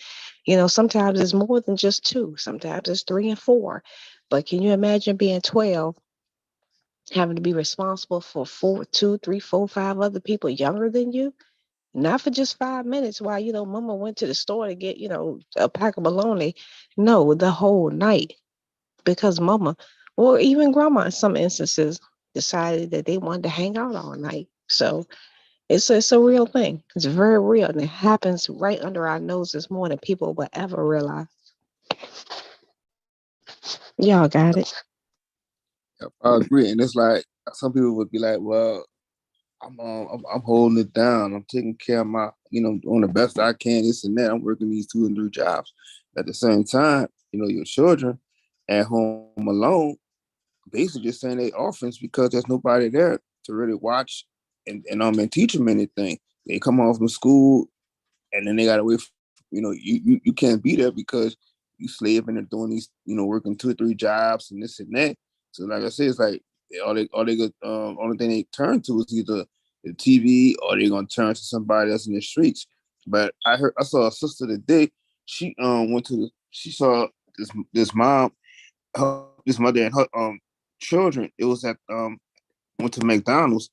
sometimes it's more than just two, sometimes it's 3 and 4. But can you imagine being 12, having to be responsible for 4, 2, 3, 4, 5 other people younger than you? Not for just 5 minutes while, mama went to the store to get, a pack of bologna. No, the whole night because mama, or even grandma in some instances, decided that they wanted to hang out all night. So it's a real thing. It's very real. And it happens right under our noses more than people will ever realize. Y'all got it. I agree, and it's like some people would be like, "Well, I'm holding it down. I'm taking care of my, doing the best I can. This and that. I'm working these 2 and 3 jobs. At the same time, your children at home alone, basically just saying they orphans because there's nobody there to really watch and teach them anything. They come home from school and then they gotta wait. You can't be there because you slaving and doing these, working 2 or 3 jobs and this and that. So like I said, it's like all they got, only thing they turn to is either the TV or they're gonna turn to somebody else in the streets. But I saw a sister today. She she saw this mom, this mother and her children. It was at went to McDonald's,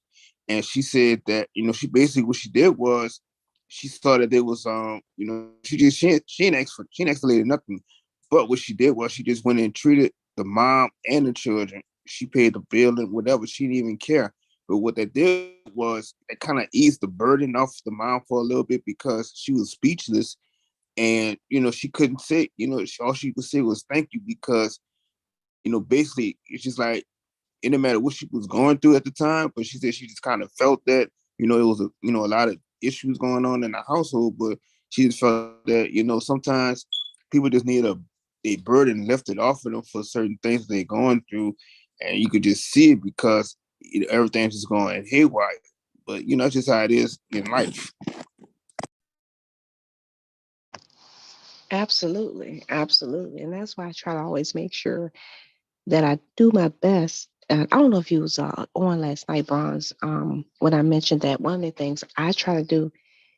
and she said that she basically what she did was she saw that there was she ain't escalated nothing, but what she did was she just went and treated the mom and the children. She paid the bill and whatever. She didn't even care. But what they did was it kind of eased the burden off the mom for a little bit because she was speechless and she couldn't say all she could say was thank you because basically it's just like it didn't matter what she was going through at the time, but she said she just kind of felt that, it was a lot of issues going on in the household, but she just felt that, sometimes people just need a burden lifted off of them for certain things they're going through. And you could just see it because everything's just going haywire. But, it's just how it is in life. Absolutely. Absolutely. And that's why I try to always make sure that I do my best. I don't know if you was on last night, Bronze, when I mentioned that one of the things I try to do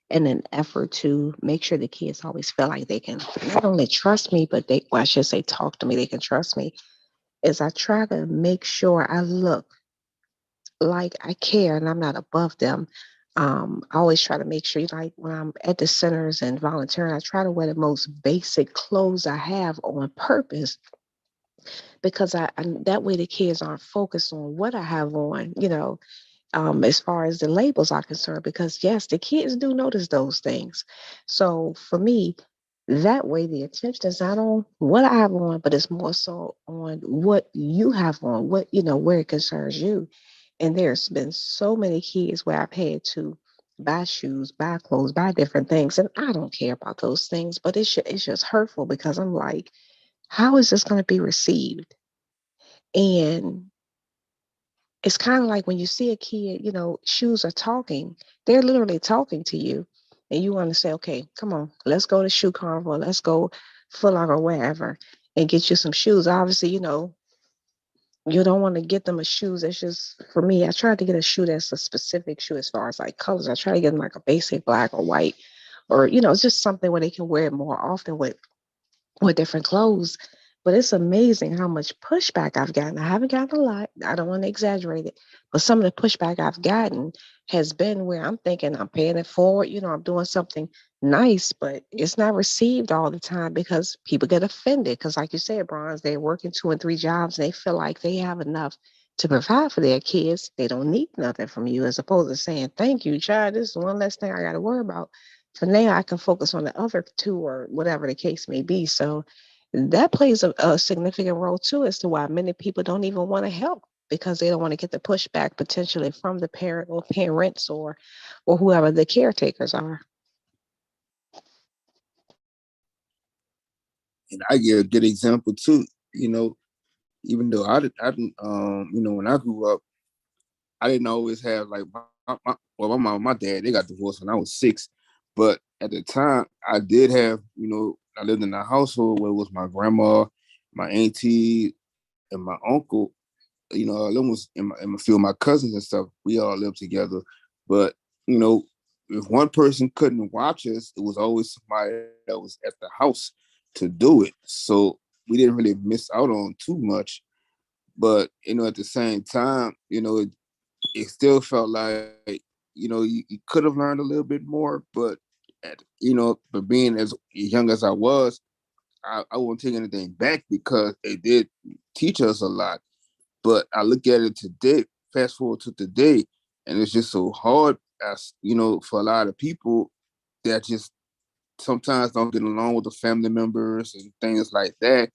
in an effort to make sure the kids always feel like they can not only trust me, but I should say talk to me, they can trust me, is I try to make sure I look like I care and I'm not above them. I always try to make sure, like when I'm at the centers and volunteering, I try to wear the most basic clothes I have on purpose because that way the kids aren't focused on what I have on, as far as the labels are concerned, because yes, the kids do notice those things. So for me, that way the attention is not on what I have on, but it's more so on what you have on, where it concerns you. And there's been so many kids where I've had to buy shoes, buy clothes, buy different things, and I don't care about those things, but it's just hurtful because I'm like, how is this going to be received? And it's kind of like when you see a kid, shoes are talking. They're literally talking to you. And you want to say, okay, come on, let's go to Shoe Carnival. Let's go Foot Locker or wherever and get you some shoes. Obviously, you don't want to get them a shoes. It's just, for me, I tried to get a shoe that's a specific shoe as far as like colors. I try to get them like a basic black or white or, it's just something where they can wear it more often with different clothes. But it's amazing how much pushback I've gotten. I haven't gotten a lot. I don't want to exaggerate it. But some of the pushback I've gotten has been where I'm thinking I'm paying it forward. I'm doing something nice, but it's not received all the time because people get offended. Because, like you said, Bronze, they're working 2 and 3 jobs and they feel like they have enough to provide for their kids. They don't need nothing from you, as opposed to saying, thank you, child. This is one less thing I got to worry about. For now, I can focus on the other two or whatever the case may be. So, that plays a significant role too as to why many people don't even want to help because they don't want to get the pushback potentially from the parent or parents or whoever the caretakers are. And I give a good example too. Even though I didn't, when I grew up, I didn't always have like my mom, my dad, they got divorced when I was 6. But at the time, I did have, I lived in a household where it was my grandma, my auntie, and my uncle. Them was and a few of my cousins and stuff. We all lived together. But, if one person couldn't watch us, it was always somebody that was at the house to do it. So we didn't really miss out on too much. But, at the same time, it still felt like, you could have learned a little bit more, but but being as young as I was, I won't take anything back because it did teach us a lot. But I look at it today, fast forward to today, and it's just so hard as for a lot of people that just sometimes don't get along with the family members and things like that.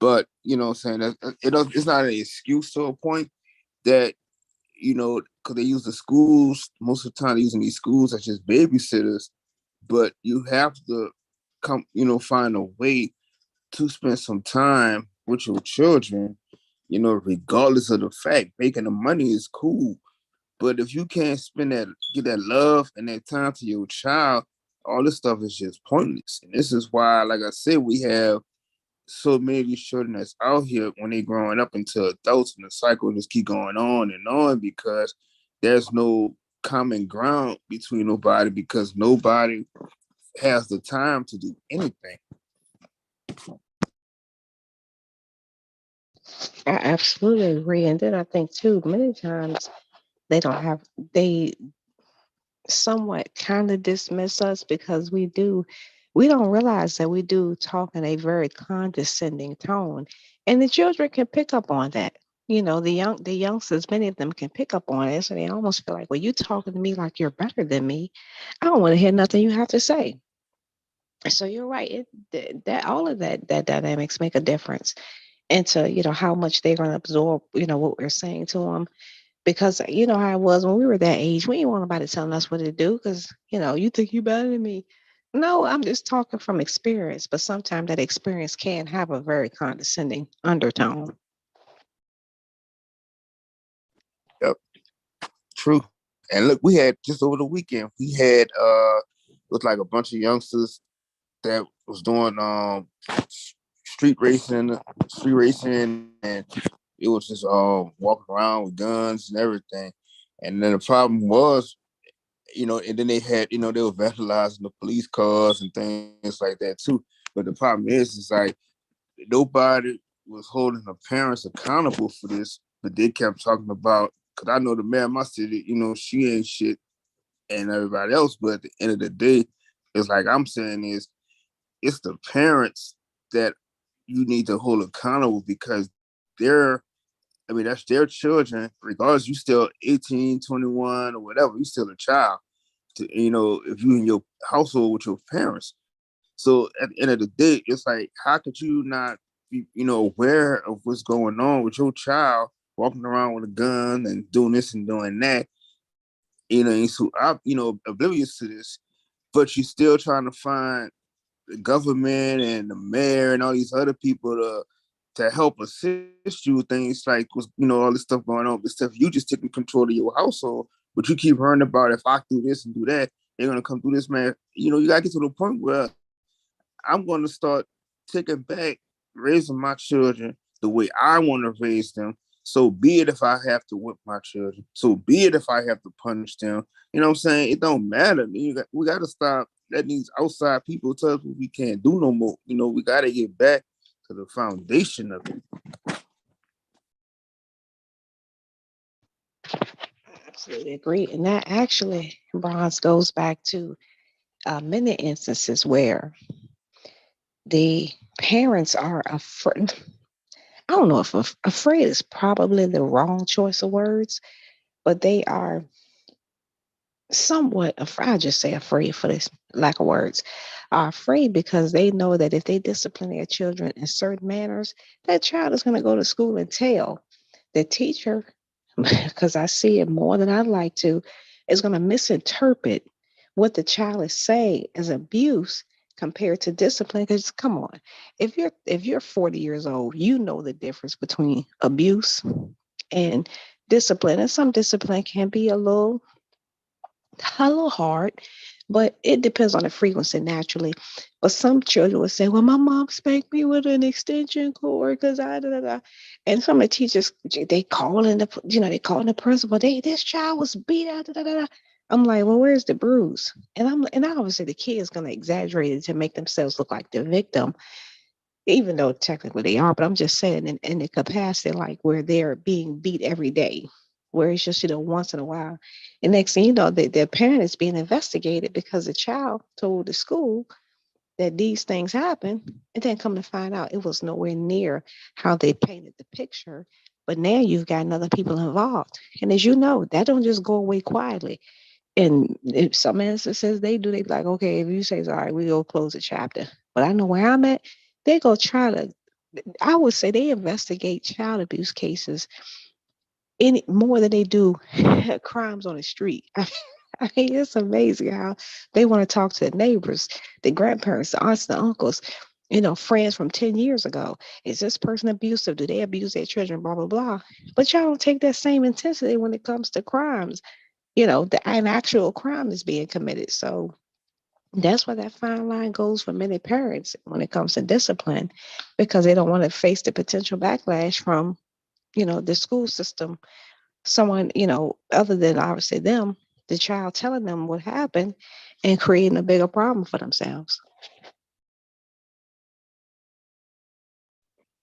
But what I'm saying, that it's not an excuse to a point that because they use the schools most of the time. They're using these schools as just babysitters, but you have to find a way to spend some time with your children. Regardless of the fact, making the money is cool, but if you can't get that love and that time to your child, all this stuff is just pointless. And this is why, like I said, we have so many of these children that's out here when they growing up into adults, and the cycle just keep going on and on because there's no common ground between nobody because nobody has the time to do anything. I absolutely agree. And then I think too, many times they don't have they somewhat kind of dismiss us because we don't realize that we do talk in a very condescending tone. And the children can pick up on that. The youngsters, many of them can pick up on it. So they almost feel like, well, you talking to me like you're better than me. I don't want to hear nothing you have to say. So you're right. That all of that dynamics make a difference into how much they're going to absorb what we're saying to them, because you know how it was when we were that age. We didn't want nobody telling us what to do because you think you better than me. No, I'm just talking from experience, but sometimes that experience can have a very condescending undertone. Yep, true. And look, we had just over the weekend, we had looked like a bunch of youngsters that was doing street racing, and it was just walking around with guns and everything. And then the problem was, and then they had, they were vandalizing the police cars and things like that too. But the problem is like nobody was holding the parents accountable for this, but they kept talking about, because I know the mayor of my city, she ain't shit and everybody else. But at the end of the day, it's like I'm saying is it's the parents that you need to hold accountable because that's their children, regardless, you still 18, 21 or whatever, you still a child if you in your household with your parents. So at the end of the day, it's like, how could you not be, aware of what's going on with your child walking around with a gun and doing this and doing that, and so I'm, oblivious to this, but you're still trying to find the government and the mayor and all these other people to help assist you with things like all this stuff going on, but stuff you just taking control of your household, but you keep hearing about if I do this and do that, they're gonna come through this, man. You gotta get to the point where I'm gonna start taking back raising my children the way I want to raise them. So be it if I have to whip my children. So be it if I have to punish them. You know what I'm saying? It don't matter. We got to stop letting these outside people tell us what we can't do no more. We got to get back to the foundation of it. Absolutely agree. And that actually, Bronze, goes back to many instances where the parents are afraid. I don't know if afraid is probably the wrong choice of words, but they are somewhat afraid. I just say afraid for this lack of words. Are afraid because they know that if they discipline their children in certain manners, that child is going to go to school and tell the teacher, because I see it more than I'd like to, is going to misinterpret what the child is saying as abuse compared to discipline. Because come on, if you're 40 years old, you know the difference between abuse and discipline. And some discipline can be a little hard, But it depends on the frequency naturally. But some children would say, "Well, my mom spanked me with an extension cord because I da da da." And some of the teachers, they calling they calling the principal. This child was beat out. Da, da, da, da. I'm like, well, where's the bruise? And obviously the kid is gonna exaggerate it to make themselves look like the victim, even though technically they are. But I'm just saying, in the capacity like where they're being beat every day, where it's just once in a while. And next thing you know, their parent is being investigated because the child told the school that these things happen, and then come to find out it was nowhere near how they painted the picture. But now you've got other people involved, and as you know, that don't just go away quietly. And if some instances they do, they be like, okay, if you say it's all right, we go close the chapter. But I know where I'm at, they go try to. I would say they investigate child abuse cases any more than they do crimes on the street. I mean, it's amazing how they want to talk to the neighbors, the grandparents, the aunts, the uncles, friends from 10 years ago. Is this person abusive? Do they abuse their children? Blah, blah, blah. But y'all don't take that same intensity when it comes to crimes. An actual crime is being committed. So that's why that fine line goes for many parents when it comes to discipline, because they don't want to face the potential backlash from, the school system, someone, other than obviously them, the child telling them what happened and creating a bigger problem for themselves.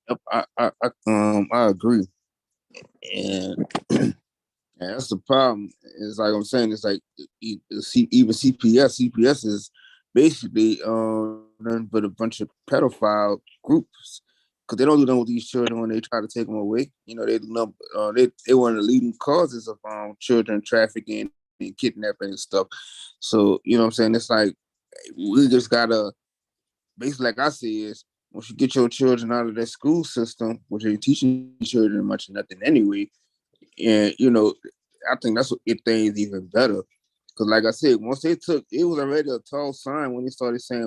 Yep, I agree, and and that's the problem. It's like I'm saying. It's like even CPS is basically nothing but a bunch of pedophile groups because they don't do nothing with these children when they try to take them away. They do not. They one of the leading causes of children trafficking and kidnapping and stuff. So what I'm saying. It's like we just gotta basically, like I say, is once you get your children out of that school system, which are teaching children much of nothing anyway, and I think that's what it things even better. Because like I said, once they took, it was already a tall sign when they started saying,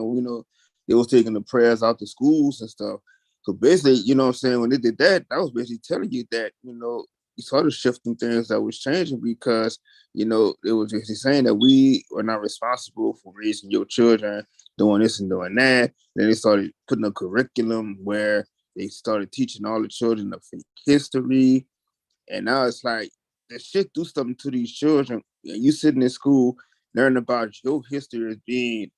they was taking the prayers out to schools and stuff. So basically, what I'm saying, when they did that, that was basically telling you that, you started shifting things that was changing because, it was just saying that we are not responsible for raising your children, doing this and doing that. Then they started putting a curriculum where they started teaching all the children of fake history. And now it's like, that shit do something to these children. You sitting in school, learning about your history as being,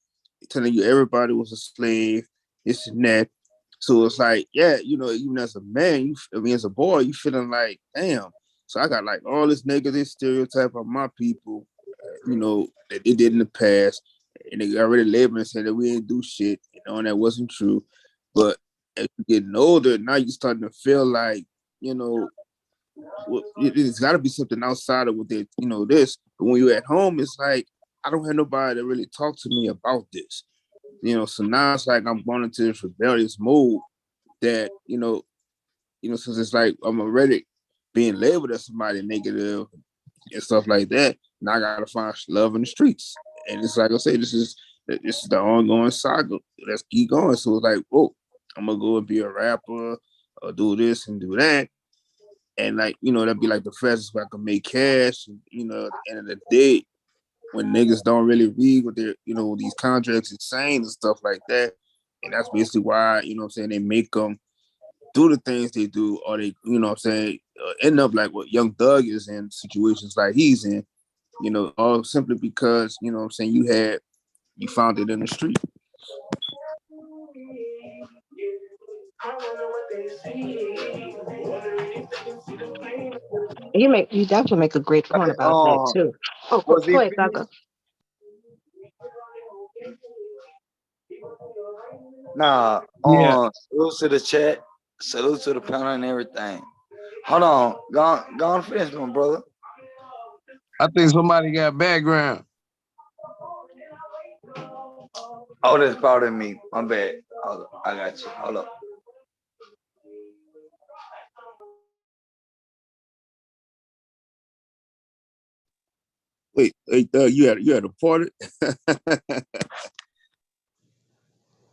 telling you everybody was a slave, this and that. So it's like, yeah, even as a man, as a boy, you feeling like, damn. So I got like all this negative stereotype of my people, that they did in the past. And they already labeled and said that we didn't do shit, and that wasn't true. But as you're getting older, now you're starting to feel like, it's got to be something outside of what they, this. But when you're at home, it's like, I don't have nobody to really talk to me about this. So now it's like I'm going into this rebellious mode that, since it's like I'm already being labeled as somebody negative and stuff like that. Now I gotta find love in the streets. And it's like I say, this is the ongoing saga. Let's keep going. So it's like, whoa, I'm gonna go and be a rapper or do this and do that. And like, that'd be like the fastest way I can make cash. And, at the end of the day, when niggas don't really read what they're, these contracts is saying and stuff like that. And that's basically why, they make them do the things they do, or they, end up like what Young Thug is in situations like he's in, all simply because, you found it in the street. You definitely make a great point about that too. Oh, Was he go ahead, finished? Doug. Nah, Yeah, salute to the chat, salute to the panel and everything. Hold on, go on finish, my brother. I think somebody got background. Oh, that's probably me. My bad. Hold up, I got you. Hold up. Wait, hey, Doug, you had a party?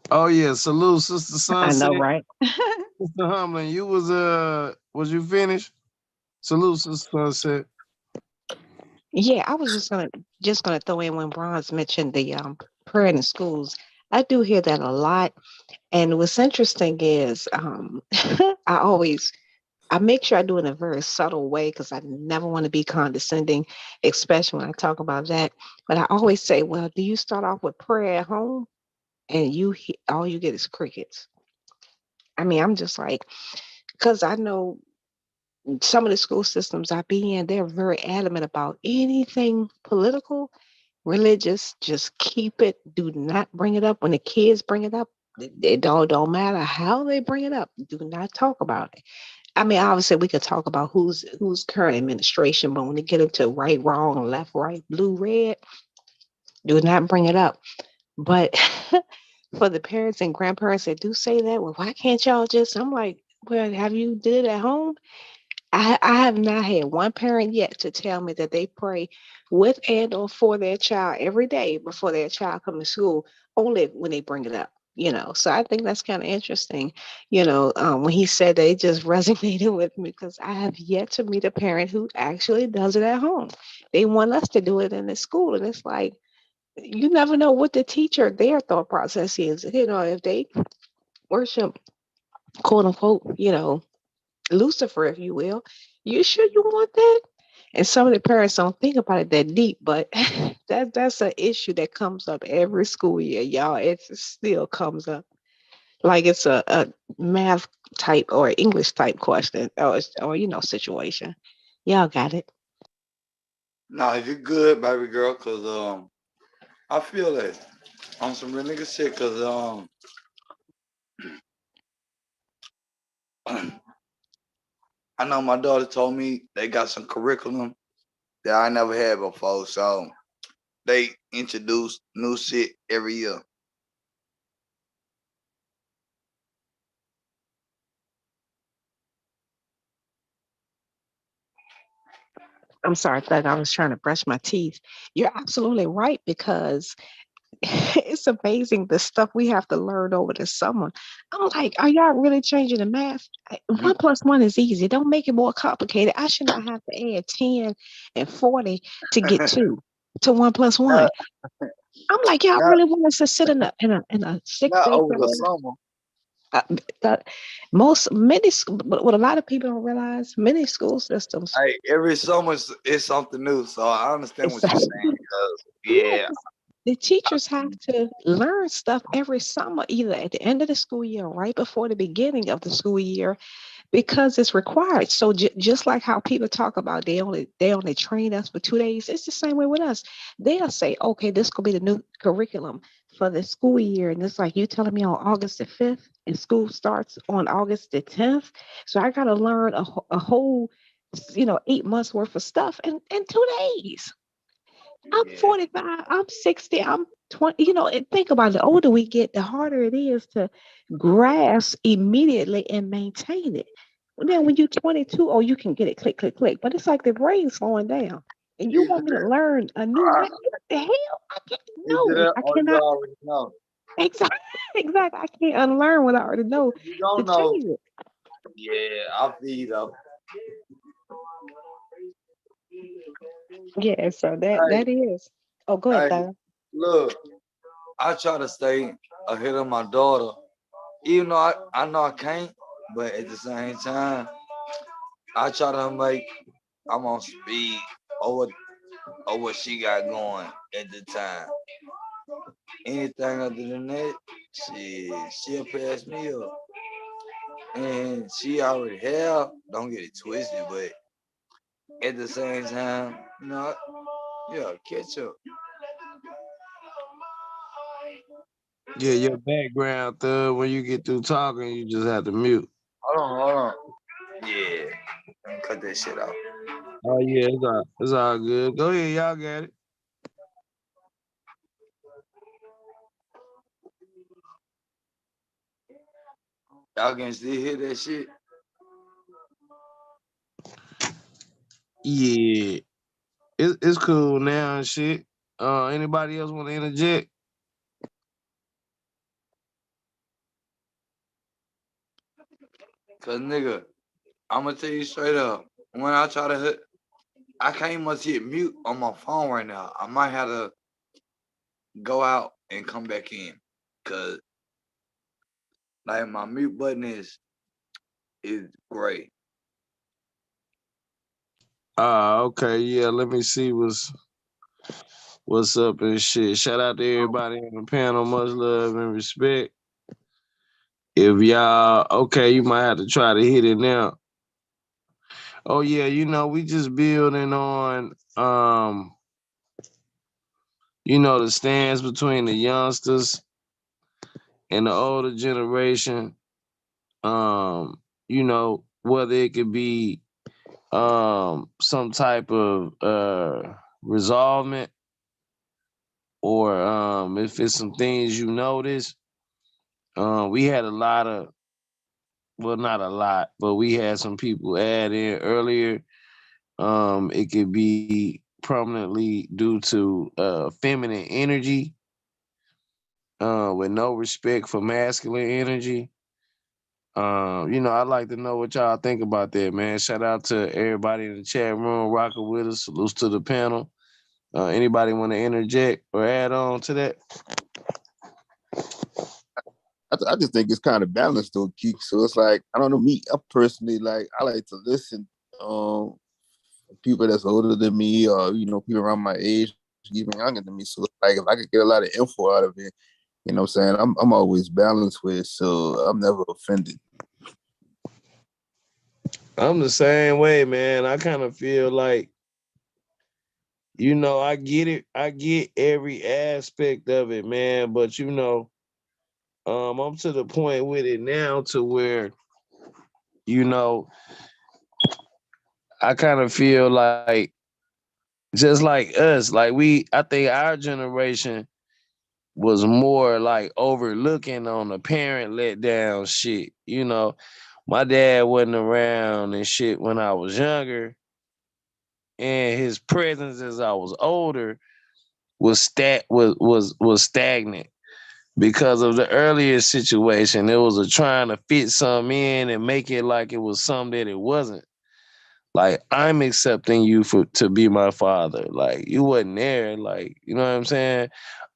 Oh yeah, salute, Sister I know, Sunset. right? Sister Humlin, was you finished? Salute, Sister Sunset. Yeah, I was just gonna throw in when Bronze mentioned the prayer in the schools. I do hear that a lot. And what's interesting is I always I make sure I do it in a very subtle way because I never want to be condescending, especially when I talk about that. But I always say, well, do you start off with prayer at home and all you get is crickets? I mean, I'm just like, because I know some of the school systems I be in, they're very adamant about anything political, religious, just keep it. Do not bring it up. When the kids bring it up, it don't matter how they bring it up. Do not talk about it. I mean, obviously we could talk about who's current administration, but when they get into right, wrong, left, right, blue, red, do not bring it up. But for the parents and grandparents that do say that, well, why can't y'all just? I'm like, well, have you did it at home? I have not had one parent yet to tell me that they pray with and or for their child every day before their child come to school, only when they bring it up. So I think that's kind of interesting. When he said that, it just resonated with me because I have yet to meet a parent who actually does it at home. They want us to do it in the school, and it's like you never know what the teacher their thought process is. If they worship, quote unquote, Lucifer, if you will. You sure you want that? And some of the parents don't think about it that deep, but that's an issue that comes up every school year, y'all. It still comes up like it's a math type or English type question or situation. Y'all got it. Nah, you good, baby girl, cause I feel that on some real nigga shit, cause I know my daughter told me they got some curriculum that I never had before, so they introduce new shit every year. I'm sorry, Thug. I was trying to brush my teeth. You're absolutely right because it's amazing the stuff we have to learn over the summer. I'm like, are y'all really changing the math? One plus one is easy. Don't make it more complicated. I should not have to add 10 and 40 to get two to one plus one. Not, I'm like, y'all not, really want us to sit in a sixth not day over the class? summer. Uh, the, but what a lot of people don't realize, many school systems, Hey, every summer is something new, so I understand it's what you're saying. Cause yeah, yes, the teachers have to learn stuff every summer, either at the end of the school year or right before the beginning of the school year, because it's required. So just like how people talk about they only train us for 2 days, it's the same way with us. They'll say, okay, this could be the new curriculum for the school year, and it's like you telling me on August the 5th, and school starts on August the 10th. So I got to learn a whole 8 months worth of stuff in 2 days. I'm yeah, 45, I'm 60, I'm 20. And think about it. The older we get, the harder it is to grasp immediately and maintain it. Then when you're 22, oh, you can get it click, click, click. But it's like the brain's slowing down. And you either want me to that, learn a new uh, method? What the hell? I can't, either no, that, I or you cannot. already know. Exactly, exactly. I can't unlearn what I already know You to don't know. change it. Yeah, I feel though. Yeah, so that Hey, that is. Oh, go ahead, hey, though. look, I try to stay ahead of my daughter, even though I know I can't, but at the same time, I try to make I'm on speed over what she got going at the time. Anything other than that, she'll pass me up. And she already have, don't get it twisted, but at the same time, yeah, catch up. Yeah, your background thug. When you get through talking, you just have to mute. Hold on. Yeah, let me cut that shit out. Oh yeah, it's all good. Go ahead, y'all got it. Y'all can still hear that shit? Yeah, it's cool now and shit. Anybody else want to interject? Cause nigga, I'ma tell you straight up. When I try to I can't much hit mute on my phone right now. I might have to go out and come back in, cause like my mute button is gray. Okay, yeah. Let me see what's up and shit. Shout out to everybody in the panel. Much love and respect. If y'all okay, you might have to try to hit it now. Oh yeah, we just building on the stands between the youngsters and the older generation. Whether it could be some type of resolvement or if it's some things you notice. We had a lot of, well, not a lot, but we had some people add in earlier. It could be prominently due to feminine energy with no respect for masculine energy. I'd like to know what y'all think about that, man. Shout out to everybody in the chat room rocking with us. Salutes to the panel. Anybody want to interject or add on to that? I just think it's kind of balanced though, Keek. So it's like, I don't know, me, I personally, like, I like to listen people that's older than me, or people around my age, even younger than me. So it's like, if I could get a lot of info out of it, you know what I'm saying, I'm always balanced with it, so I'm never offended. I'm the same way, man. I kind of feel like, I get it. I get every aspect of it, man. But I'm to the point with it now to where, you know, I kind of feel like just like us, I think our generation was more like overlooking on the parent letdown shit. My dad wasn't around and shit when I was younger, and his presence as I was older was stagnant because of the earlier situation. It was a trying to fit something in and make it like it was something that it wasn't. Like, I'm accepting you to be my father. Like, you wasn't there. Like, you know what I'm saying?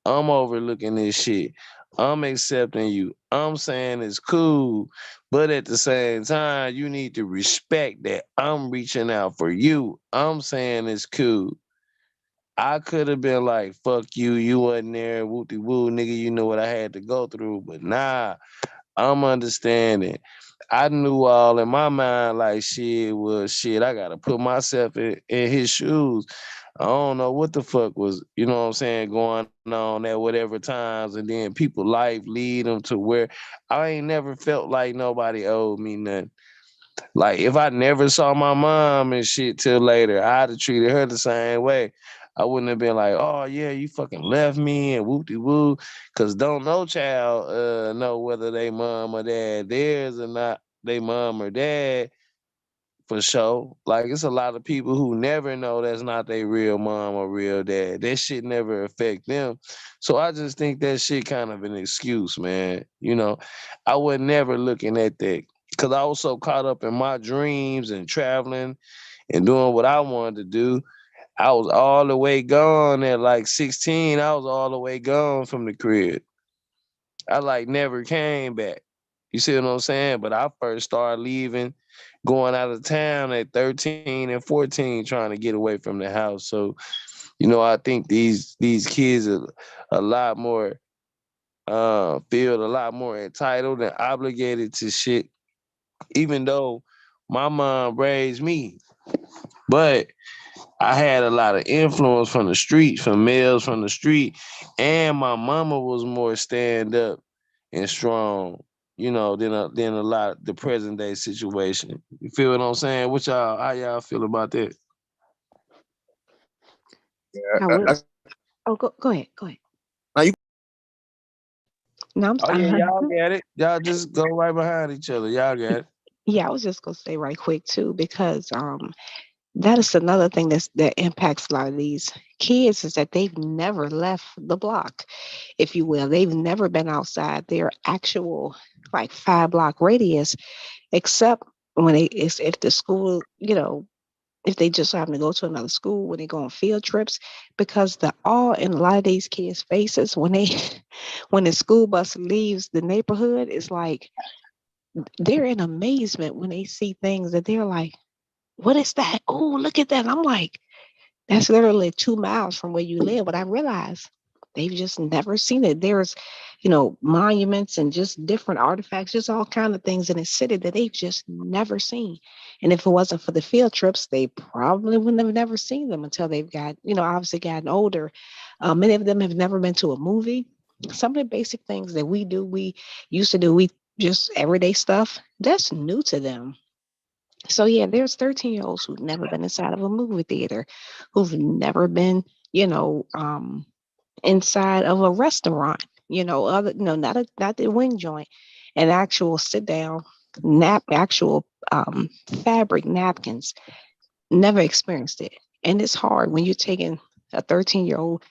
I'm overlooking this shit. I'm accepting you. I'm saying it's cool. But at the same time, you need to respect that I'm reaching out for you. I'm saying it's cool. I could have been like, fuck you, you wasn't there, whoopty woo, nigga, you know what I had to go through. But nah, I'm understanding. I knew all in my mind, like, shit, I gotta put myself in his shoes. I don't know what the fuck was, what I'm saying, going on at whatever times, and then people life lead them to where I ain't never felt like nobody owed me nothing. Like, if I never saw my mom and shit till later, I'd have treated her the same way. I wouldn't have been like, oh yeah, you fucking left me and whoop de woo. Cause don't no child know whether they mom or dad theirs or not, they mom or dad for sure. Like, it's a lot of people who never know that's not their real mom or real dad. That shit never affect them. So I just think that shit kind of an excuse, man. I was never looking at that because I was so caught up in my dreams and traveling and doing what I wanted to do. I was all the way gone at like 16. I was all the way gone from the crib. I like never came back. You see what I'm saying? But I first started leaving, going out of town at 13 and 14, trying to get away from the house. So, I think these kids are a lot more feel a lot more entitled and obligated to shit, even though my mom raised me. But I had a lot of influence from the street, from males from the street, and my mama was more stand up and strong, than a lot the present day situation. You feel what I'm saying? How y'all feel about that? Yeah, I will. Oh, go ahead. Go ahead. now you No, Oh yeah, y'all got it. Y'all just go right behind each other. Y'all got it. yeah, I was just gonna say right quick too, because that is another thing that impacts a lot of these kids is that they've never left the block, if you will. They've never been outside their actual like 5 block radius, except when it's if the school, if they just happen to go to another school, when they go on field trips, because the awe in a lot of these kids' faces when they when the school bus leaves the neighborhood is like they're in amazement when they see things that they're like, what is that? Oh, look at that. And I'm like, that's literally 2 miles from where you live. But I realize they've just never seen it. There's, monuments and just different artifacts, just all kind of things in the city that they've just never seen. And if it wasn't for the field trips, they probably wouldn't have never seen them until they've got, obviously gotten older. Many of them have never been to a movie. Some of the basic things that we used to do, we just everyday stuff, that's new to them. So yeah, there's 13-year-olds who've never been inside of a movie theater, who've never been, inside of a restaurant, other no, not the wing joint, an actual sit down actual fabric napkins. Never experienced it. And it's hard when you're taking a 13-year-old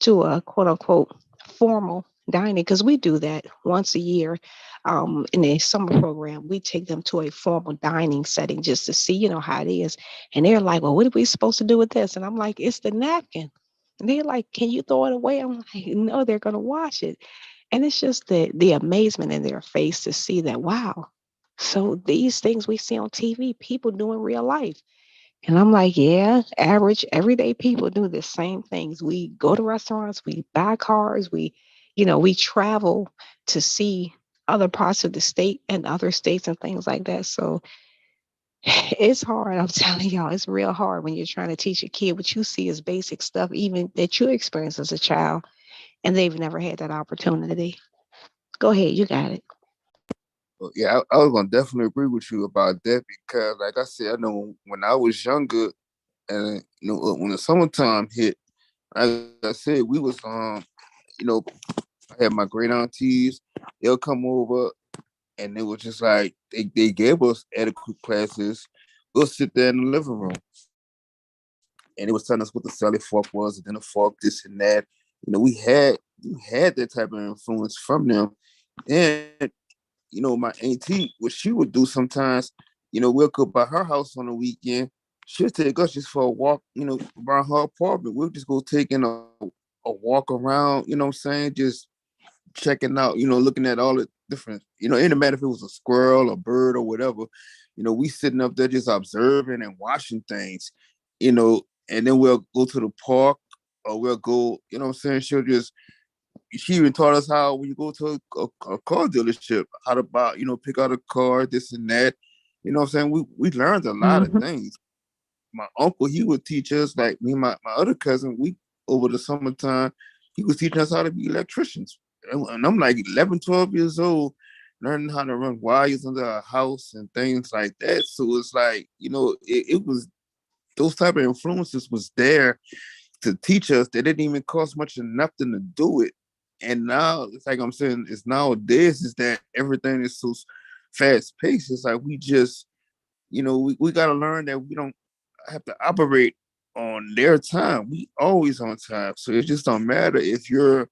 to a quote unquote formal dining, because we do that once a year in a summer program. We take them to a formal dining setting just to see, how it is. And they're like, well, what are we supposed to do with this? And I'm like, it's the napkin. And they're like, can you throw it away? I'm like, no, they're going to wash it. And it's just the amazement in their face to see that, wow. So these things we see on TV, people do in real life. And I'm like, yeah, average, everyday people do the same things. We go to restaurants, we buy cars, we travel to see other parts of the state and other states and things like that. So it's hard. I'm telling y'all, it's real hard when you're trying to teach a kid what you see as basic stuff, even that you experienced as a child, and they've never had that opportunity. Go ahead, you got it. Yeah, I was gonna definitely agree with you about that because, like I said, I know when I was younger, and when the summertime hit, like I said, we was you know, I had my great aunties, they'll come over, and it was just like they gave us adequate classes. We'll sit there in the living room, and it was telling us what the celly fork was, and then the fork, this and that. We had that type of influence from them. And my auntie, what she would do sometimes, we'll go by her house on the weekend. She'll take us just for a walk, around her apartment. We'll just go taking a walk around, you know what I'm saying? Just checking out, looking at all the different, it didn't matter if it was a squirrel, a bird, or whatever. We sitting up there just observing and watching things, and then we'll go to the park or we'll go, what I'm saying? She even taught us how when you go to a car dealership, how to buy, pick out a car, this and that. You know what I'm saying? We learned a lot of Mhm. things. My uncle, he would teach us, like me and my other cousin, we over the summertime, he was teaching us how to be electricians. And I'm like 11, 12 years old, learning how to run wires under a house and things like that. So it's like, it was those type of influences was there to teach us that it didn't even cost much of nothing to do it. And now it's like I'm saying, it's nowadays is that everything is so fast paced. It's like we just, we gotta learn that we don't have to operate on their time. We always on time. So it just don't matter if you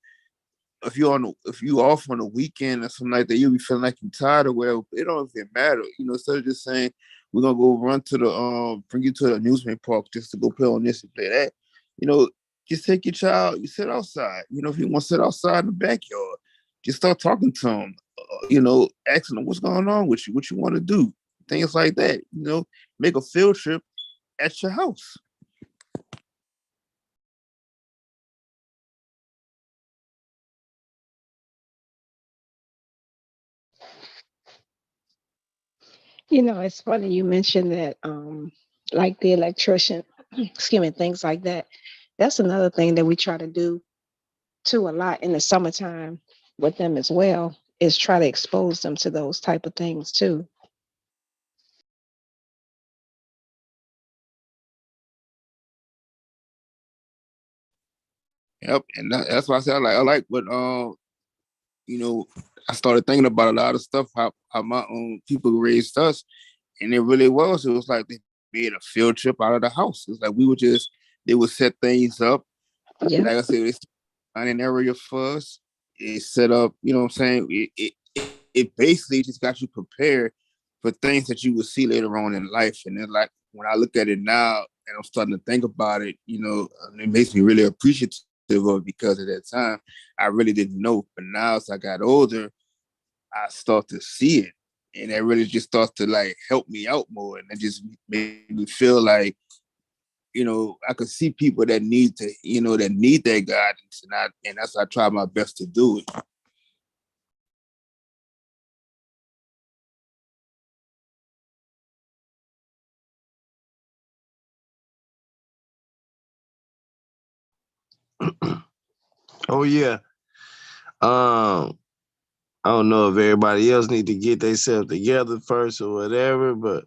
off on a weekend or something like that, you'll be feeling like you're tired or whatever. It don't even matter. Instead of just saying we're gonna go run to the bring you to the amusement park just to go play on this and play that, you know, just take your child, you sit outside. If you want to sit outside in the backyard, just start talking to them, asking them what's going on with you, what you want to do, things like that. Make a field trip at your house. It's funny you mentioned that, like the electrician, excuse me, things like that. That's another thing that we try to do too a lot in the summertime with them as well, is try to expose them to those type of things too. Yep, and that's why I said I like what you know, I started thinking about a lot of stuff, how my own people raised us, and it really was. It was like they made a field trip out of the house. It's like they would set things up. Like Yeah. I said, they find an area for us. It set up, you know what I'm saying? It basically just got you prepared for things that you would see later on in life. And then, like when I look at it now and I'm starting to think about it, it makes me really appreciative of it because at that time I really didn't know. But now as I got older, I start to see it. And that really just starts to like help me out more. And it just made me feel like, I could see people that need to, that need that guidance. And that's why I try my best to do it. Oh yeah. I don't know if everybody else need to get themselves together first or whatever, but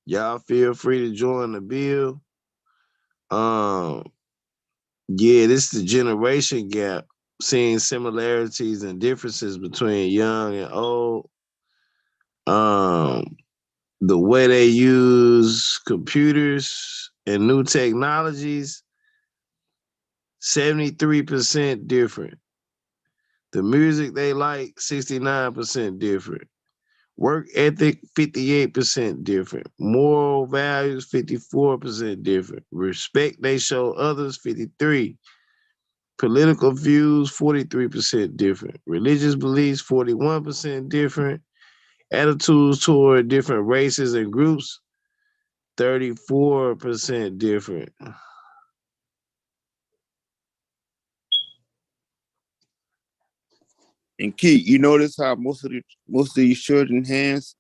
y'all feel free to join the bill. Yeah, this is the generation gap, seeing similarities and differences between young and old. Um, the way they use computers and new technologies, 73% different. The music they like, 69% different. Work ethic, 58% different. Moral values, 54% different. Respect they show others, 53. Political views, 43% different. Religious beliefs, 41% different. Attitudes toward different races and groups, 34% different. And Keith, you notice how most of these children hands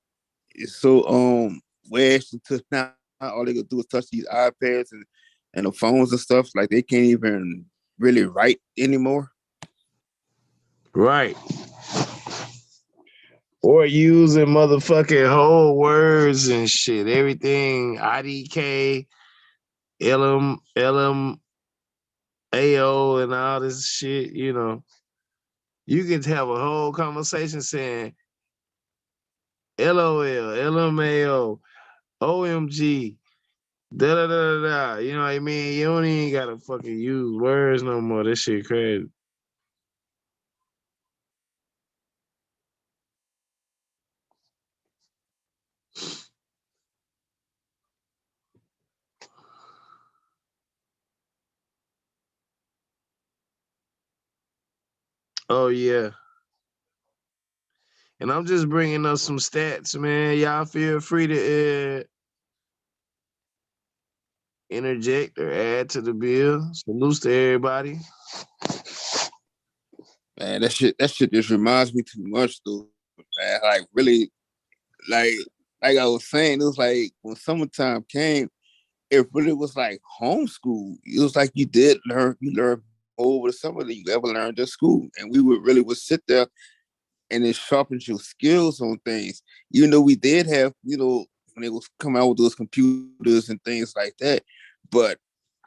is so wedged into now. All they gonna do is touch these iPads and the phones and stuff. Like they can't even really write anymore. Right. Or using motherfucking whole words and shit. Everything IDK, LMAO, and all this shit, You can have a whole conversation saying LOL, LMAO, OMG, da da da da da. You know what I mean? You don't even gotta fucking use words no more. This shit crazy. Oh yeah. And I'm just bringing up some stats, man. Y'all feel free to interject or add to the bill. Salutes to everybody. Man, that shit just reminds me too much, though. Man, like really, like like I was saying, it was like when summertime came, it really was like homeschool. It was like you learned more over the summer than you ever learned at school, and we would sit there and it sharpens your skills on things. Even though we did have, when they was coming out with those computers and things like that, but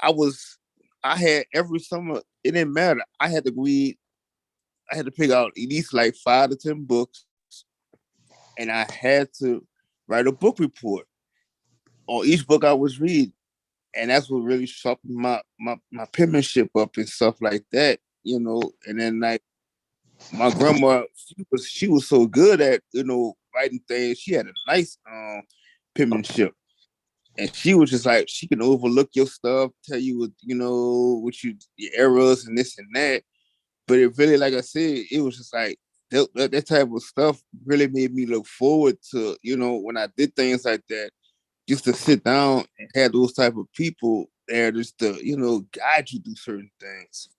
I was, I had every summer. It didn't matter. I had to read. I had to pick out at least like 5 to 10 books, and I had to write a book report on each book I was reading, and that's what really sharpened my penmanship up and stuff like that. And then like my grandma, she was so good at writing things. She had a nice penmanship, and she was just like she can overlook your stuff, tell you what your errors and this and that. But it really, like I said, it was just like that type of stuff really made me look forward to when I did things like that, just to sit down and have those type of people there just to guide you through certain things.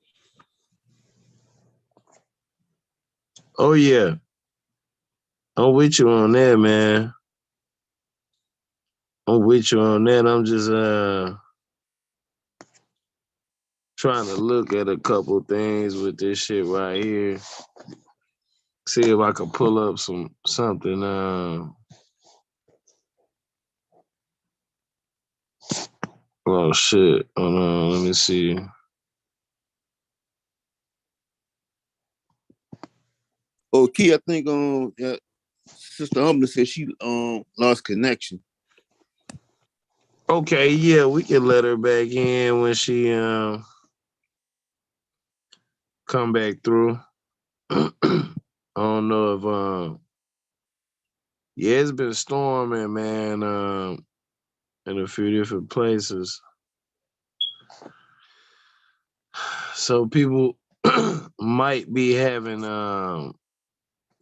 Oh yeah. I'm with you on that, man. I'm with you on that. I'm just trying to look at a couple things with this shit right here. See if I can pull up something. Oh shit. Hold on, let me see. Okay, I think Sister Humble said she lost connection. Okay, yeah, we can let her back in when she come back through. I don't know if yeah, it's been storming, man. in a few different places. So people might be having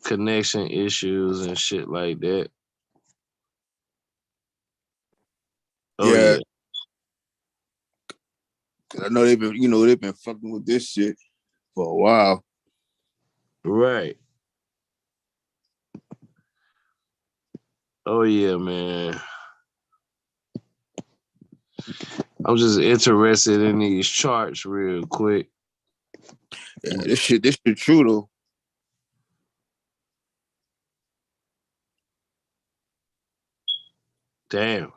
connection issues and shit like that. Oh Yeah, yeah. 'cause I know they've been fucking with this shit for a while. Right. Oh yeah, man. I'm just interested in these charts real quick. Yeah, this shit true though. Damn.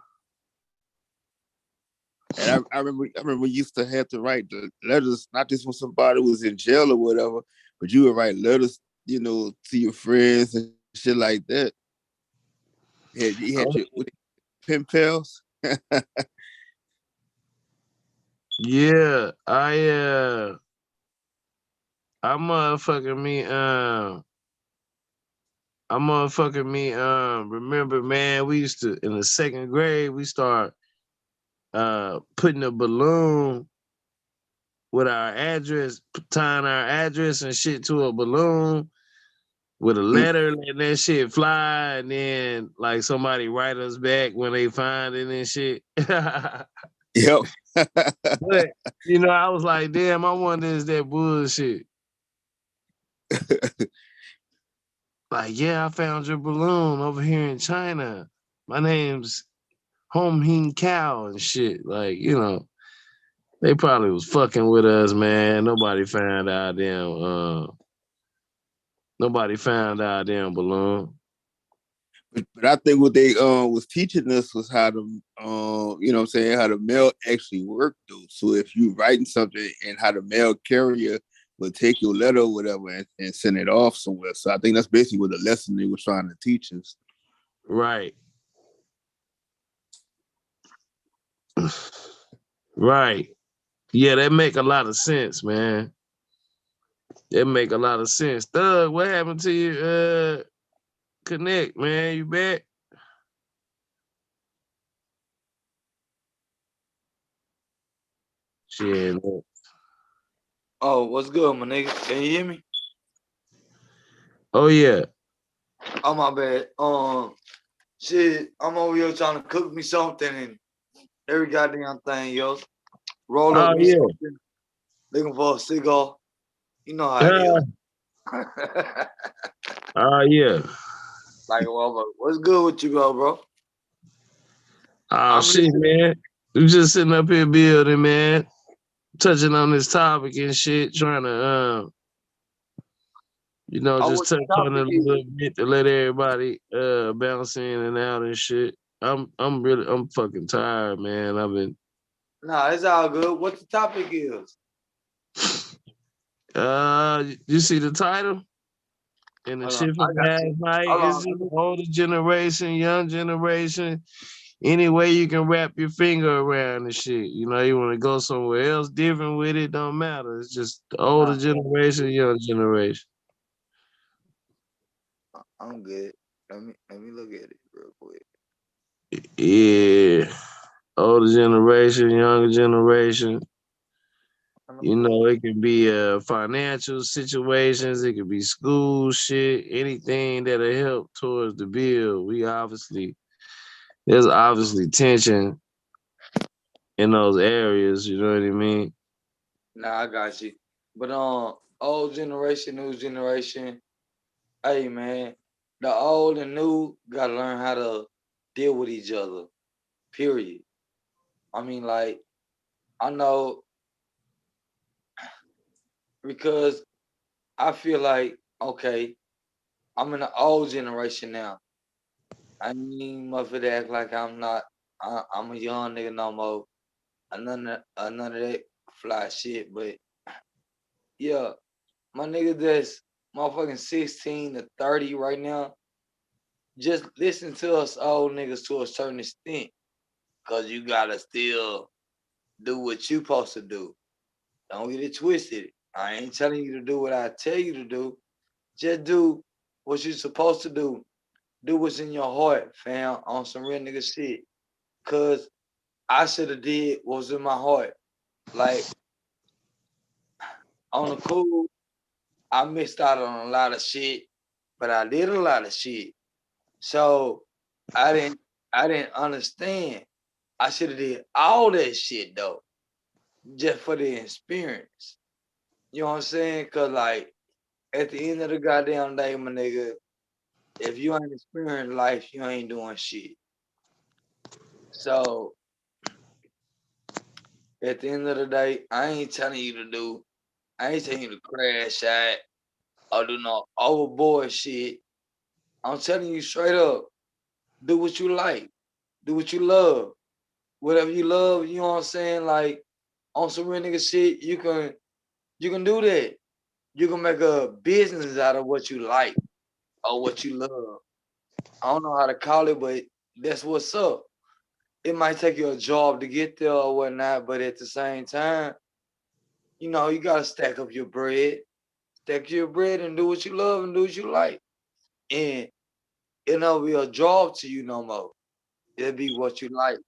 And I remember we used to have to write the letters, not just when somebody was in jail or whatever, but you would write letters, to your friends and shit like that. You had Oh, your pen pals. yeah, I motherfucking me remember, man, we used to in the second grade we start putting a balloon with our address, tying our address and shit to a balloon with a letter, letting that shit fly, and then like somebody write us back when they find it and shit. Yep. But I was like, damn, I wonder is that bullshit. Like, yeah, I found your balloon over here in China. My name's Home Hing Cow and shit. Like, they probably was fucking with us, man. Nobody found our damn balloon. But I think what they was teaching us was how to how the mail actually worked though. So if you writing something and how the mail carrier would take your letter or whatever and send it off somewhere. So I think that's basically what the lesson they were trying to teach us. Right. Right. Yeah, that make a lot of sense, man. That make a lot of sense. Thug, what happened to you? Connect, man. You back? Shit. Oh, what's good, my nigga? Can you hear me? Oh yeah. Oh my bad. Shit, I'm over here trying to cook me something and every goddamn thing, yo. Roll up Oh me yeah. something, looking for a cigar. You know how it is. Oh yeah. Like, well, what's good with you, bro? Oh I'm shit, listening. man. We just sitting up here building, man. Touching on this topic and shit, trying to Oh, just what the touch on topic it a is? little bit to let everybody bounce in and out and shit. I'm fucking tired, man. Nah, it's all good. What the topic is? You see the title? And the Hold on, shit I from got last you. night Hold is on, the older generation, young generation. Any way you can wrap your finger around the shit. You want to go somewhere else different with it, don't matter. It's just the older nah, generation, young generation. I'm good. Let me look at it real quick. Yeah. Older generation, younger generation. It can be financial situations, it could be school shit, anything that'll help towards the bill. There's obviously tension in those areas, you know what I mean? Nah, I got you. But old generation, new generation. Hey man, the old and new gotta learn how to deal with each other. Period. I mean, like, I know because I feel like, okay, I'm in the old generation now. I ain't motherfucker to act like I'm a young nigga no more. None of that fly shit. But yeah, my nigga that's motherfucking 16 to 30 right now, just listen to us old niggas to a certain extent. Cause you gotta still do what you supposed to do. Don't get it twisted. I ain't telling you to do what I tell you to do. Just do what you're supposed to do. Do what's in your heart, fam, on some real nigga shit. Cause I should have did what was in my heart. Like on the cool, I missed out on a lot of shit, but I did a lot of shit. So I didn't understand. I should have did all that shit though, just for the experience. You know what I'm saying? Cause like at the end of the goddamn day, my nigga, if you ain't experienced life, you ain't doing shit. So at the end of the day, I ain't telling you to do. I ain't telling you to crash out or do no overboard shit. I'm telling you straight up, do what you like, do what you love, whatever you love. You know what I'm saying? Like on some real nigga shit, you can do that. You can make a business out of what you like or what you love. I don't know how to call it, but that's what's up. It might take you a job to get there or whatnot, but at the same time, you know, you gotta stack your bread and do what you love and do what you like. And it'll not be a job to you no more. It'll be what you like.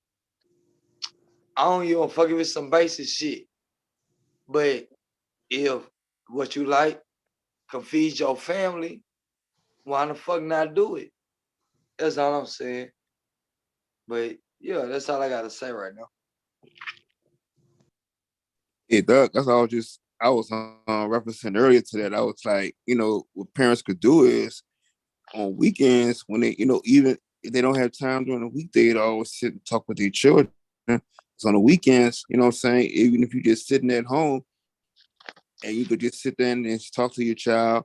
I don't even fuck with some basic shit. But if what you like can feed your family, why the fuck not do it? That's all I'm saying. But yeah, that's all I gotta say right now. Yeah, that's all. I was referencing earlier to that. I was like, what parents could do is on weekends when they, even if they don't have time during the weekday, they always sit and talk with their children. So on the weekends, you know what I'm saying, even if you're just sitting at home and you could just sit there and just talk to your child,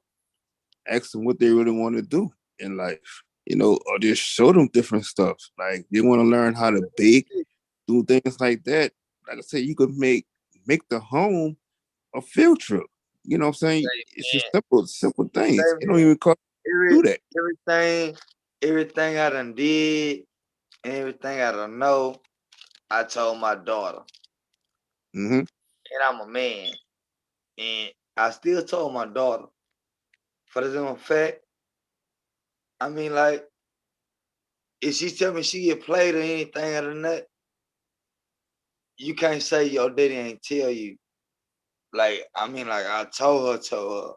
ask them what they really want to do in life, or just show them different stuff. Like they want to learn how to bake, do things like that. Like I said, you could make the home a field trip. You know what I'm saying? It's just simple things. Same It don't here. even cost to do that. Everything I done did and everything I done know, I told my daughter. Mm-hmm. And I'm a man. And I still told my daughter. For the simple fact, I mean, like, if she tell me she get played or anything other than that, you can't say your daddy ain't tell you. Like, I mean, like, I told her,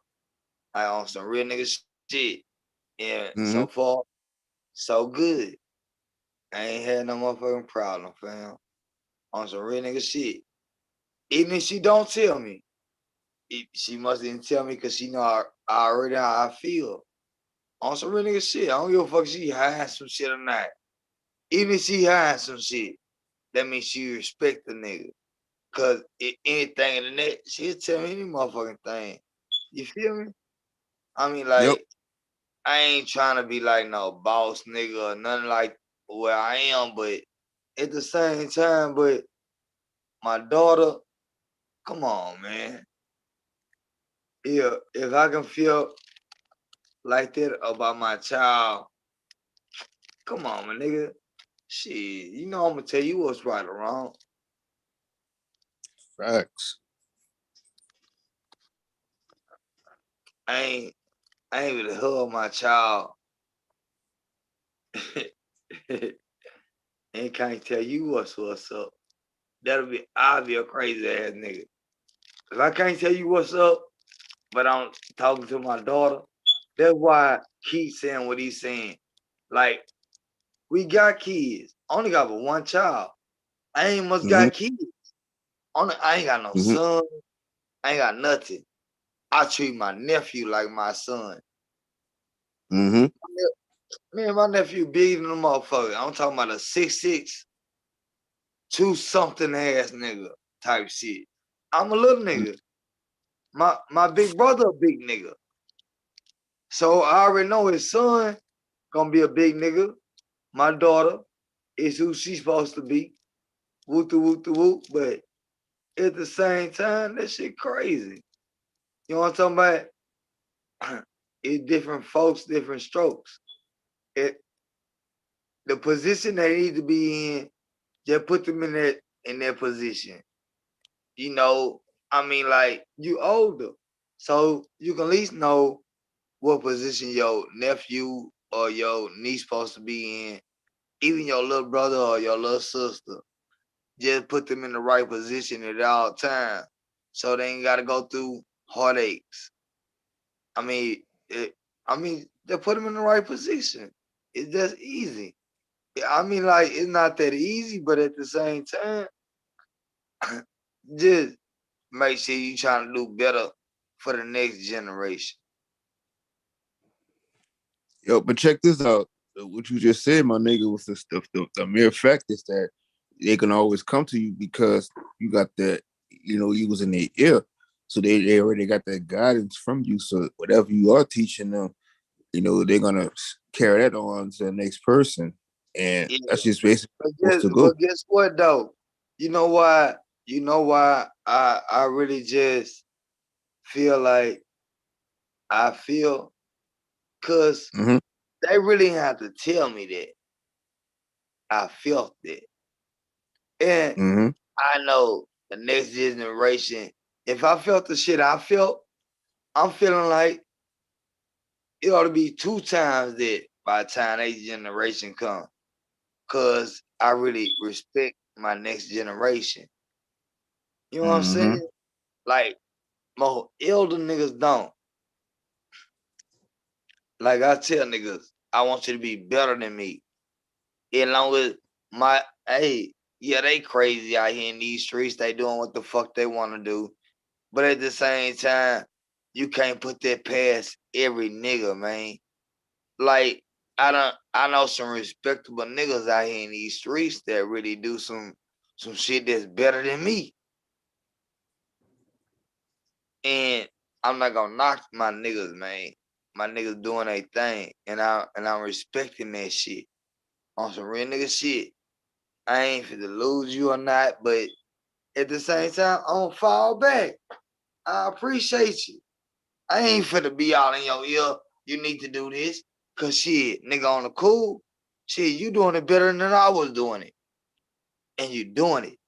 I on some real nigga shit. And so Mm-hmm. far, so good. I ain't had no motherfucking problem, fam. On some real nigga shit. Even if she don't tell me, she must didn't tell me because she know I already how I feel. On some real nigga shit. I don't give a fuck if she hiding some shit or not. Even if she hiding some shit, that means she respect the nigga. Cause anything in the net, she'll tell me any motherfucking thing. You feel me? I mean, Yep. like, I ain't trying to be like no boss nigga or nothing like where I am, but at the same time, but my daughter, come on, man. Yeah, if I can feel like that about my child, come on, my nigga. Shit, you know I'm gonna tell you what's right or wrong. Facts. I ain't really hug my child and can't tell you what's up. I'll be a crazy ass nigga. If I can't tell you what's up, but I'm talking to my daughter, that's why Keith saying what he's saying. Like, we got kids. Only got but one child. I ain't much Mm-hmm. got kids. I ain't got no Mm-hmm. son. I ain't got nothing. I treat my nephew like my son. Mm-hmm. Man, my nephew bigger than a motherfucker. I'm talking about a 6'6", 2-something ass nigga type shit. I'm a little nigga. My big brother a big nigga. So I already know his son gonna be a big nigga. My daughter is who she's supposed to be. Woo to woo to woo. But at the same time, that shit crazy. You know what I'm talking about? It's different folks, different strokes. The position they need to be in, just put them in that position. You know, I mean, like, you older. So you can at least know what position your nephew or your niece supposed to be in, even your little brother or your little sister. just put them in the right position at all times, so they ain't gotta go through heartaches. I mean, they put them in the right position. It's just easy. I mean, like it's not that easy, but at the same time, just make sure you trying to do better for the next generation. Yo, but check this out. What you just said, my nigga, was the stuff. The mere fact is that they can always come to you because you got that, you was in their ear. So they already got that guidance from you. So whatever you are teaching them, they're gonna carry that on to the next person. And Yeah. that's just basically But supposed to go. guess what though? You know why? You know why I really just feel like I feel, cause Mm-hmm. they really have to tell me that I felt it. And Mm-hmm. I know the next generation, if I felt the shit I felt, I'm feeling like it ought to be 2 times that by the time next generation come. Cause I really respect my next generation. You know what I'm Mm-hmm. saying? Like more elder niggas don't. Like I tell niggas, I want you to be better than me. As long as they crazy out here in these streets. They doing what the fuck they want to do. But at the same time, you can't put that past every nigga, man. Like I know some respectable niggas out here in these streets that really do some shit that's better than me. And I'm not gonna knock my niggas, man. My niggas doing their thing, and I'm respecting that shit on some real nigga shit. I ain't finna lose you or not, but at the same time, I'm gonna fall back. I appreciate you. I ain't finna be all in your ear. You need to do this, cause shit, nigga on the cool. Shit, you doing it better than I was doing it, and you doing it.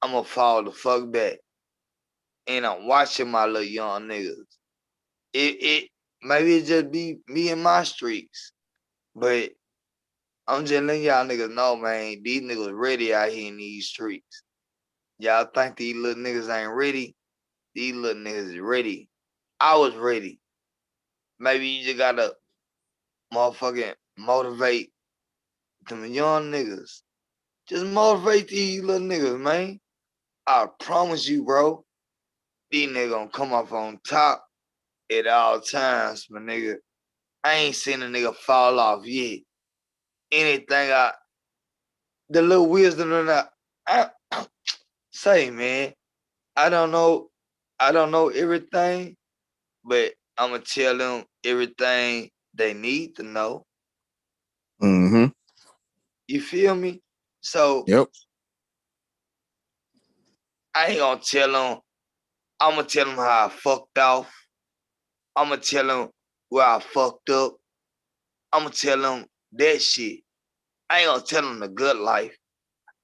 I'm gonna fall the fuck back, and I'm watching my little young niggas. It maybe it just be me and my streaks, but I'm just letting y'all niggas know, man. These niggas ready out here in these streets. Y'all think these little niggas ain't ready? These little niggas is ready. I was ready. Maybe you just gotta motherfucking motivate them young niggas. Just motivate these little niggas, man. I promise you, bro. These niggas gonna come up on top at all times, my nigga. I ain't seen a nigga fall off yet. Anything the little wisdom that I say, man. I don't know everything, but I'ma tell them everything they need to know. Mm-hmm. You feel me? So Yep. I ain't gonna tell them. I'm gonna tell them how I fucked off. I'm gonna tell them where I fucked up. I'm gonna tell them that shit. I ain't gonna tell them the good life.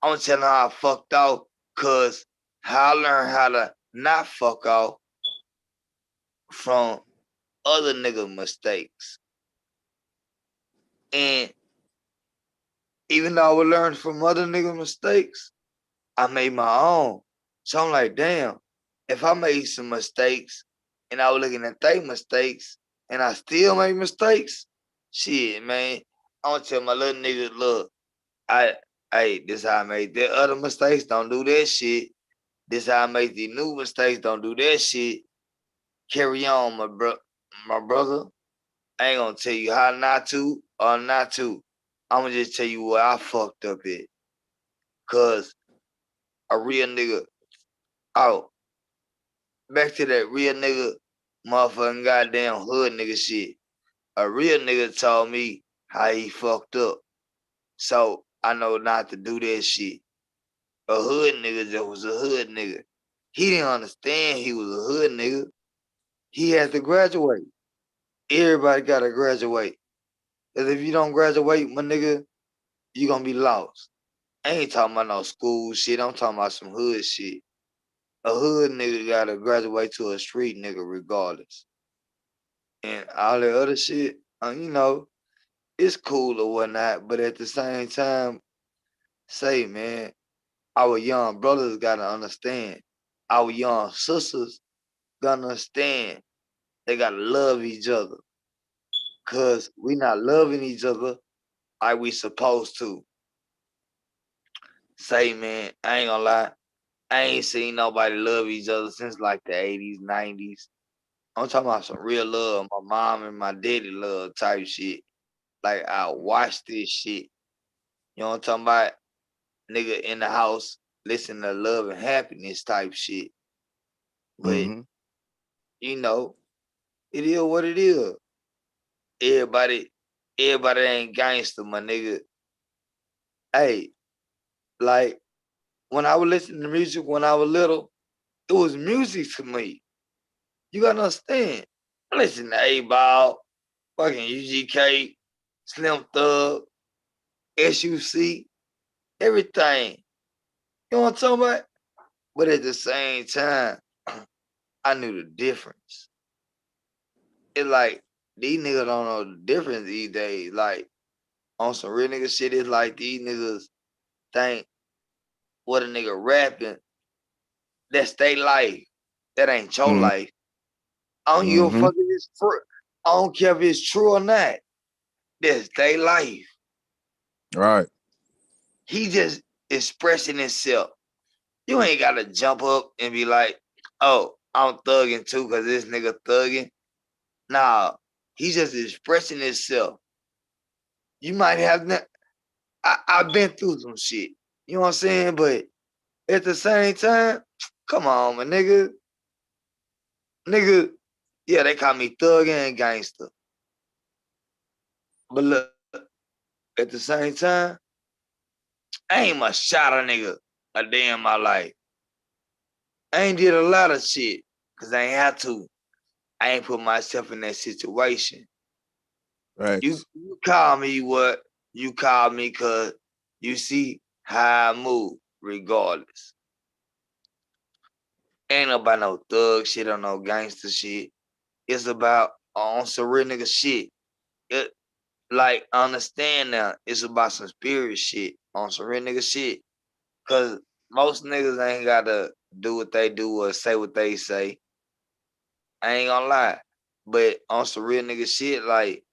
I'm gonna tell them how I fucked off, cause how I learned how to not fuck off from other nigga mistakes. And even though I would learn from other nigga mistakes, I made my own. So I'm like, damn, if I made some mistakes and I was looking at their mistakes and I still make mistakes, shit, man, I'm gonna tell my little nigga, look, this how I made the other mistakes. Don't do that shit. This how I make the new mistakes. Don't do that shit. Carry on, my brother. I ain't gonna tell you how not to or not to. I'm gonna just tell you what I fucked up at. Cause a real nigga, oh, back to that real nigga, motherfucking goddamn hood nigga shit. A real nigga told me how he fucked up. So I know not to do that shit. A hood nigga just was a hood nigga. He didn't understand he was a hood nigga. He had to graduate. Everybody gotta graduate. Cause if you don't graduate, my nigga, you gonna be lost. I ain't talking about no school shit. I'm talking about some hood shit. A hood nigga gotta graduate to a street nigga regardless. And all the other shit, it's cool or whatnot. But at the same time, say, man, our young brothers gotta understand. Our young sisters gotta understand. They gotta love each other. Cause we not loving each other like we supposed to. Say, man, I ain't gonna lie. I ain't seen nobody love each other since like the 80s, 90s. I'm talking about some real love, my mom and my daddy love type shit. Like I watch this shit. You know what I'm talking about? Nigga in the house, listen to love and happiness type shit. But Mm-hmm. you know, it is what it is. Everybody, everybody ain't gangster, my nigga. Hey, like when I was listening to music when I was little, it was music to me. You gotta understand. I listen to A-Ball, fucking UGK, Slim Thug, SUC, everything. You know what I'm talking about? But at the same time, I knew the difference. It's like these niggas don't know the difference these days. Like on some real nigga shit, it's like these niggas think what a nigga rapping, that's their life. That ain't your life. I don't give a Mm-hmm. fuck if it's true. I don't care if it's true or not. That's their life. Right. He just expressing himself. You ain't gotta jump up and be like, oh, I'm thugging too because this nigga thugging. Nah, he just expressing himself. You might have not. I've been through some shit. You know what I'm saying? But at the same time, come on, my nigga. Nigga, yeah, they call me thug and gangster. But look, at the same time, I ain't much shot a nigga a day in my life. I ain't did a lot of shit because I ain't had to. I ain't put myself in that situation. Right. You call me what? You call me because you see how I move regardless. Ain't about no thug shit or no gangster shit. It's about on some real nigga shit. It, like, understand now, it's about some spirit shit on some real nigga shit. Cause most niggas ain't gotta do what they do or say what they say. I ain't gonna lie. But on some real nigga shit, like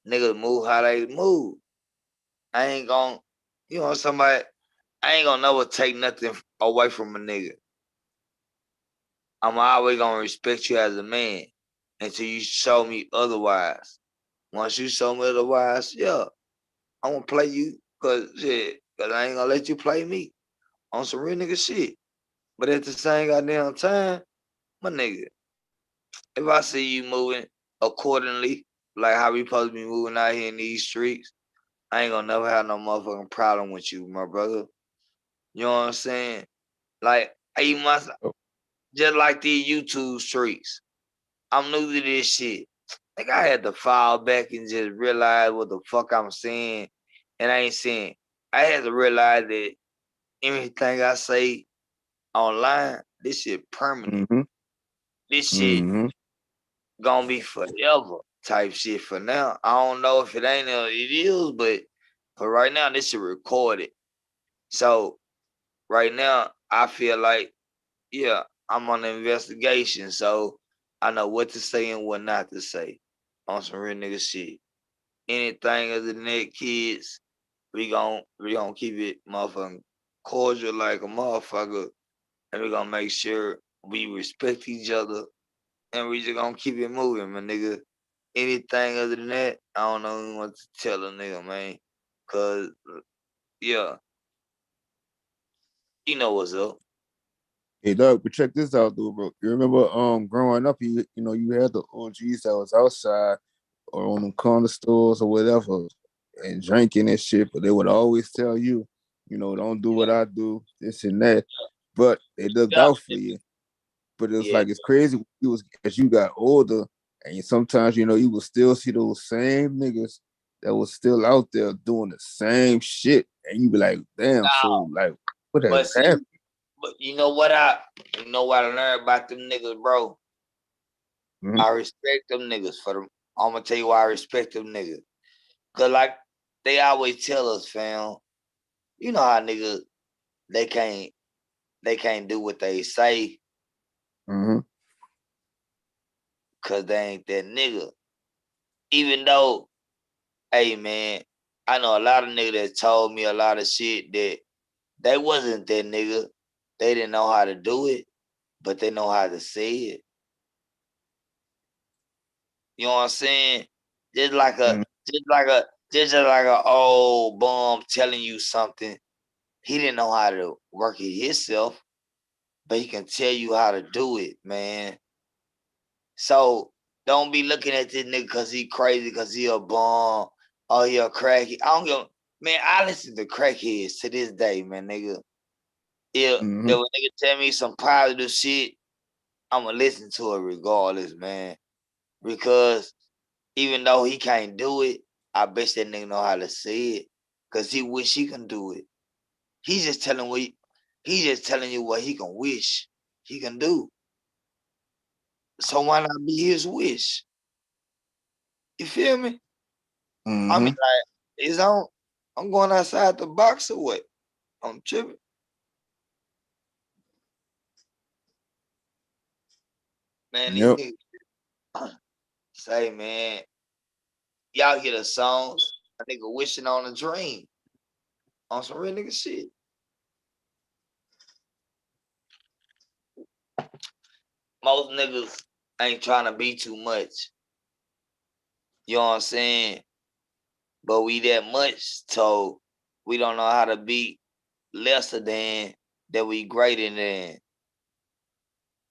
niggas move how they move. I ain't gonna, you know, somebody, I ain't gonna never take nothing away from a nigga. I'm always gonna respect you as a man until you show me otherwise. Once you show me otherwise, yeah, I'm gonna play you cause I ain't gonna let you play me on some real nigga shit. But at the same goddamn time, my nigga, if I see you moving accordingly, like how we supposed to be moving out here in these streets, I ain't gonna never have no motherfucking problem with you, my brother. You know what I'm saying? Like, I must just like these YouTube streets. I'm new to this shit. Like I had to fall back and just realize what the fuck I'm saying. And I ain't saying. I had to realize that everything I say online, this shit permanent. Mm-hmm. This shit Mm-hmm. gonna be forever type shit for now. I don't know if it ain't or it is, but for right now, this shit recorded. So right now, I feel like, yeah, I'm on an investigation. So I know what to say and what not to say on some real nigga shit. Anything other than that, kids, we gon' keep it motherfucking cordial like a motherfucker, and we gonna make sure we respect each other, and we just gonna keep it moving, my nigga. Anything other than that, I don't know what to tell a nigga, man. Cause yeah, you know what's up. Hey, Doug, but check this out, though, bro. You remember, growing up, you had the OGs that was outside or on the corner stores or whatever, and drinking and shit, but they would always tell you, don't do what I do, this and that. But they looked Yeah, out for you. But it's yeah. like it's crazy as you got older, and sometimes you will still see those same niggas that was still out there doing the same shit, and you be like, damn, so No, like, what but has see, happened? but you know what I learned about them niggas, bro. Mm-hmm. I respect them niggas for them. I'm gonna tell you why I respect them niggas. Cause like they always tell us, fam, you know how niggas they can't do what they say Mm-hmm. because they ain't that nigga. Even though, hey man, I know a lot of niggas that told me a lot of shit that they wasn't that nigga. They didn't know how to do it, but they know how to say it. You know what I'm saying? Just like a just like a just like a old bum telling you something. He didn't know how to work it himself, but he can tell you how to do it, man. So don't be looking at this nigga because he crazy, because he a bum or he a crackhead. I don't give man, I listen to crackheads to this day, man, nigga. If a nigga tell me some positive shit, I'ma listen to it regardless, man. Because even though he can't do it, I bet that nigga know how to say it. Cause he wish he can do it. He's just telling you what he can wish he can do. So why not be his wish? You feel me? I mean, Mm-hmm. like, I'm going outside the box or what? I'm tripping. Man, these Yep. niggas say, man, y'all hear the songs, a nigga wishing on a dream. On some real nigga shit. Most niggas ain't trying to be too much. You know what I'm saying? But we that much, so we don't know how to be lesser than that we greater than.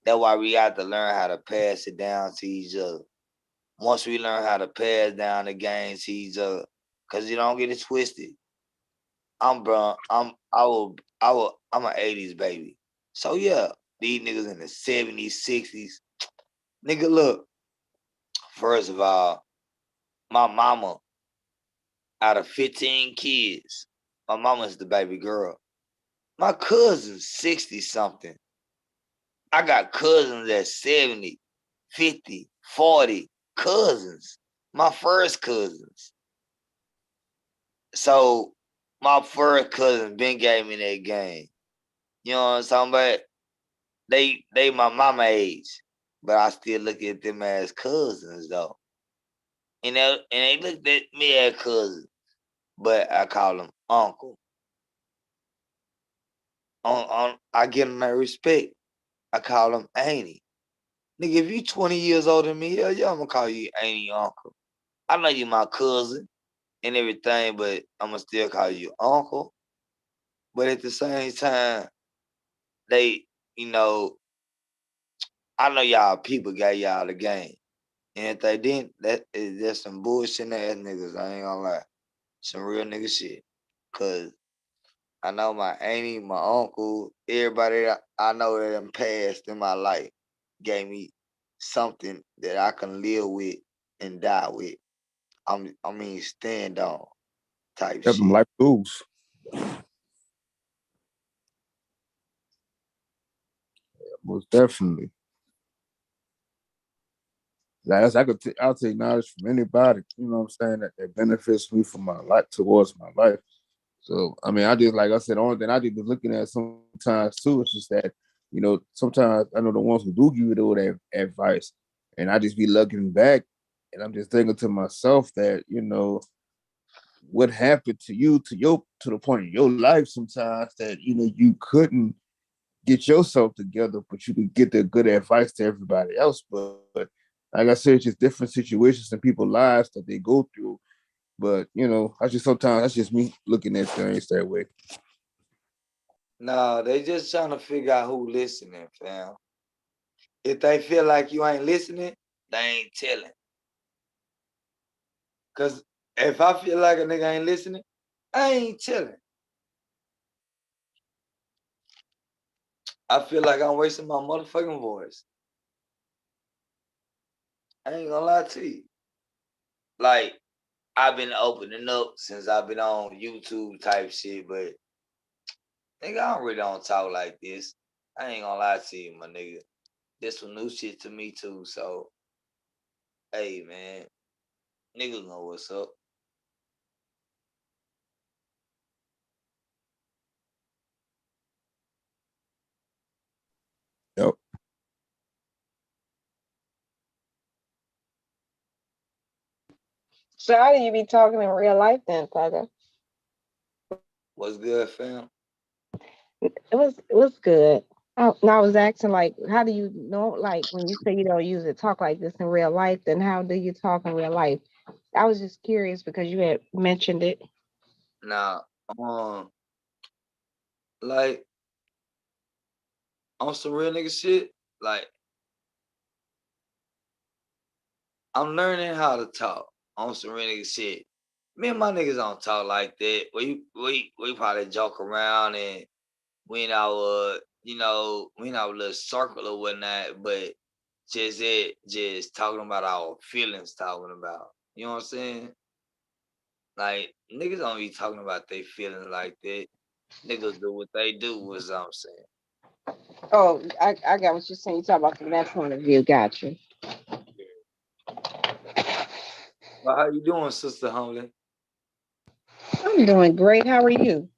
That's why we have to learn how to pass it down to each other. Once we learn how to pass down the game to each other, cause you don't get it twisted. I'm an 80s baby. So yeah, these niggas in the 70s, 60s. Nigga, look, first of all, my mama, out of 15 kids, my mama's the baby girl. My cousin's 60 something. I got cousins at 70, 50, 40 cousins. My first cousins. So my first cousin been gave me that game. You know what I'm talking about? They my mama age, but I still look at them as cousins though. And they looked at me as cousin, but I call them uncle. I give them that respect. I call them auntie. Nigga, if you 20 years older than me, hell yeah, I'm gonna call you auntie uncle. I know you my cousin and everything, but I'm gonna still call you uncle. But at the same time, they, you know, I know y'all people got y'all the game. And if they didn't, that's some bullshit ass niggas. I ain't gonna lie. Some real nigga shit. Cause I know my auntie, my uncle, everybody that I know that done passed in my life gave me something that I can live with and die with. I mean, stand on type Got them shit. life tools. Most definitely. Like, I'll take knowledge from anybody. You know what I'm saying? That benefits me for my life, towards my life. So I mean, I just, like I said, the only thing I did was looking at sometimes too. It's just that, sometimes I know the ones who do give you all that advice, and I just be looking back, and I'm just thinking to myself that, what happened to you, to the point in your life sometimes that you couldn't get yourself together, but you could get the good advice to everybody else. But like I said, it's just different situations in people's lives that they go through. But that's just me looking at things that way. No, they just trying to figure out who listening, fam. If they feel like you ain't listening, they ain't telling. Cause if I feel like a nigga ain't listening, I ain't telling. I feel like I'm wasting my motherfucking voice. I ain't gonna lie to you. Like, I've been opening up since I've been on YouTube type shit, but nigga, I don't talk like this. I ain't gonna lie to you, my nigga. This some new shit to me too. So, hey man, niggas know what's up. So how do you be talking in real life then, Thugger? What's good, fam? It was good. I was asking like, how do you know like when you say you don't use it talk like this in real life, then how do you talk in real life? I was just curious because you had mentioned it. Now, like on some real nigga shit, like I'm learning how to talk on some real nigga shit. Me and my niggas don't talk like that. We probably joke around and we in our we in our little circle or whatnot, but just talking about our feelings, talking about you know what I'm saying? Like niggas don't be talking about their feelings like that. Niggas do what they do, was what I'm saying. Oh, I got what you're saying. You talk about from that point of view. Got you. But how you doing, Sister Homely? I'm doing great. How are you?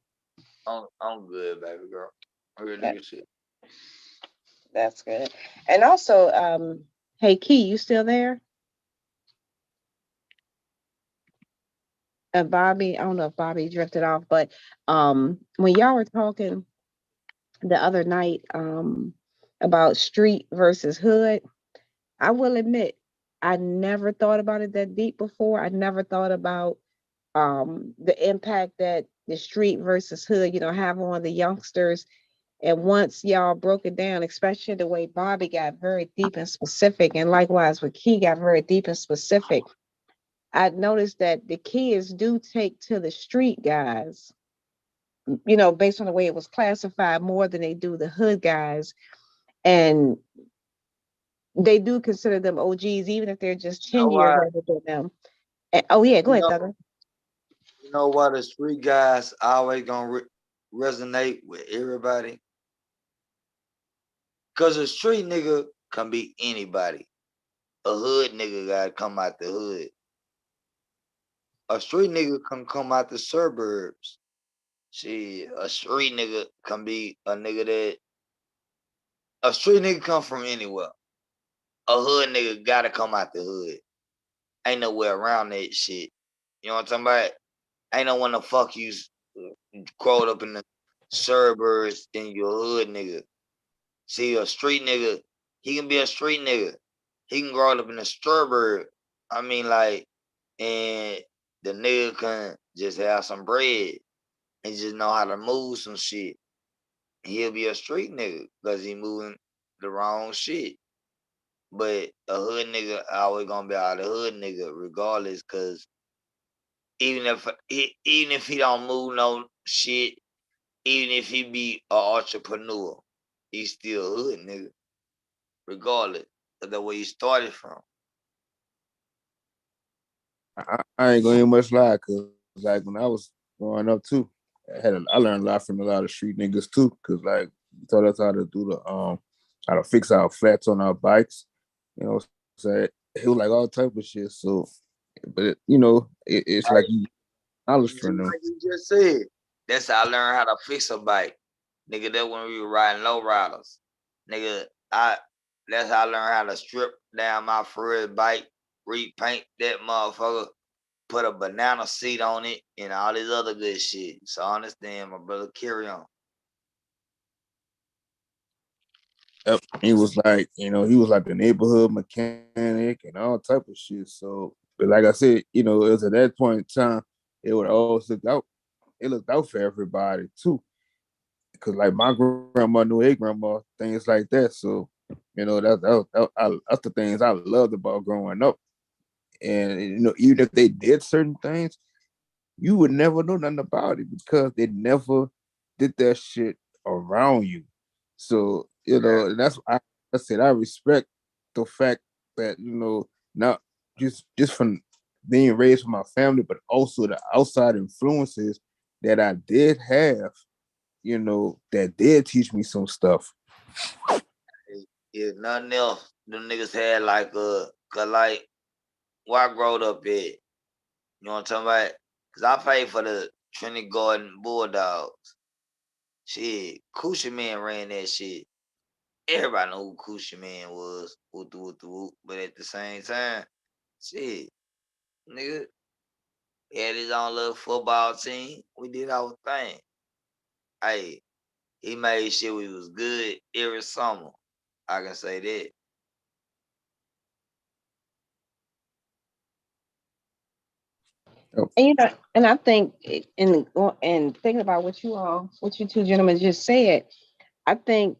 I'm good, baby girl. Real That, nigga shit. that's good. And also, hey Key, you still there? Bobby, I don't know if Bobby drifted off, but when y'all were talking the other night about street versus hood, I will admit I never thought about it that deep before. I never thought about the impact that the street versus hood, have on the youngsters. And once y'all broke it down, especially the way Bobby got very deep and specific, and likewise with Key got very deep and specific, I noticed that the kids do take to the street guys, based on the way it was classified more than they do the hood guys. And they do consider them OGs, even if they're just You know 10 years why? older than them. And, oh, yeah, go You ahead, know, Thugger. you know why the street guys always gonna resonate with everybody? Cause a street nigga can be anybody. A hood nigga gotta come out the hood. A street nigga can come out the suburbs. See, a street nigga can be a nigga that a street nigga come from anywhere. A hood nigga gotta come out the hood. Ain't nowhere around that shit. You know what I'm talking about? Ain't no one the fuck you growed up in the suburbs in your hood nigga. See, a street nigga, he can be a street nigga. He can grow up in the suburb. I mean, like, and the nigga can just have some bread and just know how to move some shit. He'll be a street nigga because he moving the wrong shit. But a hood nigga always gonna be out the hood nigga regardless, cause even if he don't move no shit, even if he be an entrepreneur, he's still a hood nigga, regardless of the way he started from. I ain't gonna even much lie, cause like when I was growing up too, I learned a lot from a lot of street niggas too, cause like he taught us how to do how to fix our flats on our bikes, so he was like all type of shit. So, but it's like Like, you knowledge just from them. like you just said, that's how I learned how to fix a bike. Nigga, that when we were riding low riders. Nigga, that's how I learned how to strip down my Fred bike, repaint that motherfucker, put a banana seat on it, and all this other good shit. So I understand, my brother. Carry on. Yep. He was like the neighborhood mechanic and all type of shit. So, but like I said, it was at that point in time, it would always look out. It looked out for everybody too, because like my grandma knew her grandma, things like that. So, that's the things I loved about growing up. And even if they did certain things, you would never know nothing about it because they never did that shit around you. So, and that's why I said I respect the fact that, not just from being raised with my family, but also the outside influences that I did have, that did teach me some stuff. If nothing else, them niggas had like cause like where I growed up at, you know what I'm talking about? Cause I played for the Trinity Garden Bulldogs. Shit, Coochie Man ran that shit. Everybody know who Coochie Man was, whoop, whoop, whoop. But at the same time, shit, nigga, He had his own little football team. We did our thing. Hey, he made sure we was good every summer. I can say that. And I think, and thinking about what you two gentlemen just said, I think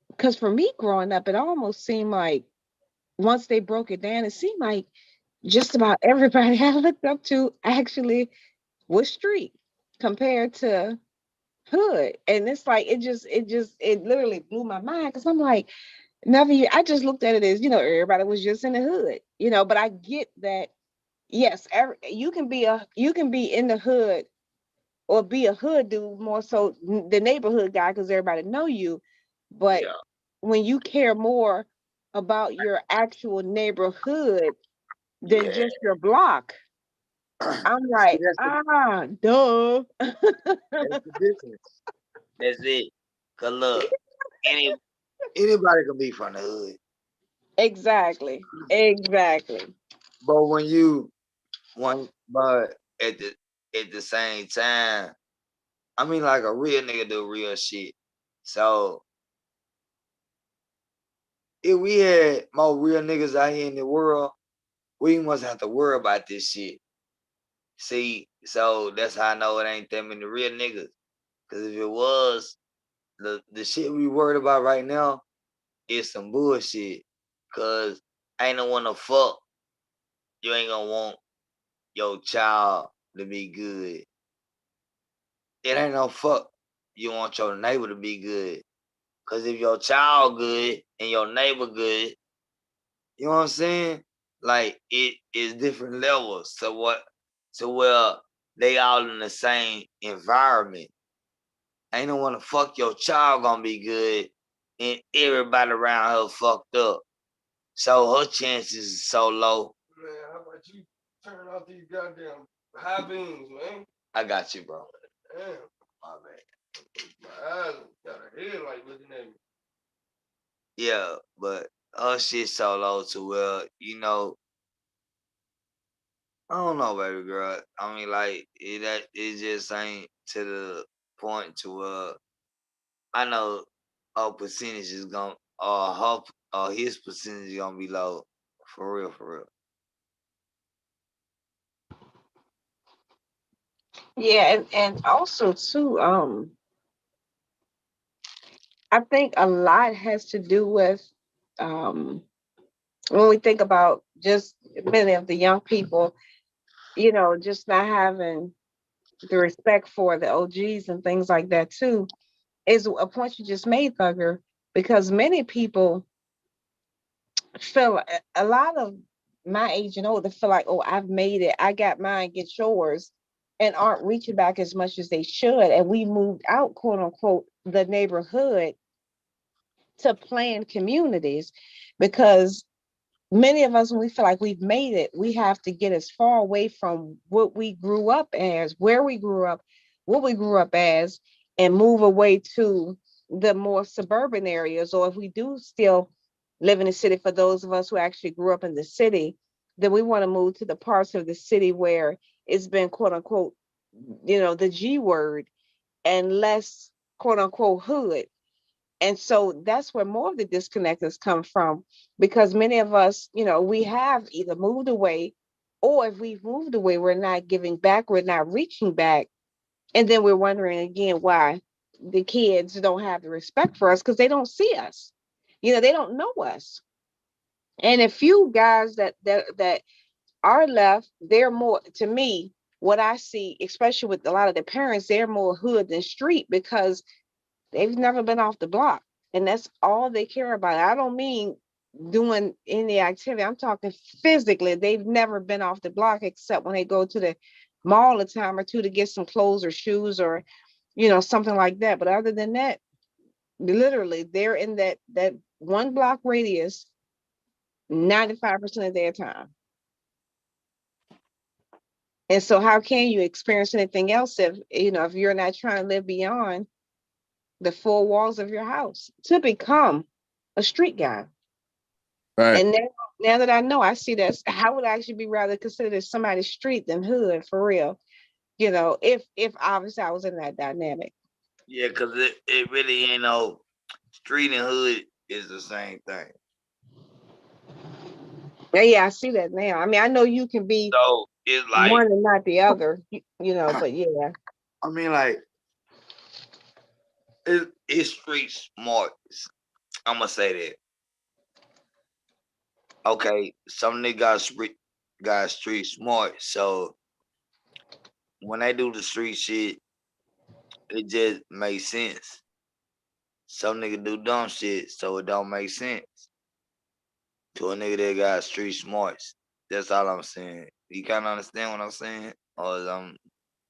because for me growing up, it almost seemed like once they broke it down, it seemed like just about everybody I looked up to actually was street compared to hood. And it's like it literally blew my mind because I'm like, I just looked at it as, everybody was just in the hood, but I get that, yes, you can be in the hood or be a hood dude more so the neighborhood guy because everybody know you. But when you care more about your actual neighborhood than just your block, I'm like, duh. That's the difference. That's it. Cause look, anybody can be from the hood. Exactly. But but at the same time, I mean, like a real nigga do real shit. So if we had more real niggas out here in the world, we must have to worry about this shit. See, so that's how I know it ain't that many real niggas. Cause if it was, the shit we worried about right now is some bullshit. Cause ain't no one to fuck. You ain't gonna want your child to be good. It ain't no fuck. You want your neighbor to be good. Cause if your child good and your neighbor good, you know what I'm saying? Like it is different levels to where they all in the same environment. Ain't no one to fuck your child gonna be good and everybody around her fucked up. So her chances is so low. Man, how about you turn off these goddamn high beams, man? I got you, bro. Damn. My bad. My eyes got a headlight looking at me. Yeah, but her shit so low to where, I don't know, baby girl. I mean, like, it just ain't to the point to where I know her percentage is gonna, his percentage is gonna be low. For real, for real. Yeah, and also too, I think a lot has to do with when we think about just many of the young people, just not having the respect for the OGs and things like that too, is a point you just made, Thugger, because many people feel a lot of my age and older feel like, oh, I've made it, I got mine, get yours, and aren't reaching back as much as they should. And we moved out, quote unquote, the neighborhood to planned communities because many of us, when we feel like we've made it, we have to get as far away from what we grew up as, where we grew up, what we grew up as, and move away to the more suburban areas. Or if we do still live in the city, for those of us who actually grew up in the city, then we want to move to the parts of the city where it's been, quote unquote, the G word and less, quote unquote, hood. And so that's where more of the disconnect has come from, because many of us, we have either moved away, or if we've moved away, we're not giving back, we're not reaching back. And then we're wondering again why the kids don't have the respect for us, because they don't see us. They don't know us. And a few guys that are left, they're more, to me, what I see, especially with a lot of the parents, they're more hood than street because they've never been off the block. And that's all they care about. I don't mean doing any activity. I'm talking physically. They've never been off the block except when they go to the mall a time or two to get some clothes or shoes or, something like that. But other than that, literally, they're in that one block radius 95% of their time. And so how can you experience anything else if you're not trying to live beyond the four walls of your house to become a street guy? Right. And Now that I know, I see that I would actually be rather considered somebody's street than hood for real. If obviously I was in that dynamic. Yeah, cause it really ain't no street and hood is the same thing. Yeah, I see that now. I mean, I know you can be So it's like, one and not the other, but yeah. I mean, like it's street smart. I'm gonna say that. Okay, some niggas got street smart, so when they do the street shit, it just makes sense. Some nigga do dumb shit, so it don't make sense to a nigga that got street smarts. That's all I'm saying. You kind of understand what I'm saying, or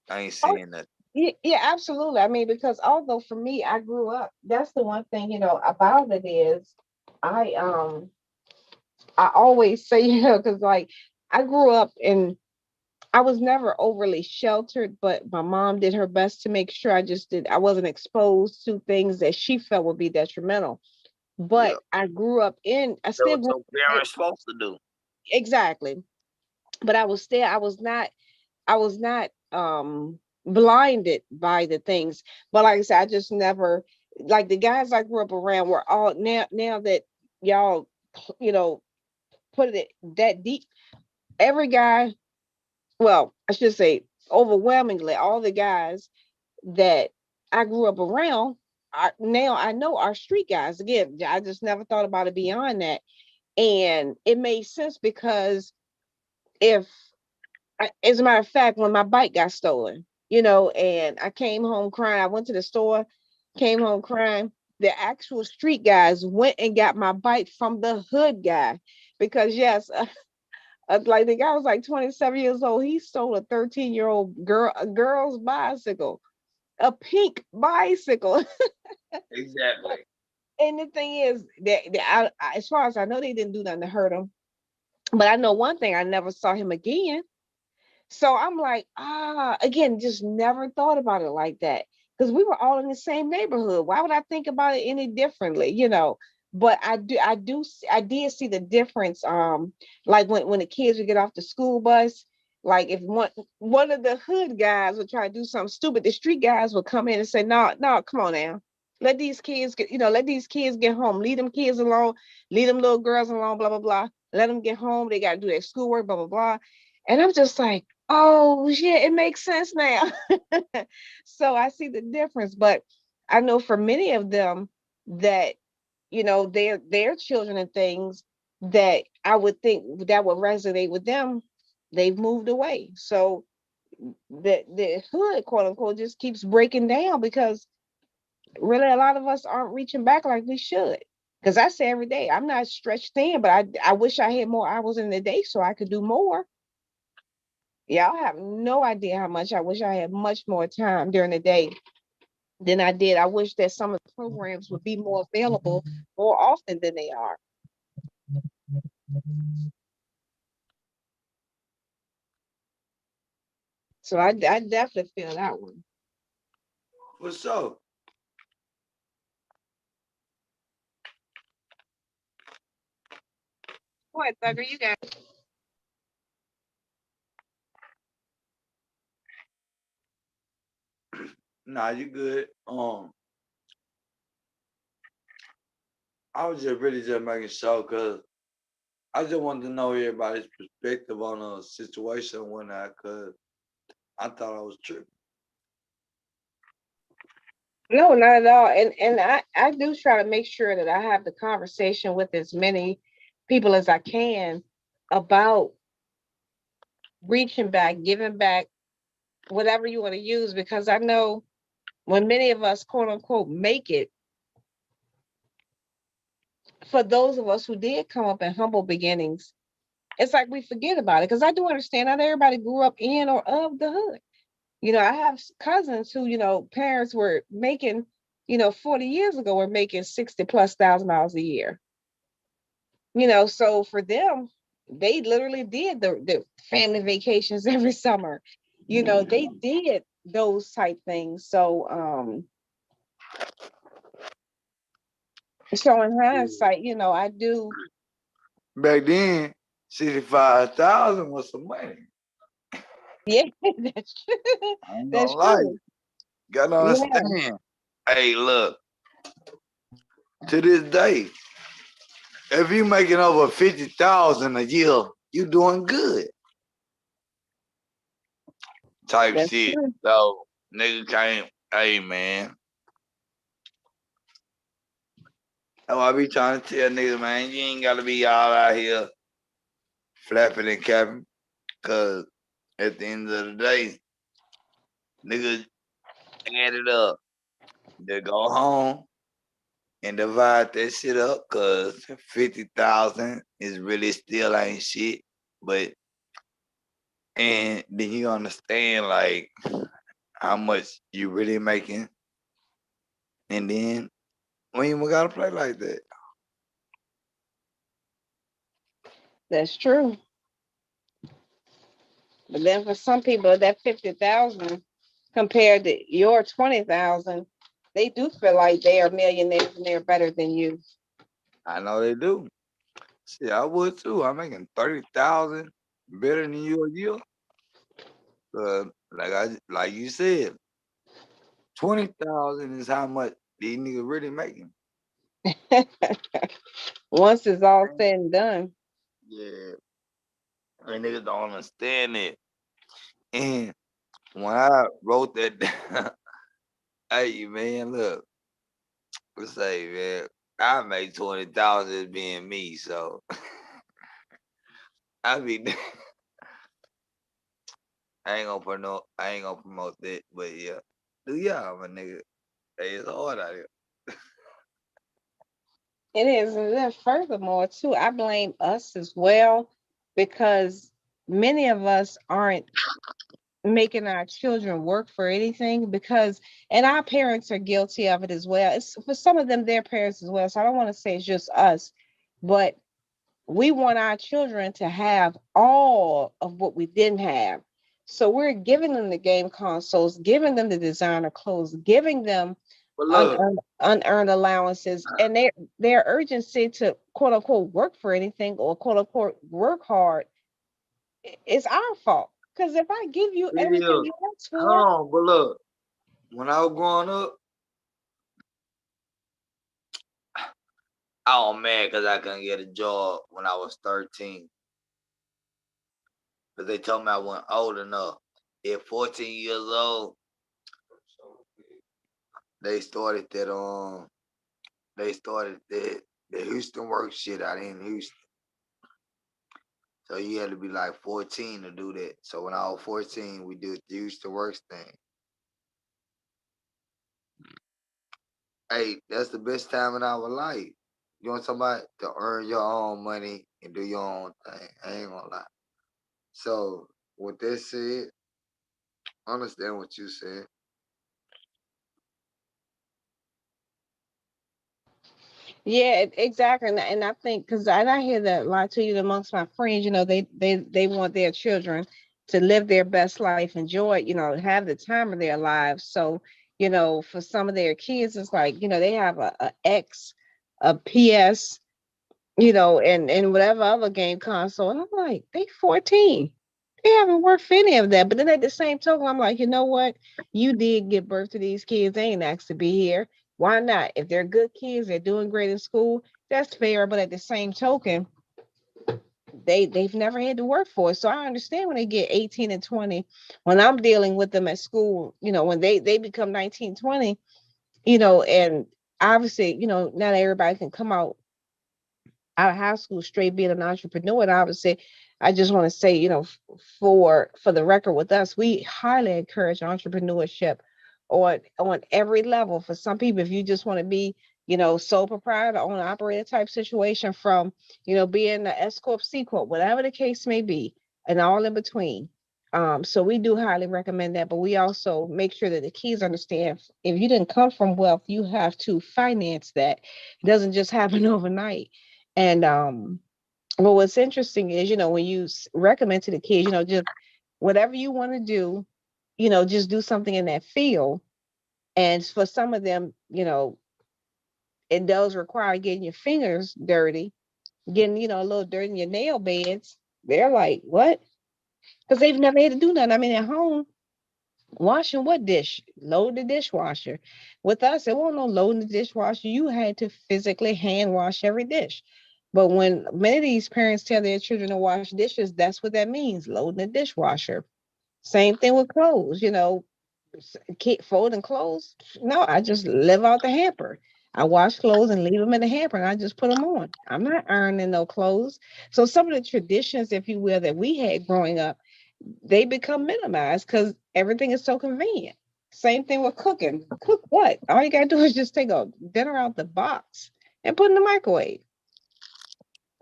I ain't Oh, saying that. yeah, absolutely. I mean, because although for me, I grew up, that's the one thing, about it is I I always say, because like I grew up and I was never overly sheltered, but my mom did her best to make sure I wasn't exposed to things that she felt would be detrimental. Yeah, But I that's still what grew up your parents supposed to do. exactly. But I was not blinded by the things. But like I said, I just never like the guys I grew up around were all now that y'all, you know, put it that deep. Every guy, well, I should say overwhelmingly, all the guys that I grew up around are now I know are street guys. Again, I just never thought about it beyond that. And it made sense because if as a matter of fact, when my bike got stolen, and I came home crying, I went to the store, came home crying. The actual street guys went and got my bike from the hood guy because, yes, like the guy was like 27 years old. He stole a 13-year-old a girl's bicycle, a pink bicycle. Exactly. And the thing is that as far as I know, they didn't do nothing to hurt him. But I know one thing: I never saw him again. So I'm like, again, just never thought about it like that because we were all in the same neighborhood. Why would I think about it any differently, But I did see the difference. Like when the kids would get off the school bus, like if one of the hood guys would try to do something stupid, the street guys would come in and say, no, no, come on now. Let these kids get home. Leave them kids alone. Leave them little girls alone, blah, blah, blah. Let them get home. They got to do their schoolwork, blah, blah, blah. And I'm just like, oh yeah, it makes sense now. So I see the difference, but I know for many of them that their children and things that I would think that would resonate with them, they've moved away. So the hood, quote unquote, just keeps breaking down because really a lot of us aren't reaching back like we should. Because I say every day, I'm not stretched thin, but I wish I had more hours in the day so I could do more. Y'all have no idea how much I wish I had much more time during the day than I did. I wish that some of the programs would be more available more often than they are. So I definitely feel that one. What's up? What, Thugger, you got it. Nah, you good. I was just really just making sure because I just wanted to know everybody's perspective on a situation and whatnot because I thought I was tripping. No, not at all. And I do try to make sure that I have the conversation with as many people as I can about reaching back, giving back, whatever you want to use, because I know when many of us, quote unquote, make it, for those of us who did come up in humble beginnings, it's like we forget about it. Because I do understand not everybody grew up in or of the hood. I have cousins who, parents were making, 40 years ago were making 60 plus $1,000 a year. So for them, they literally did the family vacations every summer. They did those type things. So in hindsight, I do Back then, 65,000 was some money. Yeah, that's true. I ain't That's gonna lie. true. Gotta Yeah, understand. Hey, look, to this day, if you making over 50,000 a year, you doing good. Type that's shit. true. So nigga can't. Hey man, that's why I be trying to tell niggas, man, you ain't gotta be all out here flapping and capping, cause at the end of the day, niggas add it up. They go home and divide that shit up, cause 50,000 is really still ain't shit. But and then you understand like how much you really making, and then we ain't even gotta play like that. That's true. But then for some people, that 50,000 compared to your 20,000, they do feel like they are millionaires and they're better than you. I know they do. Shit, I would too. I'm making 30,000 better than you a year. Like you said, 20,000 is how much these niggas really making. Once it's all said and done. Yeah, and niggas don't understand it. And when I wrote that down, hey man, look, let's say man, I make 20,000 as being me, so I be I ain't gonna promote that, but yeah, do y'all, my nigga? Hey, it's hard out here. It is. And then furthermore, too, I blame us as well because many of us aren't making our children work for anything because, and our parents are guilty of it as well. It's for some of them, their parents as well. So I don't want to say it's just us, but we want our children to have all of what we didn't have. So we're giving them the game consoles, giving them the designer clothes, giving them But look, unearned allowances, and their urgency to quote unquote work for anything or quote unquote work hard is our fault. Because if I give you everything still, you ask hold for, on, but look, when I was growing up, I was mad because I couldn't get a job when I was 13. Because they told me I wasn't old enough. At 14 years old, they started that they started that the Houston work shit out in Houston. So you had to be like 14 to do that. So when I was 14, we did the Houston works thing. Hey, that's the best time in our life. You want somebody to earn your own money and do your own thing. I ain't gonna lie. So with that said, I understand what you said. yeah, exactly. And I think because I hear that a lot too, amongst my friends, they want their children to live their best life, enjoy, have the time of their lives. So, for some of their kids, it's like, they have a X, a PS, and whatever other game console. And I'm like, they 14. They haven't worked for any of that. But then at the same token, I'm like, you know what? You did give birth to these kids. They ain't asked to be here. Why not? If they're good kids, they're doing great in school, that's fair. But at the same token, they've never had to work for it. So I understand when they get 18 and 20, when I'm dealing with them at school, when they become 19, 20, and obviously, not everybody can come out of high school straight being an entrepreneur. And obviously, I just want to say, for the record with us, we highly encourage entrepreneurship on every level. For some people, if you just want to be, sole proprietor, owner operator type situation, from being an S corp, C corp, whatever the case may be, and all in between. So we do highly recommend that, but we also make sure that the kids understand if you didn't come from wealth, you have to finance that. It doesn't just happen overnight. And well, what's interesting is, when you recommend to the kids, just whatever you want to do, just do something in that field. And for some of them, it does require getting your fingers dirty. getting, a little dirt in your nail beds. They're like, what? Because they've never had to do nothing. I mean, at home, washing what dish? Load the dishwasher. With us, it wasn't no loading the dishwasher. You had to physically hand wash every dish. But when many of these parents tell their children to wash dishes, that's what that means, loading the dishwasher. Same thing with clothes, keep folding clothes. No, I just live out the hamper. I wash clothes and leave them in the hamper and I just put them on. I'm not ironing no clothes. So some of the traditions, if you will, that we had growing up, they become minimized because everything is so convenient. Same thing with cooking. Cook what? All you gotta do is just take a dinner out the box and put it in the microwave.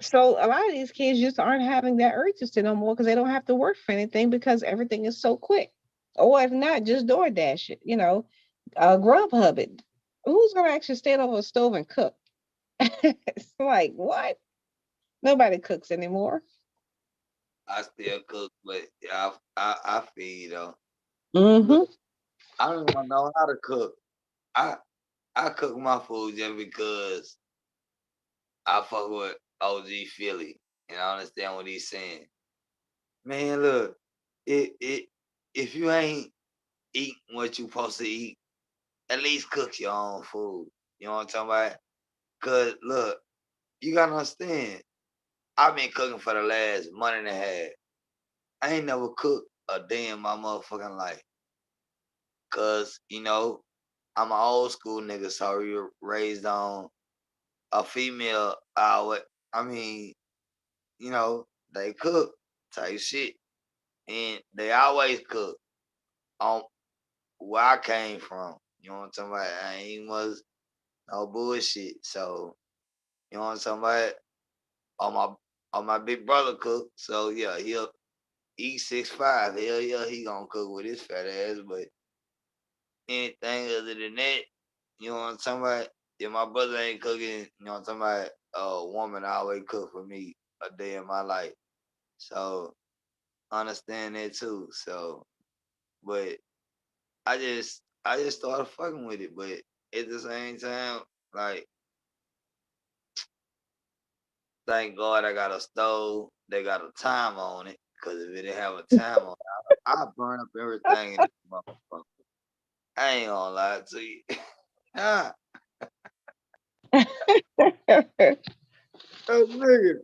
So a lot of these kids just aren't having that urgency no more because they don't have to work for anything because everything is so quick. Or if not, just DoorDash it, Grubhub it. Who's gonna actually stand over a stove and cook? It's like what? Nobody cooks anymore. I still cook, but yeah, I feed though. Mm-hmm. I don't even know how to cook. I I cook my food just because I fuck with OG Philly and I understand what he's saying. Man, look, it if you ain't eating what you supposed to eat, at least cook your own food. You know what I'm talking about? Cause look, you gotta understand. I've been cooking for the last month and a half. I ain't never cooked a day in my motherfucking life. Cause I'm an old school nigga, so we were raised on a female hour. I mean, they cook type shit. And they always cook on where I came from. You know what I'm talking about? I ain't was no bullshit. So, you know what I'm talking about? All my big brother cook. So yeah, he'll eat 6'5". Hell yeah, he gonna cook with his fat ass. But anything other than that, you know what I'm talking about? If my brother ain't cooking, you know what I'm talking about? A woman always cook for me a day in my life. So understand that too. So, but I just started fucking with it. But at the same time, like, thank God I got a stove. They got a time on it. Cause if it didn't have a time on it, I burn up everything in this motherfucker. I ain't gonna lie to you. Ah, oh, nigga,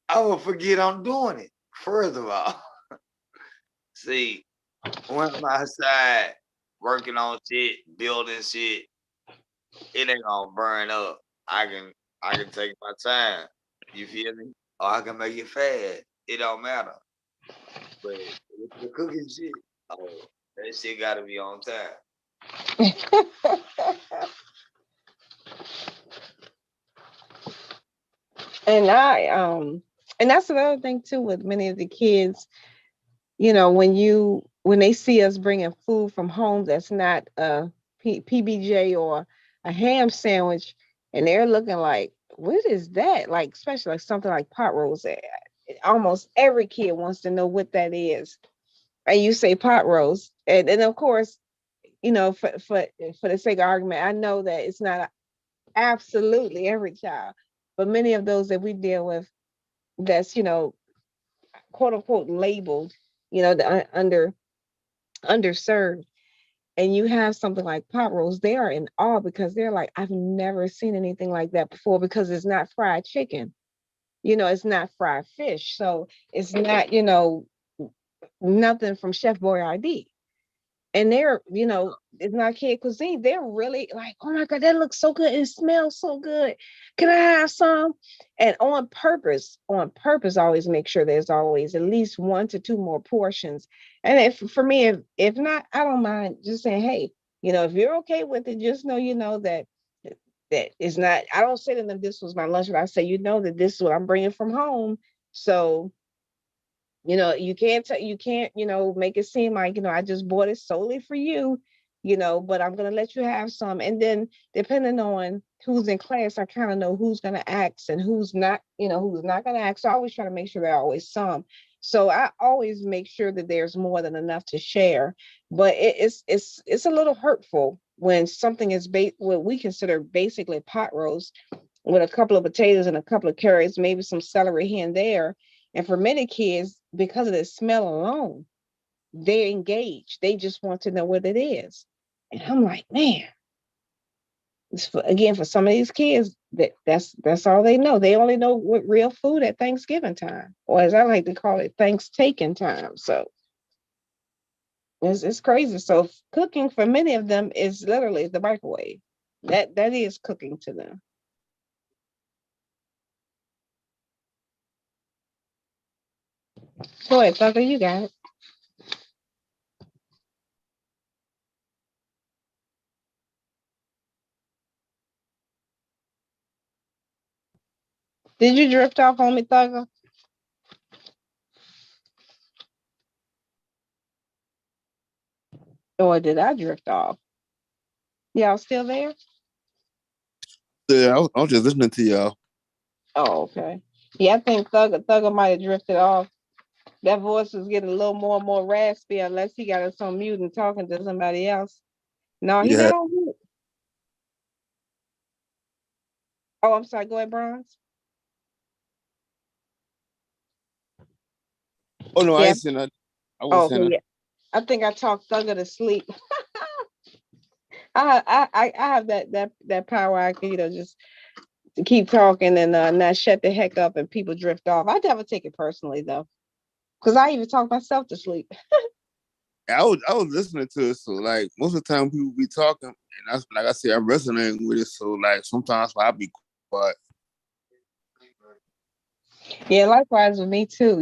I will forget I'm doing it. First of all, see, when I'm outside working on shit, building shit, it ain't gonna burn up. I can take my time. You feel me? Or I can make it fast. It don't matter. But with the cooking shit, oh, that shit gotta be on time. And and that's another thing too with many of the kids. When they see us bringing food from home that's not a PBJ or a ham sandwich, and they're looking like, what is that? Like, especially like something like pot roast. Almost every kid wants to know what that is. And you say pot roast, and of course, for the sake of argument, I know that it's not absolutely every child, but many of those that we deal with, that's quote unquote labeled, the underserved, and you have something like pot roast, they are in awe because they're like, I've never seen anything like that before because it's not fried chicken, it's not fried fish, so it's not nothing from Chef Boyardee. And they're, it's not kid cuisine. They're really like, oh my God, that looks so good. It smells so good. Can I have some? And on purpose, always make sure there's always at least 1 to 2 more portions. And if for me, if not, I don't mind just saying, hey, if you're okay with it, just know, that is not, I don't say to them, this was my lunch, but I say, that this is what I'm bringing from home. So you can't make it seem like I just bought it solely for you, but I'm gonna let you have some. And then depending on who's in class, I kind of know who's gonna ask and who's not gonna ask. So I always try to make sure there are always some. So I always make sure that there's more than enough to share. But it's a little hurtful when something is what we consider basically pot roast, with a couple of potatoes and a couple of carrots, maybe some celery here and there. And for many kids, because of the smell alone, they're engaged. They just want to know what it is. And I'm like, man, again, for some of these kids, that's all they know. They only know what real food at Thanksgiving time, or as I like to call it, Thanks-taking time. So it's crazy. So cooking for many of them is literally the microwave. That is cooking to them. Go ahead, Thugger, you got it. Did you drift off on me, Thugger? Or did I drift off? Y'all still there? Yeah, I was just listening to y'all. Oh, okay. Yeah, I think Thugger might have drifted off. That voice was getting a little more and more raspy unless he got us on mute and talking to somebody else. No, he Yeah. not on mute. Oh, I'm sorry. Go ahead, Bronze. Oh no, I Yeah. ain't saying that. I Oh, wasn't saying okay. that. Yeah. I think I talked Thugger to sleep. I have that power. I can just to keep talking and not shut the heck up and people drift off. I never take it personally though, because I even talk myself to sleep. I was listening to it, so like most of the time people be talking, and that's like I said, I'm resonating with it. So like sometimes I be quiet. Yeah, likewise with me too.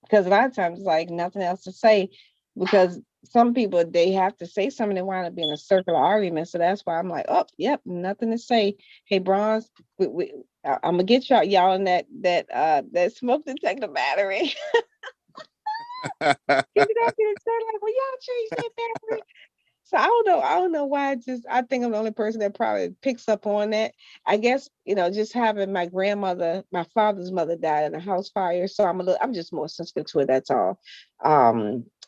Because a lot of times like nothing else to say, because some people they have to say something, they wind up being a circular argument. So that's why I'm like, oh, yep, nothing to say. Hey, Bronze, I'm gonna get y'all in that smoke detector battery. Get it up and say like, well, y'all change that battery. So I don't know why. I think I'm the only person that probably picks up on that. I guess just having my grandmother, my father's mother died in a house fire, so I'm just more sensitive to it. That's all.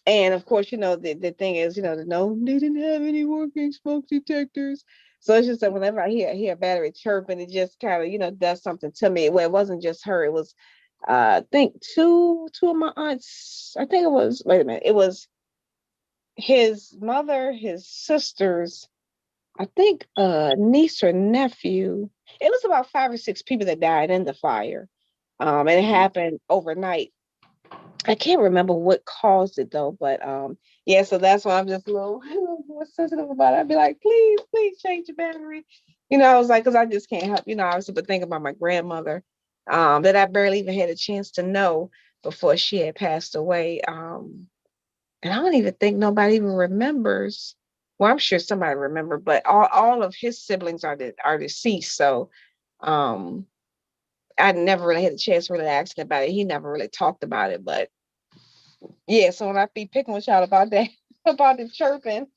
And of course, the thing is, no, they didn't have any working smoke detectors. So it's just that whenever I hear a battery chirping, it just kind of does something to me. Well, it wasn't just her; it was I think two of my aunts. I think it was. Wait a minute, it was his mother, his sisters, I think niece or nephew. It was about 5 or 6 people that died in the fire. And it happened overnight. I can't remember what caused it though, but yeah, so that's why I'm just a little more sensitive about it. I'd be like, please change the battery. I was like, because I just can't help, obviously, but think about my grandmother, that I barely even had a chance to know before she had passed away. And I don't even think nobody even remembers. Well, I'm sure somebody remember, but all of his siblings are deceased. So um I never really had a chance to really ask him about it. He never really talked about it. But yeah, so when I be picking with y'all about that, about the chirping,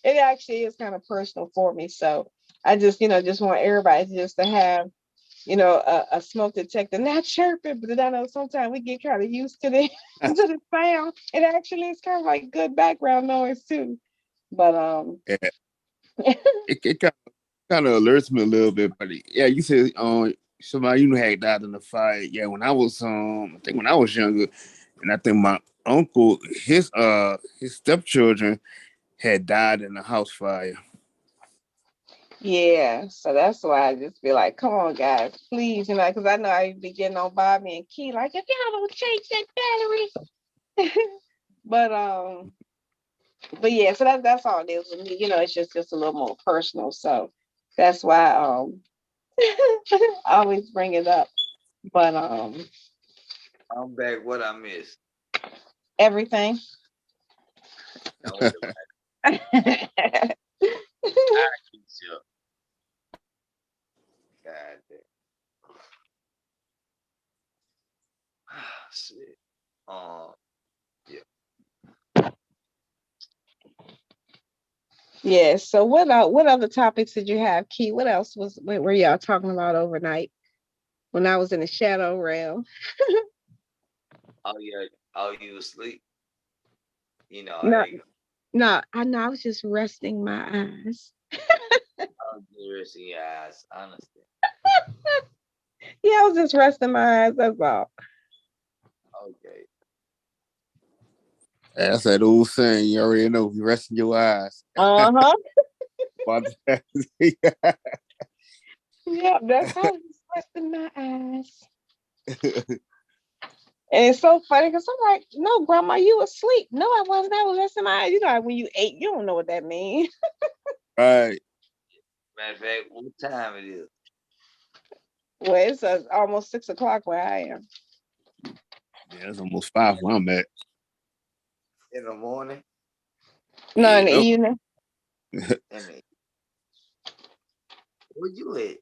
it actually is kind of personal for me. So I just want everybody just to have a smoke detector, not chirping, but I know sometimes we get kind of used to the to the sound. It actually is kind of like good background noise too. But Yeah. It kind of alerts me a little bit, but yeah, you said somebody had died in the fire. Yeah, when I was I think when I was younger, and I think my uncle, his stepchildren had died in a house fire. yeah, so that's why I just be like, come on, guys, please, because I know I be getting on Bobby and Key, like if y'all don't change that battery. But yeah, so that's all it is with me. It's just a little more personal. So that's why I always bring it up. But I'm back. What I missed? everything. That was the I keep you. God damn. Shit. Yeah. Yeah. So what other topics did you have, Key? What else were y'all talking about overnight when I was in the shadow realm? Oh yeah. Oh, you asleep? You know, No, hey. no, I know I was just resting my eyes. I was you resting your eyes. I understand. Yeah, I was just resting my eyes. That's all. Okay. That's that old saying. You already know. You resting your eyes. Uh-huh. But- Yeah, that's how I was just resting my eyes. And it's so funny because I'm like, no, grandma, you asleep. No, I wasn't. I was resting my eyes. You know, like when you ate, you don't know what that means. Right. Matter of fact, what time it is? Well, it's almost 6 o'clock where I am. Yeah, it's almost 5 where I'm at. In the morning? No, in the Yep. evening. Where you at?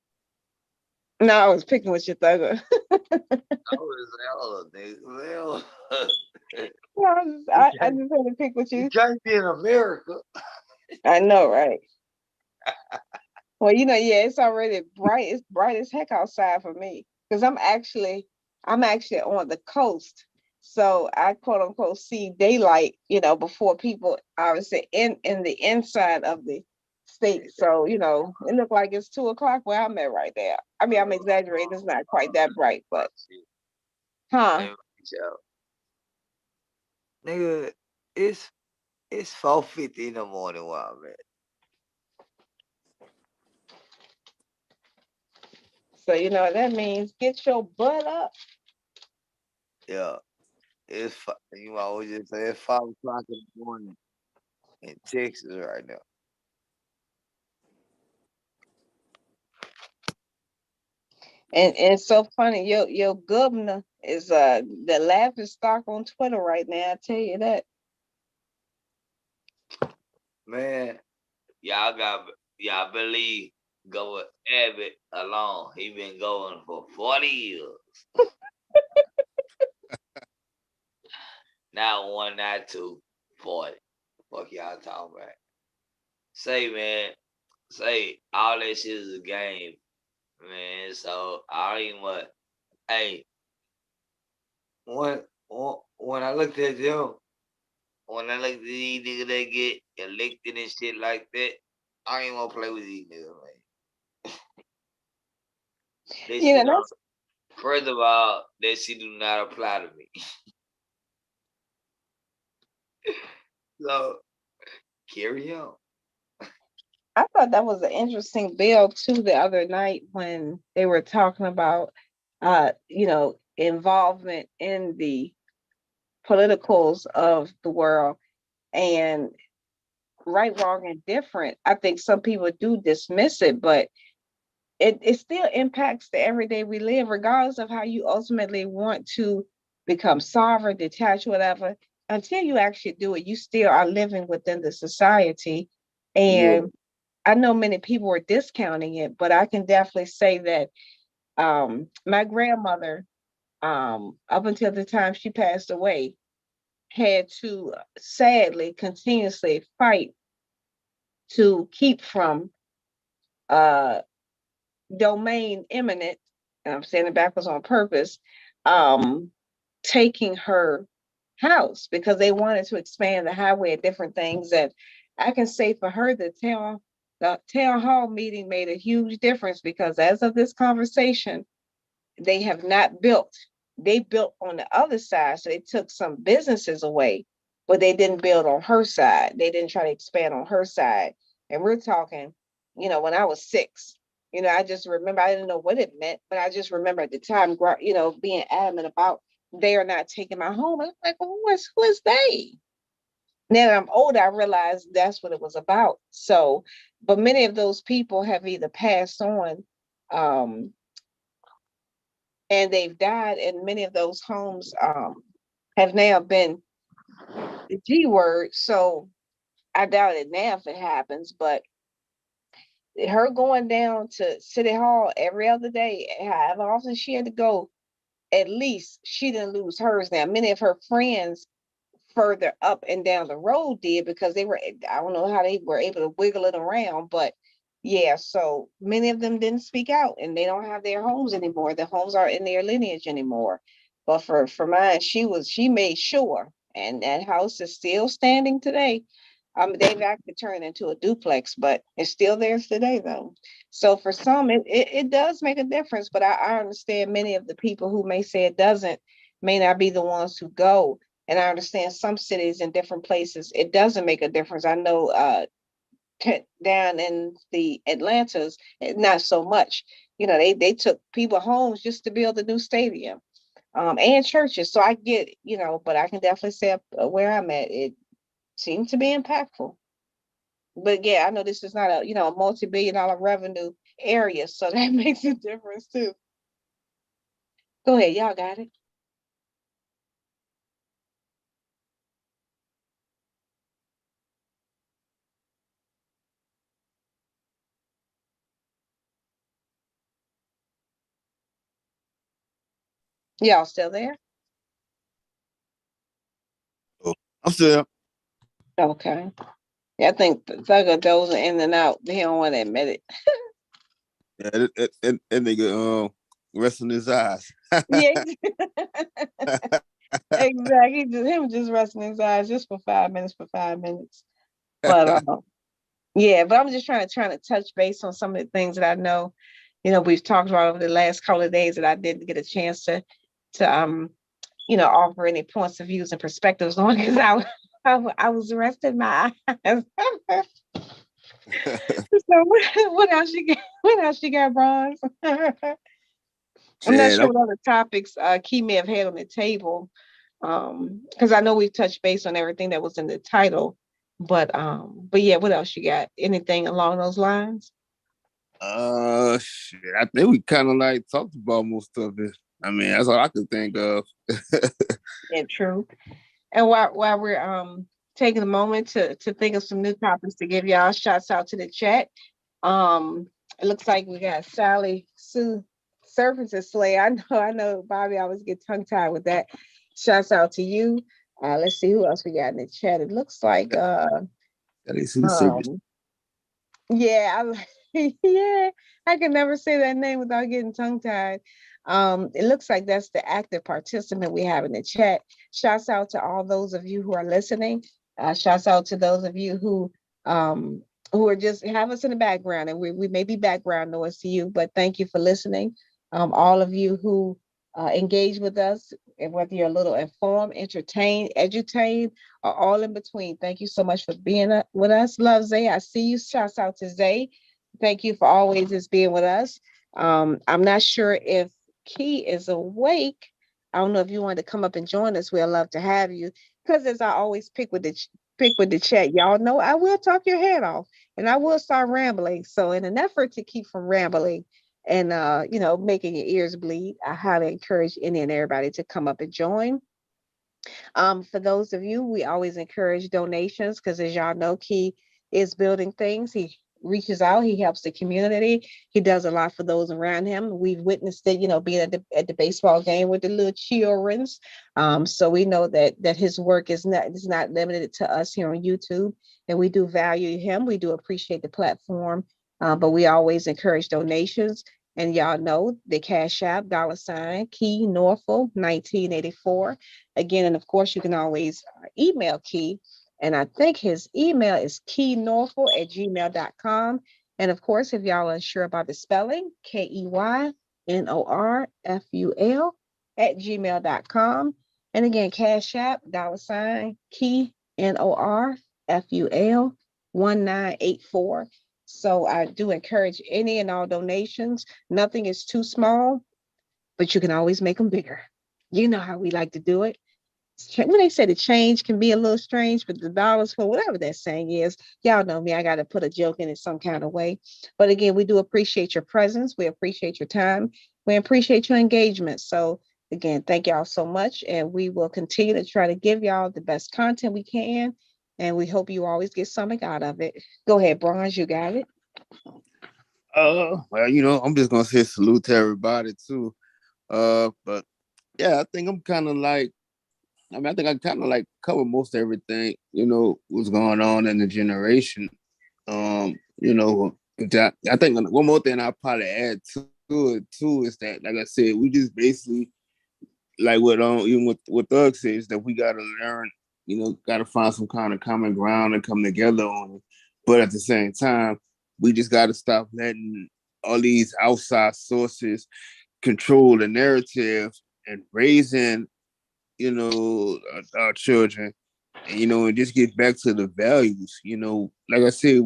No, I was picking with your thugger. I was hell, nigga. I just had to pick with you. You can't be in America. I know, right? Well, yeah, it's already bright. It's bright as heck outside for me because I'm actually on the coast, so I quote unquote see daylight. Before people obviously in the inside of the state. So it looked like it's 2 o'clock where I'm at right now. I mean, I'm exaggerating. It's not quite that bright, but huh? Nigga, it's 4:50 in the morning where I'm at. So that means get your butt up. Yeah. You always just say it's 5 o'clock in the morning in Texas right now. And it's so funny. Your governor is the laughing stock on Twitter right now. I tell you that. Man, y'all believe Governor Abbott alone. He been going for 40 years. Not one, not two, 40. Fuck y'all talking about. Say, man, all that shit is a game, man. So I don't even what. Hey, when I looked at them, when I looked at these niggas that get elected and shit like that, I ain't want to play with these niggas, man. That shit That's first of all, that shit do not apply to me. So carry on. I thought that was an interesting bill too the other night when they were talking about involvement in the politicals of the world and right, wrong, and different. I think some people do dismiss it, but it still impacts the everyday we live, regardless of how you ultimately want to become sovereign, detached, whatever. Until you actually do it, you still are living within the society. And I know many people are discounting it, but I can definitely say that my grandmother, up until the time she passed away, had to sadly continuously fight to keep from domain imminent, and I'm saying it backwards on purpose, taking her house because they wanted to expand the highway and different things. And I can say for her, the town hall meeting made a huge difference because as of this conversation, they have not built. They built on the other side, so they took some businesses away, but they didn't build on her side. They didn't try to expand on her side. And we're talking, when I was 6, I just remember I didn't know what it meant, but I just remember at the time, being adamant about they are not taking my home. And I'm like, well, who is they? Now that I'm older, I realized that's what it was about. So, but many of those people have either passed on, and they've died, and many of those homes have now been the G word. So I doubt it now if it happens, but her going down to City Hall every other day, however often she had to go, at least she didn't lose hers. Now, many of her friends further up and down the road did because I don't know how they were able to wiggle it around, but yeah, so many of them didn't speak out and they don't have their homes anymore. The homes aren't in their lineage anymore. But for mine, she made sure, and that house is still standing today. They've actually turned into a duplex, but it's still there today, though. So for some, it does make a difference. But I understand many of the people who may say it doesn't may not be the ones who go. And I understand some cities in different places, it doesn't make a difference. I know down in the Atlantas, not so much. You know, they took people homes just to build a new stadium, and churches. So I get, but I can definitely say where I'm at, it seemed to be impactful. But yeah, I know this is not a multi-billion-dollar revenue area, so that makes a difference too. Go ahead, y'all got it. Y'all still there? I'm still. Okay. Yeah, I think Thugger dozing in and out. He don't want to admit it. Yeah, that nigga resting his eyes. Yeah, exactly. Him just resting his eyes just for 5 minutes. But yeah, but I'm just trying to touch base on some of the things that I know. We've talked about over the last couple of days that I didn't get a chance to offer any points of views and perspectives on because I was resting my eyes. So what else you got? What else you got, Bronze? I'm not sure what other topics Key may have had on the table. Because I know we've touched base on everything that was in the title. But yeah, what else you got? Anything along those lines? Shit. I think we kind of like talked about most of it. I mean, that's all I could think of. Yeah, true. And while we're taking a moment to think of some new topics to give y'all, shouts out to the chat. It looks like we got Sally Sue Surfaces Slay. I know, Bobby. I always get tongue tied with that. Shouts out to you. Let's see who else we got in the chat. It looks like yeah, yeah, I can never say that name without getting tongue tied. It looks like that's the active participant we have in the chat. Shouts out to all those of you who are listening. Shouts out to those of you who are just have us in the background, and we may be background noise to you, but thank you for listening. All of you who engage with us, and whether you're a little informed, entertained, edutained, or all in between. Thank you so much for being with us. Love Zay. I see you. Shouts out to Zay. Thank you for always just being with us. I'm not sure if Key is awake. I don't know if you want to come up and join us. We'd love to have you. Because as I always pick with the chat, y'all know I will talk your head off and I will start rambling. So in an effort to keep from rambling and making your ears bleed, I highly encourage any and everybody to come up and join. For those of you, we always encourage donations because, as y'all know, Key is building things. He reaches out, he helps the community, he does a lot for those around him. We've witnessed it, being at the baseball game with the little childrens. So we know that his work is not limited to us here on YouTube, and we do value him. We do appreciate the platform, but we always encourage donations. And y'all know the Cash App, $ Key Norfolk 1984. Again, and of course, you can always email Key. And I think his email is keynorful@gmail.com. And of course, if y'all are unsure about the spelling, KeyNorful@gmail.com. And again, Cash App, $ Key NORFUL 1984. So I do encourage any and all donations. Nothing is too small, but you can always make them bigger. You know how we like to do it. When they say the change can be a little strange, but the dollars for whatever that saying is, y'all know me, I got to put a joke in it some kind of way. But again, we do appreciate your presence. We appreciate your time. We appreciate your engagement. So again, thank y'all so much. And we will continue to try to give y'all the best content we can. And we hope you always get something out of it. Go ahead, Bronze, you got it. Well, I'm just gonna say salute to everybody too. But yeah, I think I'm kind of like, I think I kind of like cover most everything, what's going on in the generation. I think one more thing I'll probably add to it too is that, like I said, we just basically like what even what Thug says, that we gotta learn got to find some kind of common ground and come together on it. But at the same time, we just got to stop letting all these outside sources control the narrative and raising, our children, and just get back to the values. Like I said,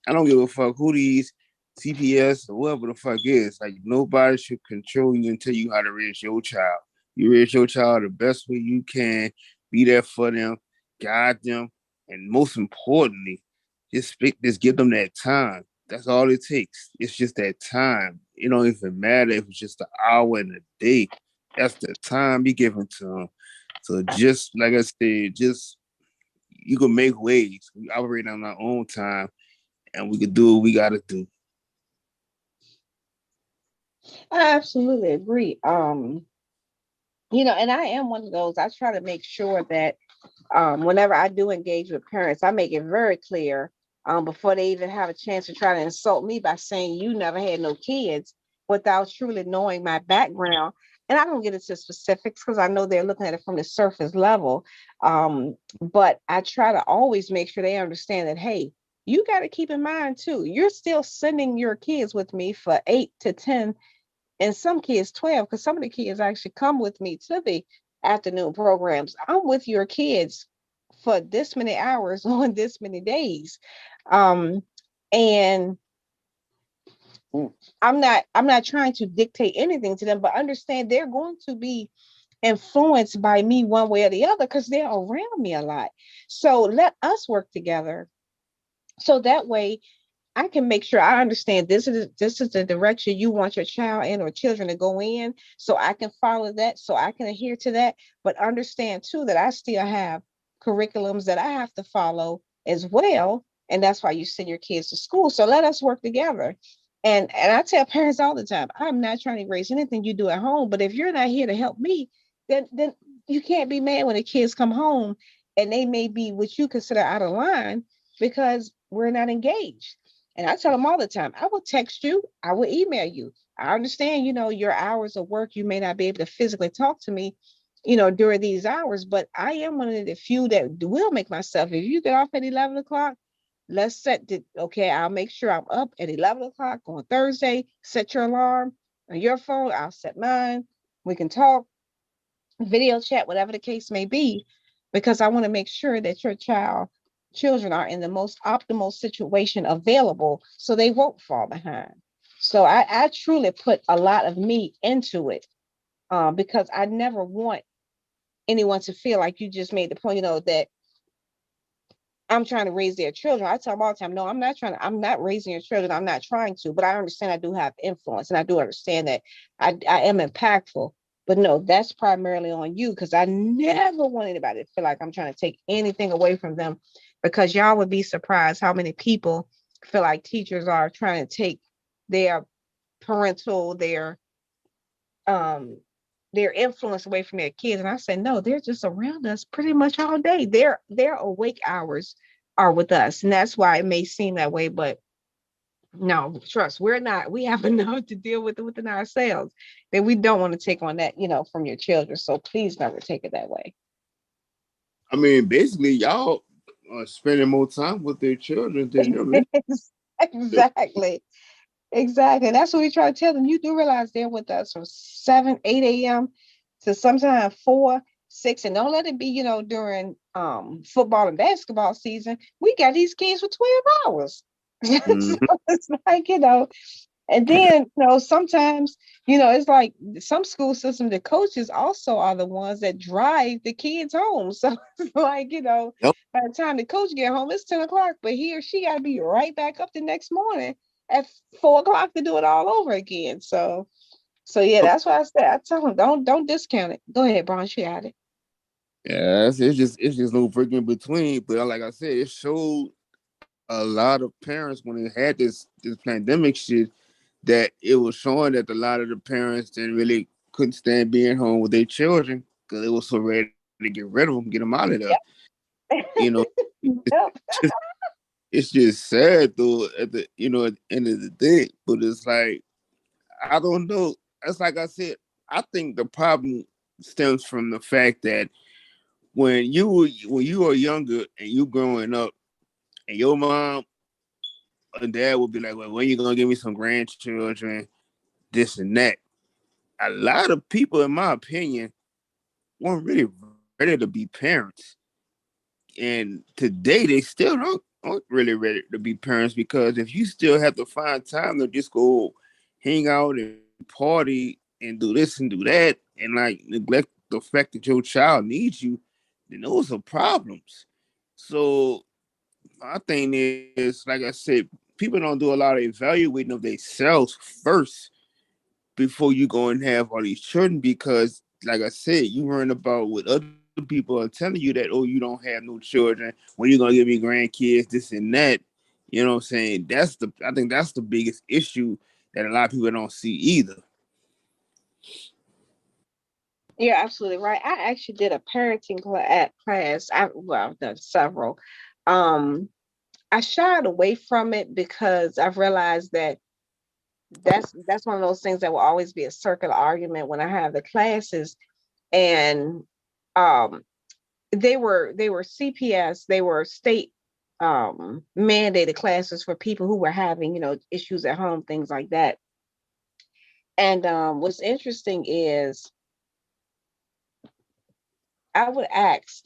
I don't give a fuck who these CPS or whoever the fuck is. Like, nobody should control you and tell you how to raise your child. You raise your child the best way you can, be there for them, guide them, and most importantly, just give them that time. That's all it takes. It's just that time. It don't even matter if it's just an hour in a day. That's the time you giving to them. So just like I said, just you can make ways. We operate on our own time, and we can do what we gotta do. I absolutely agree. And I am one of those. I try to make sure that whenever I do engage with parents, I make it very clear before they even have a chance to try to insult me by saying you never had no kids without truly knowing my background. And I don't get into specifics because I know they're looking at it from the surface level. But I try to always make sure they understand that, hey, you got to keep in mind too, you're still sending your kids with me for 8 to 10 and some kids 12, because some of the kids actually come with me to the afternoon programs. I'm with your kids for this many hours on this many days. And I'm not trying to dictate anything to them, but understand they're going to be influenced by me one way or the other because they're around me a lot. So let us work together. So that way I can make sure I understand this is the direction you want your child and or children to go in, so I can follow that, so I can adhere to that, but understand too that I still have curriculums that I have to follow as well, and that's why you send your kids to school. So let us work together. And I tell parents all the time, I'm not trying to erase anything you do at home, but if you're not here to help me, then you can't be mad when the kids come home and they may be what you consider out of line because we're not engaged. And I tell them all the time, I will text you, I will email you. I understand, your hours of work, you may not be able to physically talk to me, during these hours, but I am one of the few that will make myself, if you get off at 11 o'clock, let's okay, I'll make sure I'm up at 11 o'clock on Thursday, set your alarm on your phone, I'll set mine. We can talk, video chat, whatever the case may be, because I want to make sure that your children are in the most optimal situation available so they won't fall behind. So I truly put a lot of me into it because I never want anyone to feel like you just made the point, that I'm trying to raise their children. I tell them all the time, no, I'm not raising your children. I'm not trying to, but I understand I do have influence and I do understand that I am impactful. But no, that's primarily on you because I never want anybody to feel like I'm trying to take anything away from them, because y'all would be surprised how many people feel like teachers are trying to take their parental, um their influence away from their kids. And I said, no, they're just around us pretty much all day. Their awake hours are with us. And that's why it may seem that way, but no, trust, we're not. We have enough to deal with within ourselves that we don't want to take on that, from your children. So please never take it that way. I mean, basically, y'all are spending more time with their children than them. Exactly. Exactly. And that's what we try to tell them. You do realize they're with us from 7, 8 a.m. to sometimes 4, 6. And don't let it be, during football and basketball season. We got these kids for 12 hours. Mm-hmm. So it's like, and then, sometimes, it's like some school systems, the coaches also are the ones that drive the kids home. So it's like, Yep. by the time the coach get home, it's 10 o'clock, but he or she got to be right back up the next morning at 4 o'clock to do it all over again. So yeah, that's why I said, I tell them, don't discount it. Go ahead, Bron, you got it. Yeah, it's just no break in between. But like I said, it showed a lot of parents when they had this pandemic shit that it was showing that a lot of the parents didn't really couldn't stand being home with their children because they were so ready to get rid of them, get them out of there. You know, it's Yep. just, it's just sad though at the end of the day. But it's like I don't know. It's like I said, I think the problem stems from the fact that when you were younger and you growing up, and your mom and dad would be like, "Well, when you gonna give me some grandchildren, this and that." A lot of people, in my opinion, weren't really ready to be parents, and today they still aren't really ready to be parents because if you still have to find time to just go hang out and party and do this and do that, and like neglect the fact that your child needs you, then those are problems. So my thing is, like I said, people don't do a lot of evaluating of themselves first before you go and have all these children because, like I said, you learn about what other people are telling you that, oh, you don't have no children, when you gonna give me grandkids, this and that. You know what I'm saying? I think that's the biggest issue that a lot of people don't see either. You're absolutely right. I actually did a parenting class. I've done several. Um, I shied away from it because I've realized that that's one of those things that will always be a circular argument when I have the classes. And um, they were CPS, they were state mandated classes for people who were having issues at home, things like that. And what's interesting is I would ask,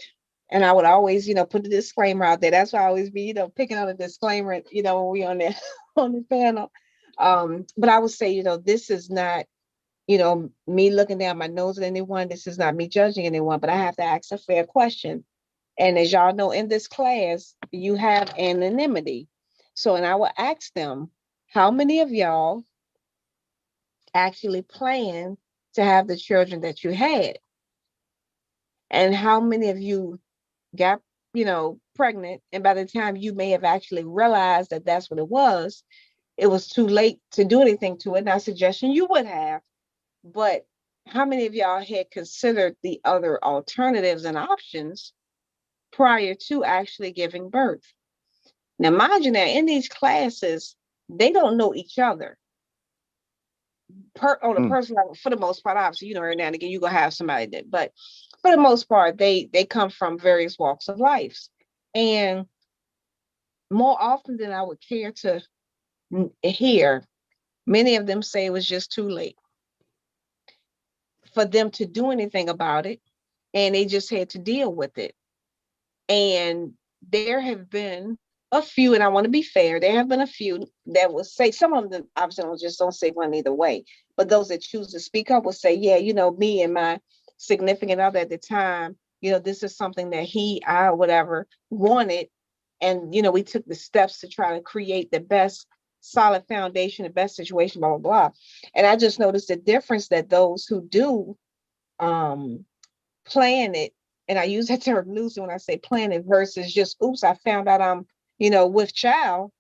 and I would always, put the disclaimer out there. That's why I always be, picking on a disclaimer, when we on the on the panel. But I would say, this is not, me looking down my nose at anyone. This is not me judging anyone, but I have to ask a fair question. And as y'all know, in this class, you have anonymity. So, and I will ask them, how many of y'all actually plan to have the children that you had? And how many of you got, pregnant? And by the time you may have actually realized that that's what it was too late to do anything to it. Not suggesting you would have, but how many of y'all had considered the other alternatives and options prior to actually giving birth? Now, mind you, now in these classes, they don't know each other. On a personal level, for the most part, obviously, every now and again, you're gonna have somebody that, but for the most part, they come from various walks of life. And more often than I would care to hear, many of them say it was just too late for them to do anything about it, and they just had to deal with it. And there have been a few, and I want to be fair, there have been a few that will say, some of them obviously don't say one either way, but those that choose to speak up will say, yeah, me and my significant other at the time, this is something that I, whatever, wanted. And, we took the steps to try to create the best solid foundation, the best situation, blah, blah, blah. And I just noticed the difference that those who do um, plan it, and I use that term loosely when I say plan it versus just, oops, I found out I'm, with child,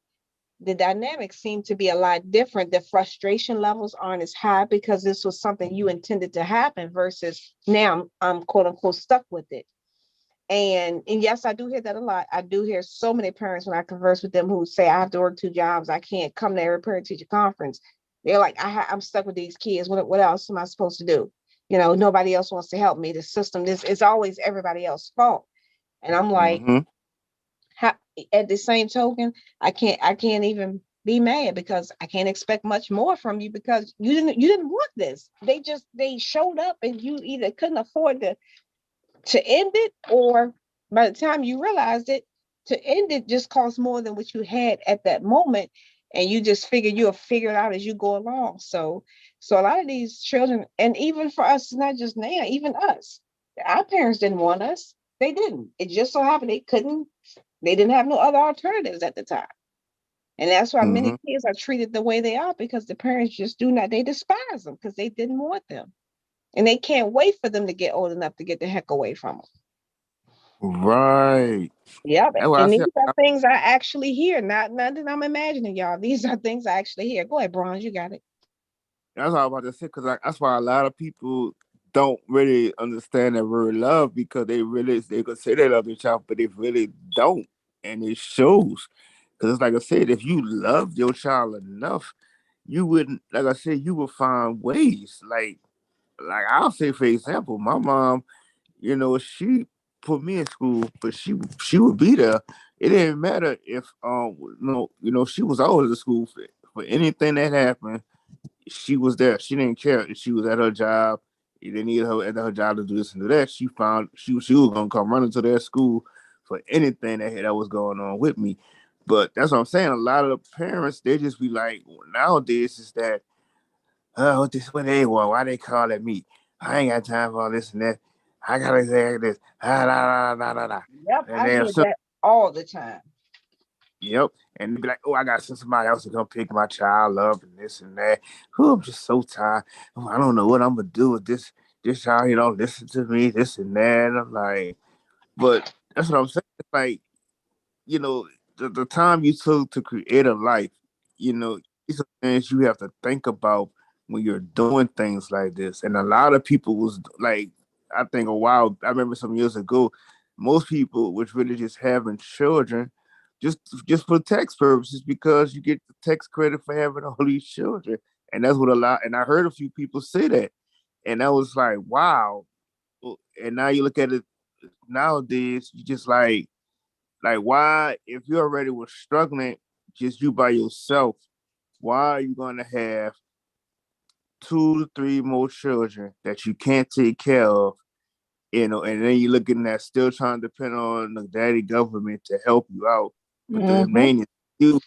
the dynamics seem to be a lot different. The frustration levels aren't as high because this was something you intended to happen versus now I'm quote unquote stuck with it. And yes, I do hear that a lot. I do hear so many parents when I converse with them who say, I have to work 2 jobs. I can't come to every parent teacher conference. They're like, I'm stuck with these kids. What else am I supposed to do? Nobody else wants to help me. The system, this is always everybody else's fault. And I'm like, how, at the same token, I can't even be mad because I can't expect much more from you because you didn't want this. They showed up and you either couldn't afford to end it, or by the time you realized it, to end it just costs more than what you had at that moment. And you just figure you'll figure it out as you go along. So a lot of these children, and even for us, it's not just now, even us, our parents didn't want us. They didn't. It just so happened they didn't have no other alternatives at the time. And that's why many kids are treated the way they are because the parents just do not, they despise them because they didn't want them. And they can't wait for them to get old enough to get the heck away from them. Right. Yeah, That's why I and these said. are things I actually hear, not that I'm imagining, y'all. These are things I actually hear. Go ahead, Bronze, you got it. That's what I was about to say because that's why a lot of people don't really understand that word love because they could say they love their child, but they really don't, and it shows. Because like I said, if you loved your child enough, you wouldn't. Like I said, you would find ways. Like I'll say, for example, my mom, she put me in school, but she would be there. It didn't matter if she was always at school for anything that happened. She was there. She didn't care if she was at her job. They needed her at her job to do this and do that. She was gonna come running to their school for anything that was going on with me. But that's what I'm saying. A lot of the parents, they just be like, nowadays is that, oh, what they want? Why they calling me? I ain't got time for all this and that. I gotta say this. Ah, da, da, da, da, da. Yep, And I then get that all the time. yep. And they be like, oh, I gotta send somebody else to come pick my child up and this and that. Oh, I'm just so tired. Oh, I don't know what I'm gonna do with this. This child, listen to me, this and that. And I'm like, but that's what I'm saying. It's like, the time you took to create a life, these are things you have to think about when you're doing things like this. And a lot of people was like, I think a while, I remember some years ago, most people was really just having children just just for tax purposes because you get the tax credit for having all these children. And that's what a lot, and I heard a few people say that. And I was like, wow. And now you look at it nowadays, you just like, why, if you already was struggling just you by yourself, why are you going to have 2 to 3 more children that you can't take care of? And then you're looking at still trying to depend on the daddy government to help you out. But the Mm-hmm. main issue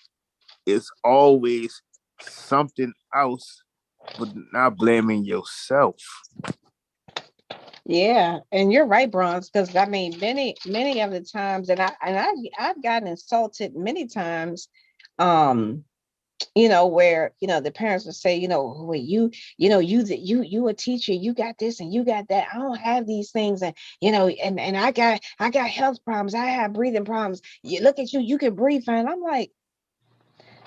is always something else, but not blaming yourself. Yeah, and you're right, Bronze, because I mean, many of the times, I've gotten insulted many times, um, where the parents would say, well, you a teacher, you got this and you got that. I don't have these things, and and I got health problems, I have breathing problems. You look at you, you can breathe fine. I'm like,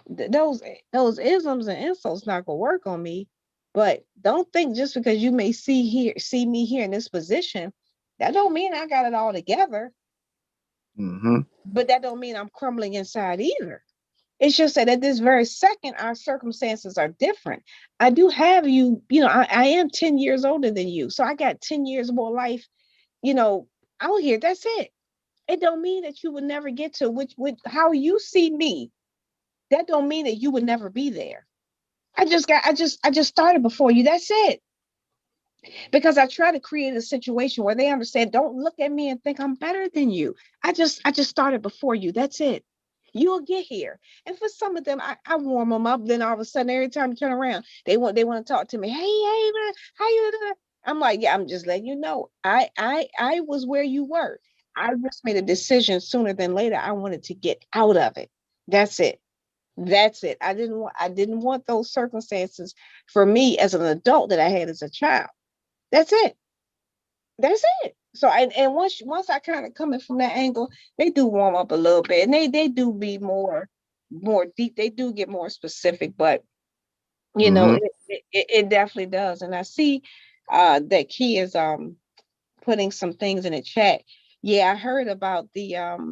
those isms and insults not gonna work on me. But don't think just because you may see me here in this position, that don't mean I got it all together. Mm-hmm. But that don't mean I'm crumbling inside either. It's just that at this very second, our circumstances are different. I do have you, I am 10 years older than you. So I got 10 years more life, out here. That's it. It don't mean that you would never get to which how you see me. That don't mean that you would never be there. I just started before you. That's it. Because I try to create a situation where they understand, don't look at me and think I'm better than you. I just started before you. That's it. You'll get here. And for some of them, I warm them up. Then all of a sudden, every time you turn around, they want to talk to me. Hey, man, how you doing? I'm like, yeah, I'm just letting you know. I was where you were. I just made a decision sooner than later. I wanted to get out of it. That's it. That's it. I didn't want those circumstances for me as an adult that I had as a child. That's it. That's it. So and once I kind of come in from that angle, they do warm up a little bit, and they do be more deep. They do get more specific, but Mm-hmm. it definitely does. And I see that Key is putting some things in the chat. Yeah, I heard about the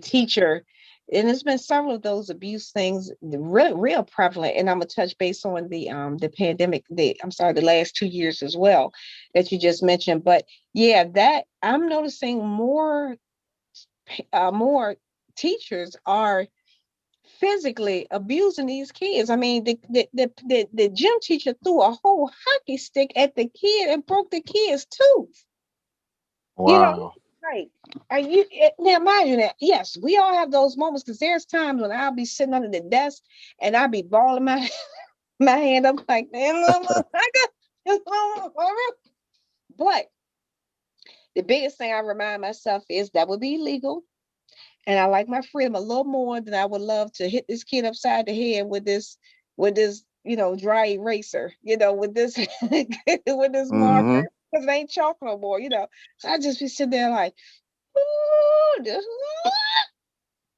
teacher, and there's been several of those abuse things real prevalent. And I'm gonna touch base on the pandemic, the last 2 years as well that you just mentioned. But yeah, that I'm noticing more teachers are physically abusing these kids. I mean, the gym teacher threw a whole hockey stick at the kid and broke the kid's tooth. You know, Wow. right. Now, mind you, that yes, we all have those moments because there's times when I'll be sitting under the desk and I'll be balling my my hand up like, man, I got. But the biggest thing I remind myself is that would be illegal, and I like my freedom a little more than I would love to hit this kid upside the head with this dry eraser, with this with this Mm-hmm. marker because it ain't chalk no more. So I just be sitting there like, ooh,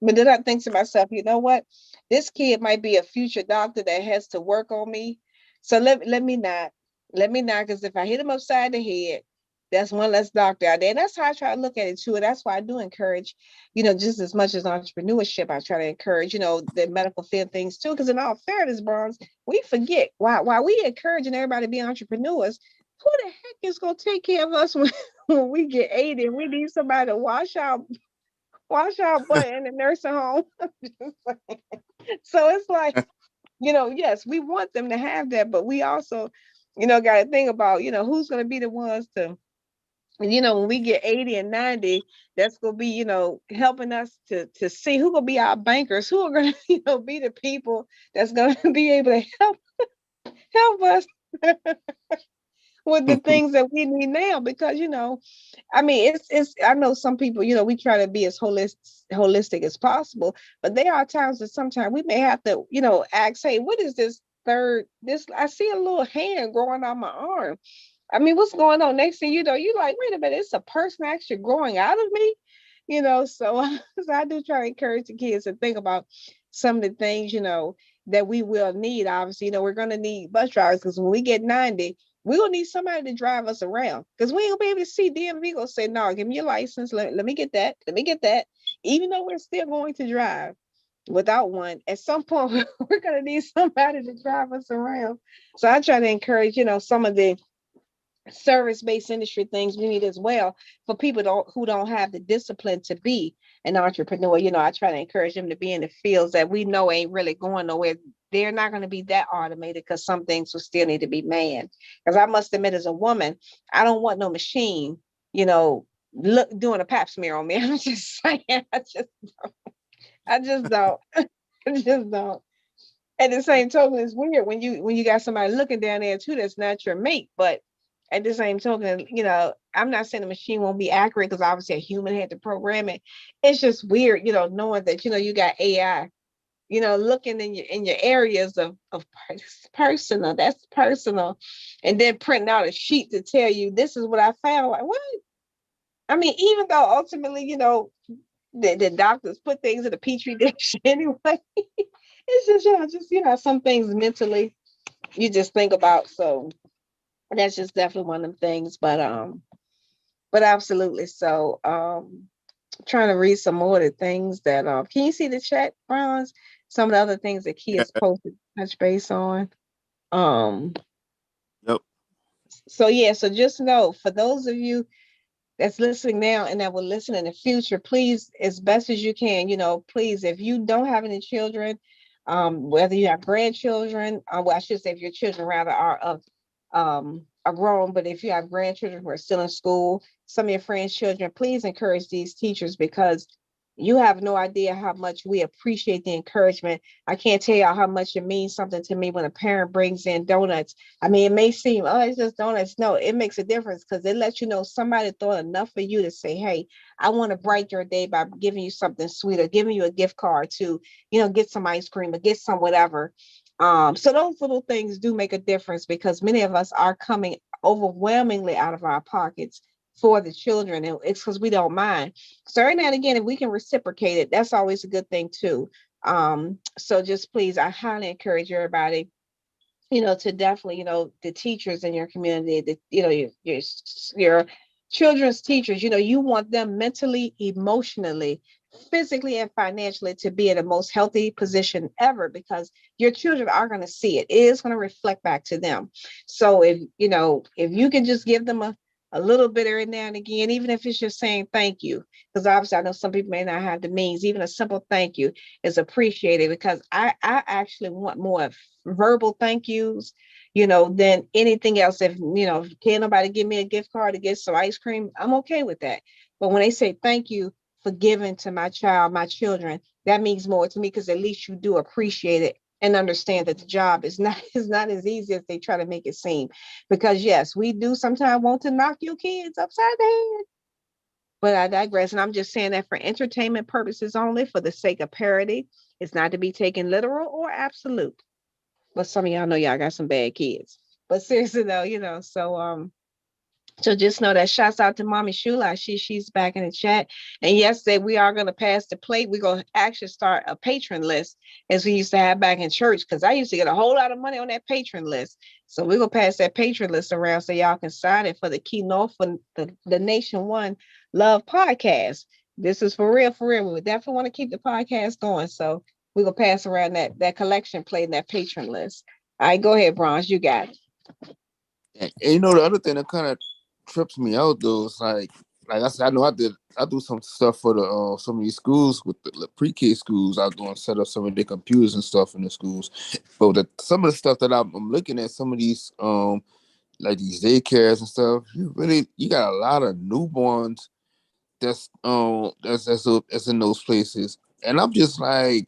but then I think to myself, you know what? This kid might be a future doctor that has to work on me. So let me not. Let me not, because if I hit him upside the head, that's one less doctor out there. And that's how I try to look at it too. And that's why I do encourage, just as much as entrepreneurship, I try to encourage, the medical field things too. Because in all fairness, Bronze, we forget why we encouraging everybody to be entrepreneurs. Who the heck is gonna take care of us when when we get 80, we need somebody to wash our butt in the nursing home. So it's like, yes, we want them to have that, but we also, got to think about, who's going to be the ones to, when we get 80 and 90, that's going to be, helping us to see who going to be our bankers, who are going to, be the people that's going to be able to help us with the things that we need now. Because, I mean, it's I know some people, we try to be as holistic as possible, but there are times that sometimes we may have to, ask, hey, what is this I see a little hand growing on my arm. I mean, what's going on? Next thing you know, you're like, wait a minute, it's a person actually growing out of me, so, so I do try to encourage the kids to think about some of the things, that we will need. Obviously, we're going to need bus drivers, because when we get 90, we're going to need somebody to drive us around, because we ain't going to be able to see DMV going to say, no, give me your license. Let me get that. Let me get that. Even though we're still going to drive without one, at some point, we're going to need somebody to drive us around. So I try to encourage, some of the service-based industry things we need as well, for people who don't have the discipline to be an entrepreneur. I try to encourage them to be in the fields that we know ain't really going nowhere. They're not going to be that automated, because some things will still need to be manned. Because I must admit, as a woman, I don't want no machine, look doing a pap smear on me. I'm just saying, I just don't. I just don't. At the same token, it's weird when you got somebody looking down there too that's not your mate. But at the same token, I'm not saying the machine won't be accurate, because obviously a human had to program it. It's just weird, knowing that you got AI, looking in your areas of personal. That's personal, and then printing out a sheet to tell you this is what I found. Like, what? I mean, even though ultimately, the doctors put things in a petri dish anyway. It's just some things mentally you just think about. So that's just definitely one of them things. But absolutely. So trying to read some more of the things that can you see the chat, Bronze? Some of the other things that Key has posted, touch base on. Yep. So yeah, so just know, for those of you that's listening now and that will listen in the future, please, as best as you can, please, if you don't have any children, whether you have grandchildren, well, I should say if your children rather are grown, but if you have grandchildren who are still in school, some of your friends' children, please encourage these teachers, because you have no idea how much we appreciate the encouragement. I can't tell y'all how much it means something to me when a parent brings in donuts. I mean, it may seem, oh, it's just donuts. No, it makes a difference, because it lets you know somebody thought enough for you to say, hey, I want to brighten your day by giving you something sweet, or giving you a gift card to, get some ice cream or get some whatever. So those little things do make a difference, because many of us are coming overwhelmingly out of our pockets for the children, and it's because we don't mind. So every now and again, if we can reciprocate it, that's always a good thing too. So just please, I highly encourage everybody, to definitely, the teachers in your community, your children's teachers, you want them mentally, emotionally, physically, and financially to be in the most healthy position ever, because your children are going to see it. It is going to reflect back to them. So if you can just give them a little bit every now and again, even if it's just saying thank you, because obviously I know some people may not have the means. Even a simple thank you is appreciated, because I actually want more verbal thank yous, than anything else. If can't nobody give me a gift card to get some ice cream, I'm okay with that. But when they say thank you for giving to my children, that means more to me, because at least you do appreciate it and understand that the job is not as easy as they try to make it seem. Because yes, we do sometimes want to knock your kids upside the head. But I digress, and I'm just saying that for entertainment purposes only, for the sake of parody. It's not to be taken literal or absolute. But some of y'all know y'all got some bad kids. But seriously though, so just know that shouts out to Mommy Shula. She's back in the chat. And yesterday we are going to pass the plate. We're going to actually start a patron list, as we used to have back in church, because I used to get a whole lot of money on that patron list. So we're going to pass that patron list around so y'all can sign it for the keynote for the Nation One Love podcast. This is for real, for real. We would definitely want to keep the podcast going. So we're going to pass around that collection plate and that patron list. All right, go ahead, Bronze. You got it. And the other thing that kind of trips me out though is like I said, I know I do some stuff for the some of these schools with the pre-K schools. I do set up some of their computers and stuff in the schools. But some of the stuff that I'm looking at, some of these like these daycares and stuff, you got a lot of newborns that's in those places, and I'm just like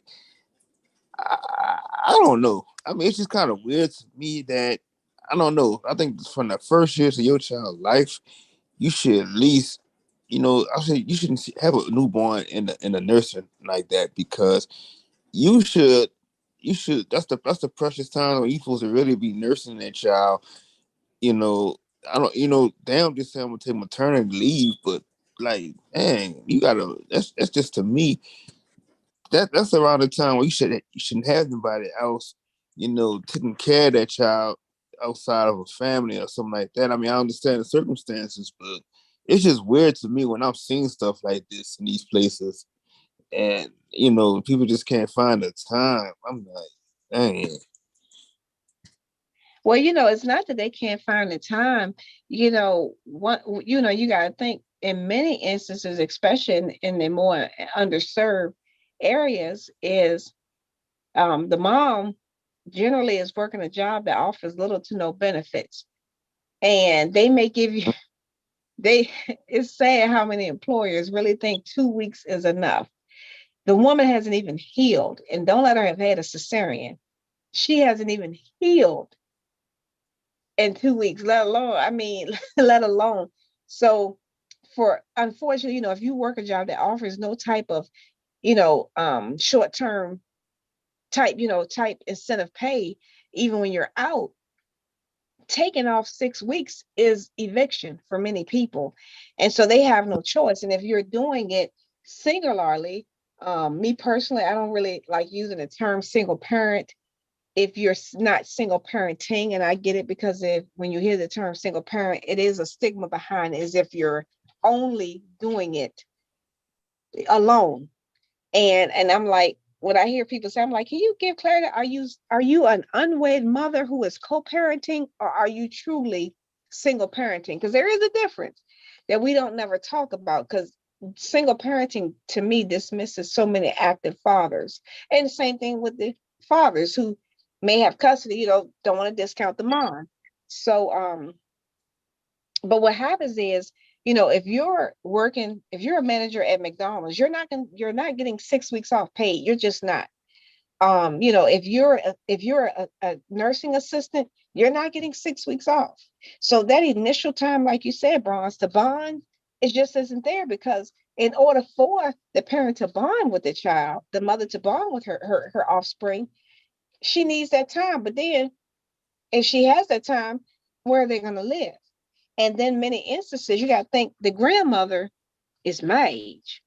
I don't know. I mean, it's just kind of weird to me that I don't know. I think from the first years of your child's life, you should at least, I said you shouldn't have a newborn in the nursing like that because you should, that's the precious time when you supposed to really be nursing that child. You know, I don't, damn, just say I'm gonna take maternity leave, but like, man, you gotta. That's just to me. That's around the time where you shouldn't have anybody else, taking care of that child outside of a family or something like that. I mean, I understand the circumstances, but it's just weird to me when I'm seeing stuff like this in these places, and people just can't find the time. I'm like, dang. Well, it's not that they can't find the time. You got to think in many instances, especially in the more underserved areas, is the mom generally is working a job that offers little to no benefits, and they may give you. It's sad how many employers really think 2 weeks is enough. The woman hasn't even healed, and don't let her have had a cesarean. She hasn't even healed in 2 weeks, let alone, I mean, let alone. So unfortunately, if you work a job that offers no type of, short-term type incentive pay, even when you're out, taking off 6 weeks is eviction for many people. And so they have no choice. And if you're doing it singularly, me personally, I don't really like using the term single parent if you're not single parenting. And I get it because when you hear the term single parent, it is a stigma behind it, as if you're only doing it alone. And I'm like, when I hear people say, I'm like, can you give clarity? Are you an unwed mother who is co-parenting, or are you truly single parenting? Because there is a difference that we don't never talk about, because single parenting to me dismisses so many active fathers. And the same thing with the fathers who may have custody, don't want to discount the mom. So but what happens is, if you're a manager at McDonald's, you're not getting 6 weeks off paid. You're just not. If you're a nursing assistant, you're not getting 6 weeks off. So that initial time, like you said, Bronze, to bond, it just isn't there, because in order for the parent to bond with the child, the mother to bond with her offspring, she needs that time. But then if she has that time, where are they going to live? And then many instances, you got to think the grandmother is my age.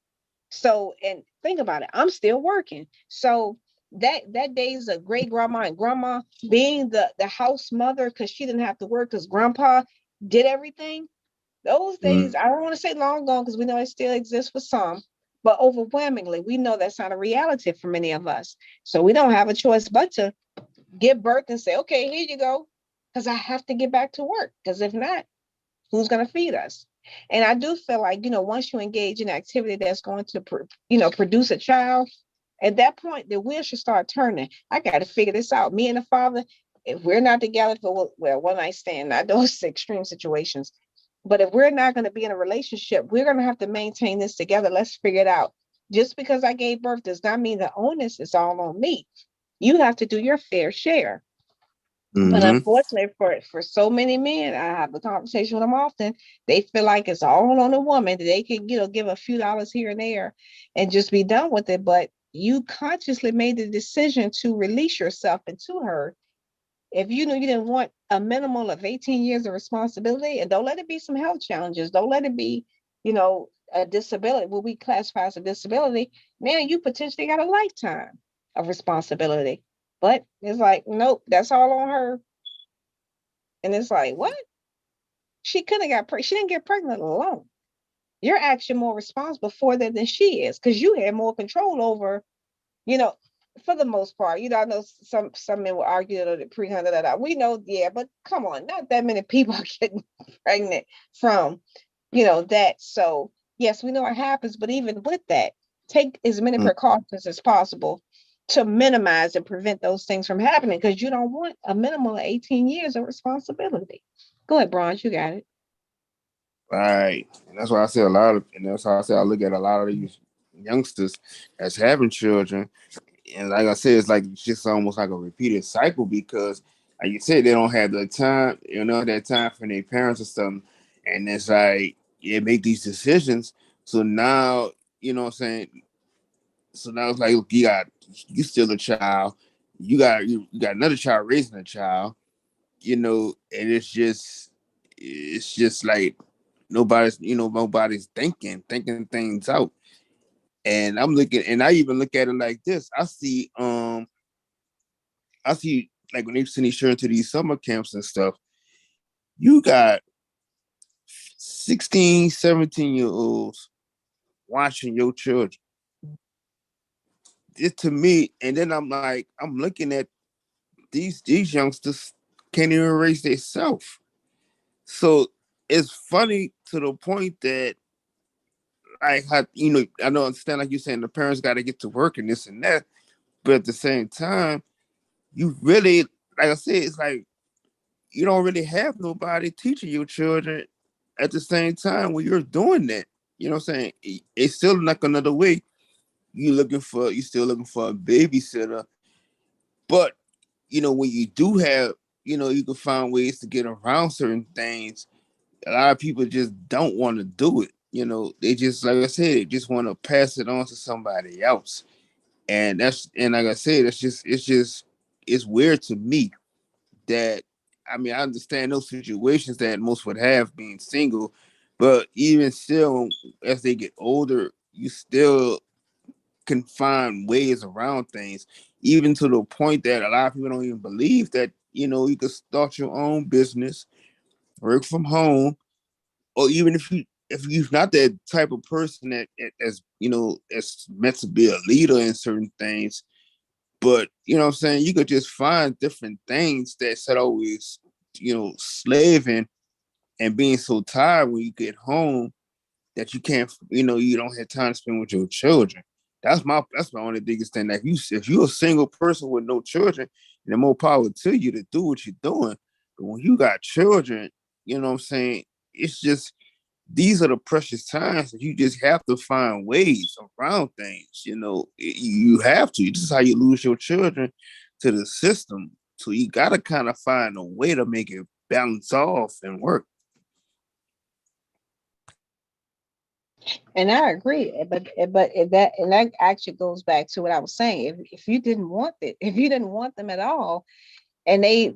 So, and think about it, I'm still working. So that days of great grandma and grandma being the house mother, because she didn't have to work because grandpa did everything. Those days, I don't want to say long gone, because we know it still exists for some, but overwhelmingly, we know that's not a reality for many of us. So we don't have a choice but to give birth and say, okay, here you go, because I have to get back to work. Because if not, who's going to feed us? And I do feel like, once you engage in activity that's going to, produce a child, at that point, the wheel should start turning. I got to figure this out. Me and the father, if we're not together for, one night stand, not those extreme situations, but if we're not going to be in a relationship, we're going to have to maintain this together. Let's figure it out. Just because I gave birth does not mean the onus is all on me. You have to do your fair share. But unfortunately, for so many men, I have a conversation with them often. They feel like it's all on a woman, that they can, give a few dollars here and there and just be done with it. But you consciously made the decision to release yourself into her. If you knew you didn't want a minimum of 18 years of responsibility, and don't let it be some health challenges, don't let it be, a disability, what we classify as a disability, now you potentially got a lifetime of responsibility. But it's like, nope, that's all on her. And it's like, what? She could have got pregnant. She didn't get pregnant alone. You're actually more responsible for that than she is, because you had more control over, you know, for the most part. I know some men will argue that the pre-hunter that we know, yeah, but come on, not that many people are getting pregnant from, that. So yes, we know it happens, but even with that, take as many precautions as possible to minimize and prevent those things from happening, because you don't want a minimum of 18 years of responsibility. Go ahead, Bronze, you got it. Right. And that's why I say a lot of, and that's how I say I look at a lot of these youngsters that's having children. And like I said, it's like just almost like a repeated cycle because, like you said, they don't have the time, that time for their parents or something. And it's like, they make these decisions. So now, what I'm saying? So now it's like, look, you still a child. You got another child raising a child, and it's just like, nobody's thinking things out. And I'm looking, and I even look at it like this. I see like when they send these children to these summer camps and stuff, you got 16, 17-year-olds watching your children. It to me, and then I'm looking at these youngsters can't even raise themselves. So it's funny to the point that, like, I don't understand, like you're saying, the parents got to get to work and this and that, but at the same time, you really, like I said, it's like you don't really have nobody teaching your children at the same time when you're doing that. You know what I'm saying? It's still like another way. You still looking for a babysitter, but when you do have, you can find ways to get around certain things. A lot of people just don't want to do it. They just, like I said, they just want to pass it on to somebody else. And like I said, it's weird to me that, I mean, I understand those situations that most would have being single, but even still, as they get older, you still can find ways around things, even to the point that a lot of people don't even believe that, you could start your own business, work from home, or even if you're not that type of person that as as meant to be a leader in certain things, but what I'm saying, you could just find different things that's always, slaving and being so tired when you get home that you can't, you don't have time to spend with your children. That's my only biggest thing. That if you're a single person with no children, then more power to you to do what you're doing. But when you got children, what I'm saying, it's just, these are the precious times that you just have to find ways around things. You have to. This is how you lose your children to the system. So you got to kind of find a way to make it balance off and work. And I agree, but that actually goes back to what I was saying. If you didn't want it, if you didn't want them at all, and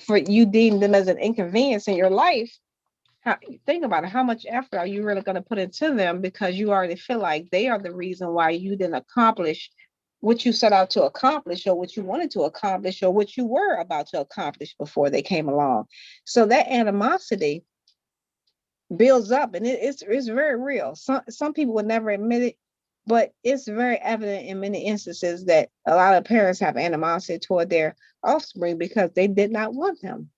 for you deem them as an inconvenience in your life, think about it. How much effort are you really going to put into them, because you already feel like they are the reason why you didn't accomplish what you set out to accomplish, or what you wanted to accomplish, or what you were about to accomplish before they came along. So that animosity builds up, and it's very real. Some people would never admit it, but it's very evident in many instances that a lot of parents have animosity toward their offspring because they did not want them,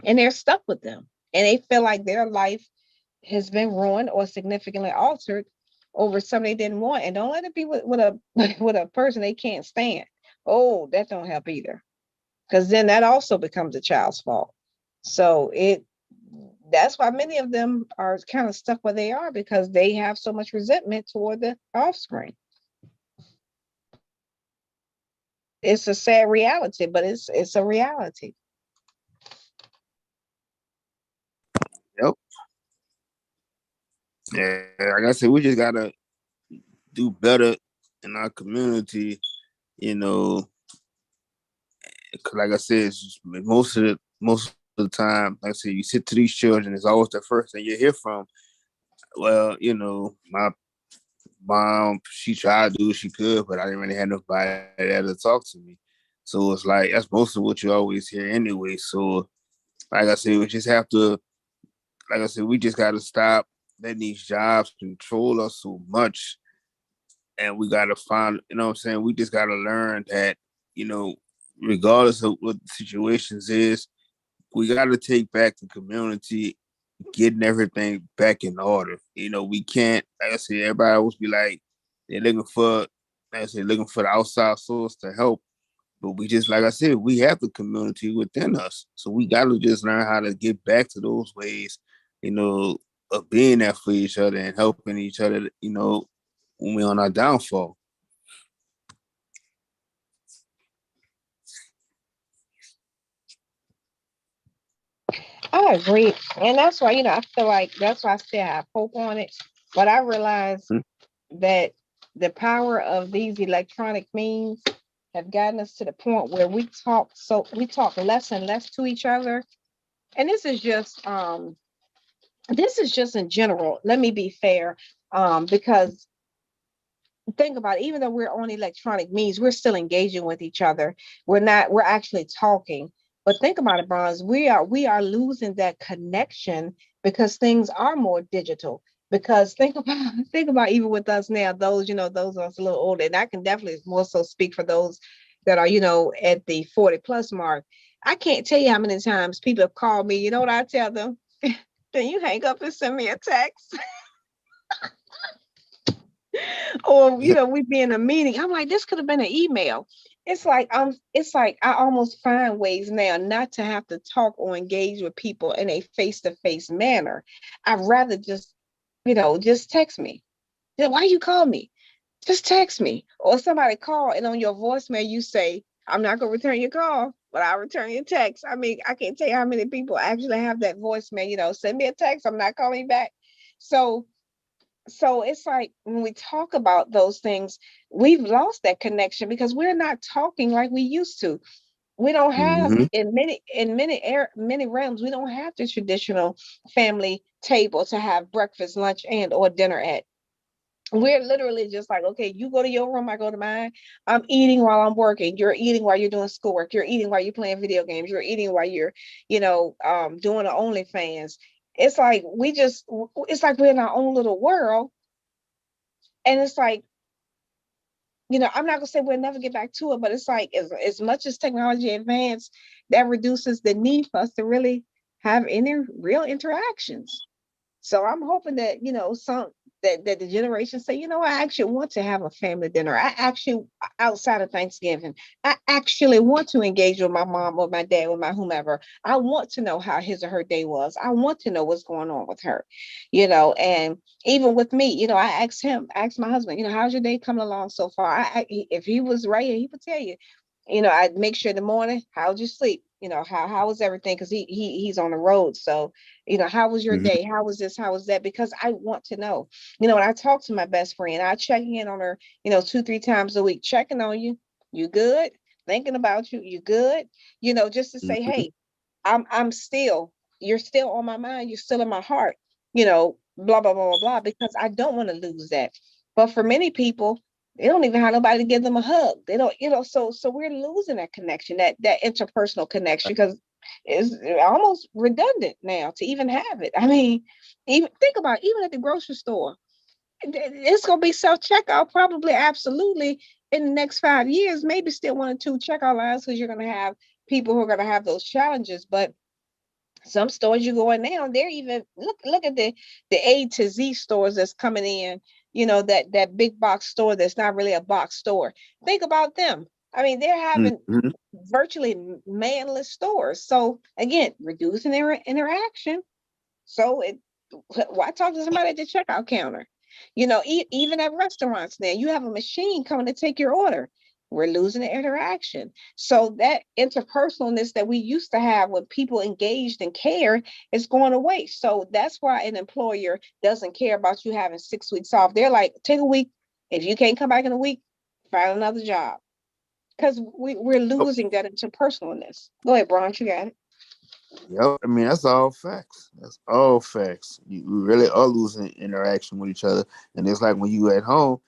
and they're stuck with them, and they feel like their life has been ruined or significantly altered over something they didn't want. And don't let it be with a with a person they can't stand. Oh, that don't help either, because then that also becomes a child's fault. So that's why many of them are kind of stuck where they are, because they have so much resentment toward the offspring. It's a sad reality, but it's a reality. Yep. Yeah, like I said, we just gotta do better in our community, you know. Cause like I said, it's just, most of the time, like I said, you sit to these children, it's always the first thing you hear from. Well, my mom, she tried to do what she could, but I didn't really have nobody there to talk to me. So it's like that's most of what you always hear anyway. So like I said, we just have to, like I said, we just got to stop letting these jobs control us so much and we gotta find, you know what I'm saying? We just gotta learn that, regardless of what the situations is, we gotta take back the community, getting everything back in order. We can't, like I said, everybody always be like, they're looking for, like I said, looking for the outside source to help. But we just, like I said, we have the community within us. So we gotta just learn how to get back to those ways, of being there for each other and helping each other, when we're on our downfall. I agree. And that's why, I feel like that's why I say I have hope on it. But I realize that the power of these electronic means have gotten us to the point where we talk less and less to each other. And this is just in general. Let me be fair. Because think about it, even though we're on electronic means, we're still engaging with each other. We're actually talking. But think about it, Bronze. We are losing that connection because things are more digital. Because think about even with us now, those of us a little older, and I can definitely more so speak for those that are, at the 40 plus mark. I can't tell you how many times people have called me. You know what I tell them? Then you hang up and send me a text. Or we be in a meeting. I'm like, this could have been an email. It's like I almost find ways now not to have to talk or engage with people in a face-to-face manner. I'd rather just text me. Why you call me? Just text me. Or somebody call and on your voicemail you say, I'm not gonna return your call, but I'll return your text. I mean, I can't tell you how many people actually have that voicemail, send me a text, I'm not calling you back. So it's like when we talk about those things, we've lost that connection because we're not talking like we used to. We don't have Mm-hmm. in many realms, we don't have the traditional family table to have breakfast, lunch, and or dinner at. We're literally just like, okay, you go to your room, I go to mine. I'm eating while I'm working. You're eating while you're doing schoolwork. You're eating while you're playing video games. You're eating while you're, doing the OnlyFans. It's like we're in our own little world. And it's like, I'm not gonna say we'll never get back to it, but it's like as much as technology advanced, that reduces the need for us to really have any real interactions. So I'm hoping that that the generation say, I actually want to have a family dinner. I actually, outside of Thanksgiving, I actually want to engage with my mom or my dad or my whomever. I want to know how his or her day was. I want to know what's going on with her, and even with me, I asked my husband, how's your day coming along so far? If he was right here, he would tell you. I'd make sure in the morning, how'd you sleep? How was everything? Because he's on the road. So, how was your Mm-hmm. day? How was this? How was that? Because I want to know. When I talk to my best friend, I check in on her, 2, 3 times a week, checking on you. You good? Thinking about you. You good? Just to say, Mm-hmm. hey, I'm still, you're still on my mind, you're still in my heart, blah, blah, blah, blah, blah, because I don't want to lose that. But for many people, they don't even have nobody to give them a hug. They don't, so we're losing that connection, that interpersonal connection, because it's almost redundant now to even have it. I mean, even think about it, even at the grocery store, it's gonna be self-checkout, probably absolutely in the next 5 years, maybe still 1 or 2 checkout lines, because you're gonna have people who are gonna have those challenges. But some stores you go in now, they're even look at the A to Z stores that's coming in, that big box store that's not really a box store. Think about them. I mean, they're having Mm-hmm. virtually manless stores. So again, reducing their interaction. So why talk to somebody at the checkout counter? Even at restaurants now, you have a machine coming to take your order. We're losing the interaction. So that interpersonalness that we used to have when people engaged and cared is going away. So that's why an employer doesn't care about you having 6 weeks off. They're like, take a week. If you can't come back in a week, find another job. Because we're Yep. losing that interpersonalness. Go ahead, Brian, you got it. Yep. I mean, that's all facts. That's all facts. You really are losing interaction with each other. And it's like when you at home,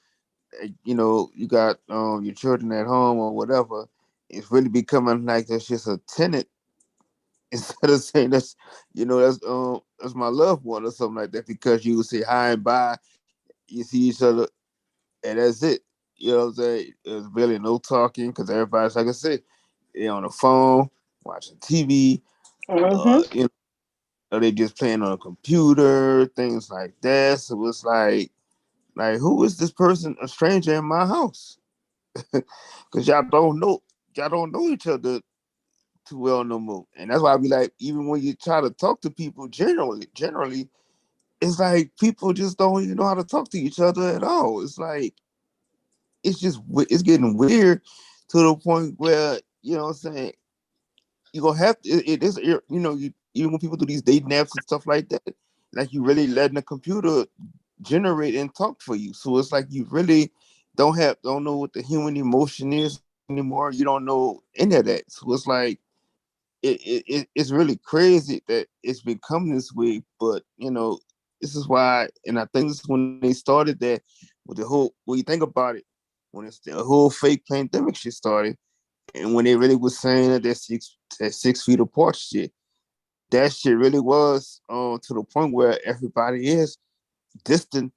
you got your children at home or whatever, it's really becoming like that's just a tenant instead of saying that's my loved one or something like that, because you would say hi and bye, you see each other, and that's it. You know what I'm saying? There's really no talking because everybody's, like I said, they on the phone, watching TV, you know, or they just playing on a computer, things like that. So it's like who is this person, a stranger in my house? Because y'all don't know each other too well no more. And that's why I be like, even when you try to talk to people generally, it's like people just don't even know how to talk to each other at all. It's like it's getting weird to the point where, you know what I'm saying, you gonna have to, it is, you know, you even when people do these dating apps and stuff like that, like you really letting the computer generate and talk for you. So it's like you really don't know what the human emotion is anymore. You don't know any of that. So it's like it's really crazy that it's become this way. But you know, this is why, and I think this is when they started that with the whole. When you think about it, when it's the whole fake pandemic shit started, and when they really was saying that that 6 feet apart shit, that shit really was to the point where everybody is distant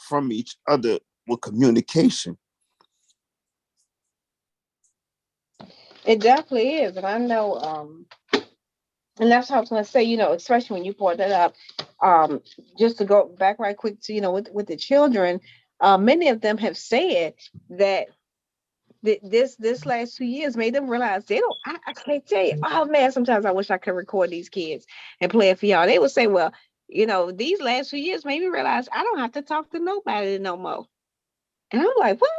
from each other with communication. It definitely is, and I know, and that's what I was going to say. Especially when you brought that up, just to go back right quick to with the children, many of them have said that this last 2 years made them realize they don't. I can't tell you. Oh man, sometimes I wish I could record these kids and play it for y'all. They would say, well, these last 2 years made me realize I don't have to talk to nobody no more. And I'm like, what?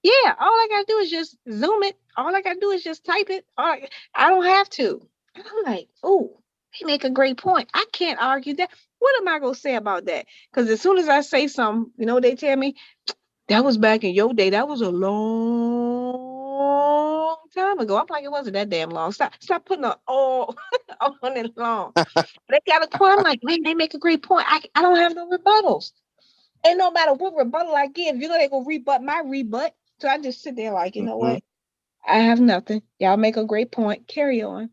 Yeah, all I gotta do is just zoom it. All I gotta do is just type it. I don't have to. And I'm like, oh, they make a great point. I can't argue that. What am I gonna say about that? Because as soon as I say something, they tell me that was back in your day. That was a long time ago. I'm like, it wasn't that damn long. Stop putting all on it long. They got a point. I'm like, man, they make a great point. I don't have no rebuttals. And no matter what rebuttal I give, they gonna rebut my rebut. So I just sit there like, you know Mm-hmm. what? I have nothing. Y'all make a great point. Carry on.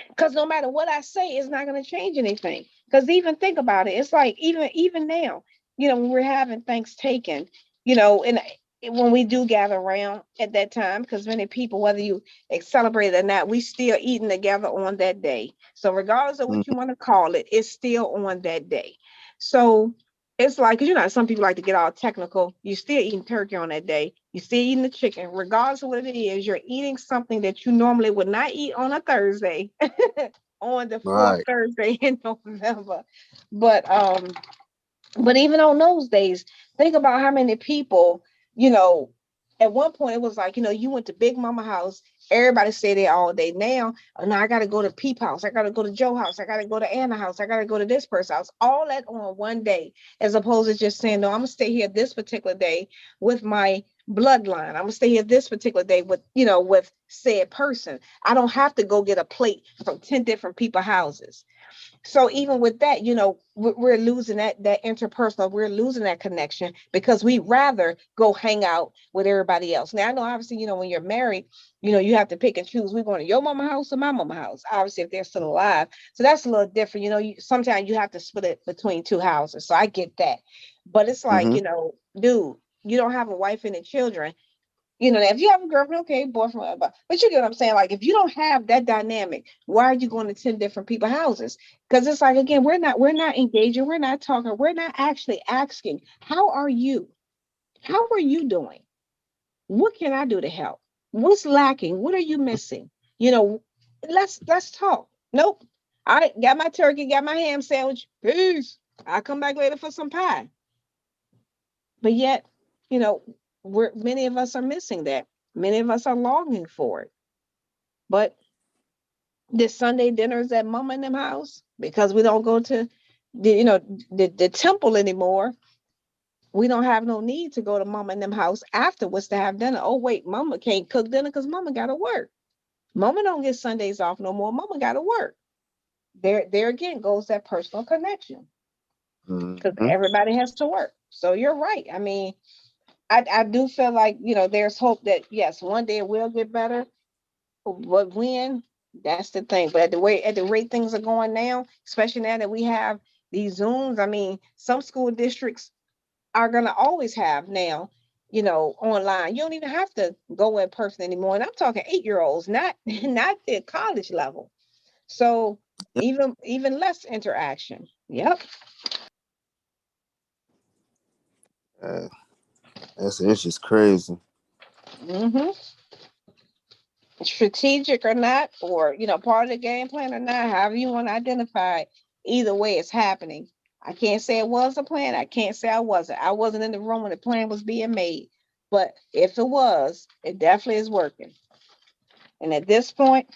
Because no matter what I say, it's not going to change anything. Because even think about it, it's like even now, when we're having things taken, and when we do gather around at that time, because many people, whether you celebrate it or not, we still eating together on that day. So regardless of what you want to call it, it's still on that day. So it's like, 'cause some people like to get all technical. You're still eating turkey on that day. You're still eating the chicken, regardless of what it is. You're eating something that you normally would not eat on a Thursday, on the fourth Right. Thursday in November. But even on those days, think about how many people, you know, at one point it was like, you went to Big Mama house, everybody stayed there all day. Now I gotta go to Peep house, I gotta go to Joe house, I gotta go to Anna house, I gotta go to this person's house, all that on one day, as opposed to just saying, no, I'm gonna stay here this particular day with my bloodline. I'm gonna stay here this particular day with said person. I don't have to go get a plate from 10 different people's houses. So even with that, we're losing that interpersonal, we're losing that connection because we rather go hang out with everybody else. Now I know obviously, when you're married, you have to pick and choose. We're going to your mama house or my mama house, obviously if they're still alive. So that's a little different. Sometimes you have to split it between two houses. So I get that. But it's like, Mm-hmm. dude, you don't have a wife and the children. If you have a girlfriend, okay, boyfriend, whatever. But you get what I'm saying? Like, if you don't have that dynamic, why are you going to 10 different people's houses? Because it's like, again, we're not engaging, we're not talking, we're not actually asking, how are you? How are you doing? What can I do to help? What's lacking? What are you missing? You know, let's talk. Nope. I got my turkey, got my ham sandwich. Peace. I'll come back later for some pie. But yet, you know, many of us are missing that. Many of us are longing for it. But this Sunday dinners at mama and them house, because we don't go to the temple anymore. We don't have no need to go to mama and them house afterwards to have dinner. Oh wait, mama can't cook dinner because mama gotta work. Mama don't get Sundays off no more. Mama gotta work. There again goes that personal connection because Mm-hmm. everybody has to work. So you're right. I mean, I do feel like there's hope that yes, one day it will get better. But when, that's the thing. But at the rate things are going now, especially now that we have these Zooms, I mean, some school districts are gonna always have now, online. You don't even have to go in person anymore. And I'm talking 8-year-olds, not not the college level. So even less interaction. Yep. Uh, it's just crazy. hmm Strategic or not, or part of the game plan or not, however you want to identify it, either way it's happening. I can't say it was a plan. I can't say I wasn't. I wasn't in the room when the plan was being made. But if it was, it definitely is working. And at this point,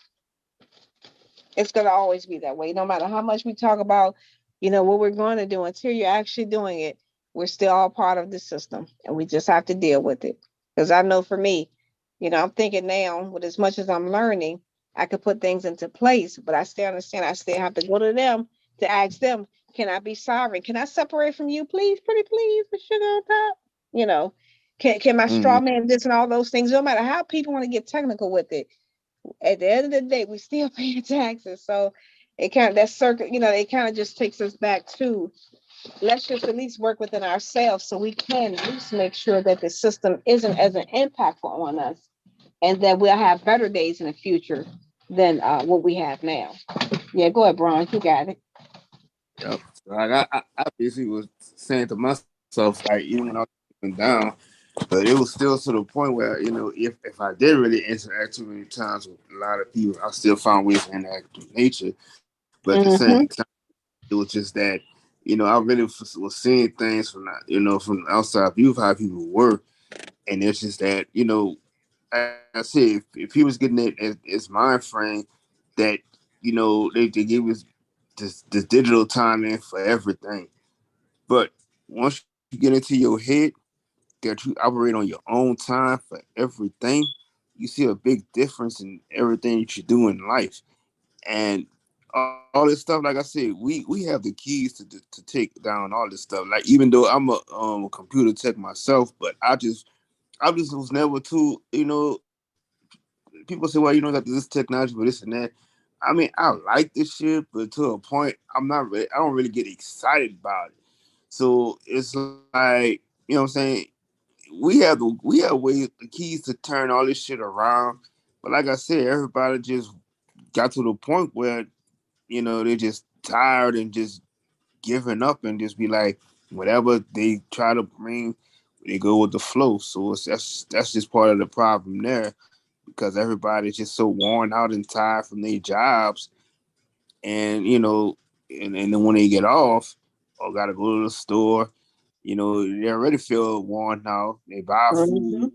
it's going to always be that way. No matter how much we talk about, what we're going to do, until you're actually doing it, we're still all part of the system, and we just have to deal with it. Because I know for me, I'm thinking now, with as much as I'm learning, I could put things into place, but I still understand I still have to go to them to ask them, can I be sovereign? Can I separate from you, please, pretty please, with sugar on top? You know, can my straw Mm-hmm. man this and all those things, no matter how people want to get technical with it, at the end of the day, we still paying taxes. So it kind of that circle, it kind of just takes us back to, let's just at least work within ourselves so we can at least make sure that the system isn't as an impactful on us, and that we'll have better days in the future than what we have now. Yeah, go ahead, Brian. You got it. Yep. So, like I basically was saying to myself, like even when I was feeling down, but it was still to the point where if I did really interact too many times with a lot of people, I still found ways to interact with nature. But at the same Mm-hmm. time, it was just that I really was seeing things from from the outside view of how people were, and it's just that like I said, if he was getting it as mind frame that they give us this digital time in for everything. But once you get into your head that you operate on your own time for everything, you see a big difference in everything that you do in life. And all this stuff, like I said, we have the keys to take down all this stuff. Like even though I'm a computer tech myself, but I just was never too people say, well, got this technology for this and that. I mean, I like this shit, but to a point, I don't really get excited about it. So it's like, what I'm saying? We have ways, the keys to turn all this shit around. But like I said, everybody just got to the point where, they're just tired and just giving up and just be like, whatever they try to bring, they go with the flow. So that's just part of the problem there, because everybody's just so worn out and tired from their jobs, and and then when they get off or gotta go to the store, they already feel worn out. They buy Mm-hmm. food,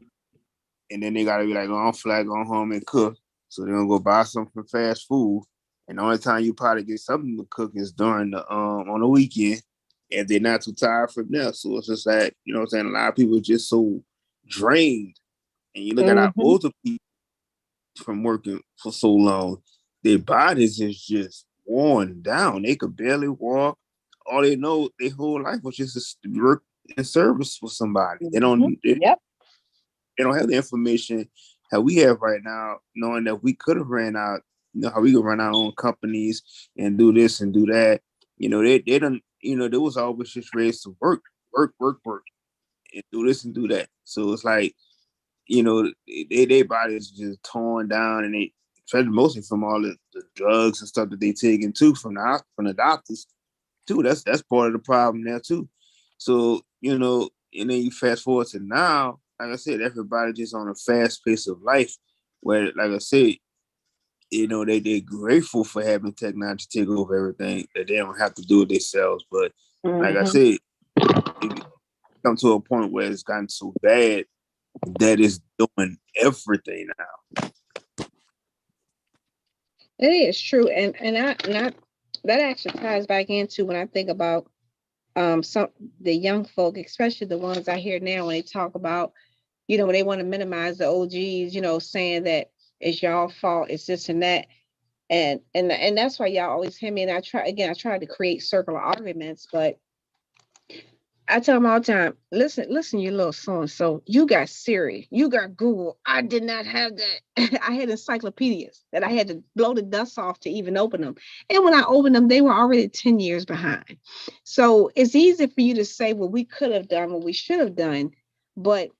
and then they gotta be like, oh, I'm flat, going home and cook. So they're gonna go buy something from fast food, and the only time you probably get something to cook is during the on the weekend, if they're not too tired from there. So it's just like, what I'm saying, a lot of people are just so drained. And you look at our Mm-hmm. older people from working for so long, their bodies is just worn down. They could barely walk. All they know their whole life was just to work in service for somebody. They Mm-hmm. don't they, Yep. they don't have the information that we have right now, knowing that we could have ran out, how we could run our own companies and do this and do that. They don't, they was always just raised to work, work, work, work, and do this and do that. So it's like, their bodies just torn down, and they mostly from all the drugs and stuff that they taking too from the doctors too. That's part of the problem there too. So and then you fast forward to now, like I said, everybody just on a fast pace of life, where like I said, they're grateful for having technology take over everything, that they don't have to do it themselves. But like I Mm-hmm. said, it come to a point where it's gotten so bad that it's doing everything now. It is true, and I that actually ties back into when I think about some the young folk, especially the ones I hear now when they talk about, when they want to minimize the OGs, saying that it's y'all fault, it's this and that, and that's why y'all always hear me. And I try to create circular arguments, but I tell them all the time, listen, you little so and so. You got Siri, you got Google. I did not have that. I had encyclopedias that I had to blow the dust off to even open them. And when I opened them, they were already 10 years behind. So it's easy for you to say what we could have done, what we should have done, but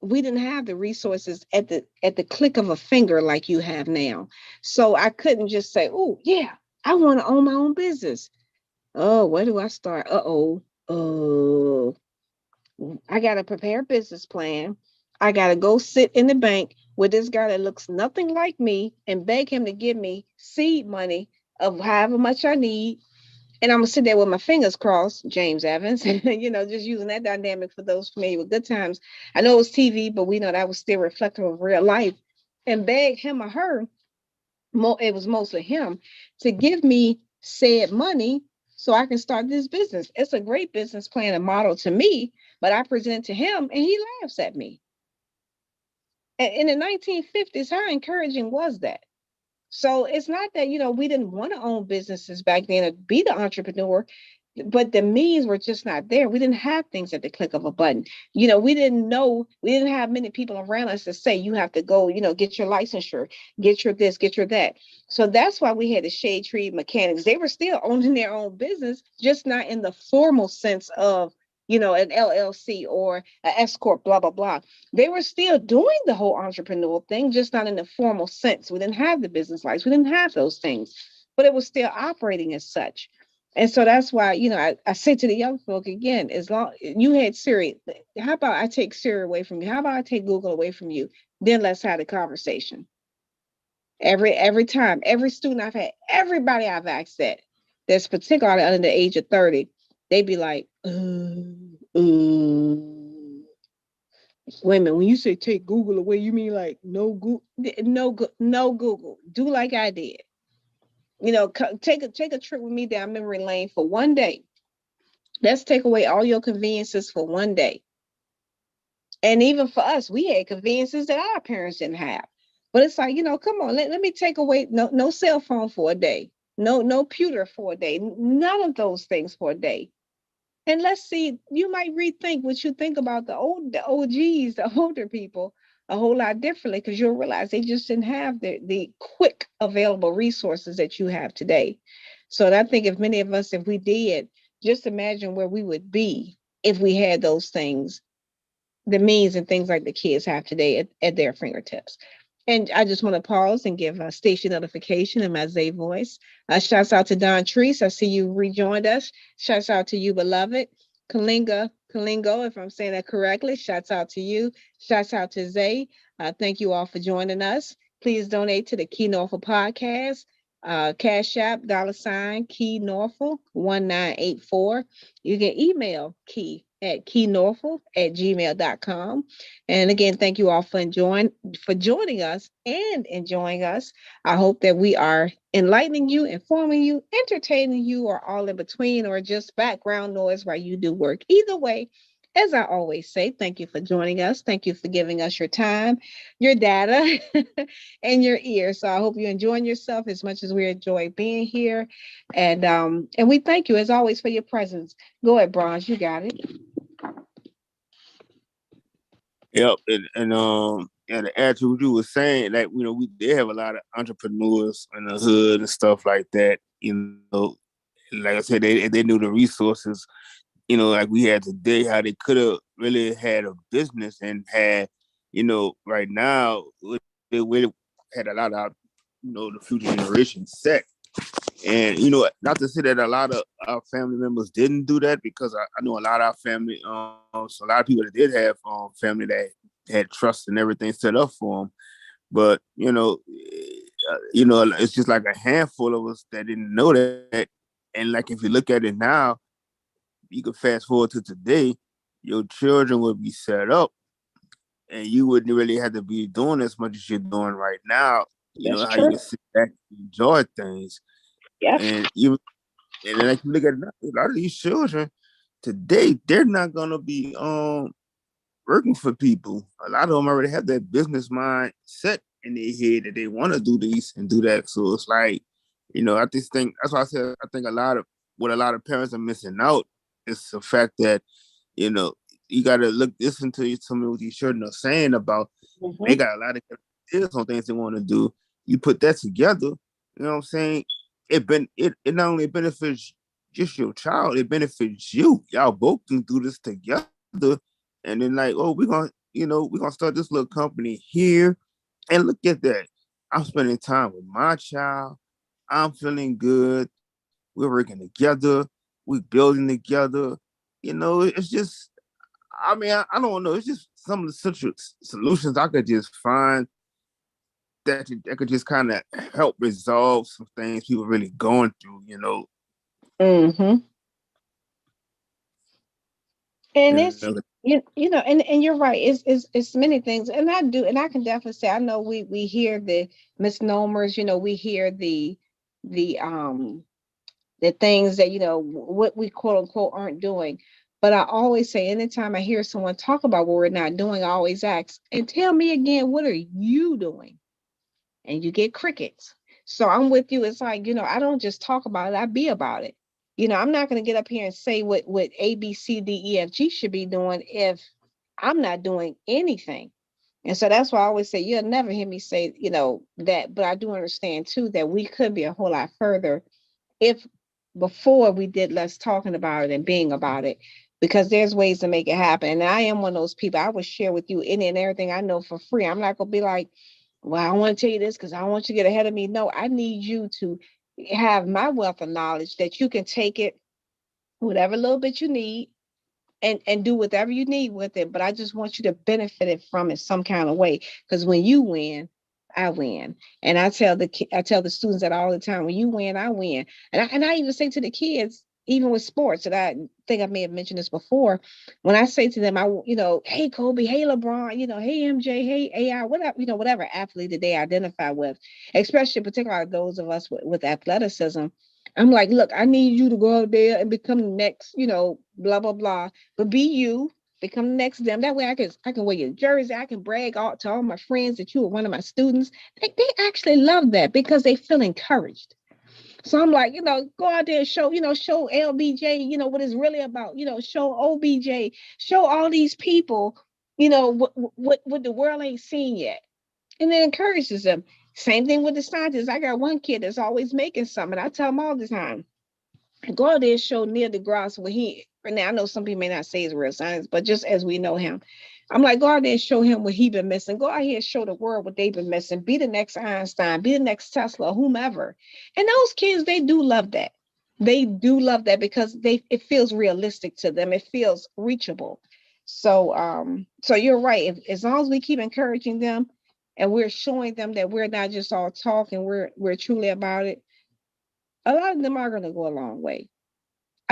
we didn't have the resources at the click of a finger like you have now. So I couldn't just say, oh yeah, I want to own my own business. Oh, where do I start? Uh-oh. Oh, I got to prepare a business plan. I got to go sit in the bank with this guy that looks nothing like me and beg him to give me seed money of however much I need. And I'm going to sit there with my fingers crossed, James Evans, just using that dynamic for those familiar with Good Times. I know it was TV, but we know that was still reflective of real life. And beg him or her, it was mostly him, to give me said money so I can start this business. It's a great business plan and model to me, but I present to him and he laughs at me. In the 1950s, how encouraging was that? So it's not that, we didn't want to own businesses back then or be the entrepreneur, but the means were just not there. We didn't have things at the click of a button. We didn't know, we didn't have many people around us to say, you have to go, get your licensure, get your this, get your that. So that's why we had the shade tree mechanics. They were still owning their own business, just not in the formal sense of, an LLC or an S corp, blah, blah, blah. They were still doing the whole entrepreneurial thing, just not in the formal sense. We didn't have the business license. We didn't have those things, but it was still operating as such. And so that's why, I say to the young folk again, as long you had Siri, how about I take Siri away from you? How about I take Google away from you? Then let's have the conversation. Every time, every student I've had, everybody I've asked that's particularly under the age of 30, they be like, wait a minute, when you say take Google away, you mean like no Google, no Google. Do like I did. Take a trip with me down memory lane for one day. Let's take away all your conveniences for one day. And even for us, we had conveniences that our parents didn't have. But it's like, come on, let me take away no cell phone for a day. No pewter for a day. None of those things for a day. And let's see, you might rethink what you think about the OGs, the older people, a whole lot differently, because you'll realize they just didn't have the quick available resources that you have today. So I think if many of us, if we did, just imagine where we would be if we had those things, the means and things like the kids have today at their fingertips. And I just want to pause and give a station notification in my Zay voice. Shouts out to Don Treese. I see you rejoined us. Shouts out to you, beloved. Kalingo, if I'm saying that correctly. Shouts out to you. Shouts out to Zay. Thank you all for joining us. Please donate to the Key Norfolk podcast. Cash App, $ Key Norfolk 1984. You can email Key at keynorfolk@gmail.com. And again, thank you all for joining us and enjoying us. I hope that we are enlightening you, informing you, entertaining you, or all in between, or just background noise while you do work. Either way, as I always say, thank you for joining us. Thank you for giving us your time, your data, and your ear. So I hope you're enjoying yourself as much as we enjoy being here. And we thank you as always for your presence. Go ahead, Bronze. You got it. Yep, and to add to what you were saying, like they have a lot of entrepreneurs in the hood and stuff like that. Like I said, they knew the resources. Like we had today, how they could have really had a business and had, right now they really had a lot of, the future generation set. And not to say that a lot of our family members didn't do that, because I know a lot of our family, so a lot of people that did have family that had trust and everything set up for them. But it's just like a handful of us that didn't know that. And like if you look at it now, you could fast forward to today, your children would be set up, and you wouldn't really have to be doing as much as you're doing right now. That's How you true. can sit back and enjoy things. Yes. And then like you look at it, a lot of these children today, they're not gonna be working for people. A lot of them already have that business mind set in their head that they want to do this and do that. So it's like, I just think that's why I said I think a lot of parents are missing out is the fact that You know, you gotta listen to some of what these children are saying about. They got a lot of ideas on things they want to do. You put that together, you know what I'm saying? It not only benefits just your child, it benefits you. Y'all both can do this together, and then like, oh, we're gonna start this little company here, and look at that. I'm spending time with my child. I'm feeling good. We're working together. We're building together. You know, it's just, I mean, I don't know. It's just some of the central solutions I could just find that could just kind of help resolve some things people really going through, you know. Mm-hmm. And You it's know, you know, and you're right. It's many things, and I can definitely say I know we hear the misnomers. You know, we hear the the things that what we quote unquote aren't doing. But I always say, anytime I hear someone talk about what we're not doing, I always ask, and tell me again, what are you doing? And you get crickets. So I'm with you. It's like, I don't just talk about it, I be about it. I'm not going to get up here and say what A, B, C, D, E, F, G should be doing if I'm not doing anything. And so that's why I always say, you'll never hear me say, that. But I do understand too that we could be a whole lot further if before we did less talking about it and being about it, because there's ways to make it happen. And I am one of those people. I would share with you any and everything I know for free. I'm not going to be like, well, I want to tell you this because I want you to get ahead of me. No, I need you to have my wealth of knowledge that you can take it, whatever little bit you need, and do whatever you need with it. But I just want you to benefit it from it some kind of way. Because when you win, I win. And I tell the students that all the time, when you win, I win. And I even say to the kids, even with sports, and I think I may have mentioned this before, when I say to them, hey Kobe, hey LeBron, hey MJ, hey AI, whatever, whatever athlete that they identify with, especially particularly those of us with athleticism. I'm like, look, I need you to go out there and become the next, blah, blah, blah. But be you, become the next them. That way I can wear your jersey. I can brag to all my friends that you were one of my students. They actually love that because they feel encouraged. So I'm like, go out there and show LBJ, what it's really about, show OBJ, show all these people, what the world ain't seen yet. And it encourages them. Same thing with the scientists. I got one kid that's always making something. I tell him all the time, go out there and show Neil deGrasse what he, now I know some people may not say it's real science, but just as we know him, I'm like, go out there and show him what he been missing. Go out here and show the world what they've been missing. Be the next Einstein, be the next Tesla, whomever. And those kids, they do love that. They do love that because it feels realistic to them. It feels reachable. So you're right. As long as we keep encouraging them and we're showing them that we're not just all talking, we're truly about it, a lot of them are going to go a long way.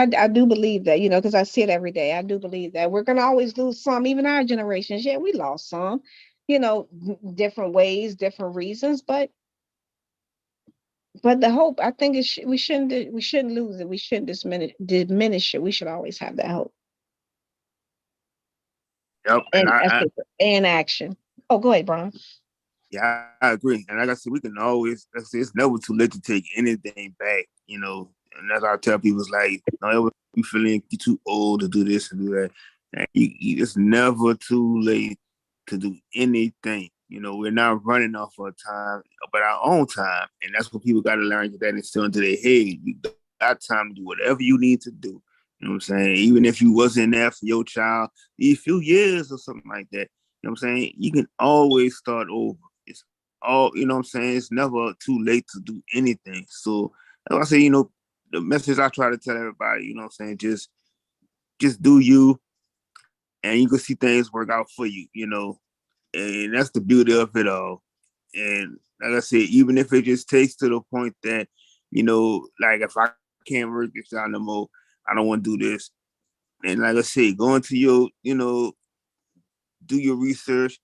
I do believe that, because I see it every day. I do believe that we're going to always lose some, even our generations. Yeah, we lost some, different ways, different reasons, but the hope, I think we shouldn't lose it. We shouldn't diminish it. We should always have that hope yep, and effort and action. Oh, go ahead, Brian. yeah, I agree. And like I said, we can always, it's never too late to take anything back, And that's how I tell people, it's like, don't ever be feeling you're too old to do this and do that. And it's never too late to do anything. We're not running off our time, but our own time. And that's what people got to learn, get that instilled into their head. You got time to do whatever you need to do. You know what I'm saying? Even if you wasn't there for your child, a few years or something like that, you know what I'm saying? You can always start over. It's all, you know what I'm saying? It's never too late to do anything. So, like I say, the message I try to tell everybody, you know what I'm saying? Just do you, and you can see things work out for you, and that's the beauty of it all. And like I said, even if it just takes to the point that, like if I can't work this out no more, I don't want to do this. And like I said, go into your, do your research,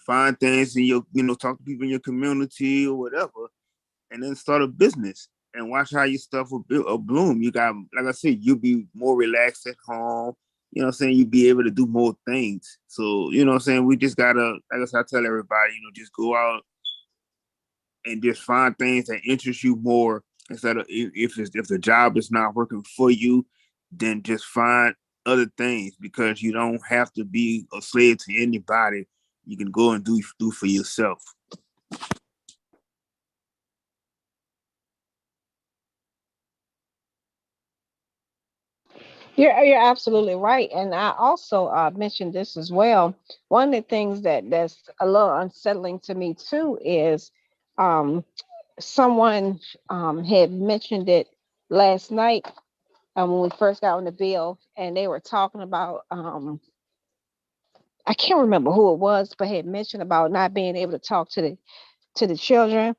find things in your, talk to people in your community or whatever, and then start a business and watch how your stuff will bloom. You got, like I said, you'll be more relaxed at home. You know what I'm saying? You'll be able to do more things. So, you know what I'm saying? We just gotta, like I said, I tell everybody, just go out and just find things that interest you more instead of if the job is not working for you, then just find other things, because you don't have to be a slave to anybody. You can go and do for yourself. You're absolutely right, and I also mentioned this as well. One of the things that's a little unsettling to me too is um, someone had mentioned it last night when we first got on the bill, and they were talking about I can't remember who it was, but had mentioned about not being able to talk to the children.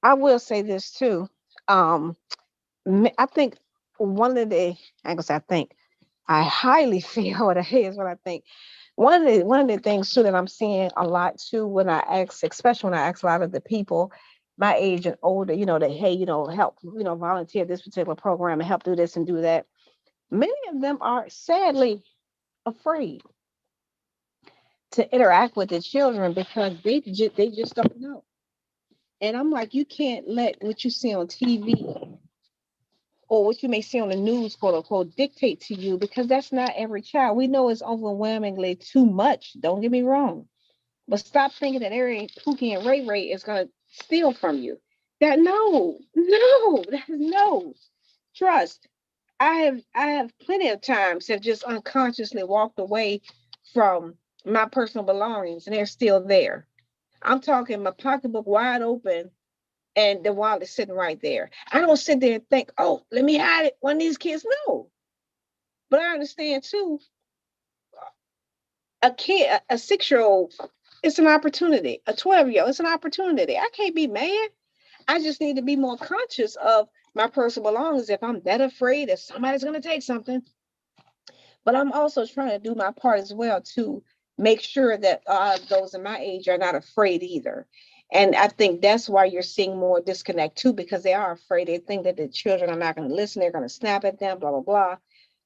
I will say this too. Um, I think one of the I guess I think I highly feel what it is what I think. One of the things too that I'm seeing a lot too when I ask, especially when I ask a lot of the people my age and older, that hey, help, volunteer this particular program and help do this and do that. Many of them are sadly afraid to interact with the children because they just don't know. And I'm like, you can't let what you see on TV or what you may see on the news, quote unquote, dictate to you because that's not every child. We know it's overwhelmingly too much. Don't get me wrong. But stop thinking that every Pookie and Ray Ray is gonna steal from you. No. Trust. I have plenty of times have just unconsciously walked away from my personal belongings and they're still there. I'm talking my pocketbook wide open and the wallet is sitting right there. I don't sit there and think, oh, let me hide it. One of these kids, no. But I understand too, a kid, a 6-year-old, it's an opportunity. A 12-year-old, it's an opportunity. I can't be mad. I just need to be more conscious of my personal belongings if I'm that afraid that somebody's going to take something. But I'm also trying to do my part as well to make sure that those in my age are not afraid either. And I think that's why you're seeing more disconnect too, because they are afraid. They think that the children are not going to listen. They're going to snap at them, blah, blah, blah.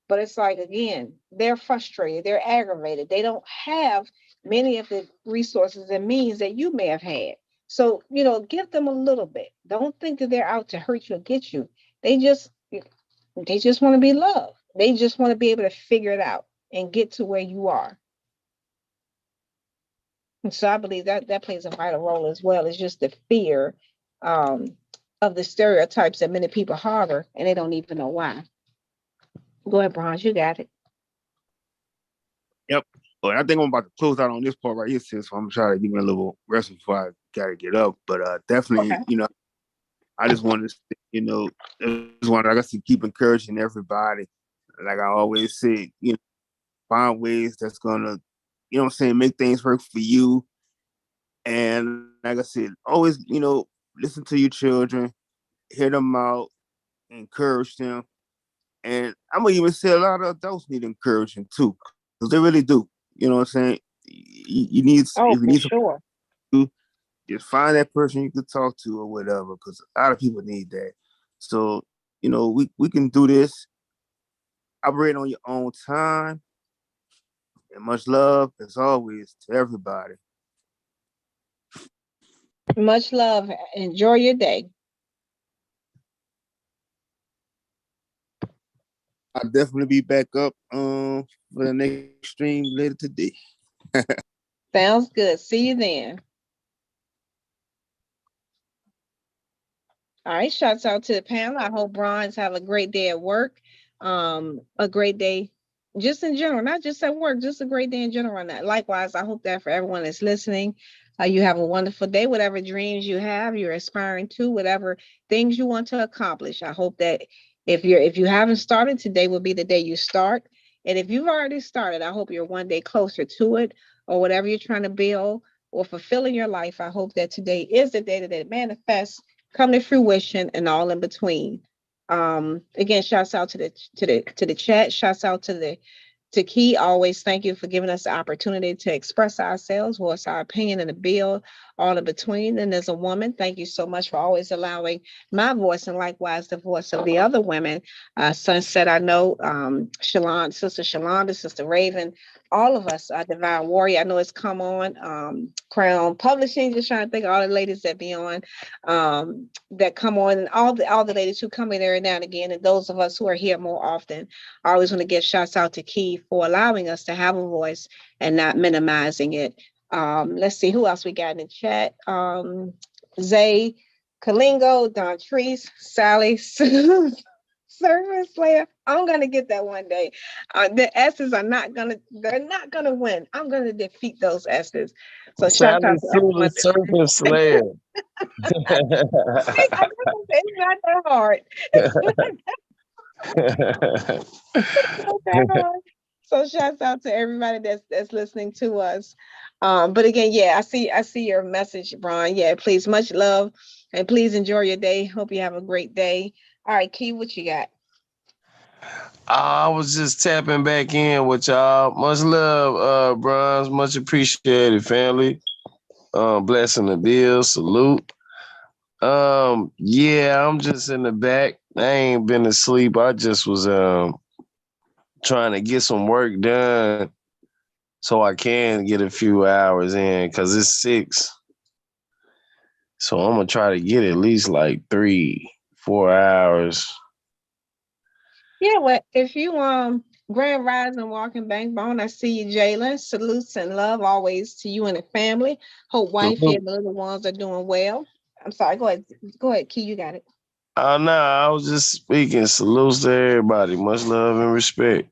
But it's like, again, they're frustrated. They're aggravated. They don't have many of the resources and means that you may have had. So, give them a little bit. Don't think that they're out to hurt you or get you. They just want to be loved. They just want to be able to figure it out and get to where you are. And so I believe that plays a vital role as well. It's just the fear um, of the stereotypes that many people harbor and they don't even know why. Go ahead, Bronze, you got it. Yep. But I think I'm about to close out on this part right here, sis. So I'm trying to give me a little rest before I gotta get up. But definitely, Okay. I just wanted to, I guess to keep encouraging everybody. Like I always say, find ways that's gonna, make things work for you. And like I said, always, listen to your children, hear them out, encourage them. And I'm gonna even say a lot of adults need encouraging too, because they really do. You know what I'm saying? You need, Oh, if you for need sure. some, just find that person you could talk to or whatever, because a lot of people need that. So, we can do this. Operate on your own time. And much love, as always, to everybody. Much love. Enjoy your day. I'll definitely be back up for the next stream later today. Sounds good. See you then. All right, shouts out to the panel. I hope Bronze have a great day at work. A great day just in general, not just at work, just a great day in general. And likewise, I hope that for everyone that's listening, you have a wonderful day. Whatever dreams you have, you're aspiring to, whatever things you want to accomplish. I hope that if you haven't started, today will be the day you start. And if you've already started, I hope you're one day closer to it, or whatever you're trying to build or fulfill in your life. I hope that today is the day that it manifests, come to fruition, and all in between. Again, shouts out to the chat. Shouts out to Key. Always thank you for giving us the opportunity to express ourselves, voice our opinion, and to build all in between. And as a woman, thank you so much for always allowing my voice and likewise the voice of the other women. Sunset, I know, Sister Shalonda, Sister Raven, all of us, Divine Warrior. I know it's come on. Crown Publishing, just trying to think of all the ladies that be on, that come on, and all the ladies who come in every now and again, and those of us who are here more often. I always want to give shouts out to Key for allowing us to have a voice and not minimizing it. Let's see who else we got in the chat. Zay, Kalingo, Don Treese, Sally, Service Slayer. I'm gonna get that one day. The S's are they're not gonna win. I'm gonna defeat those S's. So shout Sally out to Sue the everyone. Serpent Slayer. It's not that hard. It's not that hard. So shouts out to everybody that's listening to us. But again, yeah, I see your message, Brian. Yeah, please, much love, and please enjoy your day. Hope you have a great day. All right, Key, what you got? I was just tapping back in with y'all. Much love, Bronze. Much appreciated, family. Blessing the deal. Salute. Yeah, I'm just in the back. I ain't been asleep. I just was trying to get some work done so I can get a few hours in because it's 6. So I'm gonna try to get at least like 3-4 hours. Yeah, well, if you Grand Rising Walking Backbone, I see you, Jalen. Salutes and love always to you and the family. Hope wifey and the little ones are doing well. I'm sorry, go ahead, Key, you got it. No, I was just speaking. Salutes to everybody. Much love and respect.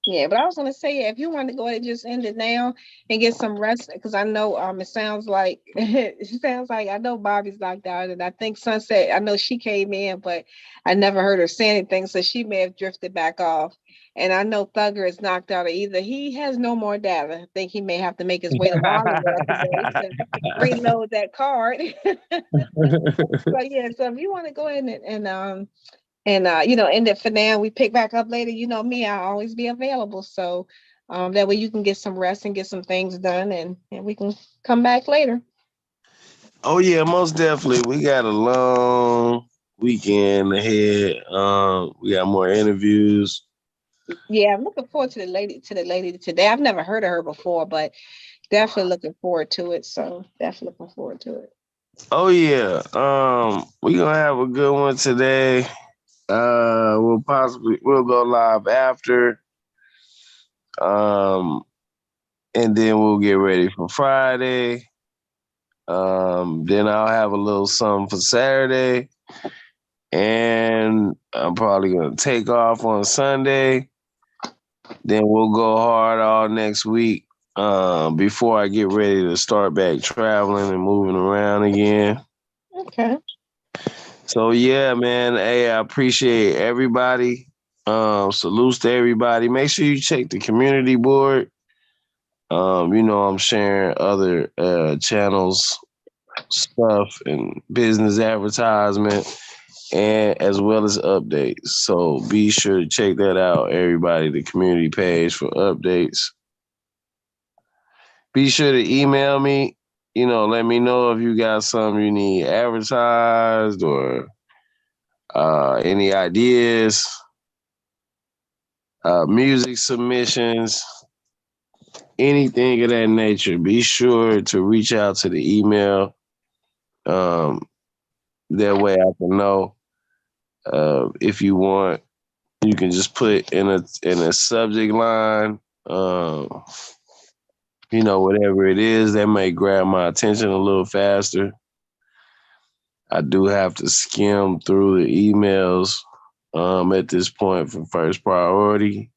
Yeah, but I was gonna say, if you want to go ahead and just end it now and get some rest, because I know it sounds like I know Bobby's knocked out, and I think Sunset, I know she came in, but I never heard her say anything, so she may have drifted back off. And I know Thugger is knocked out either. He has no more data. I think he may have to make his way to Wally World today to reload that card. So yeah, so if you want to go ahead and end it for now. We pick back up later. You know me, I'll always be available. So that way you can get some rest and get some things done, and we can come back later. Oh yeah, most definitely. We got a long weekend ahead. We got more interviews. Yeah, I'm looking forward to the lady today. I've never heard of her before, but definitely looking forward to it. So definitely looking forward to it. Oh yeah. We're gonna have a good one today. We'll go live after. And then we'll get ready for Friday. Then I'll have a little something for Saturday. And I'm probably gonna take off on Sunday. Then we'll go hard all next week. Before I get ready to start back traveling and moving around again. Okay. So yeah, man. Hey, I appreciate everybody. Salutes to everybody. Make sure you check the community board. I'm sharing other channels, stuff, and business advertisement, and as well as updates. So be sure to check that out, everybody, the community page for updates. Be sure to email me. Let me know if you got something you need advertised or any ideas, music submissions, anything of that nature. Be sure to reach out to the email. That way I can know. If you want, you can just put in a subject line, whatever it is that may grab my attention a little faster. I do have to skim through the emails at this point for first priority.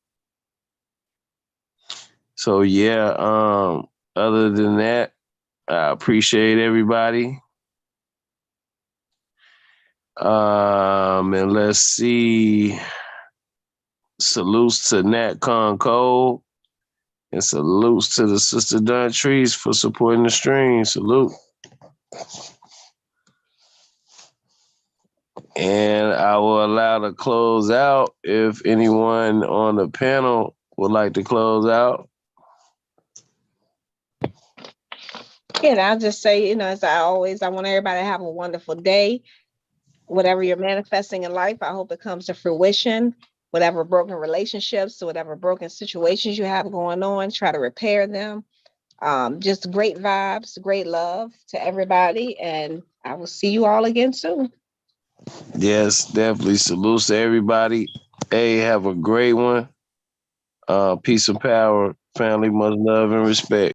So yeah, other than that, I appreciate everybody. And let's see. Salutes to NatCon Cole. And salutes to the Sister Don Trees for supporting the stream. Salute. And I will allow to close out if anyone on the panel would like to close out. And I'll just say, as I always, I want everybody to have a wonderful day. Whatever you're manifesting in life, I hope it comes to fruition. Whatever broken relationships, whatever broken situations you have going on, try to repair them. Just great vibes, great love to everybody. And I will see you all again soon. Yes, definitely. Salutes to everybody. Hey, have a great one. Peace and power. Family, much love and respect.